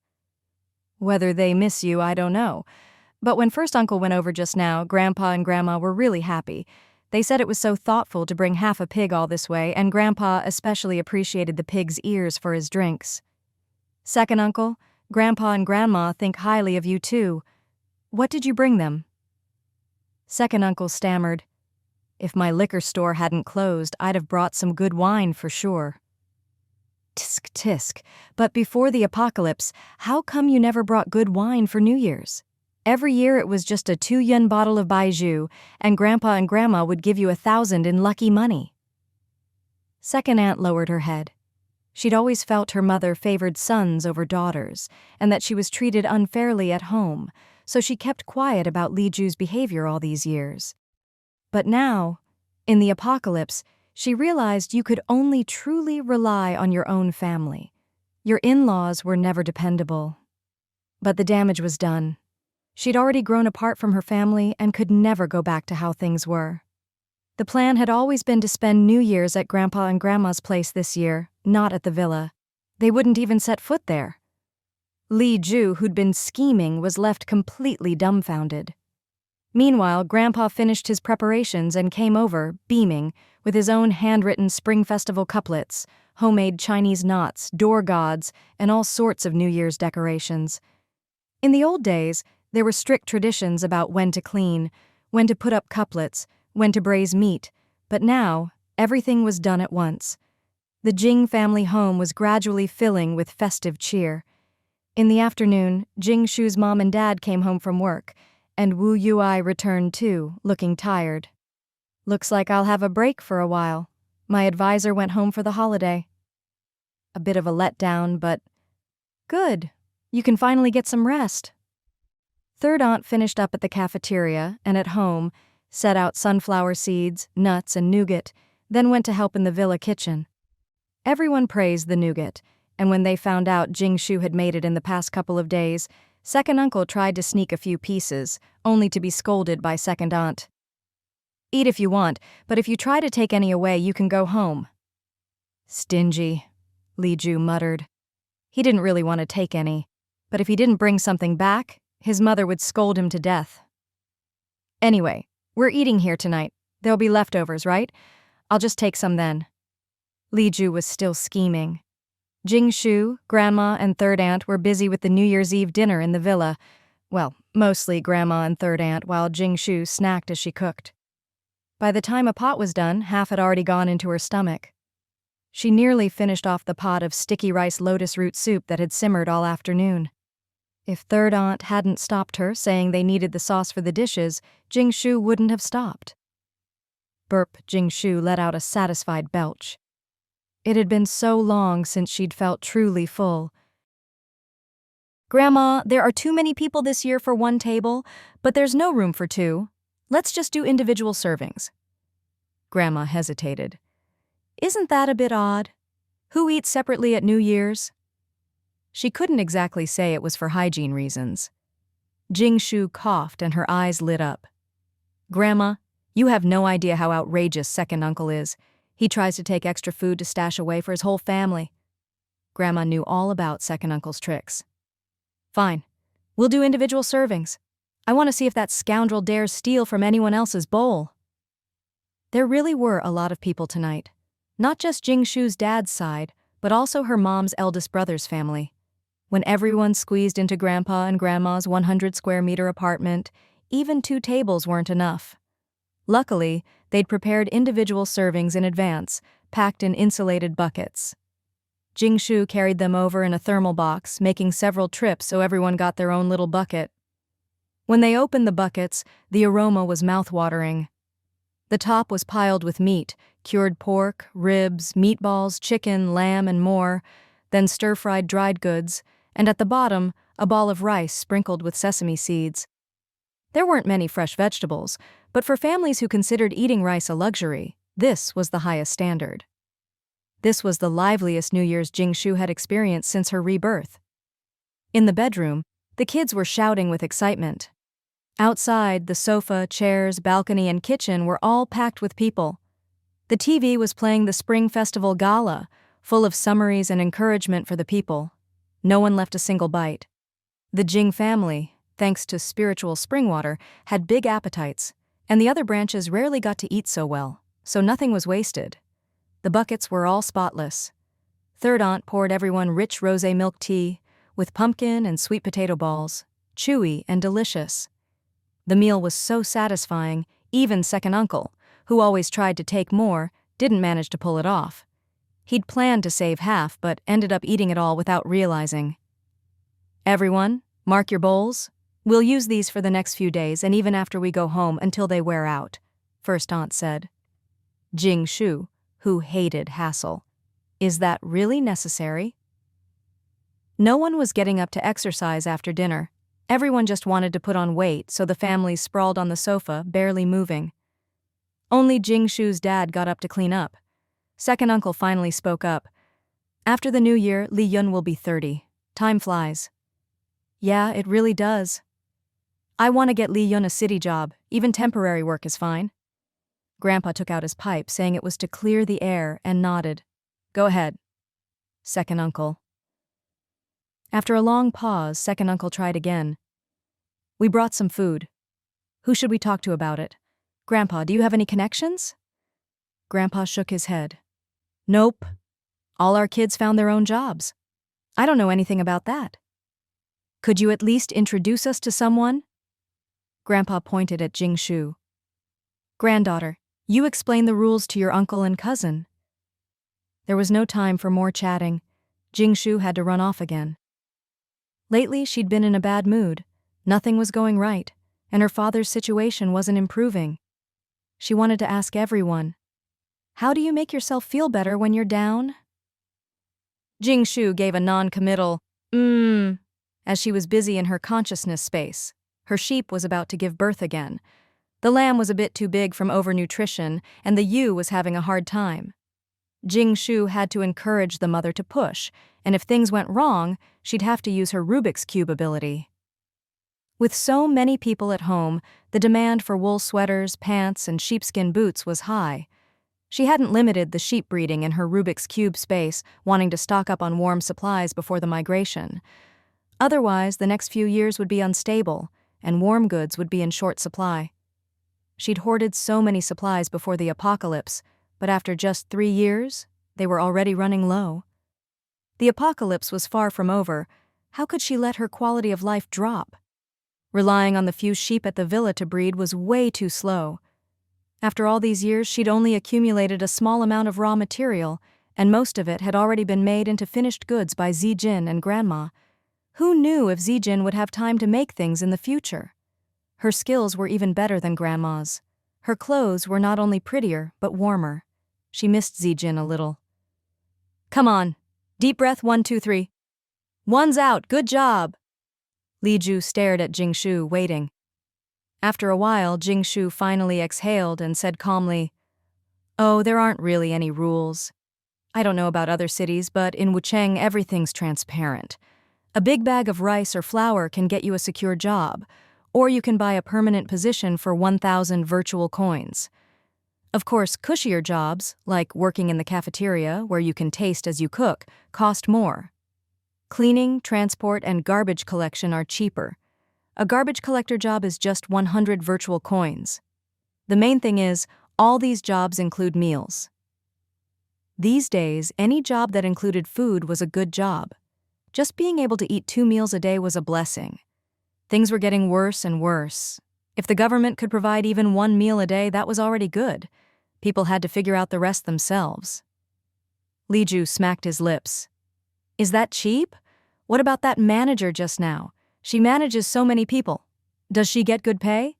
Whether they miss you, I don't know. But when first uncle went over just now, Grandpa and Grandma were really happy. They said it was so thoughtful to bring half a pig all this way, and Grandpa especially appreciated the pig's ears for his drinks. Second uncle, Grandpa and Grandma think highly of you too. What did you bring them? Second uncle stammered, If my liquor store hadn't closed, I'd have brought some good wine for sure. Tisk tisk, but before the apocalypse, how come you never brought good wine for New Year's? Every year it was just a 2 yuan bottle of baijiu, and Grandpa and Grandma would give you 1,000 in lucky money. Second aunt lowered her head. She'd always felt her mother favored sons over daughters, and that she was treated unfairly at home, so she kept quiet about Li Ju's behavior all these years. But now, in the apocalypse, she realized you could only truly rely on your own family. Your in-laws were never dependable. But the damage was done. She'd already grown apart from her family and could never go back to how things were. The plan had always been to spend New Year's at Grandpa and Grandma's place this year, not at the villa. They wouldn't even set foot there. Li Ju, who'd been scheming, was left completely dumbfounded. Meanwhile, Grandpa finished his preparations and came over, beaming, with his own handwritten Spring Festival couplets, homemade Chinese knots, door gods, and all sorts of New Year's decorations. In the old days, there were strict traditions about when to clean, when to put up couplets, when to braise meat, but now, everything was done at once. The Jing family home was gradually filling with festive cheer. In the afternoon, Jing Shu's mom and dad came home from work, and Wu Yui returned too, looking tired. Looks like I'll have a break for a while. My advisor went home for the holiday. A bit of a letdown, but good. You can finally get some rest. Third aunt finished up at the cafeteria and at home, set out sunflower seeds, nuts, and nougat, then went to help in the villa kitchen. Everyone praised the nougat, and when they found out Jing Shu had made it in the past couple of days, second uncle tried to sneak a few pieces, only to be scolded by second aunt. Eat if you want, but if you try to take any away, you can go home. Stingy, Li Ju muttered. He didn't really want to take any, but if he didn't bring something back, His mother would scold him to death. Anyway, we're eating here tonight. There'll be leftovers, right? I'll just take some then. Li Ju was still scheming. Jing Shu, Grandma, and Third Aunt were busy with the New Year's Eve dinner in the villa. Well, mostly Grandma and Third Aunt, while Jing Shu snacked as she cooked. By the time a pot was done, half had already gone into her stomach. She nearly finished off the pot of sticky rice lotus root soup that had simmered all afternoon. If Third Aunt hadn't stopped her, saying they needed the sauce for the dishes, Jing Shu wouldn't have stopped. Burp, Jing Shu let out a satisfied belch. It had been so long since she'd felt truly full. Grandma, there are too many people this year for one table, but there's no room for two. Let's just do individual servings. Grandma hesitated. Isn't that a bit odd? Who eats separately at New Year's? She couldn't exactly say it was for hygiene reasons. Jing Shu coughed and her eyes lit up. Grandma, you have no idea how outrageous Second Uncle is. He tries to take extra food to stash away for his whole family. Grandma knew all about Second Uncle's tricks. Fine. We'll do individual servings. I want to see if that scoundrel dares steal from anyone else's bowl. There really were a lot of people tonight. Not just Jing Shu's dad's side, but also her mom's eldest brother's family. When everyone squeezed into Grandpa and Grandma's 100-square-meter apartment, even 2 tables weren't enough. Luckily, they'd prepared individual servings in advance, packed in insulated buckets. Jing Shu carried them over in a thermal box, making several trips so everyone got their own little bucket. When they opened the buckets, the aroma was mouth-watering. The top was piled with meat, cured pork, ribs, meatballs, chicken, lamb, and more, then stir-fried dried goods, and at the bottom, a ball of rice sprinkled with sesame seeds. There weren't many fresh vegetables, but for families who considered eating rice a luxury, this was the highest standard. This was the liveliest New Year's Jing Shu had experienced since her rebirth. In the bedroom, the kids were shouting with excitement. Outside, the sofa, chairs, balcony, and kitchen were all packed with people. The TV was playing the Spring Festival Gala, full of summaries and encouragement for the people. No one left a single bite. The Jing family, thanks to spiritual spring water, had big appetites, and the other branches rarely got to eat so well, so nothing was wasted. The buckets were all spotless. Third Aunt poured everyone rich rosé milk tea, with pumpkin and sweet potato balls, chewy and delicious. The meal was so satisfying, even Second Uncle, who always tried to take more, didn't manage to pull it off. He'd planned to save half, but ended up eating it all without realizing. Everyone, mark your bowls. We'll use these for the next few days and even after we go home until they wear out, First Aunt said. Jing Shu, who hated hassle. Is that really necessary? No one was getting up to exercise after dinner. Everyone just wanted to put on weight, so the family sprawled on the sofa, barely moving. Only Jing Shu's dad got up to clean up. Second Uncle finally spoke up. After the new year, Li Yun will be 30. Time flies. Yeah, it really does. I want to get Li Yun a city job. Even temporary work is fine. Grandpa took out his pipe, saying it was to clear the air, and nodded. Go ahead. Second Uncle. After a long pause, Second Uncle tried again. We brought some food. Who should we talk to about it? Grandpa, do you have any connections? Grandpa shook his head. Nope. All our kids found their own jobs. I don't know anything about that. Could you at least introduce us to someone? Grandpa pointed at Jing Shu. Granddaughter, you explain the rules to your uncle and cousin. There was no time for more chatting. Jing Shu had to run off again. Lately, she'd been in a bad mood. Nothing was going right, and her father's situation wasn't improving. She wanted to ask everyone, how do you make yourself feel better when you're down? Jing Shu gave a non-committal, as she was busy in her consciousness space. Her sheep was about to give birth again. The lamb was a bit too big from overnutrition, and the ewe was having a hard time. Jing Shu had to encourage the mother to push, and if things went wrong, she'd have to use her Rubik's Cube ability. With so many people at home, the demand for wool sweaters, pants, and sheepskin boots was high. She hadn't limited the sheep breeding in her Rubik's Cube space, wanting to stock up on warm supplies before the migration. Otherwise, the next few years would be unstable, and warm goods would be in short supply. She'd hoarded so many supplies before the apocalypse, but after just 3 years, they were already running low. The apocalypse was far from over. How could she let her quality of life drop? Relying on the few sheep at the villa to breed was way too slow. After all these years, she'd only accumulated a small amount of raw material, and most of it had already been made into finished goods by Zijin and Grandma. Who knew if Zijin would have time to make things in the future? Her skills were even better than Grandma's. Her clothes were not only prettier, but warmer. She missed Zijin a little. "Come on. Deep breath, 1, 2, 3. One's out, good job." Li Ju stared at Jing Shu, waiting. After a while, Jing Shu finally exhaled and said calmly, "Oh, there aren't really any rules. I don't know about other cities, but in Wucheng everything's transparent. A big bag of rice or flour can get you a secure job, or you can buy a permanent position for 1,000 virtual coins. Of course, cushier jobs, like working in the cafeteria where you can taste as you cook, cost more. Cleaning, transport, and garbage collection are cheaper. A garbage collector job is just 100 virtual coins. The main thing is, all these jobs include meals. These days, any job that included food was a good job. Just being able to eat 2 meals a day was a blessing. Things were getting worse and worse. If the government could provide even 1 meal a day, that was already good. People had to figure out the rest themselves. Li Ju smacked his lips. "Is that cheap? What about that manager just now? She manages so many people. Does she get good pay?"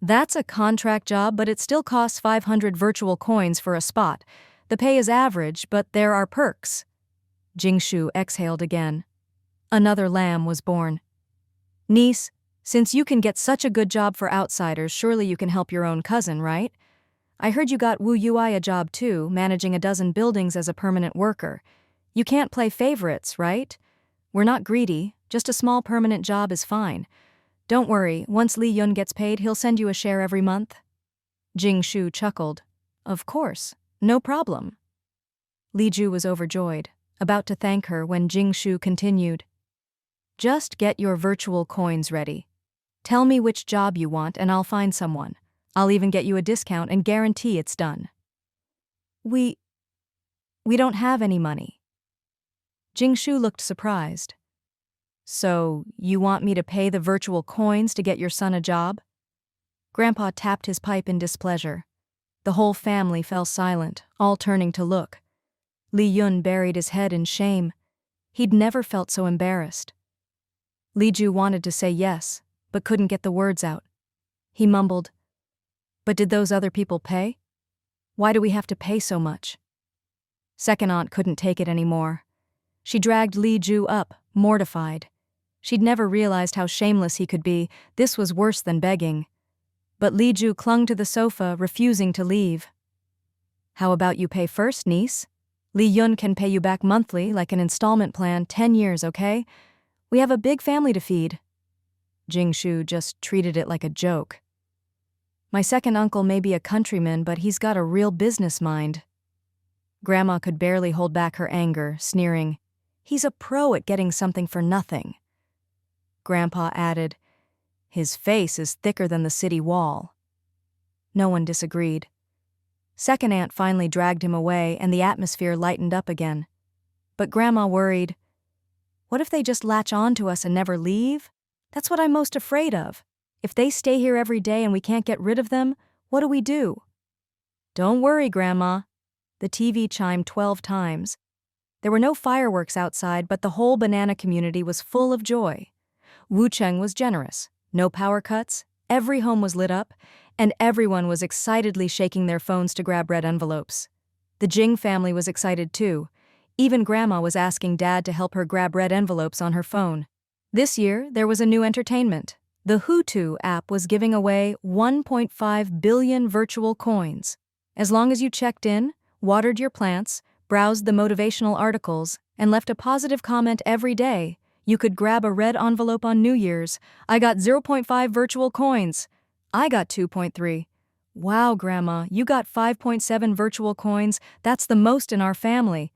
"That's a contract job, but it still costs 500 virtual coins for a spot. The pay is average, but there are perks." Jing Shu exhaled again. Another lamb was born. "Niece, since you can get such a good job for outsiders, surely you can help your own cousin, right? I heard you got Wu Yui a job too, managing a dozen buildings as a permanent worker. You can't play favorites, right? We're not greedy, just a small permanent job is fine. Don't worry, once Li Yun gets paid, he'll send you a share every month." Jing Shu chuckled. "Of course, no problem." Li Ju was overjoyed, about to thank her when Jing Shu continued. "Just get your virtual coins ready. Tell me which job you want and I'll find someone. I'll even get you a discount and guarantee it's done." We don't have any money." Jing Shu looked surprised. "So, you want me to pay the virtual coins to get your son a job?" Grandpa tapped his pipe in displeasure. The whole family fell silent, all turning to look. Li Yun buried his head in shame. He'd never felt so embarrassed. Li Ju wanted to say yes, but couldn't get the words out. He mumbled, "But did those other people pay? Why do we have to pay so much?" Second aunt couldn't take it anymore. She dragged Li Ju up, mortified. She'd never realized how shameless he could be. This was worse than begging. But Li Ju clung to the sofa, refusing to leave. "How about you pay first, niece? Li Yun can pay you back monthly, like an installment plan, 10 years, okay? We have a big family to feed." Jing Shu just treated it like a joke. "My second uncle may be a countryman, but he's got a real business mind." Grandma could barely hold back her anger, sneering, "He's a pro at getting something for nothing." Grandpa added, "His face is thicker than the city wall." No one disagreed. Second aunt finally dragged him away and the atmosphere lightened up again. But Grandma worried, "What if they just latch on to us and never leave? That's what I'm most afraid of. If they stay here every day and we can't get rid of them, what do we do?" "Don't worry, Grandma." The TV chimed 12 times. There were no fireworks outside, but the whole banana community was full of joy. Wucheng was generous. No power cuts, every home was lit up, and everyone was excitedly shaking their phones to grab red envelopes. The Jing family was excited too. Even Grandma was asking Dad to help her grab red envelopes on her phone. This year, there was a new entertainment. The Hutu app was giving away 1.5 billion virtual coins. As long as you checked in, watered your plants, browsed the motivational articles, and left a positive comment every day, you could grab a red envelope on New Year's. "I got 0.5 virtual coins." "I got 2.3. "Wow, Grandma, you got 5.7 virtual coins. That's the most in our family."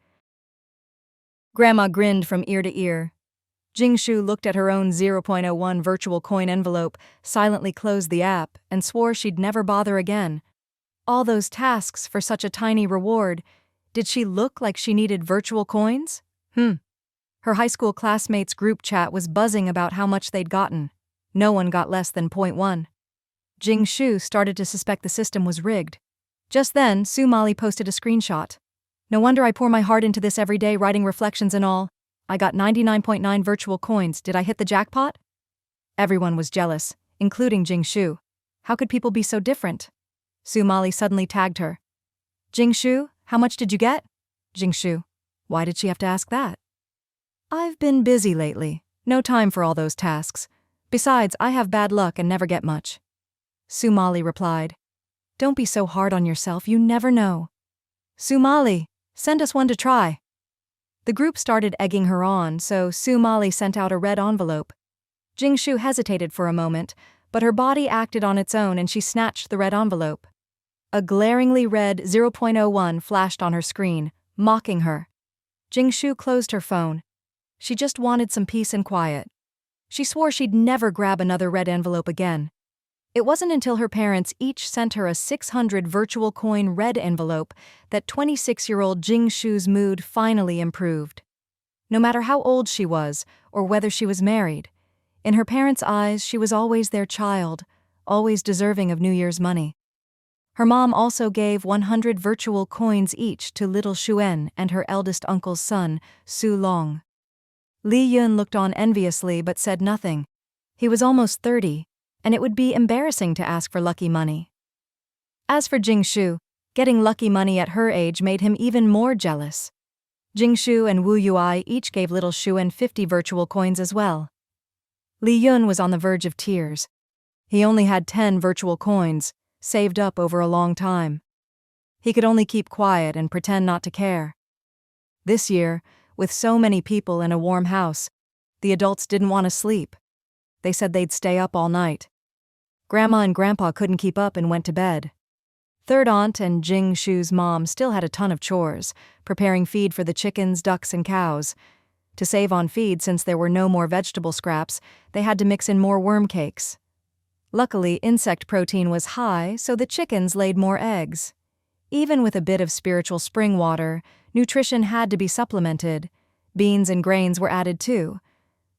Grandma grinned from ear to ear. Jing Shu looked at her own 0.01 virtual coin envelope, silently closed the app, and swore she'd never bother again. All those tasks for such a tiny reward. Did she look like she needed virtual coins? Her high school classmates' group chat was buzzing about how much they'd gotten. No one got less than 0.1. Jing Shu started to suspect the system was rigged. Just then, Su Mali posted a screenshot. No wonder I pour my heart into this every day, writing reflections and all. I got 99.9 virtual coins. Did I hit the jackpot? Everyone was jealous, including Jing Shu. How could people be so different? Su Mali suddenly tagged her. Jing Shu, how much did you get? Jing Shu. Why did she have to ask that? I've been busy lately. No time for all those tasks. Besides, I have bad luck and never get much. Su Mali replied. Don't be so hard on yourself, you never know. Su Mali, send us one to try. The group started egging her on, so Su Mali sent out a red envelope. Jing Shu hesitated for a moment, but her body acted on its own and she snatched the red envelope. A glaringly red 0.01 flashed on her screen, mocking her. Jing Shu closed her phone. She just wanted some peace and quiet. She swore she'd never grab another red envelope again. It wasn't until her parents each sent her a 600 virtual coin red envelope that 26-year-old Jing Shu's mood finally improved. No matter how old she was or whether she was married, in her parents' eyes she was always their child, always deserving of New Year's money. Her mom also gave 100 virtual coins each to little Xuan and her eldest uncle's son, Su Long. Li Yun looked on enviously but said nothing. He was almost 30, and it would be embarrassing to ask for lucky money. As for Jing Shu, getting lucky money at her age made him even more jealous. Jing Shu and Wu Yui each gave little Xuan 50 virtual coins as well. Li Yun was on the verge of tears. He only had 10 virtual coins, saved up over a long time. He could only keep quiet and pretend not to care. This year, with so many people in a warm house, the adults didn't want to sleep. They said they'd stay up all night. Grandma and Grandpa couldn't keep up and went to bed. Third aunt and Jing Shu's mom still had a ton of chores, preparing feed for the chickens, ducks, and cows. To save on feed since there were no more vegetable scraps, they had to mix in more worm cakes. Luckily, insect protein was high, so the chickens laid more eggs. Even with a bit of spiritual spring water, nutrition had to be supplemented. Beans and grains were added too.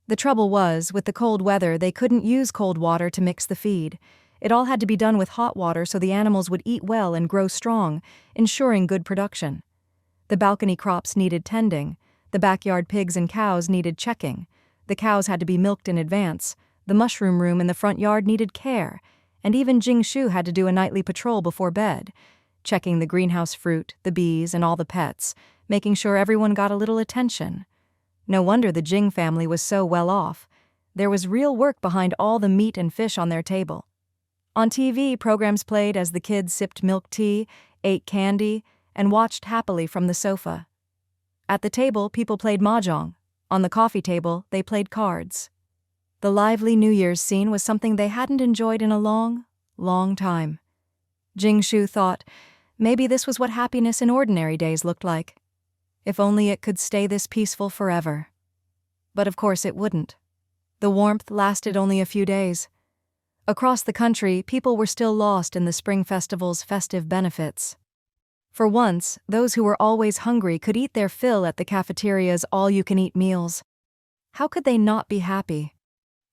The trouble was, with the cold weather, they couldn't use cold water to mix the feed. It all had to be done with hot water so the animals would eat well and grow strong, ensuring good production. The balcony crops needed tending. The backyard pigs and cows needed checking. The cows had to be milked in advance. The mushroom room in the front yard needed care. And even Jing Shu had to do a nightly patrol before bed, checking the greenhouse fruit, the bees, and all the pets, making sure everyone got a little attention. No wonder the Jing family was so well off. There was real work behind all the meat and fish on their table. On TV, programs played as the kids sipped milk tea, ate candy, and watched happily from the sofa. At the table, people played mahjong. On the coffee table, they played cards. The lively New Year's scene was something they hadn't enjoyed in a long, long time. Jing Shu thought, maybe this was what happiness in ordinary days looked like. If only it could stay this peaceful forever. But of course it wouldn't. The warmth lasted only a few days. Across the country, people were still lost in the Spring Festival's festive benefits. For once, those who were always hungry could eat their fill at the cafeteria's all-you-can-eat meals. How could they not be happy?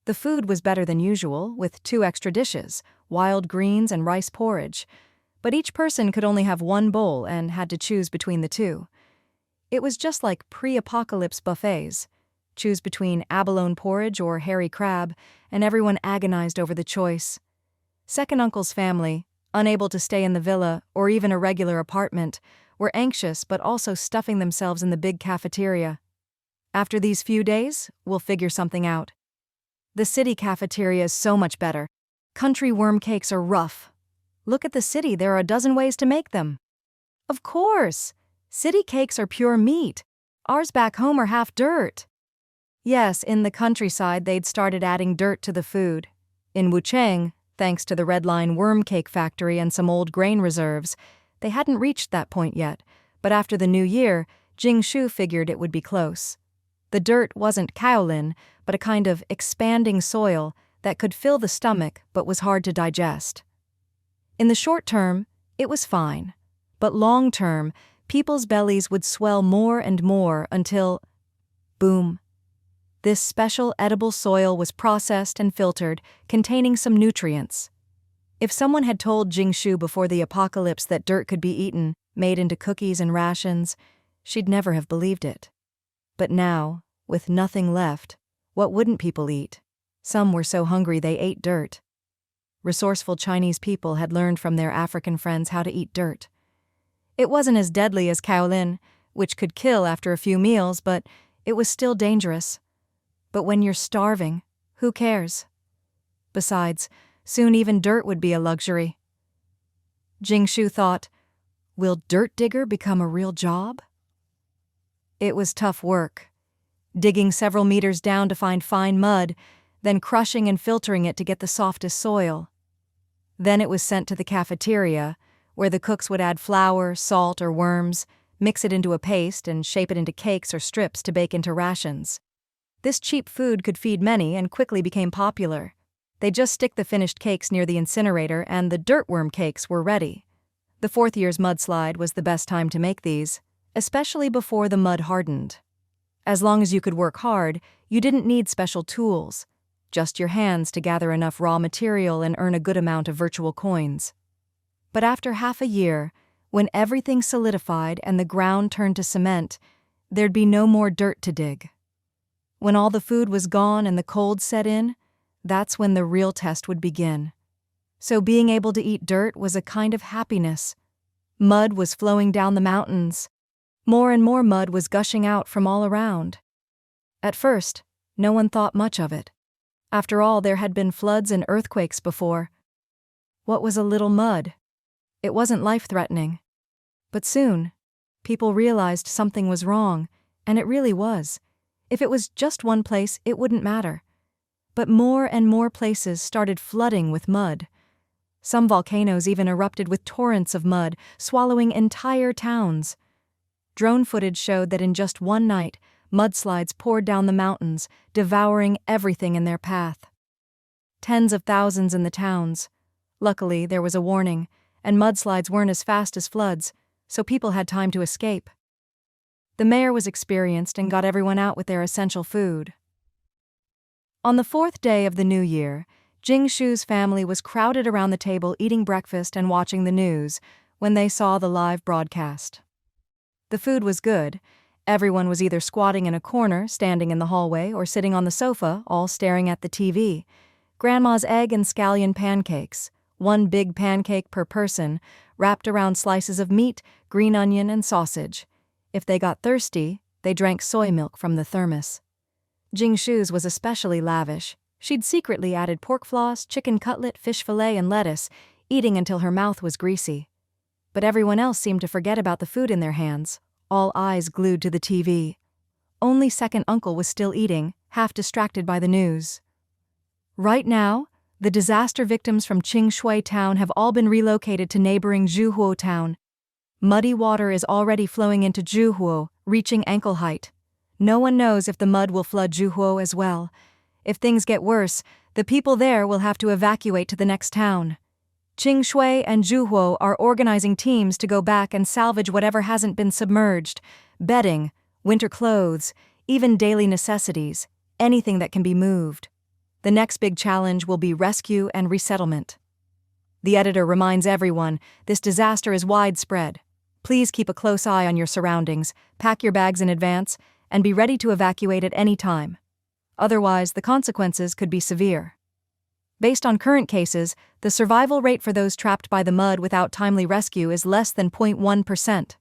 The food was better than usual, with 2 extra dishes, wild greens and rice porridge. But each person could only have 1 bowl and had to choose between the 2. It was just like pre-apocalypse buffets. Choose between abalone porridge or hairy crab, and everyone agonized over the choice. Second uncle's family, unable to stay in the villa or even a regular apartment, were anxious but also stuffing themselves in the big cafeteria. After these few days, we'll figure something out. The city cafeteria is so much better. Country worm cakes are rough. Look at the city, there are a dozen ways to make them. Of course! City cakes are pure meat. Ours back home are half dirt. Yes, in the countryside they'd started adding dirt to the food. In Wuchang, thanks to the Red Line worm cake factory and some old grain reserves, they hadn't reached that point yet, but after the new year, Jing Shu figured it would be close. The dirt wasn't kaolin, but a kind of expanding soil that could fill the stomach but was hard to digest. In the short term, it was fine. But long term, people's bellies would swell more and more until, boom. This special edible soil was processed and filtered, containing some nutrients. If someone had told Jing Shu before the apocalypse that dirt could be eaten, made into cookies and rations, she'd never have believed it. But now, with nothing left, what wouldn't people eat? Some were so hungry they ate dirt. Resourceful Chinese people had learned from their African friends how to eat dirt. It wasn't as deadly as kaolin, which could kill after a few meals, but it was still dangerous. But when you're starving, who cares? Besides, soon even dirt would be a luxury. Jing Shu thought, will dirt digger become a real job? It was tough work. Digging several meters down to find fine mud, then crushing and filtering it to get the softest soil. Then it was sent to the cafeteria, where the cooks would add flour, salt, or worms, mix it into a paste, and shape it into cakes or strips to bake into rations. This cheap food could feed many and quickly became popular. They'd just stick the finished cakes near the incinerator and the dirtworm cakes were ready. The fourth year's mudslide was the best time to make these, especially before the mud hardened. As long as you could work hard, you didn't need special tools, just your hands to gather enough raw material and earn a good amount of virtual coins. But after half a year, when everything solidified and the ground turned to cement, there'd be no more dirt to dig. When all the food was gone and the cold set in, that's when the real test would begin. So being able to eat dirt was a kind of happiness. Mud was flowing down the mountains. More and more mud was gushing out from all around. At first, no one thought much of it. After all, there had been floods and earthquakes before. What was a little mud? It wasn't life-threatening. But soon, people realized something was wrong, and it really was. If it was just one place, it wouldn't matter. But more and more places started flooding with mud. Some volcanoes even erupted with torrents of mud, swallowing entire towns. Drone footage showed that in just one night, mudslides poured down the mountains, devouring everything in their path. Tens of thousands in the towns. Luckily, there was a warning, and mudslides weren't as fast as floods, so people had time to escape. The mayor was experienced and got everyone out with their essential food. On the fourth day of the new year, Jing Shu's family was crowded around the table eating breakfast and watching the news when they saw the live broadcast. The food was good. Everyone was either squatting in a corner, standing in the hallway, or sitting on the sofa, all staring at the TV. Grandma's egg and scallion pancakes, one big pancake per person, wrapped around slices of meat, green onion, and sausage. If they got thirsty, they drank soy milk from the thermos. Jing Shu's was especially lavish. She'd secretly added pork floss, chicken cutlet, fish fillet, and lettuce, eating until her mouth was greasy. But everyone else seemed to forget about the food in their hands, all eyes glued to the TV. Only second uncle was still eating, half distracted by the news. Right now, the disaster victims from Qingshui town have all been relocated to neighboring Zhuhuo town. Muddy water is already flowing into Zhuhuo, reaching ankle height. No one knows if the mud will flood Zhuhuo as well. If things get worse, the people there will have to evacuate to the next town. Qingshui and Zhuhuo are organizing teams to go back and salvage whatever hasn't been submerged: bedding, winter clothes, even daily necessities, anything that can be moved. The next big challenge will be rescue and resettlement. The editor reminds everyone this disaster is widespread. Please keep a close eye on your surroundings, pack your bags in advance, and be ready to evacuate at any time. Otherwise, the consequences could be severe. Based on current cases, the survival rate for those trapped by the mud without timely rescue is less than 0.1%.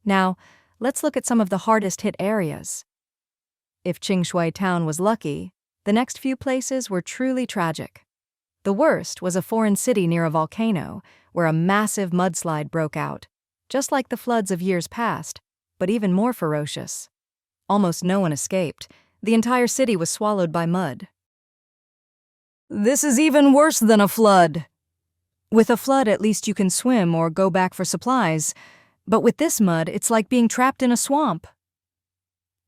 Now, let's look at some of the hardest hit areas. If Qingshui town was lucky, the next few places were truly tragic. The worst was a foreign city near a volcano, where a massive mudslide broke out, just like the floods of years past, but even more ferocious. Almost no one escaped. The entire city was swallowed by mud. This is even worse than a flood. With a flood, at least you can swim or go back for supplies, but with this mud, it's like being trapped in a swamp.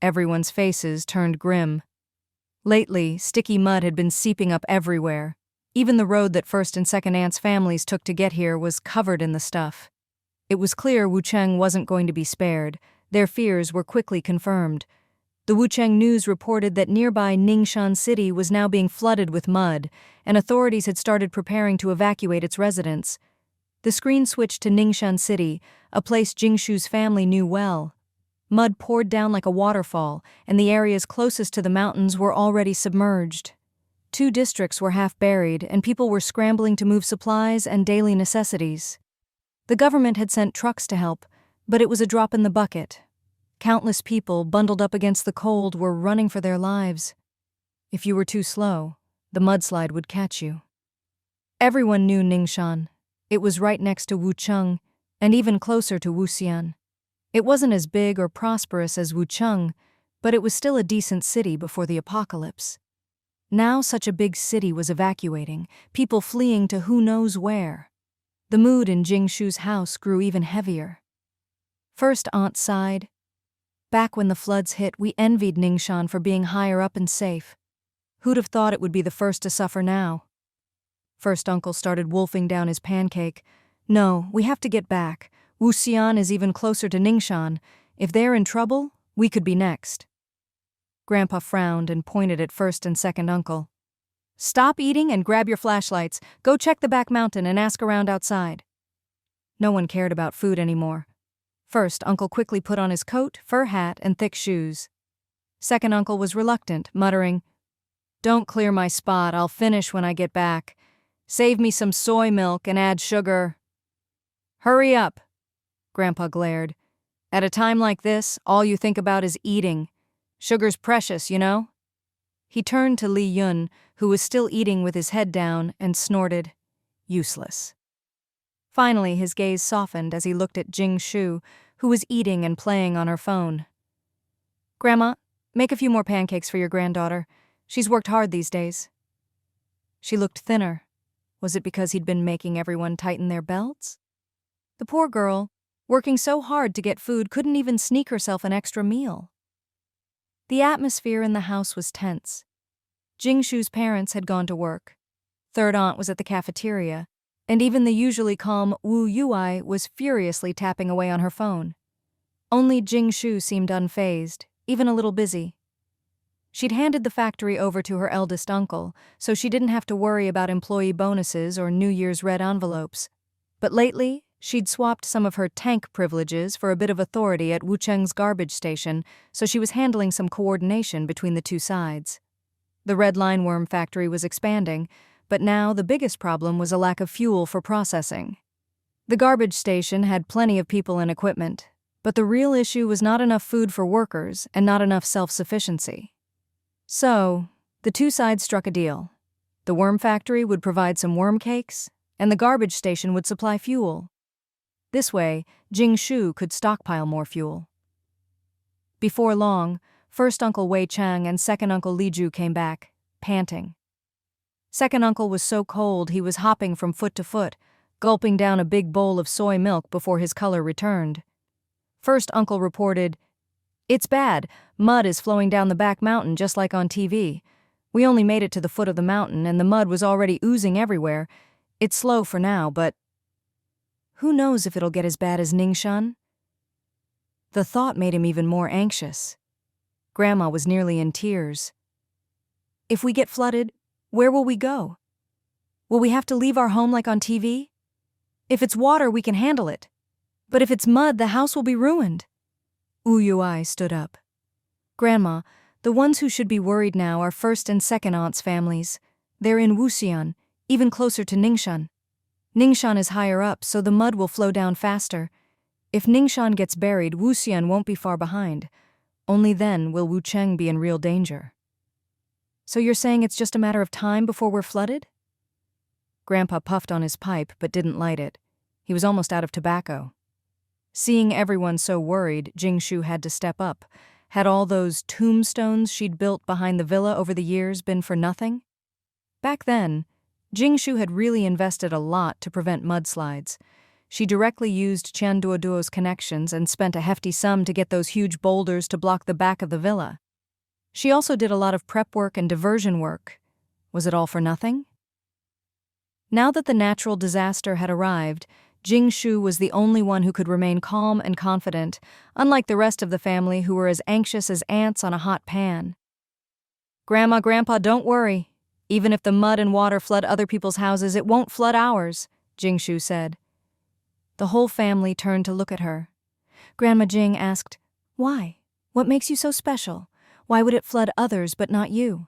Everyone's faces turned grim. Lately, sticky mud had been seeping up everywhere. Even the road that first and second aunts' families took to get here was covered in the stuff. It was clear Wucheng wasn't going to be spared. Their fears were quickly confirmed. The Wucheng News reported that nearby Ningxian City was now being flooded with mud, and authorities had started preparing to evacuate its residents. The screen switched to Ningxian City, a place Jing Shu's family knew well. Mud poured down like a waterfall, and the areas closest to the mountains were already submerged. 2 districts were half buried, and people were scrambling to move supplies and daily necessities. The government had sent trucks to help, but it was a drop in the bucket. Countless people, bundled up against the cold, were running for their lives. If you were too slow, the mudslide would catch you. Everyone knew Ningxian. It was right next to Wucheng, and even closer to Wuxian. It wasn't as big or prosperous as Wucheng, but it was still a decent city before the apocalypse. Now such a big city was evacuating, people fleeing to who knows where. The mood in Jing Shu's house grew even heavier. First Aunt sighed. Back when the floods hit, we envied Ningxian for being higher up and safe. Who'd have thought it would be the first to suffer now? First Uncle started wolfing down his pancake. No, we have to get back. Wuxian is even closer to Ningxian. If they're in trouble, we could be next. Grandpa frowned and pointed at first and second uncle. Stop eating and grab your flashlights. Go check the back mountain and ask around outside. No one cared about food anymore. First uncle quickly put on his coat, fur hat, and thick shoes. Second uncle was reluctant, muttering, Don't clear my spot, I'll finish when I get back. Save me some soy milk and add sugar. Hurry up, Grandpa glared. At a time like this, all you think about is eating. Sugar's precious, you know? He turned to Li Yun, who was still eating with his head down, and snorted, Useless. Finally, his gaze softened as he looked at Jing Shu, who was eating and playing on her phone. Grandma, make a few more pancakes for your granddaughter. She's worked hard these days. She looked thinner. Was it because he'd been making everyone tighten their belts? The poor girl, working so hard to get food, couldn't even sneak herself an extra meal. The atmosphere in the house was tense. Jing Shu's parents had gone to work. Third aunt was at the cafeteria, and even the usually calm Wu Yui was furiously tapping away on her phone. Only Jing Shu seemed unfazed, even a little busy. She'd handed the factory over to her eldest uncle, so she didn't have to worry about employee bonuses or New Year's red envelopes. But lately, she'd swapped some of her tank privileges for a bit of authority at Wucheng's garbage station, so she was handling some coordination between the two sides. The red lineworm factory was expanding, but now the biggest problem was a lack of fuel for processing. The garbage station had plenty of people and equipment, but the real issue was not enough food for workers and not enough self-sufficiency. So, the two sides struck a deal. The worm factory would provide some worm cakes, and the garbage station would supply fuel. This way, Jing Shu could stockpile more fuel. Before long, first Uncle Wei Chang and second Uncle Li Ju came back, panting. Second uncle was so cold he was hopping from foot to foot, gulping down a big bowl of soy milk before his color returned. First uncle reported, It's bad. Mud is flowing down the back mountain just like on TV. We only made it to the foot of the mountain and the mud was already oozing everywhere. It's slow for now, but who knows if it'll get as bad as Ningxian? The thought made him even more anxious. Grandma was nearly in tears. If we get flooded, where will we go? Will we have to leave our home like on TV? If it's water, we can handle it. But if it's mud, the house will be ruined. Wu Yui stood up. Grandma, the ones who should be worried now are first and second aunt's families. They're in Wuxian, even closer to Ningxian. Ningxian is higher up, so the mud will flow down faster. If Ningxian gets buried, Wuxian won't be far behind. Only then will Wucheng be in real danger. So you're saying it's just a matter of time before we're flooded? Grandpa puffed on his pipe but didn't light it. He was almost out of tobacco. Seeing everyone so worried, Jing Shu had to step up. Had all those tombstones she'd built behind the villa over the years been for nothing? Back then, Jing Shu had really invested a lot to prevent mudslides. She directly used Duo's connections and spent a hefty sum to get those huge boulders to block the back of the villa. She also did a lot of prep work and diversion work. Was it all for nothing? Now that the natural disaster had arrived, Jing Shu was the only one who could remain calm and confident, unlike the rest of the family who were as anxious as ants on a hot pan. "Grandma, Grandpa, don't worry. Even if the mud and water flood other people's houses, it won't flood ours," Jing Shu said. The whole family turned to look at her. Grandma Jing asked, "Why? What makes you so special? Why would it flood others but not you?"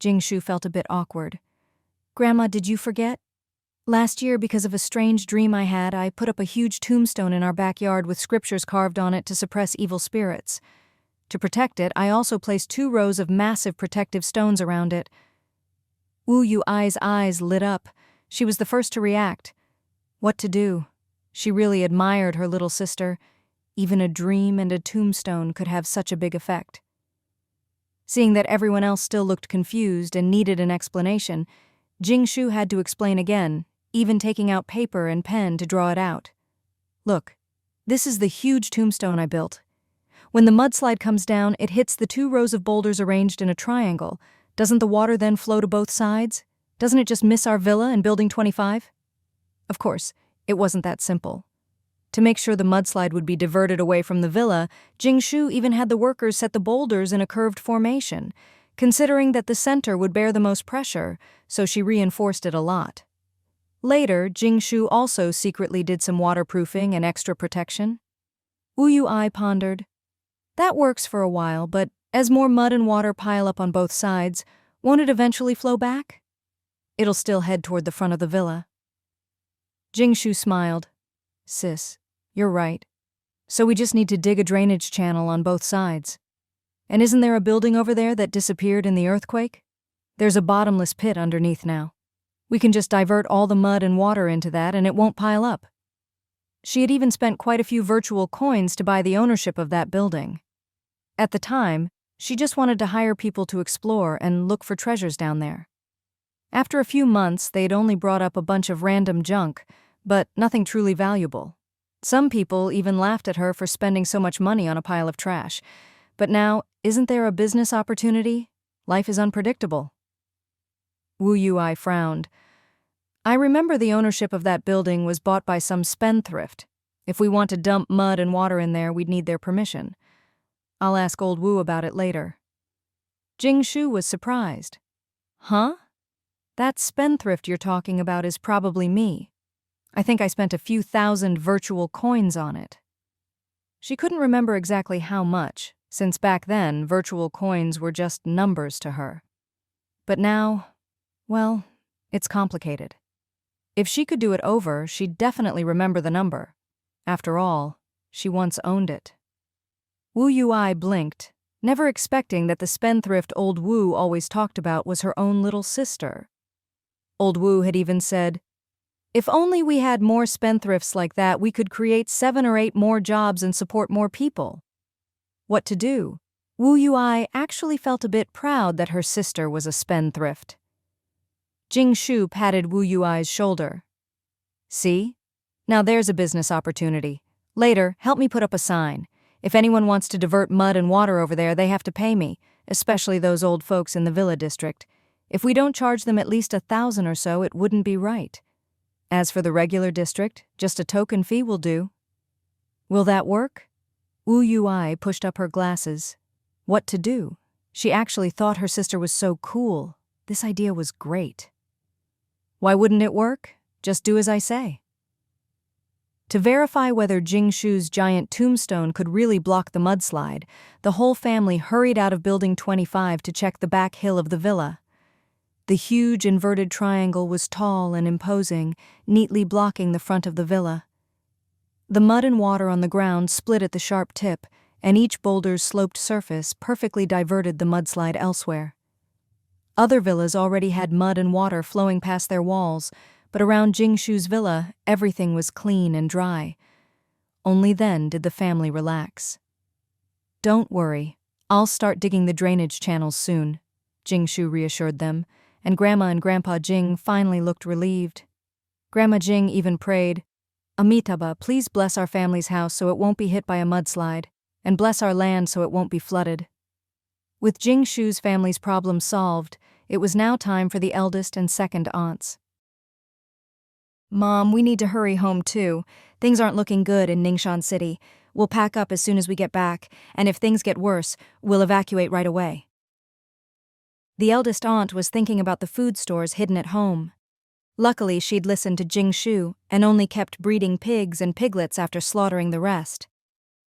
Jing Shu felt a bit awkward. "Grandma, did you forget? Last year, because of a strange dream I had, I put up a huge tombstone in our backyard with scriptures carved on it to suppress evil spirits. To protect it, I also placed 2 rows of massive protective stones around it." Wu Yuai's eyes lit up. She was the first to react. What to do? She really admired her little sister. Even a dream and a tombstone could have such a big effect. Seeing that everyone else still looked confused and needed an explanation, Jing Shu had to explain again, even taking out paper and pen to draw it out. "Look, this is the huge tombstone I built. When the mudslide comes down, it hits the 2 rows of boulders arranged in a triangle. Doesn't the water then flow to both sides? Doesn't it just miss our villa in Building 25? Of course, it wasn't that simple. To make sure the mudslide would be diverted away from the villa, Jing Shu even had the workers set the boulders in a curved formation, considering that the center would bear the most pressure, so she reinforced it a lot. Later, Jing Shu also secretly did some waterproofing and extra protection. Wu Yuai pondered. That works for a while, but as more mud and water pile up on both sides, won't it eventually flow back? It'll still head toward the front of the villa. Jing Shu smiled. "Sis, you're right. So we just need to dig a drainage channel on both sides. And isn't there a building over there that disappeared in the earthquake? There's a bottomless pit underneath now. We can just divert all the mud and water into that and it won't pile up." She had even spent quite a few virtual coins to buy the ownership of that building. At the time, she just wanted to hire people to explore and look for treasures down there. After a few months, they'd only brought up a bunch of random junk, but nothing truly valuable. Some people even laughed at her for spending so much money on a pile of trash. But now, isn't there a business opportunity? Life is unpredictable. Wu Yuai frowned. "I remember the ownership of that building was bought by some spendthrift. If we want to dump mud and water in there, we'd need their permission. I'll ask old Wu about it later." Jing Shu was surprised. "Huh? That spendthrift you're talking about is probably me. I think I spent a few thousand virtual coins on it." She couldn't remember exactly how much, since back then virtual coins were just numbers to her. But now, well, it's complicated. If she could do it over, she'd definitely remember the number. After all, she once owned it. Wu Yuai blinked, never expecting that the spendthrift old Wu always talked about was her own little sister. Old Wu had even said, "If only we had more spendthrifts like that, we could create 7 or 8 more jobs and support more people." What to do? Wu Yuai actually felt a bit proud that her sister was a spendthrift. Jing Shu patted Wu Yuai's shoulder. "See? Now there's a business opportunity. Later, help me put up a sign. If anyone wants to divert mud and water over there, they have to pay me, especially those old folks in the villa district. If we don't charge them at least 1,000 or so, it wouldn't be right. As for the regular district, just a token fee will do." "Will that work?" Wu Yuai pushed up her glasses. What to do? She actually thought her sister was so cool. This idea was great. "Why wouldn't it work? Just do as I say." To verify whether Jing Shu's giant tombstone could really block the mudslide, the whole family hurried out of Building 25 to check the back hill of the villa. The huge inverted triangle was tall and imposing, neatly blocking the front of the villa. The mud and water on the ground split at the sharp tip, and each boulder's sloped surface perfectly diverted the mudslide elsewhere. Other villas already had mud and water flowing past their walls, but around Jing Shu's villa, everything was clean and dry. Only then did the family relax. "Don't worry, I'll start digging the drainage channels soon," Jing Shu reassured them, and Grandma and Grandpa Jing finally looked relieved. Grandma Jing even prayed, Amitabha, please bless our family's house so it won't be hit by a mudslide, and bless our land so it won't be flooded. With Jing Shu's family's problems solved, it was now time for the eldest and second aunts. Mom, we need to hurry home too. Things aren't looking good in Ningxuan City. We'll pack up as soon as we get back, and if things get worse, we'll evacuate right away. The eldest aunt was thinking about the food stores hidden at home. Luckily, she'd listened to Jing Shu and only kept breeding pigs and piglets after slaughtering the rest.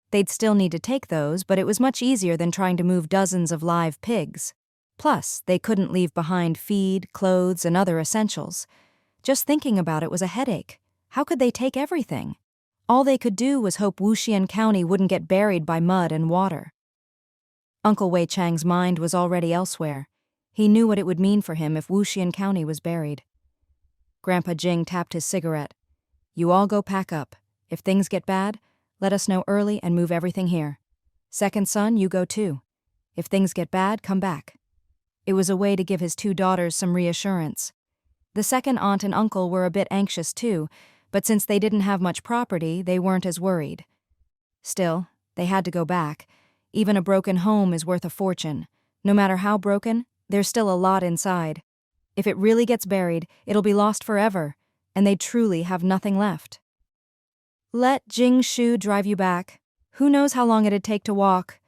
They'd still need to take those, but it was much easier than trying to move dozens of live pigs. Plus, they couldn't leave behind feed, clothes, and other essentials. Just thinking about it was a headache. How could they take everything? All they could do was hope Wuxian County wouldn't get buried by mud and water. Uncle Wei Chang's mind was already elsewhere. He knew what it would mean for him if Wuxian County was buried. Grandpa Jing tapped his cigarette. You all go pack up. If things get bad, let us know early and move everything here. Second son, you go too. If things get bad, come back. It was a way to give his two daughters some reassurance. The second aunt and uncle were a bit anxious too, but since they didn't have much property, they weren't as worried. Still, they had to go back. Even a broken home is worth a fortune. No matter how broken, there's still a lot inside. If it really gets buried, it'll be lost forever, and they'd truly have nothing left. Let Jing Shu drive you back. Who knows how long it'd take to walk?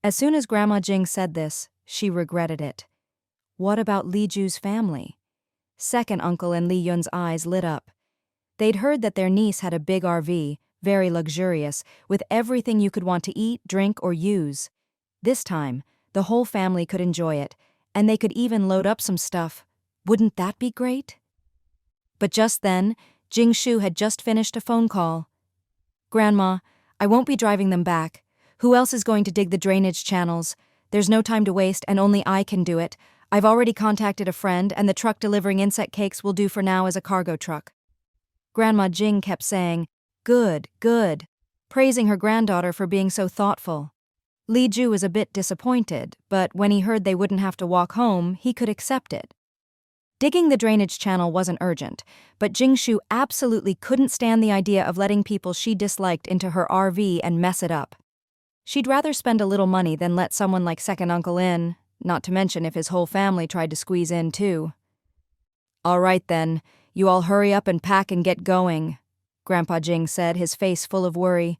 As soon as Grandma Jing said this, she regretted it. What about Li Ju's family? Second uncle and Li Yun's eyes lit up. They'd heard that their niece had a big RV, very luxurious, with everything you could want to eat, drink, or use. This time, the whole family could enjoy it, and they could even load up some stuff. Wouldn't that be great? But just then, Jing Shu had just finished a phone call. Grandma, I won't be driving them back. Who else is going to dig the drainage channels? There's no time to waste, and only I can do it. I've already contacted a friend, and the truck delivering insect cakes will do for now as a cargo truck. Grandma Jing kept saying, Good, good, praising her granddaughter for being so thoughtful. Li Ju was a bit disappointed, but when he heard they wouldn't have to walk home, he could accept it. Digging the drainage channel wasn't urgent, but Jing Shu absolutely couldn't stand the idea of letting people she disliked into her RV and mess it up. She'd rather spend a little money than let someone like second uncle in, not to mention if his whole family tried to squeeze in too. All right then, you all hurry up and pack and get going, Grandpa Jing said, his face full of worry.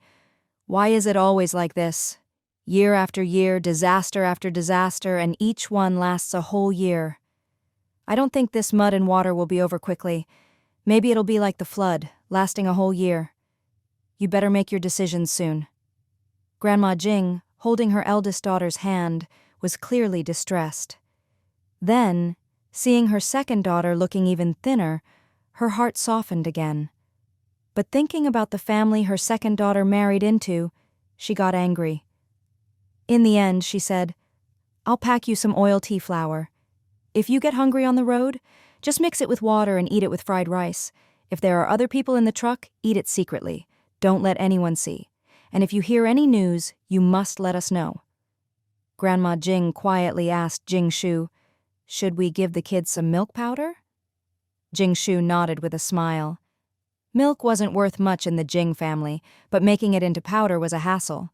Why is it always like this? Year after year, disaster after disaster, and each one lasts a whole year. I don't think this mud and water will be over quickly. Maybe it'll be like the flood, lasting a whole year. You better make your decisions soon. Grandma Jing, holding her eldest daughter's hand, was clearly distressed. Then, seeing her second daughter looking even thinner, her heart softened again. But thinking about the family her second daughter married into, she got angry. In the end, she said, I'll pack you some oil tea flour. If you get hungry on the road, just mix it with water and eat it with fried rice. If there are other people in the truck, eat it secretly. Don't let anyone see. And if you hear any news, you must let us know. Grandma Jing quietly asked Jing Shu, Should we give the kids some milk powder? Jing Shu nodded with a smile. Milk wasn't worth much in the Jing family, but making it into powder was a hassle.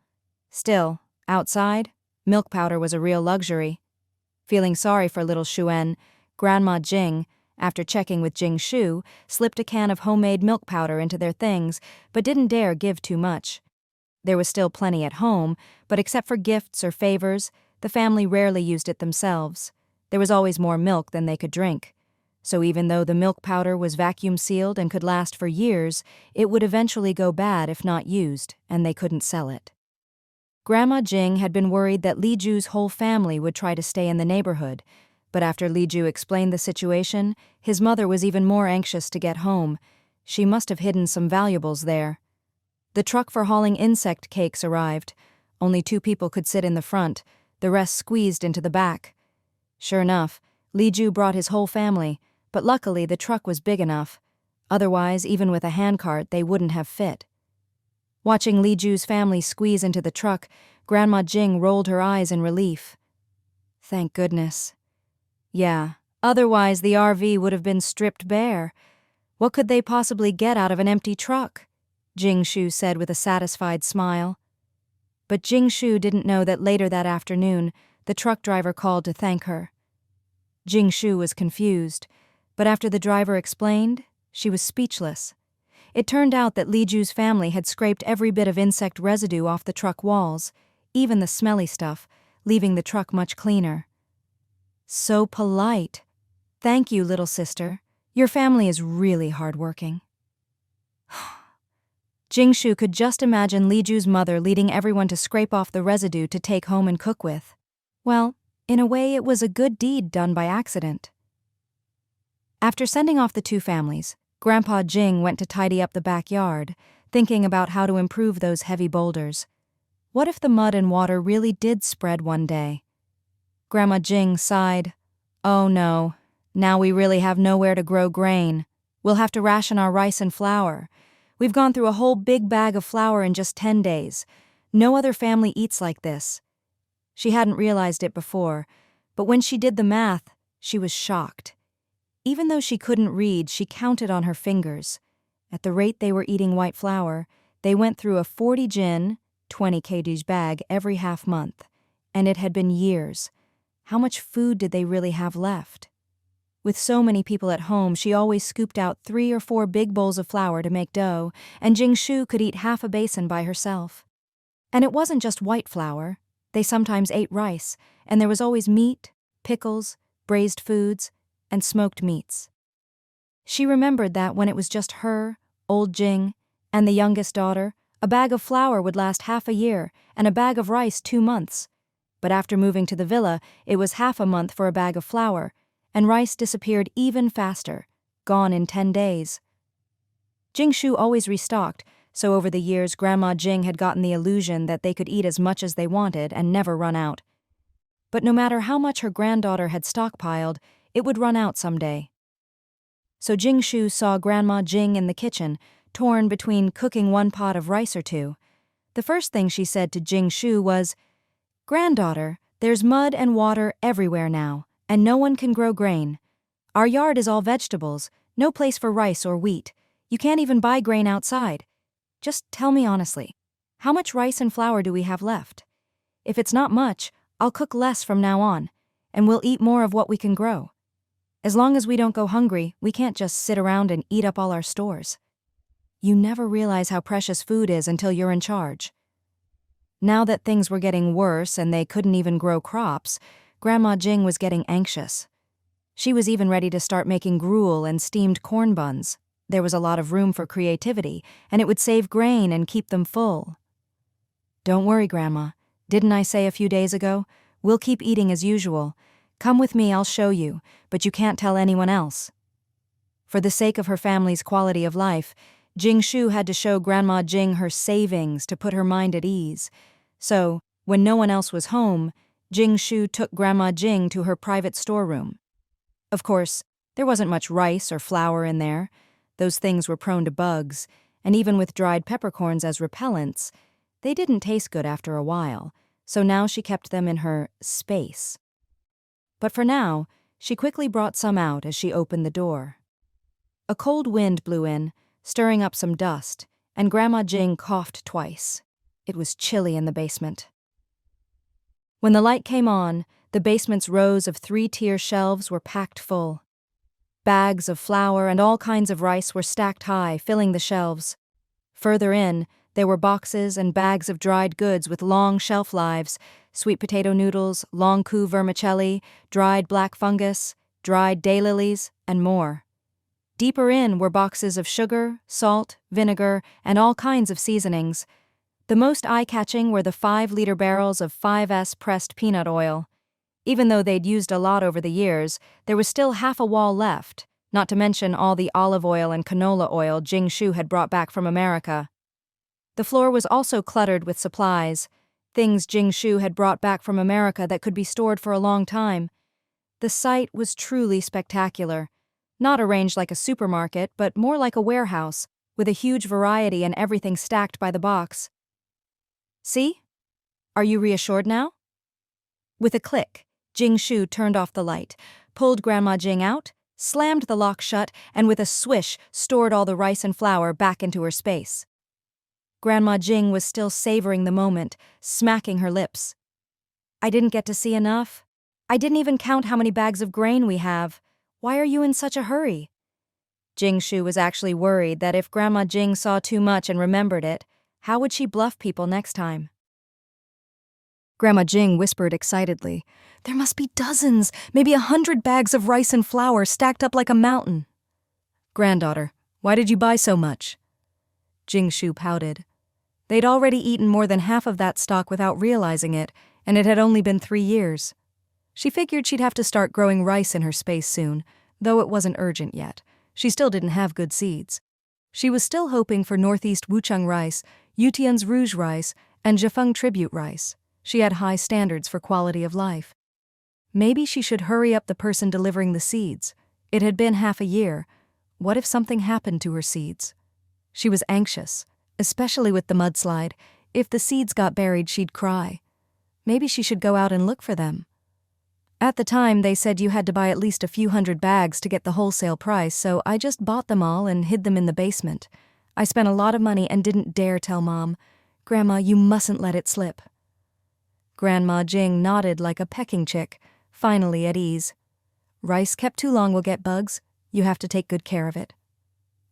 Still, outside, milk powder was a real luxury. Feeling sorry for little Xuan, Grandma Jing, after checking with Jing Shu, slipped a can of homemade milk powder into their things, but didn't dare give too much. There was still plenty at home, but except for gifts or favors, the family rarely used it themselves. There was always more milk than they could drink. So even though the milk powder was vacuum-sealed and could last for years, it would eventually go bad if not used, and they couldn't sell it. Grandma Jing had been worried that Li Ju's whole family would try to stay in the neighborhood, but after Li Ju explained the situation, his mother was even more anxious to get home. She must have hidden some valuables there. The truck for hauling insect cakes arrived. Only 2 people could sit in the front, the rest squeezed into the back. Sure enough, Li Ju brought his whole family, but luckily the truck was big enough. Otherwise, even with a handcart, they wouldn't have fit. Watching Li Ju's family squeeze into the truck, Grandma Jing rolled her eyes in relief. Thank goodness. Yeah, otherwise the RV would have been stripped bare. What could they possibly get out of an empty truck? Jing Shu said with a satisfied smile. But Jing Shu didn't know that later that afternoon, the truck driver called to thank her. Jing Shu was confused, but after the driver explained, she was speechless. It turned out that Li Ju's family had scraped every bit of insect residue off the truck walls, even the smelly stuff, leaving the truck much cleaner. So polite. Thank you, little sister. Your family is really hardworking. Jing Shu could just imagine Li Ju's mother leading everyone to scrape off the residue to take home and cook with. Well, in a way, it was a good deed done by accident. After sending off the two families, Grandpa Jing went to tidy up the backyard, thinking about how to improve those heavy boulders. What if the mud and water really did spread one day? Grandma Jing sighed. Oh no, now we really have nowhere to grow grain. We'll have to ration our rice and flour. We've gone through a whole big bag of flour in just 10 days. No other family eats like this. She hadn't realized it before, but when she did the math, she was shocked. Even though she couldn't read, she counted on her fingers. At the rate they were eating white flour, they went through a 40 jin, 20 kg bag every half month, and it had been years. How much food did they really have left? With so many people at home, she always scooped out 3 or 4 big bowls of flour to make dough, and Jing Shu could eat half a basin by herself. And it wasn't just white flour. They sometimes ate rice, and there was always meat, pickles, braised foods, and smoked meats. She remembered that when it was just her, old Jing, and the youngest daughter, a bag of flour would last half a year, and a bag of rice 2 months. But after moving to the villa, it was half a month for a bag of flour, and rice disappeared even faster, gone in 10 days. Jing Shu always restocked, so over the years Grandma Jing had gotten the illusion that they could eat as much as they wanted and never run out. But no matter how much her granddaughter had stockpiled, it would run out someday. So Jing Shu saw Grandma Jing in the kitchen, torn between cooking 1 pot of rice or 2. The first thing she said to Jing Shu was, "Granddaughter, there's mud and water everywhere now, and no one can grow grain. Our yard is all vegetables, no place for rice or wheat. You can't even buy grain outside. Just tell me honestly, how much rice and flour do we have left? If it's not much, I'll cook less from now on, and we'll eat more of what we can grow. As long as we don't go hungry, we can't just sit around and eat up all our stores. You never realize how precious food is until you're in charge." Now that things were getting worse and they couldn't even grow crops, Grandma Jing was getting anxious. She was even ready to start making gruel and steamed corn buns. There was a lot of room for creativity, and it would save grain and keep them full. "Don't worry, Grandma. Didn't I say a few days ago? We'll keep eating as usual. Come with me, I'll show you, but you can't tell anyone else." For the sake of her family's quality of life, Jing Shu had to show Grandma Jing her savings to put her mind at ease. So, when no one else was home, Jing Shu took Grandma Jing to her private storeroom. Of course, there wasn't much rice or flour in there. Those things were prone to bugs, and even with dried peppercorns as repellents, they didn't taste good after a while, so now she kept them in her space. But for now, she quickly brought some out as she opened the door. A cold wind blew in, stirring up some dust, and Grandma Jing coughed twice. It was chilly in the basement. When the light came on, the basement's rows of 3-tier shelves were packed full. Bags of flour and all kinds of rice were stacked high, filling the shelves. Further in, there were boxes and bags of dried goods with long shelf lives: sweet potato noodles, long coup vermicelli, dried black fungus, dried daylilies, and more. Deeper in were boxes of sugar, salt, vinegar, and all kinds of seasonings. The most eye-catching were the 5-liter barrels of 5S pressed peanut oil. Even though they'd used a lot over the years, there was still half a wall left, not to mention all the olive oil and canola oil Jing Shu had brought back from America. The floor was also cluttered with supplies, things Jing Shu had brought back from America that could be stored for a long time. The sight was truly spectacular, not arranged like a supermarket, but more like a warehouse, with a huge variety and everything stacked by the box. "See? Are you reassured now?" With a click, Jing Shu turned off the light, pulled Grandma Jing out, slammed the lock shut, and with a swish stored all the rice and flour back into her space. Grandma Jing was still savoring the moment, smacking her lips. I didn't get to see enough. I didn't even count how many bags of grain we have. Why are you in such a hurry? Jing Shu was actually worried that if Grandma Jing saw too much and remembered it, how would she bluff people next time? Grandma Jing whispered excitedly, "There must be dozens, maybe 100 bags of rice and flour stacked up like a mountain." "Granddaughter, why did you buy so much?" Jing Shu pouted. They'd already eaten more than half of that stock without realizing it, and it had only been 3 years. She figured she'd have to start growing rice in her space soon, though it wasn't urgent yet. She still didn't have good seeds. She was still hoping for Northeast Wuchang rice, Yutian's Rouge rice, and Zhifeng tribute rice. She had high standards for quality of life. Maybe she should hurry up the person delivering the seeds. It had been half a year. What if something happened to her seeds? She was anxious, especially with the mudslide. If the seeds got buried, she'd cry. Maybe she should go out and look for them. At the time, they said you had to buy at least a few hundred bags to get the wholesale price, so I just bought them all and hid them in the basement. I spent a lot of money and didn't dare tell Mom. Grandma, you mustn't let it slip. Grandma Jing nodded like a pecking chick, finally at ease. Rice kept too long will get bugs. You have to take good care of it.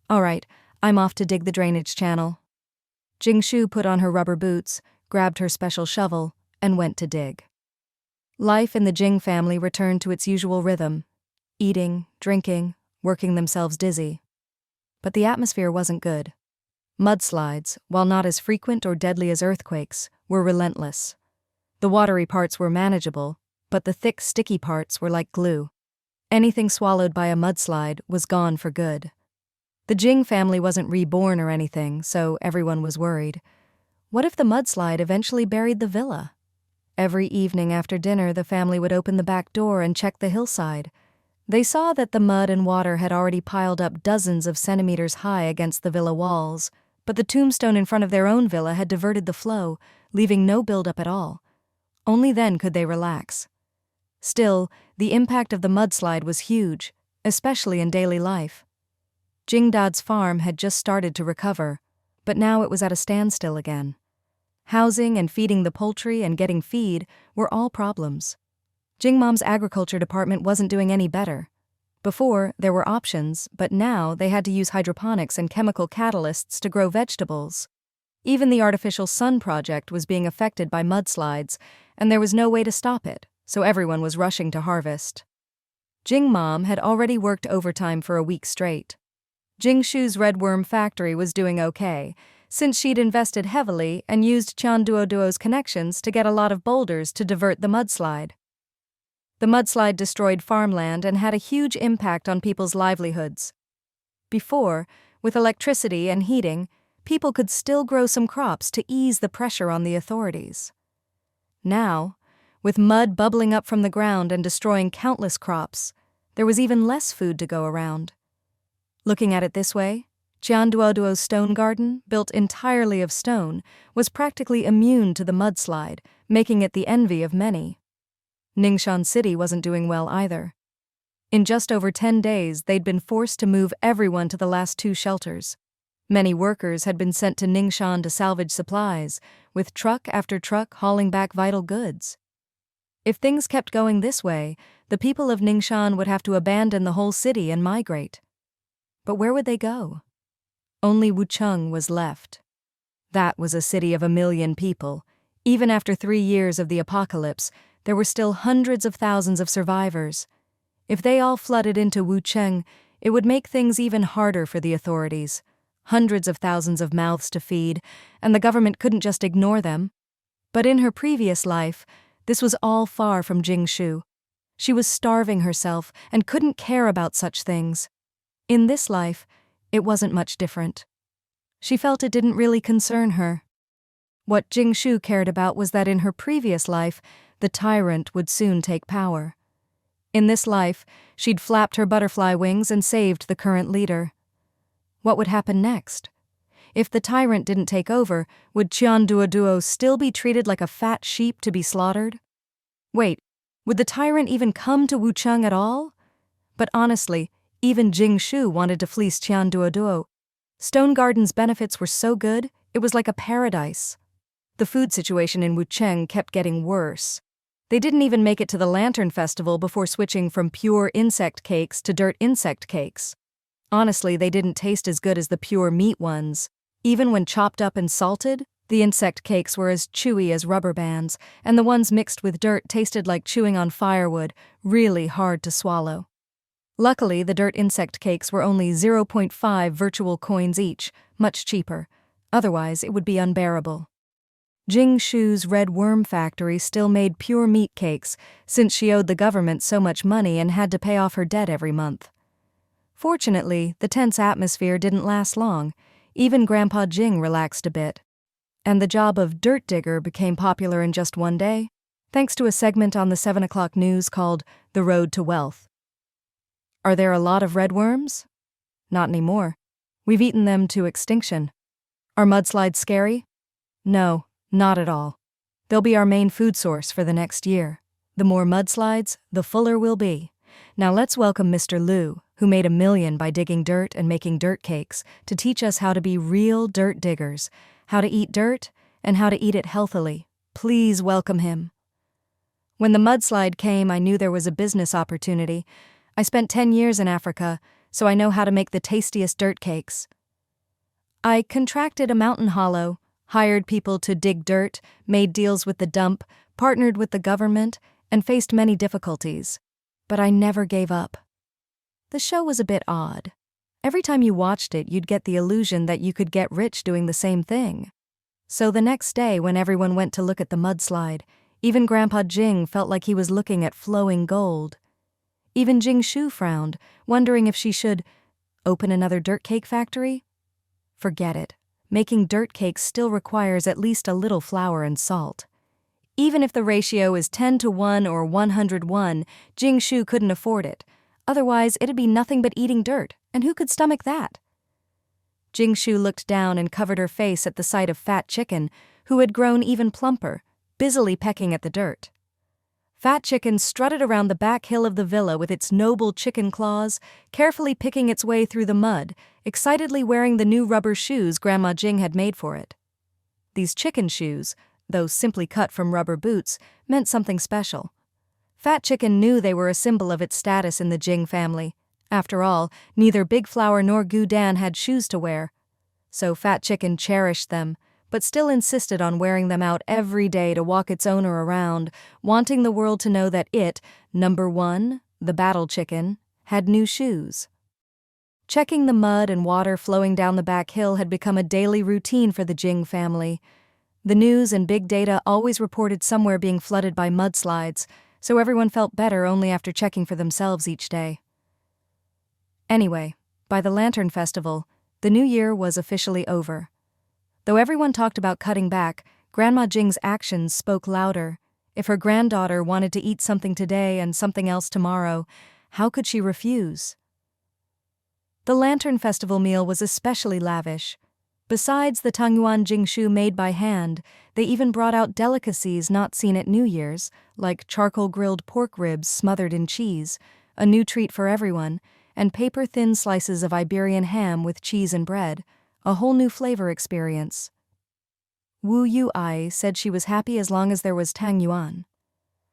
All right, I'm off to dig the drainage channel. Jing Shu put on her rubber boots, grabbed her special shovel, and went to dig. Life in the Jing family returned to its usual rhythm, eating, drinking, working themselves dizzy. But the atmosphere wasn't good. Mudslides, while not as frequent or deadly as earthquakes, were relentless. The watery parts were manageable, but the thick, sticky parts were like glue. Anything swallowed by a mudslide was gone for good. The Jing family wasn't reborn or anything, so everyone was worried. What if the mudslide eventually buried the villa? Every evening after dinner, the family would open the back door and check the hillside. They saw that the mud and water had already piled up dozens of centimeters high against the villa walls, but the tombstone in front of their own villa had diverted the flow, leaving no buildup at all. Only then could they relax. Still, the impact of the mudslide was huge, especially in daily life. Jingdad's farm had just started to recover, but now it was at a standstill again. Housing and feeding the poultry and getting feed were all problems. Jingmom's agriculture department wasn't doing any better. Before, there were options, but now they had to use hydroponics and chemical catalysts to grow vegetables. Even the artificial sun project was being affected by mudslides, and there was no way to stop it, so everyone was rushing to harvest. Jingmom had already worked overtime for a week straight. Jing Shu's red worm factory was doing okay, since she'd invested heavily and used Tianduoduo's connections to get a lot of boulders to divert the mudslide. The mudslide destroyed farmland and had a huge impact on people's livelihoods. Before, with electricity and heating, people could still grow some crops to ease the pressure on the authorities. Now, with mud bubbling up from the ground and destroying countless crops, there was even less food to go around. Looking at it this way, Tianduoduo's stone garden, built entirely of stone, was practically immune to the mudslide, making it the envy of many. Ningxian City wasn't doing well either. In just over 10 days, they'd been forced to move everyone to the last 2 shelters. Many workers had been sent to Ningxian to salvage supplies, with truck after truck hauling back vital goods. If things kept going this way, the people of Ningxian would have to abandon the whole city and migrate. But where would they go? Only Wucheng was left. That was a city of 1 million people. Even after 3 years of the apocalypse, there were still hundreds of thousands of survivors. If they all flooded into Wucheng, it would make things even harder for the authorities. Hundreds of thousands of mouths to feed, and the government couldn't just ignore them. But in her previous life, this was all far from Jing Shu. She was starving herself and couldn't care about such things. In this life, it wasn't much different. She felt it didn't really concern her. What Jing Shu cared about was that in her previous life, the tyrant would soon take power. In this life, she'd flapped her butterfly wings and saved the current leader. What would happen next? If the tyrant didn't take over, would Tianduoduo still be treated like a fat sheep to be slaughtered? Wait, would the tyrant even come to Wucheng at all? But honestly, Even Jing Shu wanted to fleece Tianduoduo. Stone Garden's benefits were so good, it was like a paradise. The food situation in Wucheng kept getting worse. They didn't even make it to the Lantern Festival before switching from pure insect cakes to dirt insect cakes. Honestly, they didn't taste as good as the pure meat ones. Even when chopped up and salted, the insect cakes were as chewy as rubber bands, and the ones mixed with dirt tasted like chewing on firewood, really hard to swallow. Luckily, the dirt insect cakes were only 0.5 virtual coins each, much cheaper. Otherwise, it would be unbearable. Jing Shu's red worm factory still made pure meat cakes, since she owed the government so much money and had to pay off her debt every month. Fortunately, the tense atmosphere didn't last long. Even Grandpa Jing relaxed a bit. And the job of dirt digger became popular in just one day, thanks to a segment on the 7 o'clock news called The Road to Wealth. Are there a lot of red worms? Not anymore. We've eaten them to extinction. Are mudslides scary? No, not at all. They'll be our main food source for the next year. The more mudslides, the fuller we'll be. Now let's welcome Mr. Liu, who made $1 million by digging dirt and making dirt cakes, to teach us how to be real dirt diggers, how to eat dirt, and how to eat it healthily. Please welcome him. When the mudslide came, I knew there was a business opportunity. I spent 10 years in Africa, so I know how to make the tastiest dirt cakes. I contracted a mountain hollow, hired people to dig dirt, made deals with the dump, partnered with the government, and faced many difficulties. But I never gave up. The show was a bit odd. Every time you watched it, you'd get the illusion that you could get rich doing the same thing. So the next day, when everyone went to look at the mudslide, even Grandpa Jing felt like he was looking at flowing gold. Even Jing Shu frowned, wondering if she should open another dirt cake factory. Forget it. Making dirt cakes still requires at least a little flour and salt. Even if the ratio is 10-1 or 101, Jing Shu couldn't afford it. Otherwise, it'd be nothing but eating dirt, and who could stomach that? Jing Shu looked down and covered her face at the sight of Fat Chicken, who had grown even plumper, busily pecking at the dirt. Fat Chicken strutted around the back hill of the villa with its noble chicken claws, carefully picking its way through the mud, excitedly wearing the new rubber shoes Grandma Jing had made for it. These chicken shoes, though simply cut from rubber boots, meant something special. Fat Chicken knew they were a symbol of its status in the Jing family. After all, neither Big Flower nor Gu Dan had shoes to wear. So Fat Chicken cherished them, but still insisted on wearing them out every day to walk its owner around, wanting the world to know that it, number one, the battle chicken, had new shoes. Checking the mud and water flowing down the back hill had become a daily routine for the Jing family. The news and big data always reported somewhere being flooded by mudslides, so everyone felt better only after checking for themselves each day. Anyway, by the Lantern Festival, the new year was officially over. Though everyone talked about cutting back, Grandma Jing's actions spoke louder. If her granddaughter wanted to eat something today and something else tomorrow, how could she refuse? The Lantern Festival meal was especially lavish. Besides the tangyuan Jing Shu made by hand, they even brought out delicacies not seen at New Year's, like charcoal-grilled pork ribs smothered in cheese, a new treat for everyone, and paper-thin slices of Iberian ham with cheese and bread, a whole new flavor experience. Wu Yuai said she was happy as long as there was tangyuan.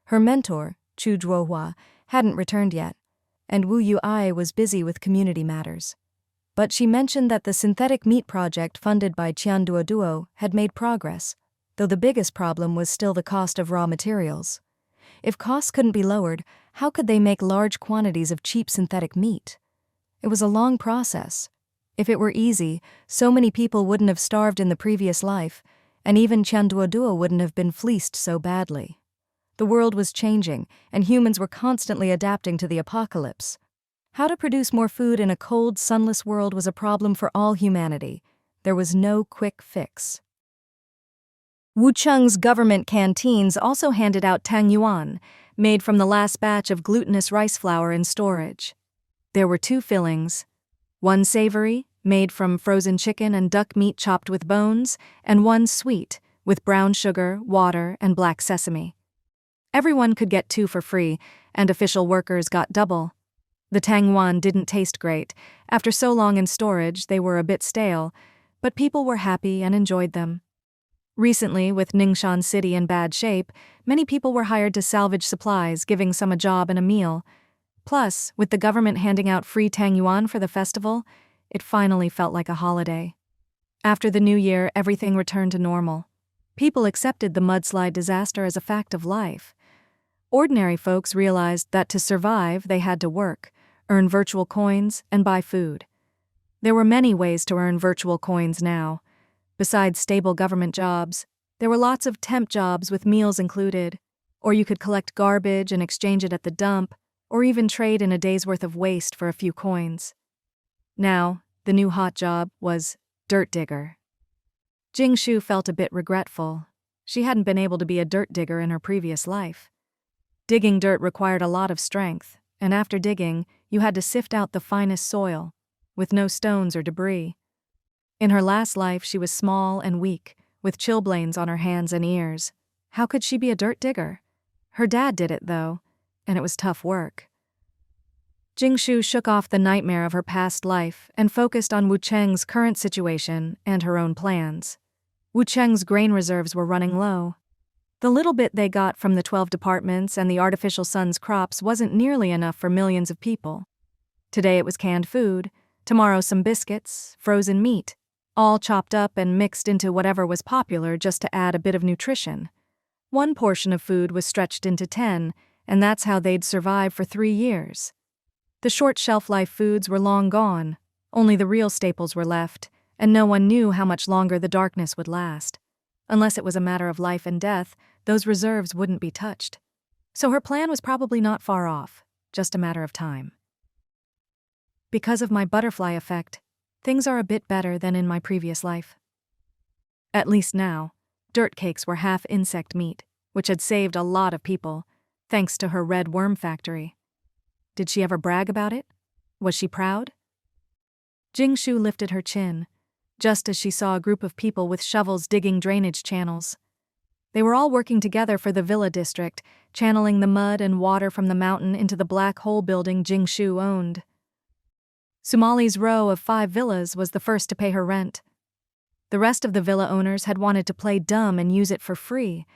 Her mentor, Chu Zhuohua, hadn't returned yet, and Wu Yuai was busy with community matters. But she mentioned that the synthetic meat project funded by Tianduoduo had made progress, though the biggest problem was still the cost of raw materials. If costs couldn't be lowered, how could they make large quantities of cheap synthetic meat? It was a long process. If it were easy, so many people wouldn't have starved in the previous life, and even Tianduoduo wouldn't have been fleeced so badly. The world was changing, and humans were constantly adapting to the apocalypse. How to produce more food in a cold, sunless world was a problem for all humanity. There was no quick fix. Wucheng's government canteens also handed out tangyuan, made from the last batch of glutinous rice flour in storage. There were 2 fillings. One savory, made from frozen chicken and duck meat chopped with bones, and one sweet, with brown sugar, water, and black sesame. Everyone could get 2 for free, and official workers got double. The tangwan didn't taste great. After so long in storage, they were a bit stale, but people were happy and enjoyed them. Recently, with Ningxuan City in bad shape, many people were hired to salvage supplies, giving some a job and a meal. Plus, with the government handing out free tangyuan for the festival, it finally felt like a holiday. After the new year, everything returned to normal. People accepted the mudslide disaster as a fact of life. Ordinary folks realized that to survive, they had to work, earn virtual coins, and buy food. There were many ways to earn virtual coins now. Besides stable government jobs, there were lots of temp jobs with meals included, or you could collect garbage and exchange it at the dump, or even trade in a day's worth of waste for a few coins. Now, the new hot job was dirt digger. Jing Shu felt a bit regretful. She hadn't been able to be a dirt digger in her previous life. Digging dirt required a lot of strength, and after digging, you had to sift out the finest soil, with no stones or debris. In her last life, she was small and weak, with chilblains on her hands and ears. How could she be a dirt digger? Her dad did it, though, and it was tough work. Jing Shu shook off the nightmare of her past life and focused on Wu Cheng's current situation and her own plans. Wu Cheng's grain reserves were running low. The little bit they got from the 12 departments and the artificial sun's crops wasn't nearly enough for millions of people. Today it was canned food, tomorrow some biscuits, frozen meat, all chopped up and mixed into whatever was popular just to add a bit of nutrition. One portion of food was stretched into 10, and that's how they'd survive for 3 years. The short shelf-life foods were long gone, only the real staples were left, and no one knew how much longer the darkness would last. Unless it was a matter of life and death, those reserves wouldn't be touched. So her plan was probably not far off, just a matter of time. Because of my butterfly effect, things are a bit better than in my previous life. At least now, dirt cakes were half insect meat, which had saved a lot of people, thanks to her red worm factory. Did she ever brag about it? Was she proud? Jing Shu lifted her chin, just as she saw a group of people with shovels digging drainage channels. They were all working together for the villa district, channeling the mud and water from the mountain into the black hole building Jing Shu owned. Sumali's row of 5 villas was the first to pay her rent. The rest of the villa owners had wanted to play dumb and use it for free,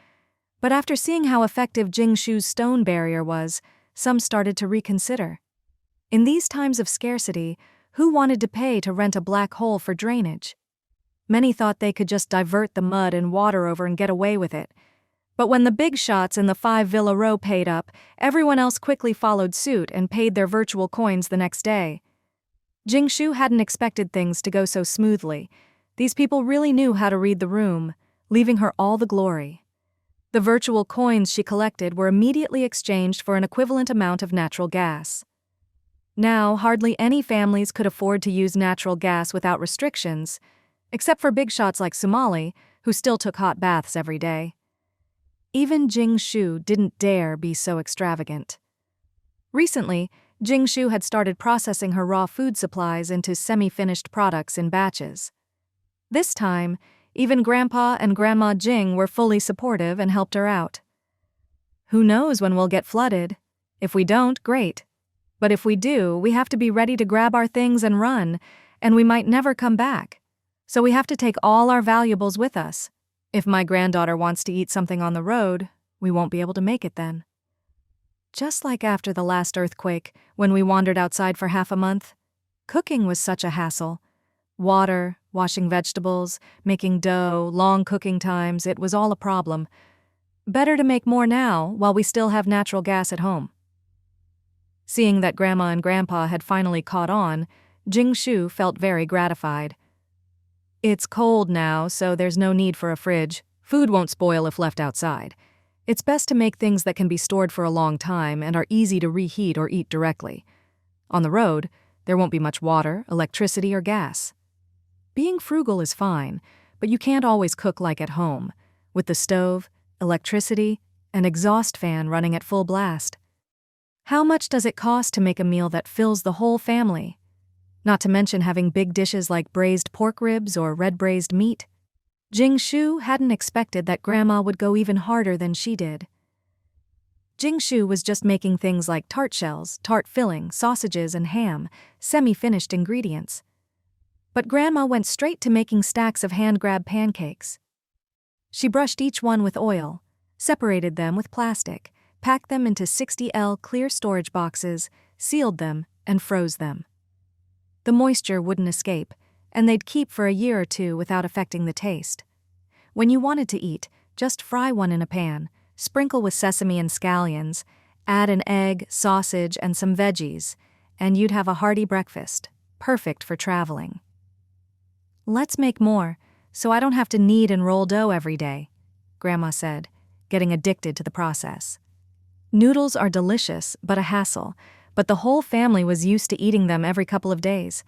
but after seeing how effective Jing Shu's stone barrier was, some started to reconsider. In these times of scarcity, who wanted to pay to rent a black hole for drainage? Many thought they could just divert the mud and water over and get away with it. But when the big shots in the 5 villa row paid up, everyone else quickly followed suit and paid their virtual coins the next day. Jing Shu hadn't expected things to go so smoothly. These people really knew how to read the room, leaving her all the glory. The virtual coins she collected were immediately exchanged for an equivalent amount of natural gas. Now, hardly any families could afford to use natural gas without restrictions, except for big shots like Sumali, who still took hot baths every day. Even Jing Shu didn't dare be so extravagant. Recently, Jing Shu had started processing her raw food supplies into semi-finished products in batches. This time, even Grandpa and Grandma Jing were fully supportive and helped her out. Who knows when we'll get flooded? If we don't, great. But if we do, we have to be ready to grab our things and run, and we might never come back. So we have to take all our valuables with us. If my granddaughter wants to eat something on the road, we won't be able to make it then. Just like after the last earthquake, when we wandered outside for half a month, cooking was such a hassle. Water, washing vegetables, making dough, long cooking times, it was all a problem. Better to make more now while we still have natural gas at home. Seeing that Grandma and Grandpa had finally caught on, Jing Shu felt very gratified. It's cold now, so there's no need for a fridge. Food won't spoil if left outside. It's best to make things that can be stored for a long time and are easy to reheat or eat directly. On the road, there won't be much water, electricity, or gas. Being frugal is fine, but you can't always cook like at home, with the stove, electricity, and exhaust fan running at full blast. How much does it cost to make a meal that fills the whole family? Not to mention having big dishes like braised pork ribs or red braised meat. Jing Shu hadn't expected that Grandma would go even harder than she did. Jing Shu was just making things like tart shells, tart filling, sausages, and ham, semi-finished ingredients. But Grandma went straight to making stacks of hand-grab pancakes. She brushed each one with oil, separated them with plastic, packed them into 60L clear storage boxes, sealed them, and froze them. The moisture wouldn't escape, and they'd keep for a year or two without affecting the taste. When you wanted to eat, just fry one in a pan, sprinkle with sesame and scallions, add an egg, sausage, and some veggies, and you'd have a hearty breakfast, perfect for traveling. "Let's make more, so I don't have to knead and roll dough every day," Grandma said, getting addicted to the process. Noodles are delicious, but a hassle, but the whole family was used to eating them every couple of days.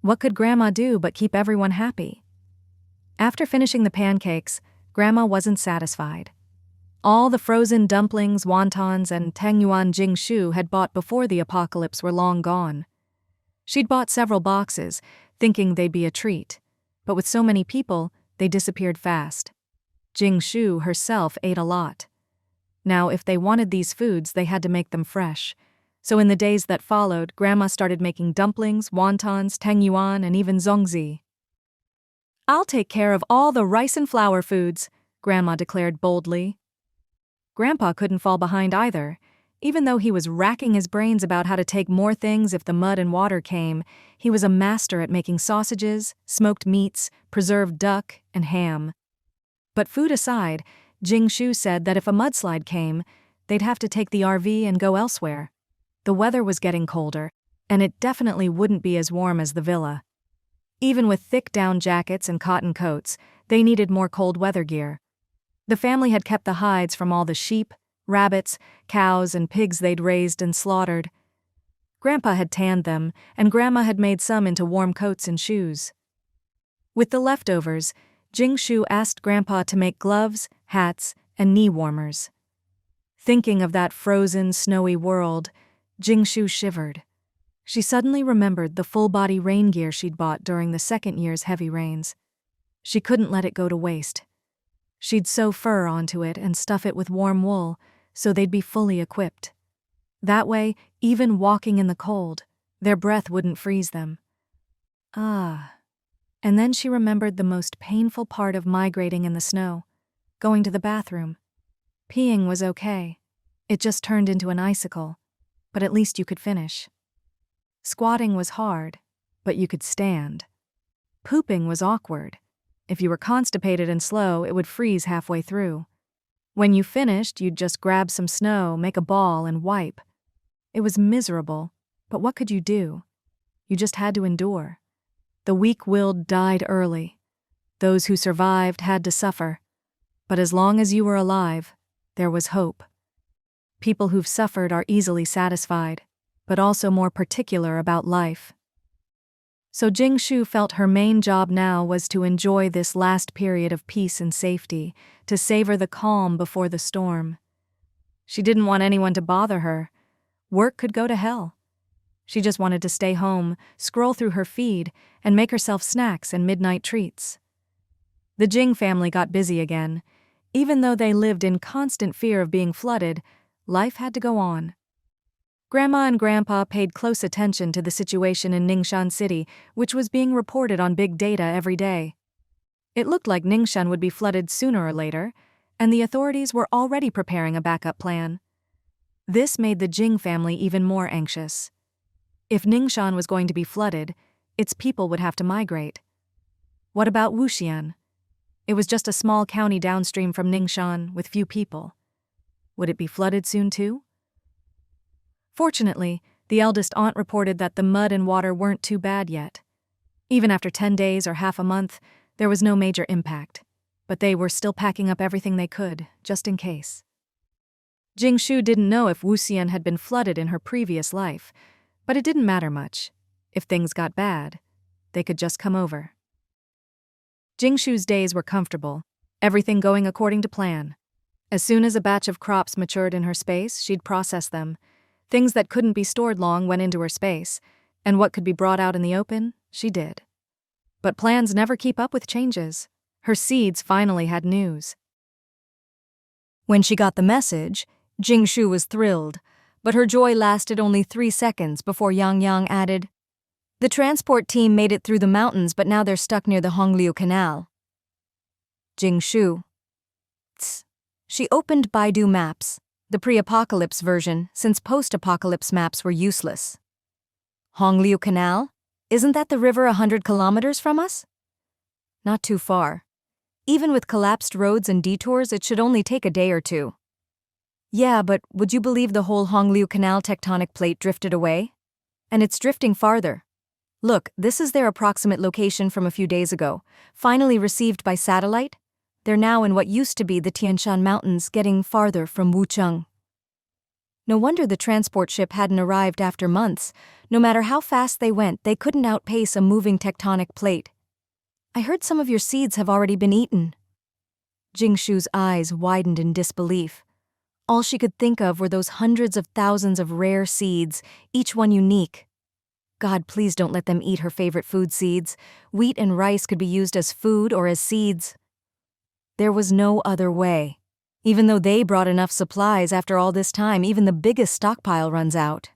What could Grandma do but keep everyone happy? After finishing the pancakes, Grandma wasn't satisfied. All the frozen dumplings, wontons, and tangyuan Jing Shu had bought before the apocalypse were long gone. She'd bought several boxes, thinking they'd be a treat, but with so many people, they disappeared fast. Jing Shu herself ate a lot. Now, if they wanted these foods, they had to make them fresh. So in the days that followed, Grandma started making dumplings, wontons, tangyuan, and even zongzi. "I'll take care of all the rice and flour foods," Grandma declared boldly. Grandpa couldn't fall behind either. Even though he was racking his brains about how to take more things if the mud and water came, he was a master at making sausages, smoked meats, preserved duck, and ham. But food aside, Jing Shu said that if a mudslide came, they'd have to take the RV and go elsewhere. The weather was getting colder, and it definitely wouldn't be as warm as the villa. Even with thick down jackets and cotton coats, they needed more cold weather gear. The family had kept the hides from all the sheep, rabbits, cows, and pigs they'd raised and slaughtered. Grandpa had tanned them, and Grandma had made some into warm coats and shoes. With the leftovers, Jing Shu asked Grandpa to make gloves, hats, and knee warmers. Thinking of that frozen, snowy world, Jing Shu shivered. She suddenly remembered the full-body rain gear she'd bought during the second year's heavy rains. She couldn't let it go to waste. She'd sew fur onto it and stuff it with warm wool, so they'd be fully equipped. That way, even walking in the cold, their breath wouldn't freeze them. And then she remembered the most painful part of migrating in the snow, going to the bathroom. Peeing was okay. It just turned into an icicle, but at least you could finish. Squatting was hard, but you could stand. Pooping was awkward. If you were constipated and slow, it would freeze halfway through. When you finished, you'd just grab some snow, make a ball, and wipe. It was miserable, but what could you do? You just had to endure. The weak-willed died early. Those who survived had to suffer. But as long as you were alive, there was hope. People who've suffered are easily satisfied, but also more particular about life. So Jing Shu felt her main job now was to enjoy this last period of peace and safety, to savor the calm before the storm. She didn't want anyone to bother her. Work could go to hell. She just wanted to stay home, scroll through her feed, and make herself snacks and midnight treats. The Jing family got busy again. Even though they lived in constant fear of being flooded, life had to go on. Grandma and Grandpa paid close attention to the situation in Ningxian City, which was being reported on big data every day. It looked like Ningxian would be flooded sooner or later, and the authorities were already preparing a backup plan. This made the Jing family even more anxious. If Ningxian was going to be flooded, its people would have to migrate. What about Wuxian? It was just a small county downstream from Ningxian with few people. Would it be flooded soon too? Fortunately, the eldest aunt reported that the mud and water weren't too bad yet. Even after 10 days or half a month, there was no major impact, but they were still packing up everything they could, just in case. Jing Shu didn't know if Wuxian had been flooded in her previous life, but it didn't matter much. If things got bad, they could just come over. Jing Shu's days were comfortable, everything going according to plan. As soon as a batch of crops matured in her space, she'd process them. Things that couldn't be stored long went into her space, and what could be brought out in the open, she did. But plans never keep up with changes. Her seeds finally had news. When she got the message, Jing Shu was thrilled, but her joy lasted only 3 seconds before Yang Yang added, "The transport team made it through the mountains, but now they're stuck near the Hongliu Canal." Jing Shu. Tss. She opened Baidu Maps, the pre-apocalypse version, since post-apocalypse maps were useless. Hongliu Canal? Isn't that the river 100 kilometers from us? Not too far. Even with collapsed roads and detours, it should only take a day or two. Yeah, but would you believe the whole Hongliu Canal tectonic plate drifted away? And it's drifting farther. Look, this is their approximate location from a few days ago, finally received by satellite. They're now in what used to be the Tian Shan Mountains, getting farther from Wucheng. No wonder the transport ship hadn't arrived after months. No matter how fast they went, they couldn't outpace a moving tectonic plate. I heard some of your seeds have already been eaten. Jing Shu's eyes widened in disbelief. All she could think of were those hundreds of thousands of rare seeds, each one unique. God, please don't let them eat her favorite food seeds. Wheat and rice could be used as food or as seeds. There was no other way. Even though they brought enough supplies, after all this time, even the biggest stockpile runs out.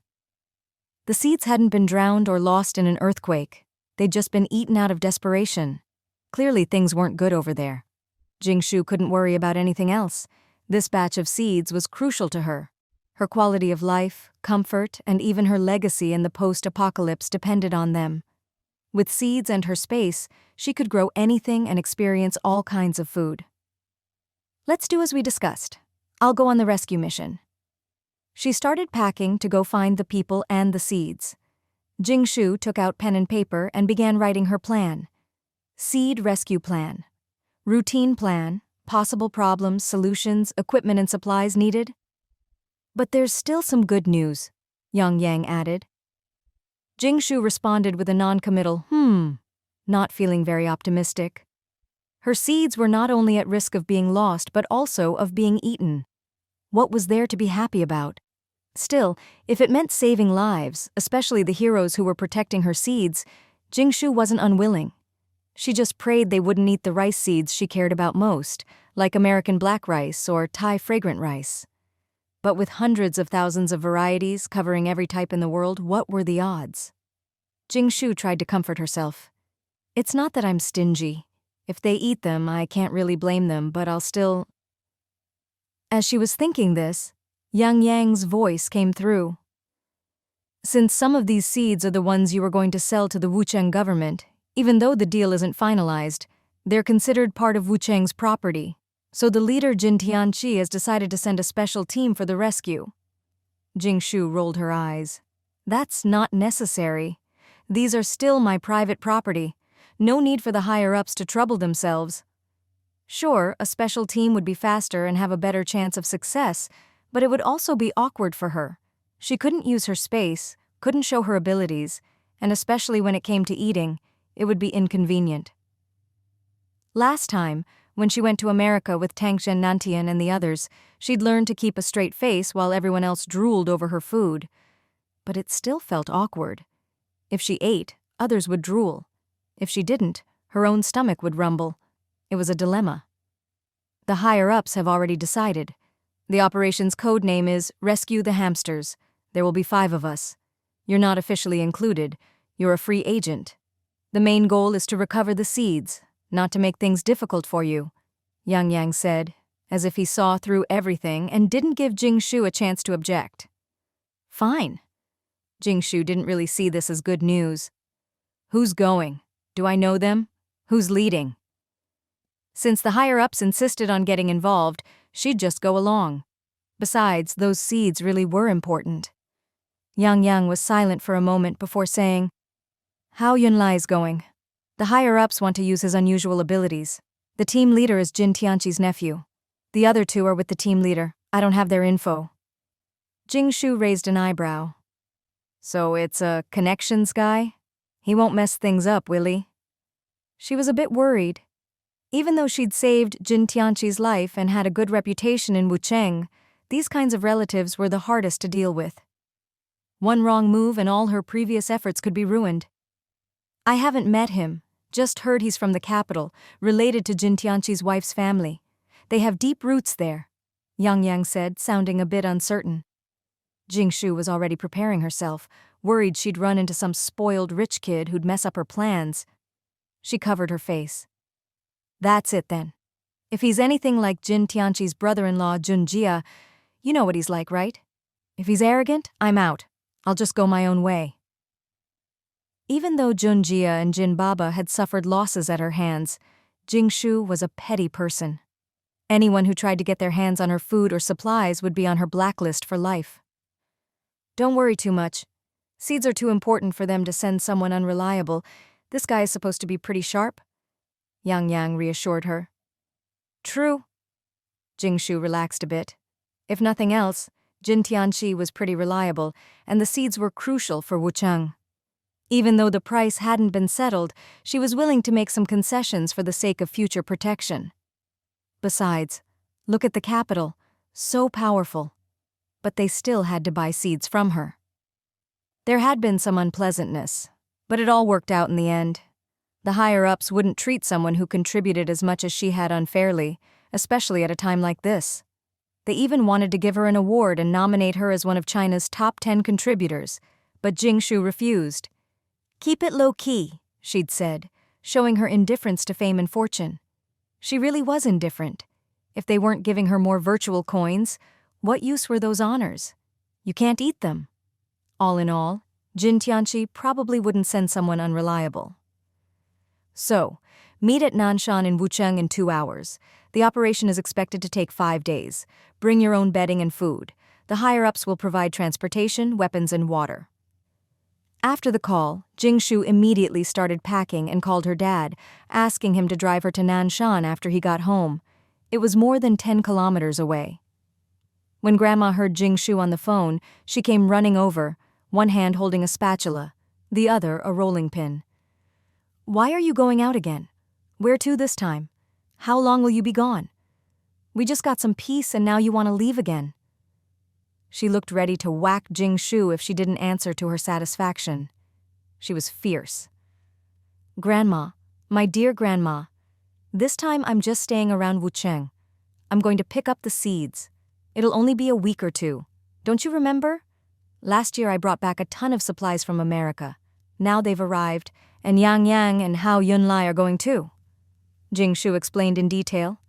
The seeds hadn't been drowned or lost in an earthquake. They'd just been eaten out of desperation. Clearly things weren't good over there. Jing Shu couldn't worry about anything else. This batch of seeds was crucial to her. Her quality of life, comfort, and even her legacy in the post-apocalypse depended on them. With seeds and her space, she could grow anything and experience all kinds of food. Let's do as we discussed. I'll go on the rescue mission. She started packing to go find the people and the seeds. Jing Shu took out pen and paper and began writing her plan. Seed rescue plan. Routine plan, possible problems, solutions, equipment and supplies needed. But there's still some good news, Yang Yang added. Jing Shu responded with a non-committal, not feeling very optimistic. Her seeds were not only at risk of being lost, but also of being eaten. What was there to be happy about? Still, if it meant saving lives, especially the heroes who were protecting her seeds, Jing Shu wasn't unwilling. She just prayed they wouldn't eat the rice seeds she cared about most, like American black rice or Thai fragrant rice. But with hundreds of thousands of varieties covering every type in the world, what were the odds? Jing Shu tried to comfort herself. It's not that I'm stingy. If they eat them, I can't really blame them, but I'll still... As she was thinking this, Yang Yang's voice came through. Since some of these seeds are the ones you are going to sell to the Wucheng government, even though the deal isn't finalized, they're considered part of Wucheng's property. So the leader Jin Tianqi has decided to send a special team for the rescue. Jing Shu rolled her eyes. That's not necessary. These are still my private property. No need for the higher-ups to trouble themselves. Sure, a special team would be faster and have a better chance of success, but it would also be awkward for her. She couldn't use her space, couldn't show her abilities, and especially when it came to eating, it would be inconvenient. Last time, when she went to America with Tang Zhennantian and the others, she'd learned to keep a straight face while everyone else drooled over her food. But it still felt awkward. If she ate, others would drool. If she didn't, her own stomach would rumble. It was a dilemma. The higher-ups have already decided. The operation's code name is Rescue the Hamsters. There will be 5 of us. You're not officially included. You're a free agent. The main goal is to recover the seeds, not to make things difficult for you, Yang Yang said, as if he saw through everything and didn't give Jing Shu a chance to object. Fine. Jing Shu didn't really see this as good news. Who's going? Do I know them? Who's leading? Since the higher-ups insisted on getting involved, she'd just go along. Besides, those seeds really were important. Yang Yang was silent for a moment before saying, How Yunlai's going? The higher-ups want to use his unusual abilities. The team leader is Jin Tianqi's nephew. The other 2 are with the team leader. I don't have their info. Jing Shu raised an eyebrow. So it's a connections guy? He won't mess things up, will he? She was a bit worried. Even though she'd saved Jin Tianqi's life and had a good reputation in Wucheng, these kinds of relatives were the hardest to deal with. One wrong move and all her previous efforts could be ruined. I haven't met him, just heard he's from the capital, related to Jin Tianqi's wife's family. They have deep roots there. Yang Yang said, sounding a bit uncertain. Jing Shu was already preparing herself, worried she'd run into some spoiled rich kid who'd mess up her plans. She covered her face. That's it then. If he's anything like Jin Tianqi's brother-in-law Jun Jia, you know what he's like, right? If he's arrogant, I'm out. I'll just go my own way. Even though Jun Jia and Jin Baba had suffered losses at her hands, Jing Shu was a petty person. Anyone who tried to get their hands on her food or supplies would be on her blacklist for life. Don't worry too much. Seeds are too important for them to send someone unreliable. This guy is supposed to be pretty sharp. Yang Yang reassured her. True. Jing Shu relaxed a bit. If nothing else, Jin Tianqi was pretty reliable, and the seeds were crucial for Wucheng. Even though the price hadn't been settled, she was willing to make some concessions for the sake of future protection. Besides, look at the capital, so powerful. But they still had to buy seeds from her. There had been some unpleasantness, but it all worked out in the end. The higher-ups wouldn't treat someone who contributed as much as she had unfairly, especially at a time like this. They even wanted to give her an award and nominate her as one of China's top 10 contributors, but Jing Shu refused. Keep it low-key, she'd said, showing her indifference to fame and fortune. She really was indifferent. If they weren't giving her more virtual coins, what use were those honors? You can't eat them. All in all, Jin Tianqi probably wouldn't send someone unreliable. So, meet at Nanshan in Wucheng in 2 hours. The operation is expected to take 5 days. Bring your own bedding and food. The higher-ups will provide transportation, weapons, and water. After the call, Jing Shu immediately started packing and called her dad, asking him to drive her to Nanshan after he got home. It was more than 10 kilometers away. When Grandma heard Jing Shu on the phone, she came running over, one hand holding a spatula, the other a rolling pin. Why are you going out again? Where to this time? How long will you be gone? We just got some peace and now you want to leave again. She looked ready to whack Jing Shu if she didn't answer to her satisfaction. She was fierce. Grandma, my dear Grandma, this time I'm just staying around Wucheng. I'm going to pick up the seeds. It'll only be a week or 2. Don't you remember? Last year I brought back a ton of supplies from America. Now they've arrived, and Yang Yang and Hao Yunlai are going too. Jing Shu explained in detail.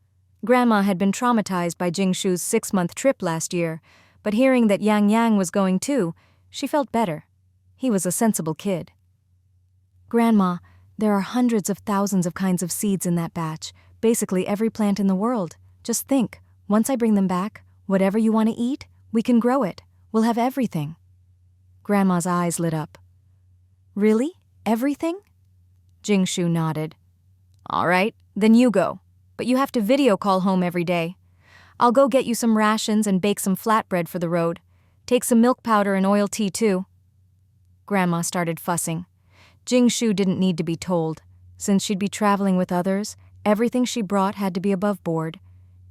Grandma had been traumatized by Jing Shu's 6-month trip last year, but hearing that Yang Yang was going too, she felt better. He was a sensible kid. Grandma, there are hundreds of thousands of kinds of seeds in that batch, basically every plant in the world. Just think, once I bring them back, whatever you want to eat, we can grow it. We'll have everything. Grandma's eyes lit up. Really? Everything? Jing Shu nodded. All right, then you go. But you have to video call home every day. I'll go get you some rations and bake some flatbread for the road. Take some milk powder and oil tea too. Grandma started fussing. Jing Shu didn't need to be told. Since she'd be traveling with others, everything she brought had to be above board.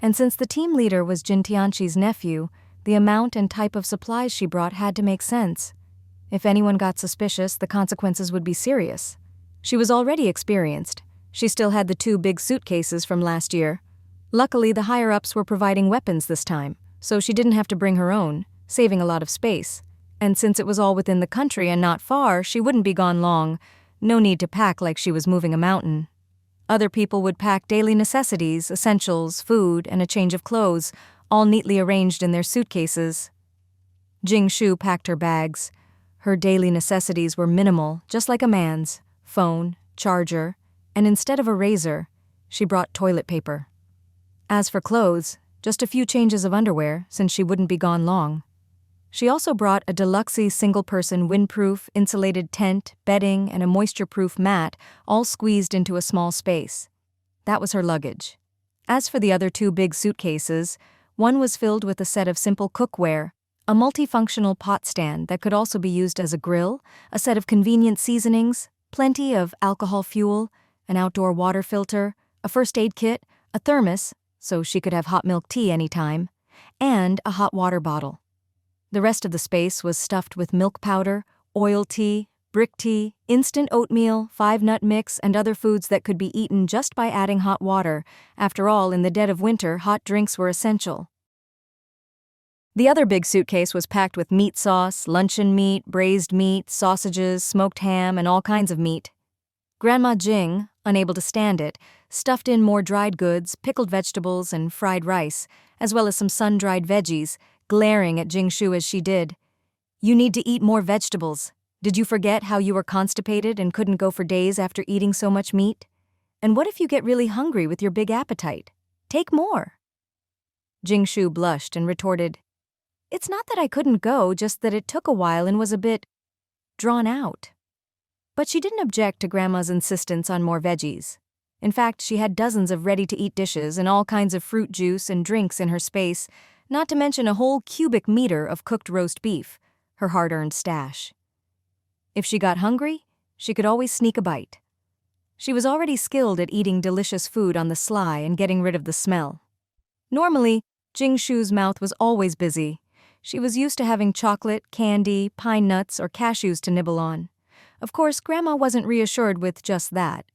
And since the team leader was Jin Tianqi's nephew, the amount and type of supplies she brought had to make sense. If anyone got suspicious, the consequences would be serious. She was already experienced. She still had the 2 big suitcases from last year. Luckily, the higher-ups were providing weapons this time, so she didn't have to bring her own, saving a lot of space. And since it was all within the country and not far, she wouldn't be gone long. No need to pack like she was moving a mountain. Other people would pack daily necessities, essentials, food, and a change of clothes, all neatly arranged in their suitcases. Jing Shu packed her bags. Her daily necessities were minimal, just like a man's: phone, charger, and instead of a razor, she brought toilet paper. As for clothes, just a few changes of underwear, since she wouldn't be gone long. She also brought a deluxe single-person windproof, insulated tent, bedding, and a moisture-proof mat, all squeezed into a small space. That was her luggage. As for the other 2 big suitcases, one was filled with a set of simple cookware, a multifunctional pot stand that could also be used as a grill, a set of convenient seasonings, plenty of alcohol fuel, an outdoor water filter, a first aid kit, a thermos, so she could have hot milk tea anytime, and a hot water bottle. The rest of the space was stuffed with milk powder, oil tea, brick tea, instant oatmeal, 5-nut mix, and other foods that could be eaten just by adding hot water. After all, in the dead of winter, hot drinks were essential. The other big suitcase was packed with meat sauce, luncheon meat, braised meat, sausages, smoked ham, and all kinds of meat. Grandma Jing, unable to stand it, stuffed in more dried goods, pickled vegetables, and fried rice, as well as some sun-dried veggies, glaring at Jing Shu as she did. "You need to eat more vegetables. Did you forget how you were constipated and couldn't go for days after eating so much meat? And what if you get really hungry with your big appetite? Take more." Jing Shu blushed and retorted, "It's not that I couldn't go, just that it took a while and was a bit drawn out." But she didn't object to Grandma's insistence on more veggies. In fact, she had dozens of ready-to-eat dishes and all kinds of fruit juice and drinks in her space, not to mention a whole cubic meter of cooked roast beef, her hard-earned stash. If she got hungry, she could always sneak a bite. She was already skilled at eating delicious food on the sly and getting rid of the smell. Normally, Jing Shu's mouth was always busy. She was used to having chocolate, candy, pine nuts, or cashews to nibble on. Of course, Grandma wasn't reassured with just that.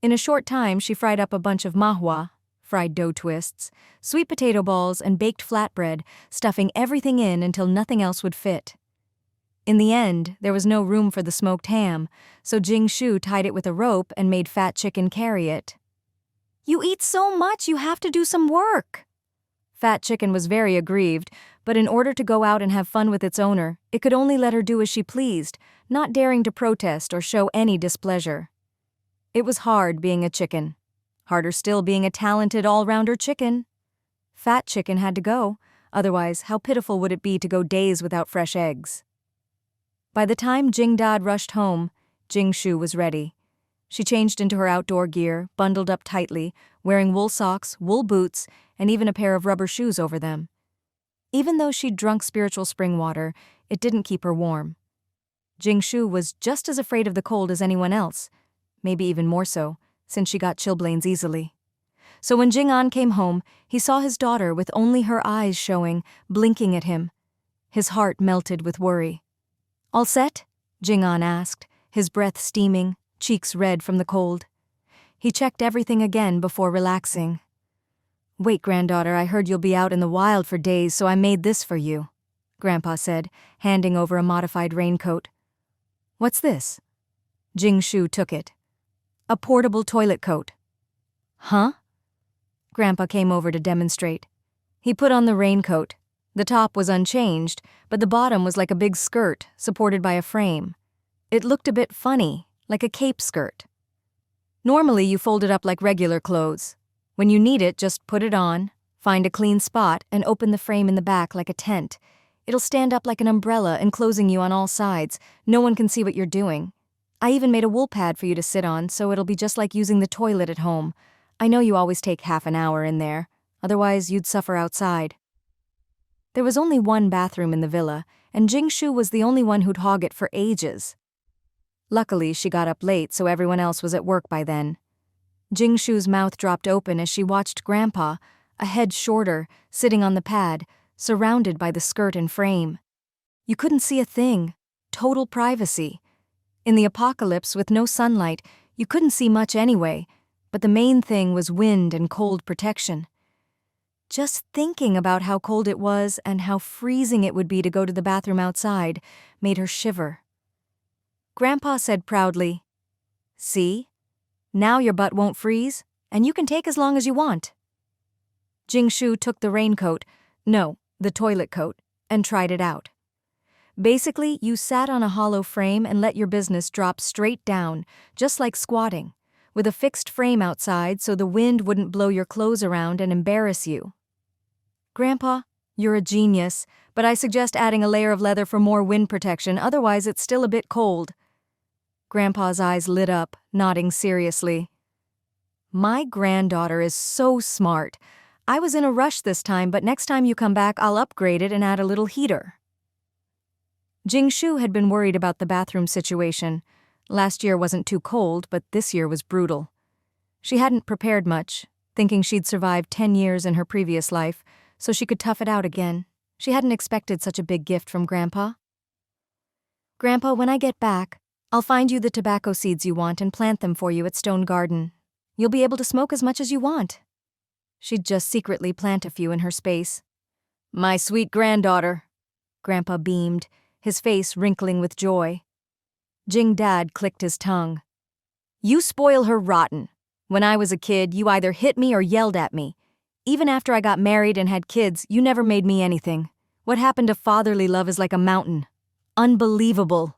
In a short time, she fried up a bunch of mahua, fried dough twists, sweet potato balls, and baked flatbread, stuffing everything in until nothing else would fit. In the end, there was no room for the smoked ham, so Jing Shu tied it with a rope and made Fat Chicken carry it. "You eat so much, you have to do some work." Fat Chicken was very aggrieved, but in order to go out and have fun with its owner, it could only let her do as she pleased, not daring to protest or show any displeasure. It was hard being a chicken. Harder still being a talented all-rounder chicken. Fat Chicken had to go, otherwise how pitiful would it be to go days without fresh eggs? By the time Jing Dad rushed home, Jing Shu was ready. She changed into her outdoor gear, bundled up tightly, wearing wool socks, wool boots, and even a pair of rubber shoes over them. Even though she'd drunk spiritual spring water, it didn't keep her warm. Jing Shu was just as afraid of the cold as anyone else, maybe even more so, since she got chilblains easily. So when Jing An came home, he saw his daughter with only her eyes showing, blinking at him. His heart melted with worry. "All set?" Jing An asked, his breath steaming, cheeks red from the cold. He checked everything again before relaxing. "Wait, granddaughter, I heard you'll be out in the wild for days, so I made this for you," Grandpa said, handing over a modified raincoat. "What's this?" Jing Shu took it. "A portable toilet coat." "Huh?" Grandpa came over to demonstrate. He put on the raincoat. The top was unchanged, but the bottom was like a big skirt, supported by a frame. It looked a bit funny, like a cape skirt. Normally, you fold it up like regular clothes. When you need it, just put it on, find a clean spot, and open the frame in the back like a tent. It'll stand up like an umbrella, enclosing you on all sides. No one can see what you're doing. I even made a wool pad for you to sit on, so it'll be just like using the toilet at home. I know you always take half an hour in there. Otherwise, you'd suffer outside. There was only one bathroom in the villa, and Jing Shu was the only one who'd hog it for ages. Luckily, she got up late, so everyone else was at work by then. Jing Shu's mouth dropped open as she watched Grandpa, a head shorter, sitting on the pad, surrounded by the skirt and frame. You couldn't see a thing. Total privacy. In the apocalypse, with no sunlight, you couldn't see much anyway, but the main thing was wind and cold protection. Just thinking about how cold it was and how freezing it would be to go to the bathroom outside made her shiver. Grandpa said proudly, "See? Now your butt won't freeze, and you can take as long as you want." Jing Shu took the raincoat, the toilet coat, and tried it out. Basically, you sat on a hollow frame and let your business drop straight down, just like squatting, with a fixed frame outside so the wind wouldn't blow your clothes around and embarrass you. Grandpa, you're a genius, but I suggest adding a layer of leather for more wind protection, otherwise it's still a bit cold. Grandpa's eyes lit up, nodding seriously. My granddaughter is so smart. I was in a rush this time, but next time you come back, I'll upgrade it and add a little heater. Jing Shu had been worried about the bathroom situation. Last year wasn't too cold, but this year was brutal. She hadn't prepared much, thinking she'd survived 10 years in her previous life, so she could tough it out again. She hadn't expected such a big gift from Grandpa. "Grandpa, when I get back, I'll find you the tobacco seeds you want and plant them for you at Stone Garden. You'll be able to smoke as much as you want." She'd just secretly plant a few in her space. My sweet granddaughter, Grandpa beamed, his face wrinkling with joy. Jing Dad clicked his tongue. You spoil her rotten. When I was a kid, you either hit me or yelled at me. Even after I got married and had kids, you never made me anything. What happened to fatherly love is like a mountain. Unbelievable.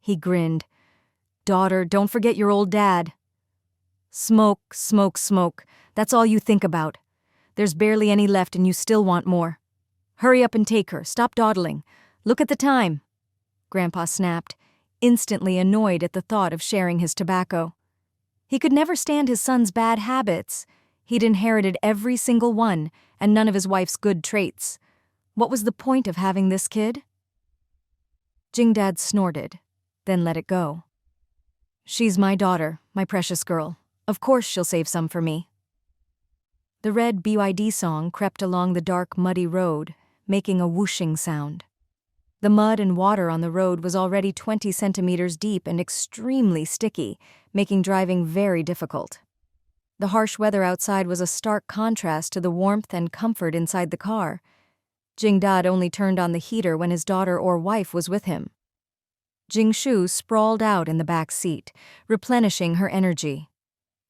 He grinned. Daughter, don't forget your old dad. Smoke, smoke, smoke. That's all you think about. There's barely any left and you still want more. Hurry up and take her. Stop dawdling. Look at the time. Grandpa snapped, instantly annoyed at the thought of sharing his tobacco. He could never stand his son's bad habits. He'd inherited every single one, and none of his wife's good traits. What was the point of having this kid? Jing Dad snorted, then let it go. She's my daughter, my precious girl. Of course she'll save some for me. The red BYD song crept along the dark, muddy road, making a whooshing sound. The mud and water on the road was already 20 centimeters deep and extremely sticky, making driving very difficult. The harsh weather outside was a stark contrast to the warmth and comfort inside the car. Jing Dad only turned on the heater when his daughter or wife was with him. Jing Shu sprawled out in the back seat, replenishing her energy.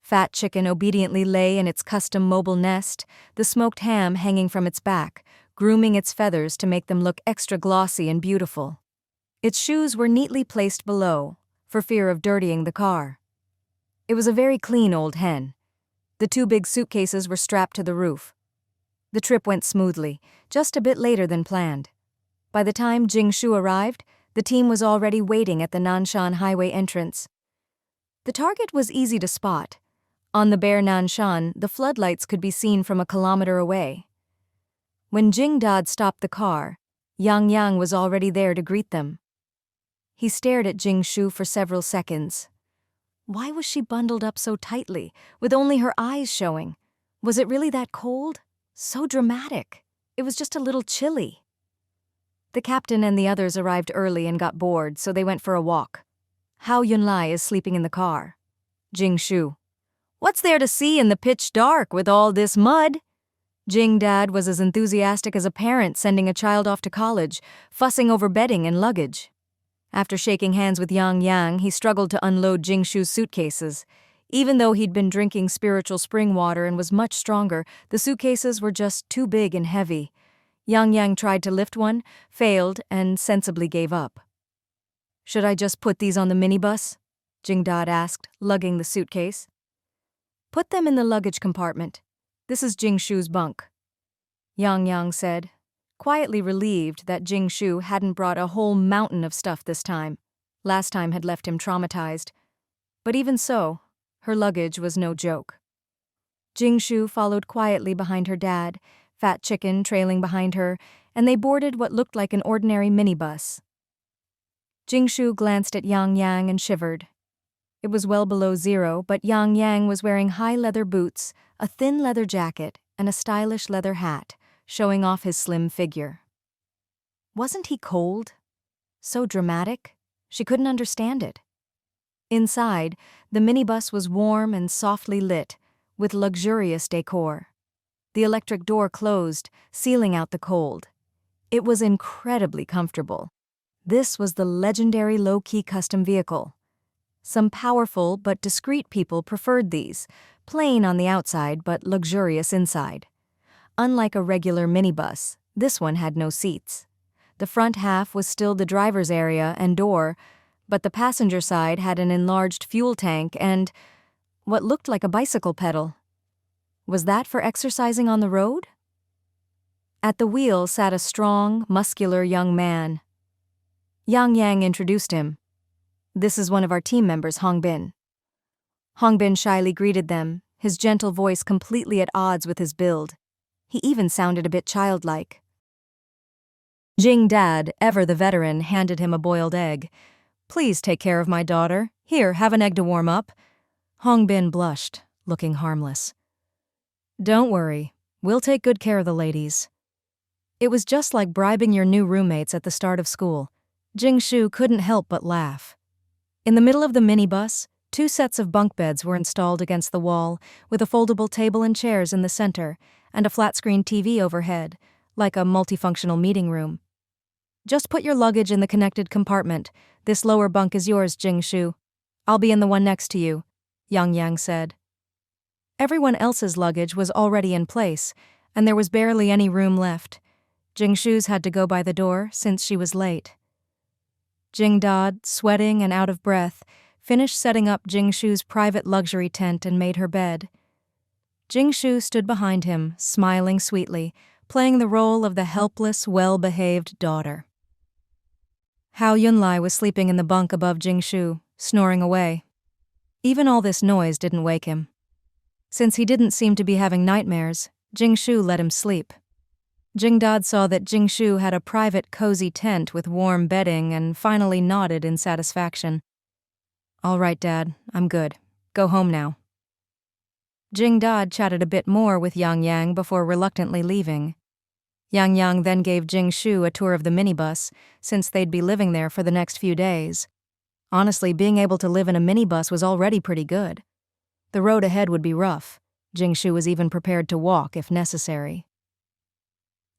Fat Chicken obediently lay in its custom mobile nest, the smoked ham hanging from its back, grooming its feathers to make them look extra glossy and beautiful. Its shoes were neatly placed below, for fear of dirtying the car. It was a very clean old hen. The 2 big suitcases were strapped to the roof. The trip went smoothly, just a bit later than planned. By the time Jing Shu arrived, the team was already waiting at the Nanshan Highway entrance. The target was easy to spot. On the bare Nanshan, the floodlights could be seen from a kilometer away. When Jing Dad stopped the car, Yang was already there to greet them. He stared at Jing Shu for several seconds. Why was she bundled up so tightly, with only her eyes showing? Was it really that cold? So dramatic. It was just a little chilly. The captain and the others arrived early and got bored, so they went for a walk. Hao Yunlai is sleeping in the car. Jing Shu. What's there to see in the pitch dark with all this mud? Jing Dad was as enthusiastic as a parent sending a child off to college, fussing over bedding and luggage. After shaking hands with Yang, he struggled to unload Jing Shu's suitcases. Even though he'd been drinking spiritual spring water and was much stronger, the suitcases were just too big and heavy. Yang tried to lift one, failed, and sensibly gave up. Should I just put these on the minibus? Jing Dad asked, lugging the suitcase. Put them in the luggage compartment. This is Jing Shu's bunk. Yang said, quietly relieved that Jing Shu hadn't brought a whole mountain of stuff this time. Last time had left him traumatized. But even so, her luggage was no joke. Jing Shu followed quietly behind her dad, Fat Chicken trailing behind her, and they boarded what looked like an ordinary minibus. Jing Shu glanced at Yang and shivered. It was well below zero, but Yang was wearing high leather boots, a thin leather jacket, and a stylish leather hat, showing off his slim figure. Wasn't he cold? So dramatic? She couldn't understand it. Inside, the minibus was warm and softly lit, with luxurious decor. The electric door closed, sealing out the cold. It was incredibly comfortable. This was the legendary low-key custom vehicle. Some powerful but discreet people preferred these, plain on the outside but luxurious inside. Unlike a regular minibus, this one had no seats. The front half was still the driver's area and door, but the passenger side had an enlarged fuel tank and what looked like a bicycle pedal. Was that for exercising on the road? At the wheel sat a strong, muscular young man. Yang introduced him. This is one of our team members, Hongbin. Hongbin shyly greeted them, his gentle voice completely at odds with his build. He even sounded a bit childlike. Jing Dad, ever the veteran, handed him a boiled egg. Please take care of my daughter. Here, have an egg to warm up. Hongbin blushed, looking harmless. Don't worry, we'll take good care of the ladies. It was just like bribing your new roommates at the start of school. Jing Shu couldn't help but laugh. In the middle of the minibus, 2 sets of bunk beds were installed against the wall, with a foldable table and chairs in the center, and a flat-screen TV overhead, like a multifunctional meeting room. Just put your luggage in the connected compartment. This lower bunk is yours, Jing Shu. I'll be in the one next to you, Yang Yang said. Everyone else's luggage was already in place, and there was barely any room left. Jing Shu's had to go by the door since she was late. Jing Dad, sweating and out of breath, finished setting up Jing Shu's private luxury tent and made her bed. Jing Shu stood behind him, smiling sweetly, playing the role of the helpless, well-behaved daughter. Hao Yunlai was sleeping in the bunk above Jing Shu, snoring away. Even all this noise didn't wake him. Since he didn't seem to be having nightmares, Jing Shu let him sleep. Jing Dad saw that Jing Shu had a private, cozy tent with warm bedding and finally nodded in satisfaction. "All right, Dad, I'm good. Go home now." Jing Dad chatted a bit more with Yang Yang before reluctantly leaving. Yang Yang then gave Jing Shu a tour of the minibus, since they'd be living there for the next few days. Honestly, being able to live in a minibus was already pretty good. The road ahead would be rough. Jing Shu was even prepared to walk if necessary.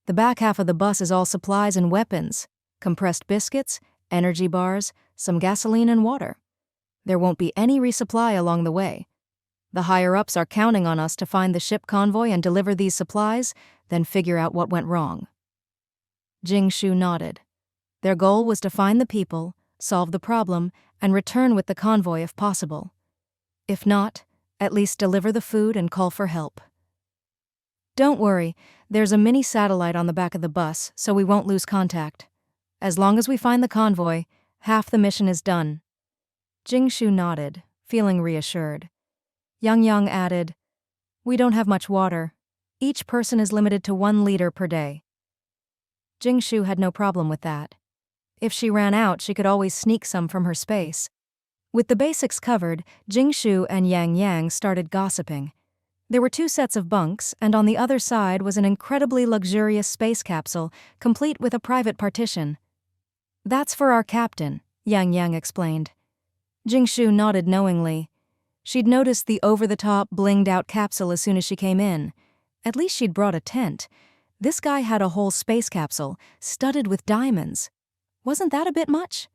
The back half of the bus is all supplies and weapons, compressed biscuits, energy bars, some gasoline and water. There won't be any resupply along the way. The higher-ups are counting on us to find the ship convoy and deliver these supplies, then figure out what went wrong. Jing Shu nodded. Their goal was to find the people, solve the problem, and return with the convoy if possible. If not, at least deliver the food and call for help. "Don't worry, there's a mini satellite on the back of the bus, so we won't lose contact. As long as we find the convoy, half the mission is done." Jing Shu nodded, feeling reassured. Yang Yang added, "We don't have much water. Each person is limited to 1 liter per day." Jing Shu had no problem with that. If she ran out, she could always sneak some from her space. With the basics covered, Jing Shu and Yang Yang started gossiping. There were 2 sets of bunks, and on the other side was an incredibly luxurious space capsule, complete with a private partition. "That's for our captain," Yang Yang explained. Jing Shu nodded knowingly. She'd noticed the over-the-top, blinged-out capsule as soon as she came in. At least she'd brought a tent. This guy had a whole space capsule, studded with diamonds. Wasn't that a bit much?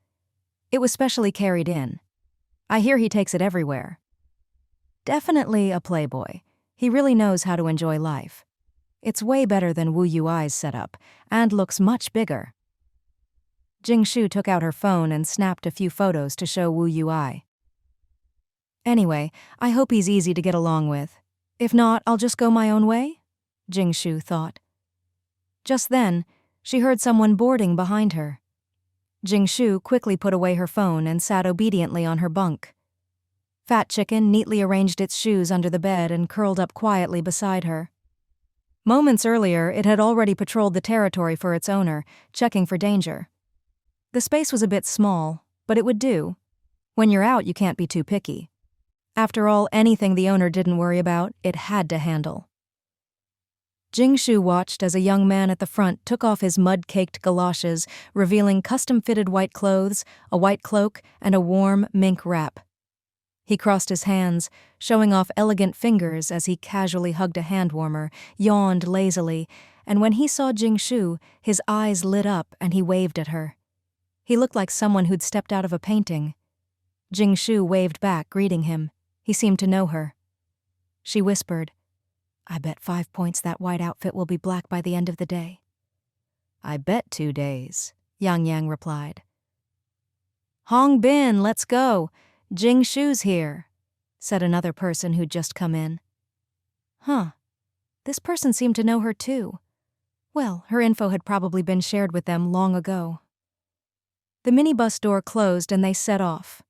It was specially carried in. I hear he takes it everywhere. Definitely a playboy. He really knows how to enjoy life. It's way better than Wu Yui's setup, and looks much bigger. Jing Shu took out her phone and snapped a few photos to show Wu Yui. "Anyway, I hope he's easy to get along with. If not, I'll just go my own way," Jing Shu thought. Just then, she heard someone boarding behind her. Jing Shu quickly put away her phone and sat obediently on her bunk. Fat Chicken neatly arranged its shoes under the bed and curled up quietly beside her. Moments earlier, it had already patrolled the territory for its owner, checking for danger. The space was a bit small, but it would do. When you're out, you can't be too picky. After all, anything the owner didn't worry about, it had to handle. Jing Shu watched as a young man at the front took off his mud-caked galoshes, revealing custom-fitted white clothes, a white cloak, and a warm mink wrap. He crossed his hands, showing off elegant fingers as he casually hugged a hand warmer, yawned lazily, and when he saw Jing Shu, his eyes lit up and he waved at her. He looked like someone who'd stepped out of a painting. Jing Shu waved back, greeting him. He seemed to know her. She whispered, "I bet 5 points that white outfit will be black by the end of the day." "I bet 2 days," Yang Yang replied. "Hong Bin, let's go. Jing Shu's here," said another person who'd just come in. Huh. This person seemed to know her too. Well, her info had probably been shared with them long ago. The minibus door closed and they set off.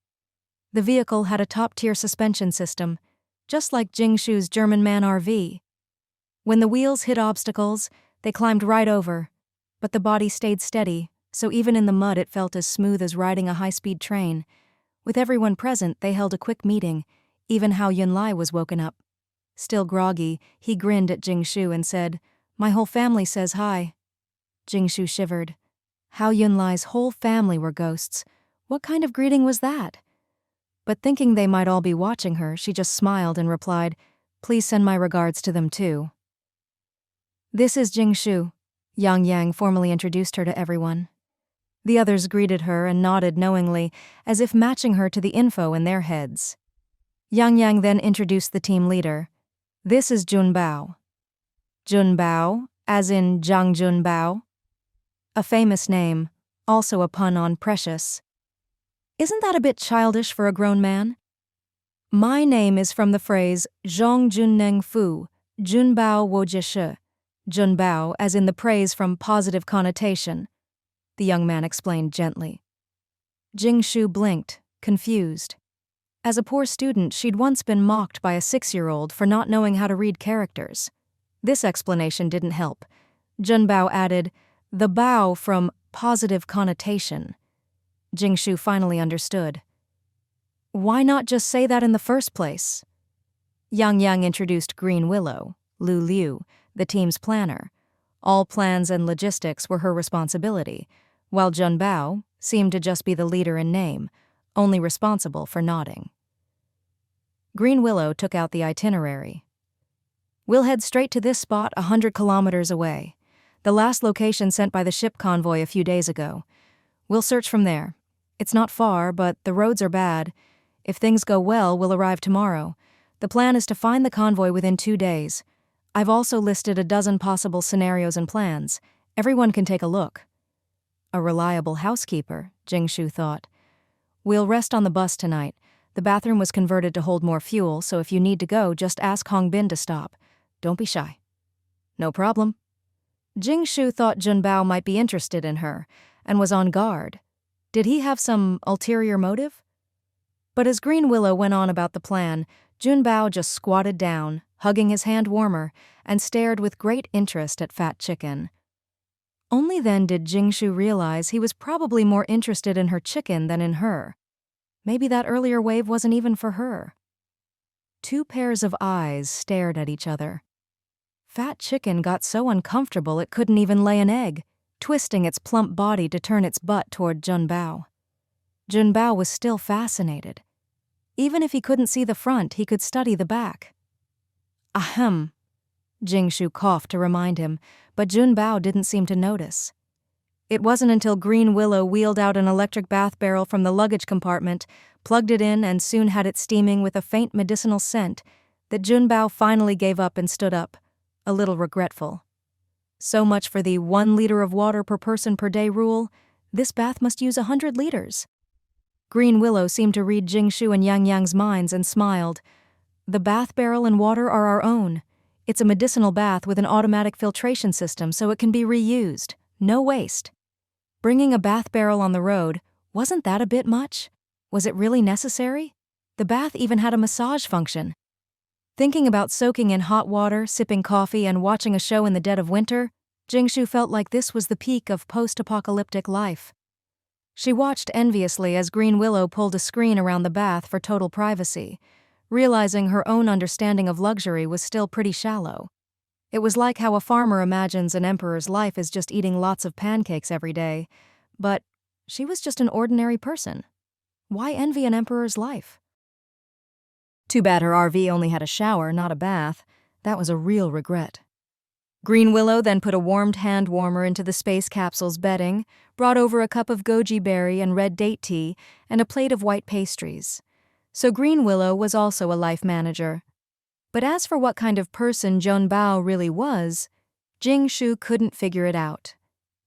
The vehicle had a top-tier suspension system, just like Jing Shu's German Man RV. When the wheels hit obstacles, they climbed right over, but the body stayed steady, so even in the mud it felt as smooth as riding a high-speed train. With everyone present, they held a quick meeting. Even Hao Yunlai was woken up. Still groggy, he grinned at Jing Shu and said, "My whole family says hi." Jing Shu shivered. Hao Yunlai's whole family were ghosts. What kind of greeting was that? But thinking they might all be watching her, she just smiled and replied, "Please send my regards to them too." "This is Jing Shu," Yang Yang formally introduced her to everyone. The others greeted her and nodded knowingly, as if matching her to the info in their heads. Yang Yang then introduced the team leader. This is Jun Bao. Jun Bao, as in Zhang Jun Bao? A famous name, also a pun on precious. Isn't that a bit childish for a grown man? My name is from the phrase Zhong Jun Neng Fu, Jun Bao Wo Jie Shi. Jun Bao, as in the praise from positive connotation, the young man explained gently. Jing Shu blinked, confused. As a poor student, she'd once been mocked by a 6-year-old for not knowing how to read characters. This explanation didn't help. Jun Bao added, the bao from positive connotation. Jing Shu finally understood. Why not just say that in the first place? Yang Yang introduced Green Willow, Lu Liu, the team's planner. All plans and logistics were her responsibility, while Jun Bao seemed to just be the leader in name, only responsible for nodding. Green Willow took out the itinerary. We'll head straight to this spot 100 kilometers away, the last location sent by the ship convoy a few days ago. We'll search from there. It's not far, but the roads are bad. If things go well, we'll arrive tomorrow. The plan is to find the convoy within 2 days. I've also listed a dozen possible scenarios and plans. Everyone can take a look. A reliable housekeeper, Jing Shu thought. We'll rest on the bus tonight. The bathroom was converted to hold more fuel, so if you need to go, just ask Hong Bin to stop. Don't be shy. No problem. Jing Shu thought Jun Bao might be interested in her, and was on guard. Did he have some ulterior motive? But as Green Willow went on about the plan, Jun Bao just squatted down, hugging his hand warmer, and stared with great interest at Fat Chicken. Only then did Jing Shu realize he was probably more interested in her chicken than in her. Maybe that earlier wave wasn't even for her. 2 pairs of eyes stared at each other. Fat Chicken got so uncomfortable it couldn't even lay an egg, twisting its plump body to turn its butt toward Jun Bao. Jun Bao was still fascinated. Even if he couldn't see the front, he could study the back. Ahem. Jing Shu coughed to remind him, but Jun Bao didn't seem to notice. It wasn't until Green Willow wheeled out an electric bath barrel from the luggage compartment, plugged it in, and soon had it steaming with a faint medicinal scent that Jun Bao finally gave up and stood up, a little regretful. So much for the 1 liter of water per person per day rule. This bath must use 100 liters. Green Willow seemed to read Jing Shu and Yang Yang's minds and smiled. The bath barrel and water are our own. It's a medicinal bath with an automatic filtration system so it can be reused. No waste. Bringing a bath barrel on the road, wasn't that a bit much? Was it really necessary? The bath even had a massage function. Thinking about soaking in hot water, sipping coffee, and watching a show in the dead of winter, Jing Shu felt like this was the peak of post-apocalyptic life. She watched enviously as Green Willow pulled a screen around the bath for total privacy, realizing her own understanding of luxury was still pretty shallow. It was like how a farmer imagines an emperor's life is just eating lots of pancakes every day, but she was just an ordinary person. Why envy an emperor's life? Too bad her RV only had a shower, not a bath. That was a real regret. Green Willow then put a warmed hand warmer into the space capsule's bedding, brought over a cup of goji berry and red date tea, and a plate of white pastries. So Green Willow was also a life manager. But as for what kind of person Jun Bao really was, Jing Shu couldn't figure it out.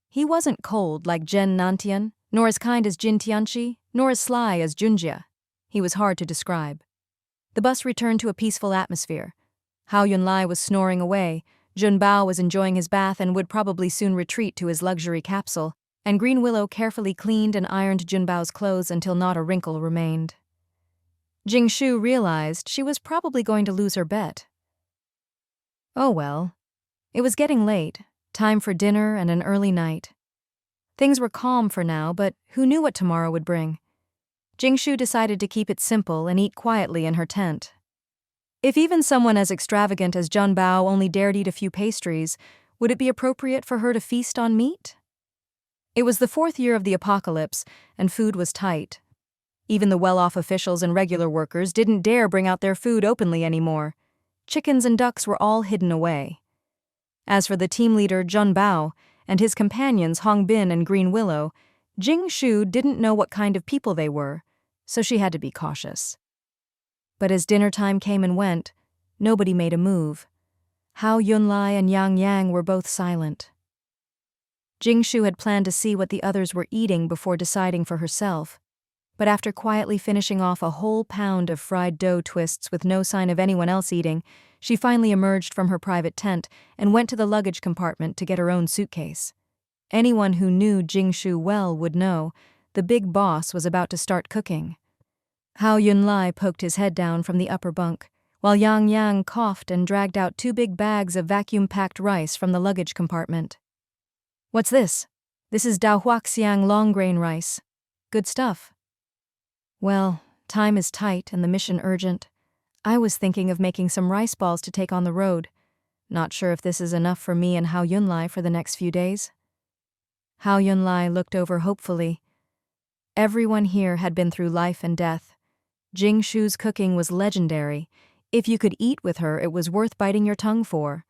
He wasn't cold like Zhen Nantian, nor as kind as Jin Tianchi, nor as sly as Junjia. He was hard to describe. The bus returned to a peaceful atmosphere. Hao Yunlai was snoring away, Jun Bao was enjoying his bath and would probably soon retreat to his luxury capsule, and Green Willow carefully cleaned and ironed Jun Bao's clothes until not a wrinkle remained. Jing Shu realized she was probably going to lose her bet. Oh well. It was getting late, time for dinner and an early night. Things were calm for now, but who knew what tomorrow would bring? Jing Shu decided to keep it simple and eat quietly in her tent. If even someone as extravagant as Jun Bao only dared eat a few pastries, would it be appropriate for her to feast on meat? It was the 4th year of the apocalypse, and food was tight. Even the well-off officials and regular workers didn't dare bring out their food openly anymore. Chickens and ducks were all hidden away. As for the team leader, Jun Bao, and his companions Hong Bin and Green Willow, Jing Shu didn't know what kind of people they were, so she had to be cautious. But as dinner time came and went, nobody made a move. Hao Yunlai and Yang Yang were both silent. Jing Shu had planned to see what the others were eating before deciding for herself, but after quietly finishing off a whole pound of fried dough twists with no sign of anyone else eating, she finally emerged from her private tent and went to the luggage compartment to get her own suitcase. Anyone who knew Jing Shu well would know the big boss was about to start cooking. Hao Yunlai poked his head down from the upper bunk, while Yang Yang coughed and dragged out 2 big bags of vacuum-packed rice from the luggage compartment. "What's this?" "This is Daohuaxiang long-grain rice. Good stuff." "Well, time is tight and the mission urgent. I was thinking of making some rice balls to take on the road. Not sure if this is enough for me and Hao Yunlai for the next few days." Hao Yunlai looked over hopefully. Everyone here had been through life and death. Jing Shu's cooking was legendary. If you could eat with her, it was worth biting your tongue for.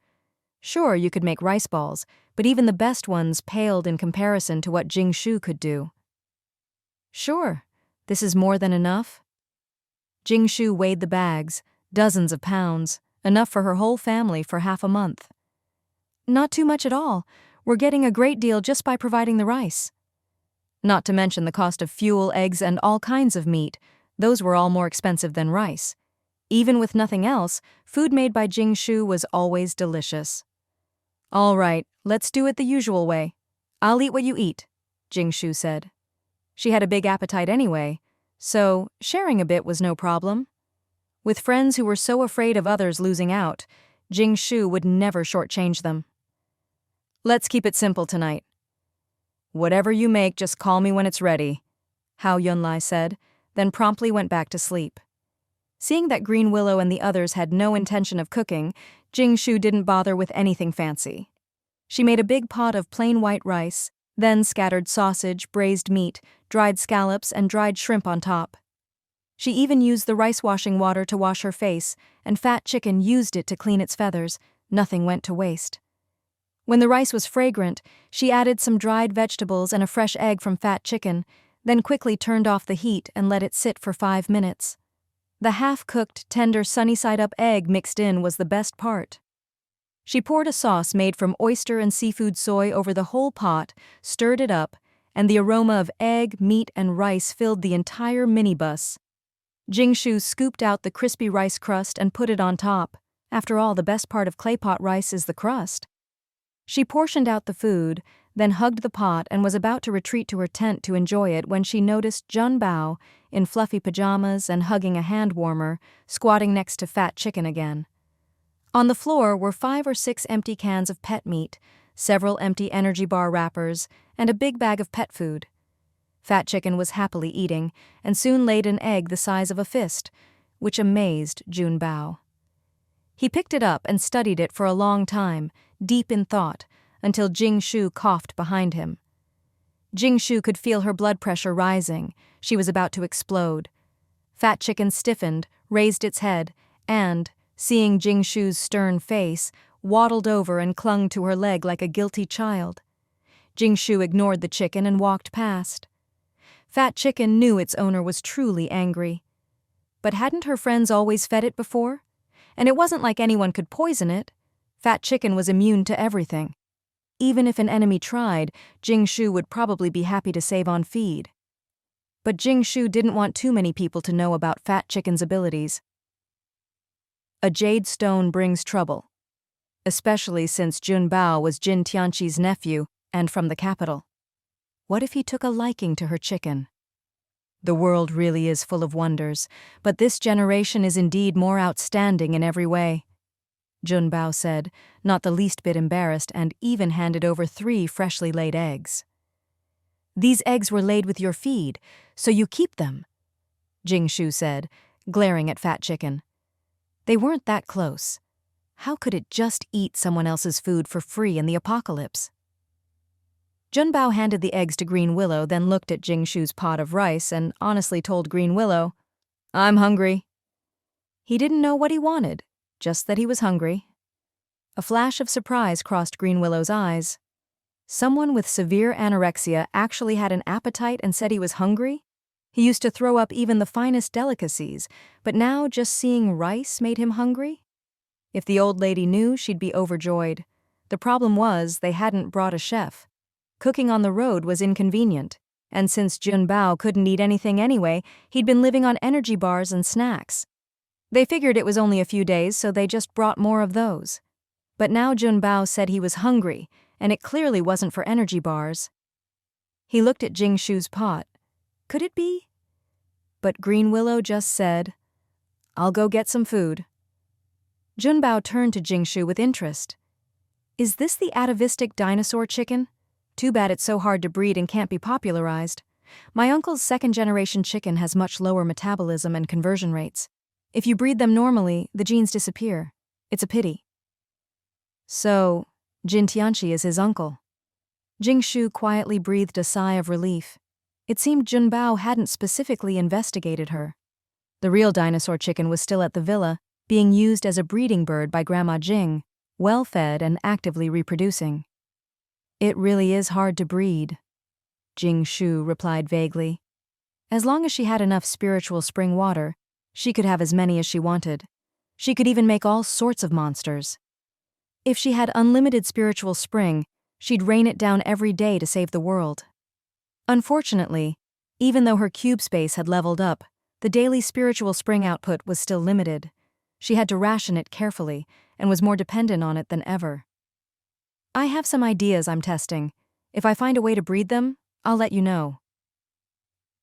Sure, you could make rice balls, but even the best ones paled in comparison to what Jing Shu could do. "Sure, this is more than enough." Jing Shu weighed the bags, dozens of pounds, enough for her whole family for half a month. "Not too much at all. We're getting a great deal just by providing the rice. Not to mention the cost of fuel, eggs, and all kinds of meat. Those were all more expensive than rice. Even with nothing else, food made by Jing Shu was always delicious." "All right, let's do it the usual way. I'll eat what you eat," Jing Shu said. She had a big appetite anyway, so sharing a bit was no problem. With friends who were so afraid of others losing out, Jing Shu would never shortchange them. "Let's keep it simple tonight." "Whatever you make, just call me when it's ready," Hao Yunlai said, then promptly went back to sleep. Seeing that Green Willow and the others had no intention of cooking, Jing Shu didn't bother with anything fancy. She made a big pot of plain white rice, then scattered sausage, braised meat, dried scallops, and dried shrimp on top. She even used the rice-washing water to wash her face, and Fat Chicken used it to clean its feathers. Nothing went to waste. When the rice was fragrant, she added some dried vegetables and a fresh egg from Fat Chicken, then quickly turned off the heat and let it sit for 5 minutes. The half-cooked, tender, sunny-side-up egg mixed in was the best part. She poured a sauce made from oyster and seafood soy over the whole pot, stirred it up, and the aroma of egg, meat, and rice filled the entire minibus. Jing Shu scooped out the crispy rice crust and put it on top. After all, the best part of clay pot rice is the crust. She portioned out the food, then hugged the pot and was about to retreat to her tent to enjoy it when she noticed Jun Bao, in fluffy pajamas and hugging a hand warmer, squatting next to Fat Chicken again. On the floor were 5 or 6 empty cans of pet meat, several empty energy bar wrappers, and a big bag of pet food. Fat Chicken was happily eating, and soon laid an egg the size of a fist, which amazed Jun Bao. He picked it up and studied it for a long time, deep in thought, until Jing Shu coughed behind him. Jing Shu could feel her blood pressure rising. She was about to explode. Fat Chicken stiffened, raised its head, and, seeing Jing Shu's stern face, waddled over and clung to her leg like a guilty child. Jing Shu ignored the chicken and walked past. Fat Chicken knew its owner was truly angry. But hadn't her friends always fed it before? And it wasn't like anyone could poison it. Fat Chicken was immune to everything. Even if an enemy tried, Jing Shu would probably be happy to save on feed. But Jing Shu didn't want too many people to know about Fat Chicken's abilities. A jade stone brings trouble, especially since Jun Bao was Jin Tianqi's nephew and from the capital. What if he took a liking to her chicken? The world really is full of wonders, but this generation is indeed more outstanding in every way, Jun Bao said, not the least bit embarrassed, and even handed over 3 freshly laid eggs. "These eggs were laid with your feed, so you keep them," Jing Shu said, glaring at Fat Chicken. They weren't that close. How could it just eat someone else's food for free in the apocalypse? Jun Bao handed the eggs to Green Willow, then looked at Jing Shu's pot of rice and honestly told Green Willow, "I'm hungry." He didn't know what he wanted, just that he was hungry. A flash of surprise crossed Green Willow's eyes. Someone with severe anorexia actually had an appetite and said he was hungry? He used to throw up even the finest delicacies, but now just seeing rice made him hungry? If the old lady knew, she'd be overjoyed. The problem was they hadn't brought a chef. Cooking on the road was inconvenient, and since Junbao couldn't eat anything anyway, he'd been living on energy bars and snacks. They figured it was only a few days, so they just brought more of those. But now Junbao said he was hungry, and it clearly wasn't for energy bars. He looked at Jing Shu's pot. Could it be? But Green Willow just said, "I'll go get some food." Junbao turned to Jing Shu with interest. Is this the atavistic dinosaur chicken? Too bad it's so hard to breed and can't be popularized. My uncle's second-generation chicken has much lower metabolism and conversion rates. If you breed them normally, the genes disappear. It's a pity. So, Jin Tianchi is his uncle. Jing Shu quietly breathed a sigh of relief. It seemed Junbao hadn't specifically investigated her. The real dinosaur chicken was still at the villa, being used as a breeding bird by Grandma Jing, well-fed and actively reproducing. It really is hard to breed, Jing Shu replied vaguely. As long as she had enough spiritual spring water, she could have as many as she wanted. She could even make all sorts of monsters. If she had unlimited spiritual spring, she'd rain it down every day to save the world. Unfortunately, even though her cube space had leveled up, the daily spiritual spring output was still limited. She had to ration it carefully and was more dependent on it than ever. I have some ideas I'm testing. If I find a way to breed them, I'll let you know.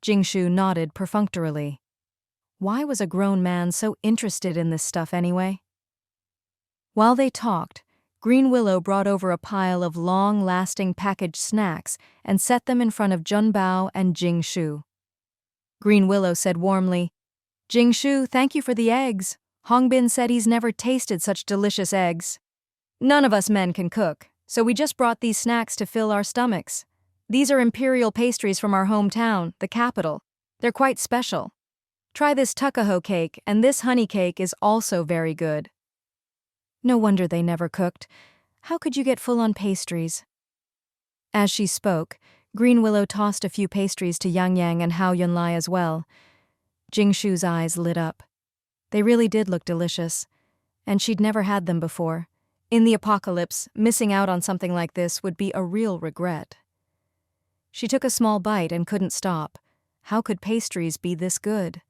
Jing Shu nodded perfunctorily. Why was a grown man so interested in this stuff anyway? While they talked, Green Willow brought over a pile of long-lasting packaged snacks and set them in front of Junbao and Jing Shu. Green Willow said warmly, "Jing Shu, thank you for the eggs. Hongbin said he's never tasted such delicious eggs. None of us men can cook, so we just brought these snacks to fill our stomachs. These are imperial pastries from our hometown, the capital. They're quite special. Try this tuckahoe cake, and this honey cake is also very good." No wonder they never cooked. How could you get full on pastries? As she spoke, Green Willow tossed a few pastries to Yang Yang and Hao Yunlai as well. Jing Shu's eyes lit up. They really did look delicious, and she'd never had them before. In the apocalypse, missing out on something like this would be a real regret. She took a small bite and couldn't stop. How could pastries be this good?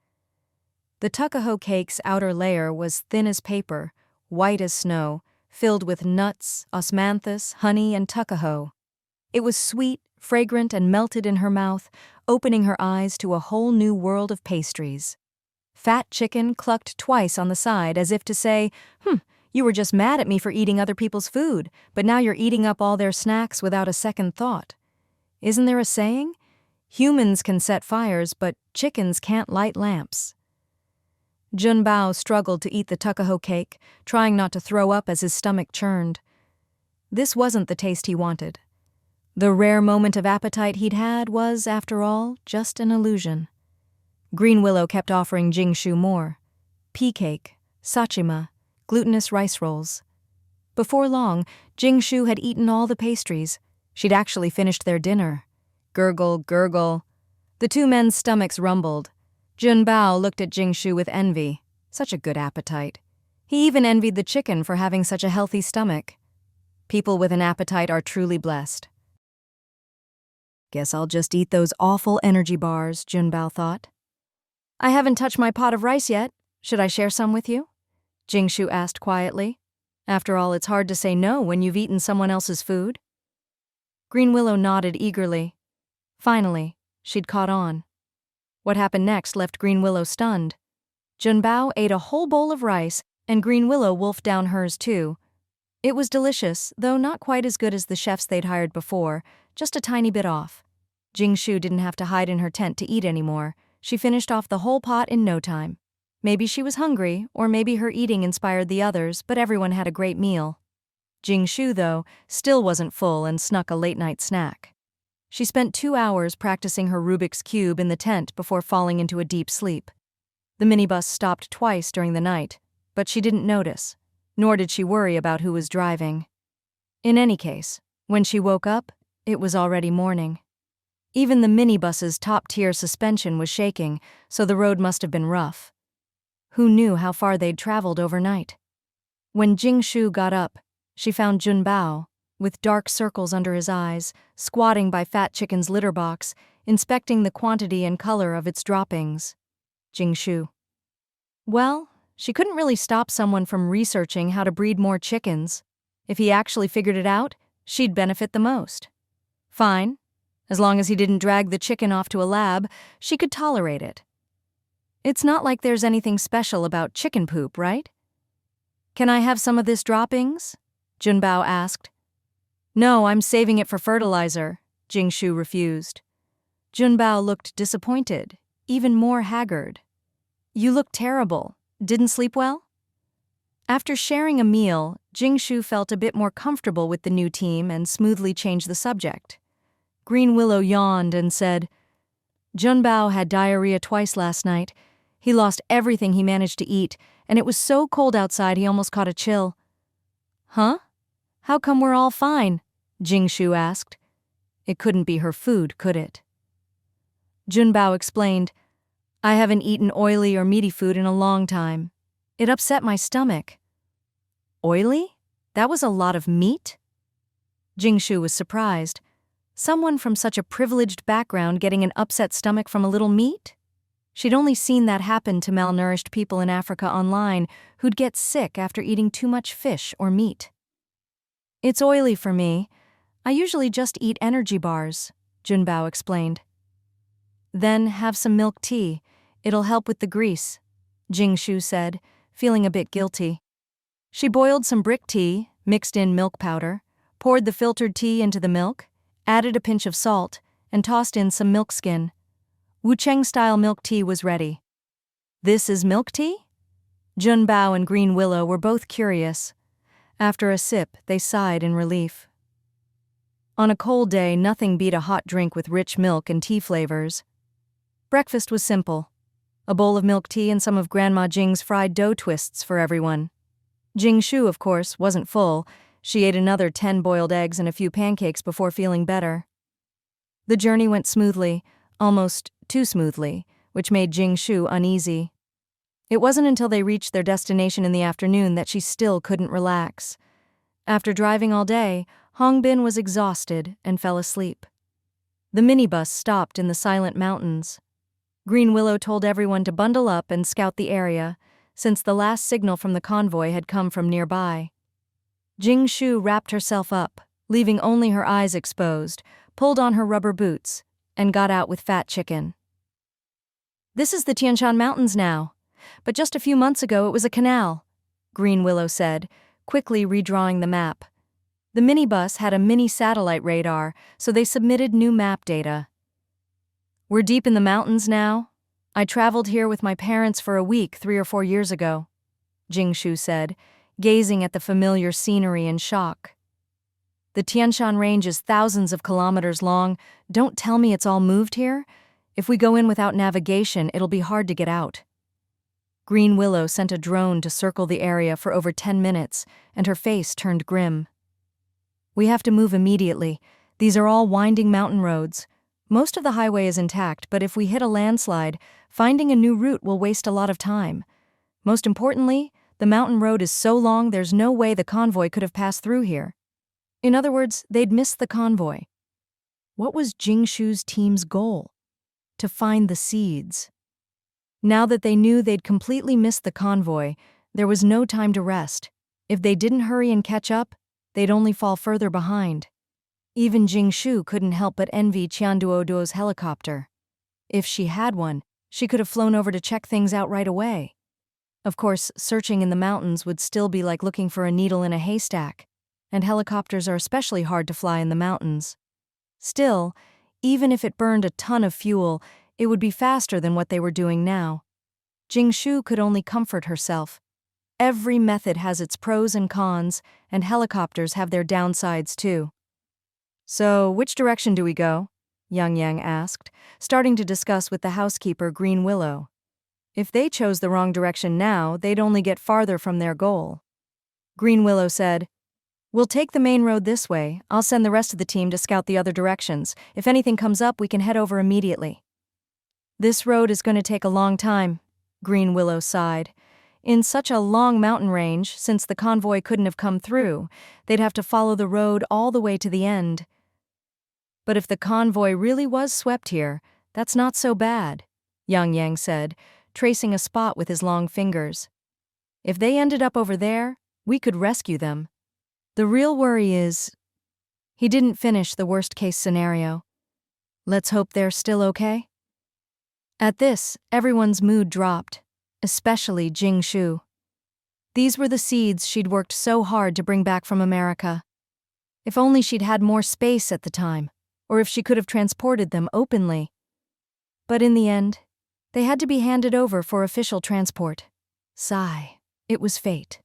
The tuckahoe cake's outer layer was thin as paper, white as snow, filled with nuts, osmanthus, honey, and tuckahoe. It was sweet, fragrant, and melted in her mouth, opening her eyes to a whole new world of pastries. Fat chicken clucked twice on the side as if to say, you were just mad at me for eating other people's food, but now you're eating up all their snacks without a second thought. Isn't there a saying? Humans can set fires, but chickens can't light lamps. Junbao struggled to eat the tuckahoe cake, trying not to throw up as his stomach churned. This wasn't the taste he wanted. The rare moment of appetite he'd had was, after all, just an illusion. Green Willow kept offering Jing Shu more. Pea cake, sachima, glutinous rice rolls. Before long, Jing Shu had eaten all the pastries. She'd actually finished their dinner. Gurgle, gurgle. The two men's stomachs rumbled. Junbao looked at Jing Shu with envy. Such a good appetite. He even envied the chicken for having such a healthy stomach. People with an appetite are truly blessed. Guess I'll just eat those awful energy bars, Junbao thought. I haven't touched my pot of rice yet. Should I share some with you? Jing Shu asked quietly. After all, it's hard to say no when you've eaten someone else's food. Green Willow nodded eagerly. Finally, she'd caught on. What happened next left Green Willow stunned. Junbao ate a whole bowl of rice, and Green Willow wolfed down hers too. It was delicious, though not quite as good as the chefs they'd hired before, just a tiny bit off. Jing Shu didn't have to hide in her tent to eat anymore. She finished off the whole pot in no time. Maybe she was hungry, or maybe her eating inspired the others, but everyone had a great meal. Jing Shu, though, still wasn't full and snuck a late-night snack. She spent 2 hours practicing her Rubik's Cube in the tent before falling into a deep sleep. The minibus stopped twice during the night, but she didn't notice, nor did she worry about who was driving. In any case, when she woke up, It was already morning. Even the minibus's top-tier suspension was shaking, so the road must have been rough. Who knew how far they'd traveled overnight? When Jing Shu got up, she found Jun Bao, with dark circles under his eyes, squatting by Fat Chicken's litter box, inspecting the quantity and color of its droppings. Jing Shu. Well, she couldn't really stop someone from researching how to breed more chickens. If he actually figured it out, she'd benefit the most. Fine. As long as he didn't drag the chicken off to a lab, she could tolerate it. It's not like there's anything special about chicken poop, right? Can I have some of this droppings? Jun Bao asked. No, I'm saving it for fertilizer, Jing Shu refused. Jun Bao looked disappointed, even more haggard. You look terrible. Didn't sleep well? After sharing a meal, Jing Shu felt a bit more comfortable with the new team and smoothly changed the subject. Green Willow yawned and said, Jun Bao had diarrhea twice last night. He lost everything he managed to eat, and it was so cold outside he almost caught a chill. Huh? How come we're all fine? Jing Shu asked. It couldn't be her food, could it? Jun Bao explained, I haven't eaten oily or meaty food in a long time. It upset my stomach. Oily? That was a lot of meat? Jing Shu was surprised. Someone from such a privileged background getting an upset stomach from a little meat? She'd only seen that happen to malnourished people in Africa online who'd get sick after eating too much fish or meat. It's oily for me. I usually just eat energy bars, Jun Bao explained. Then have some milk tea. It'll help with the grease, Jing Shu said, feeling a bit guilty. She boiled some brick tea, mixed in milk powder, poured the filtered tea into the milk, added a pinch of salt, and tossed in some milk skin. Wucheng-style milk tea was ready. This is milk tea? Jun Bao and Green Willow were both curious. After a sip, they sighed in relief. On a cold day, nothing beat a hot drink with rich milk and tea flavors. Breakfast was simple. A bowl of milk tea and some of Grandma Jing's fried dough twists for everyone. Jing Shu, of course, wasn't full. She ate another 10 boiled eggs and a few pancakes before feeling better. The journey went smoothly, almost too smoothly, which made Jing Shu uneasy. It wasn't until they reached their destination in the afternoon that she still couldn't relax. After driving all day, Hongbin was exhausted and fell asleep. The minibus stopped in the silent mountains. Green Willow told everyone to bundle up and scout the area, since the last signal from the convoy had come from nearby. Jing Shu wrapped herself up, leaving only her eyes exposed, pulled on her rubber boots, and got out with Fat Chicken. This is the Tian Shan Mountains now, but just a few months ago it was a canal, Green Willow said, quickly redrawing the map. The minibus had a mini satellite radar, so they submitted new map data. We're deep in the mountains now. I traveled here with my parents for a week 3 or 4 years ago, Jing Shu said, gazing at the familiar scenery in shock. The Tian Shan Range is thousands of kilometers long. Don't tell me it's all moved here. If we go in without navigation, it'll be hard to get out. Green Willow sent a drone to circle the area for over 10 minutes, and her face turned grim. We have to move immediately. These are all winding mountain roads. Most of the highway is intact, but if we hit a landslide, finding a new route will waste a lot of time. Most importantly, the mountain road is so long there's no way the convoy could have passed through here. In other words, they'd missed the convoy. What was Jing Shu's team's goal? To find the seeds. Now that they knew they'd completely missed the convoy, there was no time to rest. If they didn't hurry and catch up, they'd only fall further behind. Even Jing Shu couldn't help but envy Qian Duoduo's helicopter. If she had one, she could have flown over to check things out right away. Of course, searching in the mountains would still be like looking for a needle in a haystack, and helicopters are especially hard to fly in the mountains. Still, even if it burned a ton of fuel, it would be faster than what they were doing now. Jing Shu could only comfort herself. Every method has its pros and cons, and helicopters have their downsides too. So, which direction do we go? Yang Yang asked, starting to discuss with the housekeeper Green Willow. If they chose the wrong direction now, they'd only get farther from their goal. Green Willow said, We'll take the main road this way. I'll send the rest of the team to scout the other directions. If anything comes up, we can head over immediately. This road is going to take a long time, Green Willow sighed. In such a long mountain range, since the convoy couldn't have come through, they'd have to follow the road all the way to the end. But if the convoy really was swept here, that's not so bad, Yang Yang said, tracing a spot with his long fingers. If they ended up over there, we could rescue them. The real worry is... He didn't finish the worst-case scenario. Let's hope they're still okay. At this, everyone's mood dropped, especially Jing Shu. These were the seeds she'd worked so hard to bring back from America. If only she'd had more space at the time, or if she could have transported them openly. But in the end, they had to be handed over for official transport. Sigh, it was fate.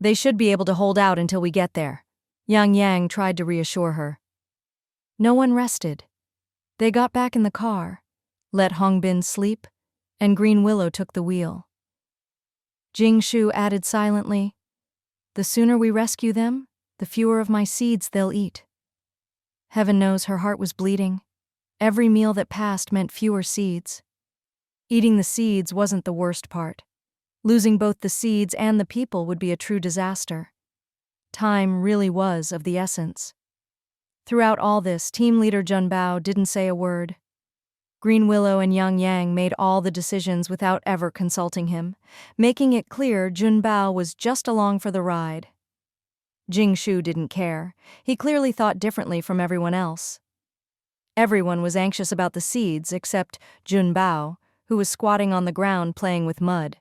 They should be able to hold out until we get there, Yang Yang tried to reassure her. No one rested. They got back in the car, let Hongbin sleep, and Green Willow took the wheel. Jing Shu added silently, "The sooner we rescue them, the fewer of my seeds they'll eat." Heaven knows her heart was bleeding. Every meal that passed meant fewer seeds. Eating the seeds wasn't the worst part. Losing both the seeds and the people would be a true disaster. Time really was of the essence. Throughout all this, team leader Jun Bao didn't say a word. Green Willow and Yang Yang made all the decisions without ever consulting him, making it clear Jun Bao was just along for the ride. Jing Shu didn't care. He clearly thought differently from everyone else. Everyone was anxious about the seeds except Jun Bao, who was squatting on the ground playing with mud.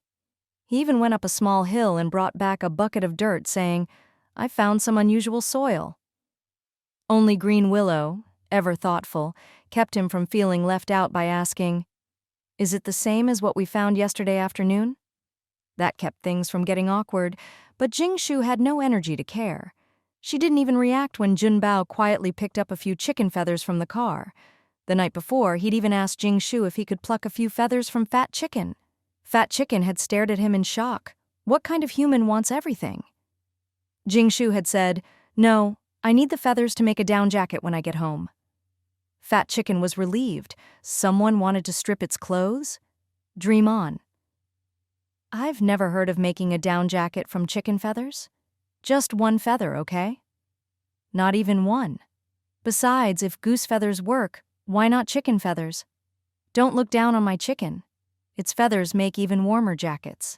He even went up a small hill and brought back a bucket of dirt, saying, "I found some unusual soil." Only Green Willow, ever thoughtful, kept him from feeling left out by asking, "Is it the same as what we found yesterday afternoon?" That kept things from getting awkward, but Jing Shu had no energy to care. She didn't even react when Jun Bao quietly picked up a few chicken feathers from the car. The night before, he'd even asked Jing Shu if he could pluck a few feathers from Fat Chicken. Fat Chicken had stared at him in shock. What kind of human wants everything? Jing Shu had said, "No, I need the feathers to make a down jacket when I get home." Fat Chicken was relieved. Someone wanted to strip its clothes? Dream on. "I've never heard of making a down jacket from chicken feathers. Just one feather, okay?" Not even one. Besides, if goose feathers work, why not chicken feathers? Don't look down on my chicken. Its feathers make even warmer jackets.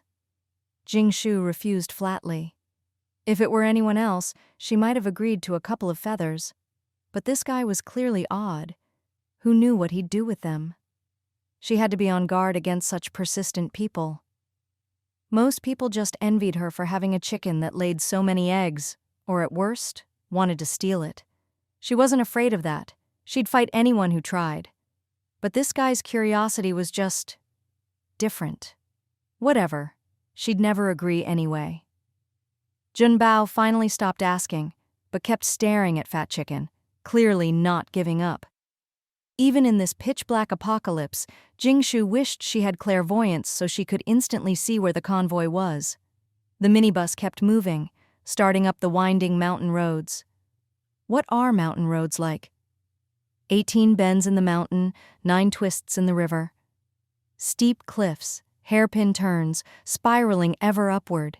Jing Shu refused flatly. If it were anyone else, she might have agreed to a couple of feathers. But this guy was clearly odd. Who knew what he'd do with them? She had to be on guard against such persistent people. Most people just envied her for having a chicken that laid so many eggs, or at worst, wanted to steal it. She wasn't afraid of that. She'd fight anyone who tried. But this guy's curiosity was just different. Whatever. She'd never agree anyway. Jun Bao finally stopped asking, but kept staring at Fat Chicken, clearly not giving up. Even in this pitch-black apocalypse, Jing Shu wished she had clairvoyance so she could instantly see where the convoy was. The minibus kept moving, starting up the winding mountain roads. What are mountain roads like? 18 bends in the mountain, 9 twists in the river. Steep cliffs, hairpin turns, spiraling ever upward.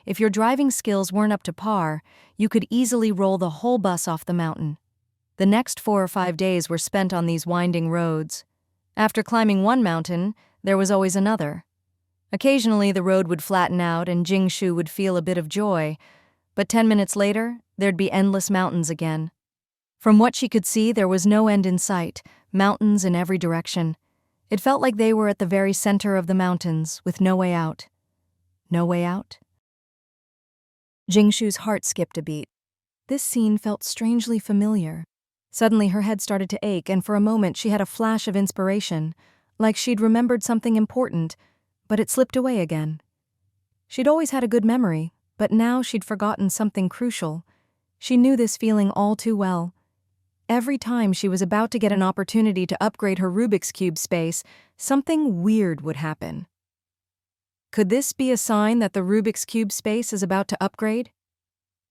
If your driving skills weren't up to par, you could easily roll the whole bus off the mountain. The next 4 or 5 days were spent on these winding roads. After climbing one mountain, there was always another. Occasionally the road would flatten out and Jing Shu would feel a bit of joy, but 10 minutes later, there'd be endless mountains again. From what she could see, there was no end in sight, mountains in every direction. It felt like they were at the very center of the mountains, with no way out. No way out? Jing Shu's heart skipped a beat. This scene felt strangely familiar. Suddenly her head started to ache, and for a moment she had a flash of inspiration, like she'd remembered something important, but it slipped away again. She'd always had a good memory, but now she'd forgotten something crucial. She knew this feeling all too well. Every time she was about to get an opportunity to upgrade her Rubik's Cube space, something weird would happen. Could this be a sign that the Rubik's Cube space is about to upgrade?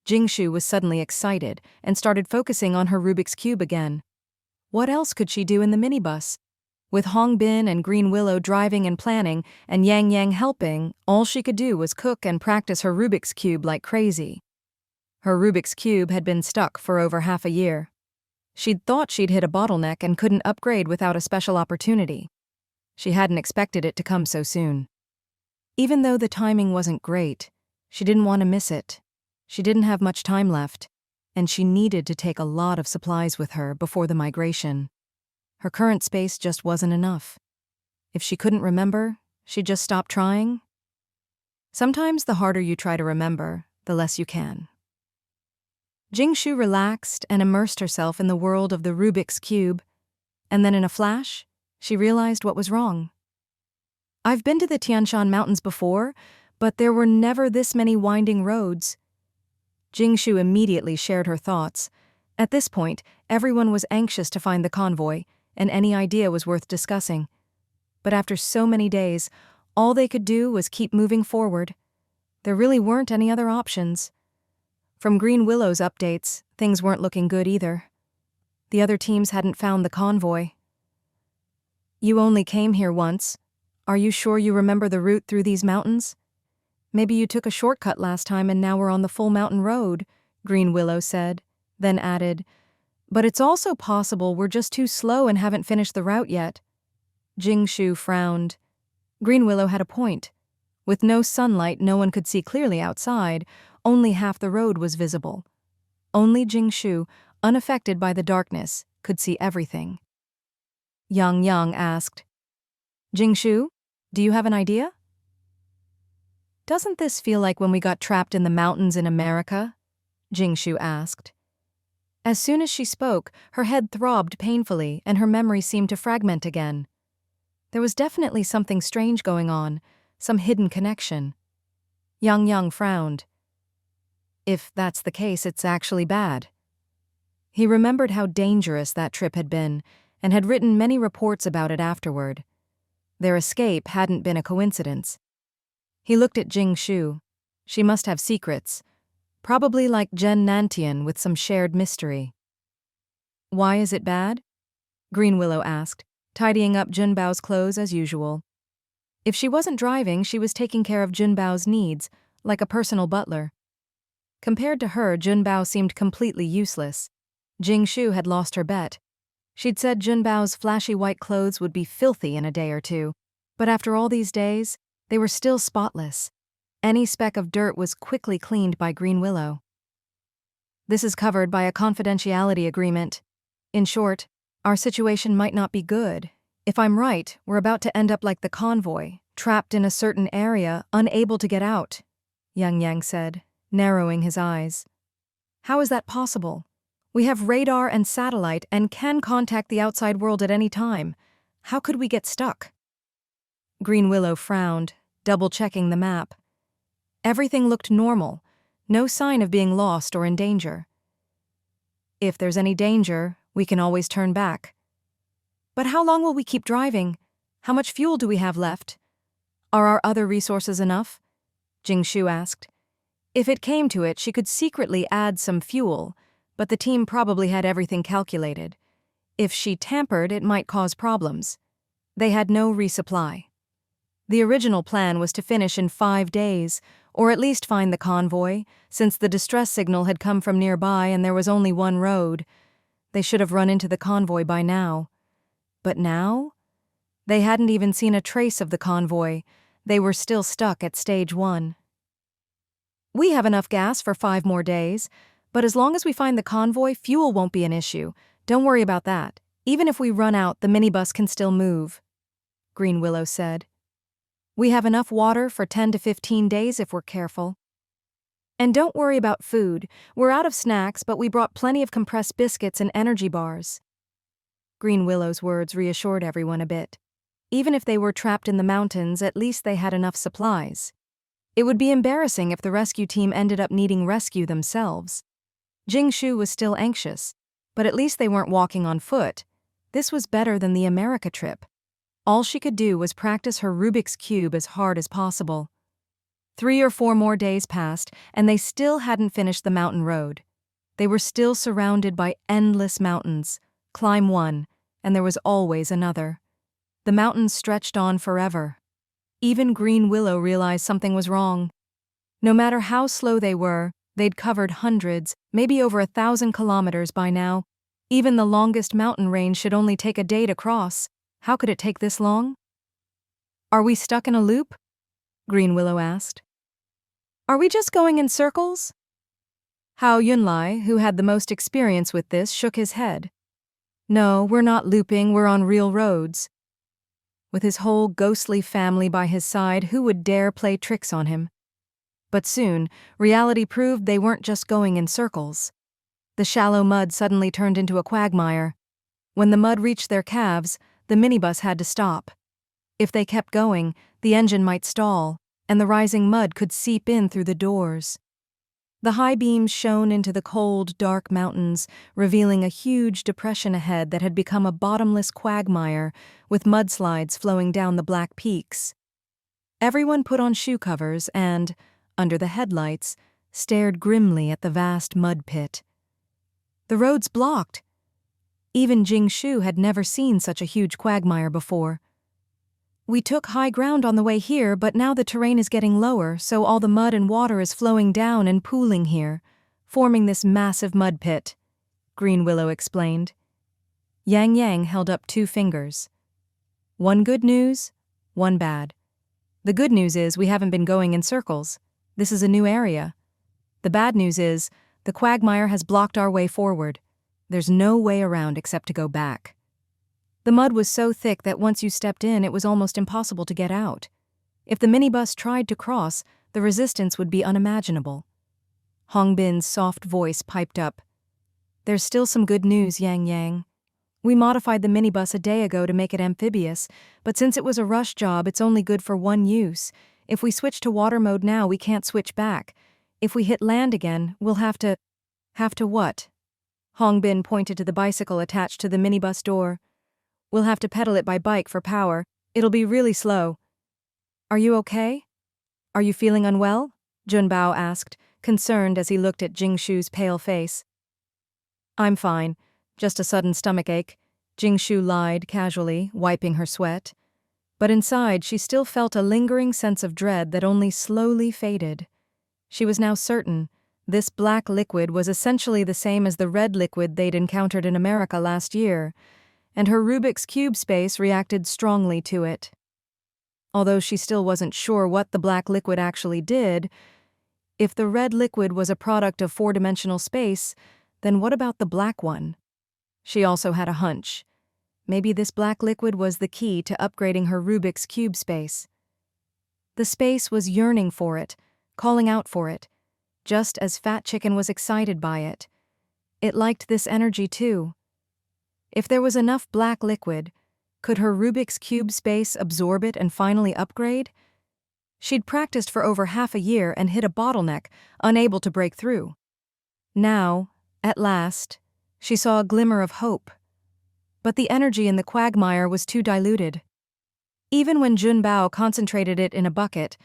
Jing Shu was suddenly excited and started focusing on her Rubik's Cube again. What else could she do in the minibus? With Hong Bin and Green Willow driving and planning, and Yang Yang helping, all she could do was cook and practice her Rubik's Cube like crazy. Her Rubik's Cube had been stuck for over half a year. She'd thought she'd hit a bottleneck and couldn't upgrade without a special opportunity. She hadn't expected it to come so soon. Even though the timing wasn't great, she didn't want to miss it. She didn't have much time left, and she needed to take a lot of supplies with her before the migration. Her current space just wasn't enough. If she couldn't remember, she'd just stop trying. Sometimes the harder you try to remember, the less you can. Jing Shu relaxed and immersed herself in the world of the Rubik's Cube, and then in a flash, she realized what was wrong. I've been to the Tian Shan Mountains before, but there were never this many winding roads. Jing Shu immediately shared her thoughts. At this point, everyone was anxious to find the convoy, and any idea was worth discussing. But after so many days, all they could do was keep moving forward. There really weren't any other options. From Green Willow's updates, things weren't looking good either. The other teams hadn't found the convoy. You only came here once. Are you sure you remember the route through these mountains? Maybe you took a shortcut last time and now we're on the full mountain road, Green Willow said, then added, but it's also possible we're just too slow and haven't finished the route yet. Jing Shu frowned. Green Willow had a point. With no sunlight, no one could see clearly outside. Only half the road was visible. Only Jing Shu, unaffected by the darkness, could see everything. Yang Yang asked, Jing Shu, do you have an idea? Doesn't this feel like when we got trapped in the mountains in America? Jing Shu asked. As soon as she spoke, her head throbbed painfully and her memory seemed to fragment again. There was definitely something strange going on, some hidden connection. Yang Yang frowned. If that's the case, it's actually bad. He remembered how dangerous that trip had been and had written many reports about it afterward. Their escape hadn't been a coincidence. He looked at Jing Shu. She must have secrets, probably like Zhen Nantian with some shared mystery. Why is it bad? Green Willow asked, tidying up Junbao's clothes as usual. If she wasn't driving, she was taking care of Junbao's needs, like a personal butler. Compared to her, Junbao seemed completely useless. Jing Shu had lost her bet. She'd said Junbao's flashy white clothes would be filthy in a day or two, but after all these days, they were still spotless. Any speck of dirt was quickly cleaned by Green Willow. This is covered by a confidentiality agreement. In short, our situation might not be good. If I'm right, we're about to end up like the convoy, trapped in a certain area, unable to get out, Yang Yang said, narrowing his eyes. How is that possible? We have radar and satellite and can contact the outside world at any time. How could we get stuck? Green Willow frowned, double-checking the map. Everything looked normal, no sign of being lost or in danger. If there's any danger, we can always turn back. But how long will we keep driving? How much fuel do we have left? Are our other resources enough? Jing Shu asked. If it came to it, she could secretly add some fuel, but the team probably had everything calculated. If she tampered, it might cause problems. They had no resupply. The original plan was to finish in 5 days, or at least find the convoy, since the distress signal had come from nearby and there was only one road. They should have run into the convoy by now. But now? They hadn't even seen a trace of the convoy. They were still stuck at stage 1. We have enough gas for 5 more days, but as long as we find the convoy, fuel won't be an issue. Don't worry about that. Even if we run out, the minibus can still move, Green Willow said. We have enough water for 10 to 15 days if we're careful. And don't worry about food. We're out of snacks, but we brought plenty of compressed biscuits and energy bars. Green Willow's words reassured everyone a bit. Even if they were trapped in the mountains, at least they had enough supplies. It would be embarrassing if the rescue team ended up needing rescue themselves. Jing Shu was still anxious, but at least they weren't walking on foot. This was better than the America trip. All she could do was practice her Rubik's Cube as hard as possible. 3 or 4 more days passed, and they still hadn't finished the mountain road. They were still surrounded by endless mountains. Climb one, and there was always another. The mountains stretched on forever. Even Green Willow realized something was wrong. No matter how slow they were, they'd covered hundreds, maybe over 1,000 kilometers by now. Even the longest mountain range should only take a day to cross. How could it take this long? "Are we stuck in a loop?" Green Willow asked. "Are we just going in circles?" Hao Yunlai, who had the most experience with this, shook his head. "No, we're not looping, we're on real roads." With his whole ghostly family by his side, who would dare play tricks on him? But soon, reality proved they weren't just going in circles. The shallow mud suddenly turned into a quagmire. When the mud reached their calves, the minibus had to stop. If they kept going, the engine might stall, and the rising mud could seep in through the doors. The high beams shone into the cold, dark mountains, revealing a huge depression ahead that had become a bottomless quagmire, with mudslides flowing down the black peaks. Everyone put on shoe covers and, under the headlights, stared grimly at the vast mud pit. The road's blocked. Even Jing Shu had never seen such a huge quagmire before. "We took high ground on the way here, but now the terrain is getting lower, so all the mud and water is flowing down and pooling here, forming this massive mud pit," Green Willow explained. Yang Yang held up 2 fingers. "One good news, one bad. The good news is we haven't been going in circles. This is a new area. The bad news is the quagmire has blocked our way forward. There's no way around except to go back. The mud was so thick that once you stepped in, it was almost impossible to get out. If the minibus tried to cross, the resistance would be unimaginable." Hong Bin's soft voice piped up. "There's still some good news, Yang Yang. We modified the minibus a day ago to make it amphibious, but since it was a rush job, it's only good for one use. If we switch to water mode now, we can't switch back. If we hit land again, we'll have to..." "Have to what?" Hong Bin pointed to the bicycle attached to the minibus door. "We'll have to pedal it by bike for power. It'll be really slow." "Are you okay? Are you feeling unwell?" Jun Bao asked, concerned as he looked at Jing Shu's pale face. "I'm fine. Just a sudden stomachache," Jing Shu lied casually, wiping her sweat. But inside she still felt a lingering sense of dread that only slowly faded. She was now certain this black liquid was essentially the same as the red liquid they'd encountered in America last year, and her Rubik's Cube space reacted strongly to it. Although she still wasn't sure what the black liquid actually did, if the red liquid was a product of 4-dimensional space, then what about the black one? She also had a hunch. Maybe this black liquid was the key to upgrading her Rubik's Cube space. The space was yearning for it, calling out for it, just as Fat Chicken was excited by it. It liked this energy too. If there was enough black liquid, could her Rubik's Cube space absorb it and finally upgrade? She'd practiced for over half a year and hit a bottleneck, unable to break through. Now, at last, she saw a glimmer of hope. But the energy in the quagmire was too diluted. Even when Jun Bao concentrated it in a bucket,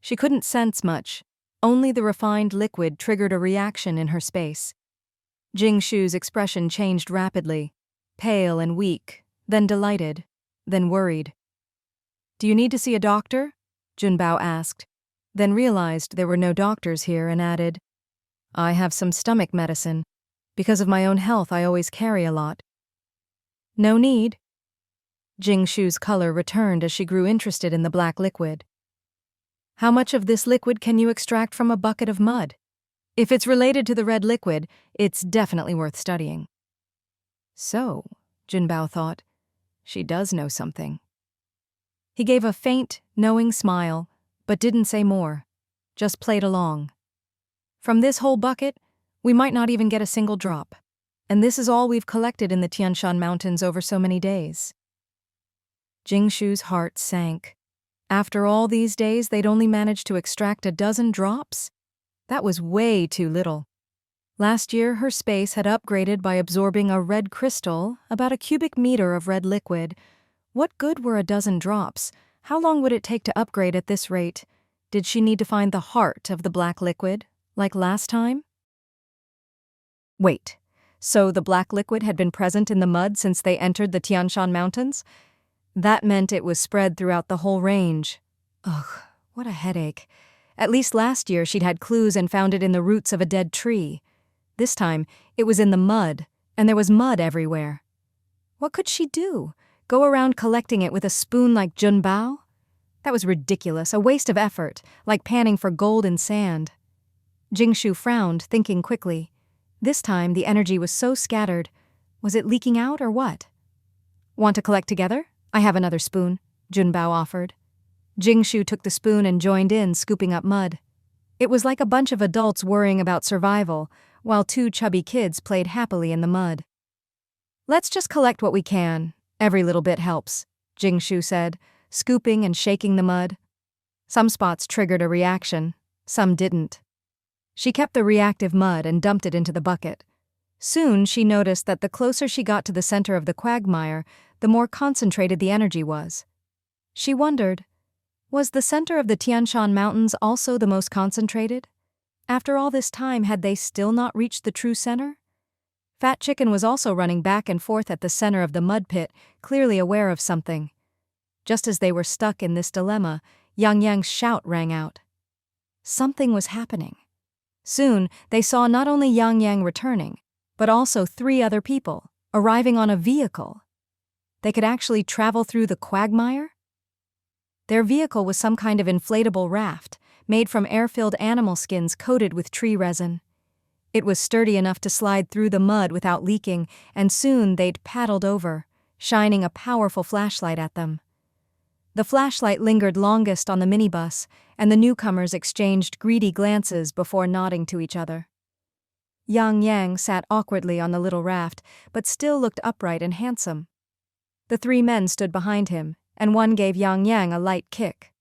she couldn't sense much. Only the refined liquid triggered a reaction in her space. Jing Shu's expression changed rapidly, pale and weak, then delighted, then worried. "Do you need to see a doctor?" Jun Bao asked, then realized there were no doctors here and added, "I have some stomach medicine. Because of my own health, I always carry a lot." "No need." Jing Shu's color returned as she grew interested in the black liquid. "How much of this liquid can you extract from a bucket of mud? If it's related to the red liquid, it's definitely worth studying." So, Jun Bao thought, she does know something. He gave a faint, knowing smile, but didn't say more, just played along. "From this whole bucket, we might not even get a single drop. And this is all we've collected in the Tian Shan Mountains over so many days." Jing Shu's heart sank. After all these days, they'd only managed to extract a dozen drops? That was way too little. Last year, her space had upgraded by absorbing a red crystal, about a cubic meter of red liquid. What good were a dozen drops? How long would it take to upgrade at this rate? Did she need to find the heart of the black liquid, like last time? Wait, so the black liquid had been present in the mud since they entered the Tian Shan Mountains? That meant it was spread throughout the whole range. Ugh, what a headache. At least last year she'd had clues and found it in the roots of a dead tree. This time, it was in the mud, and there was mud everywhere. What could she do? Go around collecting it with a spoon like Jun Bao? That was ridiculous, a waste of effort, like panning for gold in sand. Jing Shu frowned, thinking quickly. This time, the energy was so scattered. Was it leaking out or what? Want to collect together? I have another spoon, Jun Bao offered. Jing Shu took the spoon and joined in, scooping up mud. It was like a bunch of adults worrying about survival, while two chubby kids played happily in the mud. Let's just collect what we can. Every little bit helps, Jing Shu said, scooping and shaking the mud. Some spots triggered a reaction, some didn't. She kept the reactive mud and dumped it into the bucket. Soon she noticed that the closer she got to the center of the quagmire, the more concentrated the energy was. She wondered, was the center of the Tian Shan Mountains also the most concentrated? After all this time, had they still not reached the true center? Fat Chicken was also running back and forth at the center of the mud pit, clearly aware of something. Just as they were stuck in this dilemma, Yang Yang's shout rang out. Something was happening. Soon, they saw not only Yang Yang returning, but also 3 other people, arriving on a vehicle. They could actually travel through the quagmire? Their vehicle was some kind of inflatable raft, made from air-filled animal skins coated with tree resin. It was sturdy enough to slide through the mud without leaking, and soon they'd paddled over, shining a powerful flashlight at them. The flashlight lingered longest on the minibus, and the newcomers exchanged greedy glances before nodding to each other. Yang Yang sat awkwardly on the little raft, but still looked upright and handsome. The 3 men stood behind him, and one gave Yang Yang a light kick.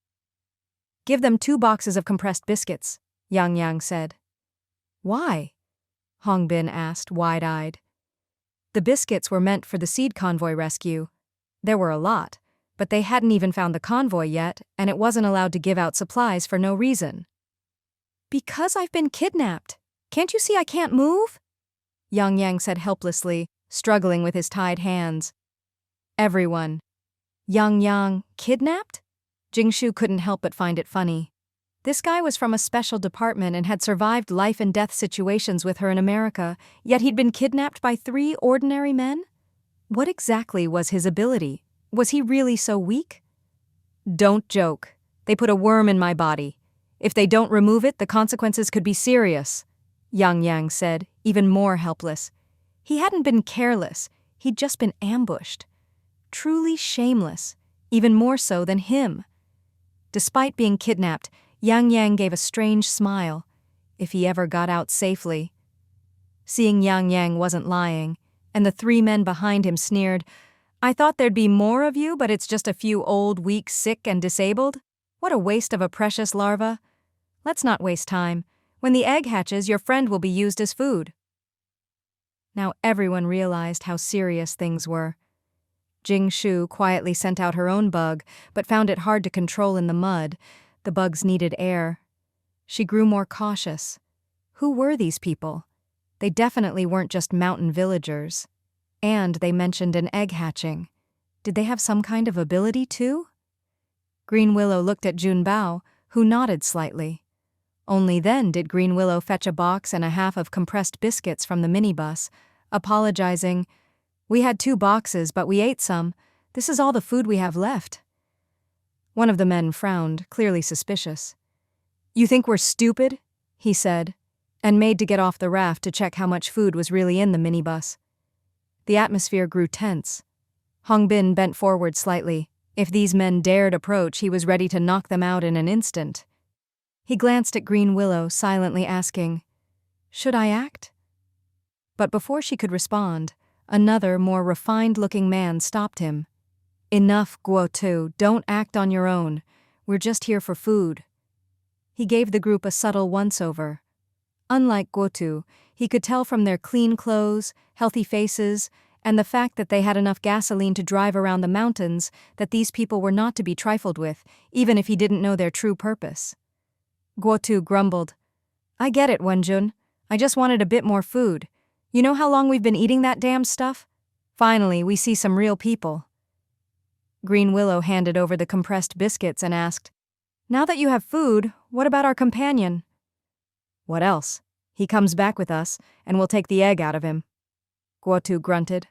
Give them 2 boxes of compressed biscuits, Yang Yang said. Why? Hong Bin asked, wide-eyed. The biscuits were meant for the seed convoy rescue. There were a lot, but they hadn't even found the convoy yet, and it wasn't allowed to give out supplies for no reason. Because I've been kidnapped. Can't you see I can't move? Yang Yang said helplessly, struggling with his tied hands. Everyone. Yang Yang kidnapped? Jing Shu couldn't help but find it funny. This guy was from a special department and had survived life-and-death situations with her in America, yet he'd been kidnapped by 3 ordinary men? What exactly was his ability? Was he really so weak? Don't joke. They put a worm in my body. If they don't remove it, the consequences could be serious, Yang Yang said, even more helpless. He hadn't been careless. He'd just been ambushed. Truly shameless, even more so than him. Despite being kidnapped, Yang Yang gave a strange smile, if he ever got out safely. Seeing Yang Yang wasn't lying, and the 3 men behind him sneered, I thought there'd be more of you, but it's just a few old, weak, sick, and disabled? What a waste of a precious larva. Let's not waste time. When the egg hatches, your friend will be used as food. Now everyone realized how serious things were. Jing Shu quietly sent out her own bug, but found it hard to control in the mud. The bugs needed air. She grew more cautious. Who were these people? They definitely weren't just mountain villagers. And they mentioned an egg hatching. Did they have some kind of ability too? Green Willow looked at Jun Bao, who nodded slightly. Only then did Green Willow fetch a box and a half of compressed biscuits from the minibus, apologizing, We had 2 boxes, but we ate some. This is all the food we have left. One of the men frowned, clearly suspicious. You think we're stupid? He said, and made to get off the raft to check how much food was really in the minibus. The atmosphere grew tense. Hong Bin bent forward slightly. If these men dared approach, he was ready to knock them out in an instant. He glanced at Green Willow, silently asking, Should I act? But before she could respond, another, more refined-looking man stopped him. Enough, Guo Tu, don't act on your own. We're just here for food. He gave the group a subtle once-over. Unlike Guo Tu, he could tell from their clean clothes, healthy faces, and the fact that they had enough gasoline to drive around the mountains that these people were not to be trifled with, even if he didn't know their true purpose. Guotu grumbled. I get it, Wenjun. I just wanted a bit more food. You know how long we've been eating that damn stuff? Finally, we see some real people. Green Willow handed over the compressed biscuits and asked, Now that you have food, what about our companion? What else? He comes back with us, and we'll take the egg out of him. Guotu grunted.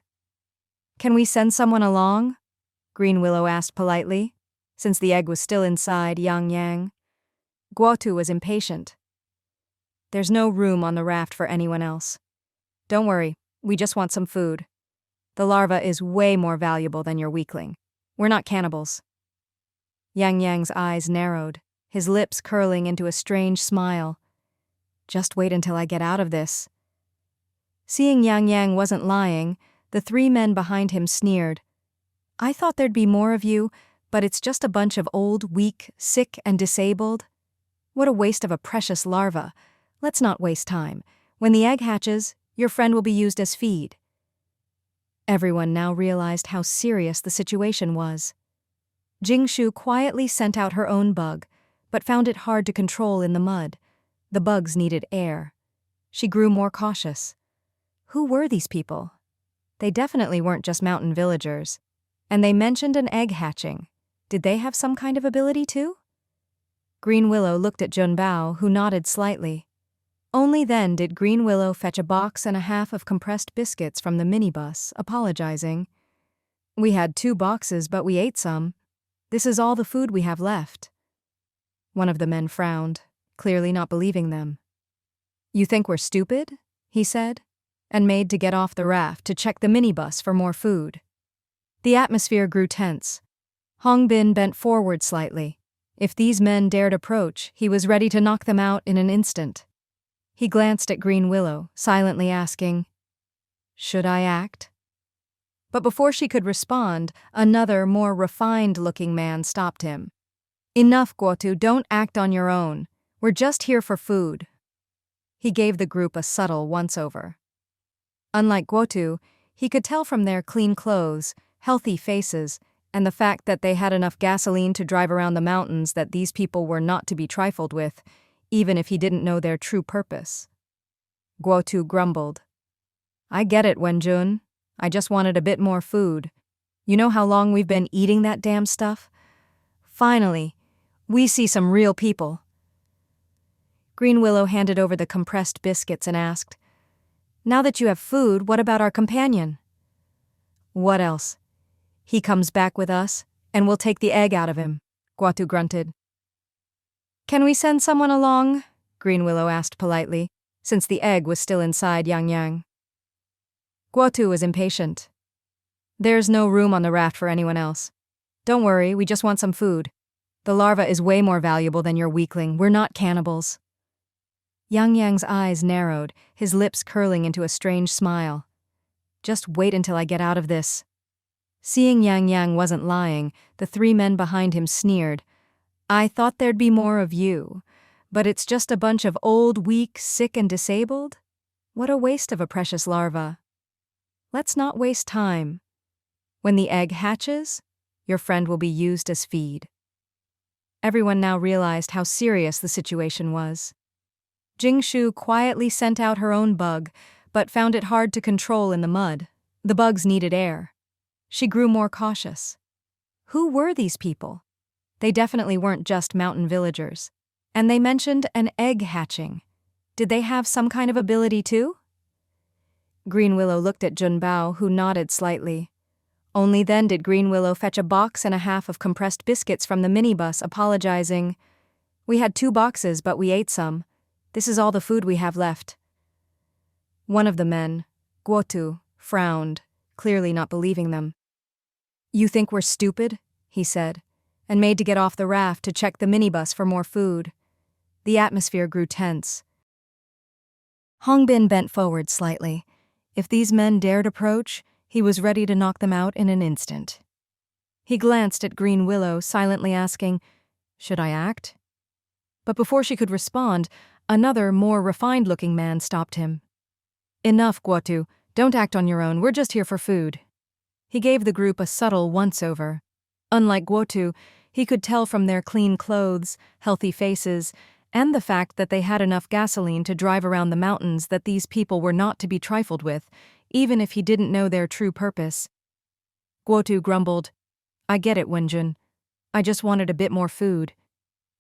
Can we send someone along? Green Willow asked politely, since the egg was still inside Yang Yang. Guotu was impatient. There's no room on the raft for anyone else. Don't worry, we just want some food. The larva is way more valuable than your weakling. We're not cannibals. Yang Yang's eyes narrowed, his lips curling into a strange smile. Just wait until I get out of this. Seeing Yang Yang wasn't lying, the three men behind him sneered. I thought there'd be more of you, but it's just a bunch of old, weak, sick, and disabled. What a waste of a precious larva. Let's not waste time. When the egg hatches, your friend will be used as feed. Everyone now realized how serious the situation was. Jing Shu quietly sent out her own bug, but found it hard to control in the mud. The bugs needed air. She grew more cautious. Who were these people? They definitely weren't just mountain villagers. And they mentioned an egg hatching. Did they have some kind of ability too? Green Willow looked at Junbao, who nodded slightly. Only then did Green Willow fetch a box and a half of compressed biscuits from the minibus, apologizing. We had 2 boxes, but we ate some. This is all the food we have left. One of the men frowned, clearly not believing them. You think we're stupid? He said, and made to get off the raft to check the minibus for more food. The atmosphere grew tense. Hongbin bent forward slightly. If these men dared approach, he was ready to knock them out in an instant. He glanced at Green Willow, silently asking, Should I act? But before she could respond, another, more refined-looking man stopped him. Enough, Guotu, don't act on your own. We're just here for food. He gave the group a subtle once-over. Unlike Guotu, he could tell from their clean clothes, healthy faces, and the fact that they had enough gasoline to drive around the mountains that these people were not to be trifled with, even if he didn't know their true purpose. Guotu grumbled. I get it, Wenjun. I just wanted a bit more food. You know how long we've been eating that damn stuff? Finally, we see some real people. Green Willow handed over the compressed biscuits and asked, Now that you have food, what about our companion? What else? He comes back with us, and we'll take the egg out of him, Guotu grunted. Can we send someone along? Green Willow asked politely, since the egg was still inside Yang Yang. Guotu was impatient. There's no room on the raft for anyone else. Don't worry, we just want some food. The larva is way more valuable than your weakling. We're not cannibals. Yang Yang's eyes narrowed, his lips curling into a strange smile. Just wait until I get out of this. Seeing Yang Yang wasn't lying, the 3 men behind him sneered. I thought there'd be more of you, but it's just a bunch of old, weak, sick, and disabled? What a waste of a precious larva. Let's not waste time. When the egg hatches, your friend will be used as feed. Everyone now realized how serious the situation was. Jing Shu quietly sent out her own bug, but found it hard to control in the mud. The bugs needed air. She grew more cautious. Who were these people? They definitely weren't just mountain villagers. And they mentioned an egg hatching. Did they have some kind of ability too? Green Willow looked at Junbao, who nodded slightly. Only then did Green Willow fetch a box and a half of compressed biscuits from the minibus, apologizing. We had 2 boxes, but we ate some. This is all the food we have left. One of the men, Guotu, frowned, clearly not believing them. You think we're stupid? He said, and made to get off the raft to check the minibus for more food. The atmosphere grew tense. Hongbin bent forward slightly. If these men dared approach, he was ready to knock them out in an instant. He glanced at Green Willow, silently asking, Should I act? But before she could respond, another, more refined-looking man stopped him. Enough, Guotu. Don't act on your own. We're just here for food. He gave the group a subtle once-over. Unlike Guotu, he could tell from their clean clothes, healthy faces, and the fact that they had enough gasoline to drive around the mountains that these people were not to be trifled with, even if he didn't know their true purpose. Guotu grumbled, "I get it, Wenjun. I just wanted a bit more food.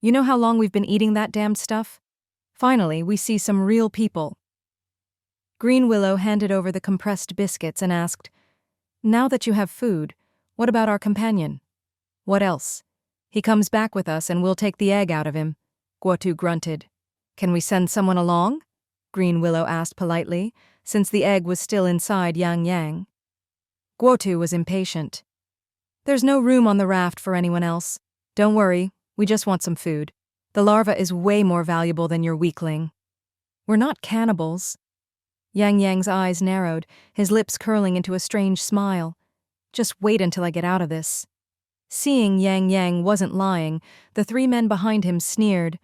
You know how long we've been eating that damned stuff? Finally, we see some real people." Green Willow handed over the compressed biscuits and asked, "Now that you have food, what about our companion?" "What else? He comes back with us and we'll take the egg out of him," Guotu grunted. "Can we send someone along?" Green Willow asked politely, since the egg was still inside Yang Yang. Guotu was impatient. "There's no room on the raft for anyone else. Don't worry, we just want some food. The larva is way more valuable than your weakling." "We're not cannibals." Yang Yang's eyes narrowed, his lips curling into a strange smile. "Just wait until I get out of this." Seeing Yang Yang wasn't lying, the three men behind him sneered.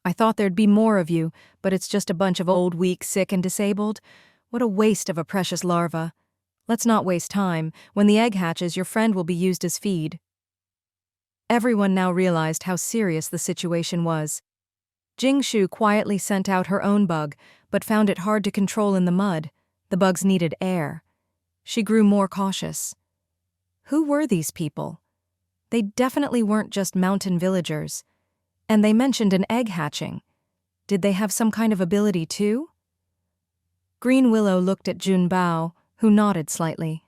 "I thought there'd be more of you, but it's just a bunch of old, weak, sick, and disabled. What a waste of a precious larva. Let's not waste time. When the egg hatches, your friend will be used as feed." Everyone now realized how serious the situation was. Jing Shu quietly sent out her own bug, but found it hard to control in the mud. The bugs needed air. She grew more cautious. Who were these people? They definitely weren't just mountain villagers. And they mentioned an egg hatching. Did they have some kind of ability too? Green Willow looked at Jun Bao, who nodded slightly.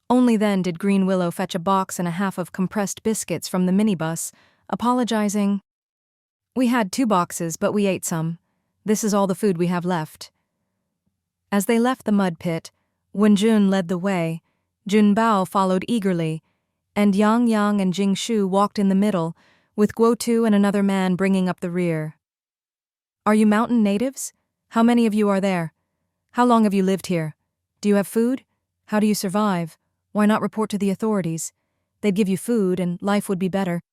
Only then did Green Willow fetch a box and a half of compressed biscuits from the minibus, apologizing. "We had 2 boxes, but we ate some. This is all the food we have left." As they left the mud pit, Wenjun led the way, Jun Bao followed eagerly, and Yang Yang and Jing Shu walked in the middle, with Guotu and another man bringing up the rear. "Are you mountain natives? How many of you are there? How long have you lived here? Do you have food? How do you survive? Why not report to the authorities? They'd give you food and life would be better."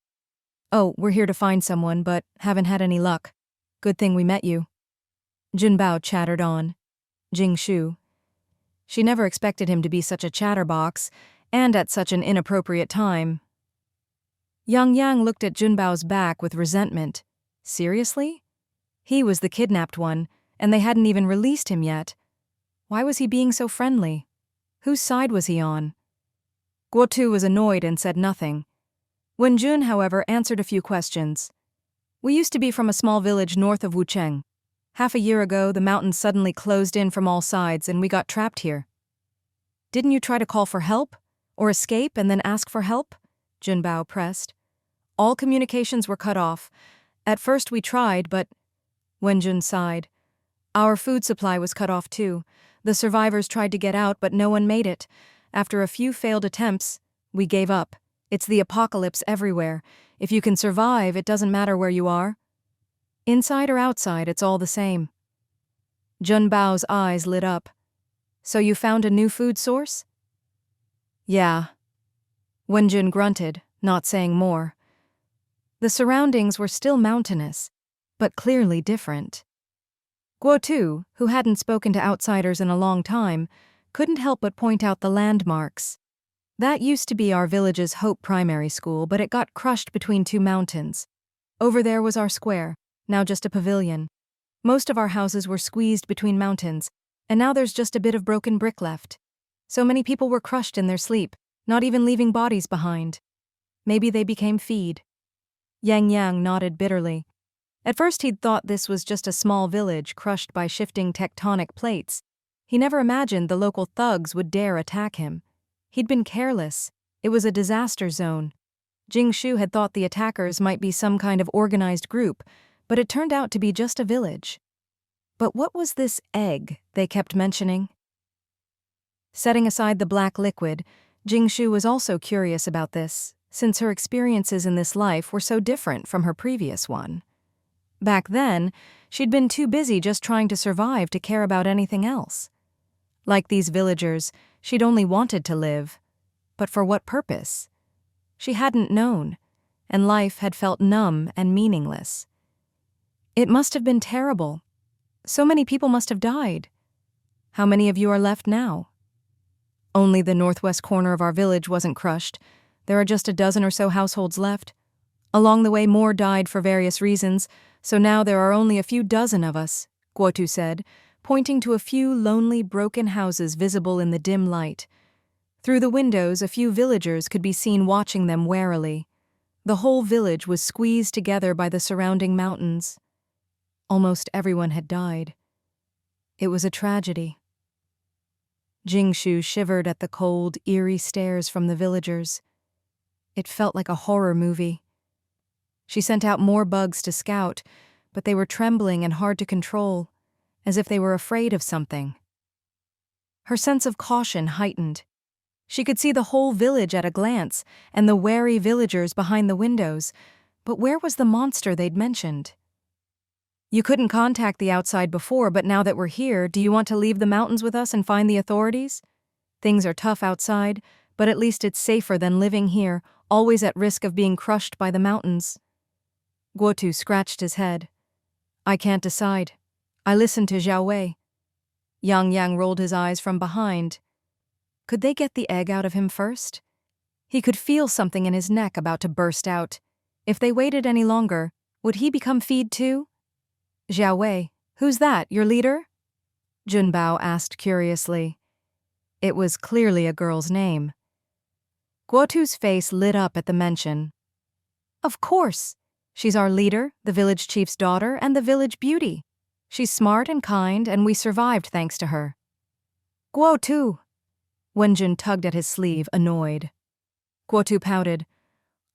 "Oh, we're here to find someone, but haven't had any luck. Good thing we met you." Jun Bao chattered on. Jing Shu. She never expected him to be such a chatterbox, and at such an inappropriate time. Yang Yang looked at Jun Bao's back with resentment. Seriously? He was the kidnapped one, and they hadn't even released him yet. Why was he being so friendly? Whose side was he on? Guotu was annoyed and said nothing. Wenjun, however, answered a few questions. "We used to be from a small village north of Wucheng. Half a year ago, the mountains suddenly closed in from all sides and we got trapped here." "Didn't you try to call for help? Or escape and then ask for help?" Jun Bao pressed. "All communications were cut off. At first we tried, but..." Wenjun sighed. "Our food supply was cut off too. The survivors tried to get out, but no one made it. After a few failed attempts, we gave up. It's the apocalypse everywhere. If you can survive, it doesn't matter where you are. Inside or outside, it's all the same." Jun Bao's eyes lit up. "So you found a new food source?" "Yeah." Wenjun grunted, not saying more. The surroundings were still mountainous, but clearly different. Guotu, who hadn't spoken to outsiders in a long time, couldn't help but point out the landmarks. "That used to be our village's Hope Primary School, but it got crushed between 2 mountains. Over there was our square, now just a pavilion. Most of our houses were squeezed between mountains, and now there's just a bit of broken brick left. So many people were crushed in their sleep, not even leaving bodies behind. Maybe they became feed." Yang Yang nodded bitterly. At first he'd thought this was just a small village crushed by shifting tectonic plates. He never imagined the local thugs would dare attack him. He'd been careless. It was a disaster zone. Jing Shu had thought the attackers might be some kind of organized group, but it turned out to be just a village. But what was this egg they kept mentioning? Setting aside the black liquid, Jing Shu was also curious about this, since her experiences in this life were so different from her previous one. Back then, she'd been too busy just trying to survive to care about anything else. Like these villagers, she'd only wanted to live. But for what purpose? She hadn't known, and life had felt numb and meaningless. It must have been terrible. So many people must have died. How many of you are left now? Only the northwest corner of our village wasn't crushed. There are just a dozen or so households left. Along the way, more died for various reasons. So now there are only a few dozen of us, Guotu said, pointing to a few lonely, broken houses visible in the dim light. Through the windows, a few villagers could be seen watching them warily. The whole village was squeezed together by the surrounding mountains. Almost everyone had died. It was a tragedy. Jing Shu shivered at the cold, eerie stares from the villagers. It felt like a horror movie. She sent out more bugs to scout, but they were trembling and hard to control, as if they were afraid of something. Her sense of caution heightened. She could see the whole village at a glance, and the wary villagers behind the windows, but where was the monster they'd mentioned? You couldn't contact the outside before, but now that we're here, do you want to leave the mountains with us and find the authorities? Things are tough outside, but at least it's safer than living here, always at risk of being crushed by the mountains. Guotu scratched his head. I can't decide. I listened to Xiao Wei. Yang Yang rolled his eyes from behind. Could they get the egg out of him first? He could feel something in his neck about to burst out. If they waited any longer, would he become feed too? Xiao Wei, who's that, your leader? Junbao asked curiously. It was clearly a girl's name. Guotu's face lit up at the mention. Of course. She's our leader, the village chief's daughter, and the village beauty. She's smart and kind, and we survived thanks to her. Guotu! Wenjun tugged at his sleeve, annoyed. Guotu pouted.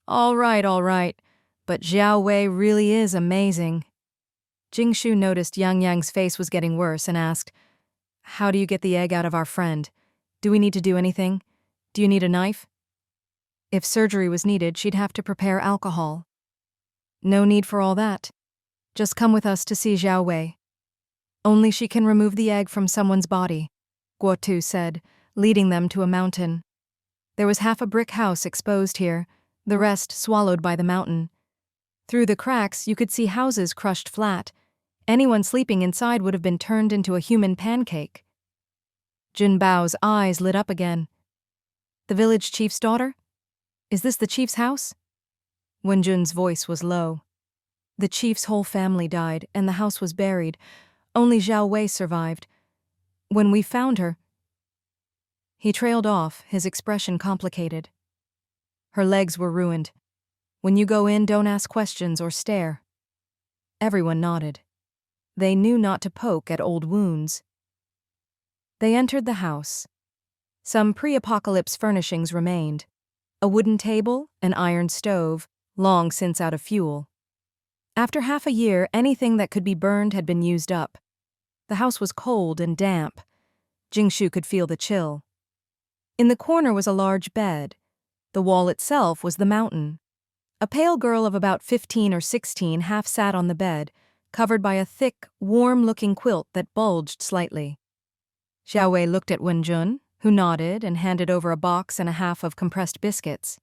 All right, but Xiao Wei really is amazing. Jing Shu noticed Yang Yang's face was getting worse and asked, How do you get the egg out of our friend? Do we need to do anything? Do you need a knife? If surgery was needed, she'd have to prepare alcohol. No need for all that. Just come with us to see Xiao Wei. Only she can remove the egg from someone's body, Guotu said, leading them to a mountain. There was half a brick house exposed here, the rest swallowed by the mountain. Through the cracks, you could see houses crushed flat. Anyone sleeping inside would have been turned into a human pancake. Junbao's eyes lit up again. The village chief's daughter? Is this the chief's house? Wenjun's voice was low. The chief's whole family died, and the house was buried. Only Xiao Wei survived. When we found her... He trailed off, his expression complicated. Her legs were ruined. When you go in, don't ask questions or stare. Everyone nodded. They knew not to poke at old wounds. They entered the house. Some pre-apocalypse furnishings remained. A wooden table, an iron stove, long since out of fuel. After half a year, anything that could be burned had been used up. The house was cold and damp. Jing Shu could feel the chill. In the corner was a large bed. The wall itself was the mountain. A pale girl of about 15 or 16 half sat on the bed, covered by a thick, warm-looking quilt that bulged slightly. Xiao Wei looked at Wenjun, who nodded and handed over a box and a half of compressed biscuits.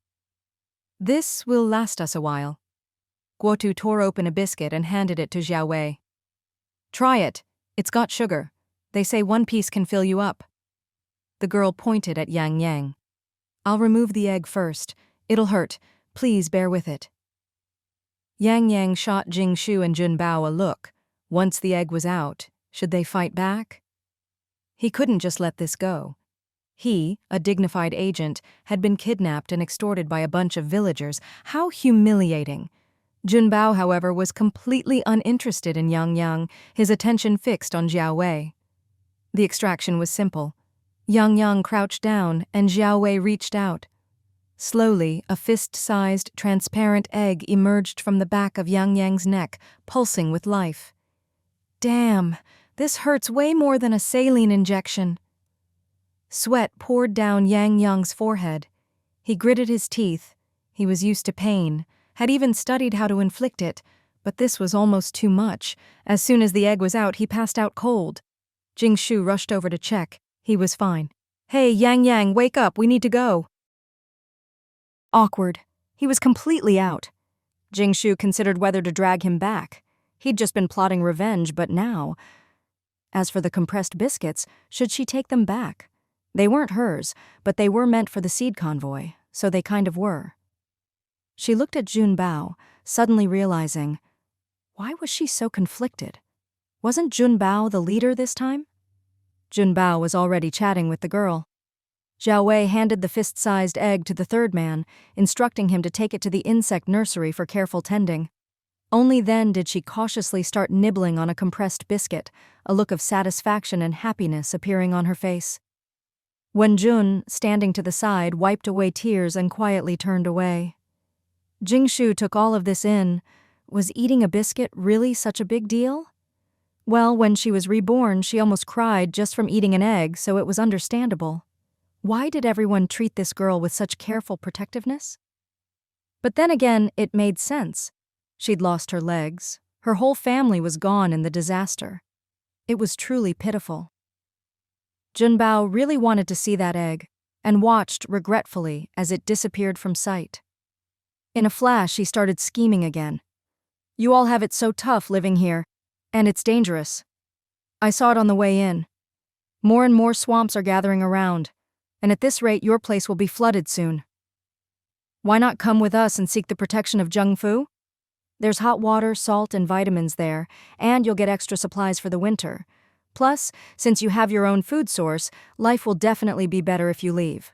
This will last us a while. Guotu tore open a biscuit and handed it to Xiao Wei. Try it. It's got sugar. They say one piece can fill you up. The girl pointed at Yang Yang. I'll remove the egg first. It'll hurt. Please bear with it. Yang Yang shot Jing Shu and Junbao a look. Once the egg was out, should they fight back? He couldn't just let this go. He, a dignified agent, had been kidnapped and extorted by a bunch of villagers. How humiliating. Junbao, however, was completely uninterested in Yang Yang, his attention fixed on Xiao Wei. The extraction was simple. Yang Yang crouched down, and Xiao Wei reached out. Slowly, a fist-sized, transparent egg emerged from the back of Yang Yang's neck, pulsing with life. Damn, this hurts way more than a saline injection. Sweat poured down Yang Yang's forehead. He gritted his teeth. He was used to pain, had even studied how to inflict it, but this was almost too much. As soon as the egg was out, he passed out cold. Jing Shu rushed over to check. He was fine. Hey, Yang Yang, wake up, we need to go. Awkward. He was completely out. Jing Shu considered whether to drag him back. He'd just been plotting revenge, but now... As for the compressed biscuits, should she take them back? They weren't hers, but they were meant for the seed convoy, so they kind of were. She looked at Junbao, suddenly realizing, Why was she so conflicted? Wasn't Junbao the leader this time? Junbao was already chatting with the girl. Xiao Wei handed the fist-sized egg to the third man, instructing him to take it to the insect nursery for careful tending. Only then did she cautiously start nibbling on a compressed biscuit, a look of satisfaction and happiness appearing on her face. Wen Jun, standing to the side, wiped away tears and quietly turned away. Jing Shu took all of this in. Was eating a biscuit really such a big deal? Well, when she was reborn, she almost cried just from eating an egg, so it was understandable. Why did everyone treat this girl with such careful protectiveness? But then again, it made sense. She'd lost her legs. Her whole family was gone in the disaster. It was truly pitiful. Junbao really wanted to see that egg, and watched regretfully as it disappeared from sight. In a flash, he started scheming again. You all have it so tough living here, and it's dangerous. I saw it on the way in. More and more swamps are gathering around, and at this rate your place will be flooded soon. Why not come with us and seek the protection of Zheng Fu? There's hot water, salt, and vitamins there, and you'll get extra supplies for the winter. Plus, since you have your own food source, life will definitely be better if you leave.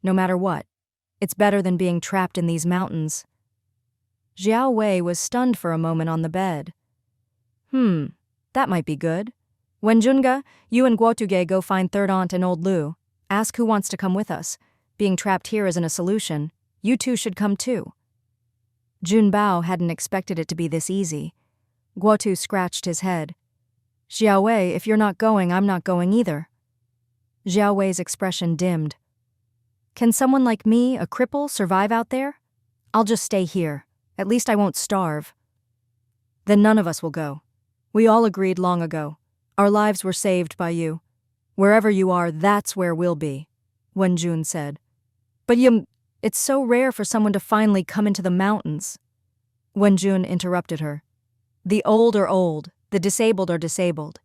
No matter what, it's better than being trapped in these mountains. Xiao Wei was stunned for a moment on the bed. That might be good. Wenjunga, you and Guotuge go find Third Aunt and Old Lu. Ask who wants to come with us. Being trapped here isn't a solution. You two should come too. Junbao hadn't expected it to be this easy. Guotu scratched his head. Xiao Wei, if you're not going, I'm not going either. Xiao Wei's expression dimmed. Can someone like me, a cripple, survive out there? I'll just stay here. At least I won't starve. Then none of us will go. We all agreed long ago. Our lives were saved by you. Wherever you are, that's where we'll be, Wen Jun said. But it's so rare for someone to finally come into the mountains. Wen Jun interrupted her. The old are old, the disabled are disabled.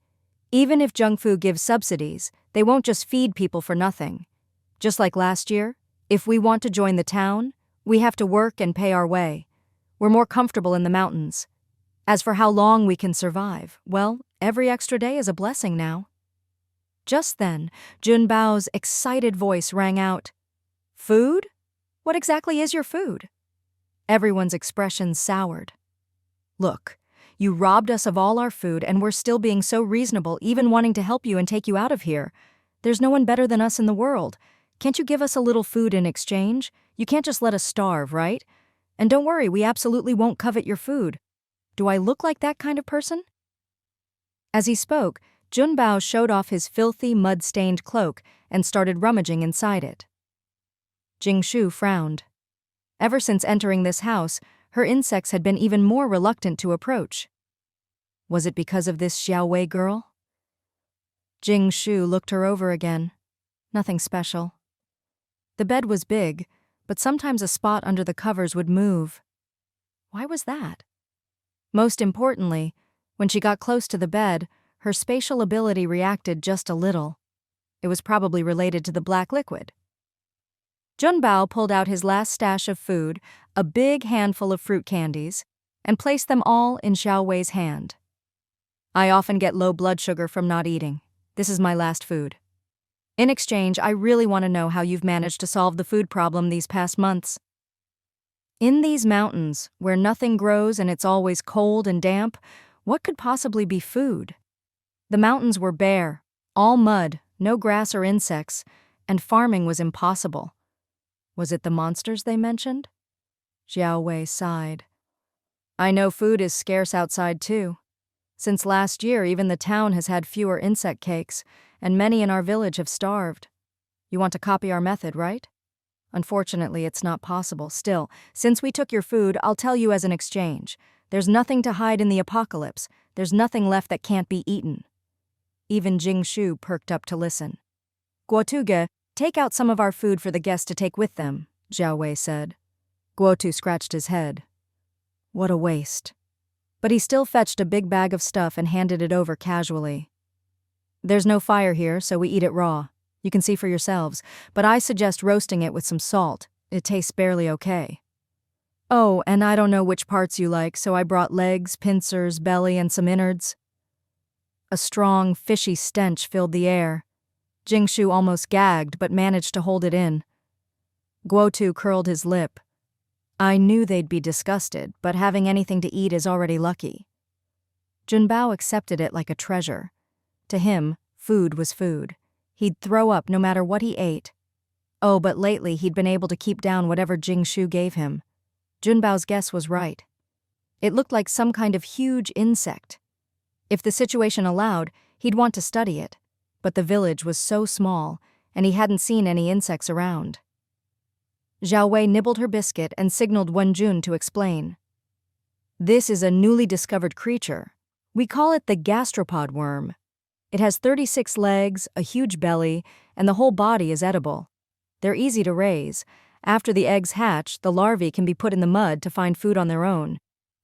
Even if Zheng Fu gives subsidies, they won't just feed people for nothing. Just like last year, if we want to join the town, we have to work and pay our way. We're more comfortable in the mountains. As for how long we can survive, well, every extra day is a blessing now. Just then, Junbao's excited voice rang out. Food? What exactly is your food? Everyone's expression soured. Look, you robbed us of all our food and we're still being so reasonable, even wanting to help you and take you out of here. There's no one better than us in the world. Can't you give us a little food in exchange? You can't just let us starve, right? And don't worry, we absolutely won't covet your food. Do I look like that kind of person? As he spoke, Junbao showed off his filthy, mud-stained cloak and started rummaging inside it. Jing Shu frowned. Ever since entering this house, her insects had been even more reluctant to approach. Was it because of this Xiao Wei girl? Jing Shu looked her over again. Nothing special. The bed was big, but sometimes a spot under the covers would move. Why was that? Most importantly, when she got close to the bed, her spatial ability reacted just a little. It was probably related to the black liquid. Junbao pulled out his last stash of food, a big handful of fruit candies, and placed them all in Xiao Wei's hand. I often get low blood sugar from not eating. This is my last food. In exchange, I really want to know how you've managed to solve the food problem these past months. In these mountains, where nothing grows and it's always cold and damp, what could possibly be food? The mountains were bare, all mud, no grass or insects, and farming was impossible. Was it the monsters they mentioned? Xiao Wei sighed. I know food is scarce outside too. Since last year, even the town has had fewer insect cakes, and many in our village have starved. You want to copy our method, right? Unfortunately, it's not possible. Still, since we took your food, I'll tell you as an exchange. There's nothing to hide in the apocalypse. There's nothing left that can't be eaten. Even Jing Shu perked up to listen. Guotuge, take out some of our food for the guests to take with them, Xiao Wei said. Guotu scratched his head. What a waste. But he still fetched a big bag of stuff and handed it over casually. There's no fire here, so we eat it raw. You can see for yourselves, but I suggest roasting it with some salt. It tastes barely okay. Oh, and I don't know which parts you like, so I brought legs, pincers, belly, and some innards. A strong, fishy stench filled the air. Jing Shu almost gagged, but managed to hold it in. Guotu curled his lip. I knew they'd be disgusted, but having anything to eat is already lucky. Junbao accepted it like a treasure. To him, food was food. He'd throw up no matter what he ate. Oh, but lately he'd been able to keep down whatever Jing Shu gave him. Junbao's guess was right. It looked like some kind of huge insect. If the situation allowed, he'd want to study it, but the village was so small, and he hadn't seen any insects around. Zhao Wei nibbled her biscuit and signaled Wenjun to explain. This is a newly discovered creature. We call it the gastropod worm. It has 36 legs, a huge belly, and the whole body is edible. They're easy to raise. After the eggs hatch, the larvae can be put in the mud to find food on their own,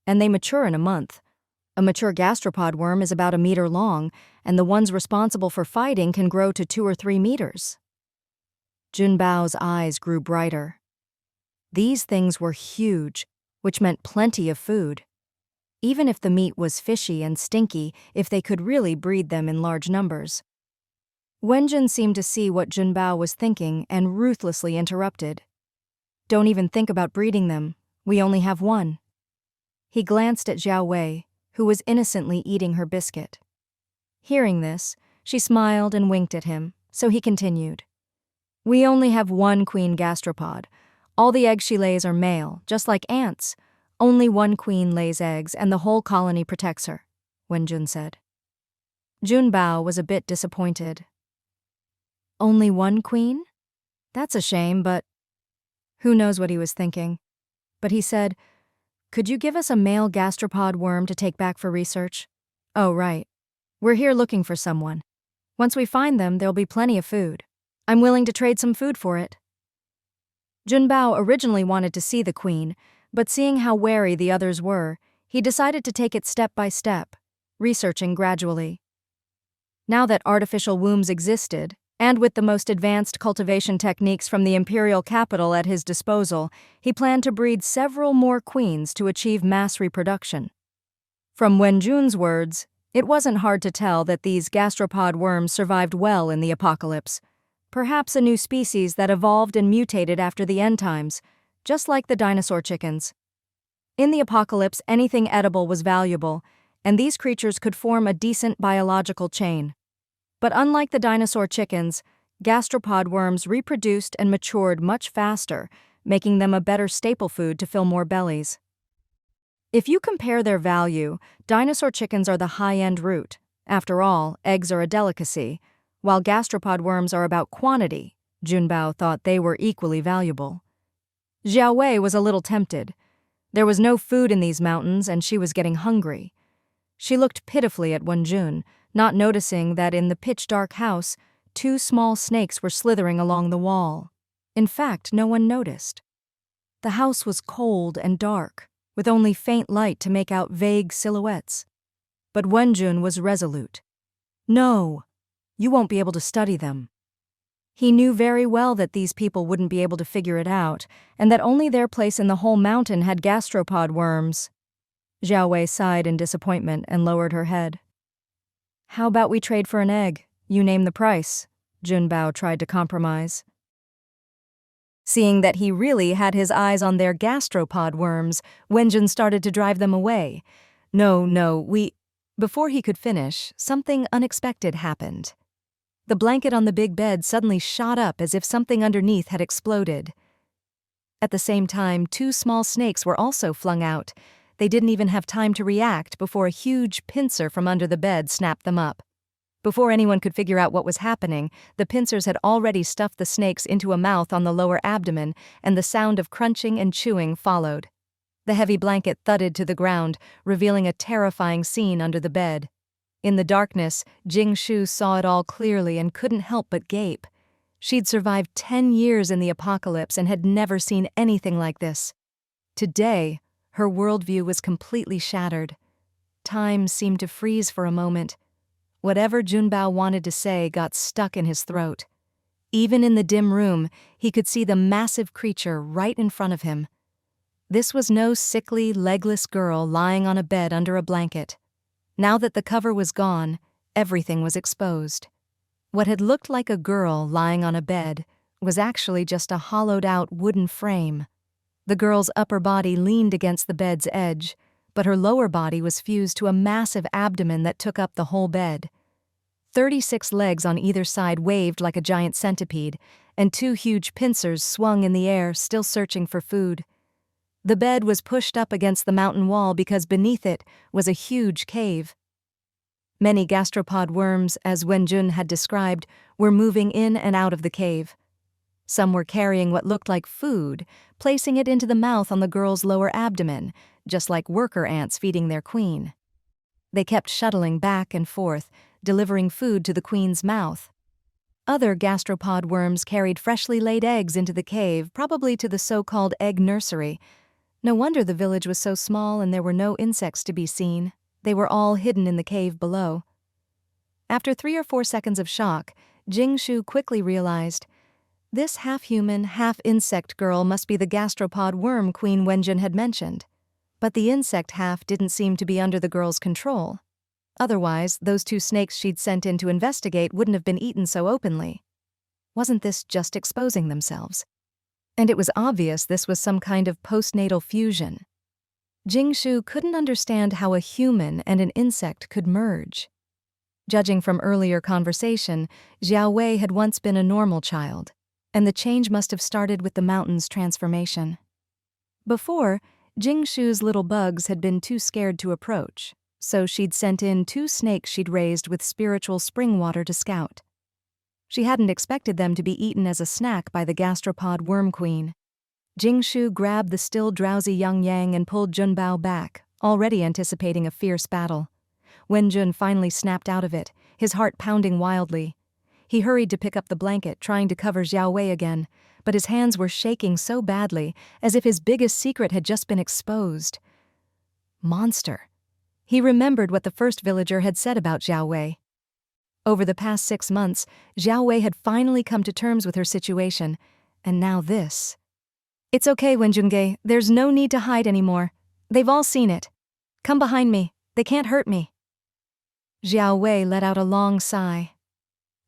and they mature in a month. A mature gastropod worm is about 1 meter long, and the ones responsible for fighting can grow to 2 or 3 meters. Junbao's eyes grew brighter. These things were huge, which meant plenty of food. Even if the meat was fishy and stinky, if they could really breed them in large numbers. Wenjun seemed to see what Junbao was thinking and ruthlessly interrupted. Don't even think about breeding them. We only have one. He glanced at Zhao Wei, who was innocently eating her biscuit. Hearing this, she smiled and winked at him, so he continued. We only have one queen gastropod. All the eggs she lays are male, just like ants. Only one queen lays eggs and the whole colony protects her, Wenjun said. Junbao was a bit disappointed. Only one queen? That's a shame, but... Who knows what he was thinking. But he said, Could you give us a male gastropod worm to take back for research? Oh, right. We're here looking for someone. Once we find them, there'll be plenty of food. I'm willing to trade some food for it. Junbao originally wanted to see the queen, but seeing how wary the others were, he decided to take it step by step, researching gradually. Now that artificial wombs existed, and with the most advanced cultivation techniques from the imperial capital at his disposal, he planned to breed several more queens to achieve mass reproduction. From Wenjun's words, it wasn't hard to tell that these gastropod worms survived well in the apocalypse, perhaps a new species that evolved and mutated after the end times, just like the dinosaur chickens. In the apocalypse, anything edible was valuable, and these creatures could form a decent biological chain. But unlike the dinosaur chickens, gastropod worms reproduced and matured much faster, making them a better staple food to fill more bellies. If you compare their value, dinosaur chickens are the high-end route. After all, eggs are a delicacy, while gastropod worms are about quantity. Junbao thought they were equally valuable. Zhao Wei was a little tempted. There was no food in these mountains, and she was getting hungry. She looked pitifully at Wenjun, not noticing that in the pitch-dark house, 2 small snakes were slithering along the wall. In fact, no one noticed. The house was cold and dark, with only faint light to make out vague silhouettes. But Wenjun was resolute. No, you won't be able to study them. He knew very well that these people wouldn't be able to figure it out, and that only their place in the whole mountain had gastropod worms. Zhao Wei sighed in disappointment and lowered her head. How about we trade for an egg? You name the price. Junbao tried to compromise. Seeing that he really had his eyes on their gastropod worms, Wenjun started to drive them away. No, we... Before he could finish, something unexpected happened. The blanket on the big bed suddenly shot up as if something underneath had exploded. At the same time, 2 small snakes were also flung out. They didn't even have time to react before a huge pincer from under the bed snapped them up. Before anyone could figure out what was happening, the pincers had already stuffed the snakes into a mouth on the lower abdomen, and the sound of crunching and chewing followed. The heavy blanket thudded to the ground, revealing a terrifying scene under the bed. In the darkness, Jing Shu saw it all clearly and couldn't help but gape. She'd survived 10 years in the apocalypse and had never seen anything like this. Today, her worldview was completely shattered. Time seemed to freeze for a moment. Whatever Junbao wanted to say got stuck in his throat. Even in the dim room, he could see the massive creature right in front of him. This was no sickly, legless girl lying on a bed under a blanket. Now that the cover was gone, everything was exposed. What had looked like a girl lying on a bed was actually just a hollowed-out wooden frame. The girl's upper body leaned against the bed's edge, but her lower body was fused to a massive abdomen that took up the whole bed. 36 legs on either side waved like a giant centipede, and 2 huge pincers swung in the air, still searching for food. The bed was pushed up against the mountain wall because beneath it was a huge cave. Many gastropod worms, as Wenjun had described, were moving in and out of the cave. Some were carrying what looked like food, placing it into the mouth on the girl's lower abdomen, just like worker ants feeding their queen. They kept shuttling back and forth, delivering food to the queen's mouth. Other gastropod worms carried freshly laid eggs into the cave, probably to the so-called egg nursery. No wonder the village was so small and there were no insects to be seen. They were all hidden in the cave below. After 3 or 4 seconds of shock, Jing Shu quickly realized, this half-human, half-insect girl must be the gastropod worm Queen Wenjun had mentioned. But the insect half didn't seem to be under the girl's control. Otherwise, those 2 snakes she'd sent in to investigate wouldn't have been eaten so openly. Wasn't this just exposing themselves? And it was obvious this was some kind of postnatal fusion. Jing Shu couldn't understand how a human and an insect could merge. Judging from earlier conversation, Xiao Wei had once been a normal child, and the change must have started with the mountain's transformation. Before, Jing Shu's little bugs had been too scared to approach, so she'd sent in 2 snakes she'd raised with spiritual spring water to scout. She hadn't expected them to be eaten as a snack by the gastropod worm queen. Jing Shu grabbed the still drowsy young Yang and pulled Junbao back, already anticipating a fierce battle. Wenjun finally snapped out of it, his heart pounding wildly. He hurried to pick up the blanket, trying to cover Xiao Wei again, but his hands were shaking so badly, as if his biggest secret had just been exposed. Monster. He remembered what the first villager had said about Xiao Wei. Over the past 6 months, Xiao Wei had finally come to terms with her situation, and now this. It's okay, Wenjunge, there's no need to hide anymore. They've all seen it. Come behind me, they can't hurt me. Xiao Wei let out a long sigh.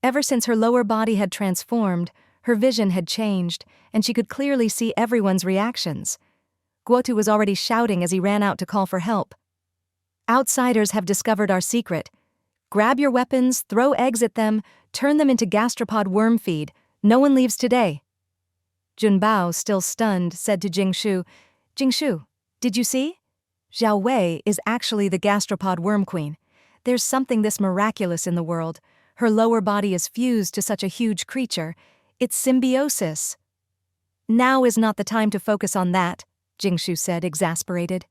Ever since her lower body had transformed, her vision had changed, and she could clearly see everyone's reactions. Guotu was already shouting as he ran out to call for help. Outsiders have discovered our secret. Grab your weapons, throw eggs at them, turn them into gastropod worm feed. No one leaves today. Junbao, still stunned, said to Jing Shu, Jing Shu, did you see? Xiao Wei is actually the gastropod worm queen. There's something this miraculous in the world. Her lower body is fused to such a huge creature. It's symbiosis. Now is not the time to focus on that, Jing Shu said, exasperated.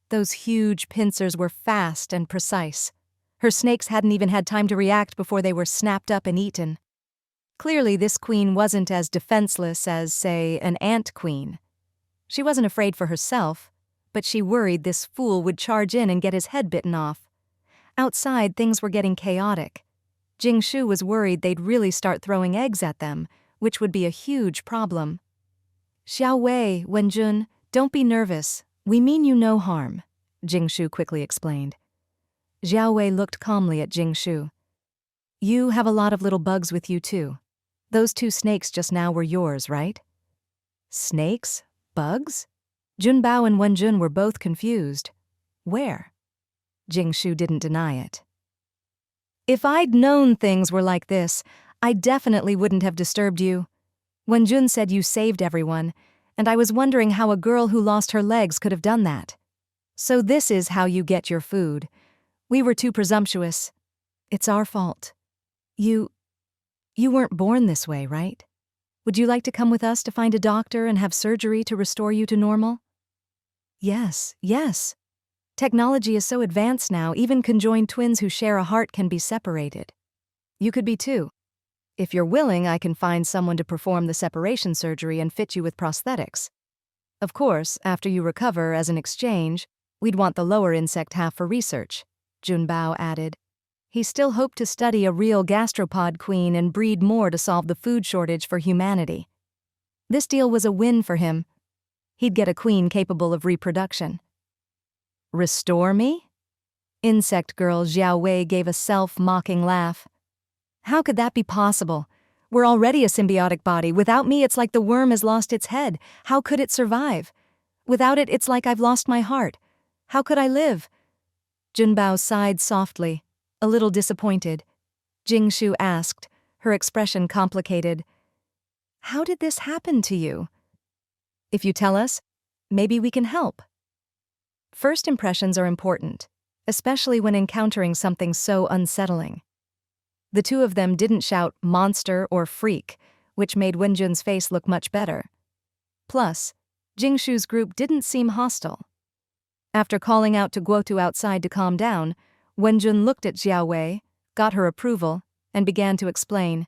Those huge pincers were fast and precise. Her snakes hadn't even had time to react before they were snapped up and eaten. Clearly, this queen wasn't as defenseless as, say, an ant queen. She wasn't afraid for herself, but she worried this fool would charge in and get his head bitten off. Outside, things were getting chaotic. Jing Shu was worried they'd really start throwing eggs at them, which would be a huge problem. Xiao Wei, Wenjun, don't be nervous. We mean you no harm, Jing Shu quickly explained. Xiao Wei looked calmly at Jing Shu. You have a lot of little bugs with you too. Those 2 snakes just now were yours, right? Snakes? Bugs? Junbao and Wenjun were both confused. Where? Jing Shu didn't deny it. If I'd known things were like this, I definitely wouldn't have disturbed you. Wenjun said you saved everyone, and I was wondering how a girl who lost her legs could have done that. So this is how you get your food. We were too presumptuous. It's our fault. You weren't born this way, right? Would you like to come with us to find a doctor and have surgery to restore you to normal? Yes. Technology is so advanced now, even conjoined twins who share a heart can be separated. You could be too. If you're willing, I can find someone to perform the separation surgery and fit you with prosthetics. Of course, after you recover as an exchange, we'd want the lower insect half for research, Junbao added. He still hoped to study a real gastropod queen and breed more to solve the food shortage for humanity. This deal was a win for him. he'd get a queen capable of reproduction. Restore me? Insect girl Xiao Wei gave a self-mocking laugh. How could that be possible? We're already a symbiotic body. Without me, it's like the worm has lost its head. How could it survive? Without it, it's like I've lost my heart. How could I live? Junbao sighed softly, a little disappointed. Jing Shu asked, her expression complicated. How did this happen to you? If you tell us, maybe we can help. First impressions are important, especially when encountering something so unsettling. The two of them didn't shout monster or freak, which made Wenjun's face look much better. Plus, Jing Shu's group didn't seem hostile. After calling out to Guotu outside to calm down, Wenjun looked at Xiao Wei, got her approval, and began to explain.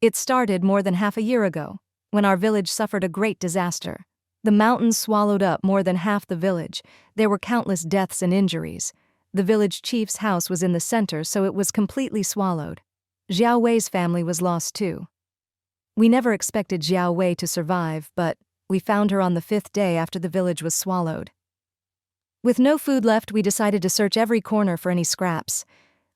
It started more than half a year ago, when our village suffered a great disaster. The mountains swallowed up more than half the village. There were countless deaths and injuries. The village chief's house was in the center, so it was completely swallowed. Xiao Wei's family was lost too. We never expected Xiao Wei to survive, but we found her on the 5th day after the village was swallowed. With no food left, we decided to search every corner for any scraps.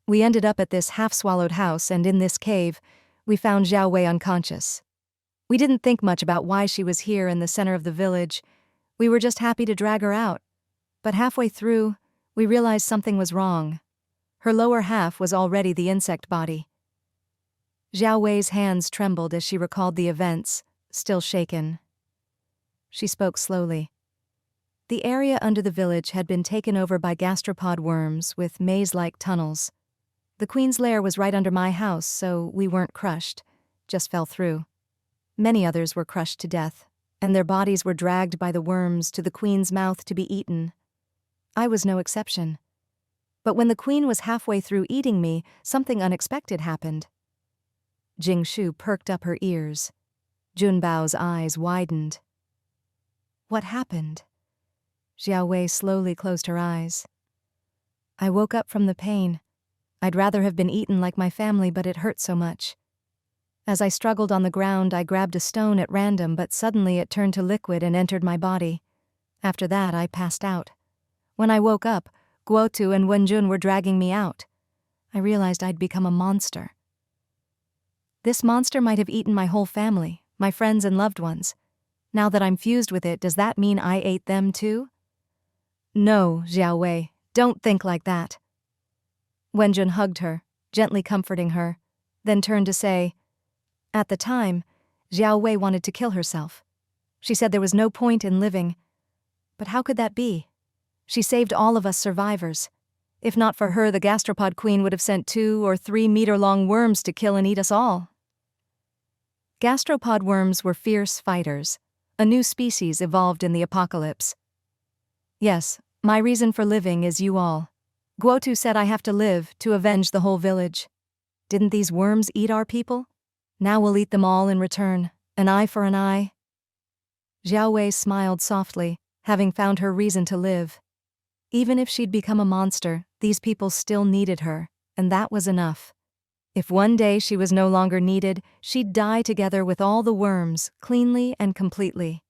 We ended up at this half-swallowed house, and in this cave, we found Xiao Wei unconscious. We didn't think much about why she was here in the center of the village. We were just happy to drag her out. But halfway through, we realized something was wrong. Her lower half was already the insect body. Xiao Wei's hands trembled as she recalled the events, still shaken. She spoke slowly. The area under the village had been taken over by gastropod worms with maze-like tunnels. The queen's lair was right under my house, so we weren't crushed, just fell through. Many others were crushed to death, and their bodies were dragged by the worms to the queen's mouth to be eaten. I was no exception. But when the queen was halfway through eating me, something unexpected happened. Jing Shu perked up her ears. Junbao's eyes widened. What happened? Xiao Wei slowly closed her eyes. I woke up from the pain. I'd rather have been eaten like my family, but it hurt so much. As I struggled on the ground, I grabbed a stone at random, but suddenly it turned to liquid and entered my body. After that, I passed out. When I woke up, Guotu and Wenjun were dragging me out. I realized I'd become a monster. This monster might have eaten my whole family, my friends and loved ones. Now that I'm fused with it, does that mean I ate them too? No, Xiao Wei, don't think like that. Wenjun hugged her, gently comforting her, then turned to say, at the time, Xiao Wei wanted to kill herself. She said there was no point in living. But how could that be? She saved all of us survivors. If not for her, the gastropod queen would have sent 2 or 3 meter-long worms to kill and eat us all. Gastropod worms were fierce fighters. A new species evolved in the apocalypse. Yes, my reason for living is you all. Guotu said I have to live to avenge the whole village. Didn't these worms eat our people? Now we'll eat them all in return, an eye for an eye. Xiao Wei smiled softly, having found her reason to live. Even if she'd become a monster, these people still needed her, and that was enough. If one day she was no longer needed, she'd die together with all the worms, cleanly and completely.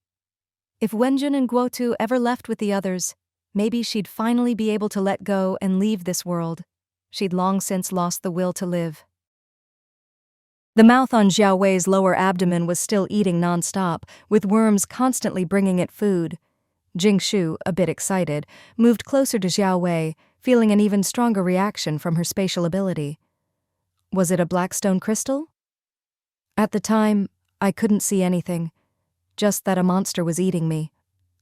If Wenjun and Guotu ever left with the others, maybe she'd finally be able to let go and leave this world. She'd long since lost the will to live. The mouth on Xiao Wei's lower abdomen was still eating nonstop, with worms constantly bringing it food. Jing Shu, a bit excited, moved closer to Xiao Wei, feeling an even stronger reaction from her spatial ability. Was it a blackstone crystal? At the time, I couldn't see anything, just that a monster was eating me.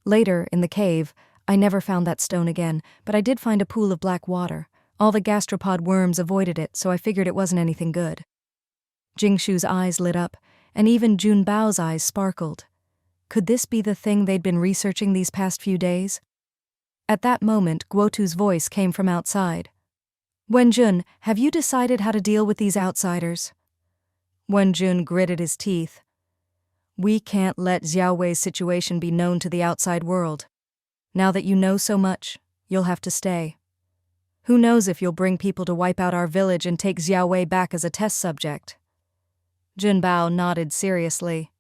Later, in the cave, I never found that stone again, but I did find a pool of black water. All the gastropod worms avoided it, so I figured it wasn't anything good. Jing Shu's eyes lit up, and even Junbao's eyes sparkled. Could this be the thing they'd been researching these past few days? At that moment, Guotu's voice came from outside. Wenjun, have you decided how to deal with these outsiders? Wenjun gritted his teeth. We can't let Xiao Wei's situation be known to the outside world. Now that you know so much, you'll have to stay. Who knows if you'll bring people to wipe out our village and take Xiao Wei back as a test subject? Junbao nodded seriously.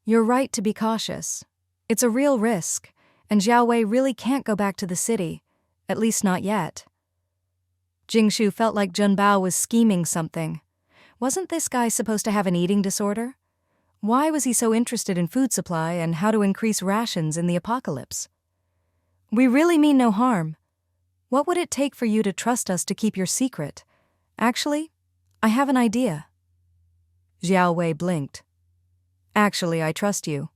You're right to be cautious. It's a real risk, and Xiao Wei really can't go back to the city, at least not yet. Jing Shu felt like Jun Bao was scheming something. Wasn't this guy supposed to have an eating disorder? Why was he so interested in food supply and how to increase rations in the apocalypse? We really mean no harm. What would it take for you to trust us to keep your secret? Actually, I have an idea. Xiao Wei blinked. Actually, I trust you.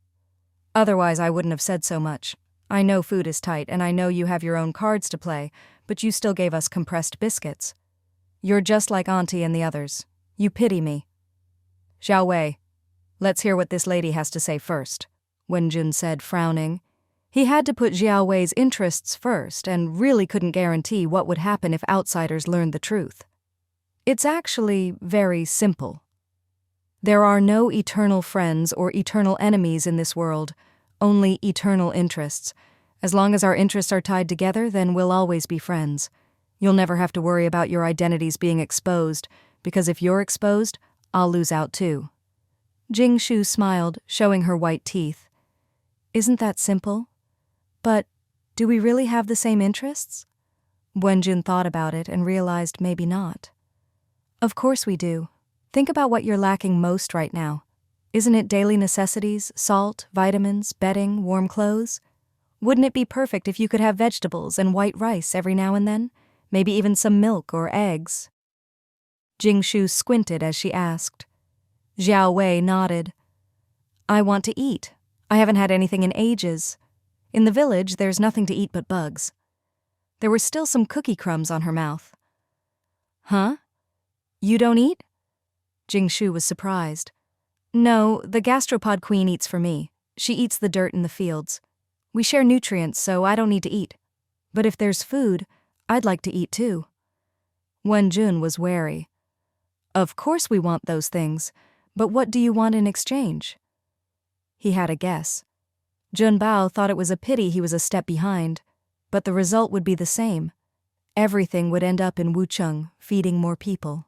Otherwise, I wouldn't have said so much. I know food is tight, and I know you have your own cards to play, but you still gave us compressed biscuits. You're just like Auntie and the others. You pity me. Xiao Wei, let's hear what this lady has to say first, Wenjun said, frowning. He had to put Xiao Wei's interests first and really couldn't guarantee what would happen if outsiders learned the truth. It's actually very simple. There are no eternal friends or eternal enemies in this world, only eternal interests. As long as our interests are tied together, then we'll always be friends. You'll never have to worry about your identities being exposed, because if you're exposed, I'll lose out too. Jing Shu smiled, showing her white teeth. Isn't that simple? But do we really have the same interests? Wenjun thought about it and realized maybe not. Of course we do. Think about what you're lacking most right now. Isn't it daily necessities, salt, vitamins, bedding, warm clothes? Wouldn't it be perfect if you could have vegetables and white rice every now and then? Maybe even some milk or eggs? Jing Shu squinted as she asked. Xiao Wei nodded. I want to eat. I haven't had anything in ages. In the village, there's nothing to eat but bugs. There were still some cookie crumbs on her mouth. Huh? You don't eat? Jing Shu was surprised. No, the gastropod queen eats for me. She eats the dirt in the fields. We share nutrients, so I don't need to eat. But if there's food, I'd like to eat too. Wenjun was wary. Of course we want those things, but what do you want in exchange? He had a guess. Jun Bao thought it was a pity he was a step behind, but the result would be the same. Everything would end up in Wucheng, feeding more people.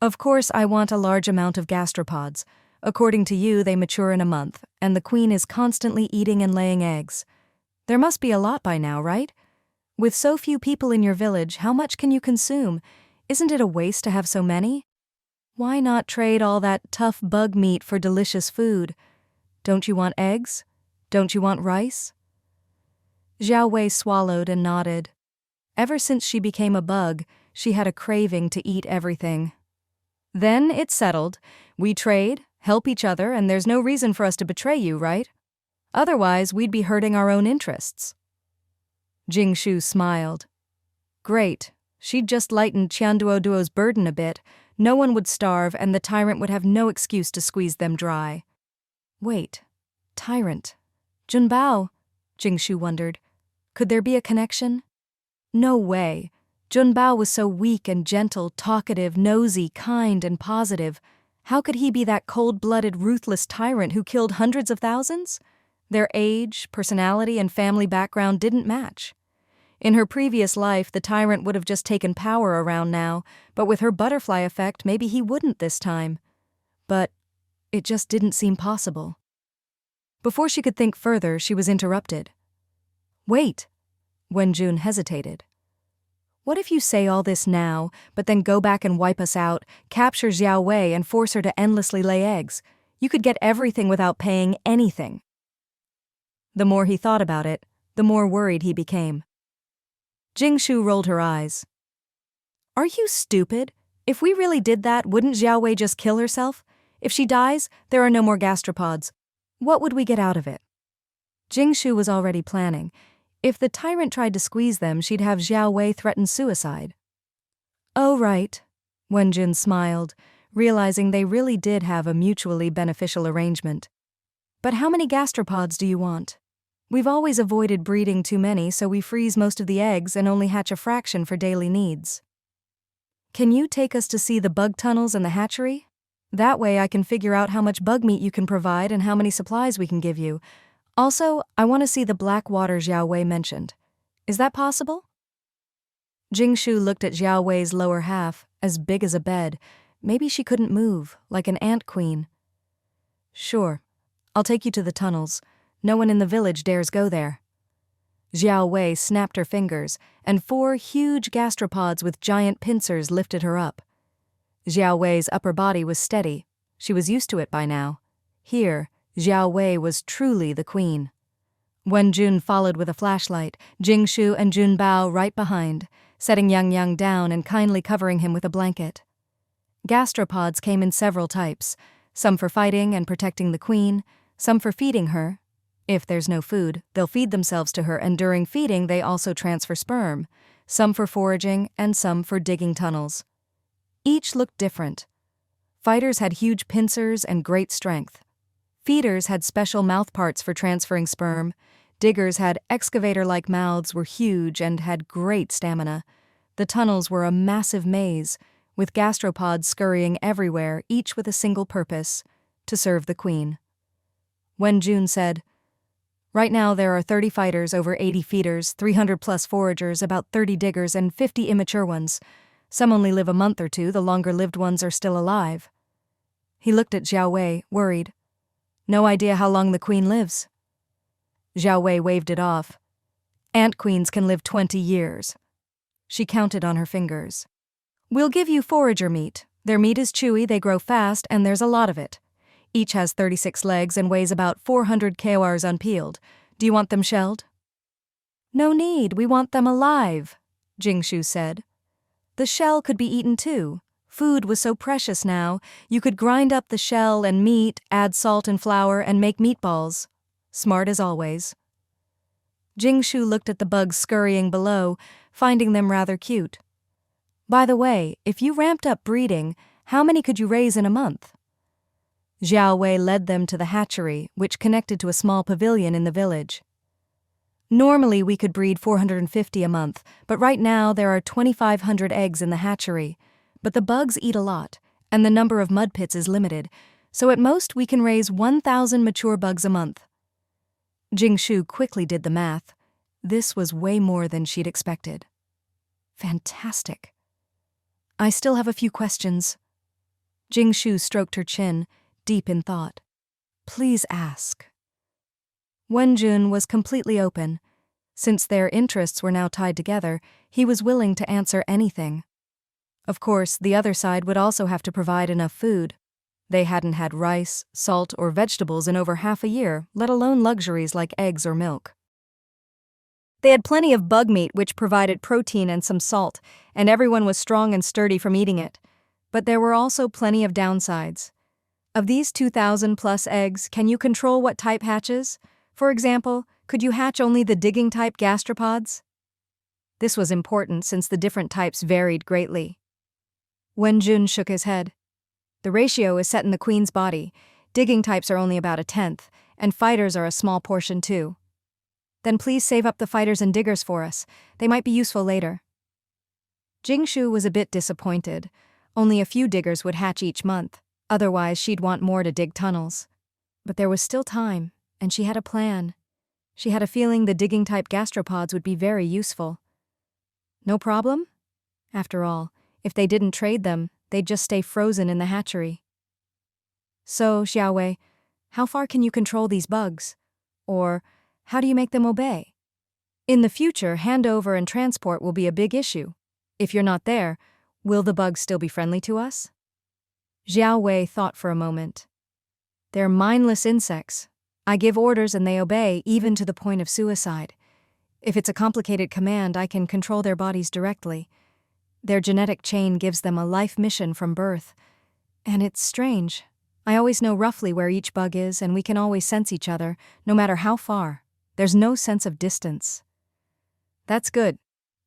Of course, I want a large amount of gastropods. According to you, they mature in a month, and the queen is constantly eating and laying eggs. There must be a lot by now, right? With so few people in your village, how much can you consume? Isn't it a waste to have so many? Why not trade all that tough bug meat for delicious food? Don't you want eggs? Don't you want rice? Xiao Wei swallowed and nodded. Ever since she became a bug, she had a craving to eat everything. Then it's settled. We trade, help each other, and there's no reason for us to betray you, right? Otherwise, we'd be hurting our own interests. Jing Shu smiled. Great. She'd just lighten Qianduoduo's burden a bit. No one would starve, and the tyrant would have no excuse to squeeze them dry. Wait. Tyrant. Jun Bao? Jing Shu wondered. Could there be a connection? No way. Jun Bao was so weak and gentle, talkative, nosy, kind, and positive. How could he be that cold-blooded, ruthless tyrant who killed hundreds of thousands? Their age, personality, and family background didn't match. In her previous life, the tyrant would have just taken power around now, but with her butterfly effect, maybe he wouldn't this time. But it just didn't seem possible. Before she could think further, she was interrupted. Wait, Wenjun hesitated. What if you say all this now, but then go back and wipe us out, capture Xiao Wei and force her to endlessly lay eggs? You could get everything without paying anything. The more he thought about it, the more worried he became. Jing Shu rolled her eyes. Are you stupid? If we really did that, wouldn't Xiao Wei just kill herself? If she dies, there are no more gastropods. What would we get out of it? Jing Shu was already planning. If the tyrant tried to squeeze them, she'd have Xiao Wei threaten suicide. Oh, right. Wenjun smiled, realizing they really did have a mutually beneficial arrangement. But how many gastropods do you want? We've always avoided breeding too many, so we freeze most of the eggs and only hatch a fraction for daily needs. Can you take us to see the bug tunnels and the hatchery? That way I can figure out how much bug meat you can provide and how many supplies we can give you. Also, I want to see the black water Xiao Wei mentioned. Is that possible? Jing Shu looked at Xiao Wei's lower half, as big as a bed. Maybe she couldn't move, like an ant queen. Sure. I'll take you to the tunnels. No one in the village dares go there. Xiao Wei snapped her fingers, and 4 huge gastropods with giant pincers lifted her up. Xiao Wei's upper body was steady. She was used to it by now. Here, Xiao Wei was truly the queen. Wen Jun followed with a flashlight, Jing Shu and Jun Bao right behind, setting Yang Yang down and kindly covering him with a blanket. Gastropods came in several types, some for fighting and protecting the queen, some for feeding her. If there's no food, they'll feed themselves to her, and during feeding they also transfer sperm, some for foraging and some for digging tunnels. Each looked different. Fighters had huge pincers and great strength. Feeders had special mouthparts for transferring sperm. Diggers had excavator-like mouths, were huge and had great stamina. The tunnels were a massive maze, with gastropods scurrying everywhere, each with a single purpose: to serve the queen. Wen Jun said, "Right now there are 30 fighters, over 80 feeders, 300-plus foragers, about 30 diggers, and 50 immature ones. Some only live a month or two, the longer-lived ones are still alive." He looked at Xiao Wei, worried. "No idea how long the queen lives." Xiao Wei waved it off. "Ant queens can live 20 years. She counted on her fingers. "We'll give you forager meat. Their meat is chewy, they grow fast, and there's a lot of it. Each has 36 legs and weighs about 400 kors unpeeled. Do you want them shelled?" "No need, we want them alive," Jing Shu said. "The shell could be eaten too. Food was so precious now, you could grind up the shell and meat, add salt and flour, and make meatballs." Smart as always. Jing Shu looked at the bugs scurrying below, finding them rather cute. "By the way, if you ramped up breeding, how many could you raise in a month?" Xiao Wei led them to the hatchery, which connected to a small pavilion in the village. "Normally we could breed 450 a month, but right now there are 2,500 eggs in the hatchery. But the bugs eat a lot, and the number of mud pits is limited, so at most we can raise 1,000 mature bugs a month." Jing Shu quickly did the math. This was way more than she'd expected. Fantastic. "I still have a few questions." Jing Shu stroked her chin, deep in thought. "Please ask." Wen Jun was completely open. Since their interests were now tied together, he was willing to answer anything. Of course, the other side would also have to provide enough food. They hadn't had rice, salt, or vegetables in over half a year, let alone luxuries like eggs or milk. They had plenty of bug meat, which provided protein and some salt, and everyone was strong and sturdy from eating it. But there were also plenty of downsides. Of these 2,000-plus eggs, can you control what type hatches? For example, could you hatch only the digging-type gastropods? This was important since the different types varied greatly. Wen Jun shook his head. "The ratio is set in the queen's body. Digging types are only about 1/10, and fighters are a small portion too." "Then please save up the fighters and diggers for us. They might be useful later." Jing Shu was a bit disappointed. Only a few diggers would hatch each month. Otherwise, she'd want more to dig tunnels. But there was still time, and she had a plan. She had a feeling the digging-type gastropods would be very useful. No problem? After all, if they didn't trade them, they'd just stay frozen in the hatchery. "So, Xiao Wei, how far can you control these bugs? Or, how do you make them obey? In the future, handover and transport will be a big issue. If you're not there, will the bugs still be friendly to us?" Xiao Wei thought for a moment. "They're mindless insects. I give orders and they obey, even to the point of suicide. If it's a complicated command, I can control their bodies directly. Their genetic chain gives them a life mission from birth. And it's strange. I always know roughly where each bug is, and we can always sense each other, no matter how far. There's no sense of distance." "That's good.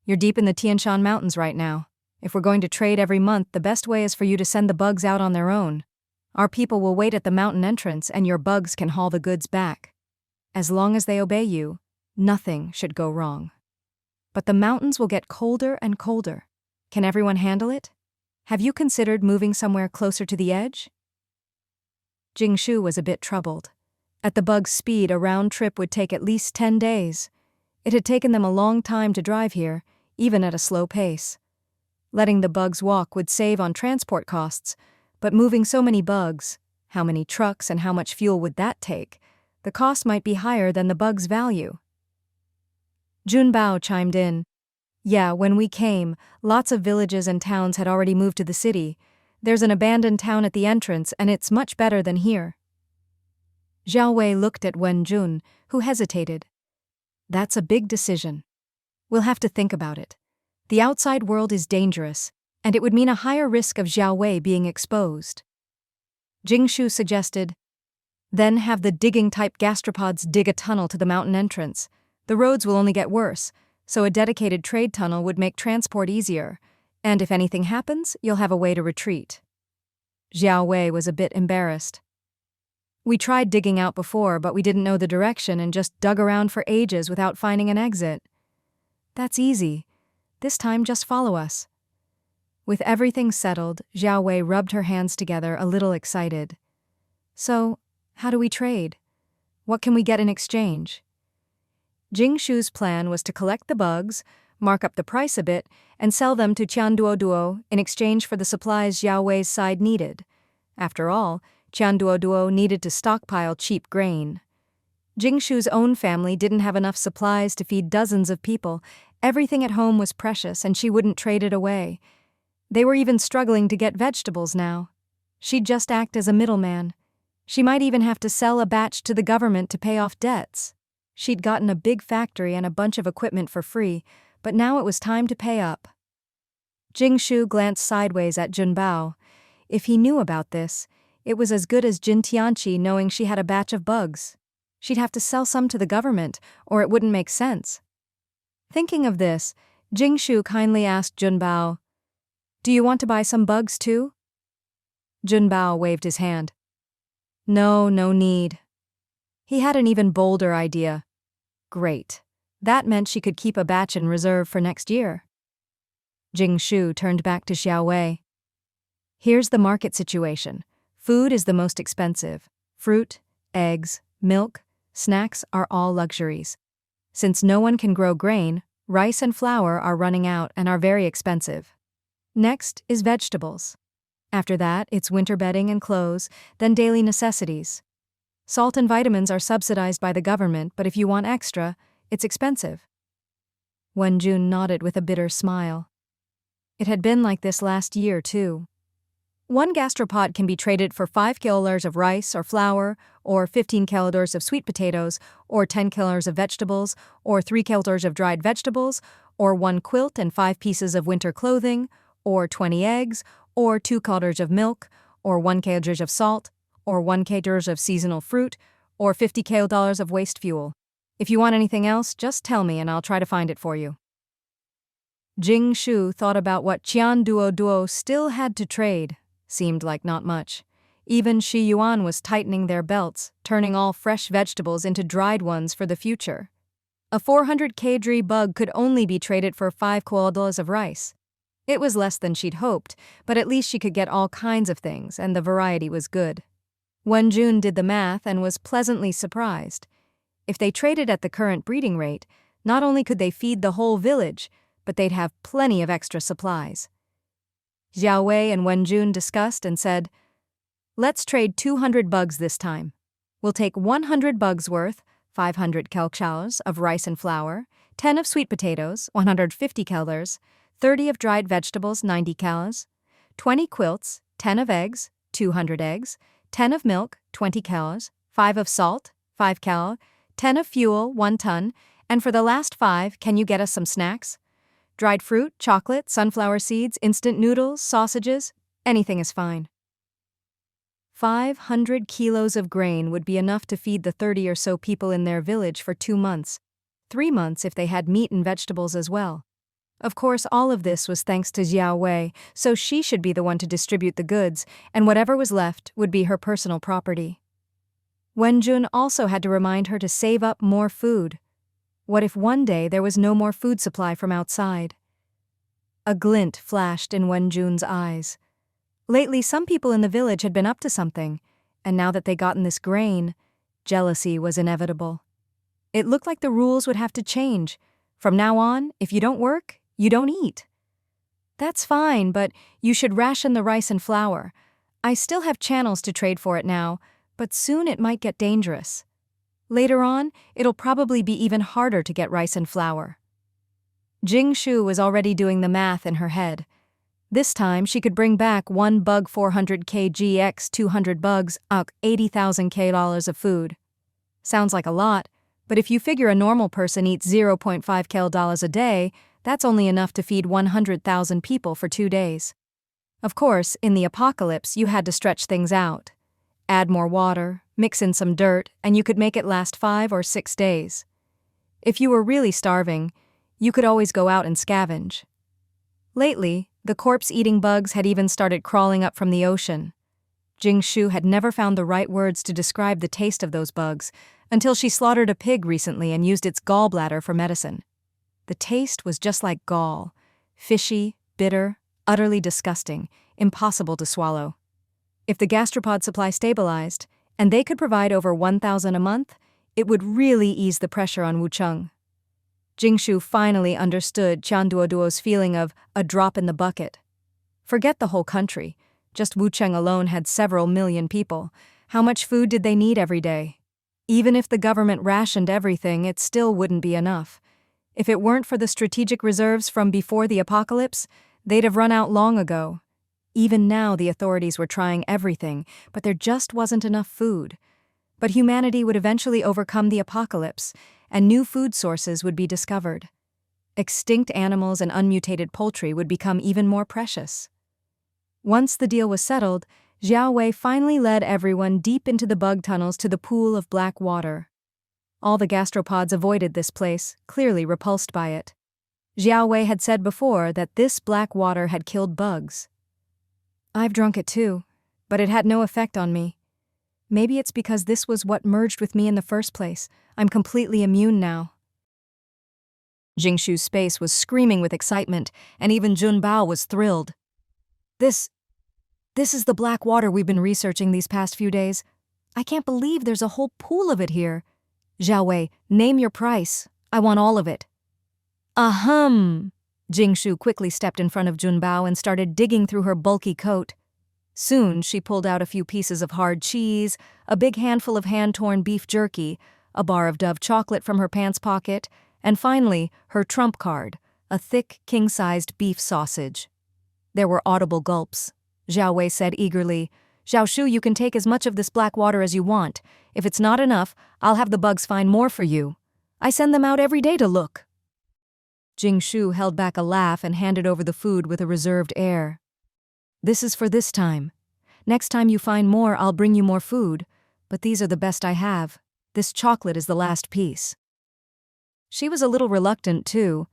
You're deep in the Tian Shan Mountains right now. If we're going to trade every month, the best way is for you to send the bugs out on their own. Our people will wait at the mountain entrance, and your bugs can haul the goods back. As long as they obey you, nothing should go wrong. But the mountains will get colder and colder. Can everyone handle it? Have you considered moving somewhere closer to the edge?" Jing Shu was a bit troubled. At the bug's speed, a round trip would take at least 10 days. It had taken them a long time to drive here, even at a slow pace. Letting the bugs walk would save on transport costs, but moving so many bugs, how many trucks and how much fuel would that take? The cost might be higher than the bug's value. Junbao chimed in. Yeah, when we came, lots of villages and towns had already moved to the city. There's an abandoned town at the entrance, and it's much better than here. Xiao Wei looked at Wen Jun, who hesitated. That's a big decision. We'll have to think about it. The outside world is dangerous, and it would mean a higher risk of Xiao Wei being exposed. Jing Shu suggested, then have the digging-type gastropods dig a tunnel to the mountain entrance. The roads will only get worse, so a dedicated trade tunnel would make transport easier, and if anything happens, you'll have a way to retreat. Xiao Wei was a bit embarrassed. We tried digging out before, but we didn't know the direction and just dug around for ages without finding an exit. That's easy. This time, just follow us. With everything settled, Xiao Wei rubbed her hands together, a little excited. So, how do we trade? What can we get in exchange? Jing Shu's plan was to collect the bugs, mark up the price a bit, and sell them to Qianduoduo in exchange for the supplies Xiao Wei's side needed. After all, Qianduoduo needed to stockpile cheap grain. Jing Shu's own family didn't have enough supplies to feed dozens of people. Everything at home was precious, and she wouldn't trade it away. They were even struggling to get vegetables now. She'd just act as a middleman. She might even have to sell a batch to the government to pay off debts. She'd gotten a big factory and a bunch of equipment for free, but now it was time to pay up. Jing Shu glanced sideways at Junbao. If he knew about this, it was as good as Jin Tianqi knowing she had a batch of bugs. She'd have to sell some to the government, or it wouldn't make sense. Thinking of this, Jing Shu kindly asked Junbao, "Do you want to buy some bugs too?" Junbao waved his hand. No need. He had an even bolder idea. Great. That meant she could keep a batch in reserve for next year. Jing Shu turned back to Xiao Wei. Here's the market situation. Food is the most expensive. Fruit, eggs, milk, snacks are all luxuries. Since no one can grow grain, rice and flour are running out and are very expensive. Next is vegetables. After that, it's winter bedding and clothes, then daily necessities. Salt and vitamins are subsidized by the government, but if you want extra, it's expensive. Wen Jun nodded with a bitter smile. It had been like this last year, too. One gastropod can be traded for 5 kilolars of rice or flour, or 15 kilolars of sweet potatoes, or 10 kilolars of vegetables, or 3 kilolars of dried vegetables, or 1 quilt and 5 pieces of winter clothing, or 20 eggs, or 2 kilolars of milk, or 1 kilogram of salt, or 1 kilogram of seasonal fruit, or 50 kilodolars of waste fuel. If you want anything else, just tell me and I'll try to find it for you. Jing Shu thought about what Qianduoduo still had to trade. Seemed like not much. Even Shi Yuan was tightening their belts, turning all fresh vegetables into dried ones for the future. A 400 kg bug could only be traded for 5 kilodolars of rice. It was less than she'd hoped, but at least she could get all kinds of things, and the variety was good. Wen Jun did the math and was pleasantly surprised. If they traded at the current breeding rate, not only could they feed the whole village, but they'd have plenty of extra supplies. Xiao Wei and Wen Jun discussed and said, "Let's trade 200 bugs this time. We'll take 100 bugs worth, 500 kilograms of rice and flour, 10 of sweet potatoes, 150 kilograms, 30 of dried vegetables, 90 kilograms, 20 quilts, 10 of eggs, 200 eggs, 10 of milk, 20 kilograms, 5 of salt, 5 kilograms, 10 of fuel, 1 ton, and for the last 5, can you get us some snacks? Dried fruit, chocolate, sunflower seeds, instant noodles, sausages, anything is fine." 500 kilos of grain would be enough to feed the 30 or so people in their village for 2 months, 3 months if they had meat and vegetables as well. Of course, all of this was thanks to Xiao Wei, so she should be the one to distribute the goods, and whatever was left would be her personal property. Wen Jun also had to remind her to save up more food. What if one day there was no more food supply from outside? A glint flashed in Wen Jun's eyes. Lately, some people in the village had been up to something, and now that they'd gotten this grain, jealousy was inevitable. It looked like the rules would have to change. From now on, if you don't work, you don't eat. That's fine, but you should ration the rice and flour. I still have channels to trade for it now, but soon it might get dangerous. Later on, it'll probably be even harder to get rice and flour. Jing Shu was already doing the math in her head. This time, she could bring back one bug 400 kg x 200 bugs, $80,000 dollars of food. Sounds like a lot, but if you figure a normal person eats 0.5 dollars a day, that's only enough to feed 100,000 people for 2 days. Of course, in the apocalypse, you had to stretch things out. Add more water, mix in some dirt, and you could make it last 5 or 6 days. If you were really starving, you could always go out and scavenge. Lately, the corpse-eating bugs had even started crawling up from the ocean. Jing Shu had never found the right words to describe the taste of those bugs until she slaughtered a pig recently and used its gallbladder for medicine. The taste was just like gall, fishy, bitter, utterly disgusting, impossible to swallow. If the gastropod supply stabilized, and they could provide over 1,000 a month, it would really ease the pressure on Wucheng. Jing Shu finally understood Qian Duoduo's feeling of a drop in the bucket. Forget the whole country. Just Wucheng alone had several million people. How much food did they need every day? Even if the government rationed everything, it still wouldn't be enough. If it weren't for the strategic reserves from before the apocalypse, they'd have run out long ago. Even now, the authorities were trying everything, but there just wasn't enough food. But humanity would eventually overcome the apocalypse, and new food sources would be discovered. Extinct animals and unmutated poultry would become even more precious. Once the deal was settled, Xiao Wei finally led everyone deep into the bug tunnels to the pool of black water. All the gastropods avoided this place, clearly repulsed by it. Xiao Wei had said before that this black water had killed bugs. I've drunk it too, but it had no effect on me. Maybe it's because this was what merged with me in the first place. I'm completely immune now. Jing Shu's face was screaming with excitement, and even Jun Bao was thrilled. This is the black water we've been researching these past few days. I can't believe there's a whole pool of it here. Xiao Wei, name your price. I want all of it. Ahem. Jing Shu quickly stepped in front of Jun Bao and started digging through her bulky coat. Soon, she pulled out a few pieces of hard cheese, a big handful of hand-torn beef jerky, a bar of Dove chocolate from her pants pocket, and finally, her trump card, a thick, king-sized beef sausage. There were audible gulps. Xiao Wei said eagerly, "Xiao Shu, you can take as much of this black water as you want. If it's not enough, I'll have the bugs find more for you. I send them out every day to look." Jing Shu held back a laugh and handed over the food with a reserved air. "This is for this time. Next time you find more, I'll bring you more food, but these are the best I have. This chocolate is the last piece." She was a little reluctant, too.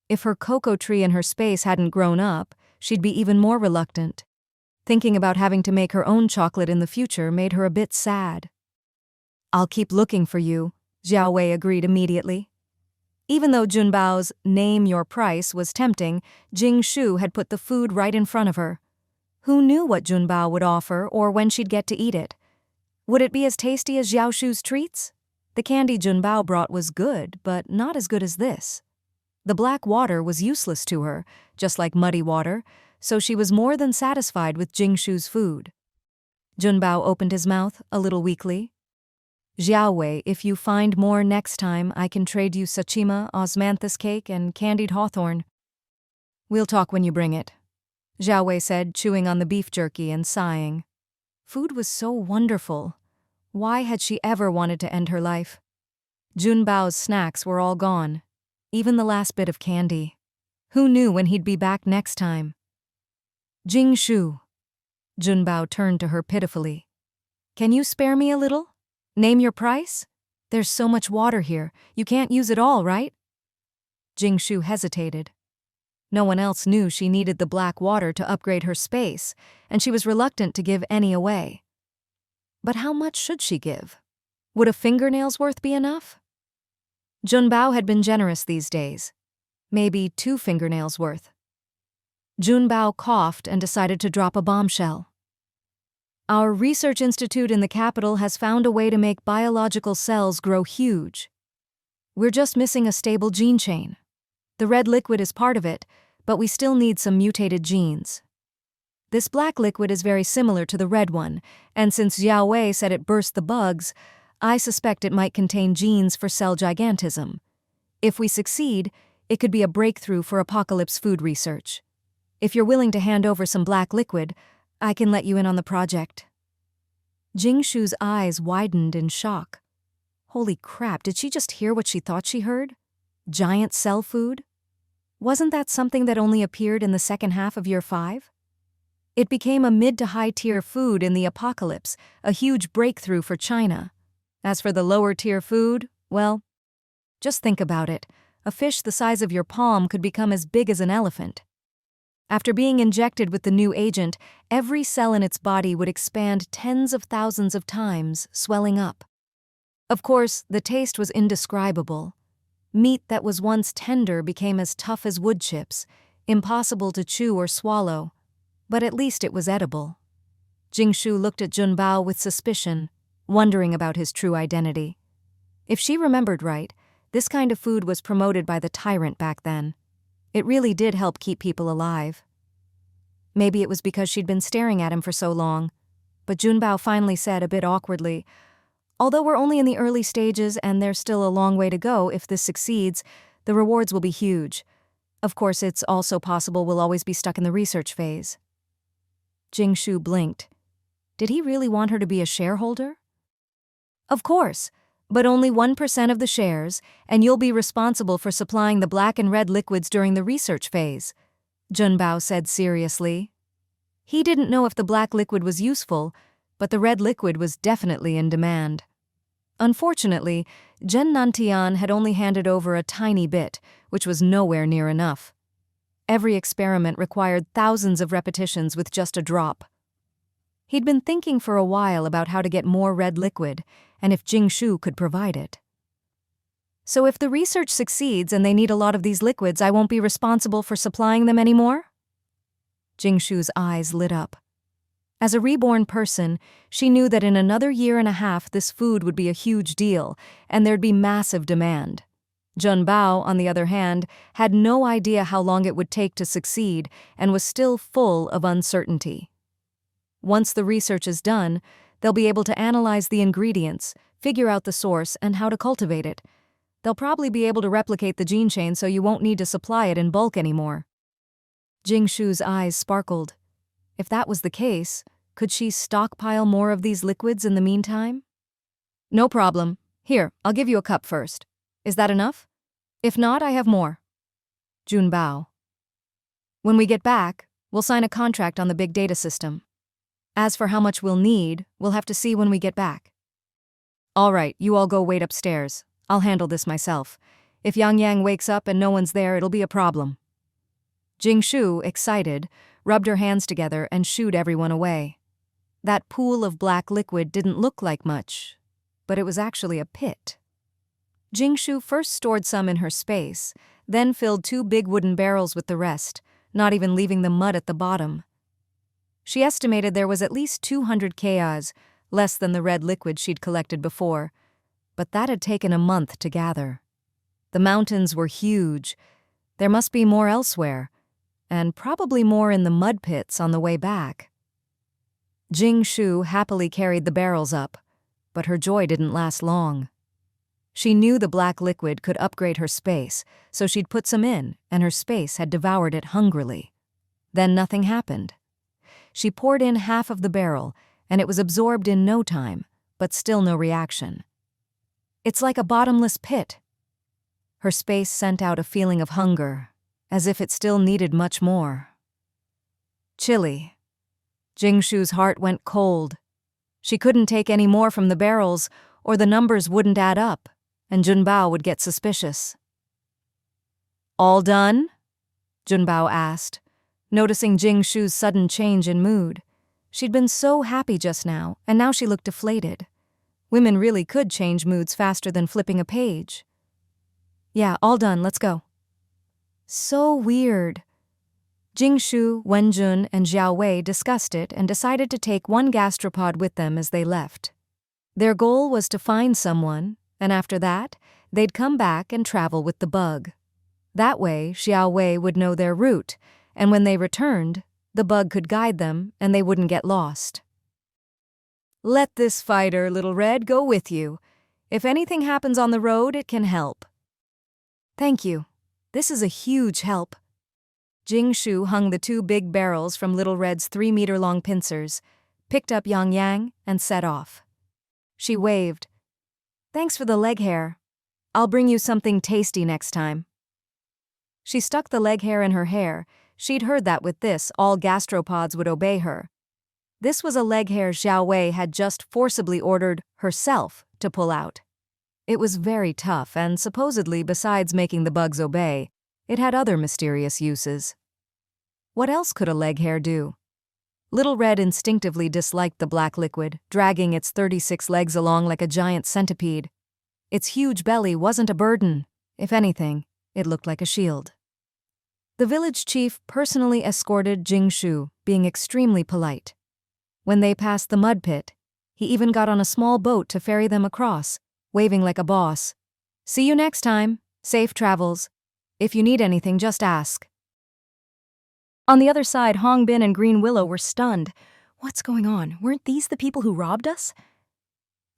If her cocoa tree in her space hadn't grown up, she'd be even more reluctant. Thinking about having to make her own chocolate in the future made her a bit sad. "I'll keep looking for you," Xiao Wei agreed immediately. Even though Jun Bao's name your price was tempting, Jing Shu had put the food right in front of her. Who knew what Jun Bao would offer or when she'd get to eat it? Would it be as tasty as Xiao Shu's treats? The candy Jun Bao brought was good, but not as good as this. The black water was useless to her, just like muddy water, so she was more than satisfied with Jing Shu's food. Jun Bao opened his mouth a little weakly. "Xiao Wei, if you find more next time, I can trade you sachima, osmanthus cake, and candied hawthorn." "We'll talk when you bring it," Xiao Wei said, chewing on the beef jerky and sighing. Food was so wonderful. Why had she ever wanted to end her life? Jun Bao's snacks were all gone, even the last bit of candy. Who knew when he'd be back next time? "Jing Shu." Jun Bao turned to her pitifully. "Can you spare me a little? Name your price? There's so much water here, you can't use it all, right?" Jing Shu hesitated. No one else knew she needed the black water to upgrade her space, and she was reluctant to give any away. But how much should she give? Would a fingernail's worth be enough? Jun Bao had been generous these days. Maybe 2 fingernails worth. Jun Bao coughed and decided to drop a bombshell. "Our research institute in the capital has found a way to make biological cells grow huge. We're just missing a stable gene chain. The red liquid is part of it, but we still need some mutated genes. This black liquid is very similar to the red one, and since Xiao Wei said it burst the bugs, I suspect it might contain genes for cell gigantism. If we succeed, it could be a breakthrough for apocalypse food research. If you're willing to hand over some black liquid, I can let you in on the project." Jing Shu's eyes widened in shock. Holy crap, did she just hear what she thought she heard? Giant cell food? Wasn't that something that only appeared in the second half of Year 5? It became a mid to high tier food in the apocalypse, a huge breakthrough for China. As for the lower tier food, well, just think about it. A fish the size of your palm could become as big as an elephant. After being injected with the new agent, every cell in its body would expand tens of thousands of times, swelling up. Of course, the taste was indescribable. Meat that was once tender became as tough as wood chips, impossible to chew or swallow, but at least it was edible. Jing Shu looked at Junbao with suspicion, wondering about his true identity. If she remembered right, this kind of food was promoted by the tyrant back then. It really did help keep people alive. Maybe it was because she'd been staring at him for so long, but Junbao finally said a bit awkwardly, "Although we're only in the early stages and there's still a long way to go, if this succeeds, the rewards will be huge. Of course, it's also possible we'll always be stuck in the research phase." Jing Shu blinked. Did he really want her to be a shareholder? "Of course, but only 1% of the shares, and you'll be responsible for supplying the black and red liquids during the research phase," Junbao said seriously. He didn't know if the black liquid was useful, but the red liquid was definitely in demand. Unfortunately, Zhen Nantian had only handed over a tiny bit, which was nowhere near enough. Every experiment required thousands of repetitions with just a drop. He'd been thinking for a while about how to get more red liquid, and if Jing Shu could provide it. "So if the research succeeds and they need a lot of these liquids, I won't be responsible for supplying them anymore?" Jing Shu's eyes lit up. As a reborn person, she knew that in another year and a half this food would be a huge deal, and there'd be massive demand. Junbao, on the other hand, had no idea how long it would take to succeed and was still full of uncertainty. Once the research is done, they'll be able to analyze the ingredients, figure out the source, and how to cultivate it. They'll probably be able to replicate the gene chain so you won't need to supply it in bulk anymore. Jing Shu's eyes sparkled. If that was the case, could she stockpile more of these liquids in the meantime? "No problem. Here, I'll give you a cup first. Is that enough? If not, I have more." Junbao. "When we get back, we'll sign a contract on the big data system. As for how much we'll need, we'll have to see when we get back." "All right, you all go wait upstairs. I'll handle this myself. If Yang Yang wakes up and no one's there, it'll be a problem." Jing Shu, excited, rubbed her hands together and shooed everyone away. That pool of black liquid didn't look like much, but it was actually a pit. Jing Shu first stored some in her space, then filled 2 big wooden barrels with the rest, not even leaving the mud at the bottom. She estimated there was at least 200 kAs, less than the red liquid she'd collected before, but that had taken a month to gather. The mountains were huge. There must be more elsewhere, and probably more in the mud pits on the way back. Jing Shu happily carried the barrels up, but her joy didn't last long. She knew the black liquid could upgrade her space, so she'd put some in, and her space had devoured it hungrily. Then nothing happened. She poured in half of the barrel, and it was absorbed in no time, but still no reaction. It's like a bottomless pit. Her space sent out a feeling of hunger, as if it still needed much more. Chilly. Jing Shu's heart went cold. She couldn't take any more from the barrels, or the numbers wouldn't add up, and Junbao would get suspicious. "All done?" Junbao asked, noticing Jing Shu's sudden change in mood. She'd been so happy just now, and now she looked deflated. Women really could change moods faster than flipping a page. "Yeah, all done, let's go." So weird. Jing Shu, Wenjun, and Xiao Wei discussed it and decided to take one gastropod with them as they left. Their goal was to find someone, and after that, they'd come back and travel with the bug. That way, Xiao Wei would know their route, and when they returned, the bug could guide them and they wouldn't get lost. "Let this fighter, Little Red, go with you. If anything happens on the road, it can help. Thank you. This is a huge help. Jing Shu hung the 2 big barrels from Little Red's 3-meter-long pincers, picked up Yang Yang, and set off. She waved. Thanks for the leg hair. I'll bring you something tasty next time. She stuck the leg hair in her hair. She'd heard that with this, all gastropods would obey her. This was a leg hair Xiao Wei had just forcibly ordered herself to pull out. It was very tough, and supposedly, besides making the bugs obey, it had other mysterious uses. What else could a leg hair do? Little Red instinctively disliked the black liquid, dragging its 36 legs along like a giant centipede. Its huge belly wasn't a burden. If anything, it looked like a shield. The village chief personally escorted Jing Shu, being extremely polite. When they passed the mud pit, he even got on a small boat to ferry them across, waving like a boss. See you next time. Safe travels. If you need anything, just ask. On the other side, Hongbin and Green Willow were stunned. What's going on? Weren't these the people who robbed us?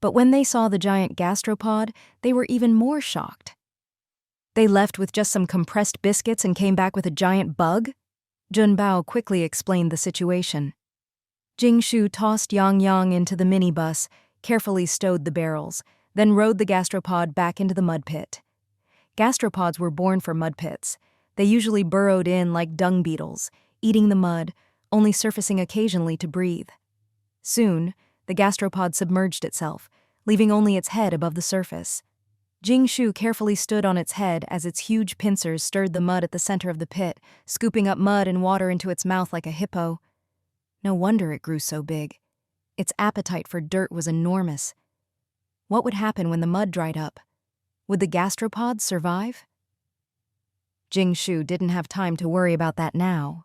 But when they saw the giant gastropod, they were even more shocked. They left with just some compressed biscuits and came back with a giant bug? Jun Bao quickly explained the situation. Jing Shu tossed Yang Yang into the minibus, carefully stowed the barrels, then rode the gastropod back into the mud pit. Gastropods were born for mud pits. They usually burrowed in like dung beetles, eating the mud, only surfacing occasionally to breathe. Soon, the gastropod submerged itself, leaving only its head above the surface. Jing Shu carefully stood on its head as its huge pincers stirred the mud at the center of the pit, scooping up mud and water into its mouth like a hippo. No wonder it grew so big. Its appetite for dirt was enormous. What would happen when the mud dried up? Would the gastropods survive? Jing Shu didn't have time to worry about that now.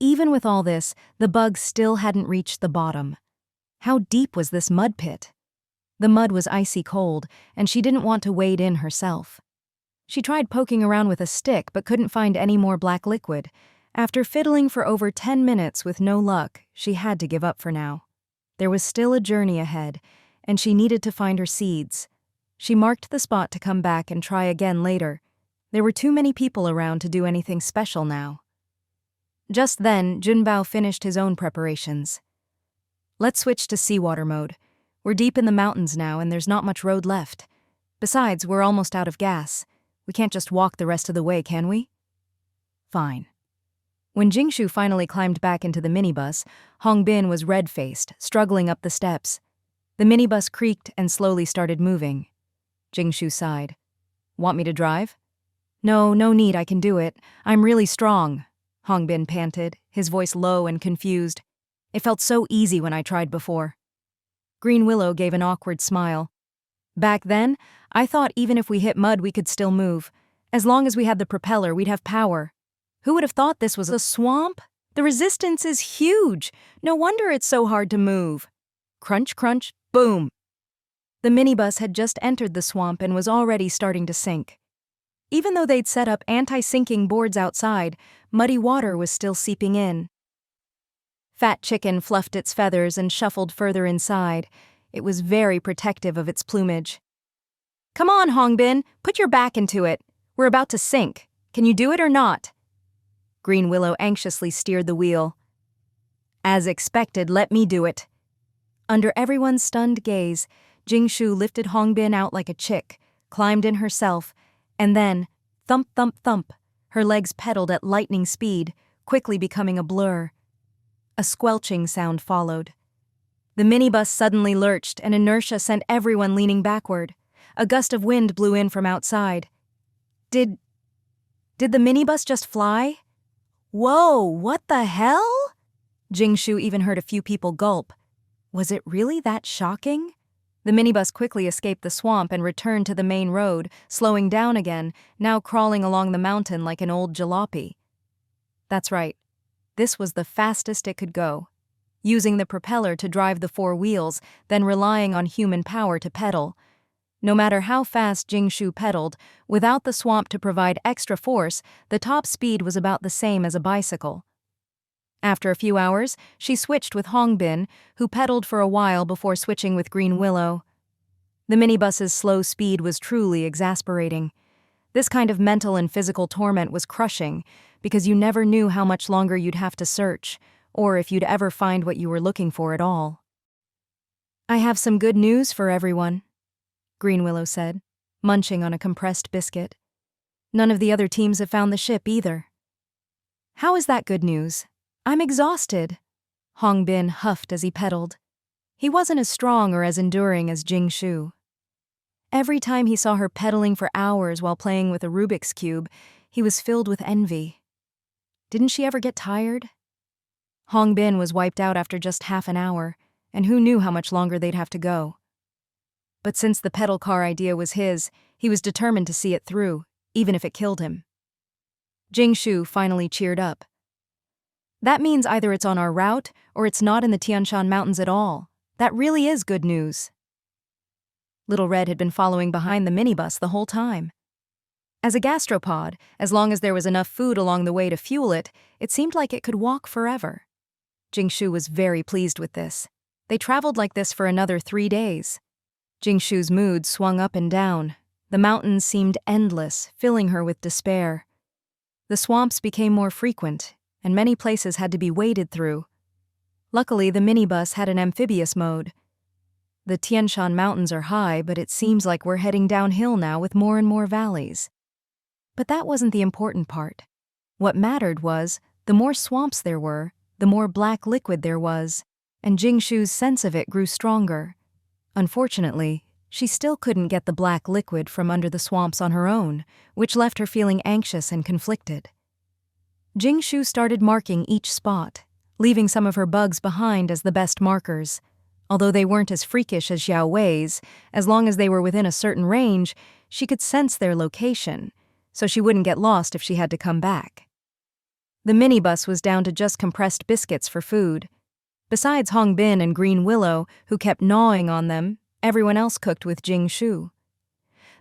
Even with all this, the bugs still hadn't reached the bottom. How deep was this mud pit? The mud was icy cold, and she didn't want to wade in herself. She tried poking around with a stick but couldn't find any more black liquid. After fiddling for over 10 minutes with no luck, she had to give up for now. There was still a journey ahead, and she needed to find her seeds. She marked the spot to come back and try again later. There were too many people around to do anything special now. Just then, Junbao finished his own preparations. Let's switch to seawater mode. We're deep in the mountains now and there's not much road left. Besides, we're almost out of gas. We can't just walk the rest of the way, can we? Fine. When Jing Shu finally climbed back into the minibus, Hongbin was red-faced, struggling up the steps. The minibus creaked and slowly started moving. Jing Shu sighed. Want me to drive? No need, I can do it. I'm really strong, Hongbin panted, his voice low and confused. It felt so easy when I tried before. Green Willow gave an awkward smile. Back then, I thought even if we hit mud we could still move. As long as we had the propeller, we'd have power. Who would have thought this was a swamp? The resistance is huge. No wonder it's so hard to move. Crunch, crunch, boom. The minibus had just entered the swamp and was already starting to sink. Even though they'd set up anti-sinking boards outside, muddy water was still seeping in. Fat Chicken fluffed its feathers and shuffled further inside. It was very protective of its plumage. Come on, Hongbin, put your back into it. We're about to sink. Can you do it or not? Green Willow anxiously steered the wheel. As expected, let me do it. Under everyone's stunned gaze, Jing Shu lifted Hongbin out like a chick, climbed in herself, and then, thump, thump, thump, her legs pedaled at lightning speed, quickly becoming a blur. A squelching sound followed. The minibus suddenly lurched, and inertia sent everyone leaning backward. A gust of wind blew in from outside. Did the minibus just fly? Whoa, what the hell? Jing Shu even heard a few people gulp. Was it really that shocking? The minibus quickly escaped the swamp and returned to the main road, slowing down again, now crawling along the mountain like an old jalopy. That's right. This was the fastest it could go. Using the propeller to drive the 4 wheels, then relying on human power to pedal. No matter how fast Jing Shu pedaled, without the swamp to provide extra force, the top speed was about the same as a bicycle. After a few hours, she switched with Hongbin, who pedaled for a while before switching with Green Willow. The minibus's slow speed was truly exasperating. This kind of mental and physical torment was crushing because you never knew how much longer you'd have to search, or if you'd ever find what you were looking for at all. "I have some good news for everyone," Green Willow said, munching on a compressed biscuit. "None of the other teams have found the ship either." "How is that good news? I'm exhausted," Hong Bin huffed as he pedaled. He wasn't as strong or as enduring as Jing Shu. Every time he saw her pedaling for hours while playing with a Rubik's cube, he was filled with envy. Didn't she ever get tired? Hong Bin was wiped out after just half an hour, and who knew how much longer they'd have to go. But since the pedal car idea was his, he was determined to see it through, even if it killed him. Jing Shu finally cheered up. "That means either it's on our route or it's not in the Tianshan Mountains at all. That really is good news." Little Red had been following behind the minibus the whole time. As a gastropod, as long as there was enough food along the way to fuel it, it seemed like it could walk forever. Jing Shu was very pleased with this. They traveled like this for another 3 days. Jing Shu's mood swung up and down. The mountains seemed endless, filling her with despair. The swamps became more frequent, and many places had to be waded through. Luckily, the minibus had an amphibious mode. The Tianshan Mountains are high, but it seems like we're heading downhill now with more and more valleys. But that wasn't the important part. What mattered was, the more swamps there were, the more black liquid there was, and Jing Shu's sense of it grew stronger. Unfortunately, she still couldn't get the black liquid from under the swamps on her own, which left her feeling anxious and conflicted. Jing Shu started marking each spot, leaving some of her bugs behind as the best markers. Although they weren't as freakish as Xiao Wei's, as long as they were within a certain range, she could sense their location, so she wouldn't get lost if she had to come back. The minibus was down to just compressed biscuits for food. Besides Hong Bin and Green Willow, who kept gnawing on them, everyone else cooked with Jing Shu.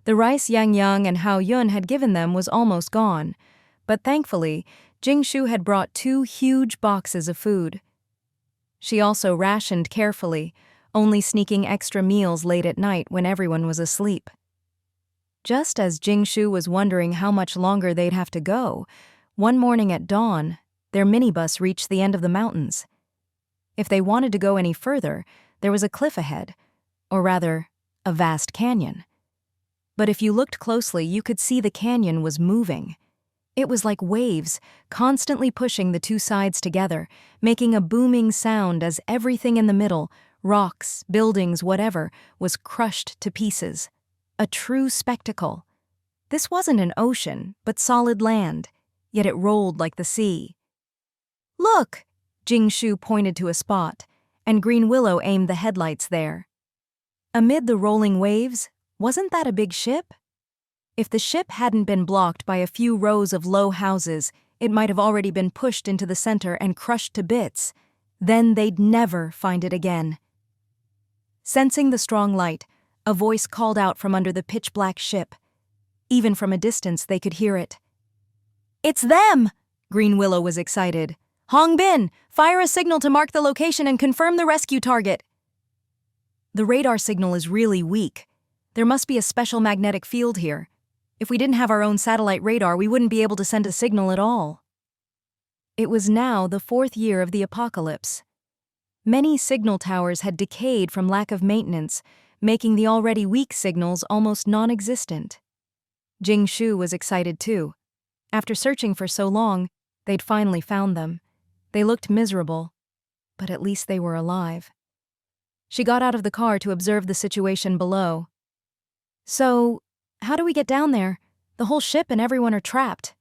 The rice Yang Yang and Hao Yun had given them was almost gone, but thankfully, Jing Shu had brought 2 huge boxes of food. She also rationed carefully, only sneaking extra meals late at night when everyone was asleep. Just as Jing Shu was wondering how much longer they'd have to go, one morning at dawn, their minibus reached the end of the mountains. If they wanted to go any further, there was a cliff ahead, or rather, a vast canyon. But if you looked closely, you could see the canyon was moving. It was like waves, constantly pushing the 2 sides together, making a booming sound as everything in the middle, rocks, buildings, whatever, was crushed to pieces. A true spectacle. This wasn't an ocean, but solid land, yet it rolled like the sea. "Look!" Jing Shu pointed to a spot, and Green Willow aimed the headlights there. Amid the rolling waves, wasn't that a big ship? If the ship hadn't been blocked by a few rows of low houses, it might have already been pushed into the center and crushed to bits. Then they'd never find it again. Sensing the strong light, a voice called out from under the pitch-black ship. Even from a distance, they could hear it. "It's them!" Green Willow was excited. "Hong Bin, fire a signal to mark the location and confirm the rescue target." "The radar signal is really weak. There must be a special magnetic field here. If we didn't have our own satellite radar, we wouldn't be able to send a signal at all." It was now the 4th year of the apocalypse. Many signal towers had decayed from lack of maintenance, making the already weak signals almost non-existent. Jing Shu was excited too. After searching for so long, they'd finally found them. They looked miserable, but at least they were alive. She got out of the car to observe the situation below. "So, how do we get down there? The whole ship and everyone are trapped."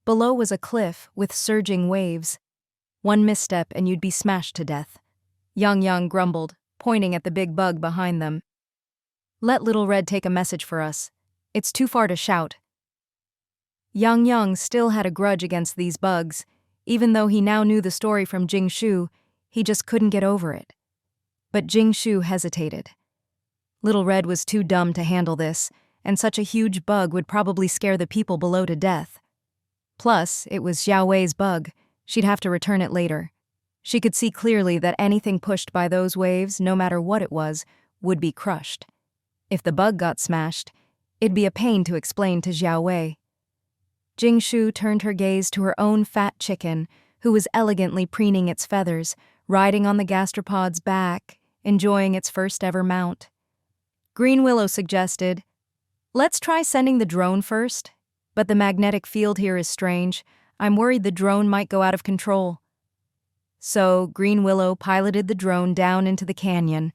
Below was a cliff with surging waves. One misstep and you'd be smashed to death. Yang Yang grumbled, pointing at the big bug behind them. "Let Little Red take a message for us. It's too far to shout." Yang Yang still had a grudge against these bugs. Even though he now knew the story from Jing Shu, he just couldn't get over it. But Jing Shu hesitated. Little Red was too dumb to handle this, and such a huge bug would probably scare the people below to death. Plus, it was Xiao Wei's bug. She'd have to return it later. She could see clearly that anything pushed by those waves, no matter what it was, would be crushed. If the bug got smashed, it'd be a pain to explain to Xiao Wei. Jing Shu turned her gaze to her own fat chicken, who was elegantly preening its feathers, riding on the gastropod's back, enjoying its first-ever mount. Green Willow suggested, "Let's try sending the drone first, but the magnetic field here is strange. I'm worried the drone might go out of control." So Green Willow piloted the drone down into the canyon.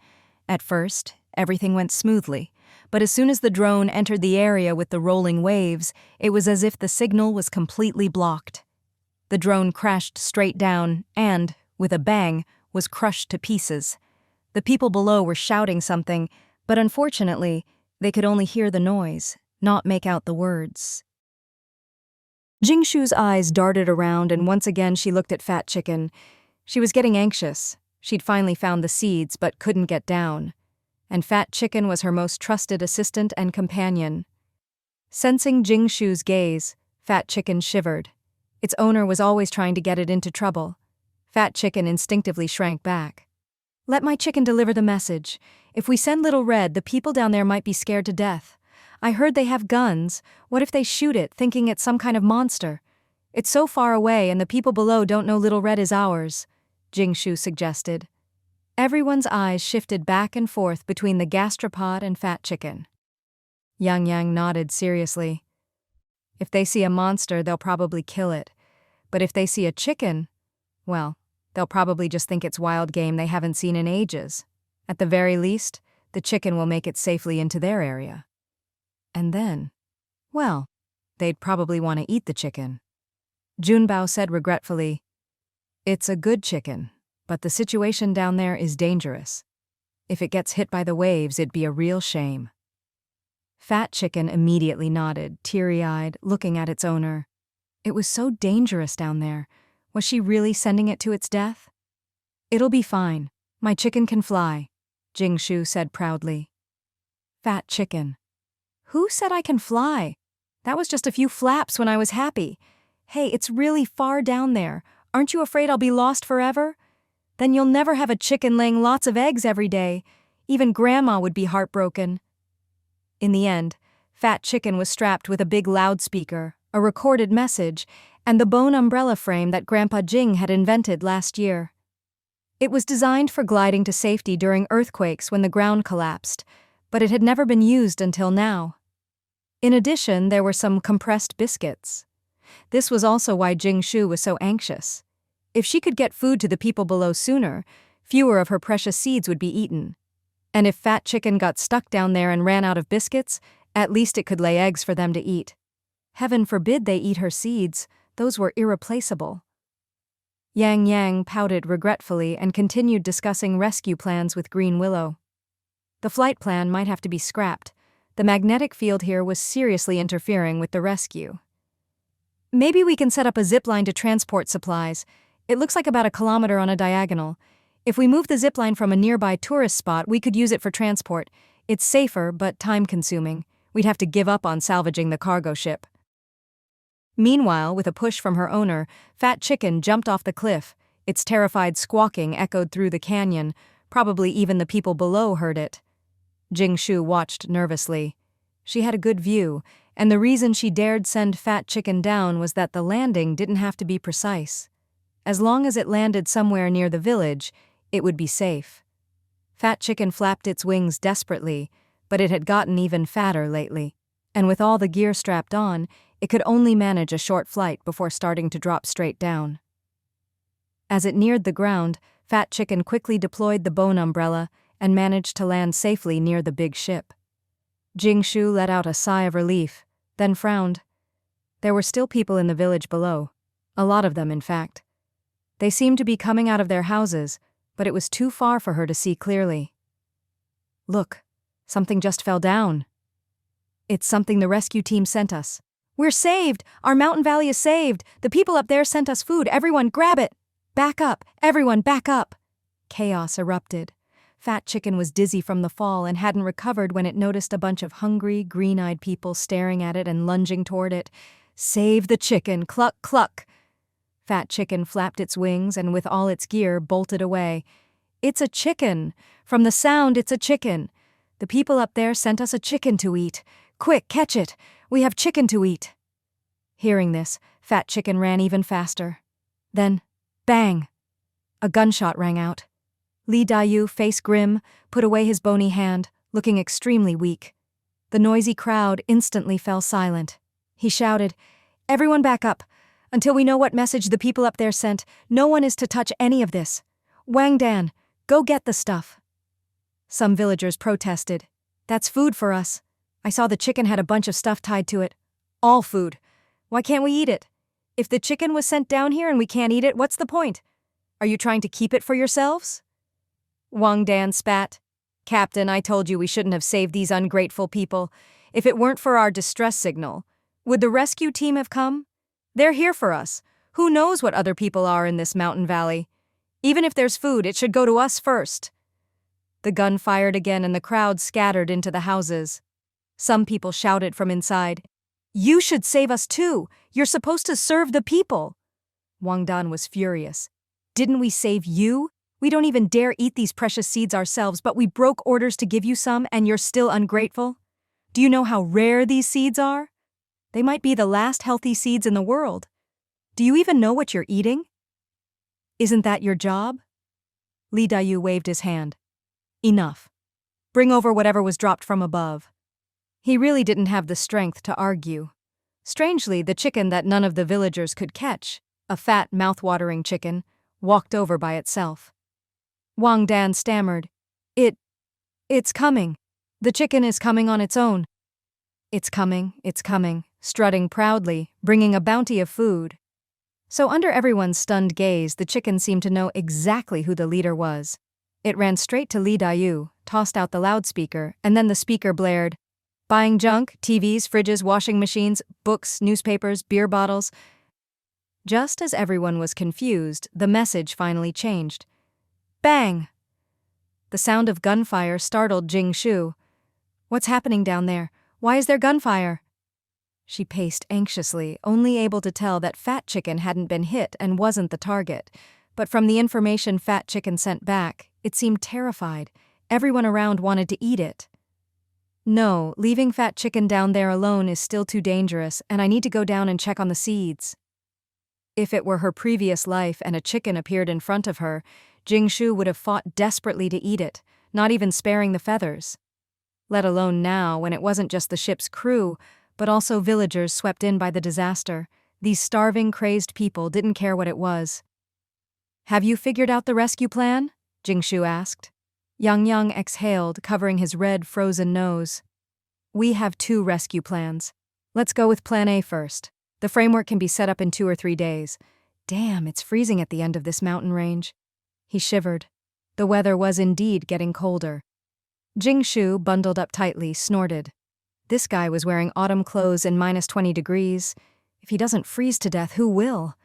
At first, everything went smoothly, but as soon as the drone entered the area with the rolling waves, it was as if the signal was completely blocked. The drone crashed straight down and, with a bang, was crushed to pieces. The people below were shouting something, but unfortunately, they could only hear the noise, not make out the words. Jing Shu's eyes darted around, and once again she looked at Fat Chicken. She was getting anxious. She'd finally found the seeds, but couldn't get down. And Fat Chicken was her most trusted assistant and companion. Sensing Jing Shu's gaze, Fat Chicken shivered. Its owner was always trying to get it into trouble. Fat Chicken instinctively shrank back. "Let my chicken deliver the message. If we send Little Red, the people down there might be scared to death. I heard they have guns. What if they shoot it, thinking it's some kind of monster? It's so far away and the people below don't know Little Red is ours," Jing Shu suggested. Everyone's eyes shifted back and forth between the gastropod and Fat Chicken. Yang Yang nodded seriously. "If they see a monster, they'll probably kill it. But if they see a chicken, well, they'll probably just think it's wild game they haven't seen in ages. At the very least, the chicken will make it safely into their area. And then, well, they'd probably want to eat the chicken." Junbao said regretfully, "It's a good chicken, but the situation down there is dangerous. If it gets hit by the waves, it'd be a real shame." Fat Chicken immediately nodded, teary-eyed, looking at its owner. It was so dangerous down there. Was she really sending it to its death? "It'll be fine. My chicken can fly," Jing Shu said proudly. Fat Chicken. "Who said I can fly? That was just a few flaps when I was happy. Hey, it's really far down there. Aren't you afraid I'll be lost forever? Then you'll never have a chicken laying lots of eggs every day. Even Grandma would be heartbroken." In the end, Fat Chicken was strapped with a big loudspeaker, a recorded message, and the bone umbrella frame that Grandpa Jing had invented last year. It was designed for gliding to safety during earthquakes when the ground collapsed, but it had never been used until now. In addition, there were some compressed biscuits. This was also why Jing Shu was so anxious. If she could get food to the people below sooner, fewer of her precious seeds would be eaten. And if Fat Chicken got stuck down there and ran out of biscuits, at least it could lay eggs for them to eat. Heaven forbid they eat her seeds, those were irreplaceable. Yang Yang pouted regretfully and continued discussing rescue plans with Green Willow. The flight plan might have to be scrapped. The magnetic field here was seriously interfering with the rescue. "Maybe we can set up a zip line to transport supplies. It looks like about 1 kilometer on a diagonal. If we move the zip line from a nearby tourist spot, we could use it for transport. It's safer, but time-consuming. We'd have to give up on salvaging the cargo ship." Meanwhile, with a push from her owner, Fat Chicken jumped off the cliff. Its terrified squawking echoed through the canyon. Probably even the people below heard it. Jing Shu watched nervously. She had a good view, and the reason she dared send Fat Chicken down was that the landing didn't have to be precise. As long as it landed somewhere near the village, it would be safe. Fat Chicken flapped its wings desperately, but it had gotten even fatter lately, and with all the gear strapped on, it could only manage a short flight before starting to drop straight down. As it neared the ground, Fat Chicken quickly deployed the bone umbrella and managed to land safely near the big ship. Jing Shu let out a sigh of relief, then frowned. There were still people in the village below. A lot of them, in fact. They seemed to be coming out of their houses, but it was too far for her to see clearly. "Look, something just fell down." "It's something the rescue team sent us." "We're saved! Our mountain valley is saved! The people up there sent us food! Everyone grab it! Back up! Everyone back up!" Chaos erupted. Fat Chicken was dizzy from the fall and hadn't recovered when it noticed a bunch of hungry, green-eyed people staring at it and lunging toward it. "Save the chicken! Cluck, cluck!" Fat Chicken flapped its wings and with all its gear bolted away. "It's a chicken! From the sound, it's a chicken!" The people up there sent us a chicken to eat. Quick, catch it. We have chicken to eat. Hearing this, Fat Chicken ran even faster. Then, bang! A gunshot rang out. Lee Dayu, face grim, put away his bony hand, looking extremely weak. The noisy crowd instantly fell silent. He shouted, "Everyone back up. Until we know what message the people up there sent, no one is to touch any of this. Wang Dan, go get the stuff." Some villagers protested. "That's food for us. I saw the chicken had a bunch of stuff tied to it. All food. Why can't we eat it? If the chicken was sent down here and we can't eat it, what's the point? Are you trying to keep it for yourselves?" Wang Dan spat. "Captain, I told you we shouldn't have saved these ungrateful people. If it weren't for our distress signal, would the rescue team have come? They're here for us. Who knows what other people are in this mountain valley? Even if there's food, it should go to us first." The gun fired again and the crowd scattered into the houses. Some people shouted from inside, "You should save us too! You're supposed to serve the people!" Wang Dan was furious. "Didn't we save you? We don't even dare eat these precious seeds ourselves, but we broke orders to give you some and you're still ungrateful? Do you know how rare these seeds are? They might be the last healthy seeds in the world. Do you even know what you're eating? Isn't that your job?" Li Dayu waved his hand. "Enough. Bring over whatever was dropped from above." He really didn't have the strength to argue. Strangely, the chicken that none of the villagers could catch, a fat, mouth-watering chicken, walked over by itself. Wang Dan stammered, It's coming. The chicken is coming on its own." It's coming, strutting proudly, bringing a bounty of food. So under everyone's stunned gaze, the chicken seemed to know exactly who the leader was. It ran straight to Li Dayu, tossed out the loudspeaker, and then the speaker blared, "Buying junk, TVs, fridges, washing machines, books, newspapers, beer bottles." Just as everyone was confused, the message finally changed. Bang! The sound of gunfire startled Jing Shu. "What's happening down there? Why is there gunfire?" She paced anxiously, only able to tell that Fat Chicken hadn't been hit and wasn't the target. But from the information Fat Chicken sent back, it seemed terrified. Everyone around wanted to eat it. "No, leaving Fat Chicken down there alone is still too dangerous, and I need to go down and check on the seeds." If it were her previous life and a chicken appeared in front of her, Jing Shu would have fought desperately to eat it, not even sparing the feathers. Let alone now, when it wasn't just the ship's crew, but also villagers swept in by the disaster. These starving, crazed people didn't care what it was. "Have you figured out the rescue plan?" Jing Shu asked. Yang exhaled, covering his red, frozen nose. "We have 2 rescue plans. Let's go with Plan A first. The framework can be set up in 2 or 3 days. Damn, it's freezing at the end of this mountain range." He shivered. The weather was indeed getting colder. Jing Shu, bundled up tightly, snorted. This guy was wearing autumn clothes in -20 degrees. If he doesn't freeze to death, who will?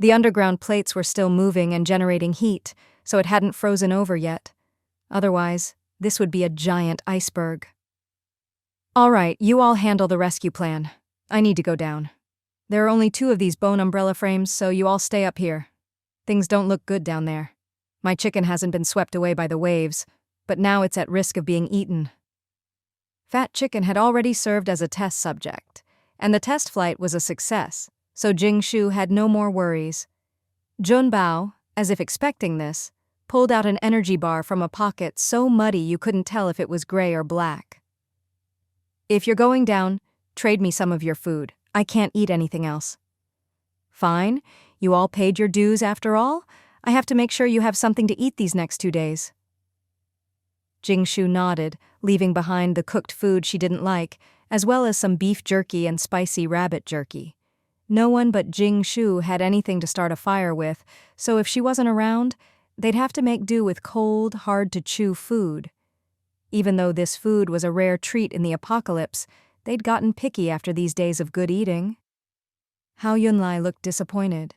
The underground plates were still moving and generating heat, so it hadn't frozen over yet. Otherwise, this would be a giant iceberg. "All right, you all handle the rescue plan. I need to go down. There are only 2 of these bone umbrella frames, so you all stay up here. Things don't look good down there. My chicken hasn't been swept away by the waves, but now it's at risk of being eaten." Fat Chicken had already served as a test subject, and the test flight was a success, so Jing Shu had no more worries. Jun Bao, as if expecting this, pulled out an energy bar from a pocket so muddy you couldn't tell if it was gray or black. "If you're going down, trade me some of your food. I can't eat anything else." "Fine. You all paid your dues after all? I have to make sure you have something to eat these next 2 days." Jing Shu nodded, leaving behind the cooked food she didn't like, as well as some beef jerky and spicy rabbit jerky. No one but Jing Shu had anything to start a fire with, so if she wasn't around, they'd have to make do with cold, hard-to-chew food. Even though this food was a rare treat in the apocalypse, they'd gotten picky after these days of good eating. Hao Yunlai looked disappointed.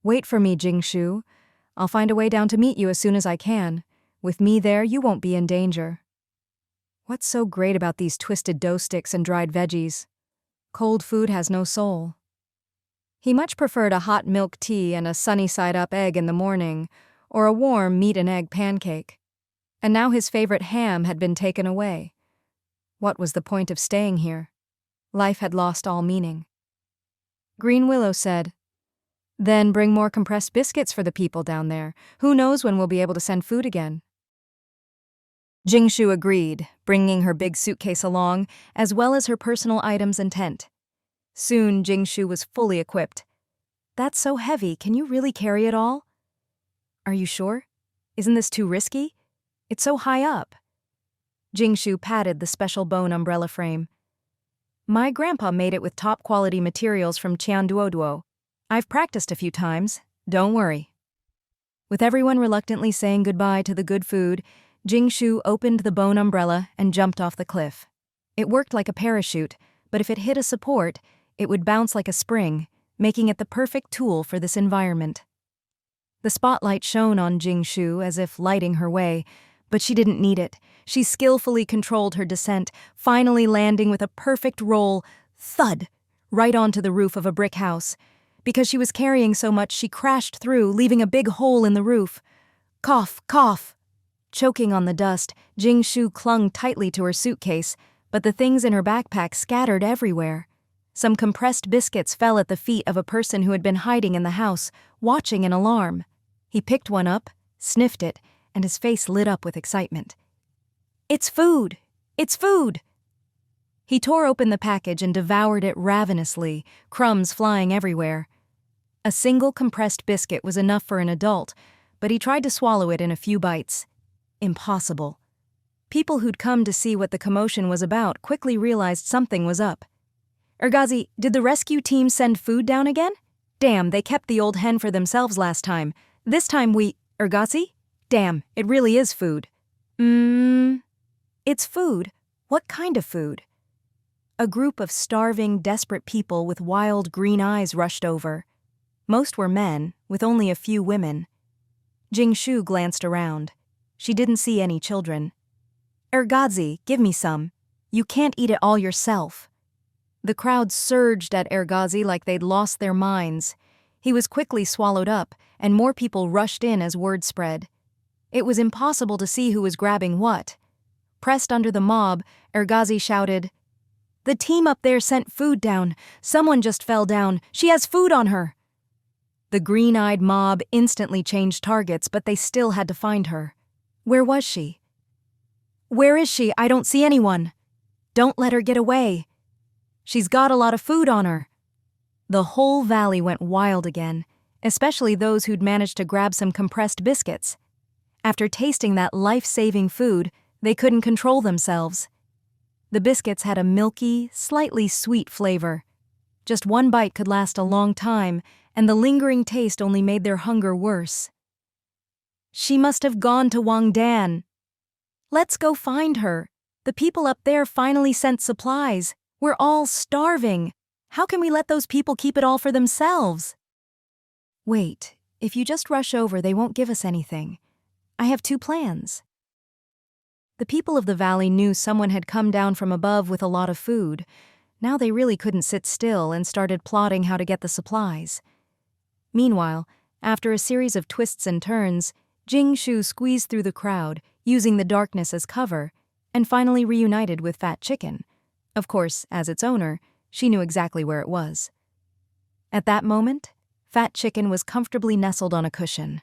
"Wait for me, Jing Shu. I'll find a way down to meet you as soon as I can. With me there, you won't be in danger." What's so great about these twisted dough sticks and dried veggies? Cold food has no soul. He much preferred a hot milk tea and a sunny-side-up egg in the morning, or a warm meat and egg pancake. And now his favorite ham had been taken away. What was the point of staying here? Life had lost all meaning. Green Willow said, "Then bring more compressed biscuits for the people down there. Who knows when we'll be able to send food again?" Jing Shu agreed, bringing her big suitcase along, as well as her personal items and tent. Soon, Jing Shu was fully equipped. "That's so heavy, can you really carry it all?" "Are you sure? Isn't this too risky? It's so high up." Jing Shu patted the special bone umbrella frame. "My grandpa made it with top-quality materials from Qianduoduo. I've practiced a few times, don't worry." With everyone reluctantly saying goodbye to the good food, Jing Shu opened the bone umbrella and jumped off the cliff. It worked like a parachute, but if it hit a support, it would bounce like a spring, making it the perfect tool for this environment. The spotlight shone on Jing Shu as if lighting her way, but she didn't need it. She skillfully controlled her descent, finally landing with a perfect roll, thud, right onto the roof of a brick house. Because she was carrying so much, she crashed through, leaving a big hole in the roof. Cough, cough. Choking on the dust, Jing Shu clung tightly to her suitcase, but the things in her backpack scattered everywhere. Some compressed biscuits fell at the feet of a person who had been hiding in the house, watching in alarm. He picked one up, sniffed it, and his face lit up with excitement. "It's food! It's food!" He tore open the package and devoured it ravenously, crumbs flying everywhere. A single compressed biscuit was enough for an adult, but he tried to swallow it in a few bites. Impossible. People who'd come to see what the commotion was about quickly realized something was up. "Ergazi, did the rescue team send food down again? Damn, they kept the old hen for themselves last time. This time Ergazi? Damn, it really is food." It's food? What kind of food?" A group of starving, desperate people with wild green eyes rushed over. Most were men, with only a few women. Jing Shu glanced around. She didn't see any children. "Ergazi, give me some. You can't eat it all yourself." The crowd surged at Ergazi like they'd lost their minds. He was quickly swallowed up, and more people rushed in as word spread. It was impossible to see who was grabbing what. Pressed under the mob, Ergazi shouted, "The team up there sent food down. Someone just fell down. She has food on her." The green-eyed mob instantly changed targets, but they still had to find her. Where was she? "Where is she? I don't see anyone." "Don't let her get away." "She's got a lot of food on her." The whole valley went wild again, especially those who'd managed to grab some compressed biscuits. After tasting that life-saving food, they couldn't control themselves. The biscuits had a milky, slightly sweet flavor. Just one bite could last a long time, and the lingering taste only made their hunger worse. "She must have gone to Wangdan." "Let's go find her. The people up there finally sent supplies. We're all starving. How can we let those people keep it all for themselves?" "Wait, if you just rush over, they won't give us anything. I have 2 plans." The people of the valley knew someone had come down from above with a lot of food. Now they really couldn't sit still and started plotting how to get the supplies. Meanwhile, after a series of twists and turns, Jing Shu squeezed through the crowd, using the darkness as cover, and finally reunited with Fat Chicken. Of course, as its owner, she knew exactly where it was. At that moment, Fat Chicken was comfortably nestled on a cushion.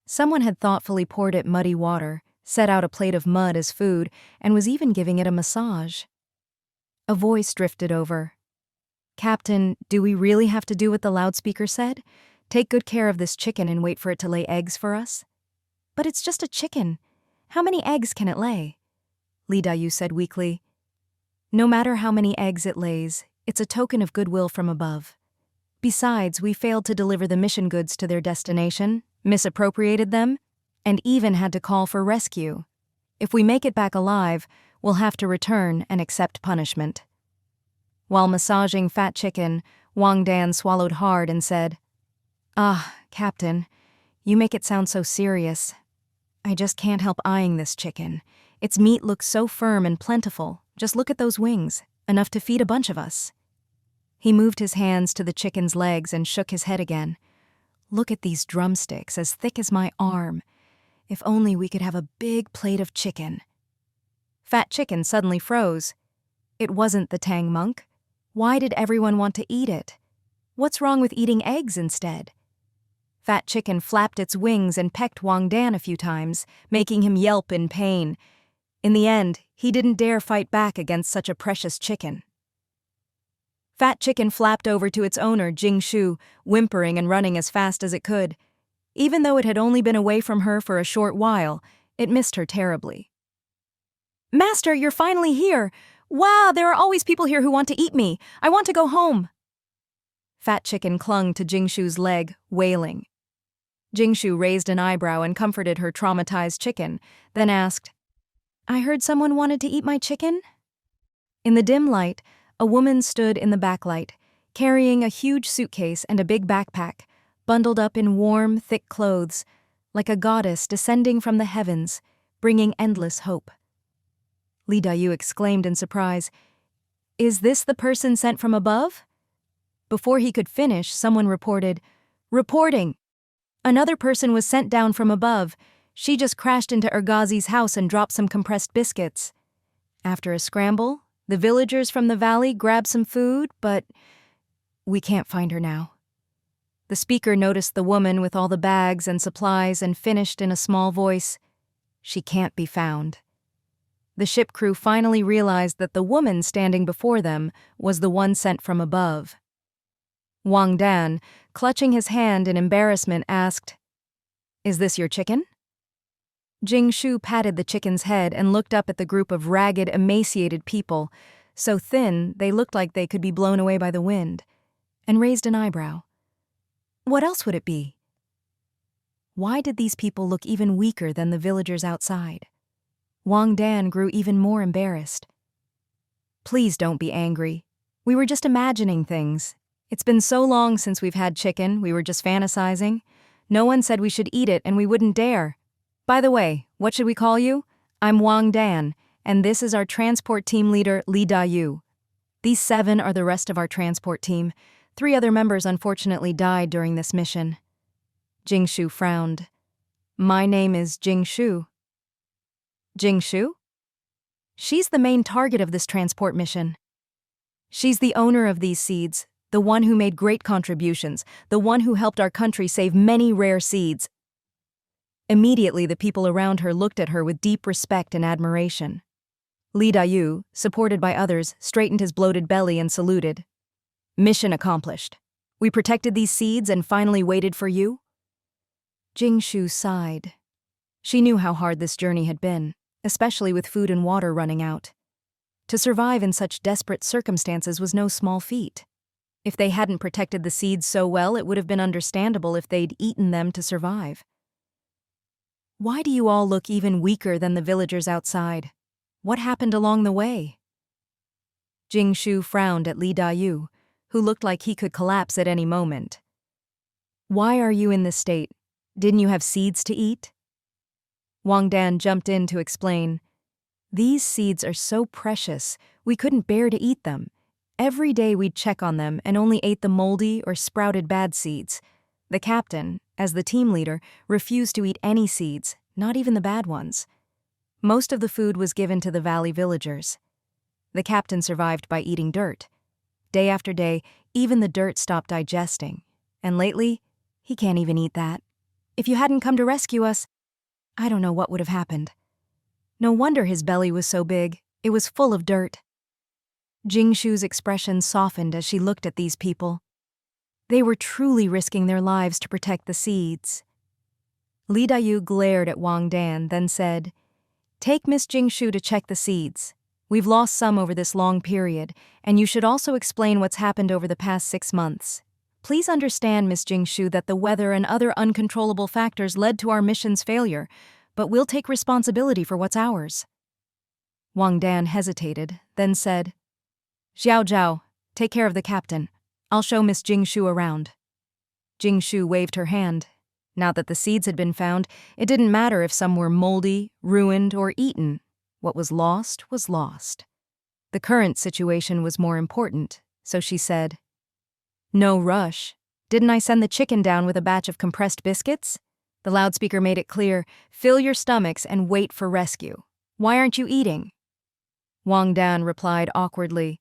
Someone had thoughtfully poured it muddy water, set out a plate of mud as food, and was even giving it a massage. A voice drifted over. "Captain, do we really have to do what the loudspeaker said? Take good care of this chicken and wait for it to lay eggs for us?" "But it's just a chicken. How many eggs can it lay?" Li Dayu said weakly. "No matter how many eggs it lays, it's a token of goodwill from above. Besides, we failed to deliver the mission goods to their destination, misappropriated them, and even had to call for rescue. If we make it back alive, we'll have to return and accept punishment." While massaging Fat Chicken, Wang Dan swallowed hard and said, "Ah, Captain, you make it sound so serious. I just can't help eyeing this chicken. Its meat looks so firm and plentiful. Just look at those wings, enough to feed a bunch of us." He moved his hands to the chicken's legs and shook his head again. "Look at these drumsticks, as thick as my arm. If only we could have a big plate of chicken. Fat Chicken suddenly froze. It wasn't the Tang monk. Why did everyone want to eat it? What's wrong with eating eggs instead? Fat Chicken flapped its wings and pecked Wang Dan a few times, making him yelp in pain. In the end, he didn't dare fight back against such a precious chicken. Fat Chicken flapped over to its owner, Jing Shu, whimpering and running as fast as it could. Even though it had only been away from her for a short while, it missed her terribly. "Master, you're finally here! Wow, there are always people here who want to eat me! I want to go home!" Fat Chicken clung to Jing Shu's leg, wailing. Jing Shu raised an eyebrow and comforted her traumatized chicken, then asked, "I heard someone wanted to eat my chicken?" In the dim light, a woman stood in the backlight, carrying a huge suitcase and a big backpack, bundled up in warm, thick clothes, like a goddess descending from the heavens, bringing endless hope. Li Dayu exclaimed in surprise, "Is this the person sent from above?" Before he could finish, someone reported, "Reporting! Another person was sent down from above. She just crashed into Ergazi's house and dropped some compressed biscuits." After a scramble, the villagers from the valley grabbed some food, but we can't find her now. The speaker noticed the woman with all the bags and supplies and finished in a small voice, "She can't be found." The ship crew finally realized that the woman standing before them was the one sent from above. Wang Dan, clutching his hand in embarrassment, asked, "Is this your chicken?" Jing Shu patted the chicken's head and looked up at the group of ragged, emaciated people, so thin they looked like they could be blown away by the wind, and raised an eyebrow. What else would it be? Why did these people look even weaker than the villagers outside? Wang Dan grew even more embarrassed. "Please don't be angry. We were just imagining things. It's been so long since we've had chicken, we were just fantasizing. No one said we should eat it and we wouldn't dare. By the way, what should we call you? I'm Wang Dan, and this is our transport team leader, Li Dayu. These 7 are the rest of our transport team. 3 other members unfortunately died during this mission." Jing Shu frowned. "My name is Jing Shu." "Jing Shu? She's the main target of this transport mission. She's the owner of these seeds, the one who made great contributions, the one who helped our country save many rare seeds." Immediately, the people around her looked at her with deep respect and admiration. Li Dayu, supported by others, straightened his bloated belly and saluted. "Mission accomplished. We protected these seeds and finally waited for you." Jing Shu sighed. She knew how hard this journey had been, especially with food and water running out. To survive in such desperate circumstances was no small feat. If they hadn't protected the seeds so well, it would have been understandable if they'd eaten them to survive. "Why do you all look even weaker than the villagers outside? What happened along the way?" Jing Shu frowned at Li Dayu, who looked like he could collapse at any moment. "Why are you in this state? Didn't you have seeds to eat?" Wang Dan jumped in to explain. "These seeds are so precious, we couldn't bear to eat them. Every day we'd check on them and only ate the moldy or sprouted bad seeds. The captain, as the team leader, refused to eat any seeds, not even the bad ones. Most of the food was given to the valley villagers. The captain survived by eating dirt. Day after day, even the dirt stopped digesting. And lately, he can't even eat that. If you hadn't come to rescue us, I don't know what would have happened. No wonder his belly was so big. It was full of dirt." Jing Shu's expression softened as she looked at these people. They were truly risking their lives to protect the seeds. Li Dayu glared at Wang Dan, then said, "Take Miss Jing Shu to check the seeds. We've lost some over this long period, and you should also explain what's happened over the past 6 months. Please understand, Miss Jing Shu, that the weather and other uncontrollable factors led to our mission's failure, but we'll take responsibility for what's ours." Wang Dan hesitated, then said, "Xiao Zhao, take care of the captain. I'll show Miss Jing Shu around." Jing Shu waved her hand. Now that the seeds had been found, it didn't matter if some were moldy, ruined, or eaten. What was lost was lost. The current situation was more important, so she said, "No rush. Didn't I send the chicken down with a batch of compressed biscuits? The loudspeaker made it clear, "Fill your stomachs and wait for rescue. Why aren't you eating?" Wang Dan replied awkwardly,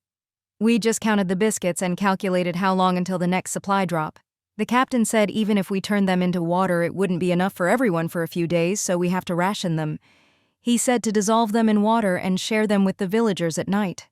"We just counted the biscuits and calculated how long until the next supply drop. The captain said even if we turned them into water, it wouldn't be enough for everyone for a few days, so we have to ration them. He said to dissolve them in water and share them with the villagers at night."